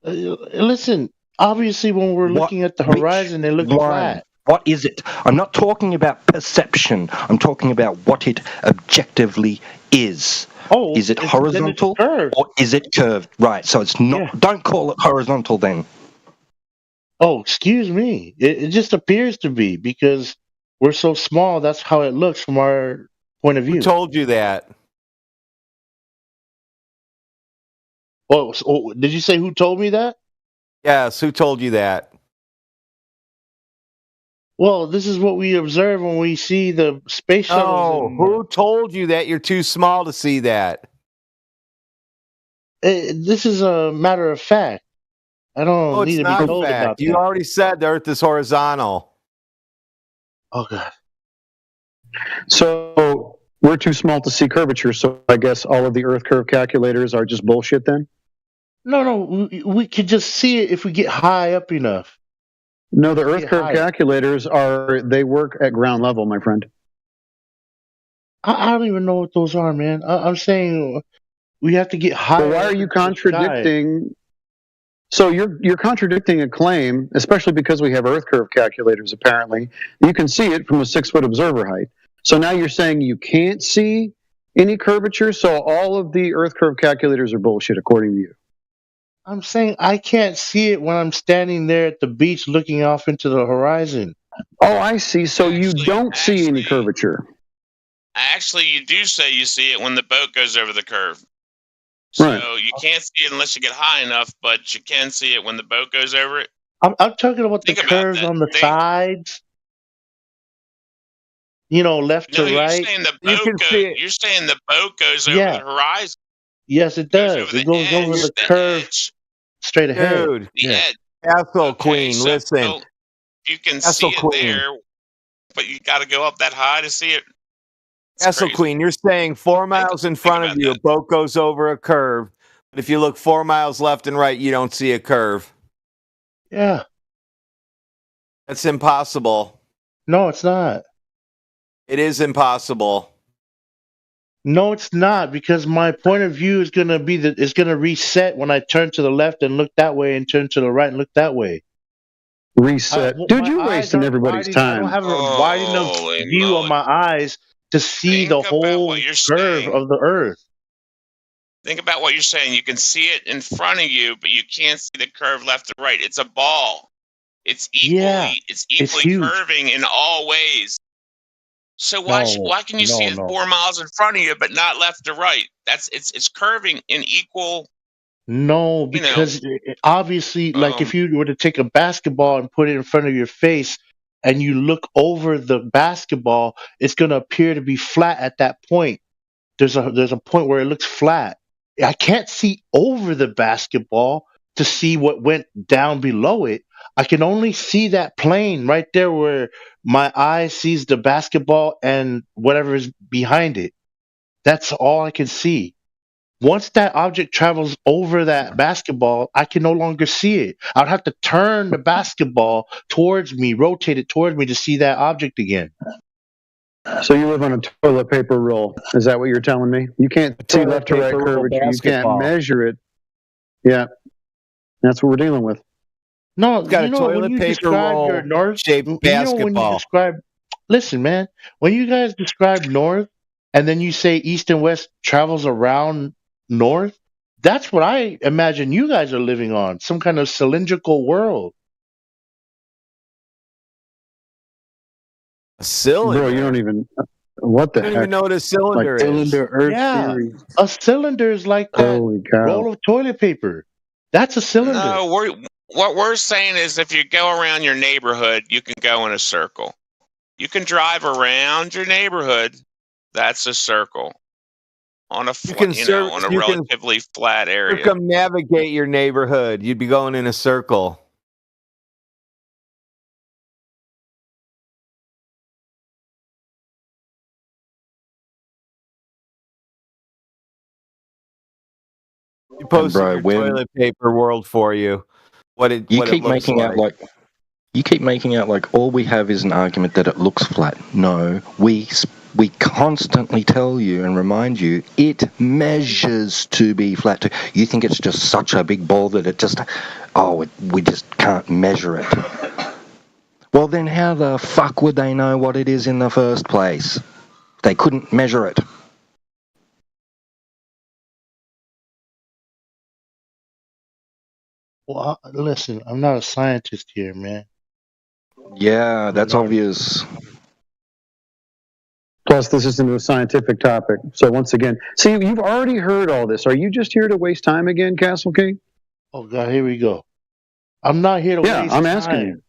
Listen, obviously, when we're looking at the horizon, it looks flat. What is it? I'm not talking about perception. I'm talking about what it objectively is. Oh, is it horizontal or is it curved? Right. So it's not. Yeah. Don't call it horizontal then. Oh, excuse me. It just appears to be because we're so small. That's how it looks from our point of view. Who told you that? Oh, did you say who told me that? Yes, who told you that? Well, this is what we observe when we see the space shuttles. Oh, who told you that you're too small to see that? This is a matter of fact. I don't need to be told about You that. already said the Earth is horizontal. Oh, God. So We're too small to see curvature, so I guess all of the Earth curve calculators are just bullshit then? No, we could just see it if we get high up enough. No, the Earth Get curve higher. calculators they work at ground level, my friend. I don't even know what those are, man. I'm saying we have to get higher. Well, why are you into the sky. contradicting? So you're contradicting a claim, especially because we have Earth curve calculators. Apparently, you can see it from a 6-foot observer height. So now you're saying you can't see any curvature. So all of the Earth curve calculators are bullshit, according to you. I'm saying I can't see it when I'm standing there at the beach looking off into the horizon. Oh, I see. So you don't see any curvature. Actually, you do say you see it when the boat goes over the curve. So Right. you can't see it unless you get high enough, but you can see it when the boat goes over it. I'm talking about the curves on the sides. You know, left No, to you're right. saying the boat you're saying the boat goes over Yeah. the horizon. Yes, it does. It goes over the curve straight ahead. The edge. Castle Queen, listen. So you can Castle see it Queen. there, but you got to go up that high to see it. Castle Queen, you're saying 4 miles in front of you, a boat goes over a curve. But if you look 4 miles left and right, you don't see a curve. Yeah. That's impossible. No, it's not. It is impossible. No, it's not, because my point of view is gonna be it's gonna reset when I turn to the left and look that way, and turn to the right and look that way. Reset, dude. You're wasting everybody's I time. don't have a wide enough view on my eyes to see the whole curve of the Earth. Think about what you're saying. You can see it in front of you, but you can't see the curve left and right. It's a ball. It's equally curving in all ways. So why can you see it 4 miles in front of you but not left or right? It's curving in equal. No, because obviously, like if you were to take a basketball and put it in front of your face, and you look over the basketball, it's going to appear to be flat at that point. There's a point where it looks flat. I can't see over the basketball to see what went down below it. I can only see that plane right there where my eye sees the basketball and whatever is behind it. That's all I can see. Once that object travels over that basketball, I can no longer see it. I'd have to turn the basketball towards me, rotate it towards me to see that object again. So you live on a toilet paper roll. Is that what you're telling me? You can't see left to right paper roll curvature. You can't basketball. measure it. Yeah. That's what we're dealing with. No, It's got you a know, toilet when you paper describe roll your north shaped when basketball. you describe, listen, man, when you guys describe north and then you say east and west travels around north, that's what I imagine you guys are living on, some kind of cylindrical world. A cylinder. Bro, you don't even. What the I don't heck? even know what a cylinder Like is. cylinder Earth Yeah, series. a cylinder is like that Holy cow. roll of toilet paper. That's a cylinder. No, what we're saying is if you go around your neighborhood, you can go in a circle. You can drive around your neighborhood. That's a circle on a relatively flat area. Circumnavigate your neighborhood. You'd be going in a circle. You posted bro, your when- toilet paper world for you. What it You what keep it looks making out like you keep making out like all we have is an argument that it looks flat. No, we constantly tell you and remind you it measures to be flat too. You think it's just such a big ball that it just we just can't measure it. Well, then how the fuck would they know what it is in the first place? They couldn't measure it. Well, listen, I'm not a scientist here, man. Yeah, that's obvious. Plus, this isn't a scientific topic. So once again, see, you've already heard all this. Are you just here to waste time again, Castle King? Oh God, here we go. I'm not here to waste time. Yeah, I'm asking you.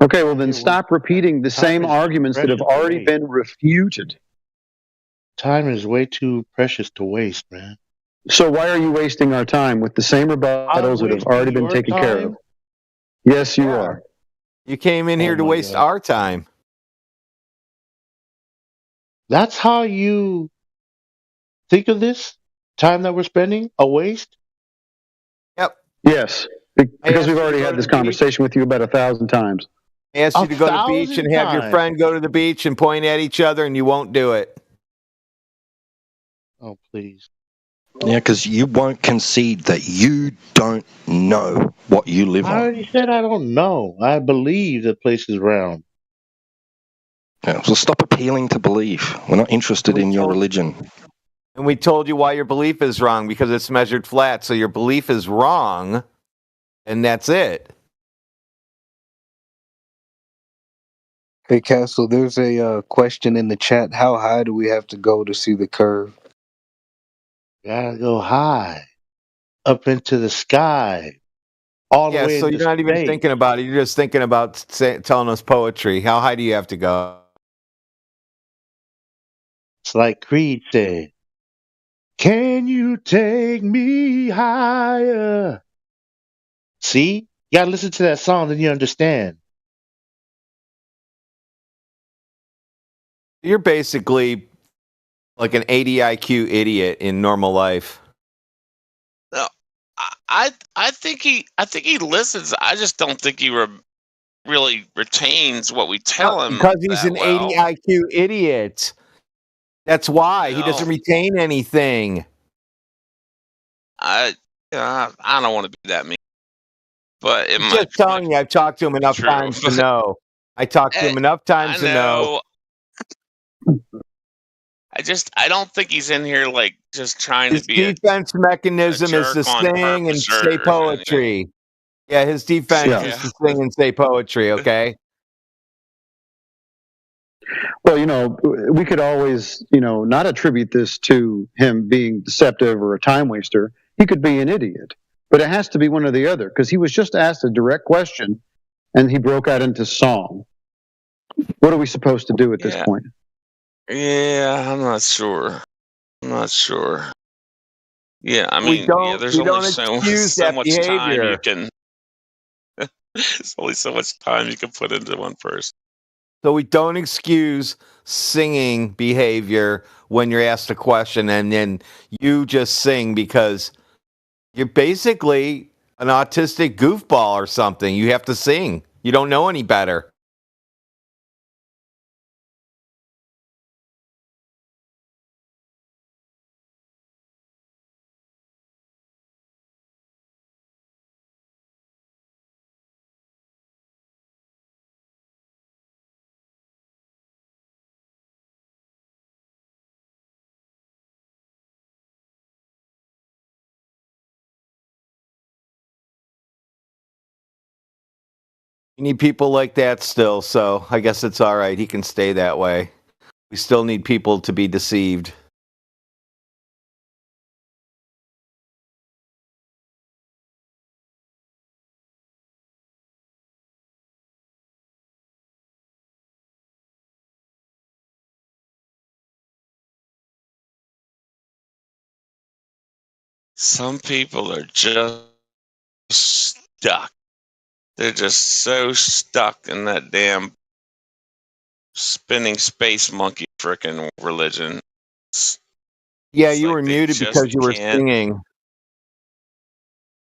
Okay, well then stop repeating the same arguments that have already been refuted. Time is way too precious to waste, man. So why are you wasting our time with the same rebuttals that have already been taken care of? Yes, you are. You came in here to waste our time. That's how you think of this time that we're spending? A waste? Yep. Yes, because we've already go had to this the beach. conversation with you about 1,000 times. I asked you to go to the beach 1,000 and have your times. friend go to the beach and point at each other, and you won't do it. Oh, please. Yeah, because you won't concede that you don't know what you live I on. already said I don't know. I believe the place is round. Yeah, so stop appealing to belief. We're not interested in your religion. And we told you why your belief is wrong, because it's measured flat. So your belief is wrong, and that's it. Hey, Castle, there's a question in the chat. How high do we have to go to see the curve? Gotta go high, up into the sky, all the Yeah, way so into you're not even space. thinking about it. You're just thinking about telling us poetry. How high do you have to go? It's like Creed said, "Can you take me higher?" See? You gotta listen to that song, then you understand. You're basically like an 80 IQ idiot in normal life. No, I think he listens. I just don't think he really retains what we tell him Because he's that an well. 80 IQ idiot. That's why he doesn't retain anything. I don't want to be that mean, but it I'm might just telling you, I've talked to him enough true. times to know. I talked to him enough times to know. I don't think he's in here like just trying His to be defense mechanism is to jerk on sing and purpose or say anything. poetry. Yeah, his defense is to sing and say poetry, okay? Well, we could always, not attribute this to him being deceptive or a time waster. He could be an idiot, but it has to be one or the other, because he was just asked a direct question and he broke out into song. What are we supposed to do at this point? Yeah, I'm not sure. Yeah, I mean, there's we only don't so excuse that much time behavior. you can. There's only so much time you can put into one person. So we don't excuse singing behavior when you're asked a question and then you just sing because you're basically an autistic goofball or something. You have to sing. You don't know any better. You need people like that still, so I guess it's all right. He can stay that way. We still need people to be deceived. Some people are just stuck. They're just so stuck in that damn spinning space monkey frickin' religion. Yeah, you were muted because you were singing.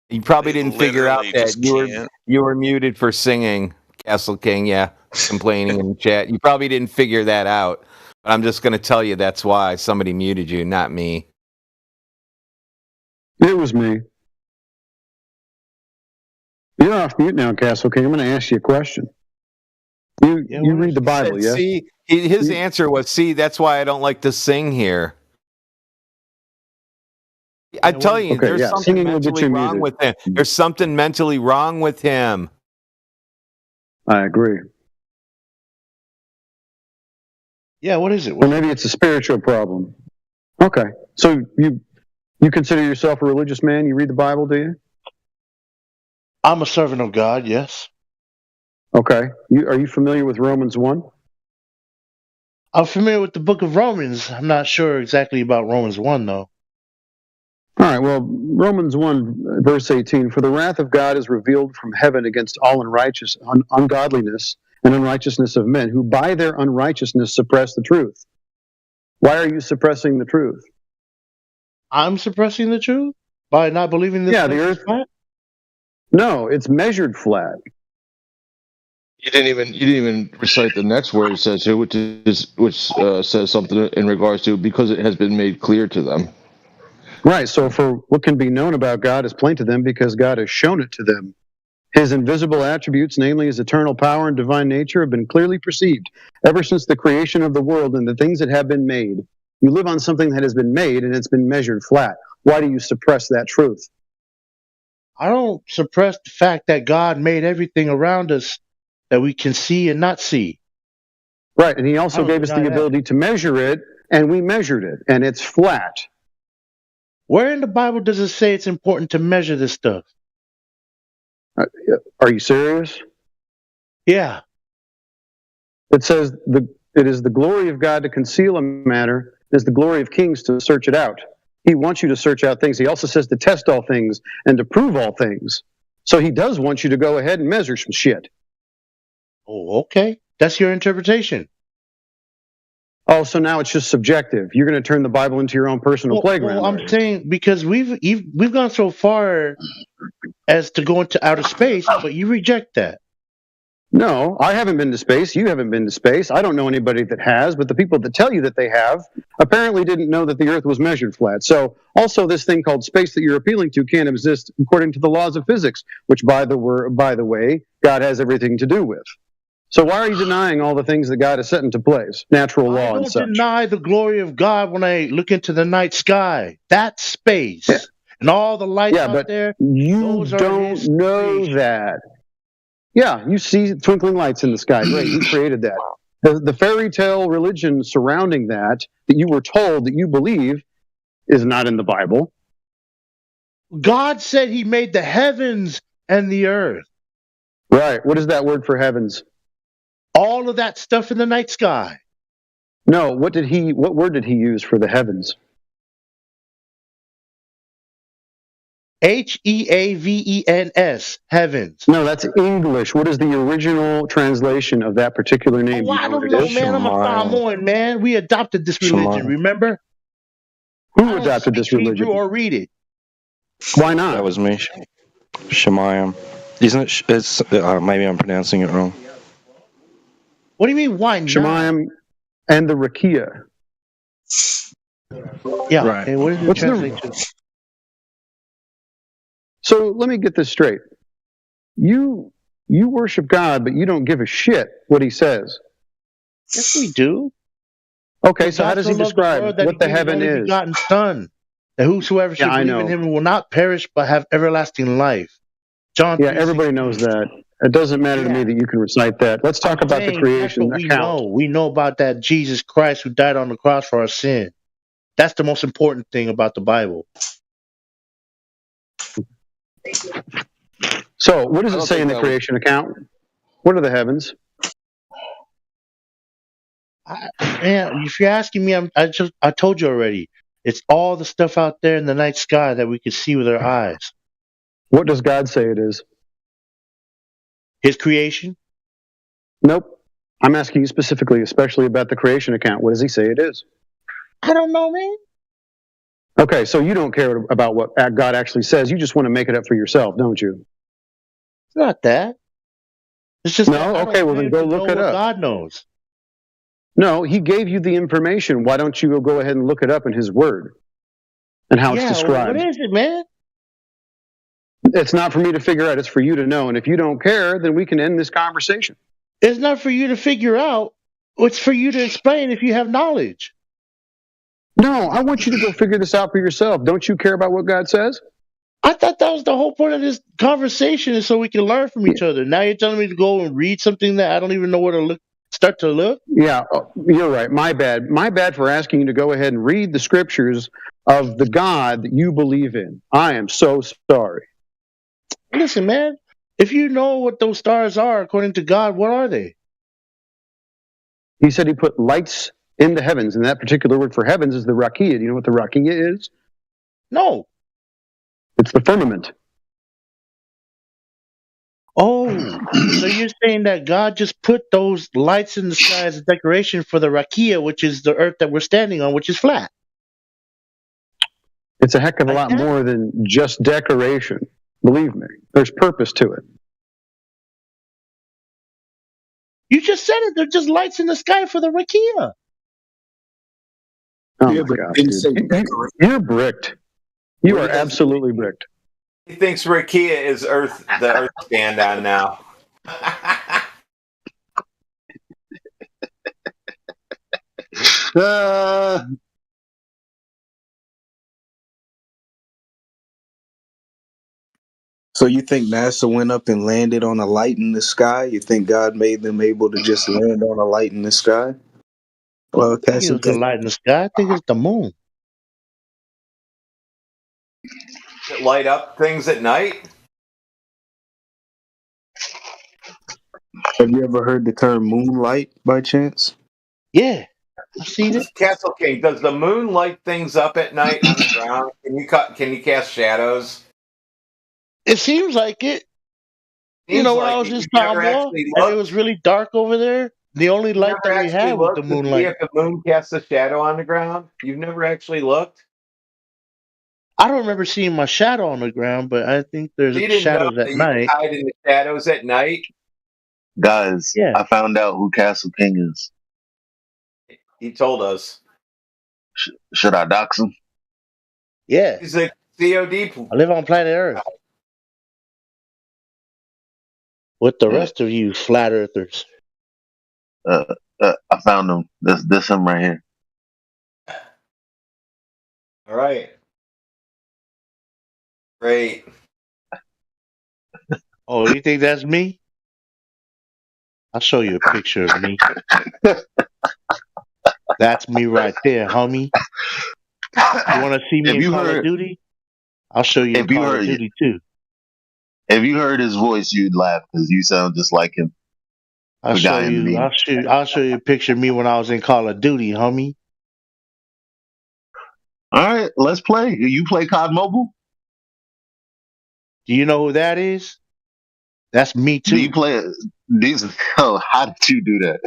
You probably didn't figure out that you were muted for singing, Castle King. Yeah, complaining in the chat. You probably didn't figure that out. But I'm just going to tell you that's why somebody muted you, not me. It was me. You're off mute now, Castle King. I'm going to ask you a question. You read the Bible, yes? See, his answer was, see, that's why I don't like to sing here. I tell you, there's something mentally wrong with him. There's something mentally wrong with him. I agree. Yeah, what is it? Or maybe it's a spiritual problem. Okay. So you consider yourself a religious man? You read the Bible, do you? I'm a servant of God, yes. Okay. Are you familiar with Romans 1? I'm familiar with the book of Romans. I'm not sure exactly about Romans 1, though. All right, well, Romans 1, verse 18, for the wrath of God is revealed from heaven against all ungodliness and unrighteousness of men, who by their unrighteousness suppress the truth. Why are you suppressing the truth? I'm suppressing the truth by not believing this. Yeah, the Earth. Flat? No, it's measured flat. You didn't even recite the next word it says here, which says something in regards to because it has been made clear to them. Right. So for what can be known about God is plain to them because God has shown it to them. His invisible attributes, namely his eternal power and divine nature, have been clearly perceived ever since the creation of the world and the things that have been made. You live on something that has been made and it's been measured flat. Why do you suppress that truth? I don't suppress the fact that God made everything around us that we can see and not see. Right. And he also gave us the ability to measure it, and we measured it, and it's flat. Where in the Bible does it say it's important to measure this stuff? Are you serious? Yeah. It says it is the glory of God to conceal a matter. It is the glory of kings to search it out. He wants you to search out things. He also says to test all things and to prove all things. So he does want you to go ahead and measure some shit. Oh, okay. That's your interpretation. Oh, so now it's just subjective. You're going to turn the Bible into your own personal playground. Well, I'm saying because we've gone so far as to go into outer space, but you reject that. No, I haven't been to space. You haven't been to space. I don't know anybody that has, but the people that tell you that they have apparently didn't know that the Earth was measured flat. So also this thing called space that you're appealing to can't exist according to the laws of physics, which by the way, God has everything to do with. So why are you denying all the things that God has set into place, natural law and such? I don't deny the glory of God when I look into the night sky. That's space. Yeah. And all the lights out there. You don't know that. Yeah, you see twinkling lights in the sky. Great, you created that. The fairy tale religion surrounding that you were told that you believe is not in the Bible. God said he made the heavens and the earth. Right. What is that word for heavens? All of that stuff in the night sky. No, what word did he use for the heavens? Heavens, heavens. No, that's English. What is the original translation of that particular name? Oh, I don't know, man. I'm a Samoan, man. We adopted this religion, remember? Who adopted this religion? Hebrew or read it. Why not? That was me. Shemayim. Isn't it? It's maybe I'm pronouncing it wrong. What do you mean, why not? Shemayim and the Rakia. Yeah. Right. Okay, what is the translation? So let me get this straight. You worship God, but you don't give a shit what he says. Yes, we do. Okay, so how does he describe what the heaven is? Begotten Son, that whosoever should believe in him will not perish but have everlasting life. John. Yeah, everybody knows that. It doesn't matter to me that you can recite that. Let's talk about the creation account. We know about that Jesus Christ who died on the cross for our sin. That's the most important thing about the Bible. So, what does it say in the creation account? What are the heavens? If you're asking me, I told you already. It's all the stuff out there in the night sky that we can see with our eyes. What does God say it is? His creation? Nope. I'm asking you specifically, especially about the creation account. What does he say it is? I don't know, man. Okay, so you don't care about what God actually says. You just want to make it up for yourself, don't you? It's not that. It's just no. Okay, well then go look it up. God knows. No, he gave you the information. Why don't you go ahead and look it up in his word and how it's described? What is it, man? It's not for me to figure out. It's for you to know. And if you don't care, then we can end this conversation. It's not for you to figure out. It's for you to explain if you have knowledge. No, I want you to go figure this out for yourself. Don't you care about what God says? I thought that was the whole point of this conversation is so we can learn from each other. Now you're telling me to go and read something that I don't even know where to start to look? Yeah, you're right. My bad. My bad for asking you to go ahead and read the scriptures of the God that you believe in. I am so sorry. Listen, man, if you know what those stars are according to God, what are they? He said he put lights in the heavens, and that particular word for heavens is the rakia. Do you know what the rakia is? No. It's the firmament. Oh, so you're saying that God just put those lights in the sky as a decoration for the Rakia, which is the earth that we're standing on, which is flat. It's a heck of a lot more than just decoration. Believe me, there's purpose to it. You just said it. They're just lights in the sky for the Rakia. Oh Yeah, my but gosh, didn't dude. say You're bricked. You Where are does- absolutely bricked. He thinks Rakia is the Earth stand on now. So you think NASA went up and landed on a light in the sky? You think God made them able to just land on a light in the sky? Well, I think it was the light in the sky. I think it's the moon. Does it light up things at night? Have you ever heard the term moonlight by chance? Yeah, I've seen it. Castle King, does the moon light things up at night on the ground? Can you cast shadows? It seems like it. You know, when I was in Samoa and it was really dark over there, the only light that we had was the To see moonlight. if the moon casts a shadow on the ground? You've never actually looked? I don't remember seeing my shadow on the ground, but I think there's You didn't know shadows that at you night. hide in the shadows at night? Guys, Yeah. I found out who Castle King is. He told us. Should I dox him? Yeah. He's a COD. I live on planet Earth. With the rest of you flat earthers. I found him. This him right here. All right. Great. Oh, you think that's me? I'll show you a picture of me. That's me right there, homie. You want to see me in Call of Duty? I'll show you in Call of Duty too. If you heard his voice, you'd laugh because you sound just like him. I'll show you. I'll show you a picture of me when I was in Call of Duty, homie. All right, let's play. You play COD Mobile? Do you know who that is? That's me too. Do you play these? Oh, how did you do that?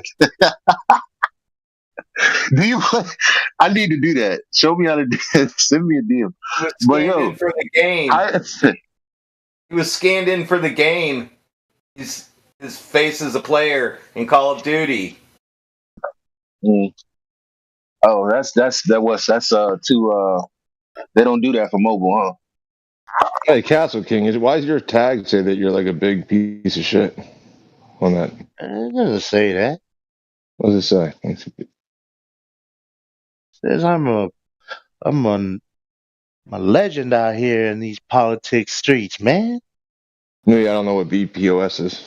Do you play? I need to do that. Show me how to do it. Send me a DM. He was scanned in for the game. He was scanned in for the game. His face is a player in Call of Duty. Oh, that's too. They don't do that for mobile, huh? Hey, Castle King, why does your tag say that you're like a big piece of shit on that? It doesn't say that. What does it say? It says I'm a legend out here in these politics streets, man. No, I don't know what BPOS is.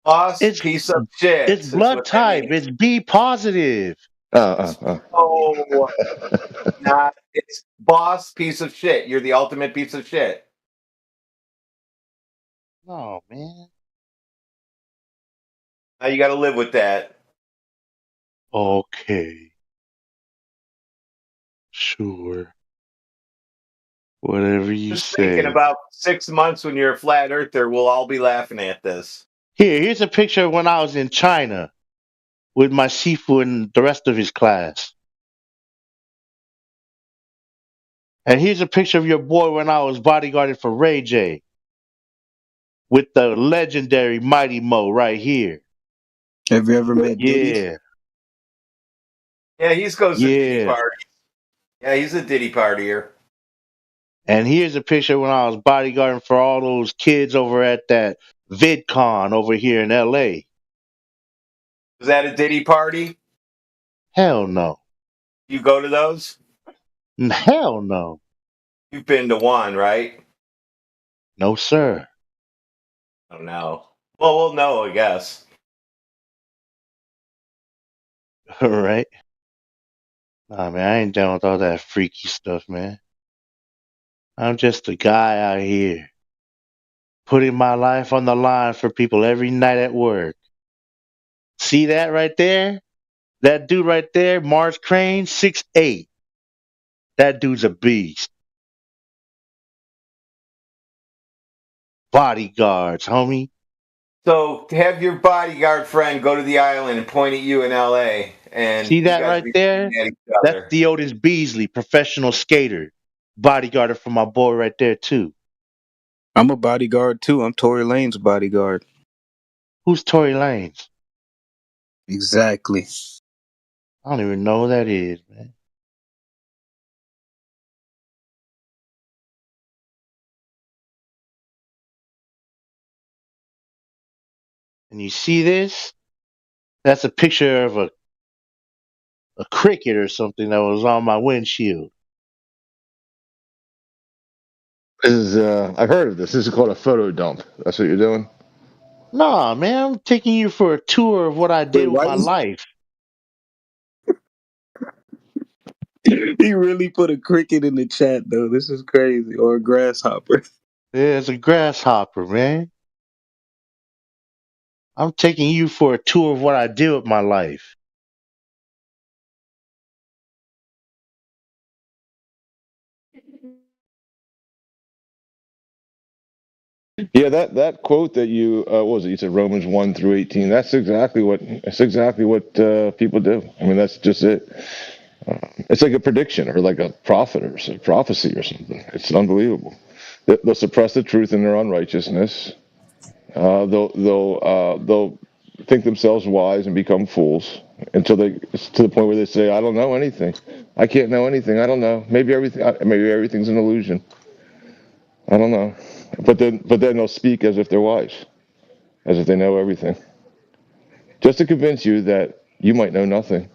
Boss, piece of shit. It's blood type. It's B positive. Oh, not it's boss piece of shit. You're the ultimate piece of shit. Oh man. Now you got to live with that. Okay. Sure. Whatever you Just say. think in about 6 months when you're a flat earther, we'll all be laughing at this. Here's a picture of when I was in China with my Sifu and the rest of his class. And here's a picture of your boy when I was bodyguarding for Ray J. With the legendary Mighty Mo right here. Have you ever met Diddy? Yeah. Yeah, he goes to Diddy parties. Yeah, he's a Diddy partier. And here's a picture when I was bodyguarding for all those kids over at that VidCon over here in LA. Was that a Diddy party? Hell no. You go to those? Hell no. You've been to one, right? No, sir. Oh, no. Well, we'll know, I guess. All right. Nah, man, I ain't down with all that freaky stuff, man. I'm just a guy out here putting my life on the line for people every night at work. See that right there? That dude right there, Mars Crane, 6'8". That dude's a beast. bodyguards, homie. So have your bodyguard friend go to the island and point at you in LA, and See you that guys right be there? shooting at each That's other. Theodis Beasley, professional skater. Bodyguarded for my boy right there, too. I'm a bodyguard too. I'm Tory Lane's bodyguard. Who's Tory Lanez? Exactly. I don't even know who that is, man. And you see this? That's a picture of a cricket or something that was on my windshield. This is I've heard of this. This is called a photo dump. That's what you're doing. Nah, man, I'm taking you for a tour of what I did Wait, with why my life. he really put a cricket in the chat though? This is crazy. Or a grasshopper. Yeah, it's a grasshopper, man. I'm taking you for a tour of what I did with my life. Yeah, that quote that you what was it? You said Romans 1 through 18. That's exactly what people do. I mean, that's just it. It's like a prediction or like a prophet or a prophecy or something. It's unbelievable. They'll suppress the truth in their unrighteousness. They'll think themselves wise and become fools until it's to the point where they say, "I don't know anything. I can't know anything. I don't know. Maybe everything's an illusion. I don't know." But then they'll speak as if they're wise, as if they know everything, just to convince you that you might know nothing.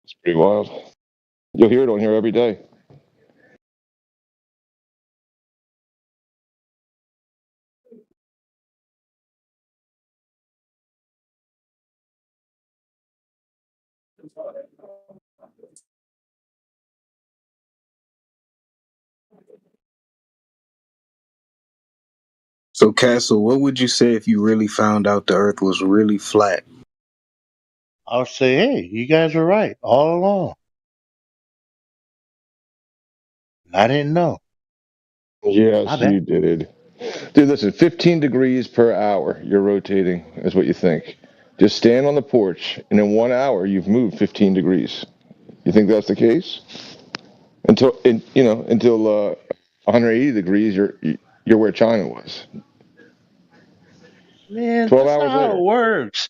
It's pretty wild. You'll hear it on here every day. So, Castle, what would you say if you really found out the Earth was really flat? I would say, hey, you guys were right all along. I didn't know. Yes, you did. Dude, listen, 15 degrees per hour you're rotating is what you think. Just stand on the porch, and in 1 hour you've moved 15 degrees. You think that's the case? Until 180 degrees, you're where China was. Man, 12 that's not hours how later. it works.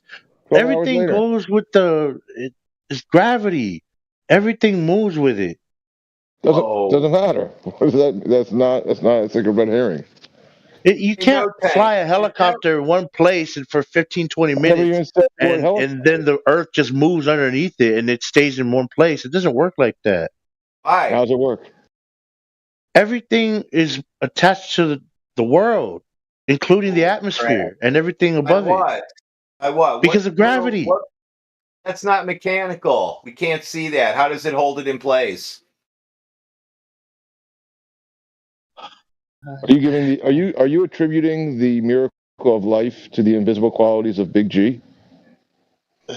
12 hours Everything later. goes with it's gravity. Everything moves with it. Doesn't matter. That's not. It's like a red herring. You can't fly a helicopter in one place and for 15, 20 I never even minutes said the word and helicopter. then the earth just moves underneath it and it stays in one place. It doesn't work like that. Why? How's it work? Everything is attached to the world, including the atmosphere and everything above it. By what? Because of gravity. That's not mechanical. We can't see that. How does it hold it in place? Are you attributing the miracle of life to the invisible qualities of Big G?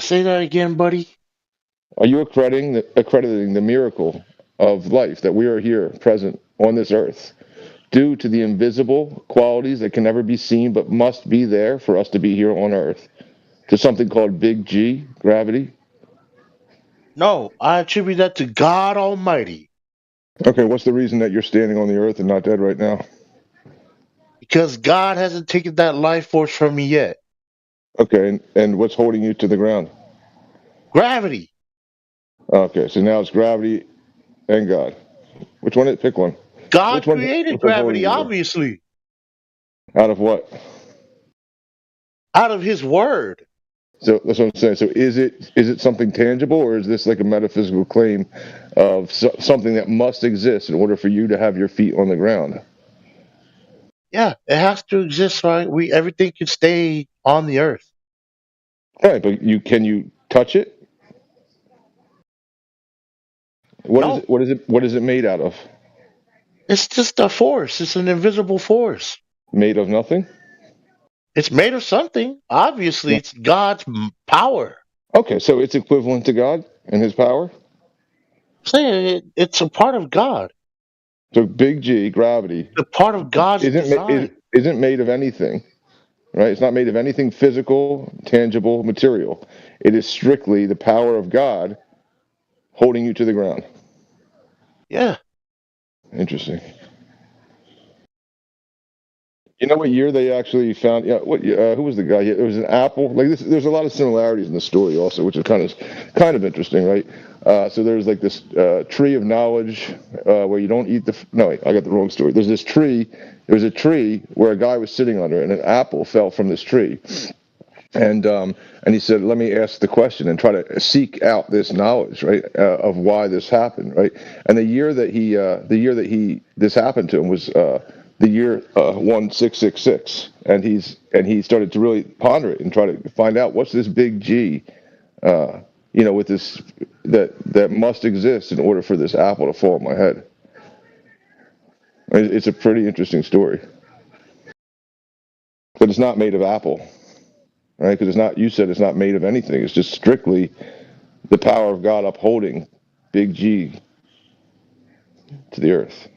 Say that again, buddy. Are you accrediting the miracle of life that we are here present on this earth due to the invisible qualities that can never be seen but must be there for us to be here on earth to something called Big G, gravity? No, I attribute that to God Almighty. Okay, what's the reason that you're standing on the earth and not dead right now? Because God hasn't taken that life force from me yet. Okay, and what's holding you to the ground? Gravity. Okay, so now it's gravity and God. Which one? Pick one. God created gravity, holding you obviously. there? Out of what? Out of His Word. So that's what I'm saying. So is it something tangible, or is this like a metaphysical claim of something that must exist in order for you to have your feet on the ground? Yeah, it has to exist, right? Everything can stay on the earth. Right, but can you touch it? What is it made out of? It's just a force. It's an invisible force. Made of nothing? It's made of something. Obviously, it's God's power. Okay, so it's equivalent to God and His power? I'm saying it's a part of God. So big G, gravity, The part of God's design. isn't made of anything, right? It's not made of anything physical, tangible, material. It is strictly the power of God holding you to the ground. Yeah. Interesting. You know what year they actually found? Yeah, who was the guy? It was an apple. Like this, there's a lot of similarities in the story also, which is kind of interesting, right? So there's like this tree of knowledge where you don't eat the. No, wait, I got the wrong story. There's this tree. There was a tree where a guy was sitting under it, and an apple fell from this tree. And he said, "Let me ask the question and try to seek out this knowledge, right, of why this happened, right?" And the year that this happened to him was the year 1666, and he started to really ponder it and try to find out what's this big G, with this that must exist in order for this apple to fall on my head. It's a pretty interesting story, but it's not made of apple. Right, because it's not. You said it's not made of anything. It's just strictly the power of God upholding big G to the earth.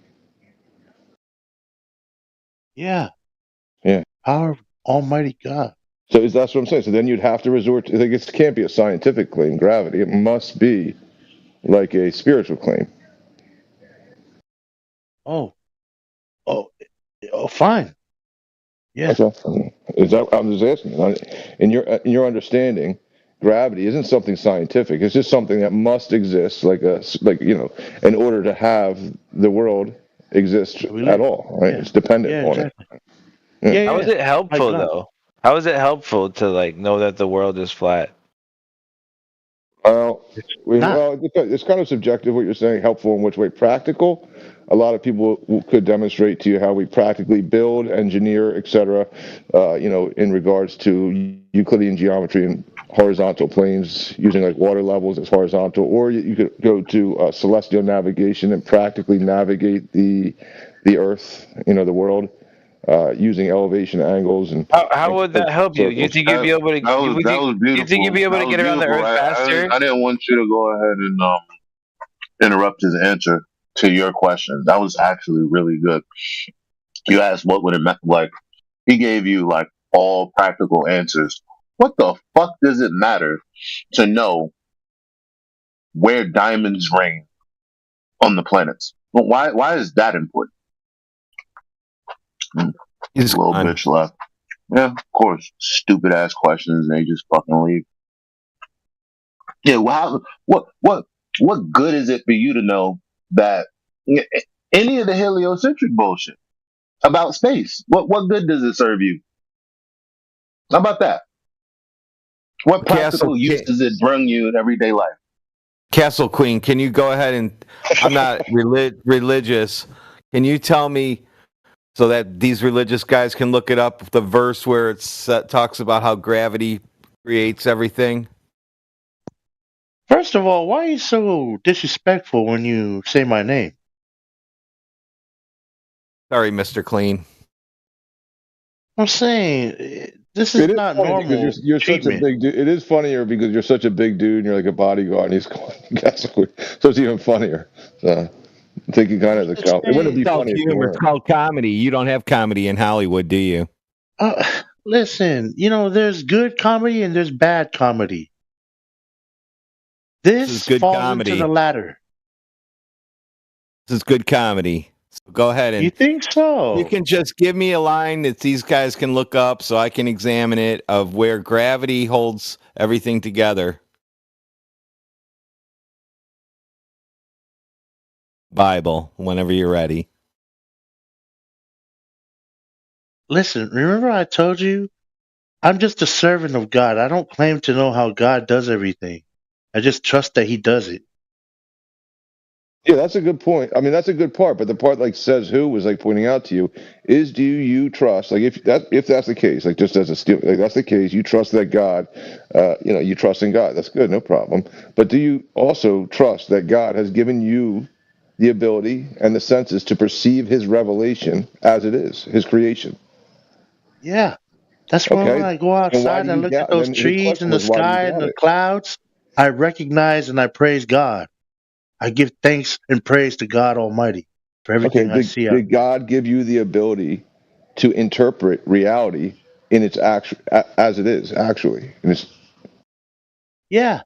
Yeah. Yeah. Power of Almighty God. So that's what I'm saying. So then you'd have to resort to. It can't be a scientific claim, gravity. It must be like a spiritual claim. Oh, fine. Yeah. Okay. Is that? I'm just asking. In your understanding, gravity isn't something scientific. It's just something that must exist, in order to have the world exist at all. Right? Yeah. It's dependent on exactly. it. Yeah. How is it helpful though? How is it helpful to know that the world is flat? Well, it's kind of subjective what you're saying. Helpful in which way? Practical. A lot of people could demonstrate to you how we practically build, engineer, etc. In regards to Euclidean geometry and horizontal planes, using like water levels as horizontal, or you could go to celestial navigation and practically navigate the Earth, the world. Using elevation angles and how would that help you? You think you'd be able to? You think you'd be able to get around the Earth faster? I didn't want you to go ahead and interrupt his answer to your question. That was actually really good. You asked what would it like. He gave you like all practical answers. What the fuck does it matter to know where diamonds rain on the planets? Well, why is that important? He's a little bitch left. Yeah, of course. Stupid ass questions, and they just fucking leave. Yeah, well, what good is it for you to know that any of the heliocentric bullshit about space? What good does it serve you? How about that? What practical use does it bring you in everyday life? Castle Queen, can you go ahead and I'm not religious. Can you tell me, so that these religious guys can look it up, the verse where it talks about how gravity creates everything? First of all, why are you so disrespectful when you say my name? Sorry, Mr. Clean. I'm saying this is not normal. You're such a big dude. It is funnier because you're such a big dude and you're like a bodyguard and he's Castle Queen. So it's even funnier. So I think you kind of it wouldn't be funny. It's called comedy. You don't have comedy in Hollywood, do you? Listen, there's good comedy and there's bad comedy. This is good falls comedy. into the latter. This is good comedy. So go ahead and. You think so? You can just give me a line that these guys can look up so I can examine it of where gravity holds everything together. Bible, whenever you're ready. Listen, remember I told you I'm just a servant of God. I don't claim to know how God does everything. I just trust that he does it. Yeah, that's a good point. I mean, that's a good part, but the part like says who was like pointing out to you is, do you trust, like if that's the case, like just as that's the case, you trust that God, you trust in God. That's good, no problem. But do you also trust that God has given you the ability and the senses to perceive his revelation as it is, his creation? Yeah. That's why when I go outside and look at those trees in the sky and the clouds, I recognize and I praise God. I give thanks and praise to God Almighty. for everything I Okay, see. did God give you the ability to interpret reality in its actual as it is actually? Yeah.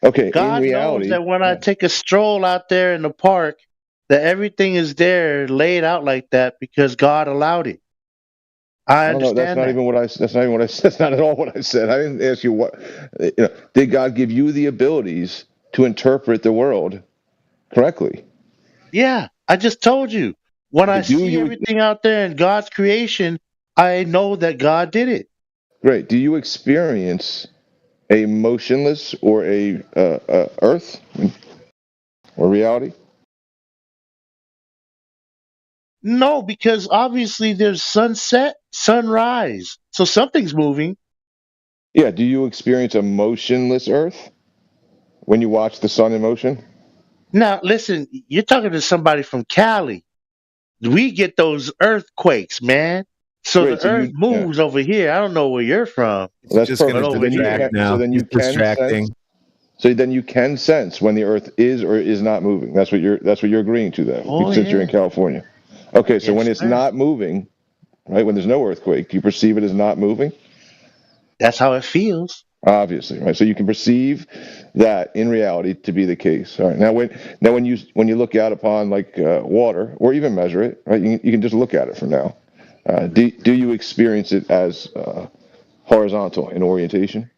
Okay, in God knows reality, that when I take a stroll out there in the park, that everything is there laid out like that because God allowed it. I I don't know. That's understand not that. even what I. That's not even what I. That's not at all what I said. I didn't ask you what. Did God give you the abilities to interpret the world correctly? Yeah, I just told you. When I Do see you everything out there in God's creation, I know that God did it. great? Do you experience a motionless or a Earth or reality? No, because obviously there's sunset, sunrise. So something's moving. Yeah. Do you experience a motionless Earth when you watch the sun in motion? Now, listen, you're talking to somebody from Cali. We get those earthquakes, man. So the Great. So earth you. Yeah. moves over here. I don't know where you're from, Well, that's Just perfect. gonna but over here. distract now. So then He's you can sense. distracting. So then you can sense when the Earth is or is not moving. That's what you're agreeing to then, Oh, since you're yeah. in California. Okay, so when Yes, it's sir. not moving, right? When there's no earthquake, do you perceive it as not moving? That's how it feels. Obviously, right? So you can perceive that in reality to be the case. All right. When you look out upon like water or even measure it, right? You can just look at it from now. Do you experience it as horizontal in orientation?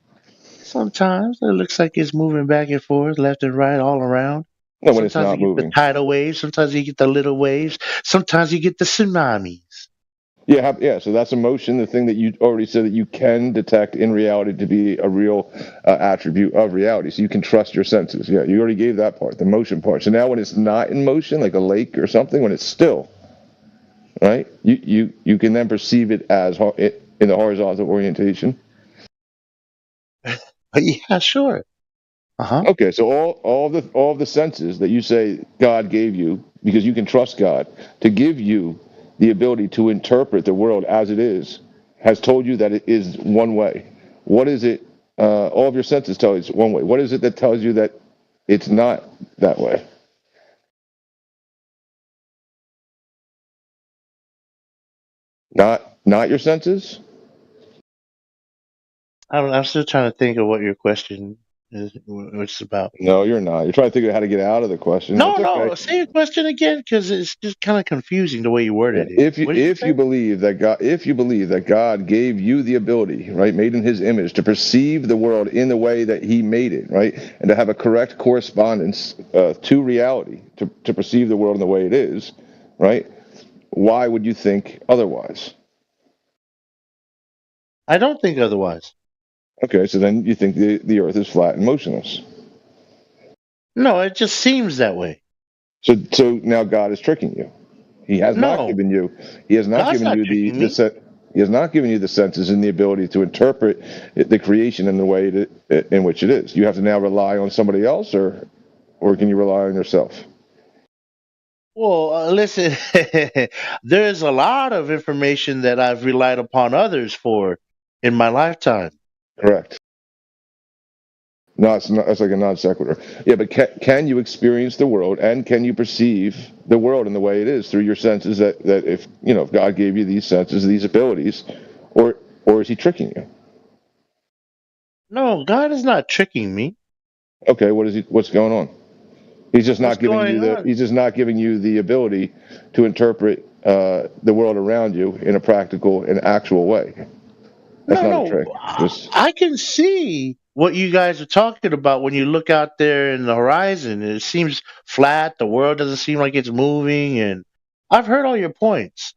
Sometimes it looks like it's moving back and forth, left and right, all around. No, when it's Sometimes you not get the moving. tidal waves. Sometimes you get the little waves. Sometimes you get the tsunamis. Yeah, yeah. So that's emotion, the thing that you already said that you can detect in reality to be a real attribute of reality. So you can trust your senses. Yeah, you already gave that part, the motion part. So now when it's not in motion, like a lake or something, when it's still, right? You can then perceive it as in the horizontal orientation. Yeah, sure. Okay, so all of the senses that you say God gave you, because you can trust God to give you the ability to interpret the world as it is, has told you that it is one way. What is it? All of your senses tell you it's one way. What is it that tells you that it's not that way? Not your senses? I'm still trying to think of what your question is, what it's about. No, you're not. You're trying to think of how to get out of the question. No, That's okay. no. Say your question again, because it's just kind of confusing the way you worded it. If you What did you if you say? believe that God gave you the ability, right, made in His image, to perceive the world in the way that He made it, right, and to have a correct correspondence to reality, to perceive the world in the way it is, right, why would you think otherwise? I don't think otherwise. Okay, so then you think the Earth is flat and motionless. No, it just seems that way. So now God is tricking you. He has not given you. He has not God's given not you tricking me. He has not given you the senses and the ability to interpret the creation in the way in which it is. You have to now rely on somebody else, or can you rely on yourself? Well, listen, there's a lot of information that I've relied upon others for in my lifetime. Correct. No, it's not. That's like a non sequitur. Yeah, but can you experience the world and can you perceive the world in the way it is through your senses? That if if God gave you these senses, these abilities, or is He tricking you? No, God is not tricking me. Okay, what's going on? He's just What's not giving going you the. on? He's just not giving you the ability to interpret the world around you in a practical and actual way. That's not a trick. I can see what you guys are talking about when you look out there in the horizon. It seems flat. The world doesn't seem like it's moving, and I've heard all your points.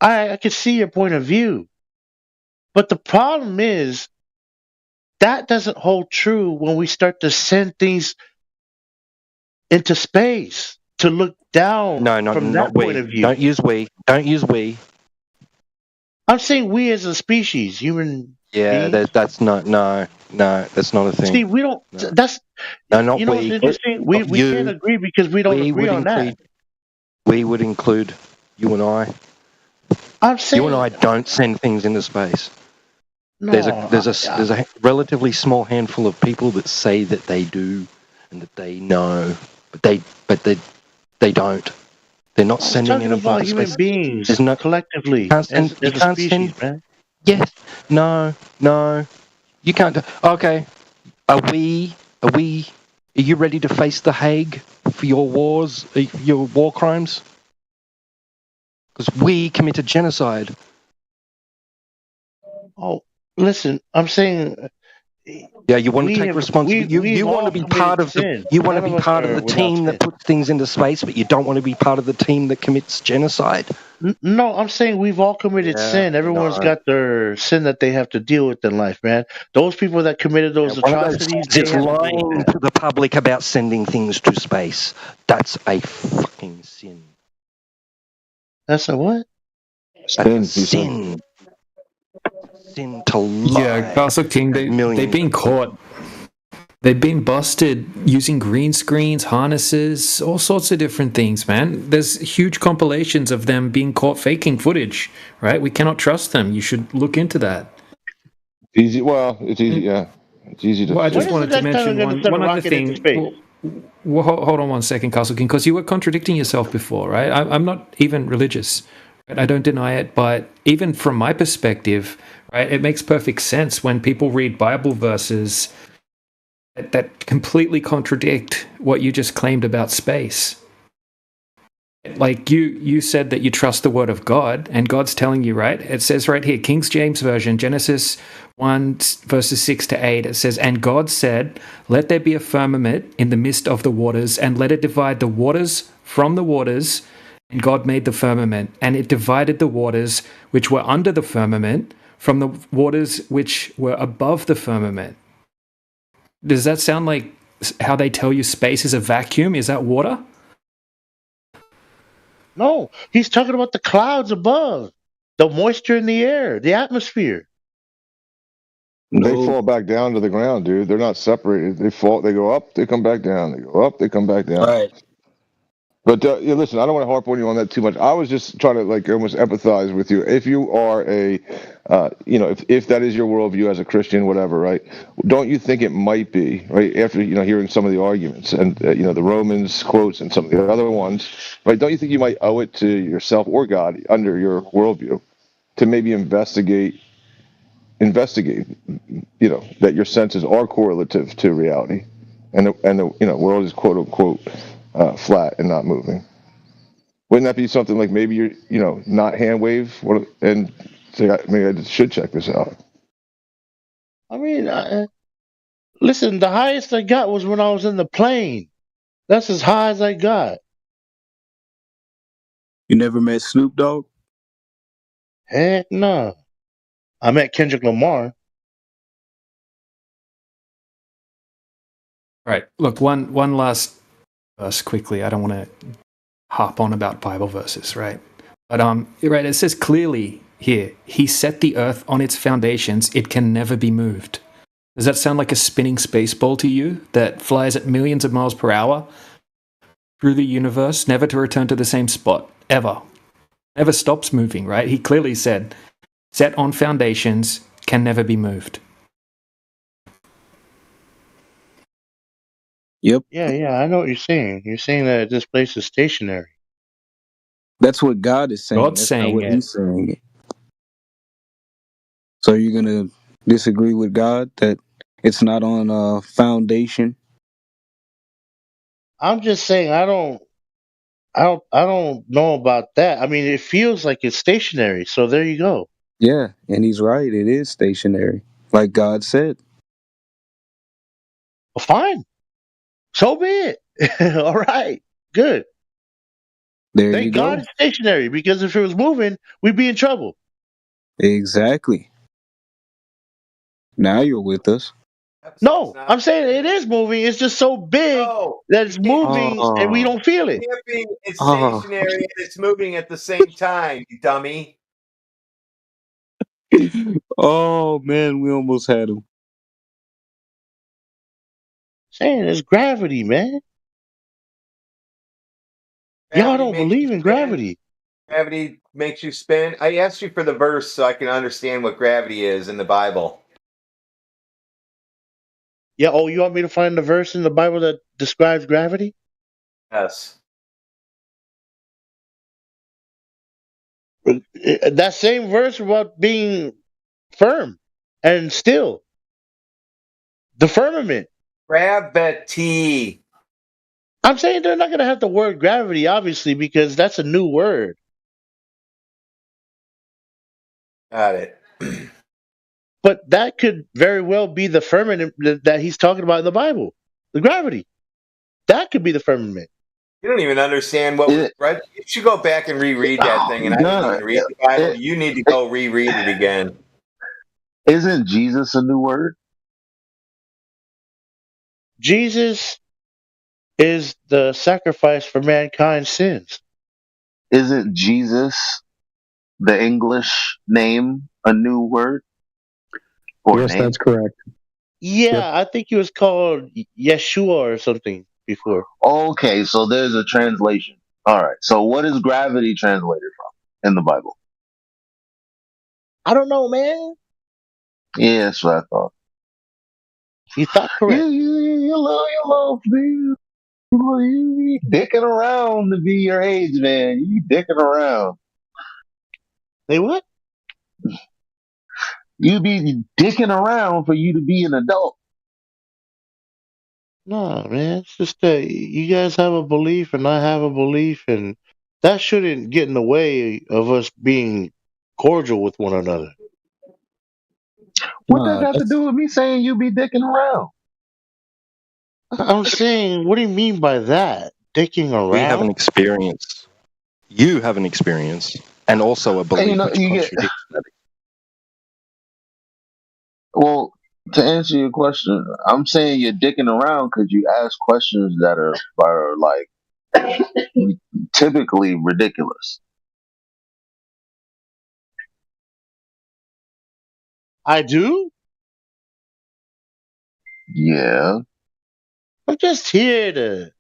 I can see your point of view, but the problem is that doesn't hold true when we start to send things into space to look down No, from not that point we. of view. Don't use we. Don't use we. I'm saying we as a species, human Yeah, beings. that's not. No, that's not a thing. See, we don't. No, That's no, not you know what's we. interesting. We can't You. agree because we don't We agree would on that. include. We would include you and I. I'm saying You and I don't send things into space. no. There's a relatively small handful of people that say that they do and that they know, but they don't. They're not sending anyone to human space. beings There's no collectively you can't send. as You a can't species, send. man. Yes. No. You can't. Okay. Are we? Are you ready to face the Hague for your wars, your war crimes? Because we committed genocide. Oh, listen, I'm saying Yeah, you want to we take have responsibility. we've You want all to be committed part of the. sin. You want to None be of us part of are the without team that sin. puts things into space, but you don't want to be part of the team that commits genocide. No, I'm saying we've all committed sin. Everyone's got their sin that they have to deal with in life, man. Those people that committed those One of those atrocities, sins they is have to deal with lying that. to the public about sending things to space. That's a fucking sin. That's a what? That's a sin. Sin to lie. Yeah, Castle King, they've Millions been of caught. They've been busted using green screens, harnesses, all sorts of different things, man. There's huge compilations of them being caught faking footage, right? We cannot trust them. You should look into that. Easy. Well, it's easy. Yeah, it's easy to. Well, I say. just wanted to mention one other thing. Well, hold on one second, Castle King, because you were contradicting yourself before, right? I'm not even religious. Right? I don't deny it, but even from my perspective, right, it makes perfect sense when people read Bible verses that completely contradict what you just claimed about space. Like you said that you trust the word of God, and God's telling you, right? It says right here, King James Version, Genesis 1 verses 6 to 8. It says, "And God said, let there be a firmament in the midst of the waters, and let it divide the waters from the waters. And God made the firmament, and it divided the waters which were under the firmament from the waters which were above the firmament." Does that sound like how they tell you space is a vacuum? Is that water? No, he's talking about the clouds above, the moisture in the air, the atmosphere. They fall back down to the ground, dude. They're not separated. They fall. They go up. They come back down. They go up. They come back down. Right. But yeah, listen, I don't want to harp on you on that too much. I was just trying to like almost empathize with you. If you are a, if that is your worldview as a Christian, whatever, right? Don't you think it might be right after hearing some of the arguments and the Romans quotes and some of the other ones, right? Don't you think you might owe it to yourself or God under your worldview to maybe investigate, that your senses are correlative to reality, and the world is quote unquote flat and not moving? Wouldn't that be something like maybe you're not hand wave and say maybe I should check this out? I mean, listen, the highest I got was when I was in the plane. That's as high as I got. You never met Snoop Dogg? Heck no. I met Kendrick Lamar. Right. Look, one last verse quickly. I don't want to harp on about Bible verses, right? But right, it says clearly here, he set the earth on its foundations, it can never be moved. Does that sound like a spinning space ball to you that flies at millions of miles per hour through the universe, never to return to the same spot, ever? Never stops moving, right? He clearly said, set on foundations, can never be moved. Yep. Yeah, I know what you're saying. You're saying that this place is stationary. That's what God is saying. God's That's saying not what it. He's saying it. So you're gonna disagree with God that it's not on a foundation? I'm just saying I don't know about that. I mean, it feels like it's stationary. So there you go. Yeah, and He's right. It is stationary, like God said. Well, fine. So be it. All right. Good. There you Thank go. God it's stationary, because if it was moving, we'd be in trouble. Exactly. Now you're with us. No, I'm saying it is moving. It's just so big that it's moving and we don't feel it. It's stationary and it's moving at the same time, you dummy. Oh man, we almost had him. Saying it's gravity, man. Y'all don't believe in gravity. Gravity makes you spin. I asked you for the verse so I can understand what gravity is in the Bible. Yeah, oh, you want me to find the verse in the Bible that describes gravity? Yes. That same verse about being firm and still. The firmament. Gravity. I'm saying they're not going to have the word gravity, obviously, because that's a new word. Got it. But that could very well be the firmament that he's talking about in the Bible. The gravity. That could be the firmament. You don't even understand what was read. You should go back and reread that thing. And I didn't even read the Bible. You need to go reread it again. Isn't Jesus a new word? Jesus is the sacrifice for mankind's sins. Isn't Jesus, the English name, a new word? Yes, that's correct. Yeah, I think he was called Yeshua or something before. Okay, so there's a translation. All right. So what is gravity translated from in the Bible? I don't know, man. Yeah, that's what I thought. You thought correct. You love me. You be dicking around to be your age, man. You be dicking around. They what? You be dicking around for you to be an adult. No, man. It's just that you guys have a belief and I have a belief, and that shouldn't get in the way of us being cordial with one another. What that got to do with me saying you be dicking around? I'm saying, what do you mean by that? Dicking around? We have an experience. You have an experience, and also a belief which contradicts that. Well, to answer your question, I'm saying you're dicking around because you ask questions that are like typically ridiculous. I do? Yeah. I'm just here to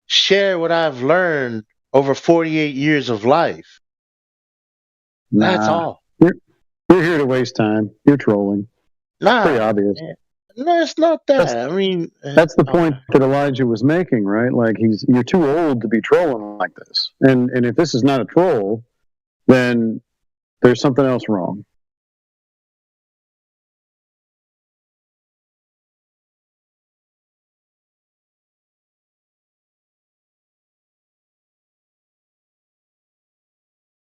share what I've learned over 48 years of life. That's all. You're here to waste time. You're trolling. Nah, pretty obvious. No, it's not that. I mean, that's the point that Elijah was making, right? Like you're too old to be trolling like this. And if this is not a troll, then there's something else wrong.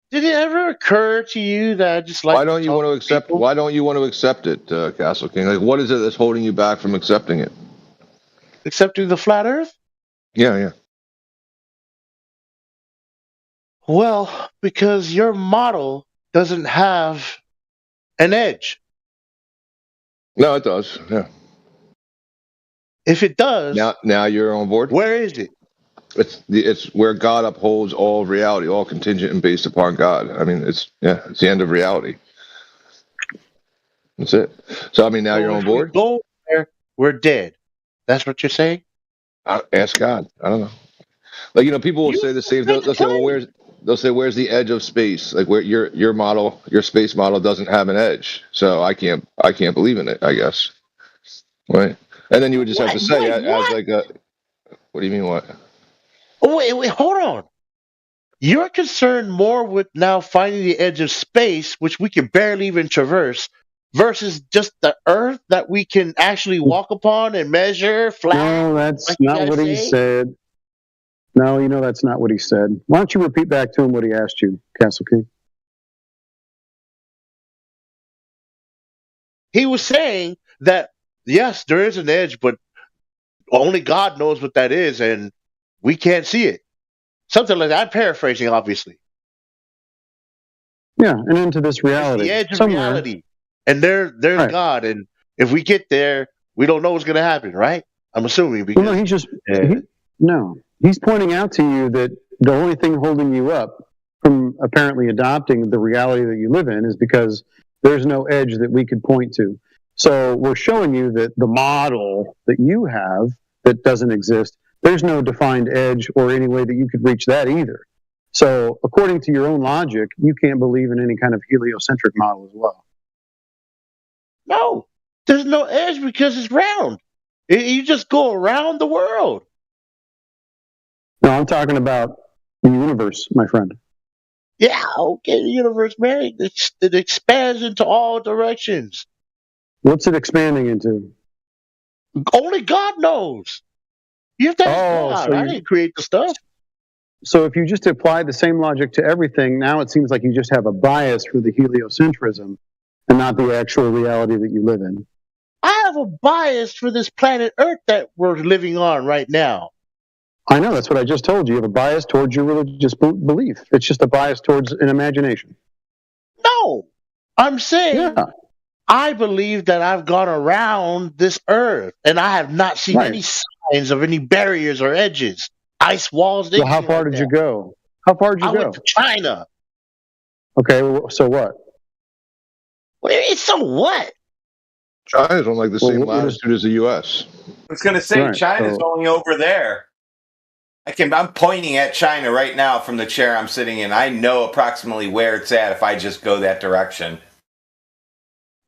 Did it ever occur to you that I just like? Why don't you want to accept? Why don't you want to accept it, Castle King? Like, what is it that's holding you back from accepting it? Accepting the flat Earth? Yeah. Well, because your model doesn't have an edge. No, it does. Yeah. If it does, now you're on board. Where is it? It's where God upholds all reality, all contingent and based upon God. I mean, it's the end of reality. That's it. So I mean, now you're on board. We go there, we're dead. That's what you're saying? Ask God. I don't know. Like people will say the same. They'll say, well, where's the edge of space? Like where your model, your space model doesn't have an edge, so I can't believe in it. I guess. Right. And then you would just have to say as like a. What do you mean what? Wait, hold on. You're concerned more with now finding the edge of space, which we can barely even traverse, versus just the Earth that we can actually walk upon and measure flat. No, that's not what he said. No, that's not what he said. Why don't you repeat back to him what he asked you, Castle King? He was saying that, yes, there is an edge, but only God knows what that is, and we can't see it. Something like that. I'm paraphrasing, obviously. Yeah, and into this reality. It's the edge of reality. And there's right. God, and if we get there, we don't know what's going to happen, right? I'm assuming. Because, well, no, he's pointing out to you that the only thing holding you up from apparently adopting the reality that you live in is because there's no edge that we could point to. So we're showing you that the model that you have that doesn't exist, there's no defined edge or any way that you could reach that either. So according to your own logic, you can't believe in any kind of heliocentric model as well. No, there's no edge because it's round. You just go around the world. No, I'm talking about the universe, my friend. Yeah, okay, the universe, man, it expands into all directions. What's it expanding into? Only God knows. You have to ask God. I didn't create the stuff. So if you just apply the same logic to everything, now it seems like you just have a bias for the heliocentrism and not the actual reality that you live in. I have a bias for this planet Earth that we're living on right now. I know, that's what I just told you. You have a bias towards your religious belief. It's just a bias towards an imagination. No, I'm saying I believe that I've gone around this Earth and I have not seen any signs of any barriers or edges, ice walls. Well, how far did you go? How far did you go? I went to China. Okay, well, so what? So what? China's on like the same latitude as the U.S. I was going to say, China's only over there. I'm pointing at China right now from the chair I'm sitting in. I know approximately where it's at if I just go that direction.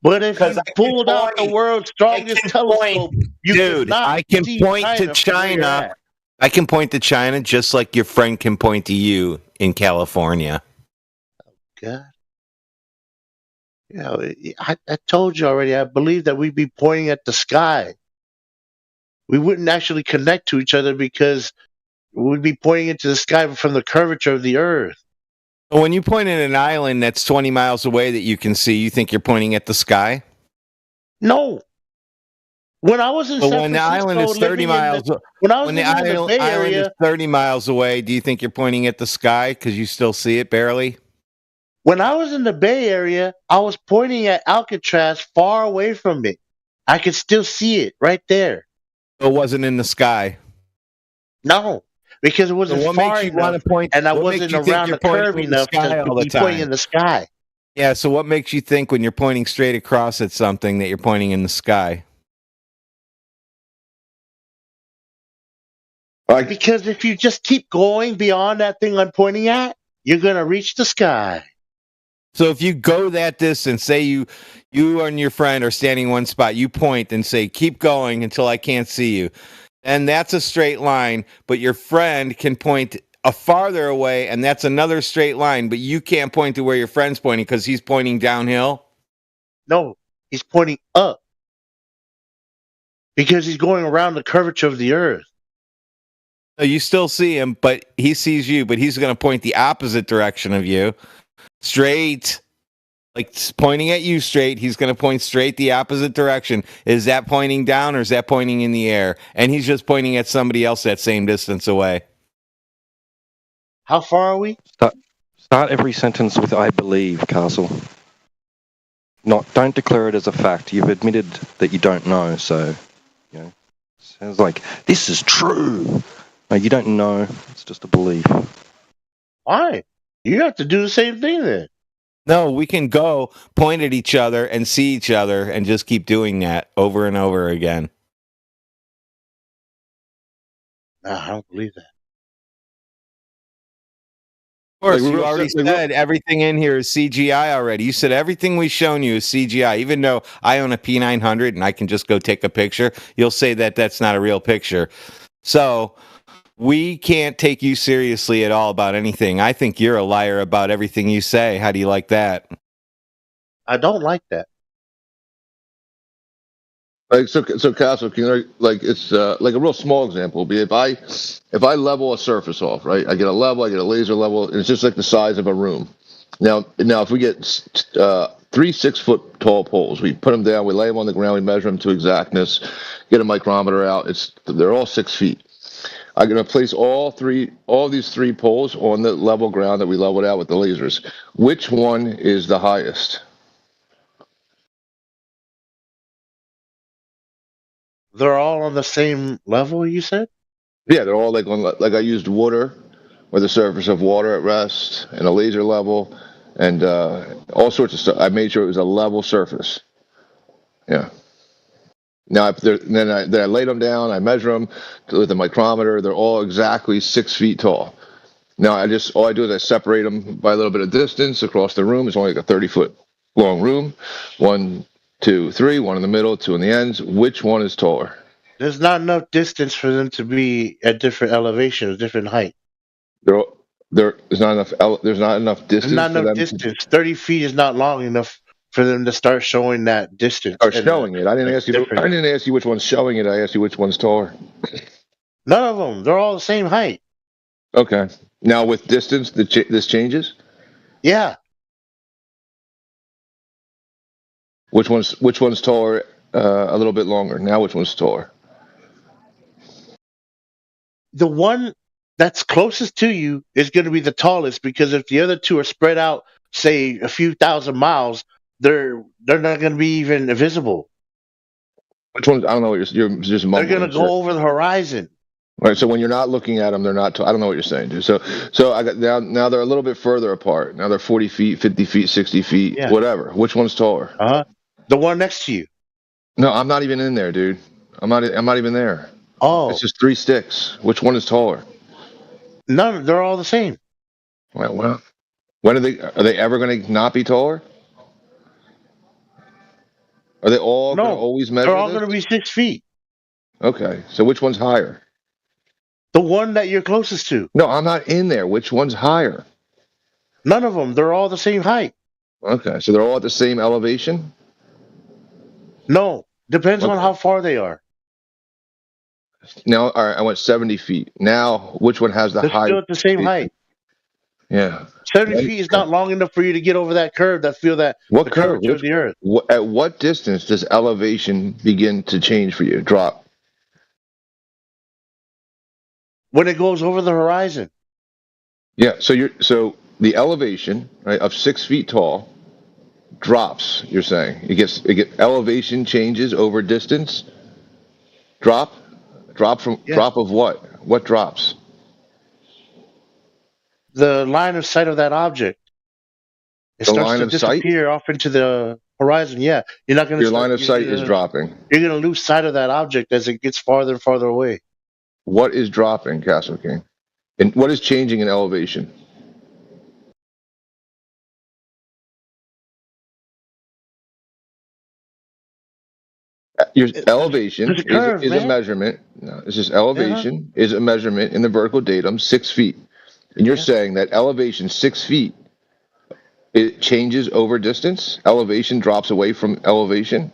But if you pulled out the world's strongest telescope, dude, I can point to China. I can point to China just like your friend can point to you in California. God. You know, I told you already, I believe that we'd be pointing at the sky. We wouldn't actually connect to each other because we'd be pointing into the sky from the curvature of the Earth. When you point at an island that's 20 miles away that you can see, you think you're pointing at the sky? No. When I was in San when the island is 30 miles, when the island is 30 miles away, do you think you're pointing at the sky because you still see it barely? When I was in the Bay Area, I was pointing at Alcatraz far away from it. I could still see it right there. It wasn't in the sky. No, because it wasn't far enough, and I wasn't around the curve enough to be pointing in the sky. Yeah, so what makes you think when you're pointing straight across at something that you're pointing in the sky? Because if you just keep going beyond that thing I'm pointing at, you're going to reach the sky. So if you go that distance, say you and your friend are standing in one spot, you point and say, keep going until I can't see you. And that's a straight line, but your friend can point a farther away, and that's another straight line, but you can't point to where your friend's pointing because he's pointing downhill? No, he's pointing up. Because he's going around the curvature of the Earth. So you still see him, but he sees you, but he's going to point the opposite direction of you. Straight. Like pointing at you straight, he's going to point straight the opposite direction. Is that pointing down or is that pointing in the air? And he's just pointing at somebody else that same distance away. How far are we? Start every sentence with "I believe," Castle. Don't declare it as a fact. You've admitted that you don't know, so sounds like this is true. No, you don't know. It's just a belief. Why? You have to do the same thing then. No, we can go point at each other and see each other and just keep doing that over and over again. No, I don't believe that. Of course, you already said everything in here is CGI already. You said everything we've shown you is CGI. Even though I own a P900 and I can just go take a picture, you'll say that that's not a real picture. So we can't take you seriously at all about anything. I think you're a liar about everything you say. How do you like that? I don't like that. Like so Castle, can you, like it's like a real small example would be if I level a surface off, right? I get a level, I get a laser level, and it's just like the size of a room. Now if we get 3 6-foot tall poles, we put them down, we lay them on the ground, we measure them to exactness, get a micrometer out. They're all 6 feet. I'm going to place all these 3 poles on the level ground that we leveled out with the lasers. Which one is the highest? They're all on the same level, you said? Yeah, they're all like I used water, or the surface of water at rest, and a laser level, and all sorts of stuff. I made sure it was a level surface. Yeah. Now, then I lay them down, I measure them with a micrometer. They're all exactly 6 feet tall. Now, all I do is I separate them by a little bit of distance across the room. It's only like a 30-foot long room. 1, 2, 3, 1 in the middle, 2 in the ends. Which one is taller? There's not enough distance for them to be at different elevations, different height. There's not enough. There's not enough distance. There's not for enough them distance. 30 feet is not long enough for them to start showing that distance. Or showing it. I didn't ask you. I didn't ask you which one's showing it. I asked you which one's taller. None of them. They're all the same height. Okay. Now with distance, this changes. Yeah. Which one's taller? A little bit longer. Now which one's taller? The one that's closest to you is going to be the tallest, because if the other two are spread out, say a few thousand miles, they're not going to be even visible. Which ones? I don't know what you're just mumbling. They're going to go over the horizon. Right. So when you're not looking at them, they're not. I don't know what you're saying, dude. So I got now they're a little bit further apart. Now they're 40 feet, 50 feet, 60 feet, whatever. Which one's taller? The one next to you. No, I'm not even in there, dude. I'm not even there. Oh, it's just 3 sticks. Which one is taller? None. They're all the same. Well, when are they ever going to not be taller? Are they all going to always measure? They're all going to be 6 feet. Okay, so which one's higher? The one that you're closest to. No, I'm not in there. Which one's higher? None of them. They're all the same height. Okay, so they're all at the same elevation? No, depends on how far they are. Now, all right, I went 70 feet. Now, which one has the They're height? still at the same height. Yeah. 70 feet is not long enough for you to get over that curve that feel that What the curve? curvature of the earth. At what distance does elevation begin to change for you? Drop. When it goes over the horizon. Yeah. So the elevation, right, of 6 feet tall drops. You're saying it elevation changes over distance. Drop of what? What drops? The line of sight of that object. It The starts line to of sight? disappear off into the horizon. Yeah, you're not going to. Your line of sight is dropping. You're going to lose sight of that object as it gets farther and farther away. What is dropping, Castle King? And what is changing in elevation? Your elevation is a measurement. No, it's just elevation is a measurement in the vertical datum, 6 feet. And you're saying that elevation 6 feet, it changes over distance? Elevation drops away from elevation?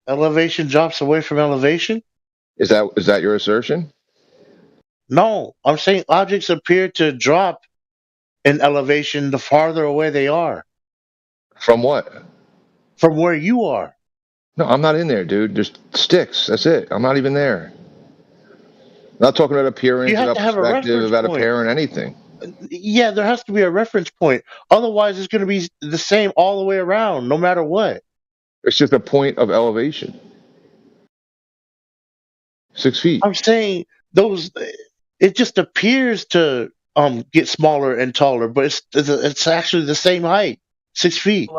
Elevation drops away from elevation? Is that your assertion? No, I'm saying objects appear to drop in elevation the farther away they are. From what? From where you are. No, I'm not in there, dude. There's sticks. That's it. I'm not even there. I'm not talking about appearance, about perspective, about apparent anything. Yeah, there has to be a reference point. Otherwise, it's going to be the same all the way around, no matter what. It's just a point of elevation. 6 feet. I'm saying it just appears to get smaller and taller, but it's actually the same height, 6 feet.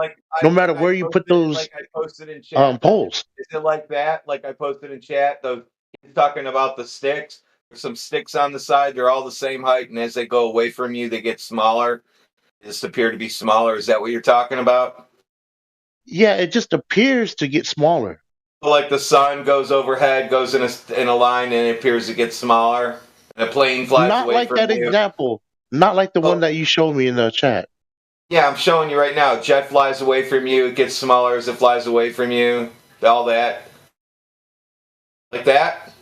No matter where you put those I posted in chat. poles. Is it like that? Like I posted in chat, he's talking about the sticks. There's some sticks on the side. They're all the same height, and as they go away from you, they get smaller. They just appear to be smaller. Is that what you're talking about? Yeah, it just appears to get smaller. Like the sun goes overhead, goes in a line, and it appears to get smaller. And a plane flies Not away like from that you. example. Not like the one that you showed me in the chat. Yeah, I'm showing you right now. Jet flies away from you. It gets smaller as it flies away from you. All that. Like that?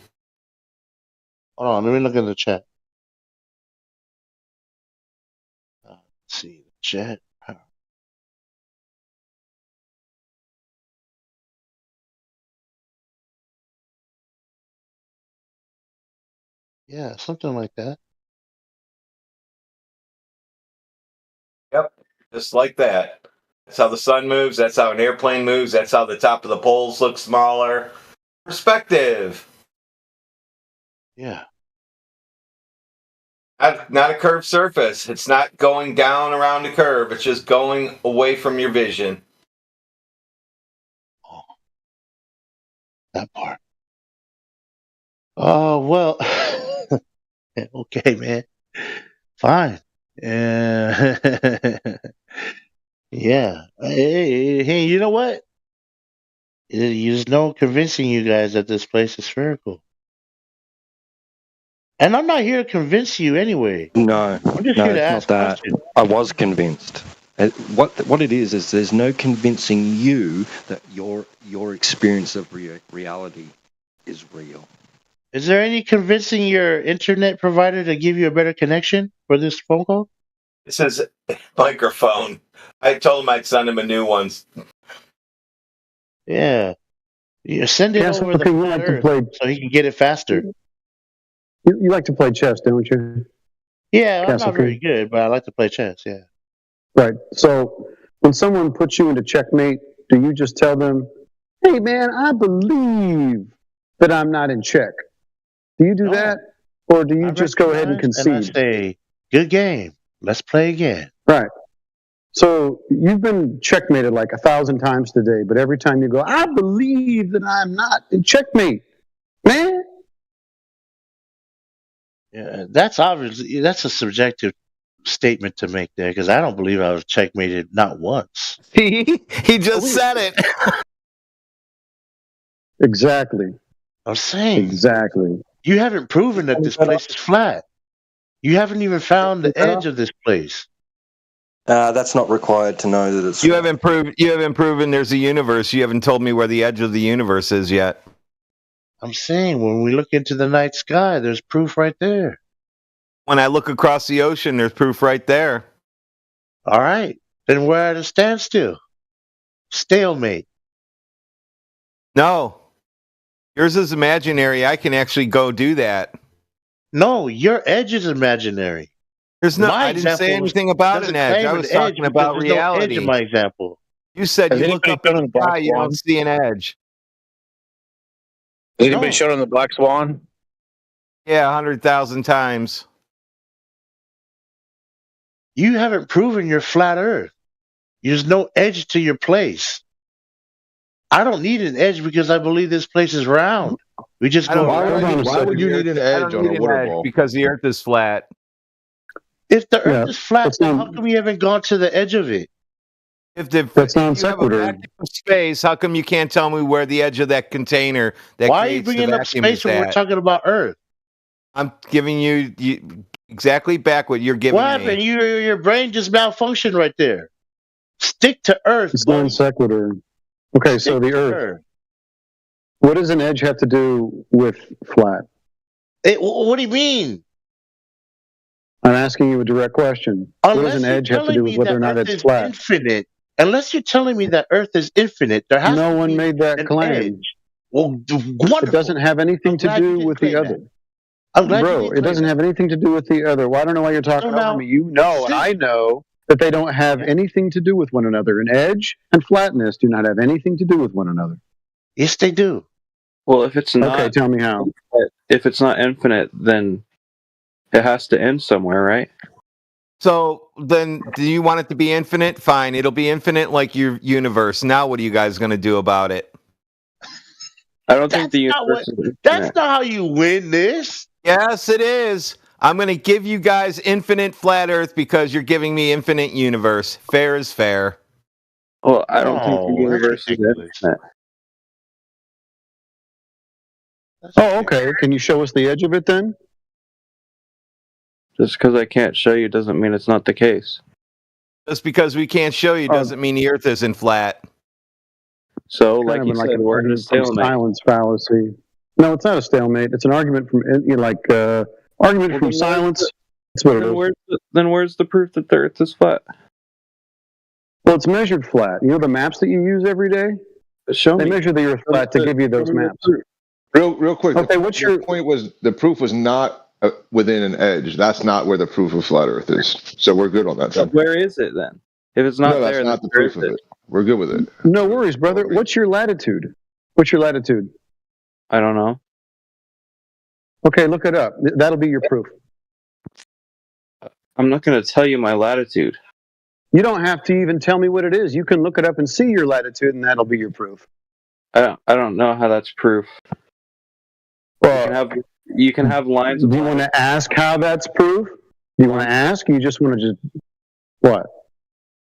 Hold on, let me look in the chat. Let's see the chat. Yeah, something like that. Yep, just like that. That's how the sun moves. That's how an airplane moves. That's how the top of the poles look smaller. Perspective. Yeah. Not a curved surface. It's not going down around a curve. It's just going away from your vision. Oh, that part. Oh, well. Okay, man. Fine. Yeah. Hey, you know what? There's no convincing you guys that this place is spherical. And I'm not here to convince you anyway. No, I'm just no, here to it's ask not that. questions. I was convinced. What it is there's no convincing you that your experience of reality is real. Is there any convincing your internet provider to give you a better connection for this phone call? It says microphone. I told him I'd send him a new one. Yeah. You send it Yes, over okay, the you flat like to Earth play. so he can get it faster. You like to play chess, don't you? Yeah, I'm Castle not very King. good, but I like to play chess. Yeah. Right. So when someone puts you into checkmate, do you just tell them, "Hey, man, I believe that I'm not in check"? Do you do that, or do you just go ahead and And I concede? say, "Good game. Let's play again." Right. So you've been checkmated like 1,000 times today, but every time you go, "I believe that I'm not in checkmate," man. Yeah, that's obviously that's a subjective statement to make there because I don't believe I was checkmated not once. He just said it. Exactly. I'm saying Exactly. you haven't proven that this place is flat. You haven't even found the edge of this place. That's not required to know that it's. You haven't proven there's a universe. You haven't told me where the edge of the universe is yet. I'm saying when we look into the night sky, there's proof right there. When I look across the ocean, there's proof right there. All right. Then we're at a standstill. Stalemate. No. Yours is imaginary. I can actually go do that. No, your edge is imaginary. There's no. I didn't say anything about an edge. I was talking about reality. No edge in my example. You said you look up in the sky, you don't see an edge. Has anybody showed on the Black Swan? Yeah, 100,000 times. You haven't proven you're flat Earth. There's no edge to your place. I don't need an edge because I believe this place is round. We just go. Why would you need an edge on a water ball? Because the Earth is flat. If the Earth is flat, then how come you haven't gone to the edge of it? If that's non you have a sequitur. vacuum of space, how come you can't tell me where the edge of that container that Why are you creates the bringing up vacuum space is when we're at? talking about Earth? I'm giving you exactly back what you're giving What happened? me. Your brain just malfunctioned right there. Stick to Earth. It's non sequitur. Okay, so the Earth. What does an edge have to do with flat? What do you mean? I'm asking you a direct question. What does an edge have to do with whether or not it's flat? Infinite. Unless you're telling me that Earth is infinite, there has No to one be made that an claim. edge. Well, wonderful. It doesn't have anything to do with the other. Bro, it doesn't have anything to do with the other. Well, I don't know why you're talking over me. You know, and I know that they don't have anything to do with one another. An edge and flatness do not have anything to do with one another. Yes, they do. Well, if it's not, okay, tell me how. If it's not infinite, then it has to end somewhere, right? So then, do you want it to be infinite? Fine, it'll be infinite like your universe. Now, what are you guys going to do about it? I don't think the universe is infinite. That's not how you win this. Yes, it is. I'm going to give you guys infinite flat Earth because you're giving me infinite universe. Fair is fair. Well, I don't think the universe is infinite. Oh, okay. Can you show us the edge of it then? Just because I can't show you doesn't mean it's not the case. Just because we can't show you doesn't mean the Earth isn't flat. So, like you said, we're in a stalemate. Silence fallacy. No, it's not a stalemate. It's an argument from argument from silence. That's what it is. Then where's the proof that the Earth is flat? Well, it's measured flat. You know the maps that you use every day? Show they me. measure the Earth flat to give you those maps. Real quick. Okay, what's your point? Was the proof was not within an edge? That's not where the proof of flat Earth is. So we're good on that. So where is it then? If it's not that's there, not the proof of it. We're good with it. No worries, brother. What's your latitude? What's your latitude? I don't know. Okay, look it up. That'll be your proof. I'm not going to tell you my latitude. You don't have to even tell me what it is. You can look it up and see your latitude, and that'll be your proof. I don't know how that's proof. Well, you can have lines. Do you want to ask how that's proof? Do you want to ask? You just want to just what?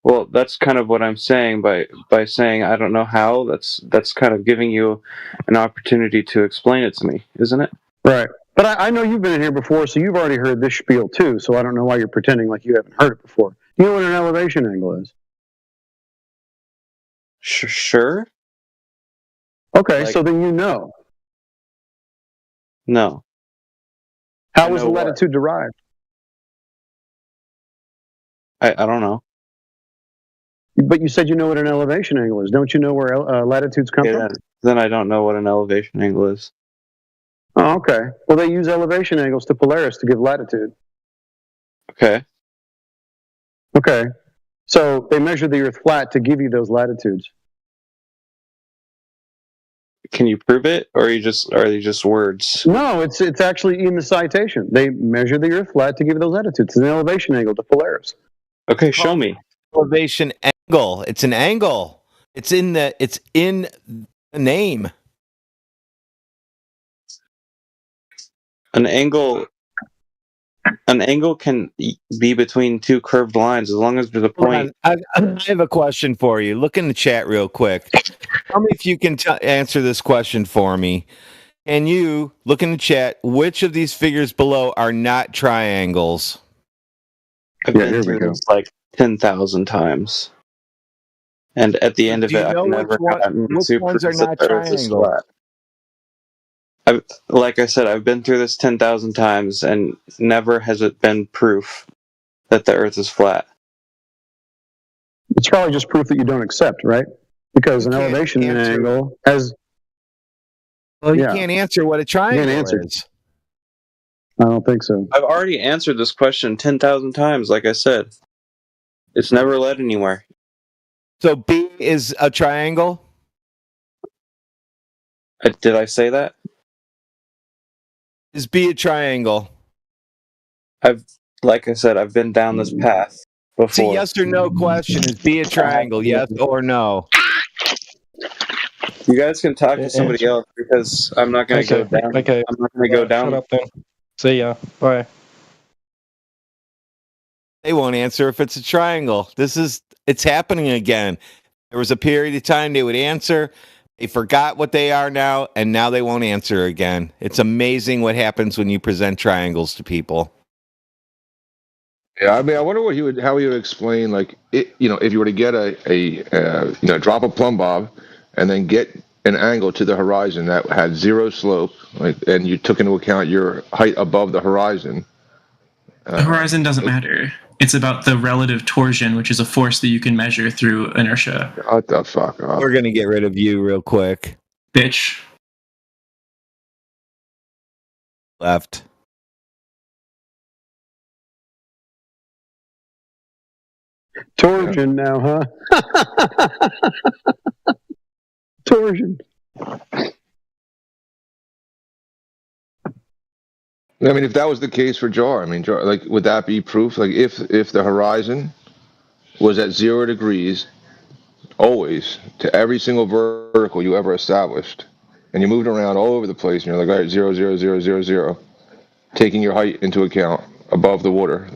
Well, that's kind of what I'm saying by saying I don't know how. That's kind of giving you an opportunity to explain it to me, isn't it? Right. But I know you've been in here before, so you've already heard this spiel too. So I don't know why you're pretending like you haven't heard it before. You know what an elevation angle is? Sure. Okay, so then you know. No. How was the latitude derived? I don't know. But you said you know what an elevation angle is. Don't you know where latitudes come from? Then I don't know what an elevation angle is. Oh, okay. Well, they use elevation angles to Polaris to give latitude. Okay. Okay. So they measure the Earth flat to give you those latitudes. Can you prove it, or are they just words? No, it's actually in the citation. They measure the Earth flat to give you those latitudes. It's an elevation angle to Polaris. Okay, show me. Elevation angle. It's an angle. It's in the name. An angle can be between two curved lines as long as there's a point. I have a question for you. Look in the chat real quick. Tell me if you can answer this question for me. Can you look in the chat? Which of these figures below are not triangles? I've been through this like 10,000 times, and at the end of it, I've never gotten which ones are not triangles? Like I said, I've been through this 10,000 times, and never has it been proof that the Earth is flat. It's probably just proof that you don't accept, right? Because an elevation angle has. Well, you can't answer what a triangle is. I don't think so. I've already answered this question 10,000 times. Like I said, it's never led anywhere. So B is a triangle? Did I say that? Is B a triangle? Like I said, I've been down this path before. It's a yes or no question. Is B a triangle? Yes or no? You guys can talk to somebody else, because I'm not going to go down. Okay. I'm not going to go down. Shut up then. See ya. Bye. They won't answer if it's a triangle. It's happening again. There was a period of time they would answer. They forgot what they are now, and now they won't answer again. It's amazing what happens when you present triangles to people. Yeah, I mean, I wonder how he would explain, like, if you were to get drop a plumb bob and then get an angle to the horizon that had zero slope, and you took into account your height above the horizon. The horizon doesn't matter. It's about the relative torsion, which is a force that you can measure through inertia. What the fuck up? We're going to get rid of you real quick. Bitch. Left. Torsion now, huh? Torsion. I mean, if that was the case for Jar, like, would that be proof? Like, if the horizon was at 0 degrees, always, to every single vertical you ever established, and you moved around all over the place, and you're like, all right, 0, 0, 0, 0, 0, taking your height into account above the water,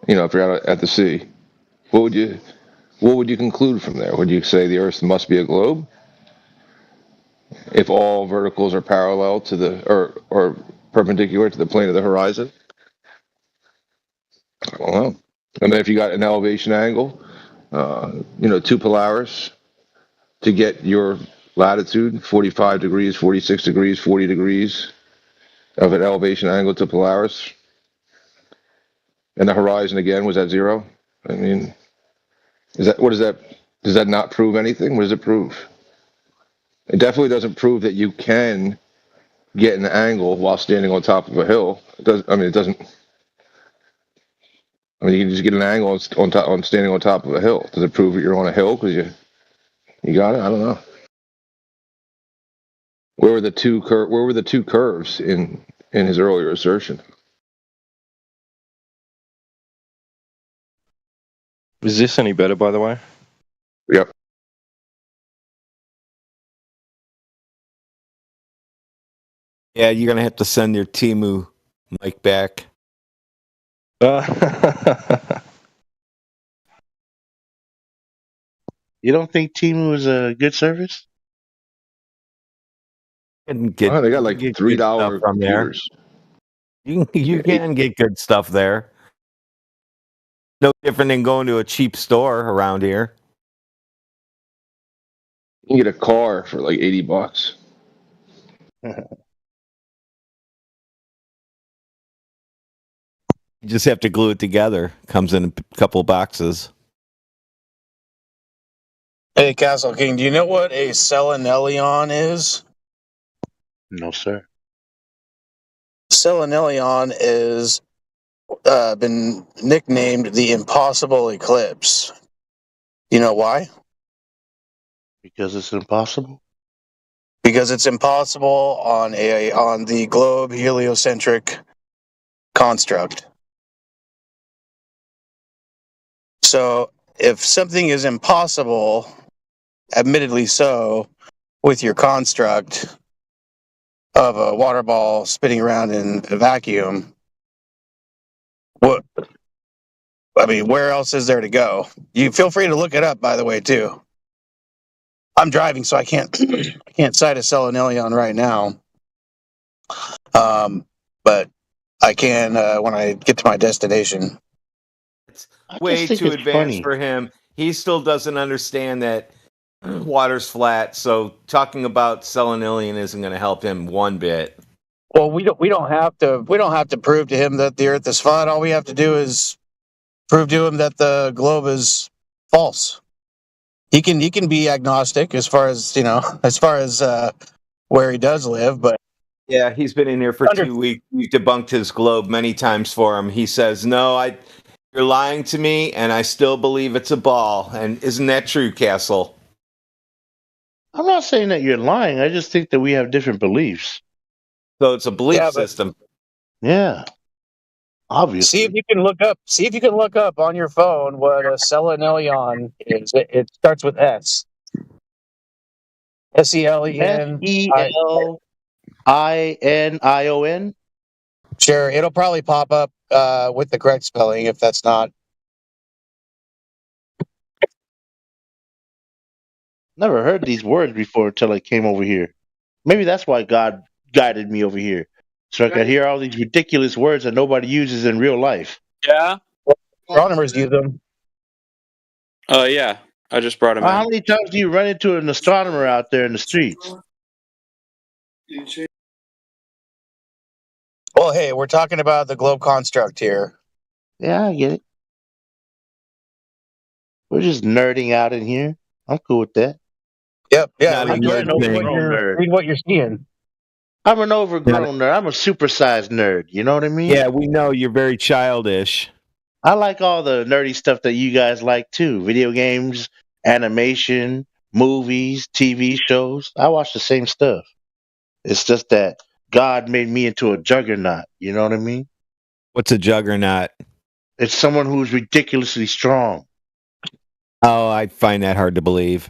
if you're out at the sea, what would you conclude from there? Would you say the Earth must be a globe? If all verticals are parallel to or perpendicular to the plane of the horizon? I don't know. And then if you got an elevation angle, 2 Polaris to get your latitude, 45 degrees, 46 degrees, 40 degrees of an elevation angle to Polaris, and the horizon again was at 0. I mean, does that not prove anything? What does it prove? It definitely doesn't prove that you can get an angle while standing on top of a hill. It doesn't. I mean, you can just get an angle on standing on top of a hill. Does it prove that you're on a hill because you got it? I don't know. Where were the two curves in his earlier assertion? Is this any better, by the way? Yep. Yeah, you're going to have to send your Temu mic back. You don't think Temu is a good service? They got like $3 computers. You can get good stuff there. No different than going to a cheap store around here. You can get a car for like $80. You just have to glue it together. Comes in a couple boxes. Hey, Castle King, do you know what a selenelion is? No, sir. Selenelion is been nicknamed the Impossible Eclipse. You know why? Because it's impossible. Because it's impossible on the globe heliocentric construct. So if something is impossible, admittedly so, with your construct of a water ball spinning around in a vacuum, where else is there to go? You feel free to look it up, by the way, too. I'm driving, so I can't I can't cite a selenelion right now. But I can when I get to my destination. Way too advanced for him. He still doesn't understand that water's flat. So talking about selenelion isn't going to help him one bit. Well, we don't have to prove to him that the Earth is flat. All we have to do is prove to him that the globe is false. He can be agnostic as far as where he does live, but yeah, he's been in here for 2 weeks. We've debunked his globe many times for him. He says, "No, you're lying to me, and I still believe it's a ball." And isn't that true, Castle? I'm not saying that you're lying. I just think that we have different beliefs. So it's a belief system. Yeah. Obviously. See if you can look up on your phone what a selenelion is. It starts with S. SELEN. SELINION. Sure, it'll probably pop up with the correct spelling if that's not. Never heard these words before until I came over here. Maybe that's why God guided me over here. So I could hear all these ridiculous words that nobody uses in real life. Yeah. Astronomers use them. Oh yeah, I just brought him How in. many times do you run into an astronomer out there in the streets? Well, hey, we're talking about the globe construct here. Yeah, I get it. We're just nerding out in here. I'm cool with that. Yep, yeah. Read what you're seeing. I'm an overgrown nerd. I'm a supersized nerd. You know what I mean? Yeah, we know you're very childish. I like all the nerdy stuff that you guys like too. Video games, animation, movies, TV shows. I watch the same stuff. It's just that God made me into a juggernaut. You know what I mean? What's a juggernaut? It's someone who's ridiculously strong. Oh, I find that hard to believe.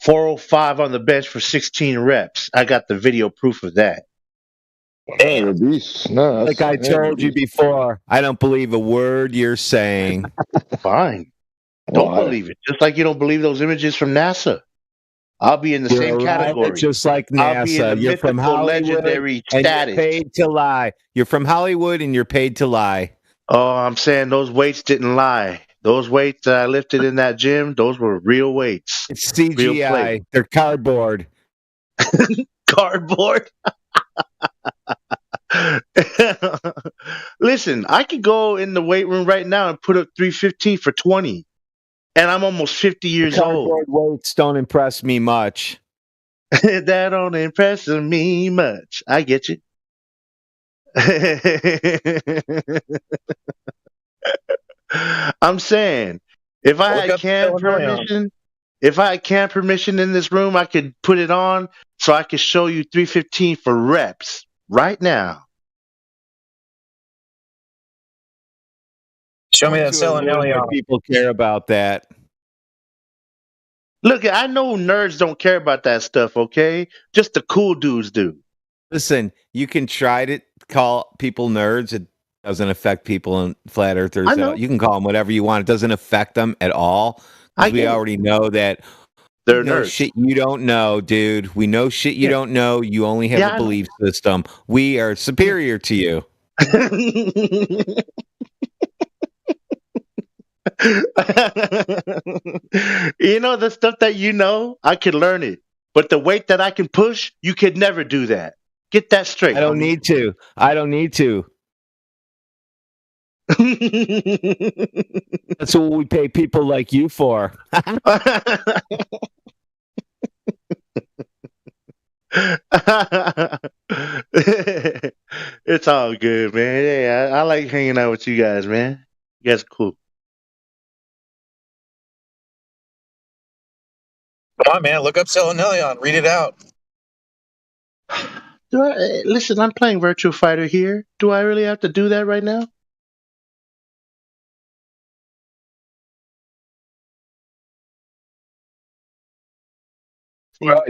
405 on the bench for 16 reps. I got the video proof of that. Damn. No, like I told you before, I don't believe a word you're saying. Fine. Don't believe it. Just like you don't believe those images from NASA. I'll be in the You're same category. Just like I'll be in NASA. the You're from mythical, Hollywood, legendary and status. you're paid to lie. You're from Hollywood, and you're paid to lie. Oh, I'm saying those weights didn't lie. Those weights that I lifted in that gym, those were real weights. It's CGI. They're cardboard. Cardboard? Listen, I could go in the weight room right now and put up 315 for 20. And I'm almost 50 years old. Cardboard weights don't impress me much. That don't impress me much. I get you. I'm saying, if I had camp permission in this room, I could put it on so I could show you 315 for reps right now. Show me that selenelion. People care about that. Look, I know nerds don't care about that stuff, okay? Just the cool dudes do. Listen, you can try to call people nerds. It doesn't affect people in flat earthers. You can call them whatever you want. It doesn't affect them at all. We already know that they're nerds. Shit you don't know, dude. We know shit you don't know. You only have a belief system. We are superior to you. You know the stuff that you know, I can learn it. But the weight that I can push, you could never do that. Get that straight. I don't need to. I don't need to. That's what we pay people like you for. It's all good, man. Yeah, I like hanging out with you guys, man. You guys are cool. Come on, man. Look up Selenelion. Read it out. Listen, I'm playing Virtua Fighter here. Do I really have to do that right now? Well,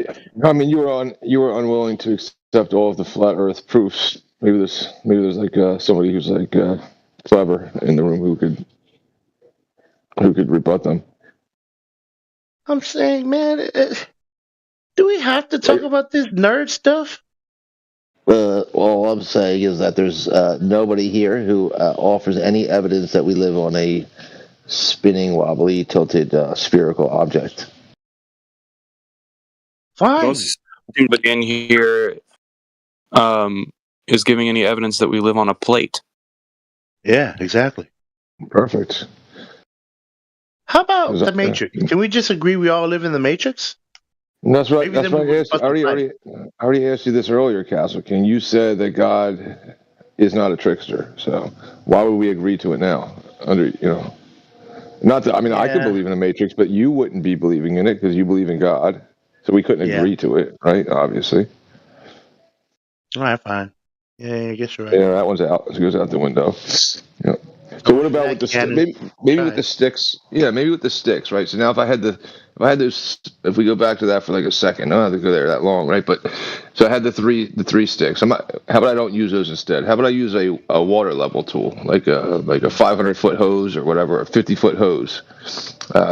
I mean, you were unwilling to accept all of the flat Earth proofs. Maybe there's like somebody who's like clever in the room who could rebut them. I'm saying, man, do we have to talk about this nerd stuff? All I'm saying is that there's nobody here who offers any evidence that we live on a spinning, wobbly, tilted spherical object. Fine. Nobody in here is giving any evidence that we live on a plate. Yeah, exactly. Perfect. How about the Matrix? Can we just agree we all live in the Matrix? That's right. That's right. I already asked you this earlier, Castleking. You said that God is not a trickster. So why would we agree to it now? Not that I mean I could believe in the Matrix, but you wouldn't be believing in it because you believe in God. So we couldn't agree to it, right? Obviously. All right, fine. Yeah, I guess you're right. Yeah, that one's out. It goes out the window. Yeah. So what about with the maybe with the sticks? Yeah, maybe with the sticks, right? So now if I had those, if we go back to that for like a second, I don't have to go there that long, right? But so I had the three sticks. How about I don't use those instead? How about I use a water level tool, like a 500-foot hose or whatever, a 50-foot hose,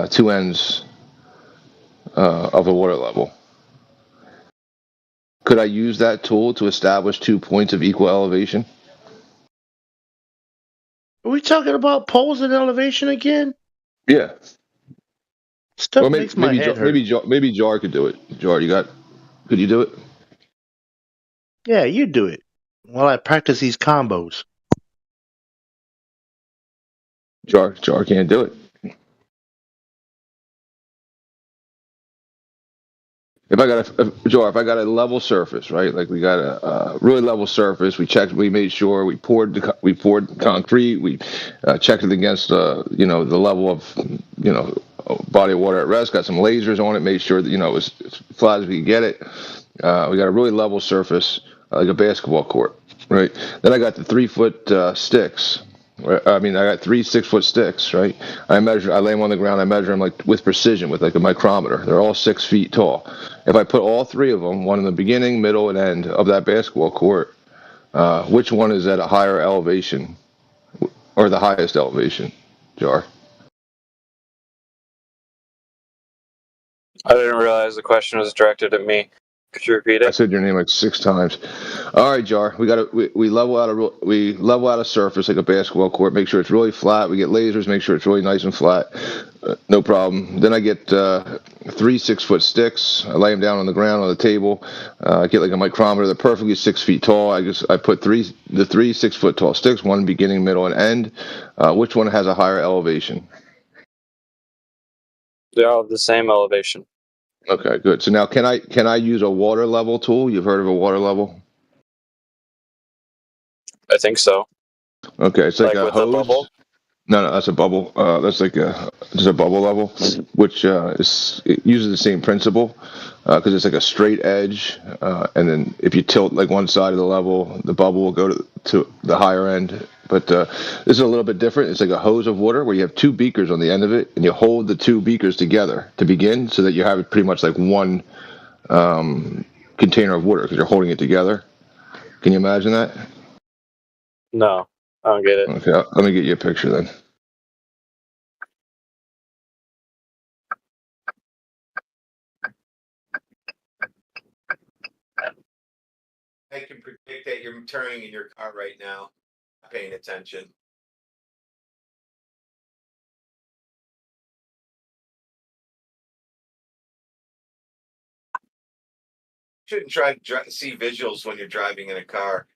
two ends of a water level. Could I use that tool to establish 2 points of equal elevation? Are we talking about poles and elevation again? Yeah. Stuff makes my head hurt. Maybe Jar could do it. Jar, could you do it? Yeah, you do it while I practice these combos. Jar can't do it. If I got a level surface, right? Like we got a really level surface. We made sure we poured concrete. We checked it against the level of body of water at rest. Got some lasers on it. Made sure that it was as flat as we could get it. We got a really level surface, like a basketball court, right? Then I got the 3-foot sticks. I got 3 6-foot sticks, right? I lay them on the ground. I measure them like with precision, with like a micrometer. They're all 6 feet tall. If I put all 3 of them, one in the beginning, middle, and end of that basketball court, which one is at a higher elevation, or the highest elevation, Jar? I didn't realize the question was directed at me. Could you repeat it? I said your name like 6 times. All right, Jar. We level out a surface like a basketball court. Make sure it's really flat. We get lasers. Make sure it's really nice and flat. No problem. Then I get 3 6-foot sticks. I lay them down on the ground on the table. I get like a micrometer. They're perfectly 6 feet tall. I put the 3 6-foot tall sticks, one beginning, middle, and end. Which one has a higher elevation? They're all the same elevation. Okay, good. So now can I use a water level tool? You've heard of a water level? I think so. Okay, it's like a with hose. a bubble? No, that's a bubble. That's like just a bubble level, which it uses the same principle because it's like a straight edge, and then if you tilt like one side of the level, the bubble will go to the higher end. But this is a little bit different. It's like a hose of water where you have 2 beakers on the end of it, and you hold the 2 beakers together to begin, so that you have pretty much like one container of water because you're holding it together. Can you imagine that? No, I don't get it. Okay, let me get you a picture then. I can predict that you're turning in your car right now. paying attention. Shouldn't try to see visuals when you're driving in a car.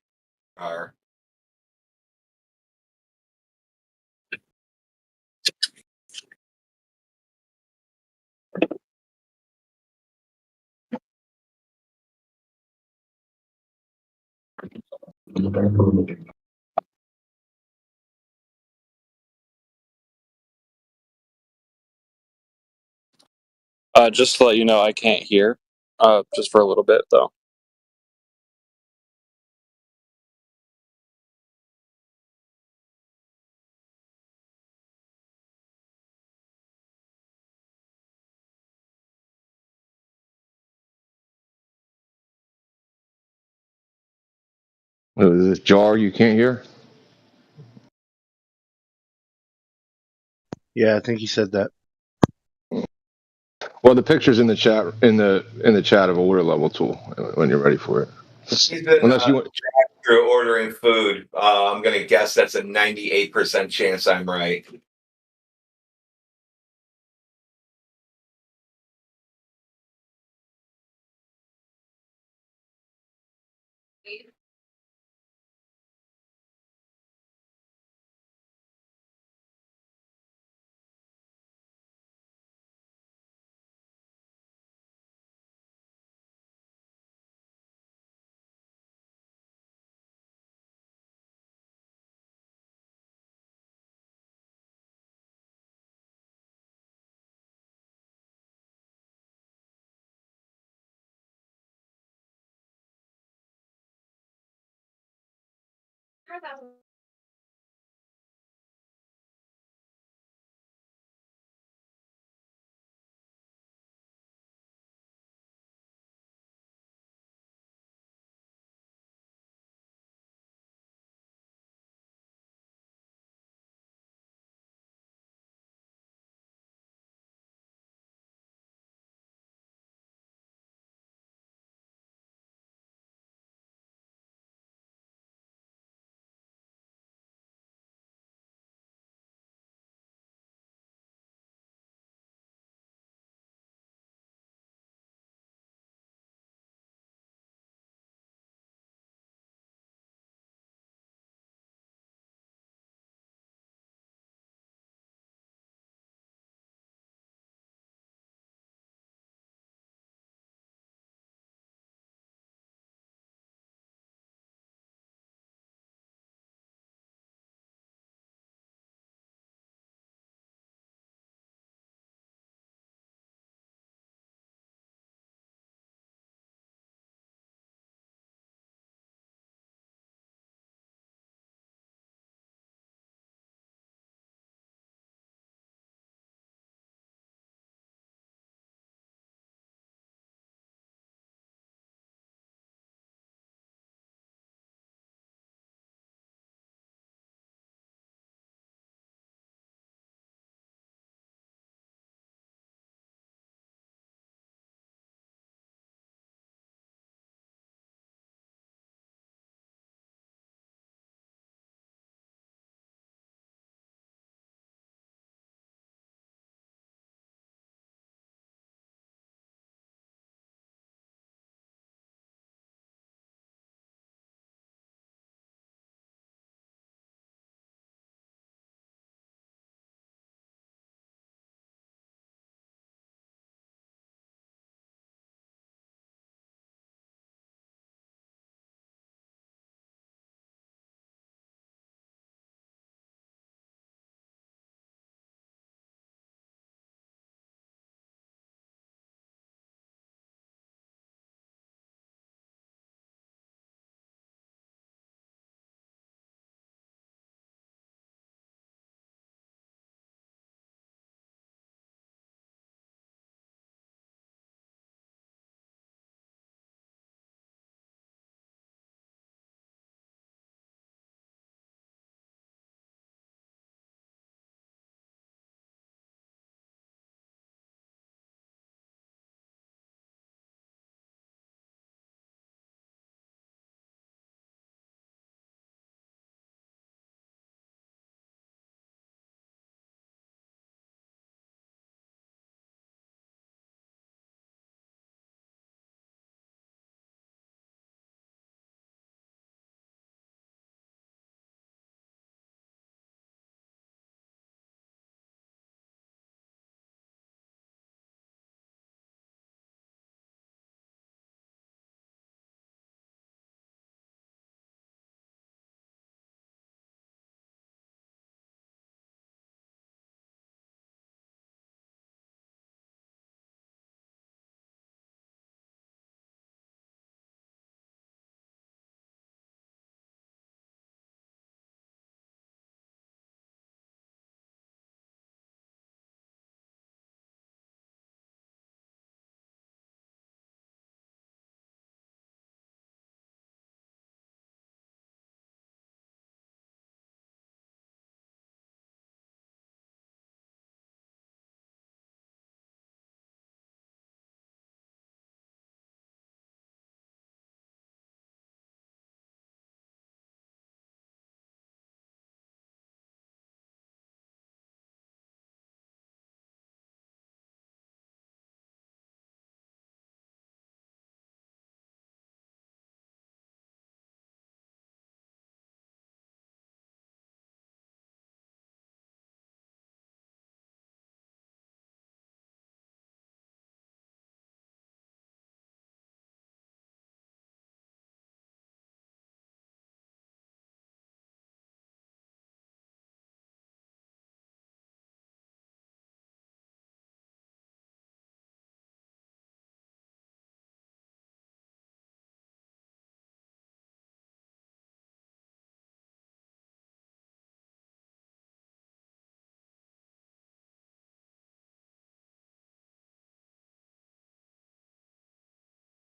Just to let you know, I can't hear. Just for a little bit though. Is this jar you can't hear? Yeah, I think he said that. Well, the picture's in the chat chat of a order level tool when you're ready for it. He's been Unless you want. through ordering food. I'm gonna guess that's a 98% chance I'm right.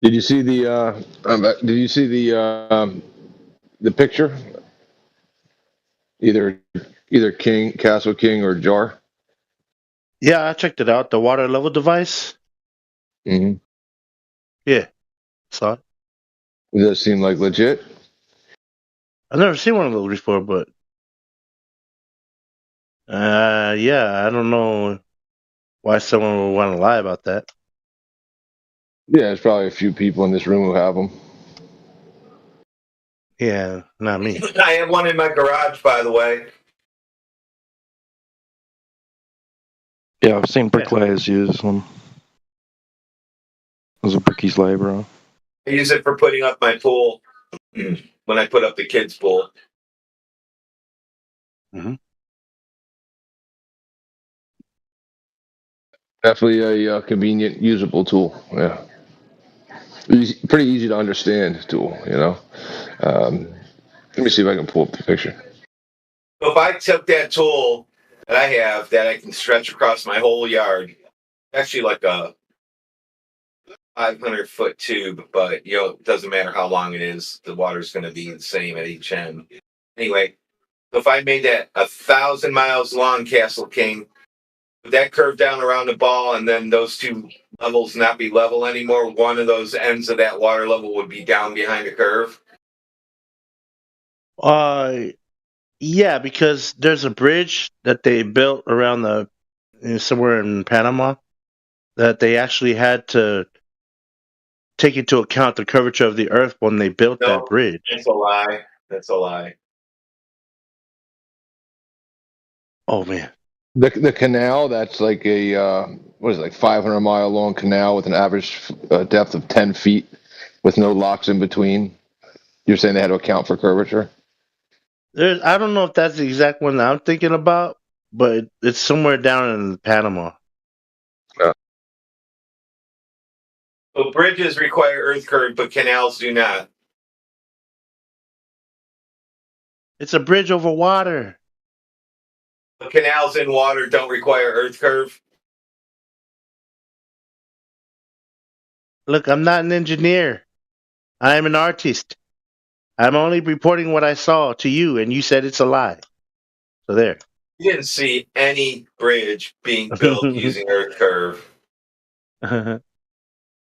Did you see the picture? Either King, Castle King, or Jar. Yeah, I checked it out. The water level device. Mm-hmm. Yeah, saw it. Does that seem like legit? I've never seen one of those before, but yeah, I don't know why someone would want to lie about that. Yeah, there's probably a few people in this room who have them. Yeah, not me. I have one in my garage, by the way. Yeah, I've seen bricklayers use them as a bricky's labourer. I use it for putting up my pool when I put up the kids' pool. Mm-hmm. Definitely a convenient, usable tool. Yeah, pretty easy to understand tool. Let me see if I can pull up the picture. So if I took that tool that I have that I can stretch across my whole yard, actually like a 500-foot tube, but it doesn't matter how long it is, the water's going to be the same at each end. Anyway, so if I made that 1,000 miles long, Castle King, would that curve down around the ball and then those two levels not be level anymore? One of those ends of that water level would be down behind the curve? Yeah, because there's a bridge that they built around somewhere in Panama that they actually had to take into account the curvature of the Earth when they built that bridge. That's a lie. That's a lie. Oh man, the canal that's like a 500-mile long canal with an average depth of 10 feet with no locks in between. You're saying they had to account for curvature? I don't know if that's the exact one that I'm thinking about, but it's somewhere down in Panama. So bridges require earth curve, but canals do not. It's a bridge over water. But canals in water don't require earth curve. Look, I'm not an engineer. I am an artist. I'm only reporting what I saw to you, and you said it's a lie. So there. You didn't see any bridge being built using earth curve.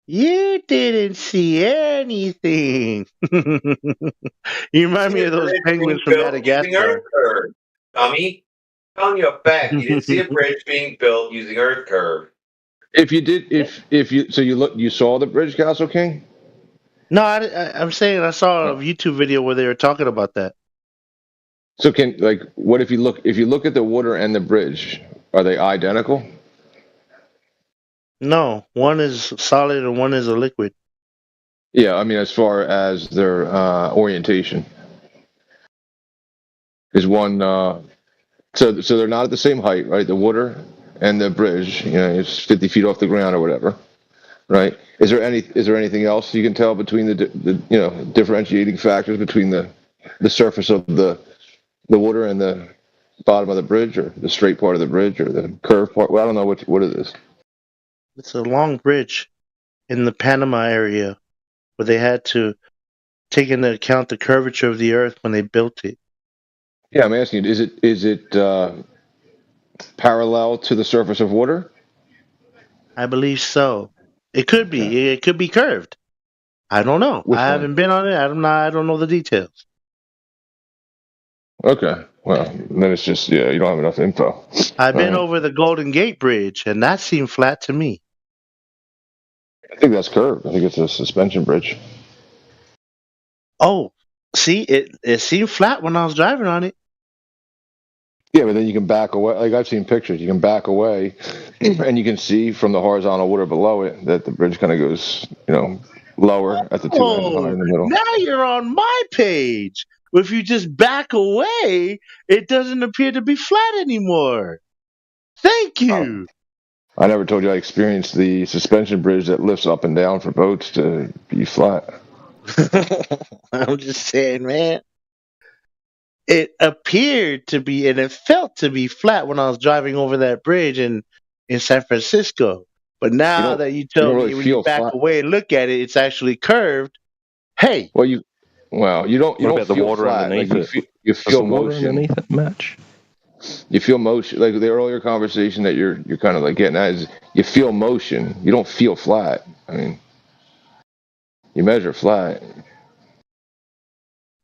You didn't see anything. You remind me of those penguins from Madagascar. Dummy, telling you a fact. You didn't see a bridge being built using earth curve. If you did, you saw the bridge, Castle King? No, I'm saying I saw a YouTube video where they were talking about that. So what if you look at the water and the bridge, are they identical? No, one is solid and one is a liquid. Yeah, I mean, as far as their orientation, is one. So they're not at the same height, right? The water and the bridge, it's 50 feet off the ground or whatever, right? Is there anything else you can tell between the differentiating factors between the surface of the water and the bottom of the bridge, or the straight part of the bridge, or the curved part? Well, I don't know what it is. It's a long bridge in the Panama area where they had to take into account the curvature of the Earth when they built it. Yeah, I'm asking you, is it parallel to the surface of water? I believe so. It could be. Yeah. It could be curved. I don't know. I haven't been on it. I don't know the details. Okay. Well, then it's just you don't have enough info. I've been over the Golden Gate Bridge, and that seemed flat to me. I think that's curved. I think it's a suspension bridge. Oh, see, it seemed flat when I was driving on it. Yeah, but then you can back away. Like, I've seen pictures. You can back away, and you can see from the horizontal water below it that the bridge kind of goes, lower at the two ends, higher in the middle. Now you're on my page. If you just back away, it doesn't appear to be flat anymore. Thank you. I never told you I experienced the suspension bridge that lifts up and down for boats to be flat. I'm just saying, man. It appeared to be, and it felt to be flat when I was driving over that bridge in San Francisco. But now that you tell me when you back away and look at it, it's actually curved. Hey, Well, you don't What about the feel water flat. Like underneath it? you Does feel the water motion. underneath it match? You feel motion. Like the earlier conversation that you're kind of like getting at is you feel motion. You don't feel flat. I mean, you measure flat.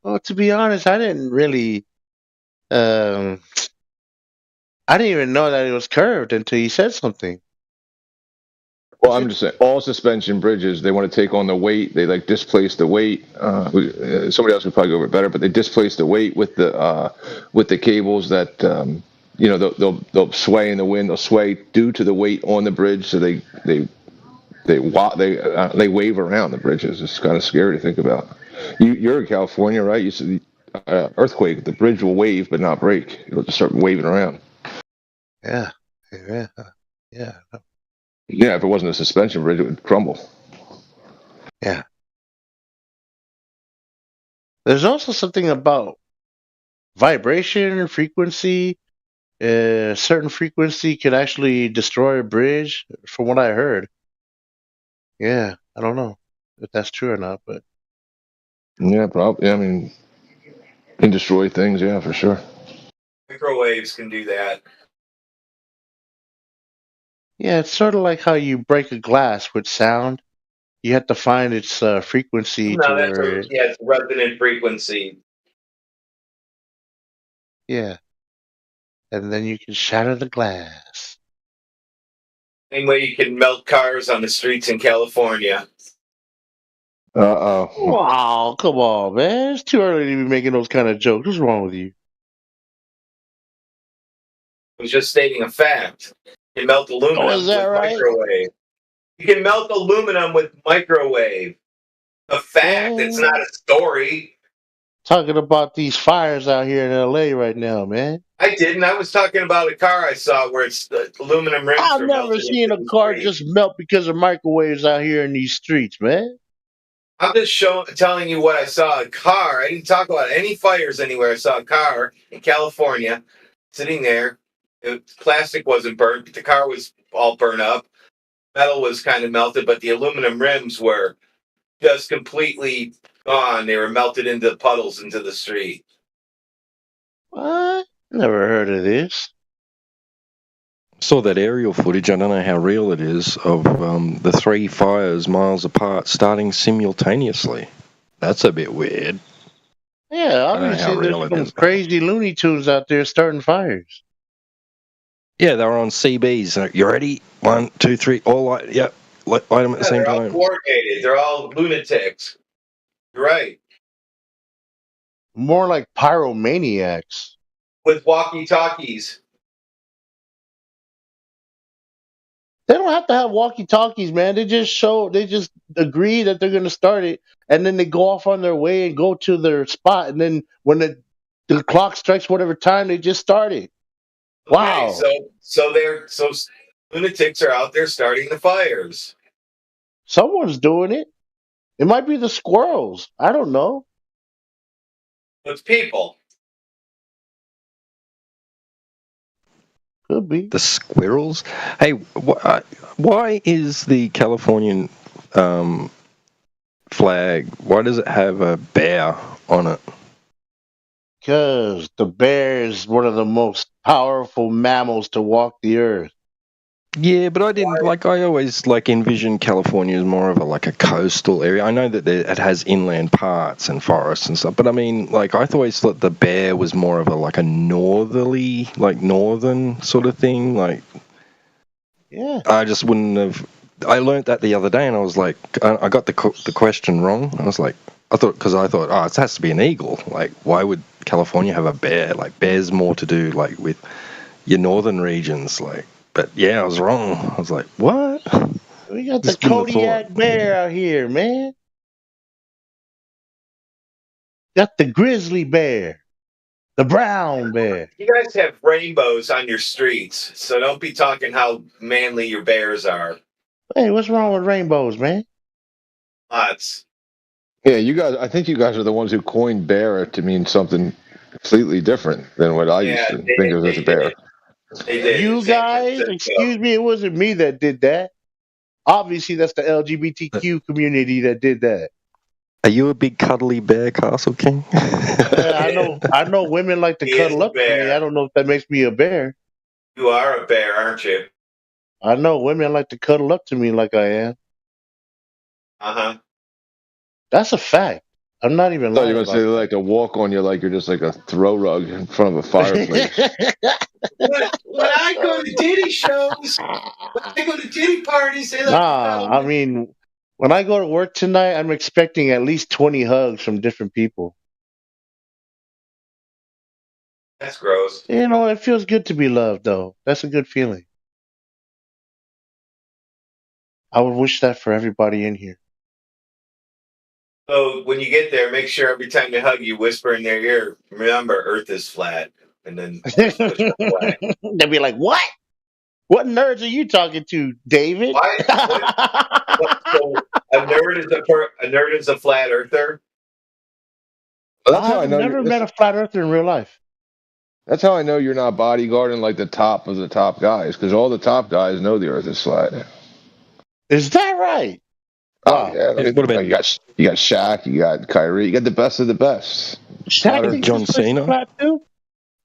well, to be honest, I didn't really. I didn't even know that it was curved until you said something. Well, I'm just saying, all suspension bridges, they want to take on the weight. They like displace the weight. Somebody else would probably go over it better, but they displace the weight with the cables that they'll sway in the wind. They'll sway due to the weight on the bridge, so they wave around the bridges. It's kind of scary to think about. You're in California, right? You said earthquake, the bridge will wave but not break. It'll just start waving around. Yeah. Yeah, if it wasn't a suspension bridge, it would crumble. Yeah. There's also something about vibration, frequency. A certain frequency could actually destroy a bridge, from what I heard. Yeah, I don't know if that's true or not, but yeah, probably. Yeah, I mean, can destroy things. Yeah, for sure. Microwaves can do that. yeah, it's sort of like how you break a glass with sound. You have to find its frequency to No, where, it's resonant frequency. yeah, and then you can shatter the glass. Same way you can melt cars on the streets in California. Wow, come on, man! It's too early to be making those kind of jokes. What's wrong with you? I was just stating a fact. You can melt aluminum is that with right? microwave. You can melt aluminum with microwave. A fact. It's not a story. Talking about these fires out here in LA right now, man. I didn't. I was talking about a car I saw where it's the aluminum rims. I've were never melted seen into a the car street. just melt because of microwaves out here in these streets, man. I'm just telling you what I saw. A car. I didn't talk about any fires anywhere. I saw a car in California sitting there. Plastic wasn't burnt, but the car was all burnt up. Metal was kind of melted, but the aluminum rims were just completely gone. They were melted into puddles into the street. What? Never heard of this. Saw that aerial footage. I don't know how real it is of the three fires miles apart starting simultaneously. That's a bit weird. Yeah, I don't know how obviously real there's it some is. crazy Looney Tunes out there starting fires. Yeah, they were on CBs. You ready? 1, 2, 3. All light. Yep. Light them at the same They're all time. coordinated. They're all lunatics. You're right. More like pyromaniacs. With walkie-talkies. They don't have to have walkie-talkies, man. They just agree that they're going to start it, and then they go off on their way and go to their spot, and then when the clock strikes whatever time, they just start it. Wow. Okay, so lunatics are out there starting the fires. Someone's doing it. It might be the squirrels. I don't know. It's people. Could be. The squirrels? Hey, why is the Californian flag, why does it have a bear on it? Because the bear is one of the most powerful mammals to walk the earth. Yeah, but I always envision California as more of a coastal area. I know that it has inland parts and forests and stuff, but I mean, I always thought the bear was more of a northerly, northern sort of thing. Yeah. I just wouldn't have. I learned that the other day, and I was like, I got the question wrong. I thought, oh, it has to be an eagle. Why would California have a bear? Bear's more to do with your northern regions, But yeah, I was wrong. I was like, what? We got the Kodiak bear out here, man. Got the grizzly bear. The brown bear. You guys have rainbows on your streets, so don't be talking how manly your bears are. Hey, what's wrong with rainbows, man? Lots. Yeah, I think you guys are the ones who coined bear to mean something completely different than what I used to think of as a bear. They did. You guys, excuse me, it wasn't me that did that. Obviously, that's the LGBTQ community that did that. Are you a big cuddly bear, Castle King? Yeah, I know women like to He is cuddle a up to me. bear. I don't know if that makes me a bear. You are a bear, aren't you? I know women like to cuddle up to me like I am. Uh-huh. That's a fact. I'm not even I thought you lying were about going to say they like to walk on you like you're just like a throw rug in front of a fireplace. When I go to Diddy shows, when I go to Diddy parties, they like to Nah, I mean, when I go to work tonight, I'm expecting at least 20 hugs from different people. That's gross. You know, it feels good to be loved, though. That's a good feeling. I would wish that for everybody in here. So when you get there, make sure every time you hug, you whisper in their ear, remember, Earth is flat. And then push them away. They'll be like, what? What nerds are you talking to, David? Why? So a nerd is a flat earther? Well, that's how I I've know never met a flat earther in real life. That's how I know you're not bodyguarding like the top of the top guys, because all the top guys know the Earth is flat. Is that right? Oh yeah. I mean, What about you got Shaq, you got Kyrie, you got the best of the best. Shaq thinks John this place is Cena? flat too?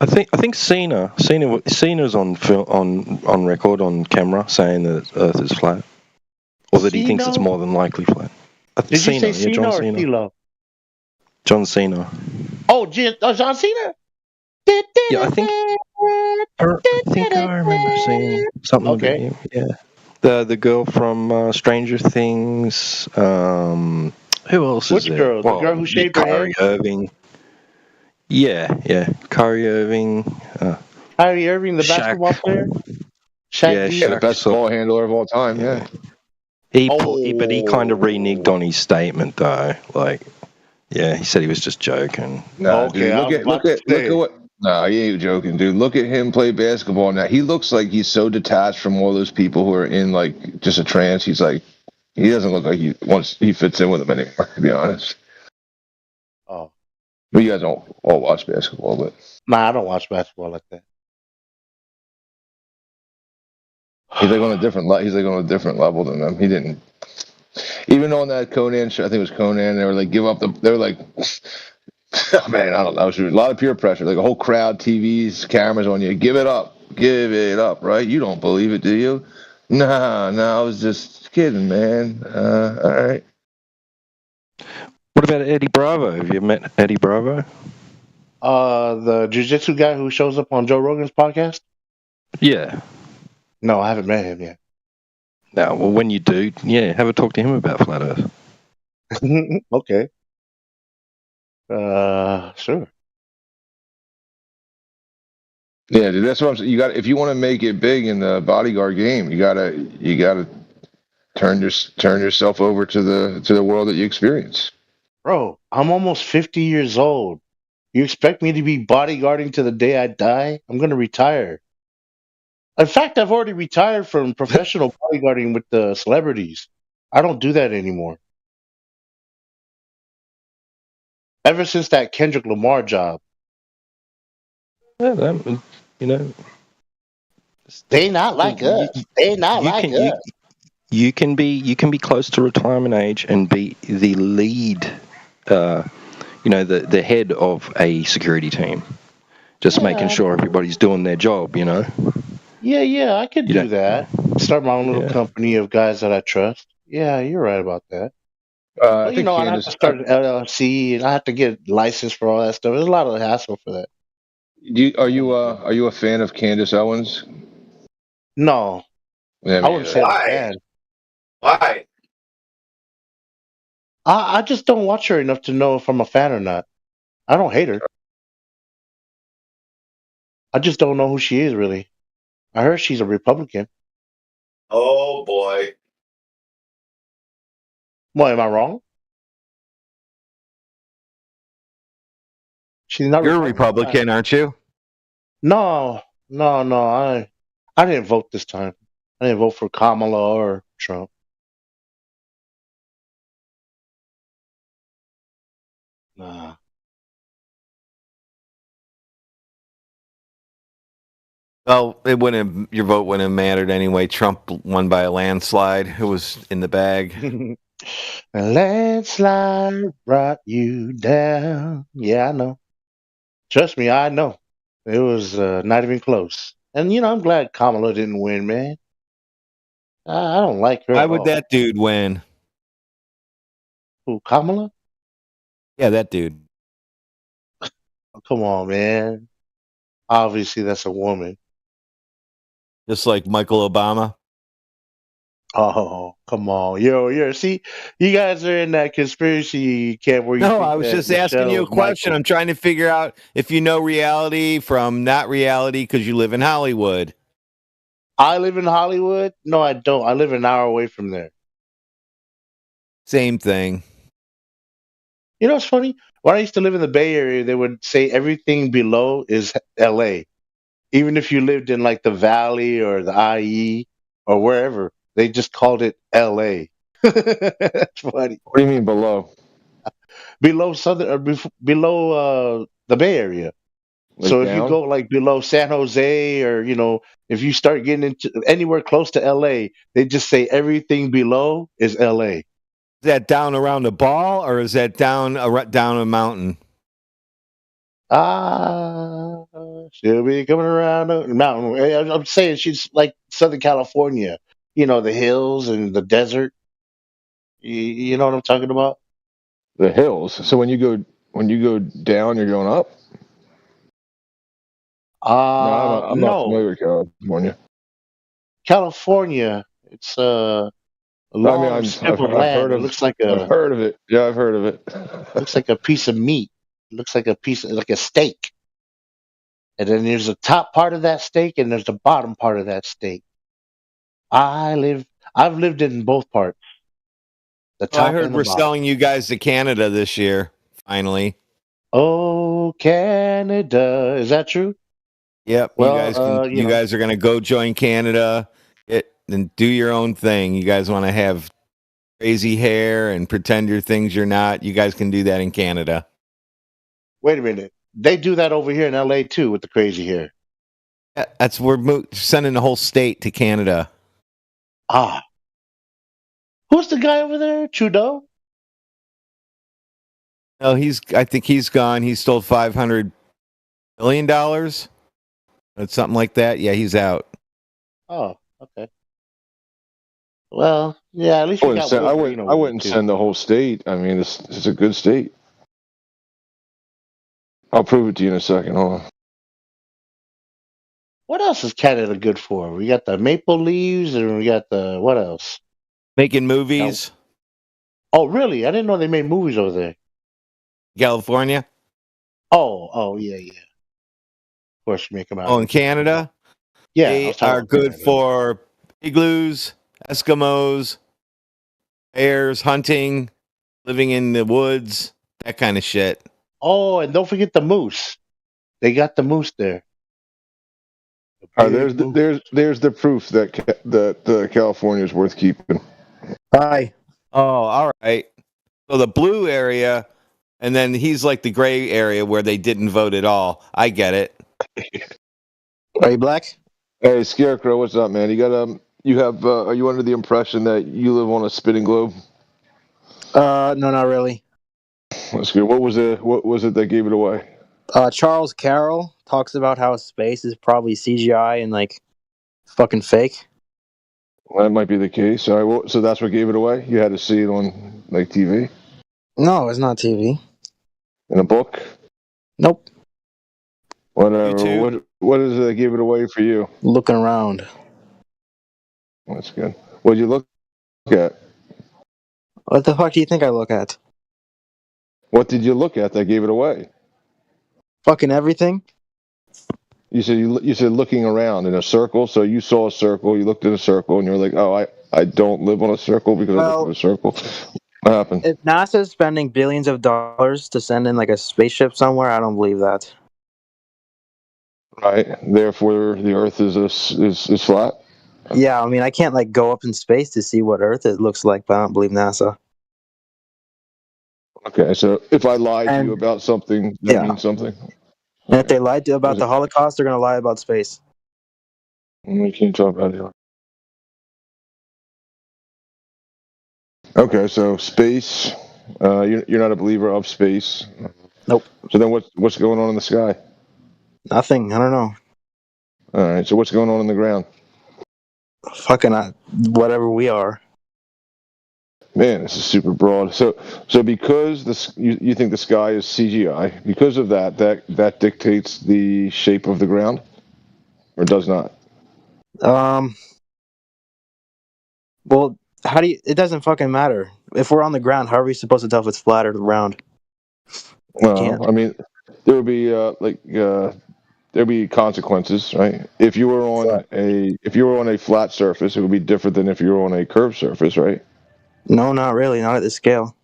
I think Cena's on record on camera saying that Earth is flat, or that he thinks it's Cena? more than likely flat. Did you say Cena John or Cena. CeeLo? John Cena. Oh, John Cena? Yeah, I think I remember seeing something about him. Yeah, the girl from Stranger Things. Who else is Which there? girl? The girl who shaved her Kyrie head? Irving. Yeah, Kyrie Irving. Kyrie Irving, the basketball player? Shaq D? Yeah, the best ball handler of all time. Yeah. But he kind of reneged on his statement though. Like, yeah, he said he was just joking. No, Okay, dude, I was about to look say. at what. No, he ain't joking, dude. Look at him play basketball now. He looks like he's so detached from all those people who are in like just a trance. He's like, he doesn't look like he fits in with them anymore. To be honest. Oh. Well, you guys don't all watch basketball, but Nah, I don't watch basketball like that. he's like on a different he's like on a different level than them. He didn't. Even on that Conan show, I think it was Conan. They were like, give up the. They were like, oh, man, I don't know. It was a lot of peer pressure. Like a whole crowd, TVs, cameras on you. Give it up, right? You don't believe it, do you? No, I was just kidding, man. All right. What about Eddie Bravo? Have you met Eddie Bravo? The jiu-jitsu guy who shows up on Joe Rogan's podcast? Yeah. No, I haven't met him yet. No, well, when you do, have a talk to him about flat Earth. Okay. Sure. Yeah, dude, that's what I'm saying. You got if you want to make it big in the bodyguard game, you gotta turn yourself over to the world that you experience. Bro, I'm almost 50 years old. You expect me to be bodyguarding to the day I die? I'm gonna retire. In fact, I've already retired from professional bodyguarding with the celebrities. I don't do that anymore. Ever since that Kendrick Lamar job. Yeah, they not like us. They not like us. You can be close to retirement age and be the lead, the head of a security team, just making sure everybody's doing their job. Yeah, I could do that. Start my own little company of guys that I trust. Yeah, you're right about that. I But, I have to start an LLC and I have to get licensed for all that stuff. There's a lot of hassle for that. Are you a fan of Candace Owens? No, Yeah, I wouldn't say I'm a fan. Why? I just don't watch her enough to know if I'm a fan or not. I don't hate her. I just don't know who she is really. I heard she's a Republican. Oh boy. What, am I wrong? She's not. You're a Republican, aren't you? No. I didn't vote this time. I didn't vote for Kamala or Trump. Nah. Well, it wouldn't have, your vote wouldn't have mattered anyway. Trump won by a landslide. It was in the bag. A landslide brought you down. Yeah, I know. Trust me, I know. It was not even close. And I'm glad Kamala didn't win, man. I don't like her. Why at would all. that dude win? Who, Kamala? Yeah, that dude. Oh, come on, man. Obviously, that's a woman. Just like Michael Obama. Oh, come on. See, you guys are in that conspiracy camp where you No, think I was that just asking you a Michelle's question. Michael. I'm trying to figure out if you know reality from not reality because you live in Hollywood. I live in Hollywood? No, I don't. I live an hour away from there. Same thing. You know what's funny? When I used to live in the Bay Area, they would say everything below is LA. Even if you lived in like the Valley or the IE or wherever, they just called it LA. That's funny. What do you mean below? Below southern or below the Bay Area. Like So if you down? go like below San Jose or if you start getting into anywhere close to LA, they just say everything below is LA. Is that down around the ball or is that down a mountain? She'll be coming around the mountain. I'm saying she's like Southern California, the hills and the desert. You know what I'm talking about? The hills. So when you go down, you're going up? No, I'm not No. familiar with California. California, it's a long strip of land. It looks like I've heard of it. Yeah, I've heard of it. looks like a piece of meat. It looks like like a steak. And then there's the top part of that steak and there's the bottom part of that steak. I've lived in both parts. The Well, I top heard and the we're bottom. selling you guys to Canada this year, finally. Oh, Canada. Is that true? Yep. Well, you guys are gonna go join Canada and do your own thing. You guys want to have crazy hair and pretend you're things you're not. You guys can do that in Canada. Wait a minute. They do that over here in LA too with the crazy hair. Yeah, we're sending the whole state to Canada. Ah. Who's the guy over there? Trudeau? No, I think he's gone. He stole $500 million. It's something like that. Yeah, he's out. Oh, okay. Well, yeah, at least we got I wouldn't send the whole state. I mean, it's a good state. I'll prove it to you in a second. Hold on. What else is Canada good for? We got the maple leaves and we got the what else? Making movies. Oh, really? I didn't know they made movies over there. California. Oh, yeah. Of course, you make them out. Oh, in Canada? Yeah. They are good for igloos, Eskimos, bears, hunting, living in the woods, that kind of shit. Oh, and don't forget the moose. They got the moose there. There's the proof that California is worth keeping. Hi. Oh, all right. So the blue area, and then he's like the gray area where they didn't vote at all. I get it. Are you black? Hey, Scarecrow, what's up, man? Are you under the impression that you live on a spinning globe? No, not really. That's good. What was it that gave it away? Charles Carroll talks about how space is probably CGI and like fucking fake. Well, that might be the case. So that's what gave it away? You had to see it on like TV? No, it's not TV. In a book? Nope. Whatever. What is it that gave it away for you? Looking around. That's good. What did you look at? What the fuck do you think I look at? What did you look at that gave it away? Fucking everything. You said looking around in a circle. So you saw a circle. You looked at a circle, and you're like, "Oh, I don't live on a circle because I look at a circle." What happened? If NASA's spending billions of dollars to send in like a spaceship somewhere, I don't believe that. Right. Therefore, the Earth is flat. Yeah, I mean, I can't like go up in space to see what Earth it looks like, but I don't believe NASA. Okay, so if I lied to you about something, that means something. And if they lied about the Holocaust, they're gonna lie about space. We can't talk about it. Okay, so space. You're not a believer of space. Nope. So then what's going on in the sky? Nothing. I don't know. All right. So what's going on in the ground? Fucking whatever we are. Man, this is super broad. So because you think the sky is CGI, because of that dictates the shape of the ground, or does not? Well, how do you? It doesn't fucking matter. If we're on the ground, how are we supposed to tell if it's flat or round? Well, I mean, there would be there'd be consequences, right? If you were on a flat surface, it would be different than if you were on a curved surface, right? No, not really. Not at this scale.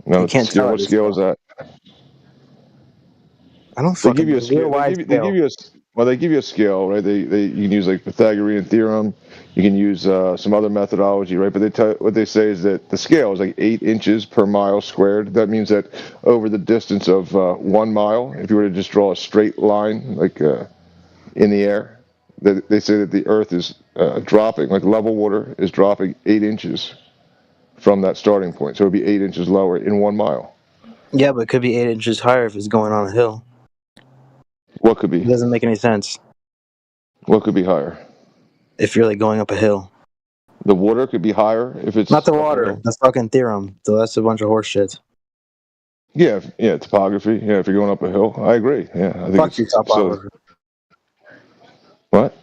No, You can't tell. What scale is that? I don't They fucking give you a scale. They give you a scale, right? They you can use like Pythagorean theorem. You can use some other methodology, right? But what they say is that the scale is like 8 inches per mile squared. That means that over the distance of 1 mile, if you were to just draw a straight line, like in the air, they say that the Earth is dropping, like level water is dropping 8 inches from that starting point. So it would be 8 inches lower in 1 mile. Yeah, but it could be 8 inches higher if it's going on a hill. What could be? It doesn't make any sense. What could be higher? If you're like going up a hill. The water could be higher if it's not the water. That's fucking theorem. So that's a bunch of horse shit. Yeah, topography. Yeah, if you're going up a hill, I agree. Yeah, I think Fuck you, topography. What?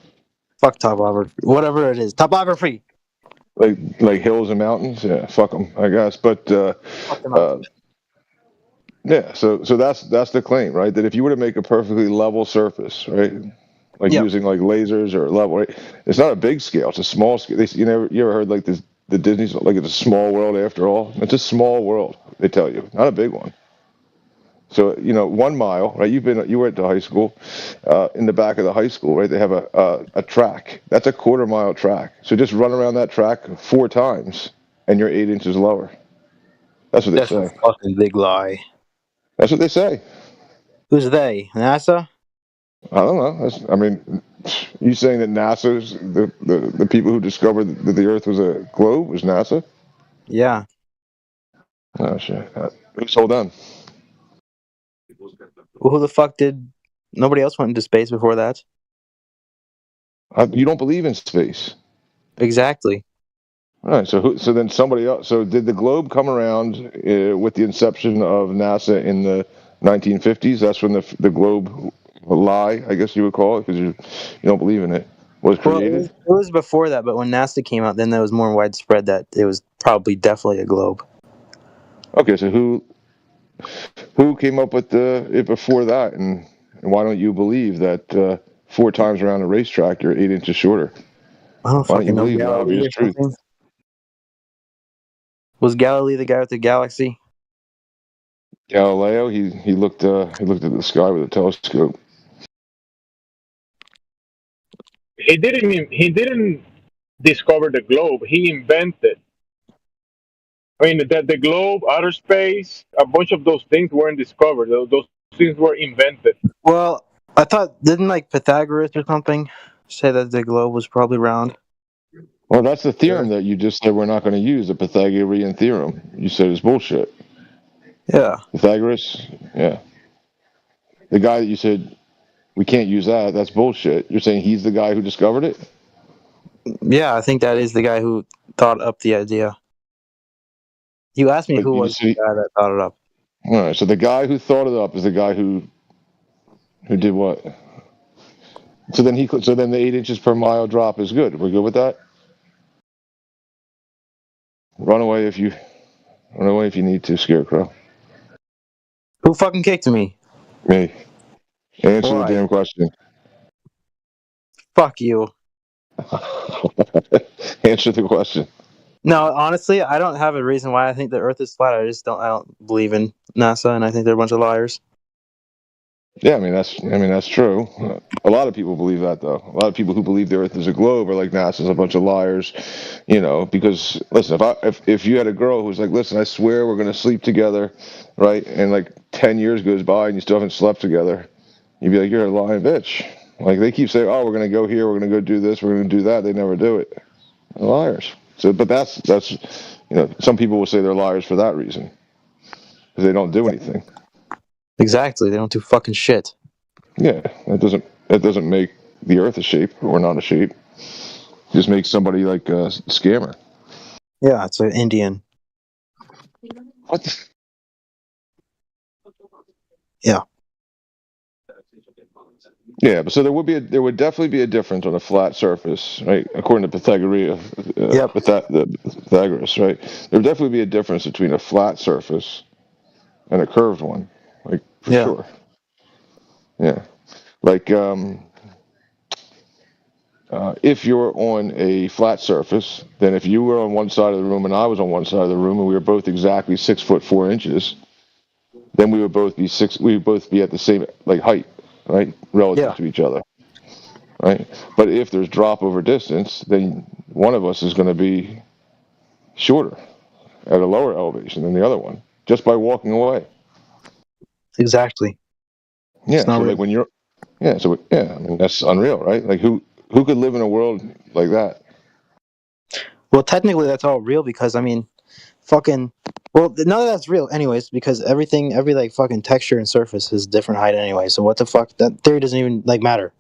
Fuck topography. Whatever it is, topography. Like hills and mountains. Yeah, fuck them, I guess. But yeah, so that's the claim, right? That if you were to make a perfectly level surface, right, like using like lasers or level, right? It's not a big scale; it's a small scale. You ever heard like this? The Disney's like it's a small world after all. It's a small world. They tell you, not a big one. So 1 mile, right? You went to high school. In the back of the high school, right? They have a track. That's a 1/4 mile track. So just run around that track 4 times, and you're 8 inches lower. That's what they say. That's a fucking big lie. That's what they say. Who's they? NASA? I don't know. You saying that NASA's the people who discovered that the Earth was a globe was NASA? Yeah. Oh shit! Who told them? Well, who the fuck did? Nobody else went into space before that. You don't believe in space. Exactly. All right. So then somebody else. So did the globe come around with the inception of NASA in the 1950s? That's when the globe lie, I guess you would call it, because you don't believe in it, was created. Well, it was before that, but when NASA came out, then that was more widespread that it was probably definitely a globe. Okay, so who came up with it before that, and why don't you believe that 4 times around a racetrack you're 8 inches shorter? I don't fucking know. Galilee or something? Was Galilee the guy with the galaxy? Galileo, he looked at the sky with a telescope. He didn't discover the globe. He invented. I mean, the globe, outer space, a bunch of those things weren't discovered. Those things were invented. Well, I thought, didn't like Pythagoras or something say that the globe was probably round? Well, that's the theorem that you just said we're not going to use, the Pythagorean theorem. You said it's bullshit. Yeah. Pythagoras? Yeah. The guy that you said we can't use that's bullshit. You're saying he's the guy who discovered it? Yeah, I think that is the guy who thought up the idea. You asked me who was the guy that thought it up. All right, so the guy who thought it up is the guy who did what? So then the 8 inches per mile drop is good. We're good with that? Run away if you need to, Scarecrow. Who fucking kicked me? Me. Answer the damn question. Fuck you. Answer the question. No, honestly, I don't have a reason why I think the Earth is flat. I don't believe in NASA, and I think they're a bunch of liars. Yeah, that's true. A lot of people believe that, though. A lot of people who believe the Earth is a globe are like NASA's a bunch of liars, because listen, if you had a girl who's like, listen, I swear we're gonna sleep together, right? And like 10 years goes by and you still haven't slept together, you'd be like, you're a lying bitch. Like they keep saying, "Oh, we're going to go here, we're going to go do this, we're going to do that." They never do it. They're liars. So, but that's some people will say they're liars for that reason because they don't do anything. Exactly. They don't do fucking shit. Yeah, that doesn't make the Earth a shape or not a shape. It just makes somebody like a scammer. Yeah, it's an Indian. What? Yeah. Yeah, but so there would definitely be a difference on a flat surface, right? According to Pythagoras, the Pythagoras, right? There would definitely be a difference between a flat surface and a curved one, like for sure. Yeah, like if you're on a flat surface, then if you were on one side of the room and I was on one side of the room, and we were both exactly 6'4", then we would both be We would both be at the same height, right, relative to each other. Right, but if there's drop over distance, then one of us is going to be shorter at a lower elevation than the other one just by walking away. Exactly. Yeah, so like when you're, I mean that's unreal, right? Like who could live in a world like that? Well, technically that's all real because I mean, fucking. Well, none of that's real, anyways, because every like fucking texture and surface is different height anyway. So what the fuck? That theory doesn't even matter.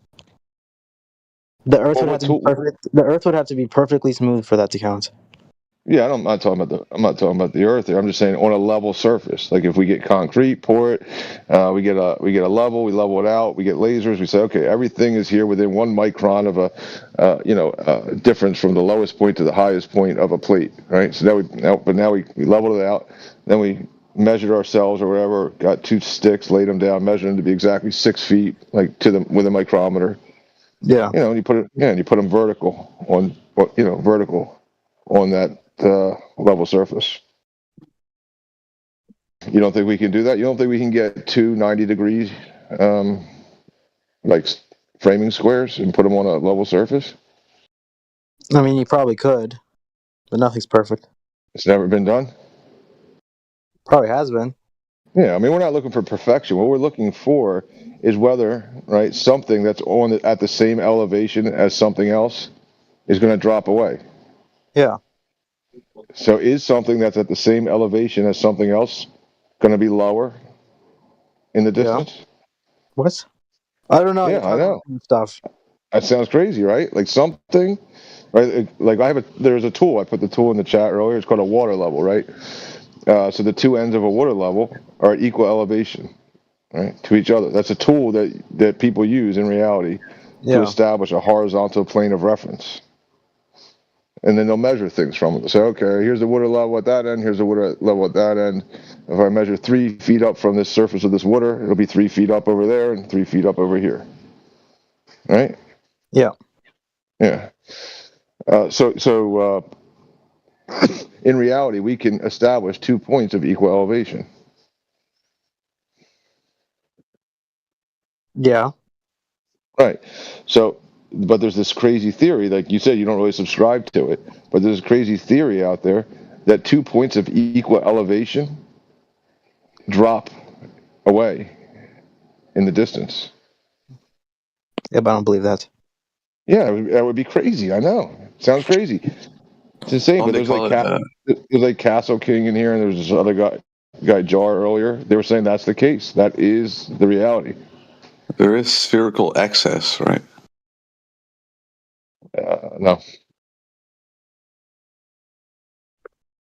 The Earth would have to be perfect. The Earth would have to be perfectly smooth for that to count. Yeah, I'm not talking about the Earth here. I'm just saying on a level surface. Like if we get concrete, pour it, we get a level, we level it out, we get lasers, we say, okay, everything is here within 1 micron of a difference from the lowest point to the highest point of a plate, right? So now we leveled it out, then we measured ourselves or whatever, got 2 sticks, laid them down, measured them to be exactly 6 feet, like with a micrometer. Yeah. And you put them vertical on that level surface. You don't think we can do that? You don't think we can get 2 90-degree like framing squares and put them on a level surface? I mean, you probably could, but nothing's perfect. It's never been done? Probably has been. Yeah, I mean, we're not looking for perfection. What we're looking for is whether, right, something that's at the same elevation as something else is going to drop away. Yeah. So is something that's at the same elevation as something else going to be lower in the distance? Yeah. What? I don't know. Yeah, I know. Stuff. That sounds crazy, right? Like something, right? Like there's a tool. I put the tool in the chat earlier. It's called a water level, right? So the 2 ends of a water level are at equal elevation, right, to each other. That's a tool that people use in reality to establish a horizontal plane of reference. And then they'll measure things from it. They'll say, okay, here's the water level at that end, here's the water level at that end. If I measure 3 feet up from this surface of this water, it'll be 3 feet up over there and 3 feet up over here. Right? Yeah. Yeah. So in reality, we can establish 2 points of equal elevation. Yeah. Right. So, but there's this crazy theory, like you said, you don't really subscribe to it, but there's a crazy theory out there that 2 points of equal elevation drop away in the distance. Yeah, but I don't believe that. Yeah, that would be crazy. I know. Sounds crazy. It's insane, but there's like Castle King in here, and there's this other guy Jar earlier. They were saying that's the case. That is the reality. There is spherical excess, right? No.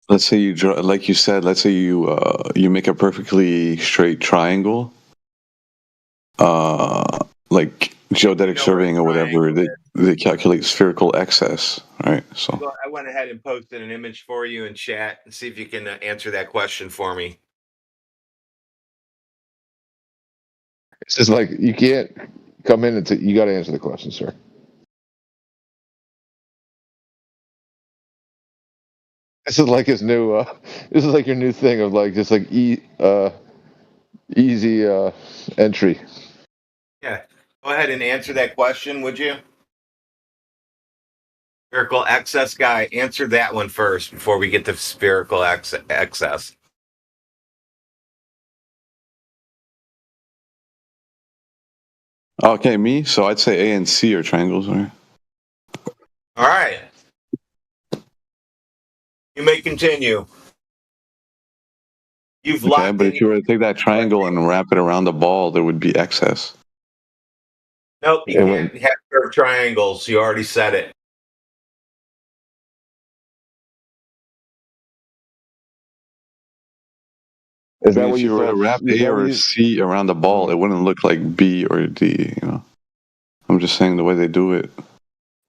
Let's say you draw, like you said. Let's say you make a perfectly straight triangle, like geodetic surveying or whatever. They calculate spherical excess, right? So I went ahead and posted an image for you in chat and see if you can answer that question for me. It's just like you can't come in and you got to answer the question, sir. This is like his new. This is like your new thing of like just like easy entry. Yeah, go ahead and answer that question, would you? Spherical excess guy, answer that one first before we get to spherical excess. Okay, me. So I'd say A and C are triangles, right? All right. You may continue. You've Okay, locked but in. if you were to take that triangle and wrap it around the ball, there would be excess. Nope, you can't have curved triangles. You already said it. Is that I mean, what if you you were thought? to wrap Is A that what or you? C around the ball, it wouldn't look like B or D. You know, I'm just saying the way they do it.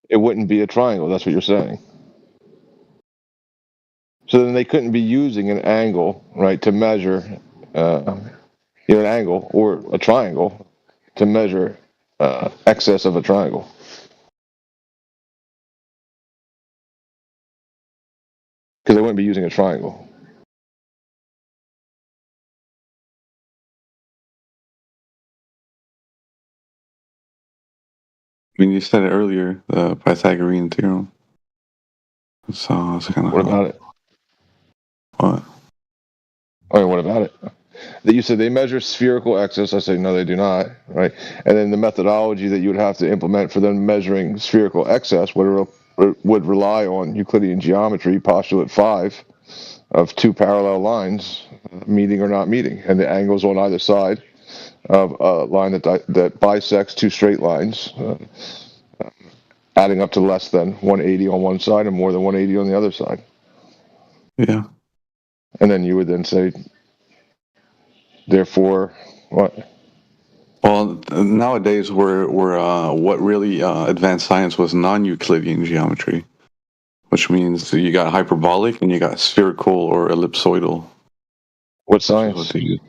It wouldn't be a triangle. That's what you're saying. So then they couldn't be using an angle, right, to measure, an angle or a triangle to measure excess of a triangle. Because they wouldn't be using a triangle. I mean, you said it earlier, the Pythagorean theorem. So it's kind of. What about it? What? I mean, what about it? That you said they measure spherical excess. I say no, they do not. Right, and then the methodology that you would have to implement for them measuring spherical excess would rely on Euclidean geometry, postulate 5, of two parallel lines meeting or not meeting, and the angles on either side of a line that bisects two straight lines, adding up to less than 180 on one side and more than 180 on the other side. Yeah. And then you would then say, therefore, what? Well, nowadays we're what really advanced science was non-Euclidean geometry, which means you got hyperbolic and you got spherical or ellipsoidal. What science? What they use.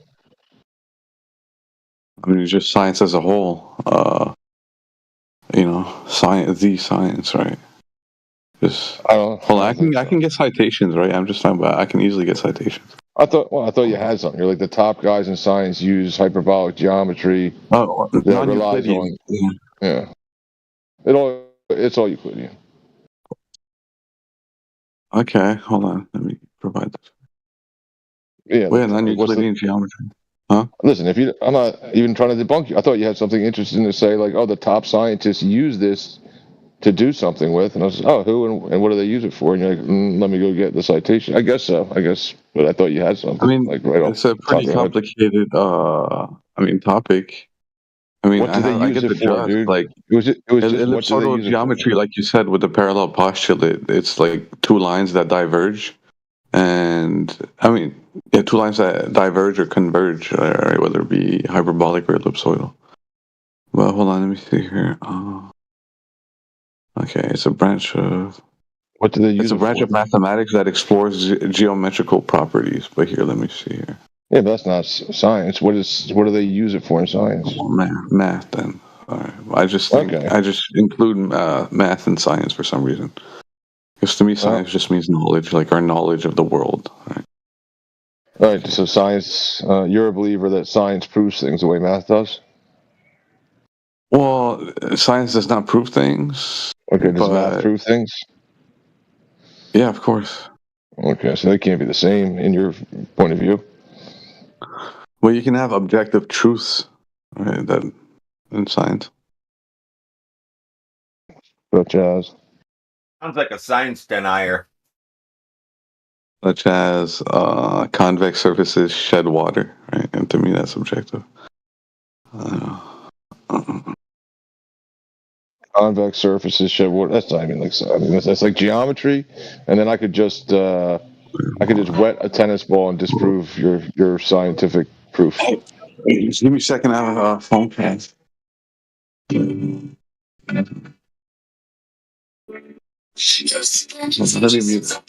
I mean, it's just science as a whole. Science, right? Just hold on. I can get citations, right? I'm just talking about. I can easily get citations. I thought you had something. You're like the top guys in science use hyperbolic geometry that relies on. Yeah. It's all Euclidean. Okay, hold on. Let me provide this. Yeah. Wait, non-Euclidean geometry. Huh? Listen, I'm not even trying to debunk you. I thought you had something interesting to say, like, oh, the top scientists use this to do something with, and I was, oh, who and what do they use it for? And you're like, let me go get the citation. I guess so. But I thought you had something. I mean, like right it's a pretty complicated. Topic. I mean, what do they use it for, dude? Like, it was just ellipsoidal geometry, like you said, with the parallel postulate. It's like two lines that diverge, and I mean, two lines that diverge or converge, right? Whether it be hyperbolic or ellipsoidal. Well, hold on, let me see here. Okay, it's a branch of. What do they use? It's a branch of mathematics that explores geometrical properties. But here, let me see here. Yeah, but that's not science. What do they use it for in science? Math then. All right. I just include math and science for some reason. Because to me, science just means knowledge, like our knowledge of the world. Right. All right. So science, you're a believer that science proves things the way math does? Well, science does not prove things. Okay. Does math prove things? Yeah, of course. Okay, so they can't be the same in your point of view. Well, you can have objective truths, right? That in science. Such as? Sounds like a science denier. Such as convex surfaces shed water, right? And to me, that's objective. Convex surfaces shed water. That's not even like. I mean, that's like geometry, and then I could just wet a tennis ball and disprove your scientific proof. Hey, just give me a second. I have a phone call. Let me mute that.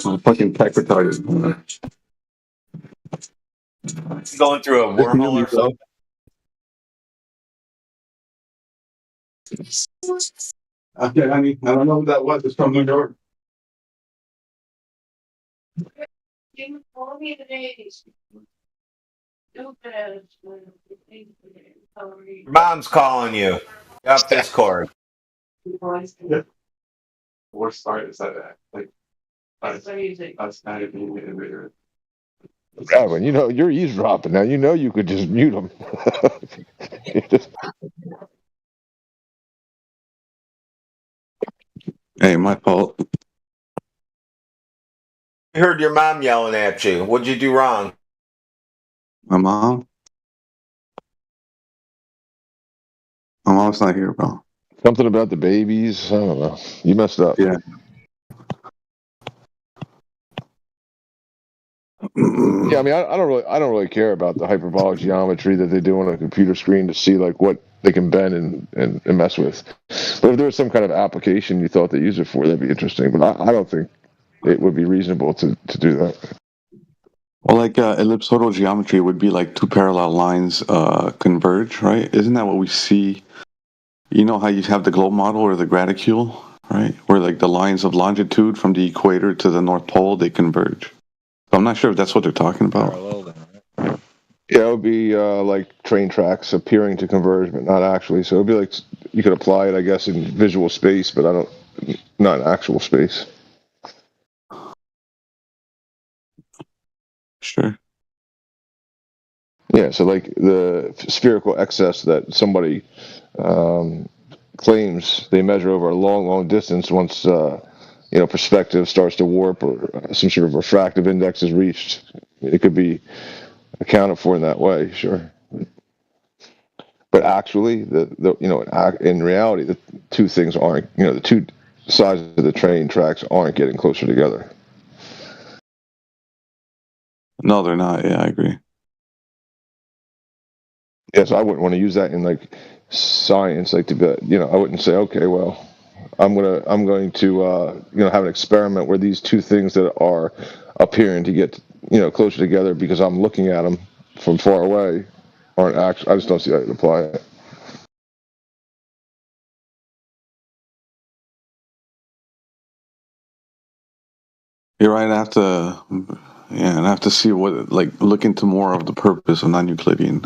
I'm fucking tech retarded. Going through a wormhole or something. Okay, honey, I don't know who that was. It's from New York. Mom's calling you. Off Discord. Worst part is that, like, us not even being Edwin, you know you're eavesdropping now. You know you could just mute them. Hey, my fault. I heard your mom yelling at you. What'd you do wrong? My mom? My mom's not here, bro. Something about the babies. I don't know. You messed up. Yeah. Yeah, I mean, I don't really care about the hyperbolic geometry that they do on a computer screen to see like what they can bend and mess with. But if there was some kind of application you thought they use it for, that'd be interesting. But I don't think it would be reasonable to do that. Well, like ellipsoidal geometry would be like two parallel lines converge, right? Isn't that what we see? You know how you have the globe model or the graticule, right? Where like the lines of longitude from the equator to the North Pole, they converge. So I'm not sure if that's what they're talking about. Yeah, it would be like train tracks appearing to converge, but not actually. So it'd be like you could apply it, I guess, in visual space, but not in actual space. Sure. Yeah, so like the spherical excess that somebody claims they measure over a long distance once perspective starts to warp or some sort of refractive index is reached. It could be accounted for in that way, sure. But actually, in reality, the two things aren't, the two sides of the train tracks aren't getting closer together. No, they're not. Yeah, I agree. Yeah, so I wouldn't want to use that in like science, like to be, I wouldn't say, okay, well, I'm going to have an experiment where these two things that are appearing to get closer together because I'm looking at them from far away aren't actually. I just don't see how you apply it. You're right. I have to see what, like, look into more of the purpose of non-Euclidean.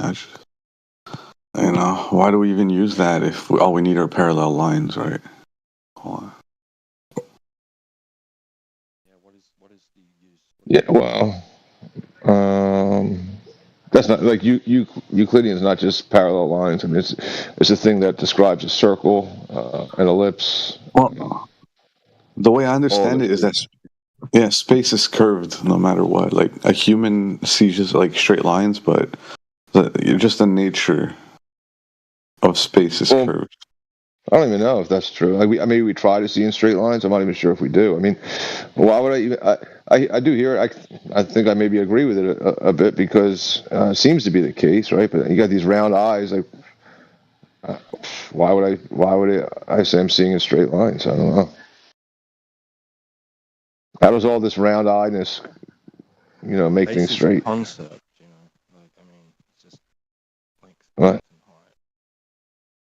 Why do we even use that if all we need are parallel lines, right? Yeah, well, that's not like Euclidean is not just parallel lines. I mean, it's a thing that describes a circle, an ellipse. Well, the way I understand it is that space is curved no matter what. Like a human sees just like straight lines, but just the nature of space is curved. I don't even know if that's true. Like maybe we try to see in straight lines. I'm not even sure if we do. I mean, why would I even? I do hear it. I think I maybe agree with it a bit because it seems to be the case, right? But you got these round eyes. Like, why would I say I'm seeing in straight lines? I don't know. How does all this round eyedness, make things straight? Concept, it's just What?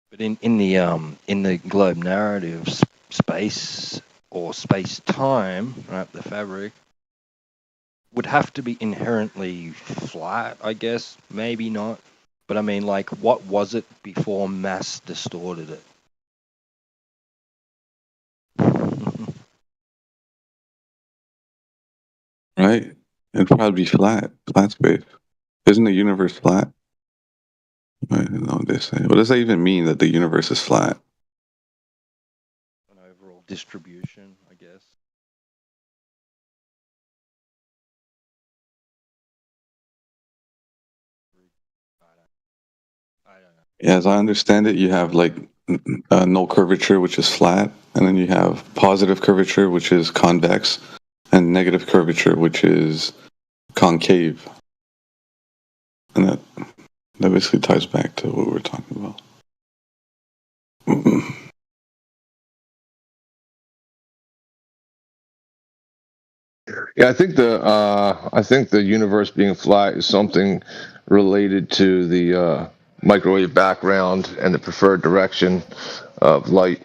But in the globe narrative, space or space-time, right, the fabric, would have to be inherently flat, I guess. Maybe not. But I mean, like, what was it before mass distorted it? Right? It'd probably be flat space. Isn't the universe flat? I don't know what they say. What does that even mean that the universe is flat? An overall distribution, I guess. I don't know. Yeah, as I understand it, you have like no curvature, which is flat, and then you have positive curvature, which is convex, and negative curvature, which is concave. And that basically ties back to what we're talking about. Yeah, I think the universe being flat is something related to the microwave background and the preferred direction of light.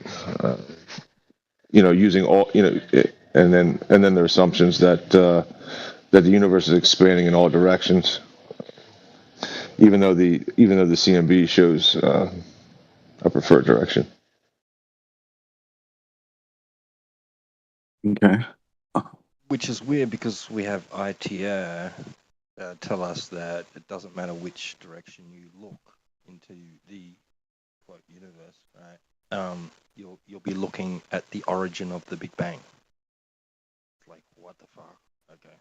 Using all and then their assumptions that the universe is expanding in all directions, even though the CMB shows a preferred direction. Okay. Which is weird because we have ITR tell us that it doesn't matter which direction you look into the quote universe, right? You'll be looking at the origin of the Big Bang. Like, what the fuck? Okay.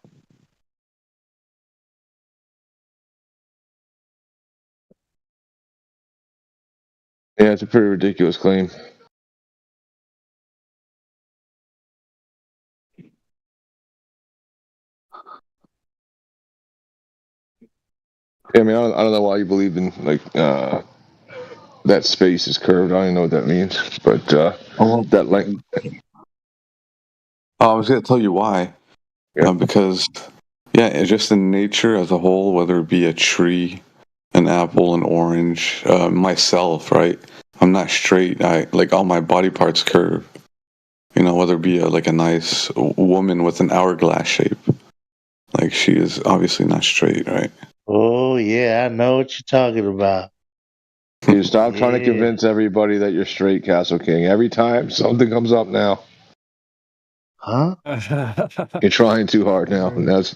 Yeah, it's a pretty ridiculous claim. I mean, I don't know why you believe in like that space is curved. I don't know what that means, but that length. I was going to tell you why. Because, yeah, it's just in nature as a whole, whether it be a tree, an apple, an orange, myself, right? I'm not straight. Like all my body parts curve. You know, whether it be like a nice woman with an hourglass shape. Like she is obviously not straight, right? Oh yeah, I know what you're talking about. You stop trying to convince everybody that you're straight, Castle King. Every time something comes up now. Huh? You're trying too hard now. And that's.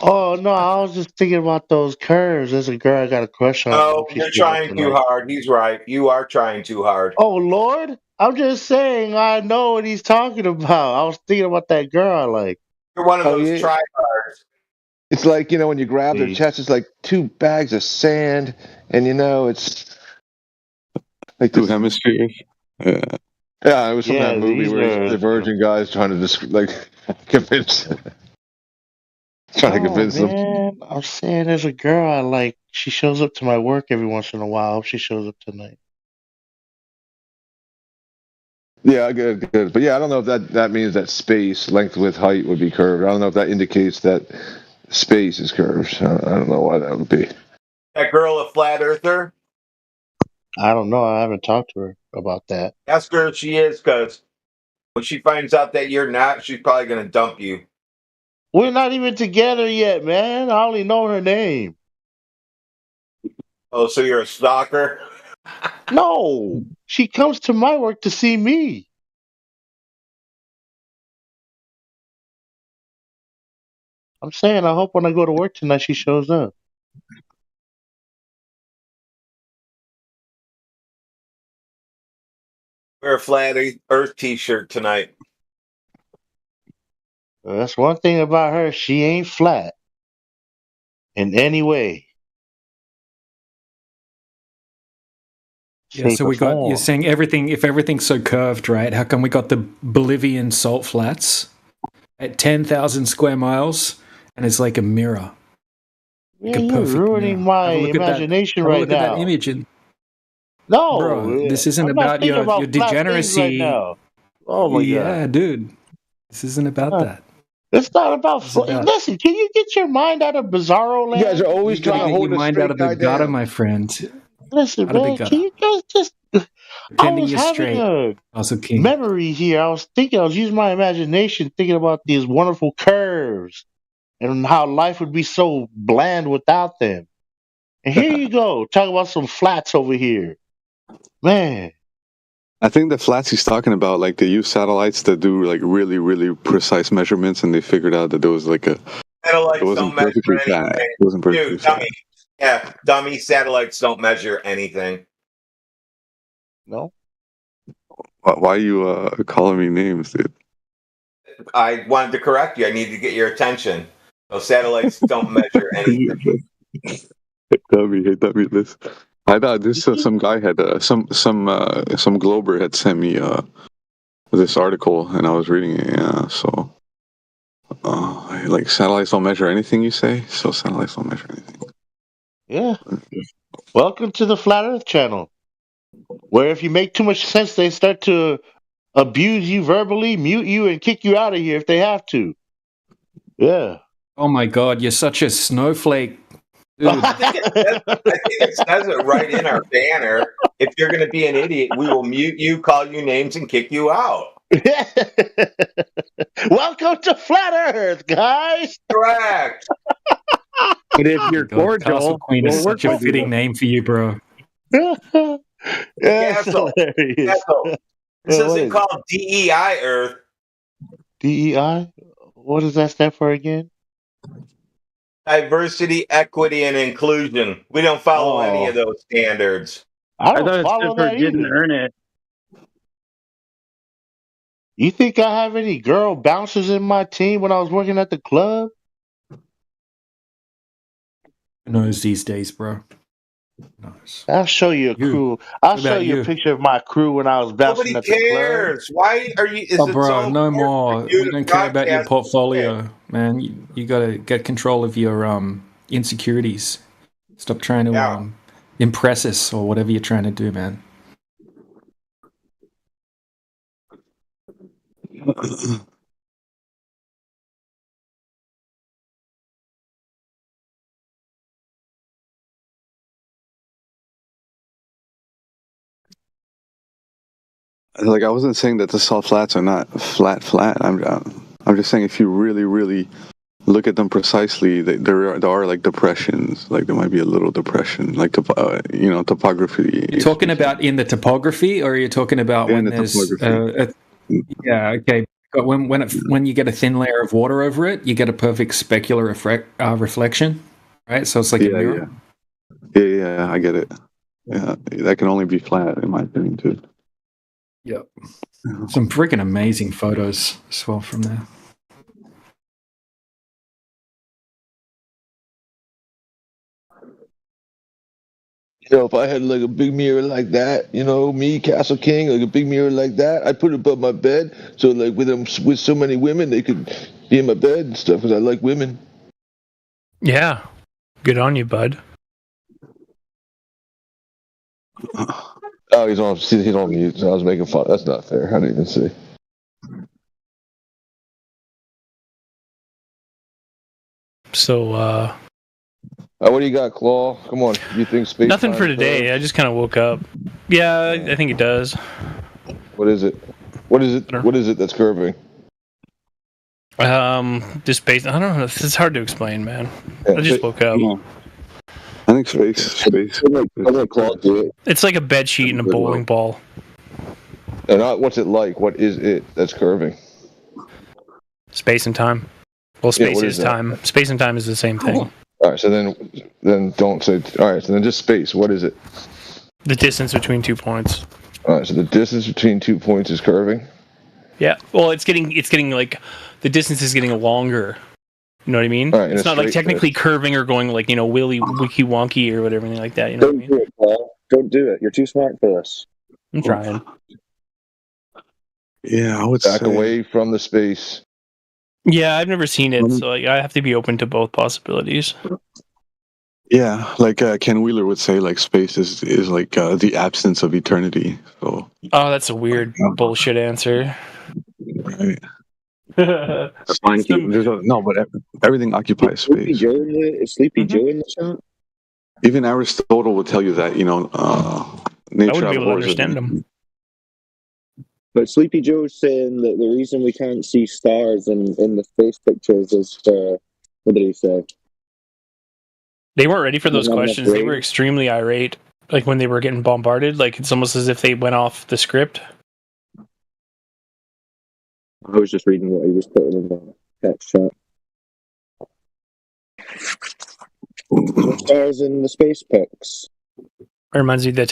Oh no, I was just thinking about those curves. There's a girl I got a crush on. Oh, you're trying too hard. He's right. You are trying too hard. Oh Lord, I'm just saying I know what he's talking about. I was thinking about that girl I like. You're one of those tryhards. It's like, when you grab their chest, it's like 2 bags of sand, and it's like 2 hemispheres. Yeah. Yeah, it was from that movie where the virgin guy's trying to convince. Trying to convince them. Man, I'm saying there's a girl I like. She shows up to my work every once in a while. I hope she shows up tonight. Yeah, good. But yeah, I don't know if that means that space, length, width, height would be curved. I don't know if that indicates that space is curved. I don't know why that would be. That girl a flat earther? I don't know. I haven't talked to her about that. Ask her if she is, because when she finds out that you're not, she's probably going to dump you. We're not even together yet, man. I only know her name. Oh, so you're a stalker? No, she comes to my work to see me. I'm saying I hope when I go to work tonight she shows up. Wear a flat earth t-shirt tonight. That's one thing about her. She ain't flat in any way. Yeah, so you're saying if everything's so curved, right? How come we got the Bolivian salt flats at 10,000 square miles and it's like a mirror? Yeah, you're ruining my imagination right now. Look at that image. No, bro, this isn't I'm about your degeneracy. Right oh my god. Yeah, dude. This isn't about that. It's not about. Listen, can you get your mind out of bizarro land? You guys are always trying to hold your mind out of the gutter, my friend. Listen, man, can you guys just? I was having a memory here. I was using my imagination, thinking about these wonderful curves and how life would be so bland without them. And here you go, talk about some flats over here, man. I think the flats he's talking about, like they use satellites that do like really, really precise measurements, and they figured out that there was like satellites it wasn't perfectly flat. It wasn't perfectly flat. Dummy. Yeah, dummy. Satellites don't measure anything. No. Why are you calling me names, dude? I wanted to correct you. I needed to get your attention. Those satellites don't measure anything. Hey, dummy, listen. I thought this some guy had some Glober had sent me this article, and I was reading it. Yeah, so like satellites don't measure anything, you say? So satellites don't measure anything. Yeah. Welcome to the Flat Earth Channel, where if you make too much sense, they start to abuse you verbally, mute you, and kick you out of here if they have to. Yeah. Oh my God, you're such a snowflake. I think it says it right in our banner. If you're going to be an idiot, we will mute you, call you names, and kick you out. Welcome to Flat Earth, guys. Correct. But if you're cordial, Castle Queen is such a fitting name for you, bro. Castle. This isn't called DEI Earth. DEI? What does that stand for again? diversity, equity, and inclusion. We don't follow any of those standards. I thought it stood for didn't earn it. You think I have any girl bouncers in my team when I was working at the club? Who knows these days, bro? Nice. I'll show you a crew. I'll show you a picture of my crew when I was bouncing Nobody at the club. cares. Why are you? Is Oh, it bro, so no important more. for you We to don't care about your broadcast portfolio, man. You gotta get control of your insecurities. Stop trying to impress us or whatever you're trying to do, man. Like, I wasn't saying that the salt flats are not flat. I'm just saying if you really, really look at them precisely, there are like depressions. Like there might be a little depression, like topography. You're talking about in the topography, or are you talking about when the there's topography. yeah, okay. But when you get a thin layer of water over it, you get a perfect specular reflection, right? So it's like a mirror. Yeah, I get it. Yeah, that can only be flat, in my opinion, too. Yep. Some freaking amazing photos as well from there. Yo, if I had like a big mirror like that, me, Castle King, like a big mirror like that, I'd put it above my bed. So like with so many women, they could be in my bed and stuff because I like women. Yeah. Good on you, bud. Oh, he's on mute. So I was making fun. That's not fair. I didn't even see. So, what do you got, Claw? Come on. You think space? Nothing for today. I just kind of woke up. Yeah, I think it does. What is it? What is it? What is it that's curving? Just space. I don't know. It's hard to explain, man. I just woke up. I think space. It's like a bed sheet and a bowling ball. And what's it like? What is it that's curving? Space and time. Well, space is that? time. Space and time is the same thing. All right, so then don't say. All right, so then just space. What is it? The distance between 2 points. All right, so the distance between 2 points is curving. Yeah. Well, it's getting like the distance is getting longer. You know what I mean? Right, it's not like technically curving or going like willy wiki wonky or whatever like that. You know what I mean? Do it, Paul. Don't do it. You're too smart for this. I'm trying. Yeah, I would back away from the space. Yeah, I've never seen it, so I have to be open to both possibilities. Yeah, like Ken Wheeler would say, like space is like the absence of eternity. So. Oh, that's a weird bullshit answer. Right. No, but everything occupies space. Is Sleepy Joe in the chat? Even Aristotle would tell you that, nature I wouldn't be able to understand him. But Sleepy Joe's saying that the reason we can't see stars in the space pictures is what did he say? They weren't ready for those questions. They were extremely irate, like when they were getting bombarded. Like it's almost as if they went off the script. I was just reading what he was putting in the text chat. Stars in the space pics. It reminds me of the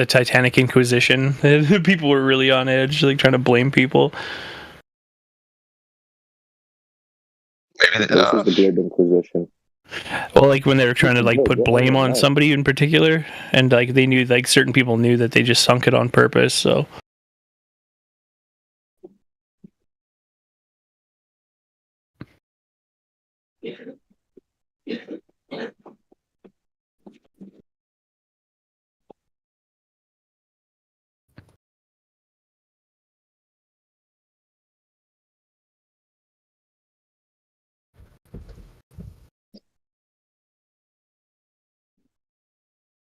Titanic Inquisition. People were really on edge, like trying to blame people. This is the Blade Inquisition. Well, like when they were trying to like put blame on somebody in particular, and like they knew, like certain people knew that they just sunk it on purpose. So.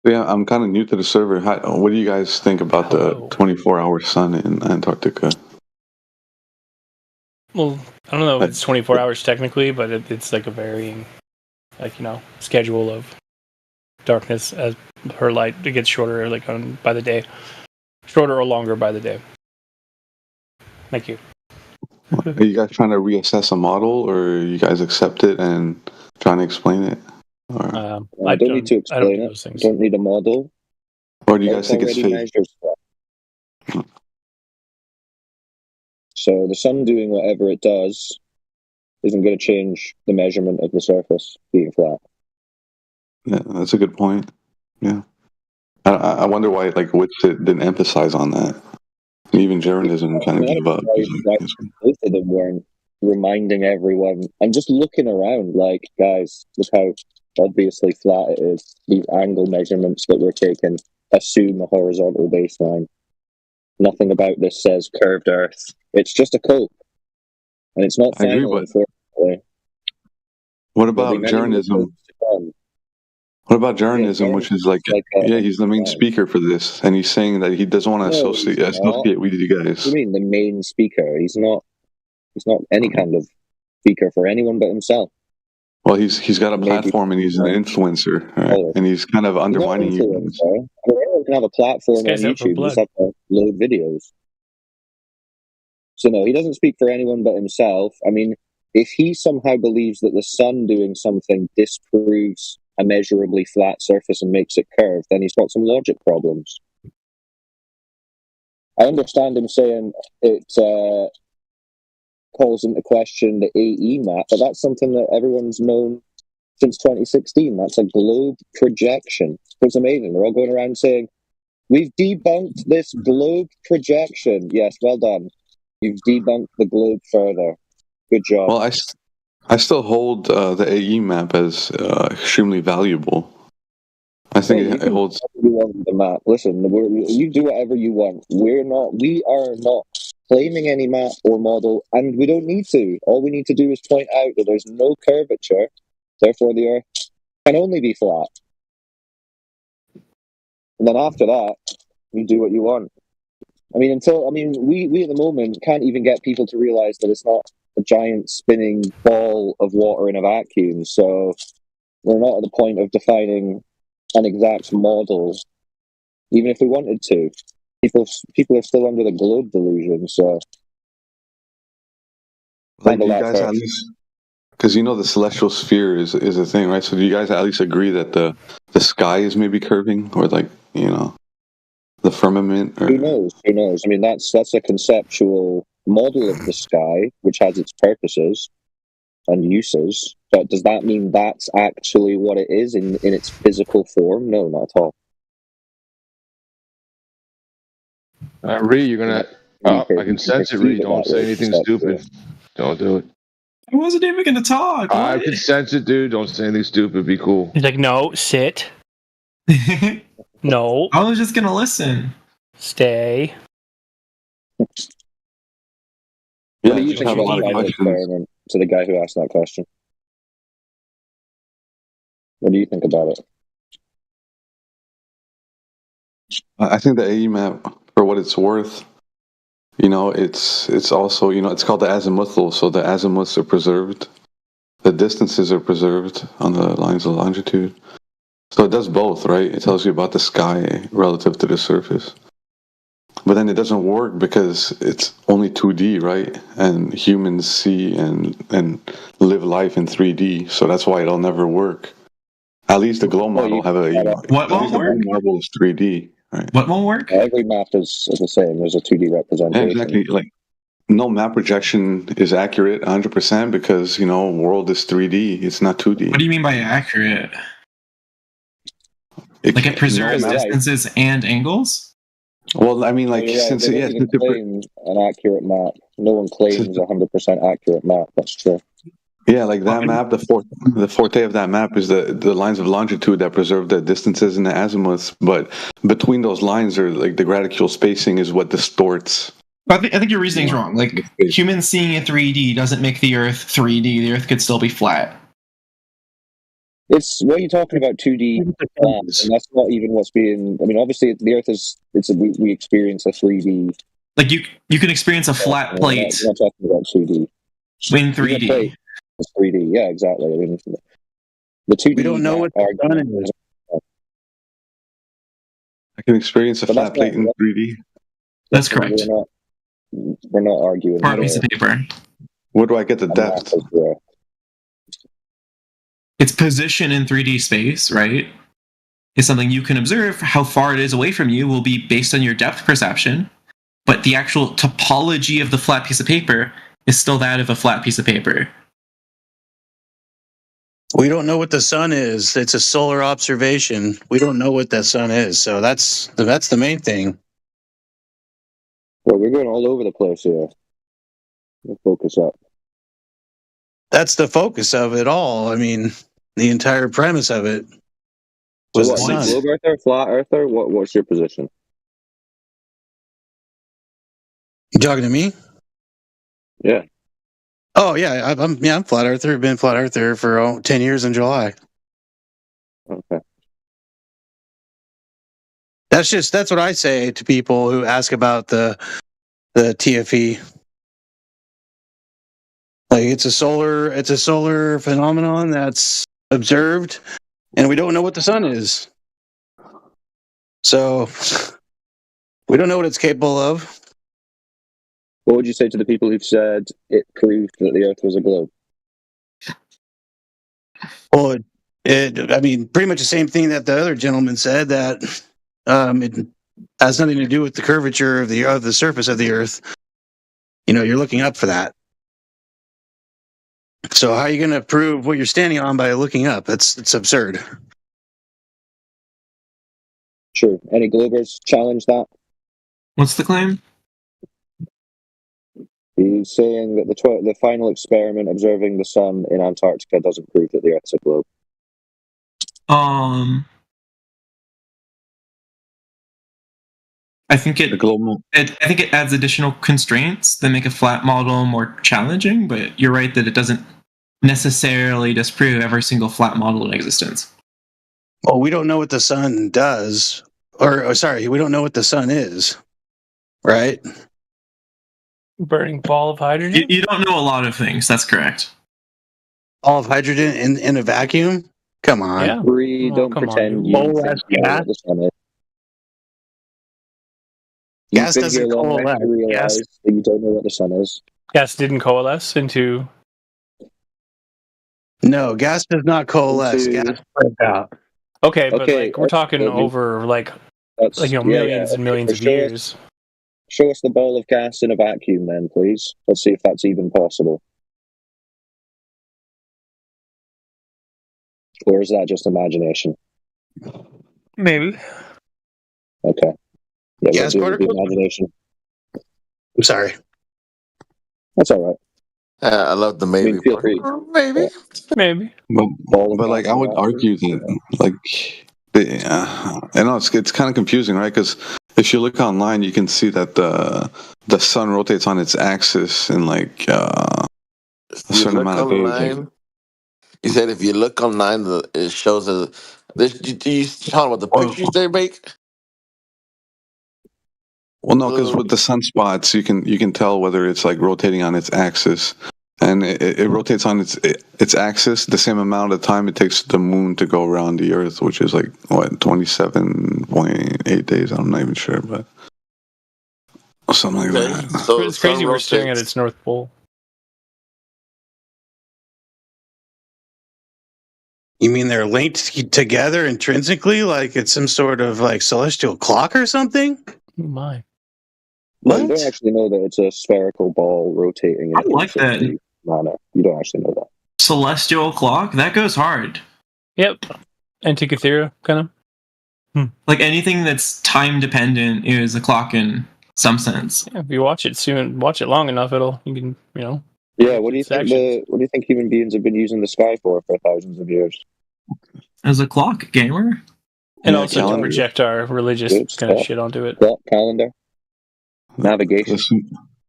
Yeah, I'm kind of new to the server. What do you guys think about the 24-hour sun in Antarctica? Well, I don't know if it's 24 hours technically, but it's like a varying, schedule of darkness as her light. It gets shorter, by the day, shorter or longer by the day. Thank you. Are you guys trying to reassess a model, or you guys accept it and trying to explain it? Or, I don't need to explain it. Don't need a model. Or do you guys think it's already fake? measures that. So the sun doing whatever it does isn't going to change the measurement of the surface being flat. Yeah, that's a good point. Yeah. I wonder why, like, Witsit didn't emphasize on that. Even Jeranism kind of gave up. Both of them weren't reminding everyone. I'm just looking around like, guys, look how obviously flat it is. These angle measurements that we're taking assume a horizontal baseline. Nothing about this says curved Earth. It's just a cope. And it's not I agree, final, but unfortunately. what about Jeranism? What about Jeranism, which is like he's the main speaker for this, and he's saying that he doesn't want to associate with you guys. What do you mean the main speaker? He's not any kind of speaker for anyone but himself. Well, he's got a platform and he's an influencer, right? And he's kind of undermining you. I mean, anyone can have a platform on YouTube. You just have to load videos. So no, he doesn't speak for anyone but himself. I mean, if he somehow believes that the sun doing something disproves a measurably flat surface and makes it curved, then he's got some logic problems. I understand him saying it calls into question the AE map, but that's something that everyone's known since 2016. That's a globe projection. It's amazing. They're all going around saying, we've debunked this globe projection. Yes, well done. You've debunked the globe further. Good job. Well, I still hold the AE map as extremely valuable. I think it holds. The map. Listen, you do whatever you want. We are not claiming any map or model, and we don't need to. All we need to do is point out that there's no curvature, therefore the Earth can only be flat. And then after that, you do what you want. We at the moment can't even get people to realize that it's not a giant spinning ball of water in a vacuum. So we're not at the point of defining an exact model, even if we wanted to. People are still under the globe delusion. So, like, you guys at least, because the celestial sphere is a thing, right? So do you guys at least agree that the sky is maybe curving, or the firmament? Or... Who knows? I mean, that's a conceptual model of the sky, which has its purposes and uses. But does that mean that's actually what it is in its physical form? No, not at all. Ree, you're gonna. I can sense it, Ree. Don't say anything stupid. Don't do it. I wasn't even gonna talk. I can sense it, dude. Don't say anything stupid. Be cool. He's like, no, sit. No. I was just gonna listen. Stay. What do you think about the experiment to the guy who asked that question? What do you think about it? I think the AE map, for what it's worth, it's also, it's called the azimuthal, so the azimuths are preserved. The distances are preserved on the lines of longitude. So it does both, right? It tells you about the sky relative to the surface. But then it doesn't work because it's only 2D, right? And humans see and live life in 3D, so that's why it'll never work. At least the glow model have a... What won't work? The model is 3D, right? What won't work? Every map is the same. There's a 2D representation. Yeah, exactly. Like, no map projection is accurate 100% because, world is 3D. It's not 2D. What do you mean by accurate? It preserves distances and angles? Well, I mean, since claim an accurate map, no one claims 100% accurate map. That's true. Yeah, like that map, the forte of that map is the lines of longitude that preserve the distances and the azimuths, but between those lines are like the graticule spacing is what distorts. I think your reasoning's wrong. Like, humans seeing in 3D doesn't make the Earth 3D. The Earth could still be flat. It's what you're talking about 2D, and that's not even what's being. I mean, obviously, the Earth is. We experience a 3D. Like you can experience a flat plate. We're not talking about 2D. In 3D. It's 3D, yeah, exactly. I mean, the 2D. We don't know what the sun is. I can experience a flat plate in 3D. That's correct. We're not arguing. Part piece of paper. Where do I get the depth? its position in 3D space, right, is something you can observe. How far it is away from you will be based on your depth perception, but the actual topology of the flat piece of paper is still that of a flat piece of paper. We don't know what the sun is. It's a solar observation. We don't know what that sun is. So that's the main thing. Well, we're going all over the place here. We'll focus up. That's the focus of it all. I mean, the entire premise of it was So the what, sun. globe earther, flat earther? What's your position? You talking to me? Yeah. Oh yeah, I'm flat earther. I've been flat earther for 10 years in July. Okay. That's what I say to people who ask about the TFE. Like it's a solar phenomenon that's observed, and we don't know what the sun is. So we don't know what it's capable of. What would you say to the people who've said it proved that the Earth was a globe? Well, I mean, pretty much the same thing that the other gentleman said, that it has nothing to do with the curvature of the surface of the Earth. You know, you're looking up for that. So how are you going to prove what you're standing on by looking up? It's absurd. Sure. Any globers challenge that? What's the claim? He's saying that the final experiment observing the sun in Antarctica doesn't prove that the Earth's a globe. I think I think it adds additional constraints that make a flat model more challenging, but you're right that it doesn't necessarily disprove every single flat model in existence. Well, we don't know what the sun does, or sorry, we don't know what the sun is, right? Burning ball of hydrogen? You don't know a lot of things. That's correct. All of hydrogen in a vacuum? Come on. Yeah. Don't pretend you think you know what the sun is. Gas You've been doesn't here long enough coalesce. to realize that you don't know what the sun is. Gas didn't coalesce into. No, gas does not coalesce. Gas spreads out. Okay, but like we're talking over millions and millions of years. Show us the ball of gas in a vacuum, then, please. Let's see if that's even possible. Or is that just imagination? Maybe. Okay. Yeah, Gas we'll do the particles? imagination. I'm sorry. That's all right. I love the maybe. Feel free. Maybe. Maybe. But like I would argue that I know it's kind of confusing, right? Because if you look online, you can see that the sun rotates on its axis in like a certain amount of days. You said if you look online, it shows Do you talking about the pictures they make? Well, no, because with the sunspots, you can tell whether it's like rotating on its axis, and it rotates on its axis the same amount of time it takes the moon to go around the Earth, which is like what 27.8 days. I'm not even sure, but something like that. So it's crazy. We're staring at its North Pole. You mean they're linked together intrinsically, like it's some sort of like celestial clock or something? Oh my. Well, you don't actually know that it's a spherical ball rotating in a 360 manner. You don't actually know that. Celestial clock? That goes hard. Yep. Antikythera, kind of. Like anything that's time dependent is a clock in some sense. Yeah, if you watch it long enough, you can. Yeah, what do you think human beings have been using the sky for thousands of years? As a clock, gamer? And also to project our religious kind of shit onto it. Clock, calendar, navigation.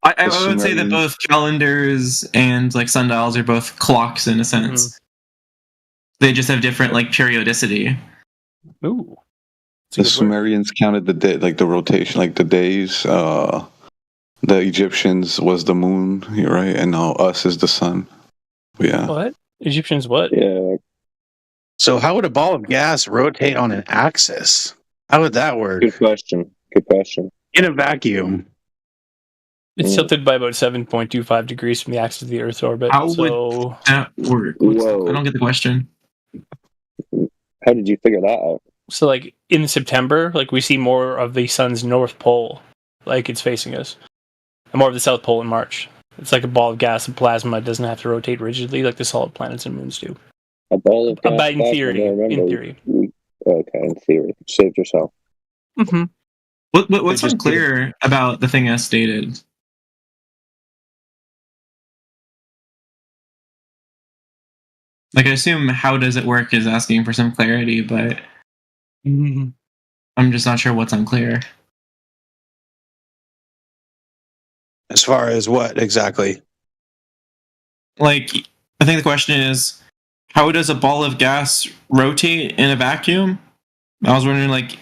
I would say that both calendars and like sundials are both clocks in a sense. Mm-hmm. They just have different like periodicity. Ooh. The Sumerians counted the day, like the rotation, like the days. The Egyptians was the moon, right? And now us is the sun. Yeah. What? Egyptians what? Yeah. So how would a ball of gas rotate on an axis? How would that work? Good question. In a vacuum. It's tilted by about 7.25 degrees from the axis of the Earth's orbit. How would that work? I don't get the question. How did you figure that out? So, like, in September, like, we see more of the sun's north pole, like, it's facing us. And more of the south pole in March. It's like a ball of gas and plasma. It doesn't have to rotate rigidly like the solid planets and moons do. A ball of gas? But in theory. In theory. Okay, in theory. Saved yourself. Mm-hmm. What's unclear about the thing as stated? Like, I assume how does it work is asking for some clarity, but I'm just not sure what's unclear. As far as what exactly? Like, I think the question is, how does a ball of gas rotate in a vacuum? I was wondering, like,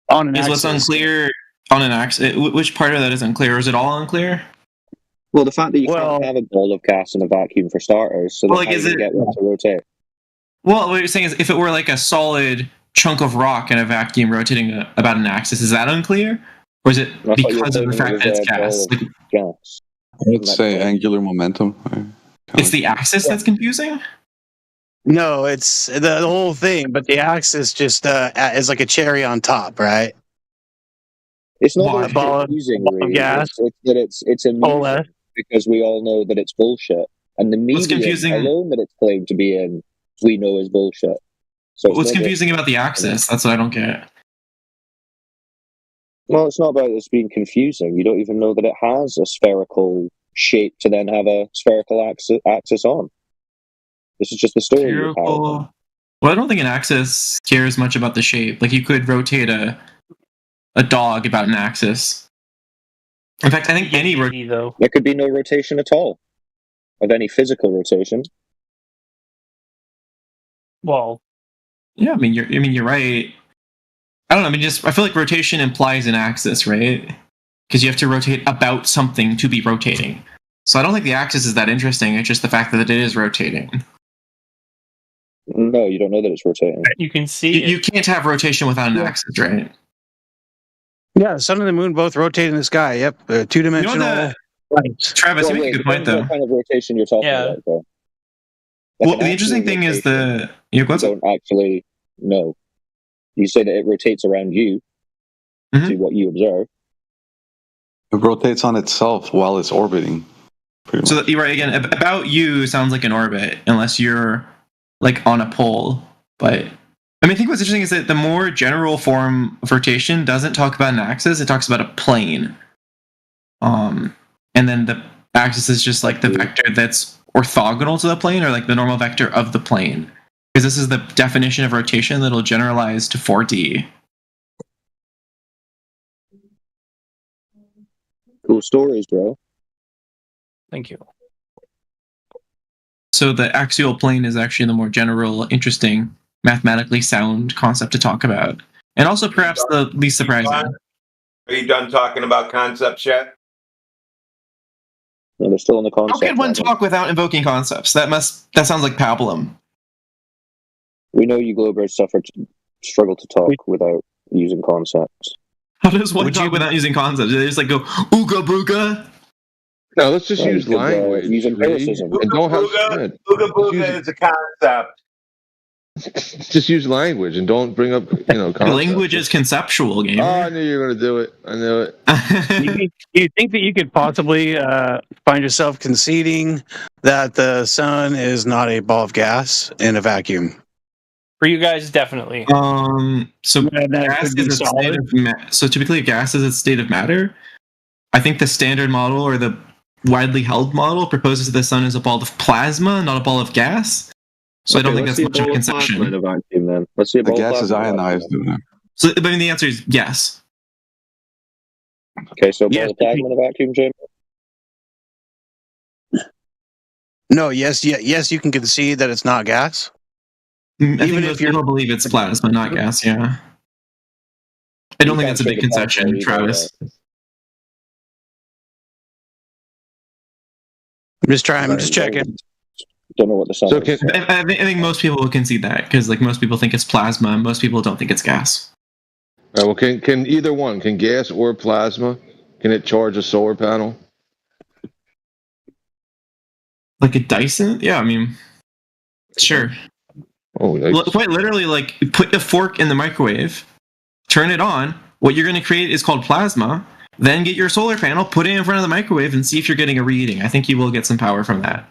on an is axis. what's unclear on an axis? Which part of that is unclear? Or is it all unclear? Well, the fact that you can't have a ball of gas in a vacuum for starters, so Well, then like, how is do you it- get one to rotate? Well, what you're saying is, if it were like a solid chunk of rock in a vacuum rotating about an axis, is that unclear? Or is it I thought you were because of saying the it fact was that it's a gas? ball of gas. I would say angular momentum. It's the axis that's confusing? No, it's the whole thing, but the axis just is like a cherry on top, right? It's not Why? that it's Ball of confusing, gas? It's that it's amusing because we all know that it's bullshit, and the medium confusing- alone that it's claimed to be in, we know is bullshit. So it's What's not confusing about the axis? That's what I don't get. Well, it's not about this being confusing. You don't even know that it has a spherical shape to then have a spherical axis on. This is just the story. you're telling. Spherical. Well, I don't think an axis cares much about the shape. Like, you could rotate a dog about an axis. In fact, I think any There could be no rotation at all of any physical rotation. Well, yeah, I mean you're right. I don't know. I mean, I feel like rotation implies an axis, right? Because you have to rotate about something to be rotating. So I don't think the axis is that interesting. It's just the fact that it is rotating. No, you don't know that it's rotating. You can see You can't have rotation without an axis, right? Yeah, the sun and the moon both rotate in the sky. Yep, two-dimensional. Travis, you make a good point, though. What kind of rotation you're talking about, though? Well, the interesting thing is you don't actually know. You say that it rotates around you to what you observe. It rotates on itself while it's orbiting. So you're right again. About you sounds like an orbit, unless you're like on a pole. But I mean, I think what's interesting is that the more general form of rotation doesn't talk about an axis; it talks about a plane. And then the axis is just like the vector that's orthogonal to the plane, or like the normal vector of the plane. Because this is the definition of rotation that'll generalize to 4D. Cool stories, bro. Thank you. So the axial plane is actually the more general, interesting, mathematically sound concept to talk about. And also perhaps the least surprising. Are you done talking about concepts yet? No, they're still in the How concept. can one talk without invoking concepts? That sounds like pablum. We know you Globers struggle to talk without using concepts. How does one talk without using concepts? They just like go ooga booga. No, let's just Well, use you could, language. use empiricism. And don't have Ooga booga is a concept. just use language and don't bring up concepts. Language is conceptual, gamer. Oh, I knew you were going to do it. I knew it. You think that you could possibly find yourself conceding that the sun is not a ball of gas in a vacuum? For you guys, definitely. So gas is a state of so typically gas is a state of matter. I think the standard model or the widely held model proposes that the sun is a ball of plasma, not a ball of gas. So I don't think that's much of a conception. In a vacuum, then. Let's see a The ball of gas is plasma in a ionized. vacuum. So I mean the answer is yes. Okay, so a ball of plasma in a vacuum, Jim? No, yes, you can concede that it's not gas. Even if you don't believe it's plasma, not gas, yeah. I don't think that's a big concession, Travis. I'm just checking. Don't know what the sun is. I think most people will concede that because like most people think it's plasma, and most people don't think it's gas. Well, can either one, can gas or plasma, can it charge a solar panel? Like a Dyson? Yeah, I mean, sure. Quite literally, like, put a fork in the microwave, turn it on. What you're going to create is called plasma. Then get your solar panel, put it in front of the microwave, and see if you're getting a reading. I think you will get some power from that.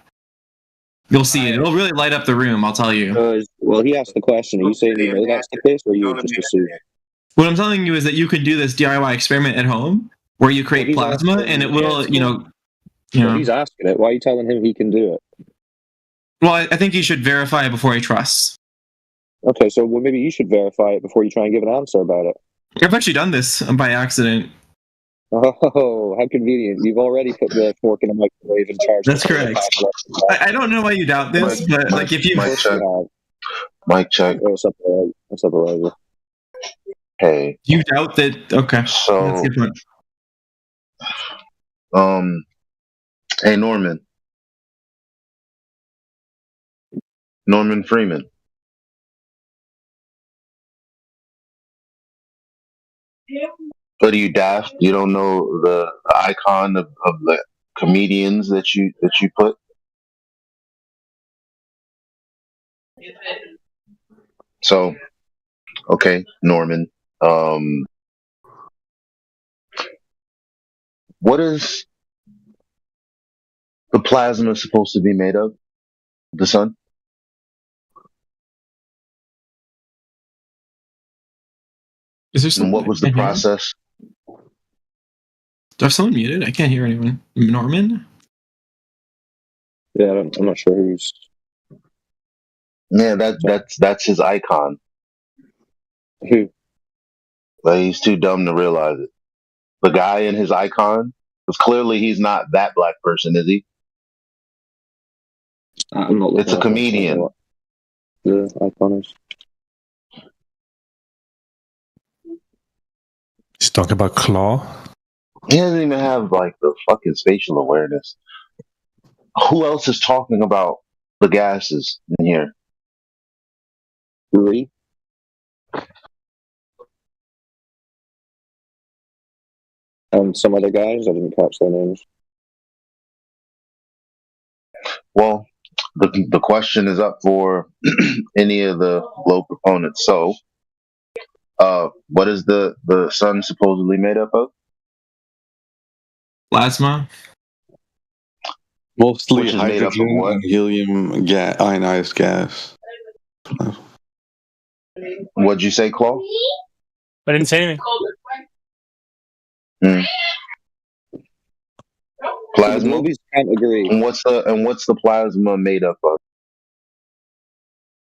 You'll see it. It'll really light up the room, I'll tell you. Well, he asked the question. Are you saying you know that's the case, or you just assume? What I'm telling you is that you could do this DIY experiment at home, where you create plasma, and it will, He's asking it. Why are you telling him he can do it? Well, I think you should verify it before he trusts. Okay, so maybe you should verify it before you try and give an answer about it. I've actually done this by accident. Oh, how convenient. You've already put the fork in a microwave and charged it. That's correct. I don't know why you doubt this, but like if you... Mic check. What's up, Elijah? Hey. You doubt that... Okay. So... That's a good point. Hey, Norman Freeman. What are you, daft? You don't know the icon of the comedians that you put? So, okay, Norman. What is the plasma supposed to be made of? The sun? And what was the process? Do I have someone muted? I can't hear anyone. Norman? Yeah, I'm not sure who's... Yeah, that's his icon. Who? But he's too dumb to realize it. The guy in his icon, because clearly he's not that black person, is he? I'm not. It's a comedian. The icon is. He's talking about Claw. He doesn't even have like the fucking spatial awareness. Who else is talking about the gases in here? Lee? And some other guys, I didn't catch their names. Well, the question is up for any of the low proponents. So, what is the sun supposedly made up of? Plasma. Mostly Which is made up of hydrogen what? and helium ionized gas. What'd you say, Claw? I didn't say anything. Plasma. The movies can't agree. And what's the plasma made up of?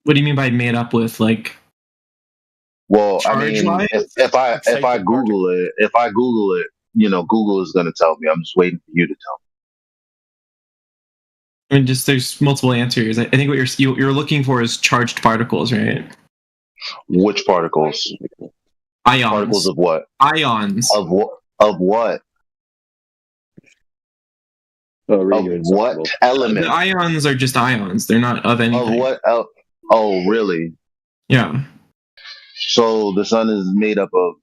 What do you mean by made up with? Like, well, I mean, charge-wise? if I Google it, you know, Google is gonna tell me. I'm just waiting for you to tell me. I mean, just there's multiple answers. I think what you're looking for is charged particles, right? Which particles? Ions. Particles of what? Ions. Of what? Of what? Of what element? The ions are just ions. They're not of anything. Of what? Oh, really? Yeah. So the sun is made up of.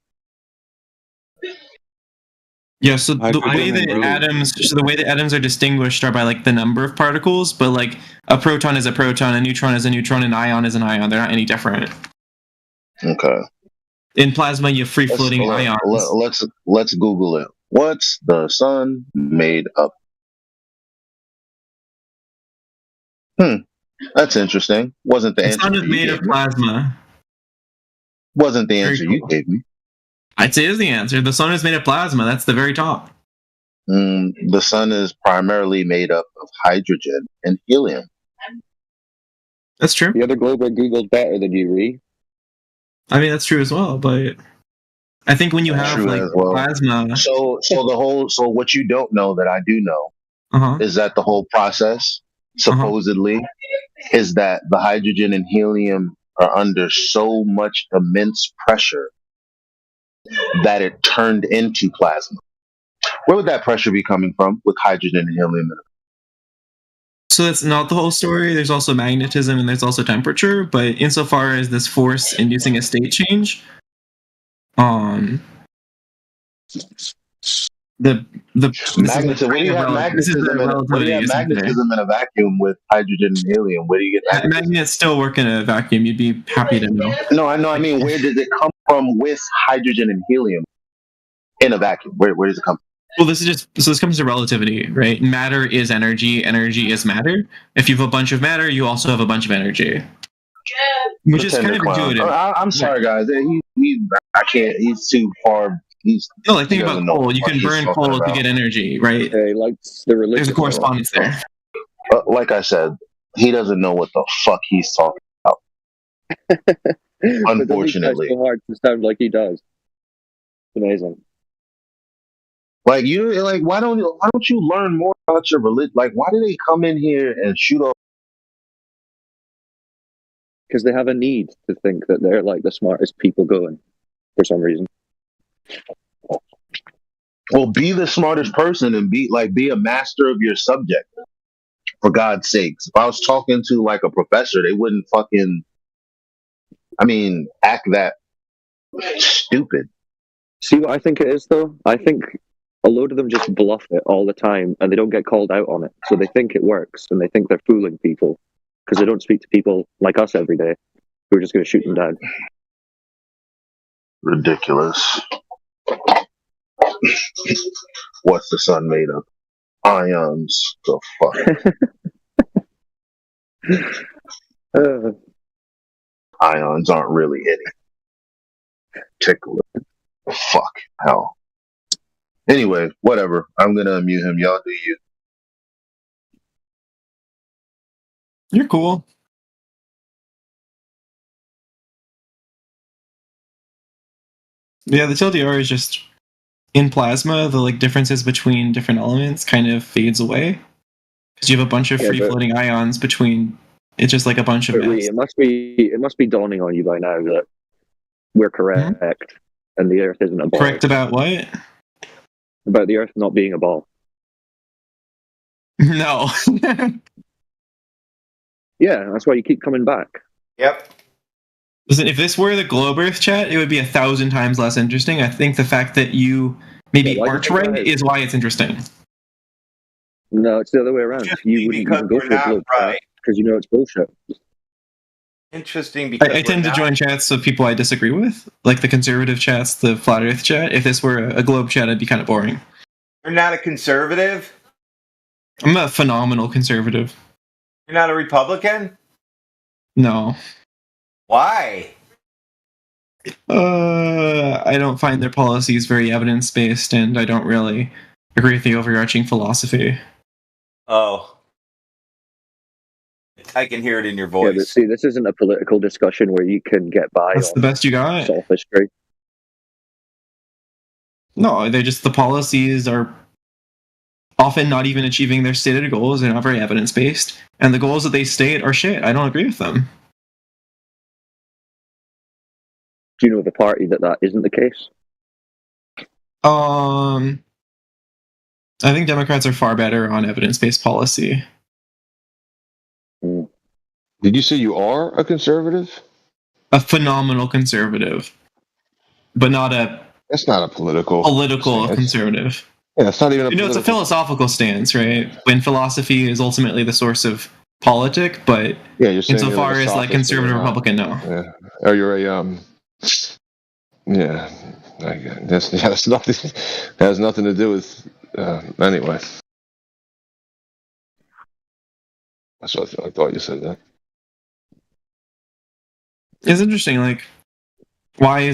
Yeah, so the way that atoms are distinguished are by like the number of particles, but like a proton is a proton, a neutron is a neutron, an ion is an ion. They're not any different. Okay. In plasma, you have free floating ions. Let's Google it. What's the sun made up? That's interesting. Wasn't the answer? The sun is made of plasma. Wasn't the answer you gave me? I'd say is the answer. The sun is made of plasma. That's the very top. The sun is primarily made up of hydrogen and helium. That's true. The other Glober Googled better than you, Ree. I mean, that's true as well, but I think when you have like plasma. So what you don't know that I do know is that the whole process supposedly is that the hydrogen and helium are under so much immense pressure that it turned into plasma. Where would that pressure be coming from with hydrogen and helium? So that's not the whole story. There's also magnetism and there's also temperature, but insofar as this force inducing a state change, Magnetism. Where do you have magnetism? Where do you have magnetism in a vacuum with hydrogen and helium? Where do you get magnetism? Magnets still work in a vacuum. You'd be happy to know. No, I know. I mean, where does it come from with hydrogen and helium in a vacuum? Where does it come from? Well, this comes to relativity, right? Matter is energy. Energy is matter. If you have a bunch of matter, you also have a bunch of energy. Which is kind of intuitive. I'm sorry, guys. I can't. He's too far. No, like think about coal. You can burn coal to get energy, right? Okay, like the religion. There's a correspondence there. Like I said, he doesn't know what the fuck he's talking about. Unfortunately, so hard to sound like he does. It's amazing. Like why don't you learn more about your religion? Like, why do they come in here and shoot off? Because they have a need to think that they're like the smartest people going for some reason. Well, be the smartest person and be a master of your subject. For God's sakes, if I was talking to like a professor, they wouldn't act that stupid. See what I think it is, though? I think a load of them just bluff it all the time and they don't get called out on it. So they think it works and they think they're fooling people because they don't speak to people like us every day who are just going to shoot them down. Ridiculous. What's the sun made of? Ions. The fuck? Ions aren't really any particular. Fuck. Hell. Anyway, whatever. I'm gonna mute him. Y'all do you. You're cool. Yeah, the TLDR is just in plasma. The differences between different elements kind of fades away because you have a bunch of free floating ions between. It's just like a bunch of. It must be dawning on you by now that we're correct and the Earth isn't a ball. Correct about what? About the Earth not being a ball. No. Yeah, that's why you keep coming back. Yep. Listen, if this were the Globe Earth chat, it would be 1,000 times less interesting. I think the fact that you maybe aren't right is why it's interesting. No, it's the other way around. You wouldn't even go for the Globe chat because you know it's bullshit. Interesting because I tend to join chats of people I disagree with, like the conservative chats, the flat Earth chat. If this were a Globe chat, it'd be kind of boring. You're not a conservative? I'm a phenomenal conservative. You're not a Republican? No. Why? I don't find their policies very evidence-based, and I don't really agree with the overarching philosophy. Oh. I can hear it in your voice. Yeah, but see, this isn't a political discussion where you can get by. That's the best you got? Sophistry. No, the policies are often not even achieving their stated goals. They're not very evidence-based. And the goals that they state are shit. I don't agree with them. Do you know of a party that isn't the case? I think Democrats are far better on evidence-based policy. Did you say you are a conservative? A phenomenal conservative. But not a... That's not a political conservative. Yeah, it's not even it's a philosophical stance, right? When philosophy is ultimately the source of politic, but insofar as conservative Republican, no. Yeah. Or you're a yeah. That's nothing. Has nothing to do with anyway. That's what I thought you said that. It's interesting, why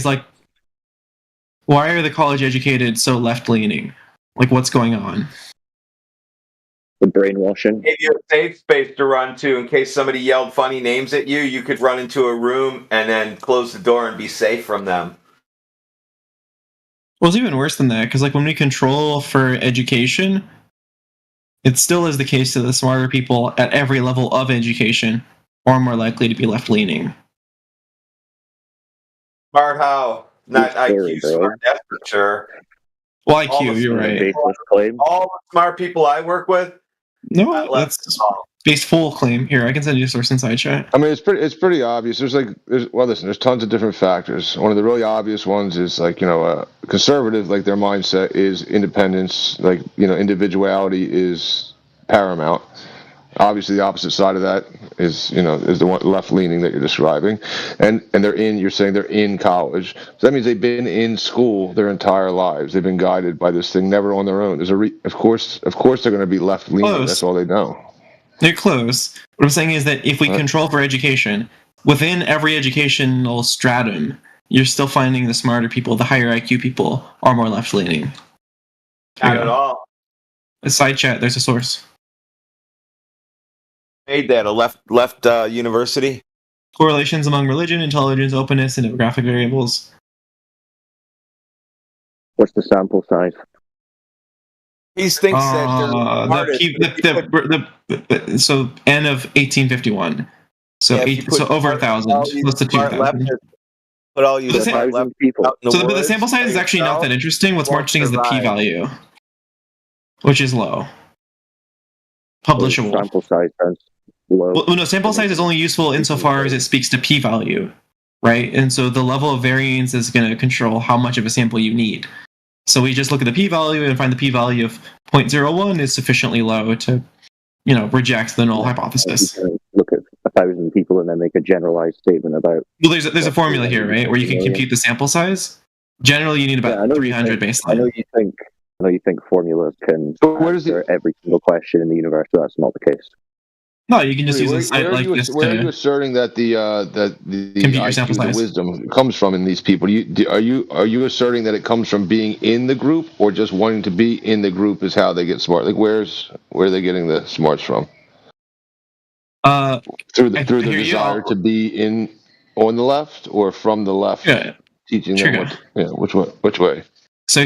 are the college educated so left leaning? What's going on? The brainwashing. Gave you a safe space to run to in case somebody yelled funny names at you. You could run into a room and then close the door and be safe from them. Well, it's even worse than that, because when we control for education, it still is the case that the smarter people at every level of education are more likely to be left-leaning. Smart how? Not IQ, smart, that's for sure. Well, IQ, you're right. All the smart people I work with, no, that's based full claim. Here, I can send you a source inside chat. I mean, it's pretty obvious. There's tons of different factors. One of the really obvious ones is like, conservative, like their mindset is independence, like, individuality is paramount. Obviously, the opposite side of that is the one left leaning that you're describing, and you're saying they're in college. So that means they've been in school their entire lives. They've been guided by this thing, never on their own. Of course, they're going to be left leaning. That's all they know. They're close. What I'm saying is that if we control for education, within every educational stratum, you're still finding the smarter people, the higher IQ people are more left leaning. Not at all. A side chat. There's a source. Made that a left university. Correlations among religion, intelligence, openness, and demographic variables. What's the sample size? He thinks so N of 1851. So so over 1,000, close to 2,000. Put all you people. But the sample size is actually not that interesting. What's more interesting is the p-value, which is low. Publishable. Sample size is low. Well, no, sample size is only useful insofar as it speaks to p-value, right? And so the level of variance is going to control how much of a sample you need. So we just look at the p-value and find the p-value of 0.01 is sufficiently low to, reject the null hypothesis. Look at 1,000 people and then make a generalized statement about. Well, there's a formula here, right, where you can compute the sample size. Generally, you need about 300 baseline. I know you think formulas can answer every single question in the universe, but that's not the case. No, you can just use a site like this. Where are you asserting that the IQ, the wisdom comes from in these people? Are you asserting that it comes from being in the group, or just wanting to be in the group is how they get smart? Like where are they getting the smarts from? Through the desire to be on the left, or from the left, teaching them which way. So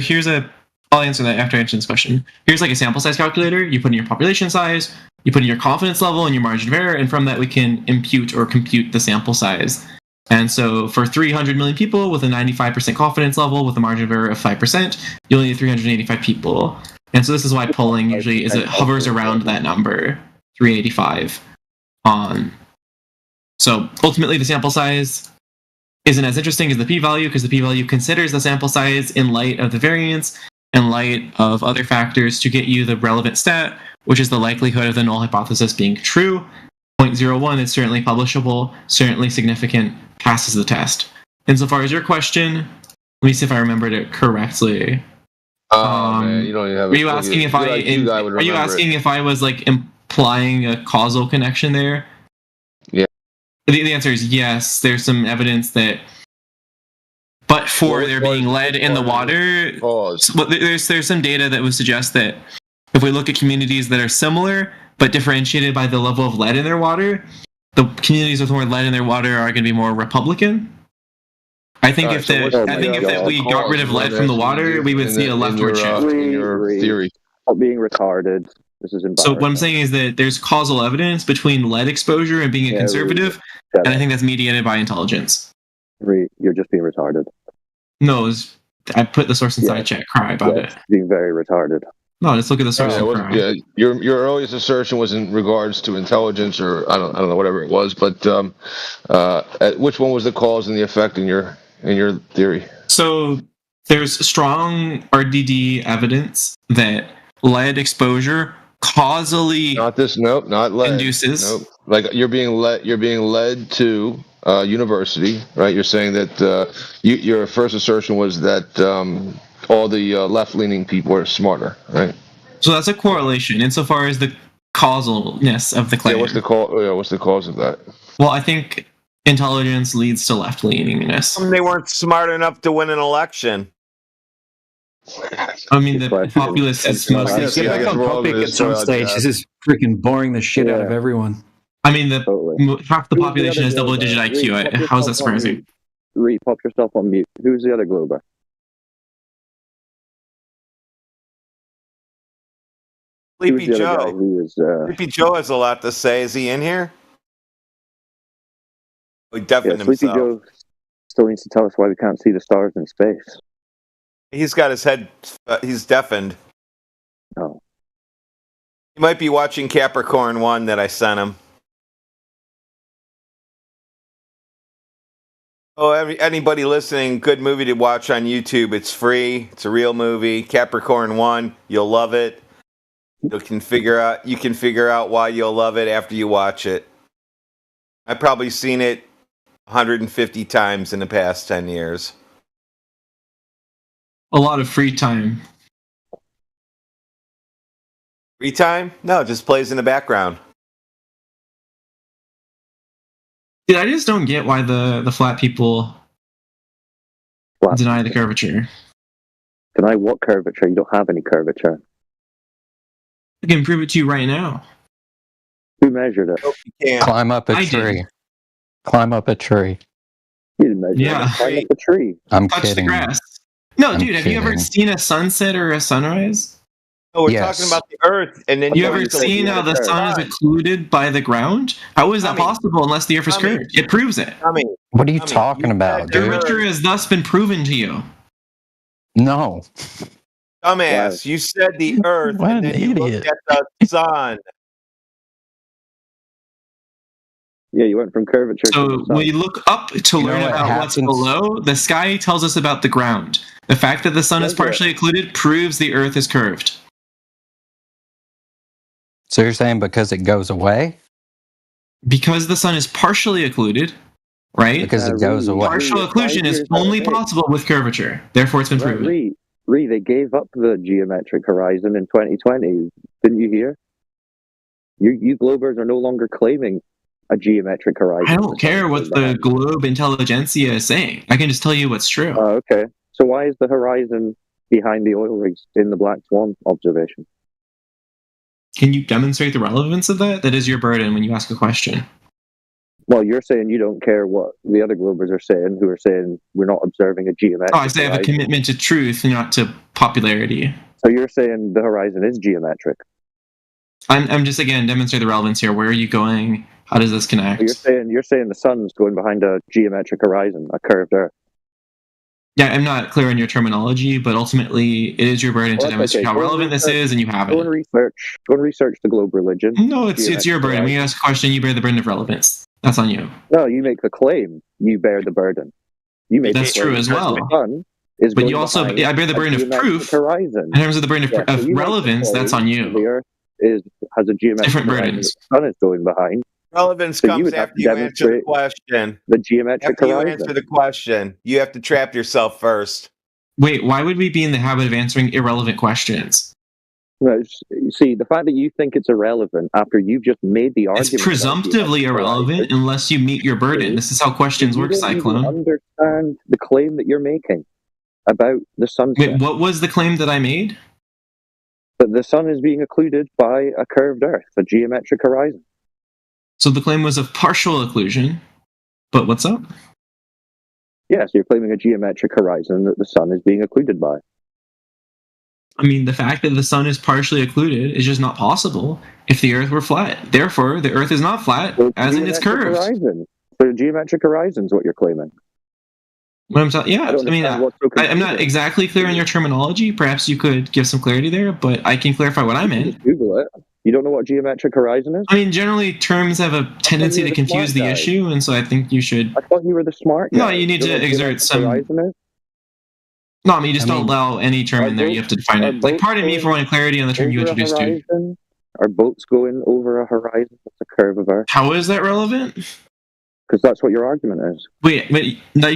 I'll answer that after I answer this question. Here's like a sample size calculator. You put in your population size, you put in your confidence level and your margin of error, and from that we can impute or compute the sample size. And so for 300 million people with a 95% confidence level with a margin of error of 5%, you only need 385 people. And so this is why polling usually hovers around that number, 385. So ultimately the sample size isn't as interesting as the p-value, because the p-value considers the sample size in light of the variance, in light of other factors to get you the relevant stat, which is the likelihood of the null hypothesis being true. 0.01 is certainly publishable, certainly significant, passes the test. Insofar as your question, let me see if I remembered it correctly. Man, you don't even have. Are you asking if I was like implying a causal connection there? Yeah. The answer is yes. There's some evidence that. But for there being lead in the water, there's some data that would suggest that if we look at communities that are similar but differentiated by the level of lead in their water, the communities with more lead in their water are going to be more Republican. I think if we got rid of lead from the water, we would see a leftward shift. In your theory, being retarded. This is so what I'm saying is that there's causal evidence between lead exposure and being a conservative, and I think that's mediated by intelligence. You're just being retarded. No, I put the source inside chat. Cry about it. Being very retarded. No, let's look at the source. Your earliest assertion was in regards to intelligence, or I don't know, whatever it was. But which one was the cause and the effect in your theory? So there's strong RDD evidence that lead exposure causally not lead induces. Like you're being led to university, right? You're saying that your first assertion was that all the left-leaning people are smarter, right? So that's a correlation insofar as the causalness of the claim. Yeah, what's the cause of that? Well, I think intelligence leads to left-leaningness. They weren't smart enough to win an election. I mean, the populace is mostly. Get back on topic at some stage. This is freaking boring the shit out of everyone. I mean, half the population has double-digit IQ. How is that surprising? Pop yourself on mute. Who's the other Glober? Sleepy Joe. Sleepy Joe has a lot to say. Is he in here? He deafened himself. Sleepy Joe still needs to tell us why we can't see the stars in space. He's got his head. He's deafened. Oh. You might be watching Capricorn 1 that I sent him. Oh, anybody listening, good movie to watch on YouTube. It's free. It's a real movie. Capricorn 1. You'll love it. You can figure out why you'll love it after you watch it. I've probably seen it 150 times in the past 10 years. A lot of free time. Free time? No, it just plays in the background. Dude, I just don't get why the flat people deny the curvature. Deny what curvature? You don't have any curvature. I can prove it to you right now. Who measured it? Nope, you can't. Climb up a tree. Climb up a tree. You didn't measure it. Climb up a tree. I'm Touch kidding. the grass. No, I'm dude, have you ever kidding. seen a sunset or a sunrise? Oh, we're Yes. talking about the Earth, and then You ever seen how the sun is occluded by the ground? How is that possible unless the Earth is curved? It proves it. What are you talking about, dude? Curvature has thus been proven to you. No. Dumbass, you said the Earth, What and an then you idiot. looked at the sun. Yeah, you went from curvature to So the sun. when you look up to learn what about what's happens- below, the sky tells us about the ground. The fact that the sun is partially occluded proves the Earth is curved. So you're saying because it goes away? Because the sun is partially occluded, right? Because it goes away. Partial occlusion is only possible with curvature. Therefore, it's been proven. They gave up the geometric horizon in 2020. Didn't you hear? You Globers are no longer claiming a geometric horizon. I don't care what the globe intelligentsia is saying. I can just tell you what's true. Oh, okay. So why is the horizon behind the oil rigs in the Black Swan observation? Can you demonstrate the relevance of that? That is your burden when you ask a question. Well, you're saying you don't care what the other Globers are saying, who are saying we're not observing a geometric Oh, I say I have a horizon. commitment to truth, not to popularity. So you're saying the horizon is geometric. I'm just again demonstrate the relevance here. Where are you going? How does this connect? You're saying the sun's going behind a geometric horizon, a curved Earth. Yeah, I'm not clear on your terminology, but ultimately it is your burden to Well, that's demonstrate okay. how Go and relevant this research- is, and you have Go and it. research the globe religion. No, it's your Geometric burden. When you horizon. ask a question, you bear the burden of relevance. That's on you. No, you make the claim. You bear the burden. You make That's the claim true as that well. The sun is But going you also, behind I bear the a burden of geometric proof. horizon. In terms of the burden of, Yeah, so of you make the relevance, that's claim on that you. The Earth has a geometric Different horizon burdens. that the sun is going behind. Relevance So you comes would have after to you answer the demonstrate question. the geometric After you horizon. answer the question, you have to trap yourself first. Wait, why would we be in the habit of answering irrelevant questions? No, you see, the fact that you think it's irrelevant after you've just made the argument. It's presumptively irrelevant unless you meet your burden. This is how questions work, You don't even Cyclone. understand the claim that you're making about the sunset. Wait, what was the claim that I made? That the sun is being occluded by a curved Earth, a geometric horizon. So the claim was of partial occlusion. But what's up? Yes, you're claiming a geometric horizon that the sun is being occluded by. I mean, the fact that the sun is partially occluded is just not possible if the Earth were flat. Therefore, the Earth is not flat, as in it's curved. Horizon. So a geometric horizon is what you're claiming. What I'm talking, yeah, I don't I mean, understand what's so I'm not confusing. exactly clear on your terminology. Perhaps you could give some clarity there, but I can clarify what I meant. Just Google it. You don't know what geometric horizon is? I mean, generally, terms have a tendency you're to the confuse smart the guy. issue, and so I think you should. I thought you were the smart guy. No, you need You know to what exert geometric some. horizon is? No, I mean, you just don't allow any term in there. You have to define it. Like, pardon me for wanting clarity on the term you Over a introduced to. horizon? Are boats going over a horizon? That's a curve of Earth. How is that relevant? Because that's what your argument is. Wait, no,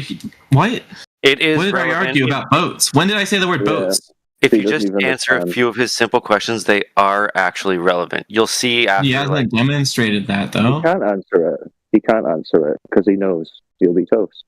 what? It is What did I relevant. argue about boats? When did I say the word boats? If you just answer a few of his simple questions, they are actually relevant. You'll see after. He hasn't demonstrated that, though. He can't answer it. He can't answer it because he knows he'll be toast.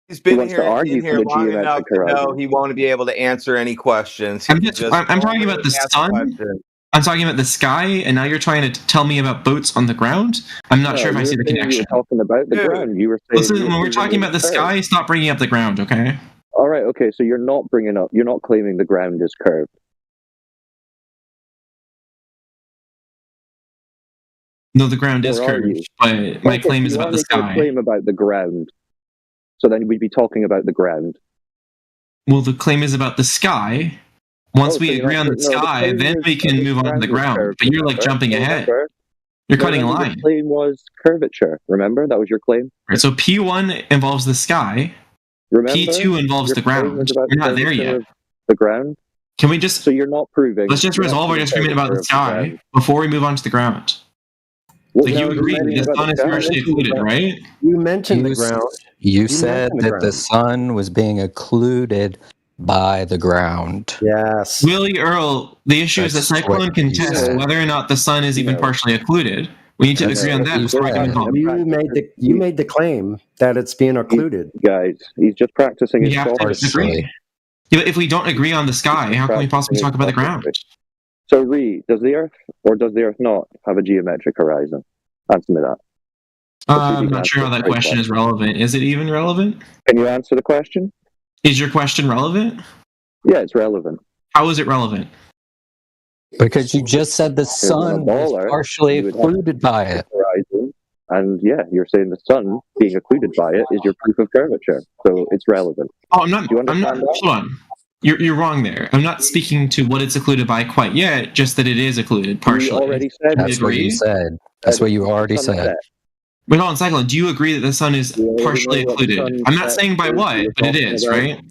He's He been wants here, to argue in for here the long enough geometric to know horizon. he won't be able to answer any questions. I'm talking about the sun. Questions. I'm talking about the sky, and now you're trying to tell me about boats on the ground. I'm not No, sure if I you see were the saying connection. You were talking about the ground. You were saying. Listen, you were when we're proving talking it about the was curved. sky, stop bringing up the ground, okay? All right. Okay. So you're not claiming the ground is curved. No, the ground is Or are you? curved, but my Okay, claim so is you about are the making a sky. claim about the ground. So then we'd be talking about the ground. Well, the claim is about the sky, Once Oh, we so you're agree not on the no, the sky, claim then was we can move on to the ground. curved, But you're like remember? jumping ahead. Remember? You're No, cutting a remember line. the claim was curvature. Remember? That was your claim. Right, so P1 involves the sky. Remember? P2 involves Your the claim was ground. about We're the not there curvature yet. of the ground. Can we just? So you're not proving. Let's just the resolve our actual disagreement about the curvature of sky ground. before we move on to the ground. Well, Like no, you you're agree arguing the about sun the is sky. partially occluded, right? You mentioned the You, ground. you You said mentioned the that the ground. sun was being occluded by the ground. Yes. Willie Earl, the issue is that That's Cyclone what can you test said. whether or not the sun is even No. partially occluded. We need to That's agree on what that you before I can move said. on. You made the claim that it's being occluded. Guys, he's just practicing We his have to sophistry. agree. Yeah, but if we don't agree on the sky, how can we possibly talk about the ground? So, does the Earth or does the Earth not have a geometric horizon? Answer me that. I'm not sure how that question is relevant. Is it even relevant? Can you answer the question? Is your question relevant? Yeah, it's relevant. How is it relevant? Because you just said the sun was partially occluded by it. Horizon, and yeah, you're saying the sun being occluded by it is your proof of curvature, so it's relevant. Oh, I'm not. Do you I'm not. understand that? Hold on. You're wrong there. I'm not speaking to what it's occluded by quite yet. Just that it is occluded partially. You already said. That's what you said. That's what you already said. Wait, hold on, Cyclone. Do you agree that the sun is partially occluded? I'm not saying by what, but it is, right?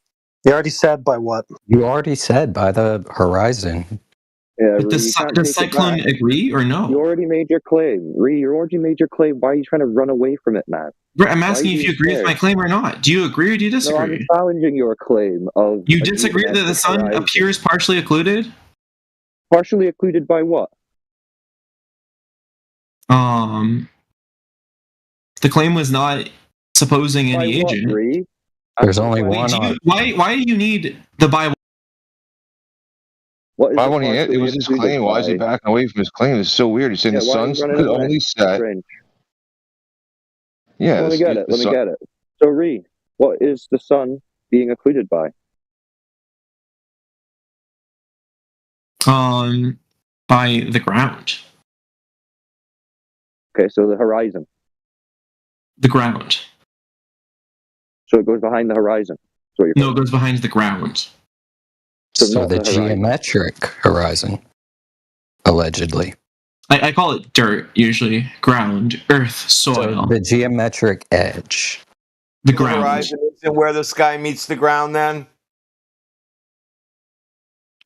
You already said by what? You already said by the horizon. Yeah, But does Cyclone agree or no? You already made your claim. You already made your claim. Why are you trying to run away from it, man? I'm asking if you agree with my claim or not. Do you agree or do you disagree? No, I'm challenging your claim of. You disagree that the sun horizon. appears partially occluded? Partially occluded by what? The claim was not supposing any By what, agent. Bree? There's only one. Why do you need the Bible? What is Why won't he? It was his claim. Why is he backing away from his claim? It's so weird. He's saying the sun's only set. Yeah. Let me get it. Let me get it. So, what is the sun being occluded by? By the ground. Okay, so the horizon. The ground. So it goes behind the horizon. No, it goes behind the ground. So the geometric horizon, allegedly. I call it dirt, usually. Ground, earth, soil. So the geometric edge. The The ground. horizon isn't where the sky meets the ground then?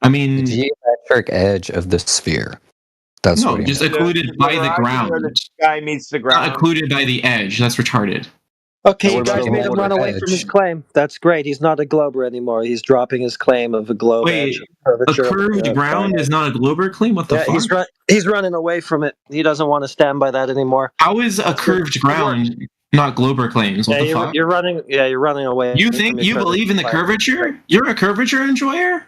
I mean... The geometric edge of the sphere. That's no, what just occluded by the ground. Where the sky meets the ground. Not occluded by the edge. That's retarded. Okay, you guys made him run away from his claim. That's great. He's not a glober anymore. He's dropping his claim of a globe edge. A curved ground is not a glober claim? What the fuck? He's running away from it. He doesn't want to stand by that anymore. How is a curved ground not glober claims? What the fuck? You're running away. You think you believe in the curvature? You're a curvature enjoyer?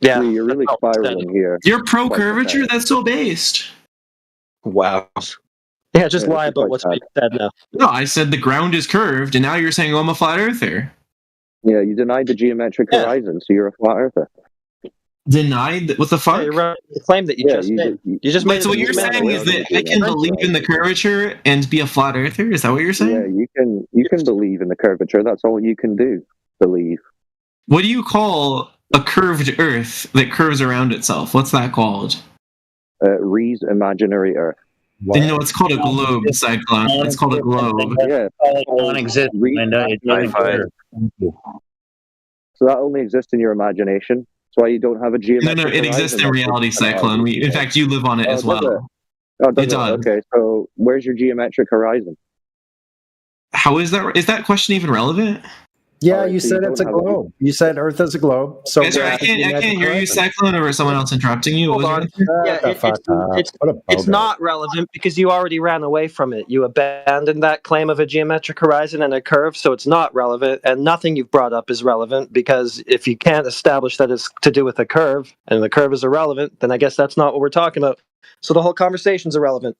Yeah. You're really spiraling here. You're pro curvature? That's so based. Wow. Yeah, just lie about what's being said now. No, I said the ground is curved, and now you're saying I'm a flat earther. Yeah, you denied the geometric horizon, so you're a flat earther. Denied? What the fuck? You claim that you just made. You just made. So what you're saying is that I can believe in the curvature and be a flat earther? Is that what you're saying? Yeah, you can believe in the curvature. That's all you can do. Believe. What do you call a curved earth that curves around itself? What's that called? Ree's imaginary earth. No, it's called a globe, Cyclone. It's called a globe. Yeah. Non-existent, Linda. It doesn't matter. So that only exists in your imagination. That's why you don't have a geometric No, it exists in reality, Cyclone. In fact, you live on it as well. It does. Okay, so where's your geometric horizon? How is that? Is that question even relevant? Yeah, you said it's a globe. You said Earth is a globe. So Guys, I can't hear you, Cyclone, or someone else interrupting you. Hold on. It's not relevant because you already ran away from it. You abandoned that claim of a geometric horizon and a curve, so it's not relevant. And nothing you've brought up is relevant because if you can't establish that it's to do with a curve and the curve is irrelevant, then I guess that's not what we're talking about. So the whole conversation's irrelevant.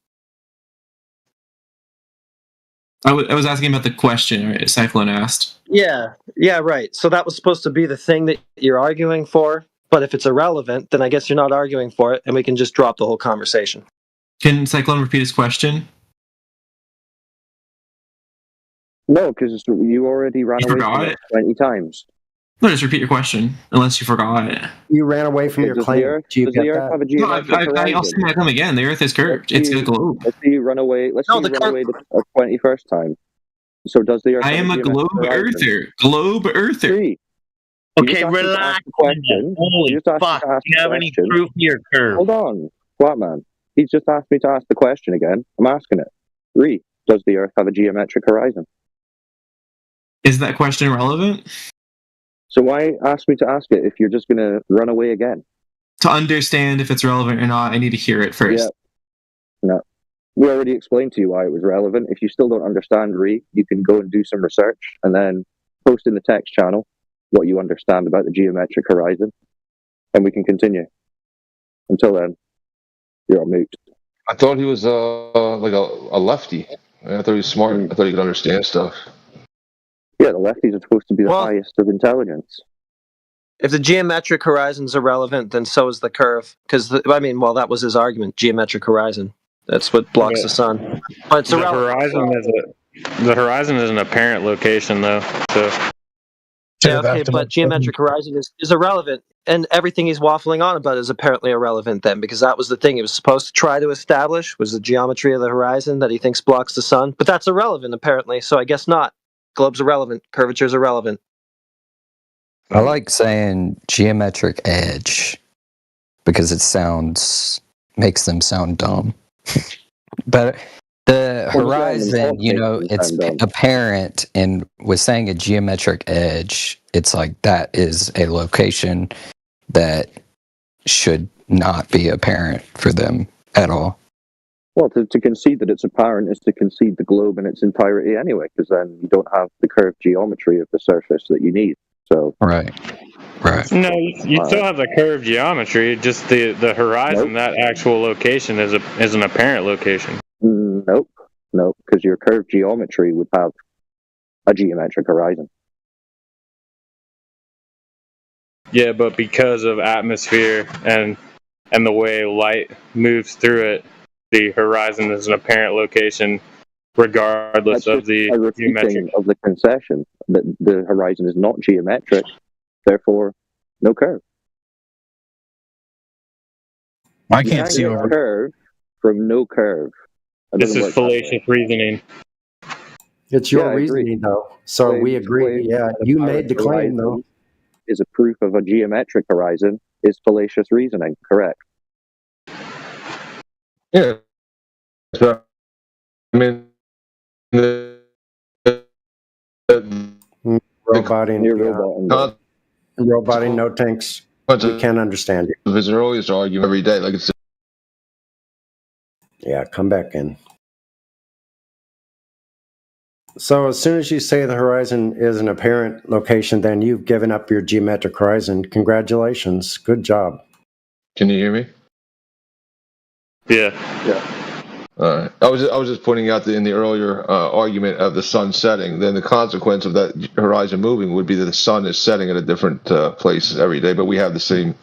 I was asking about the question Cyclone asked. Yeah, right. So that was supposed to be the thing that you're arguing for, but if it's irrelevant, then I guess you're not arguing for it, and we can just drop the whole conversation. Can Cyclone repeat his question? No, because you already ran away from it 20 times. No, just repeat your question, unless you forgot it. You ran away from your Does claim. the Earth, Do you does get the Earth that? have a No, geometric I'll horizon? say that come again. The Earth is curved. It's a globe. Let's say you run away. Let's say you run away the 21st time. So does the Earth I have am a geometric globe horizon? earther. Globe earther. Three. You just asked me to ask the question. Holy You just asked me fuck! to ask Do you the have any question. proof of your curve? Hold on, Flatman. He's just asked me to ask the question again. I'm asking it. Three. Does the Earth have a geometric horizon? Is that question relevant? So why ask me to ask it if you're just going to run away again? To understand if it's relevant or not, I need to hear it first. Yeah. No. We already explained to you why it was relevant. If you still don't understand Re, you can go and do some research and then post in the text channel what you understand about the geometric horizon, and we can continue. Until then, you're on mute. I thought he was like a lefty. I thought he was smart. I thought he could understand stuff. Yeah, the lefties are supposed to be the highest of intelligence. If the geometric horizon's irrelevant, then so is the curve. Because, that was his argument, geometric horizon. That's what blocks the sun. But it's The irrelevant. horizon is an apparent location, though. So. Yeah, okay, but geometric horizon is irrelevant. And everything he's waffling on about is apparently irrelevant then, because that was the thing he was supposed to try to establish, was the geometry of the horizon that he thinks blocks the sun. But that's irrelevant, apparently, so I guess not. Globe's irrelevant. Curvature's irrelevant. I like saying geometric edge because it makes them sound dumb. But the horizon, it's apparent, and with saying a geometric edge, it's like that is a location that should not be apparent for them at all. Well, to concede that it's apparent is to concede the globe in its entirety anyway, because then you don't have the curved geometry of the surface that you need. So right. No, you still have the curved geometry. Just the horizon, that actual location is an apparent location. Nope, because your curved geometry would have a geometric horizon. Yeah, but because of atmosphere and the way light moves through it, the horizon is an apparent location, regardless of the geometric. Of the concession that the horizon is not geometric, therefore no curve. I can't see over curve from no curve. This is fallacious reasoning. It's your reasoning, though. So we agree. Yeah, you made the claim, though. Is a proof of a geometric horizon is fallacious reasoning, correct? Yeah. So, I mean, roboting, no tanks. We can't understand you. There's always argument every day. Like it's. Yeah, come back in. So as soon as you say the horizon is an apparent location, then you've given up your geometric horizon. Congratulations. Good job. Can you hear me? Yeah. All right. I was just pointing out that in the earlier argument of the sun setting, then the consequence of that horizon moving would be that the sun is setting at a different place every day, but we have the same,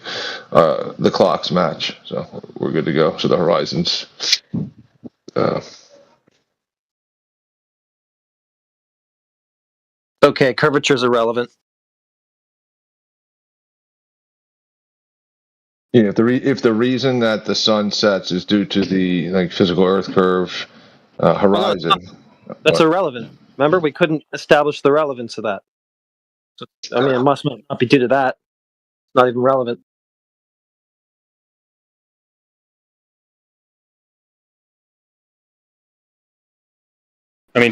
the clocks match, so we're good to go. So the horizons. Okay, curvature's irrelevant. Yeah, if the reason that the sun sets is due to the physical Earth curve horizon, that's irrelevant. Remember, we couldn't establish the relevance of that. So, it must not be due to that. It's not even relevant.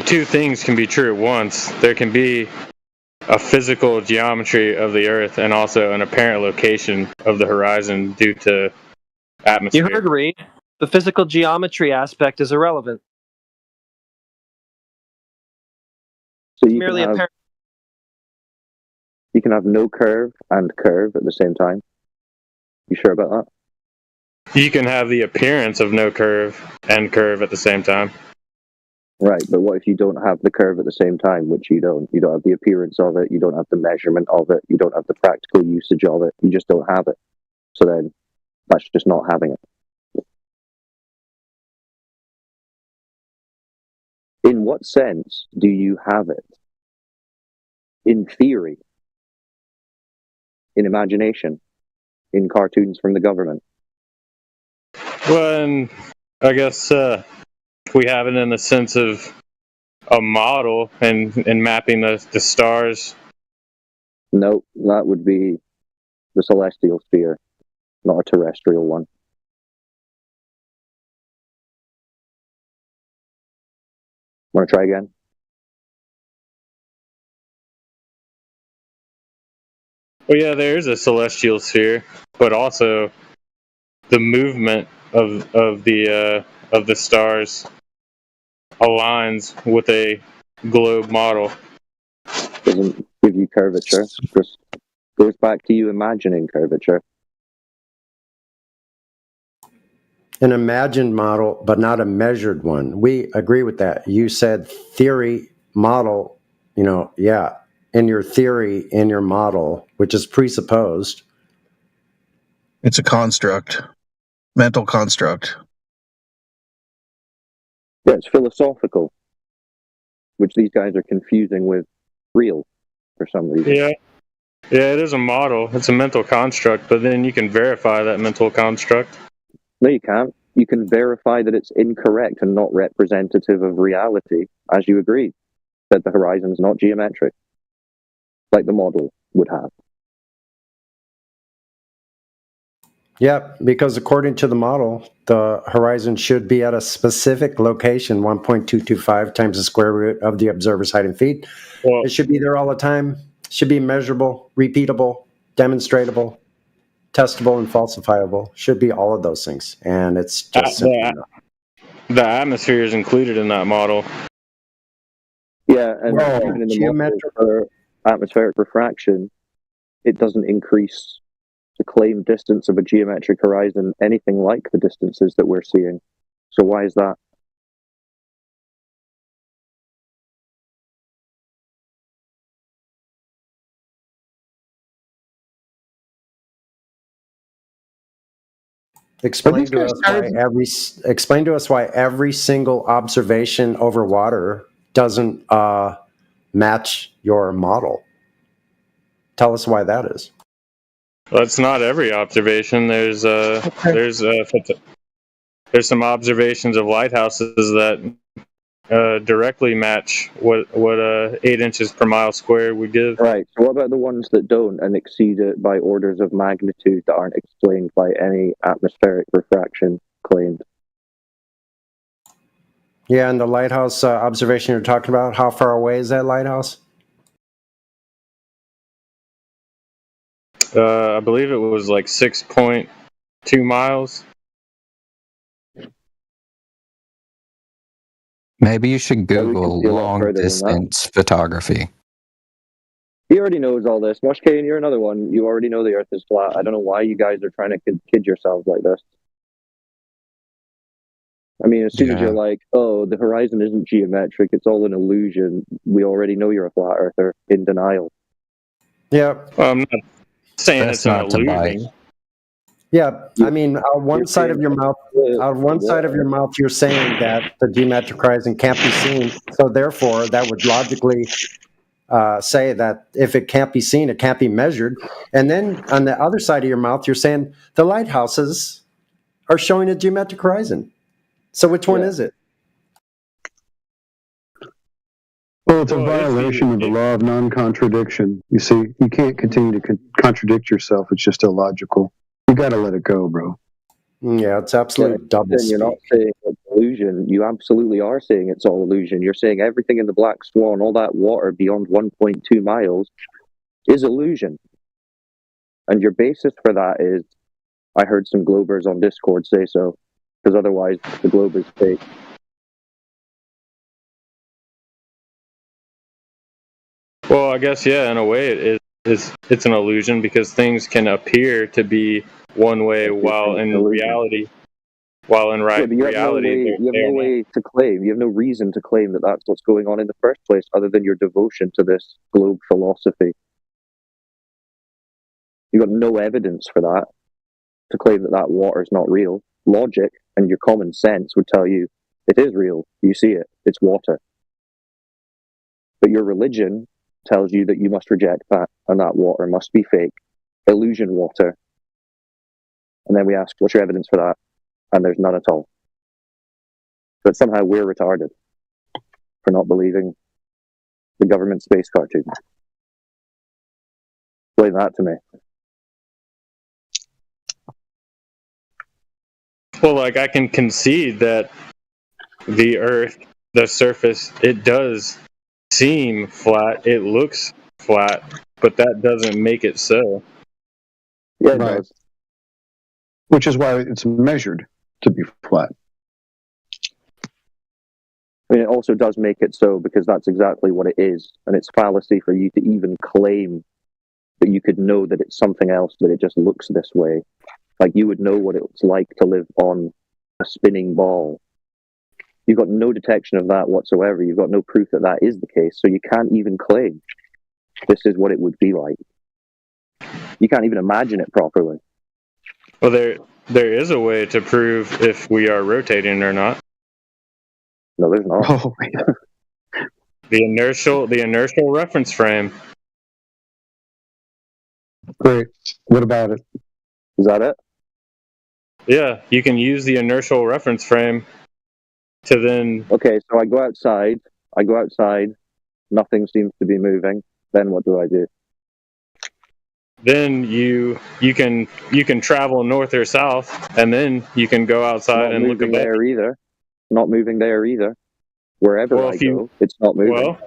Two things can be true at once. There can be a physical geometry of the Earth and also an apparent location of the horizon due to atmosphere. You heard Reed. The physical geometry aspect is irrelevant. So you can have no curve and curve at the same time. You sure about that? You can have the appearance of no curve and curve at the same time. Right, but what if you don't have the curve at the same time, which you don't? You don't have the appearance of it, you don't have the measurement of it, you don't have the practical usage of it, you just don't have it. So then, that's just not having it. In what sense do you have it? In theory. in imagination, in cartoons from the government. Well, and I guess we have it in the sense of a model and mapping the stars. No, that would be the celestial sphere, not a terrestrial one. Want to try again? Well, yeah, there is a celestial sphere, but also the movement of the stars aligns with a globe model. Doesn't give you curvature. Just goes back to you imagining curvature. An imagined model, but not a measured one. We agree with that. You said theory, model, yeah, in your theory, in your model, which is presupposed. It's a construct, mental construct. Yeah, it's philosophical, which these guys are confusing with real for some reason. Yeah, it is a model. It's a mental construct, but then you can verify that mental construct. No, you can't. You can verify that it's incorrect and not representative of reality, as you agreed, that the horizon's not geometric, like the model would have. Yeah, because according to the model, the horizon should be at a specific location, 1.225 times the square root of the observer's height in feet. Well, it should be there all the time. It should be measurable, repeatable, demonstratable, testable, and falsifiable. Should be all of those things. And it's just the atmosphere is included in that model. Yeah, and even in the model for atmospheric refraction, it doesn't increase the claimed distance of a geometric horizon anything like the distances that we're seeing. So why is that? Explain to us why every single observation over water doesn't match your model. Tell us why that is. Well, it's not every observation. There's some observations of lighthouses that directly match what 8 inches per mile square would give. Right. So what about the ones that don't and exceed it by orders of magnitude that aren't explained by any atmospheric refraction claimed? Yeah, and the lighthouse observation you're talking about, how far away is that lighthouse? I believe it was like 6.2 miles. Maybe you should Google long distance photography. He already knows all this. Mosh Kane, you're another one. You already know the Earth is flat. I don't know why you guys are trying to kid yourselves like this. I mean, as soon as you're like, oh, the horizon isn't geometric, it's all an illusion, we already know you're a flat earther in denial. Yeah. I'm not saying it's an illusion. Yeah, I mean, on one side of your mouth, you're saying that the geometric horizon can't be seen. So therefore, that would logically say that if it can't be seen, it can't be measured. And then on the other side of your mouth, you're saying the lighthouses are showing a geometric horizon. So which one is it? Well, it's a violation of the law of non-contradiction. You see, you can't continue to contradict yourself. It's just illogical. You got to let it go, bro. Yeah, it's absolute double speak. You're not saying it's illusion. You absolutely are saying it's all illusion. You're saying everything in the Black Swan, all that water beyond 1.2 miles, is illusion. And your basis for that is, I heard some Globers on Discord say so, because otherwise the globe is fake. Well, I guess, yeah, in a way it's an illusion because things can appear to be one way while in reality, reality, you have no way to claim. You have no reason to claim that that's what's going on in the first place, other than your devotion to this globe philosophy. You've got no evidence for that to claim that water is not real. Logic and your common sense would tell you it is real. You see it. It's water. But your religion tells you that you must reject that, and that water must be fake, illusion water. And then we ask, what's your evidence for that? And there's none at all. But somehow we're retarded for not believing the government space cartoon. Explain that to me. Well, like, I can concede that the Earth, the surface, it does seem flat. It looks flat, but that doesn't make it so. Yeah, it does. Which is why it's measured to be flat. I mean, it also does make it so because that's exactly what it is. And it's fallacy for you to even claim that you could know that it's something else, that it just looks this way. Like, you would know what it's like to live on a spinning ball. You've got no detection of that whatsoever. You've got no proof that that is the case. So you can't even claim this is what it would be like. You can't even imagine it properly. Well, there is a way to prove if we are rotating or not. No, there's not. Oh, The inertial reference frame. Great. What about it? Is that it? Yeah, you can use the inertial reference frame to then... Okay, so I go outside, nothing seems to be moving. Then what do I do? Then you can travel north or south, and then you can go outside and look at there either. Not moving there either. Wherever I go, it's not moving. Well,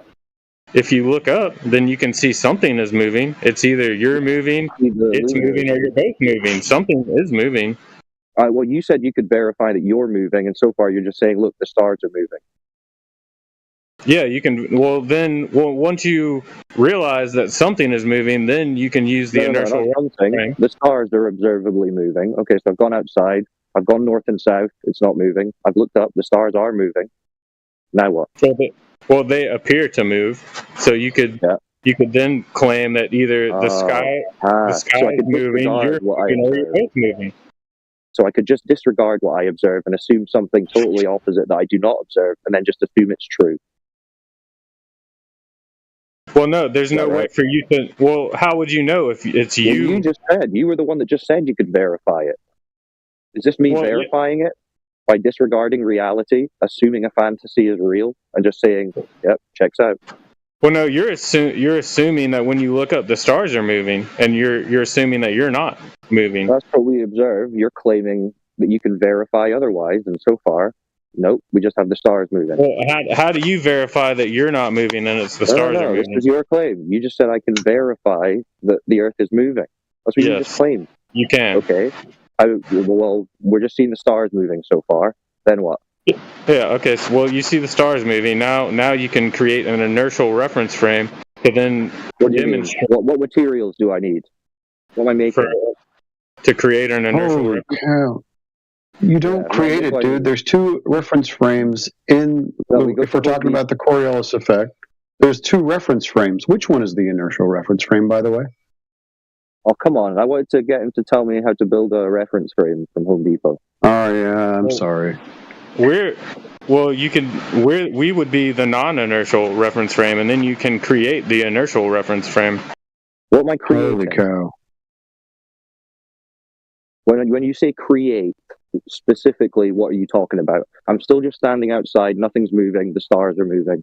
if you look up, then you can see something is moving. It's either you're moving, it's moving, or you're both moving. Something is moving. Well, you said you could verify that you're moving, and so far you're just saying, look, the stars are moving. Yeah, you can. Well, once you realize that something is moving, then you can use the inertial frame. The stars are observably moving. Okay, so I've gone outside. I've gone north and south. It's not moving. I've looked up. The stars are moving. Now what? Well, they appear to move. So you could then claim that either the sky is moving, you're moving, or you're both moving. So I could just disregard what I observe and assume something totally opposite that I do not observe, and then just assume it's true. Well, no, there's no way for you to... Well, how would you know if it's you? Well, you just said. You were the one that just said you could verify it. Is this me verifying it by disregarding reality, assuming a fantasy is real, and just saying, yep, checks out? Well, no, you're assuming that when you look up, the stars are moving, and you're assuming that you're not moving. That's what we observe. You're claiming that you can verify otherwise, and so far, nope, we just have the stars moving. Well, how do you verify that you're not moving and it's the stars are moving? This is your claim. You just said I can verify that the Earth is moving. That's what you just claimed. You can. Okay. Well, we're just seeing the stars moving so far. Then what? Yeah, okay. So, well, you see the stars moving. Now you can create an inertial reference frame to then demonstrate. What materials do I need? What am I making? To create an inertial reference frame. You don't create it, dude. There's two reference frames in... if we're talking about the Coriolis effect, there's two reference frames. Which one is the inertial reference frame, by the way? Oh, come on. I wanted to get him to tell me how to build a reference frame from Home Depot. Oh, yeah. I'm sorry. We would be the non-inertial reference frame, and then you can create the inertial reference frame. What am I creating? Holy cow. When you say create, specifically, what are you talking about? I'm still just standing outside. Nothing's moving. The stars are moving.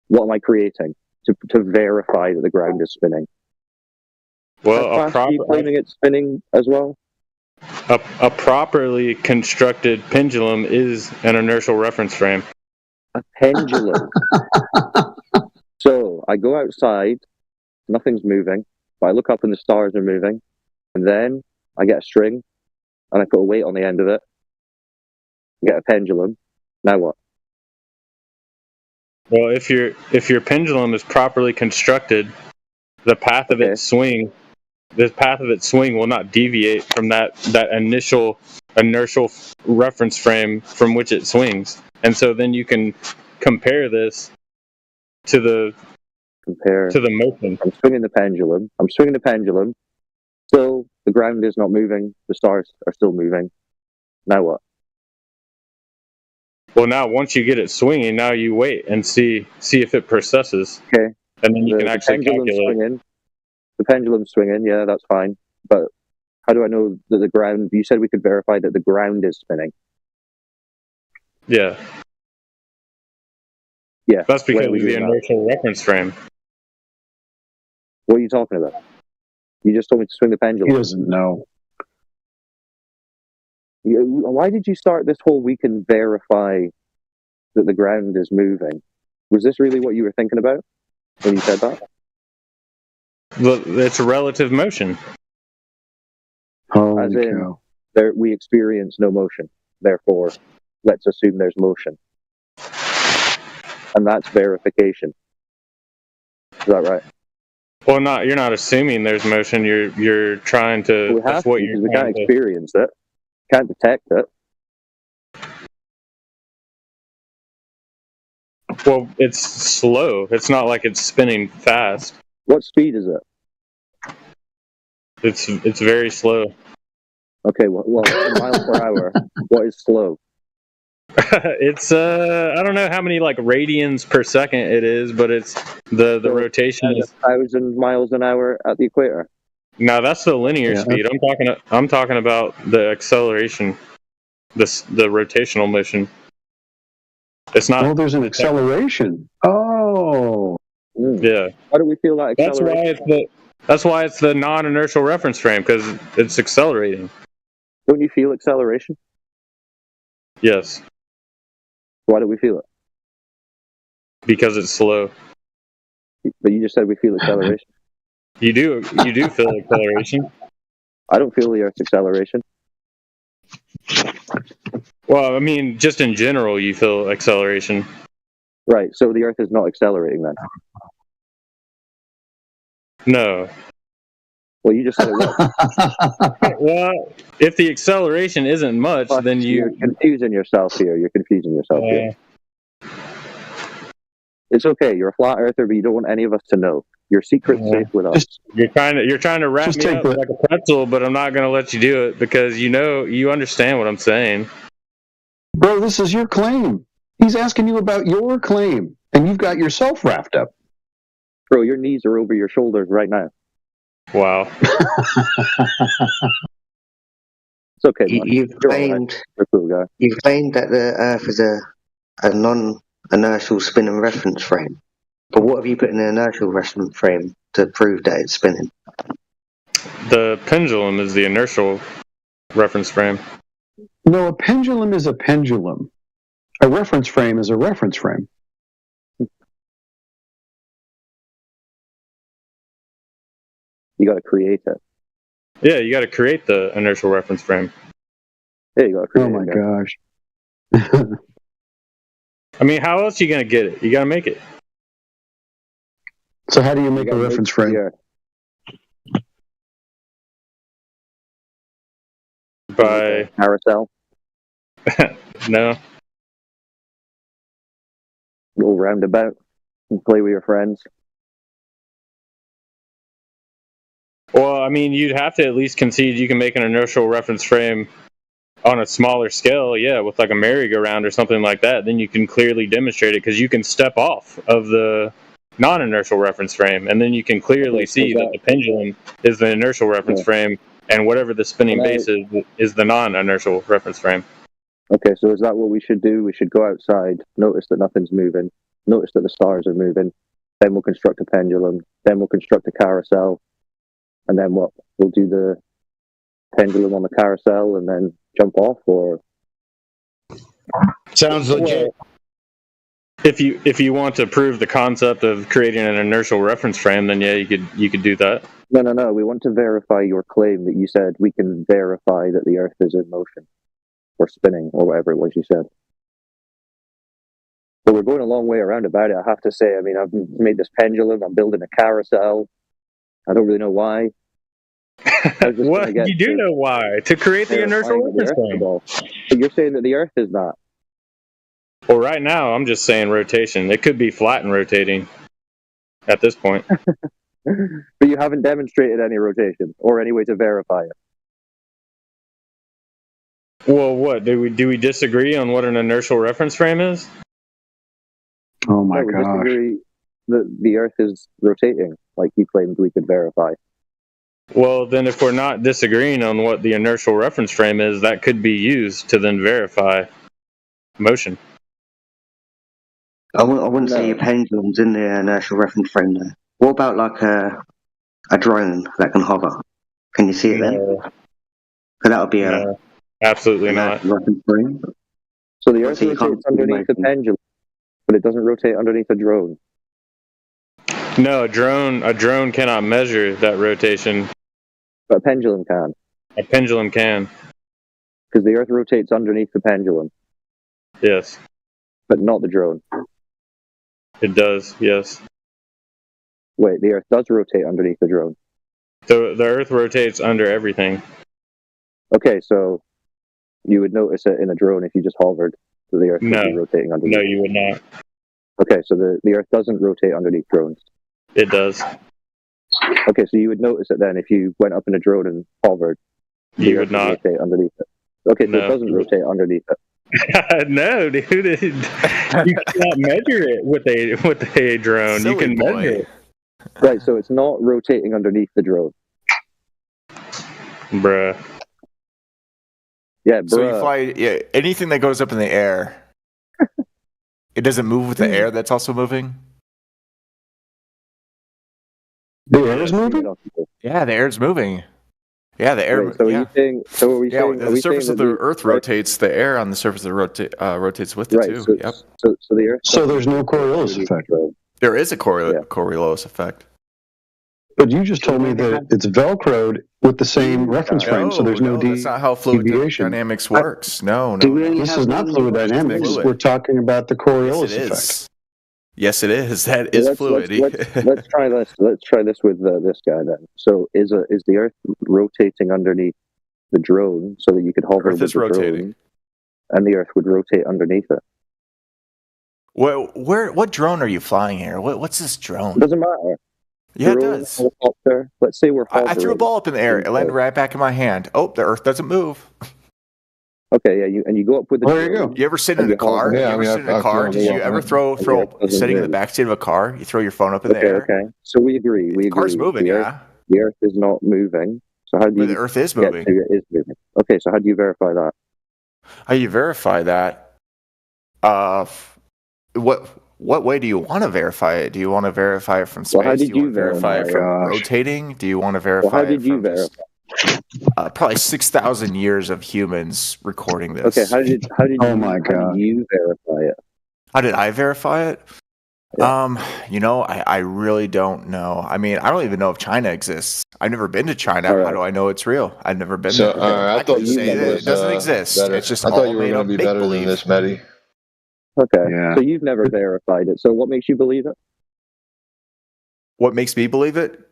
What am I creating to verify that the ground is spinning? Well, are you claiming it's spinning as well? A properly constructed pendulum is an inertial reference frame. A pendulum. So I go outside, nothing's moving, but I look up and the stars are moving, and then I get a string, and I put a weight on the end of it. I get a pendulum. Now what? Well, if your pendulum is properly constructed, the path of its swing will not deviate from that initial inertial reference frame from which it swings. And so then you can compare this to the motion. I'm swinging the pendulum. Still, the ground is not moving. The stars are still moving. Now what? Well, now once you get it swinging, now you wait and see if it processes. Okay. And then you can actually calculate. The pendulum's swinging. Yeah, that's fine. But how do I know that the ground? You said we could verify that the ground is spinning. Yeah. Yeah. That's because of the inertial reference frame. What are you talking about? You just told me to swing the pendulum. He doesn't know. Why did you start this whole we can verify that the ground is moving? Was this really what you were thinking about when you said that? It's a relative motion. As in, we experience no motion. Therefore, let's assume there's motion. And that's verification. Is that right? Well, you're not assuming there's motion. You're trying to. That's what you're. We can't experience it. Can't detect it. Well, it's slow. It's not like it's spinning fast. What speed is it? It's very slow. Okay, well, miles per hour. What is slow? It's I don't know how many like radians per second it is, but it's the rotation is 1,000 miles an hour at the equator. No, that's the linear speed. I'm talking about the acceleration, the rotational motion. It's not. Oh, there's an acceleration. Oh, yeah. How do we feel that acceleration? That's why it's the non-inertial reference frame, because it's accelerating. Don't you feel acceleration? Yes. Why do we feel it? Because it's slow. But you just said we feel acceleration. You do feel acceleration. I don't feel the Earth's acceleration. Well, I mean, just in general, you feel acceleration. Right, so the Earth is not accelerating then? No. Well, you just said it was. Well, if the acceleration isn't much, then you're confusing yourself here. You're confusing yourself here. It's okay. You're a flat earther, but you don't want any of us to know. Your secret's safe with us. You're trying to wrap me up like a pretzel, but I'm not going to let you do it because you understand what I'm saying. Bro, this is your claim. He's asking you about your claim, and you've got yourself wrapped up. Bro, your knees are over your shoulders right now. Wow. It's okay. You've claimed that the Earth is a non-inertial spinning reference frame. But what have you put in the inertial reference frame to prove that it's spinning? The pendulum is the inertial reference frame. No, a pendulum is a pendulum. A reference frame is a reference frame. You got to create it. Yeah, you got to create the inertial reference frame. Yeah, you got to create it. Oh my gosh. I mean, how else are you going to get it? You got to make it. So how do you make a reference frame? By carousel? No. Go roundabout and play with your friends. Well, I mean, you'd have to at least concede you can make an inertial reference frame on a smaller scale, yeah, with like a merry-go-round or something like that. Then you can clearly demonstrate it because you can step off of the non-inertial reference frame, and then you can clearly see that the pendulum is the inertial reference frame, and whatever the spinning base is the non-inertial reference frame. Okay, so is that what we should do? We should go outside, notice that nothing's moving, notice that the stars are moving, then we'll construct a pendulum, then we'll construct a carousel, and then what? We'll do the pendulum on the carousel and then jump off, or? Sounds legit. If you want to prove the concept of creating an inertial reference frame, then yeah, you could do that. No. We want to verify your claim that you said we can verify that the Earth is in motion, or spinning, or whatever it was you said. But we're going a long way around about it, I have to say. I mean, I've made this pendulum, I'm building a carousel. I don't really know why. What? You do know why. To create the inertial reference frame. But you're saying that the Earth is not. Well, right now, I'm just saying rotation. It could be flat and rotating at this point. But you haven't demonstrated any rotation or any way to verify it. Well, what? Do we disagree on what an inertial reference frame is? Oh my gosh. Disagree that the Earth is rotating, like you claimed we could verify. Well, then if we're not disagreeing on what the inertial reference frame is, that could be used to then verify motion. I wouldn't say your pendulum's in the inertial reference frame though. What about like a drone that can hover? Can you see it then? So that would be absolutely not. Reference frame. So the Earth rotates underneath the pendulum, but it doesn't rotate underneath a drone. No, a drone cannot measure that rotation. But a pendulum can. A pendulum can. Because the Earth rotates underneath the pendulum. Yes. But not the drone. It does, yes. Wait, the Earth does rotate underneath the drone. The Earth rotates under everything. Okay, so you would notice it in a drone if you just hovered. So the Earth would be rotating underneath. No, you would not. Okay, so the Earth doesn't rotate underneath drones. It does. Okay, so you would notice it then if you went up in a drone and hovered. You would not rotate underneath it. Okay, so it doesn't rotate underneath it. No, dude. You cannot measure it with a drone. Silly you can boy. measure it. Right, so it's not rotating underneath the drone. Bruh. Yeah, So you fly anything that goes up in the air. It doesn't move with the air that's also moving? The air is moving? Yeah, the air's moving. Yeah, the air. Wait, so are you saying? So are we saying? The surface of the Earth rotates. The air on the surface of the rotates with it too. So, Yep. So the Earth. So there's no Coriolis effect. There is a Coriolis effect. But you just told me that it's Velcroed with the same reference frame, so there's no that's not how fluid deviation. dynamics works. No. This is not fluid dynamics. We're talking about the Coriolis Yes, it effect. is. Yes, it is. That is fluidity. Let's try this. Let's try this with this guy then. So is the Earth rotating underneath the drone so that you could hover Earth with is the rotating. drone, and the Earth would rotate underneath it? What drone are you flying here? What's this drone? Doesn't matter. Yeah, it Drone, does. Helicopter. Let's say we're. I threw a ball up in the air. It landed right back in my hand. Oh, the Earth doesn't move. Okay, yeah, you go up with the. There you go. You ever sit in a car? Yeah, you ever sit in a car? Did you ever throw sitting in the backseat of a car? You throw your phone up in the air. Okay. So we agree. The car's moving. The Earth is not moving. So how do you? The Earth is moving. It is moving. Okay, so how do you verify that? How you verify that? What way do you want to verify it? Do you want to verify it from space? Well, how did do you you want to verify it from rotating? Do you want to verify Well, how did it you from verify? probably 6,000 years of humans recording this? Okay, how did Oh my God. how did you verify it? How did I verify it? I really don't know. I mean, I don't even know if China exists. I've never been to China. All right. How do I know it's real? I've never been So, there. I thought can you say that was, it doesn't exist. better. It's just I thought all you were made going up to be better than make-believe. this, Mehdi. Okay, Yeah. so you've never verified it. So what makes you believe it? What makes me believe it?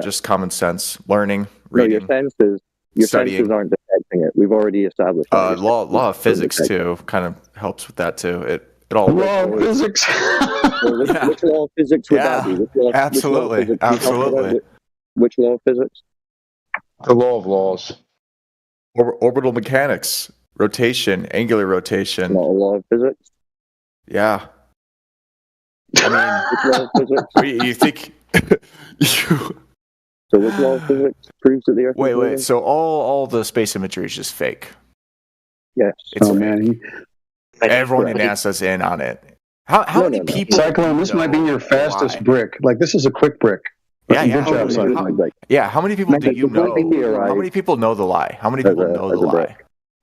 Just common sense, learning, No, reading. your studying. senses aren't detecting it. We've already established that. Law of physics too kind of helps with that too. It all Law of physics. Well, which law of physics would that be? Absolutely. Which law of physics? The law of laws. Orbital mechanics, rotation, angular rotation. Not a law of physics. Yeah. I Which law of physics? mean, you think? So which law of physics proves that the Earth? is Wait. moving? So all the space imagery is just fake. Yes. It's Oh fake. man, Everyone in NASA's in on it. How many people? Cyclone, this might be your fastest brick. Like this is a quick brick. Yeah. Good job, Cyclone. How many people do you know? theorized- How many people know the lie? How many people know the lie?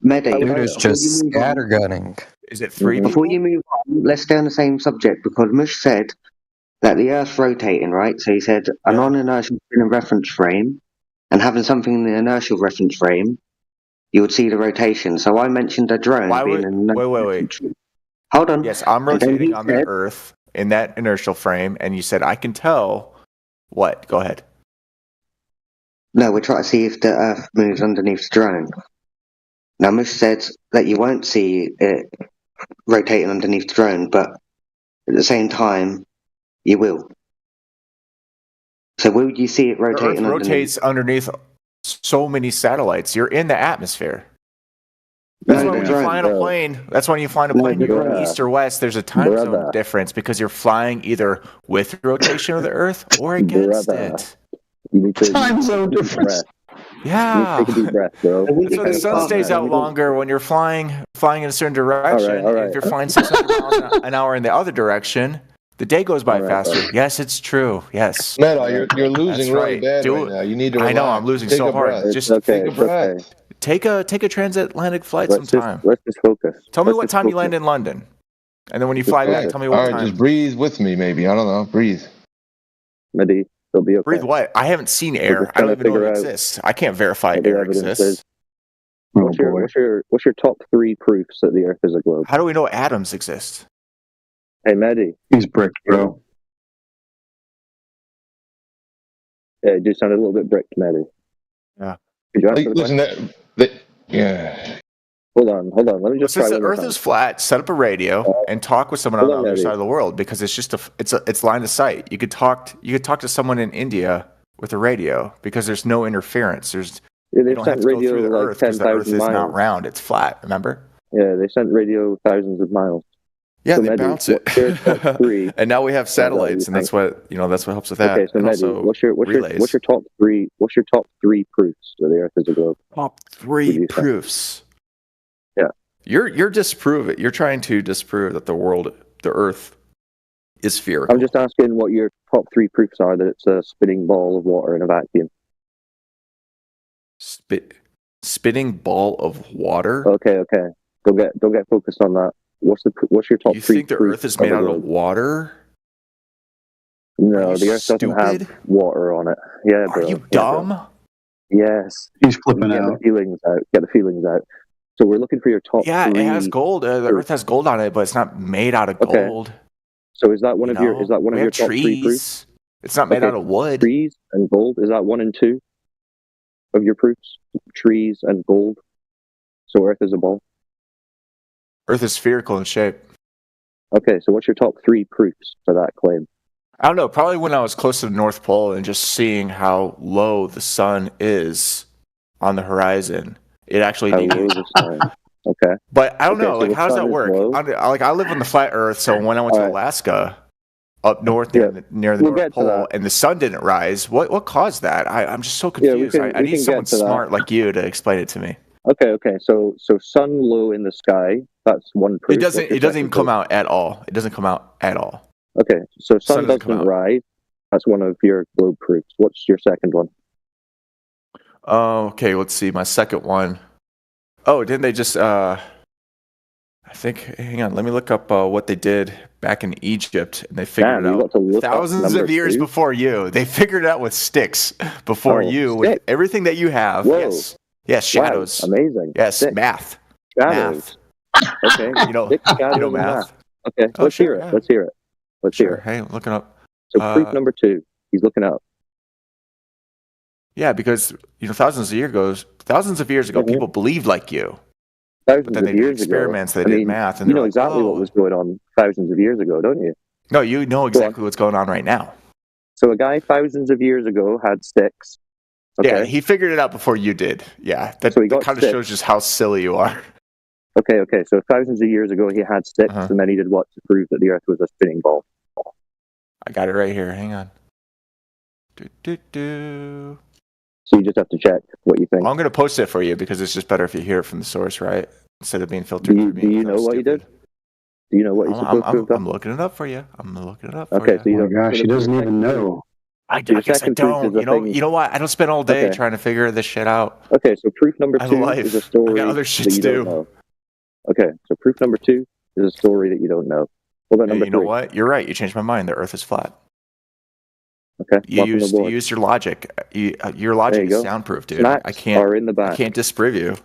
Mehdi, Dude is just before you move on- scattergunning. Is it 3 Before people? you move on, let's stay on the same subject because Mush said that the Earth's rotating, right? So he said a non-inertial spinning reference frame, and having something in the inertial reference frame, you would see the rotation. So I mentioned a drone Why being would- an Wait. Hold on. Yes, I'm And then rotating he on the said- Earth in that inertial frame, and you said I can tell. What? Go ahead. No, we're trying to see if the Earth moves underneath the drone. Now, Mush said that you won't see it rotating underneath the drone, but at the same time, you will. So will you see it The Earth rotating rotates underneath so many satellites. You're in the atmosphere. That's why when you fly in a plane. That's when you fly in a plane. You're going east or west. There's a time zone difference because you're flying either with the rotation of the Earth or against it. You need to time zone difference. Yeah. Take a deep breath, bro. So the sun stays out longer when you're flying in a certain direction. All right. If you're flying 600 miles an hour in the other direction, the day goes by faster. Yes, it's true. Yes. Meta, you're losing really bad Do right now. You need to relax. I know, I'm losing Take so a hard. breath. Just take a breath. take a transatlantic flight sometime. Let's just focus. Tell me what time you land in London. And then when you fly back, tell me what All right, time. just breathe with me, maybe. I don't know. Breathe. Mehdi, it'll be okay. Breathe what? I haven't seen air. I don't even know it exists. I can't verify air exists. What's your top 3 proofs that the Earth is a globe? How do we know atoms exist? Hey, Mehdi. He's bricked, bro. Yeah, it just sounded a little bit bricked, Mehdi. Yeah. Could you answer the Listen, question? yeah. Hold on. Let me just try Since the one more Earth time. is flat, set up a radio and talk with someone on the hold on, other Eddie. side of the world because it's just it's line of sight. You could talk to someone in India with a radio because there's no interference. Yeah, you they've don't have sent to go radio through the like Earth because the 10,000 Earth is not miles. round; it's flat. Remember? Yeah, they sent radio thousands of miles. Yeah, So, they Mehdi, bounce it. what's your top 3? And now we have satellites, and that's what helps with that. Okay, so and Mehdi, also what's your top 3? What's your top 3 proofs that the Earth is a globe? Top What do 3 you think? proofs. Yeah. You're disproving. You're trying to disprove that the Earth is spherical. I'm just asking what your top 3 proofs are that it's a spinning ball of water in a vacuum. Spinning ball of water. Okay. Don't get focused on that. What's your top 3? You think the proofs Earth is made a out of globe? water? No, the Earth doesn't have water on it. Yeah, bro. Are you dumb? Yes. He's flipping Get out. the feelings out. Get the feelings out. So we're looking for your top 3. Yeah, it has gold. The Earth has gold on it, but it's not made out of gold. So is that one of your top 3 proofs? It's not made out of wood. Trees and gold. Is that 1 and 2 of your proofs? Trees and gold. So Earth is a ball. Earth is spherical in shape. Okay, so what's your top 3 proofs for that claim? I don't know. Probably when I was close to the North Pole and just seeing how low the sun is on the horizon, it actually. Okay. But I don't know. So Like, the how does sun that is work? low? I live on the flat Earth, so when I went to Alaska, up north near the We'll North get to Pole, that. and the sun didn't rise, what caused that? I'm just so confused. I we need can someone get to that. smart like you to explain it to me. Okay. So sun low in the sky. That's 1 proof. It doesn't even come out at all. It doesn't come out at all. Okay, so sun Sun doesn't come doesn't out. rise. That's one of your globe proofs. What's your second one? Okay, let's see. My second one. Oh, didn't they just I think, hang on, let me look up what they did back in Egypt, and they figured Damn, you it got to look out up thousands number of years 2? before you. They figured it out with sticks before you, with sticks? everything that you have. Whoa. Yes, shadows. Wow, amazing. Yes, Sticks. math. Shadows. Okay. You know, Sticks, shadows, you know and math. Okay, Oh, let's sure, hear it. yeah. Let's hear it. Let's hear Sure. it. Hey, I'm looking up. So proof number 2. He's looking up. Yeah, because thousands of years ago, people believed like you. Thousands But then of they did years experiments, ago. they did math, and you they're know like, exactly what "Oh." was going on thousands of years ago, don't you? No, you know exactly what's going on right now. So a guy thousands of years ago had sticks. Okay. Yeah, he figured it out before you did. Yeah, that, So he that got kind of sticks. shows just how silly you are. Okay. So thousands of years ago he had sticks, Uh-huh. and then he did what to prove that the Earth was a spinning ball? I got it right here. Hang on. Do. So you just have to check what you think. I'm going to post it for you because it's just better if you hear it from the source, right? Instead of being filtered through me. Do you know what he did? Do you know what he's supposed to have done? I'm looking it up for you. Okay, so you Oh don't. my gosh, he doesn't even know. I Your guess I second proof don't. is a You thing- know what? I don't spend all day Okay. trying to figure this shit out. Okay, so proof number I have a 2 life. is a story I got other shit that you to don't do. know. Okay, so proof number 2 is a story that you don't know. What about Hey, number you know 3? what? You're right. You changed my mind. The Earth is flat. Okay, You welcome used aboard. your logic. Your There logic you is go. soundproof, dude. Snacks I can't. are in the back. I can't disprove you.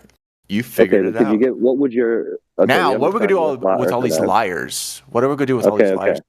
You figured okay, it out. what would your... Okay, Now, we what are we gonna do understand with you're a all flat these earther now. liars? What are we gonna do with all these liars?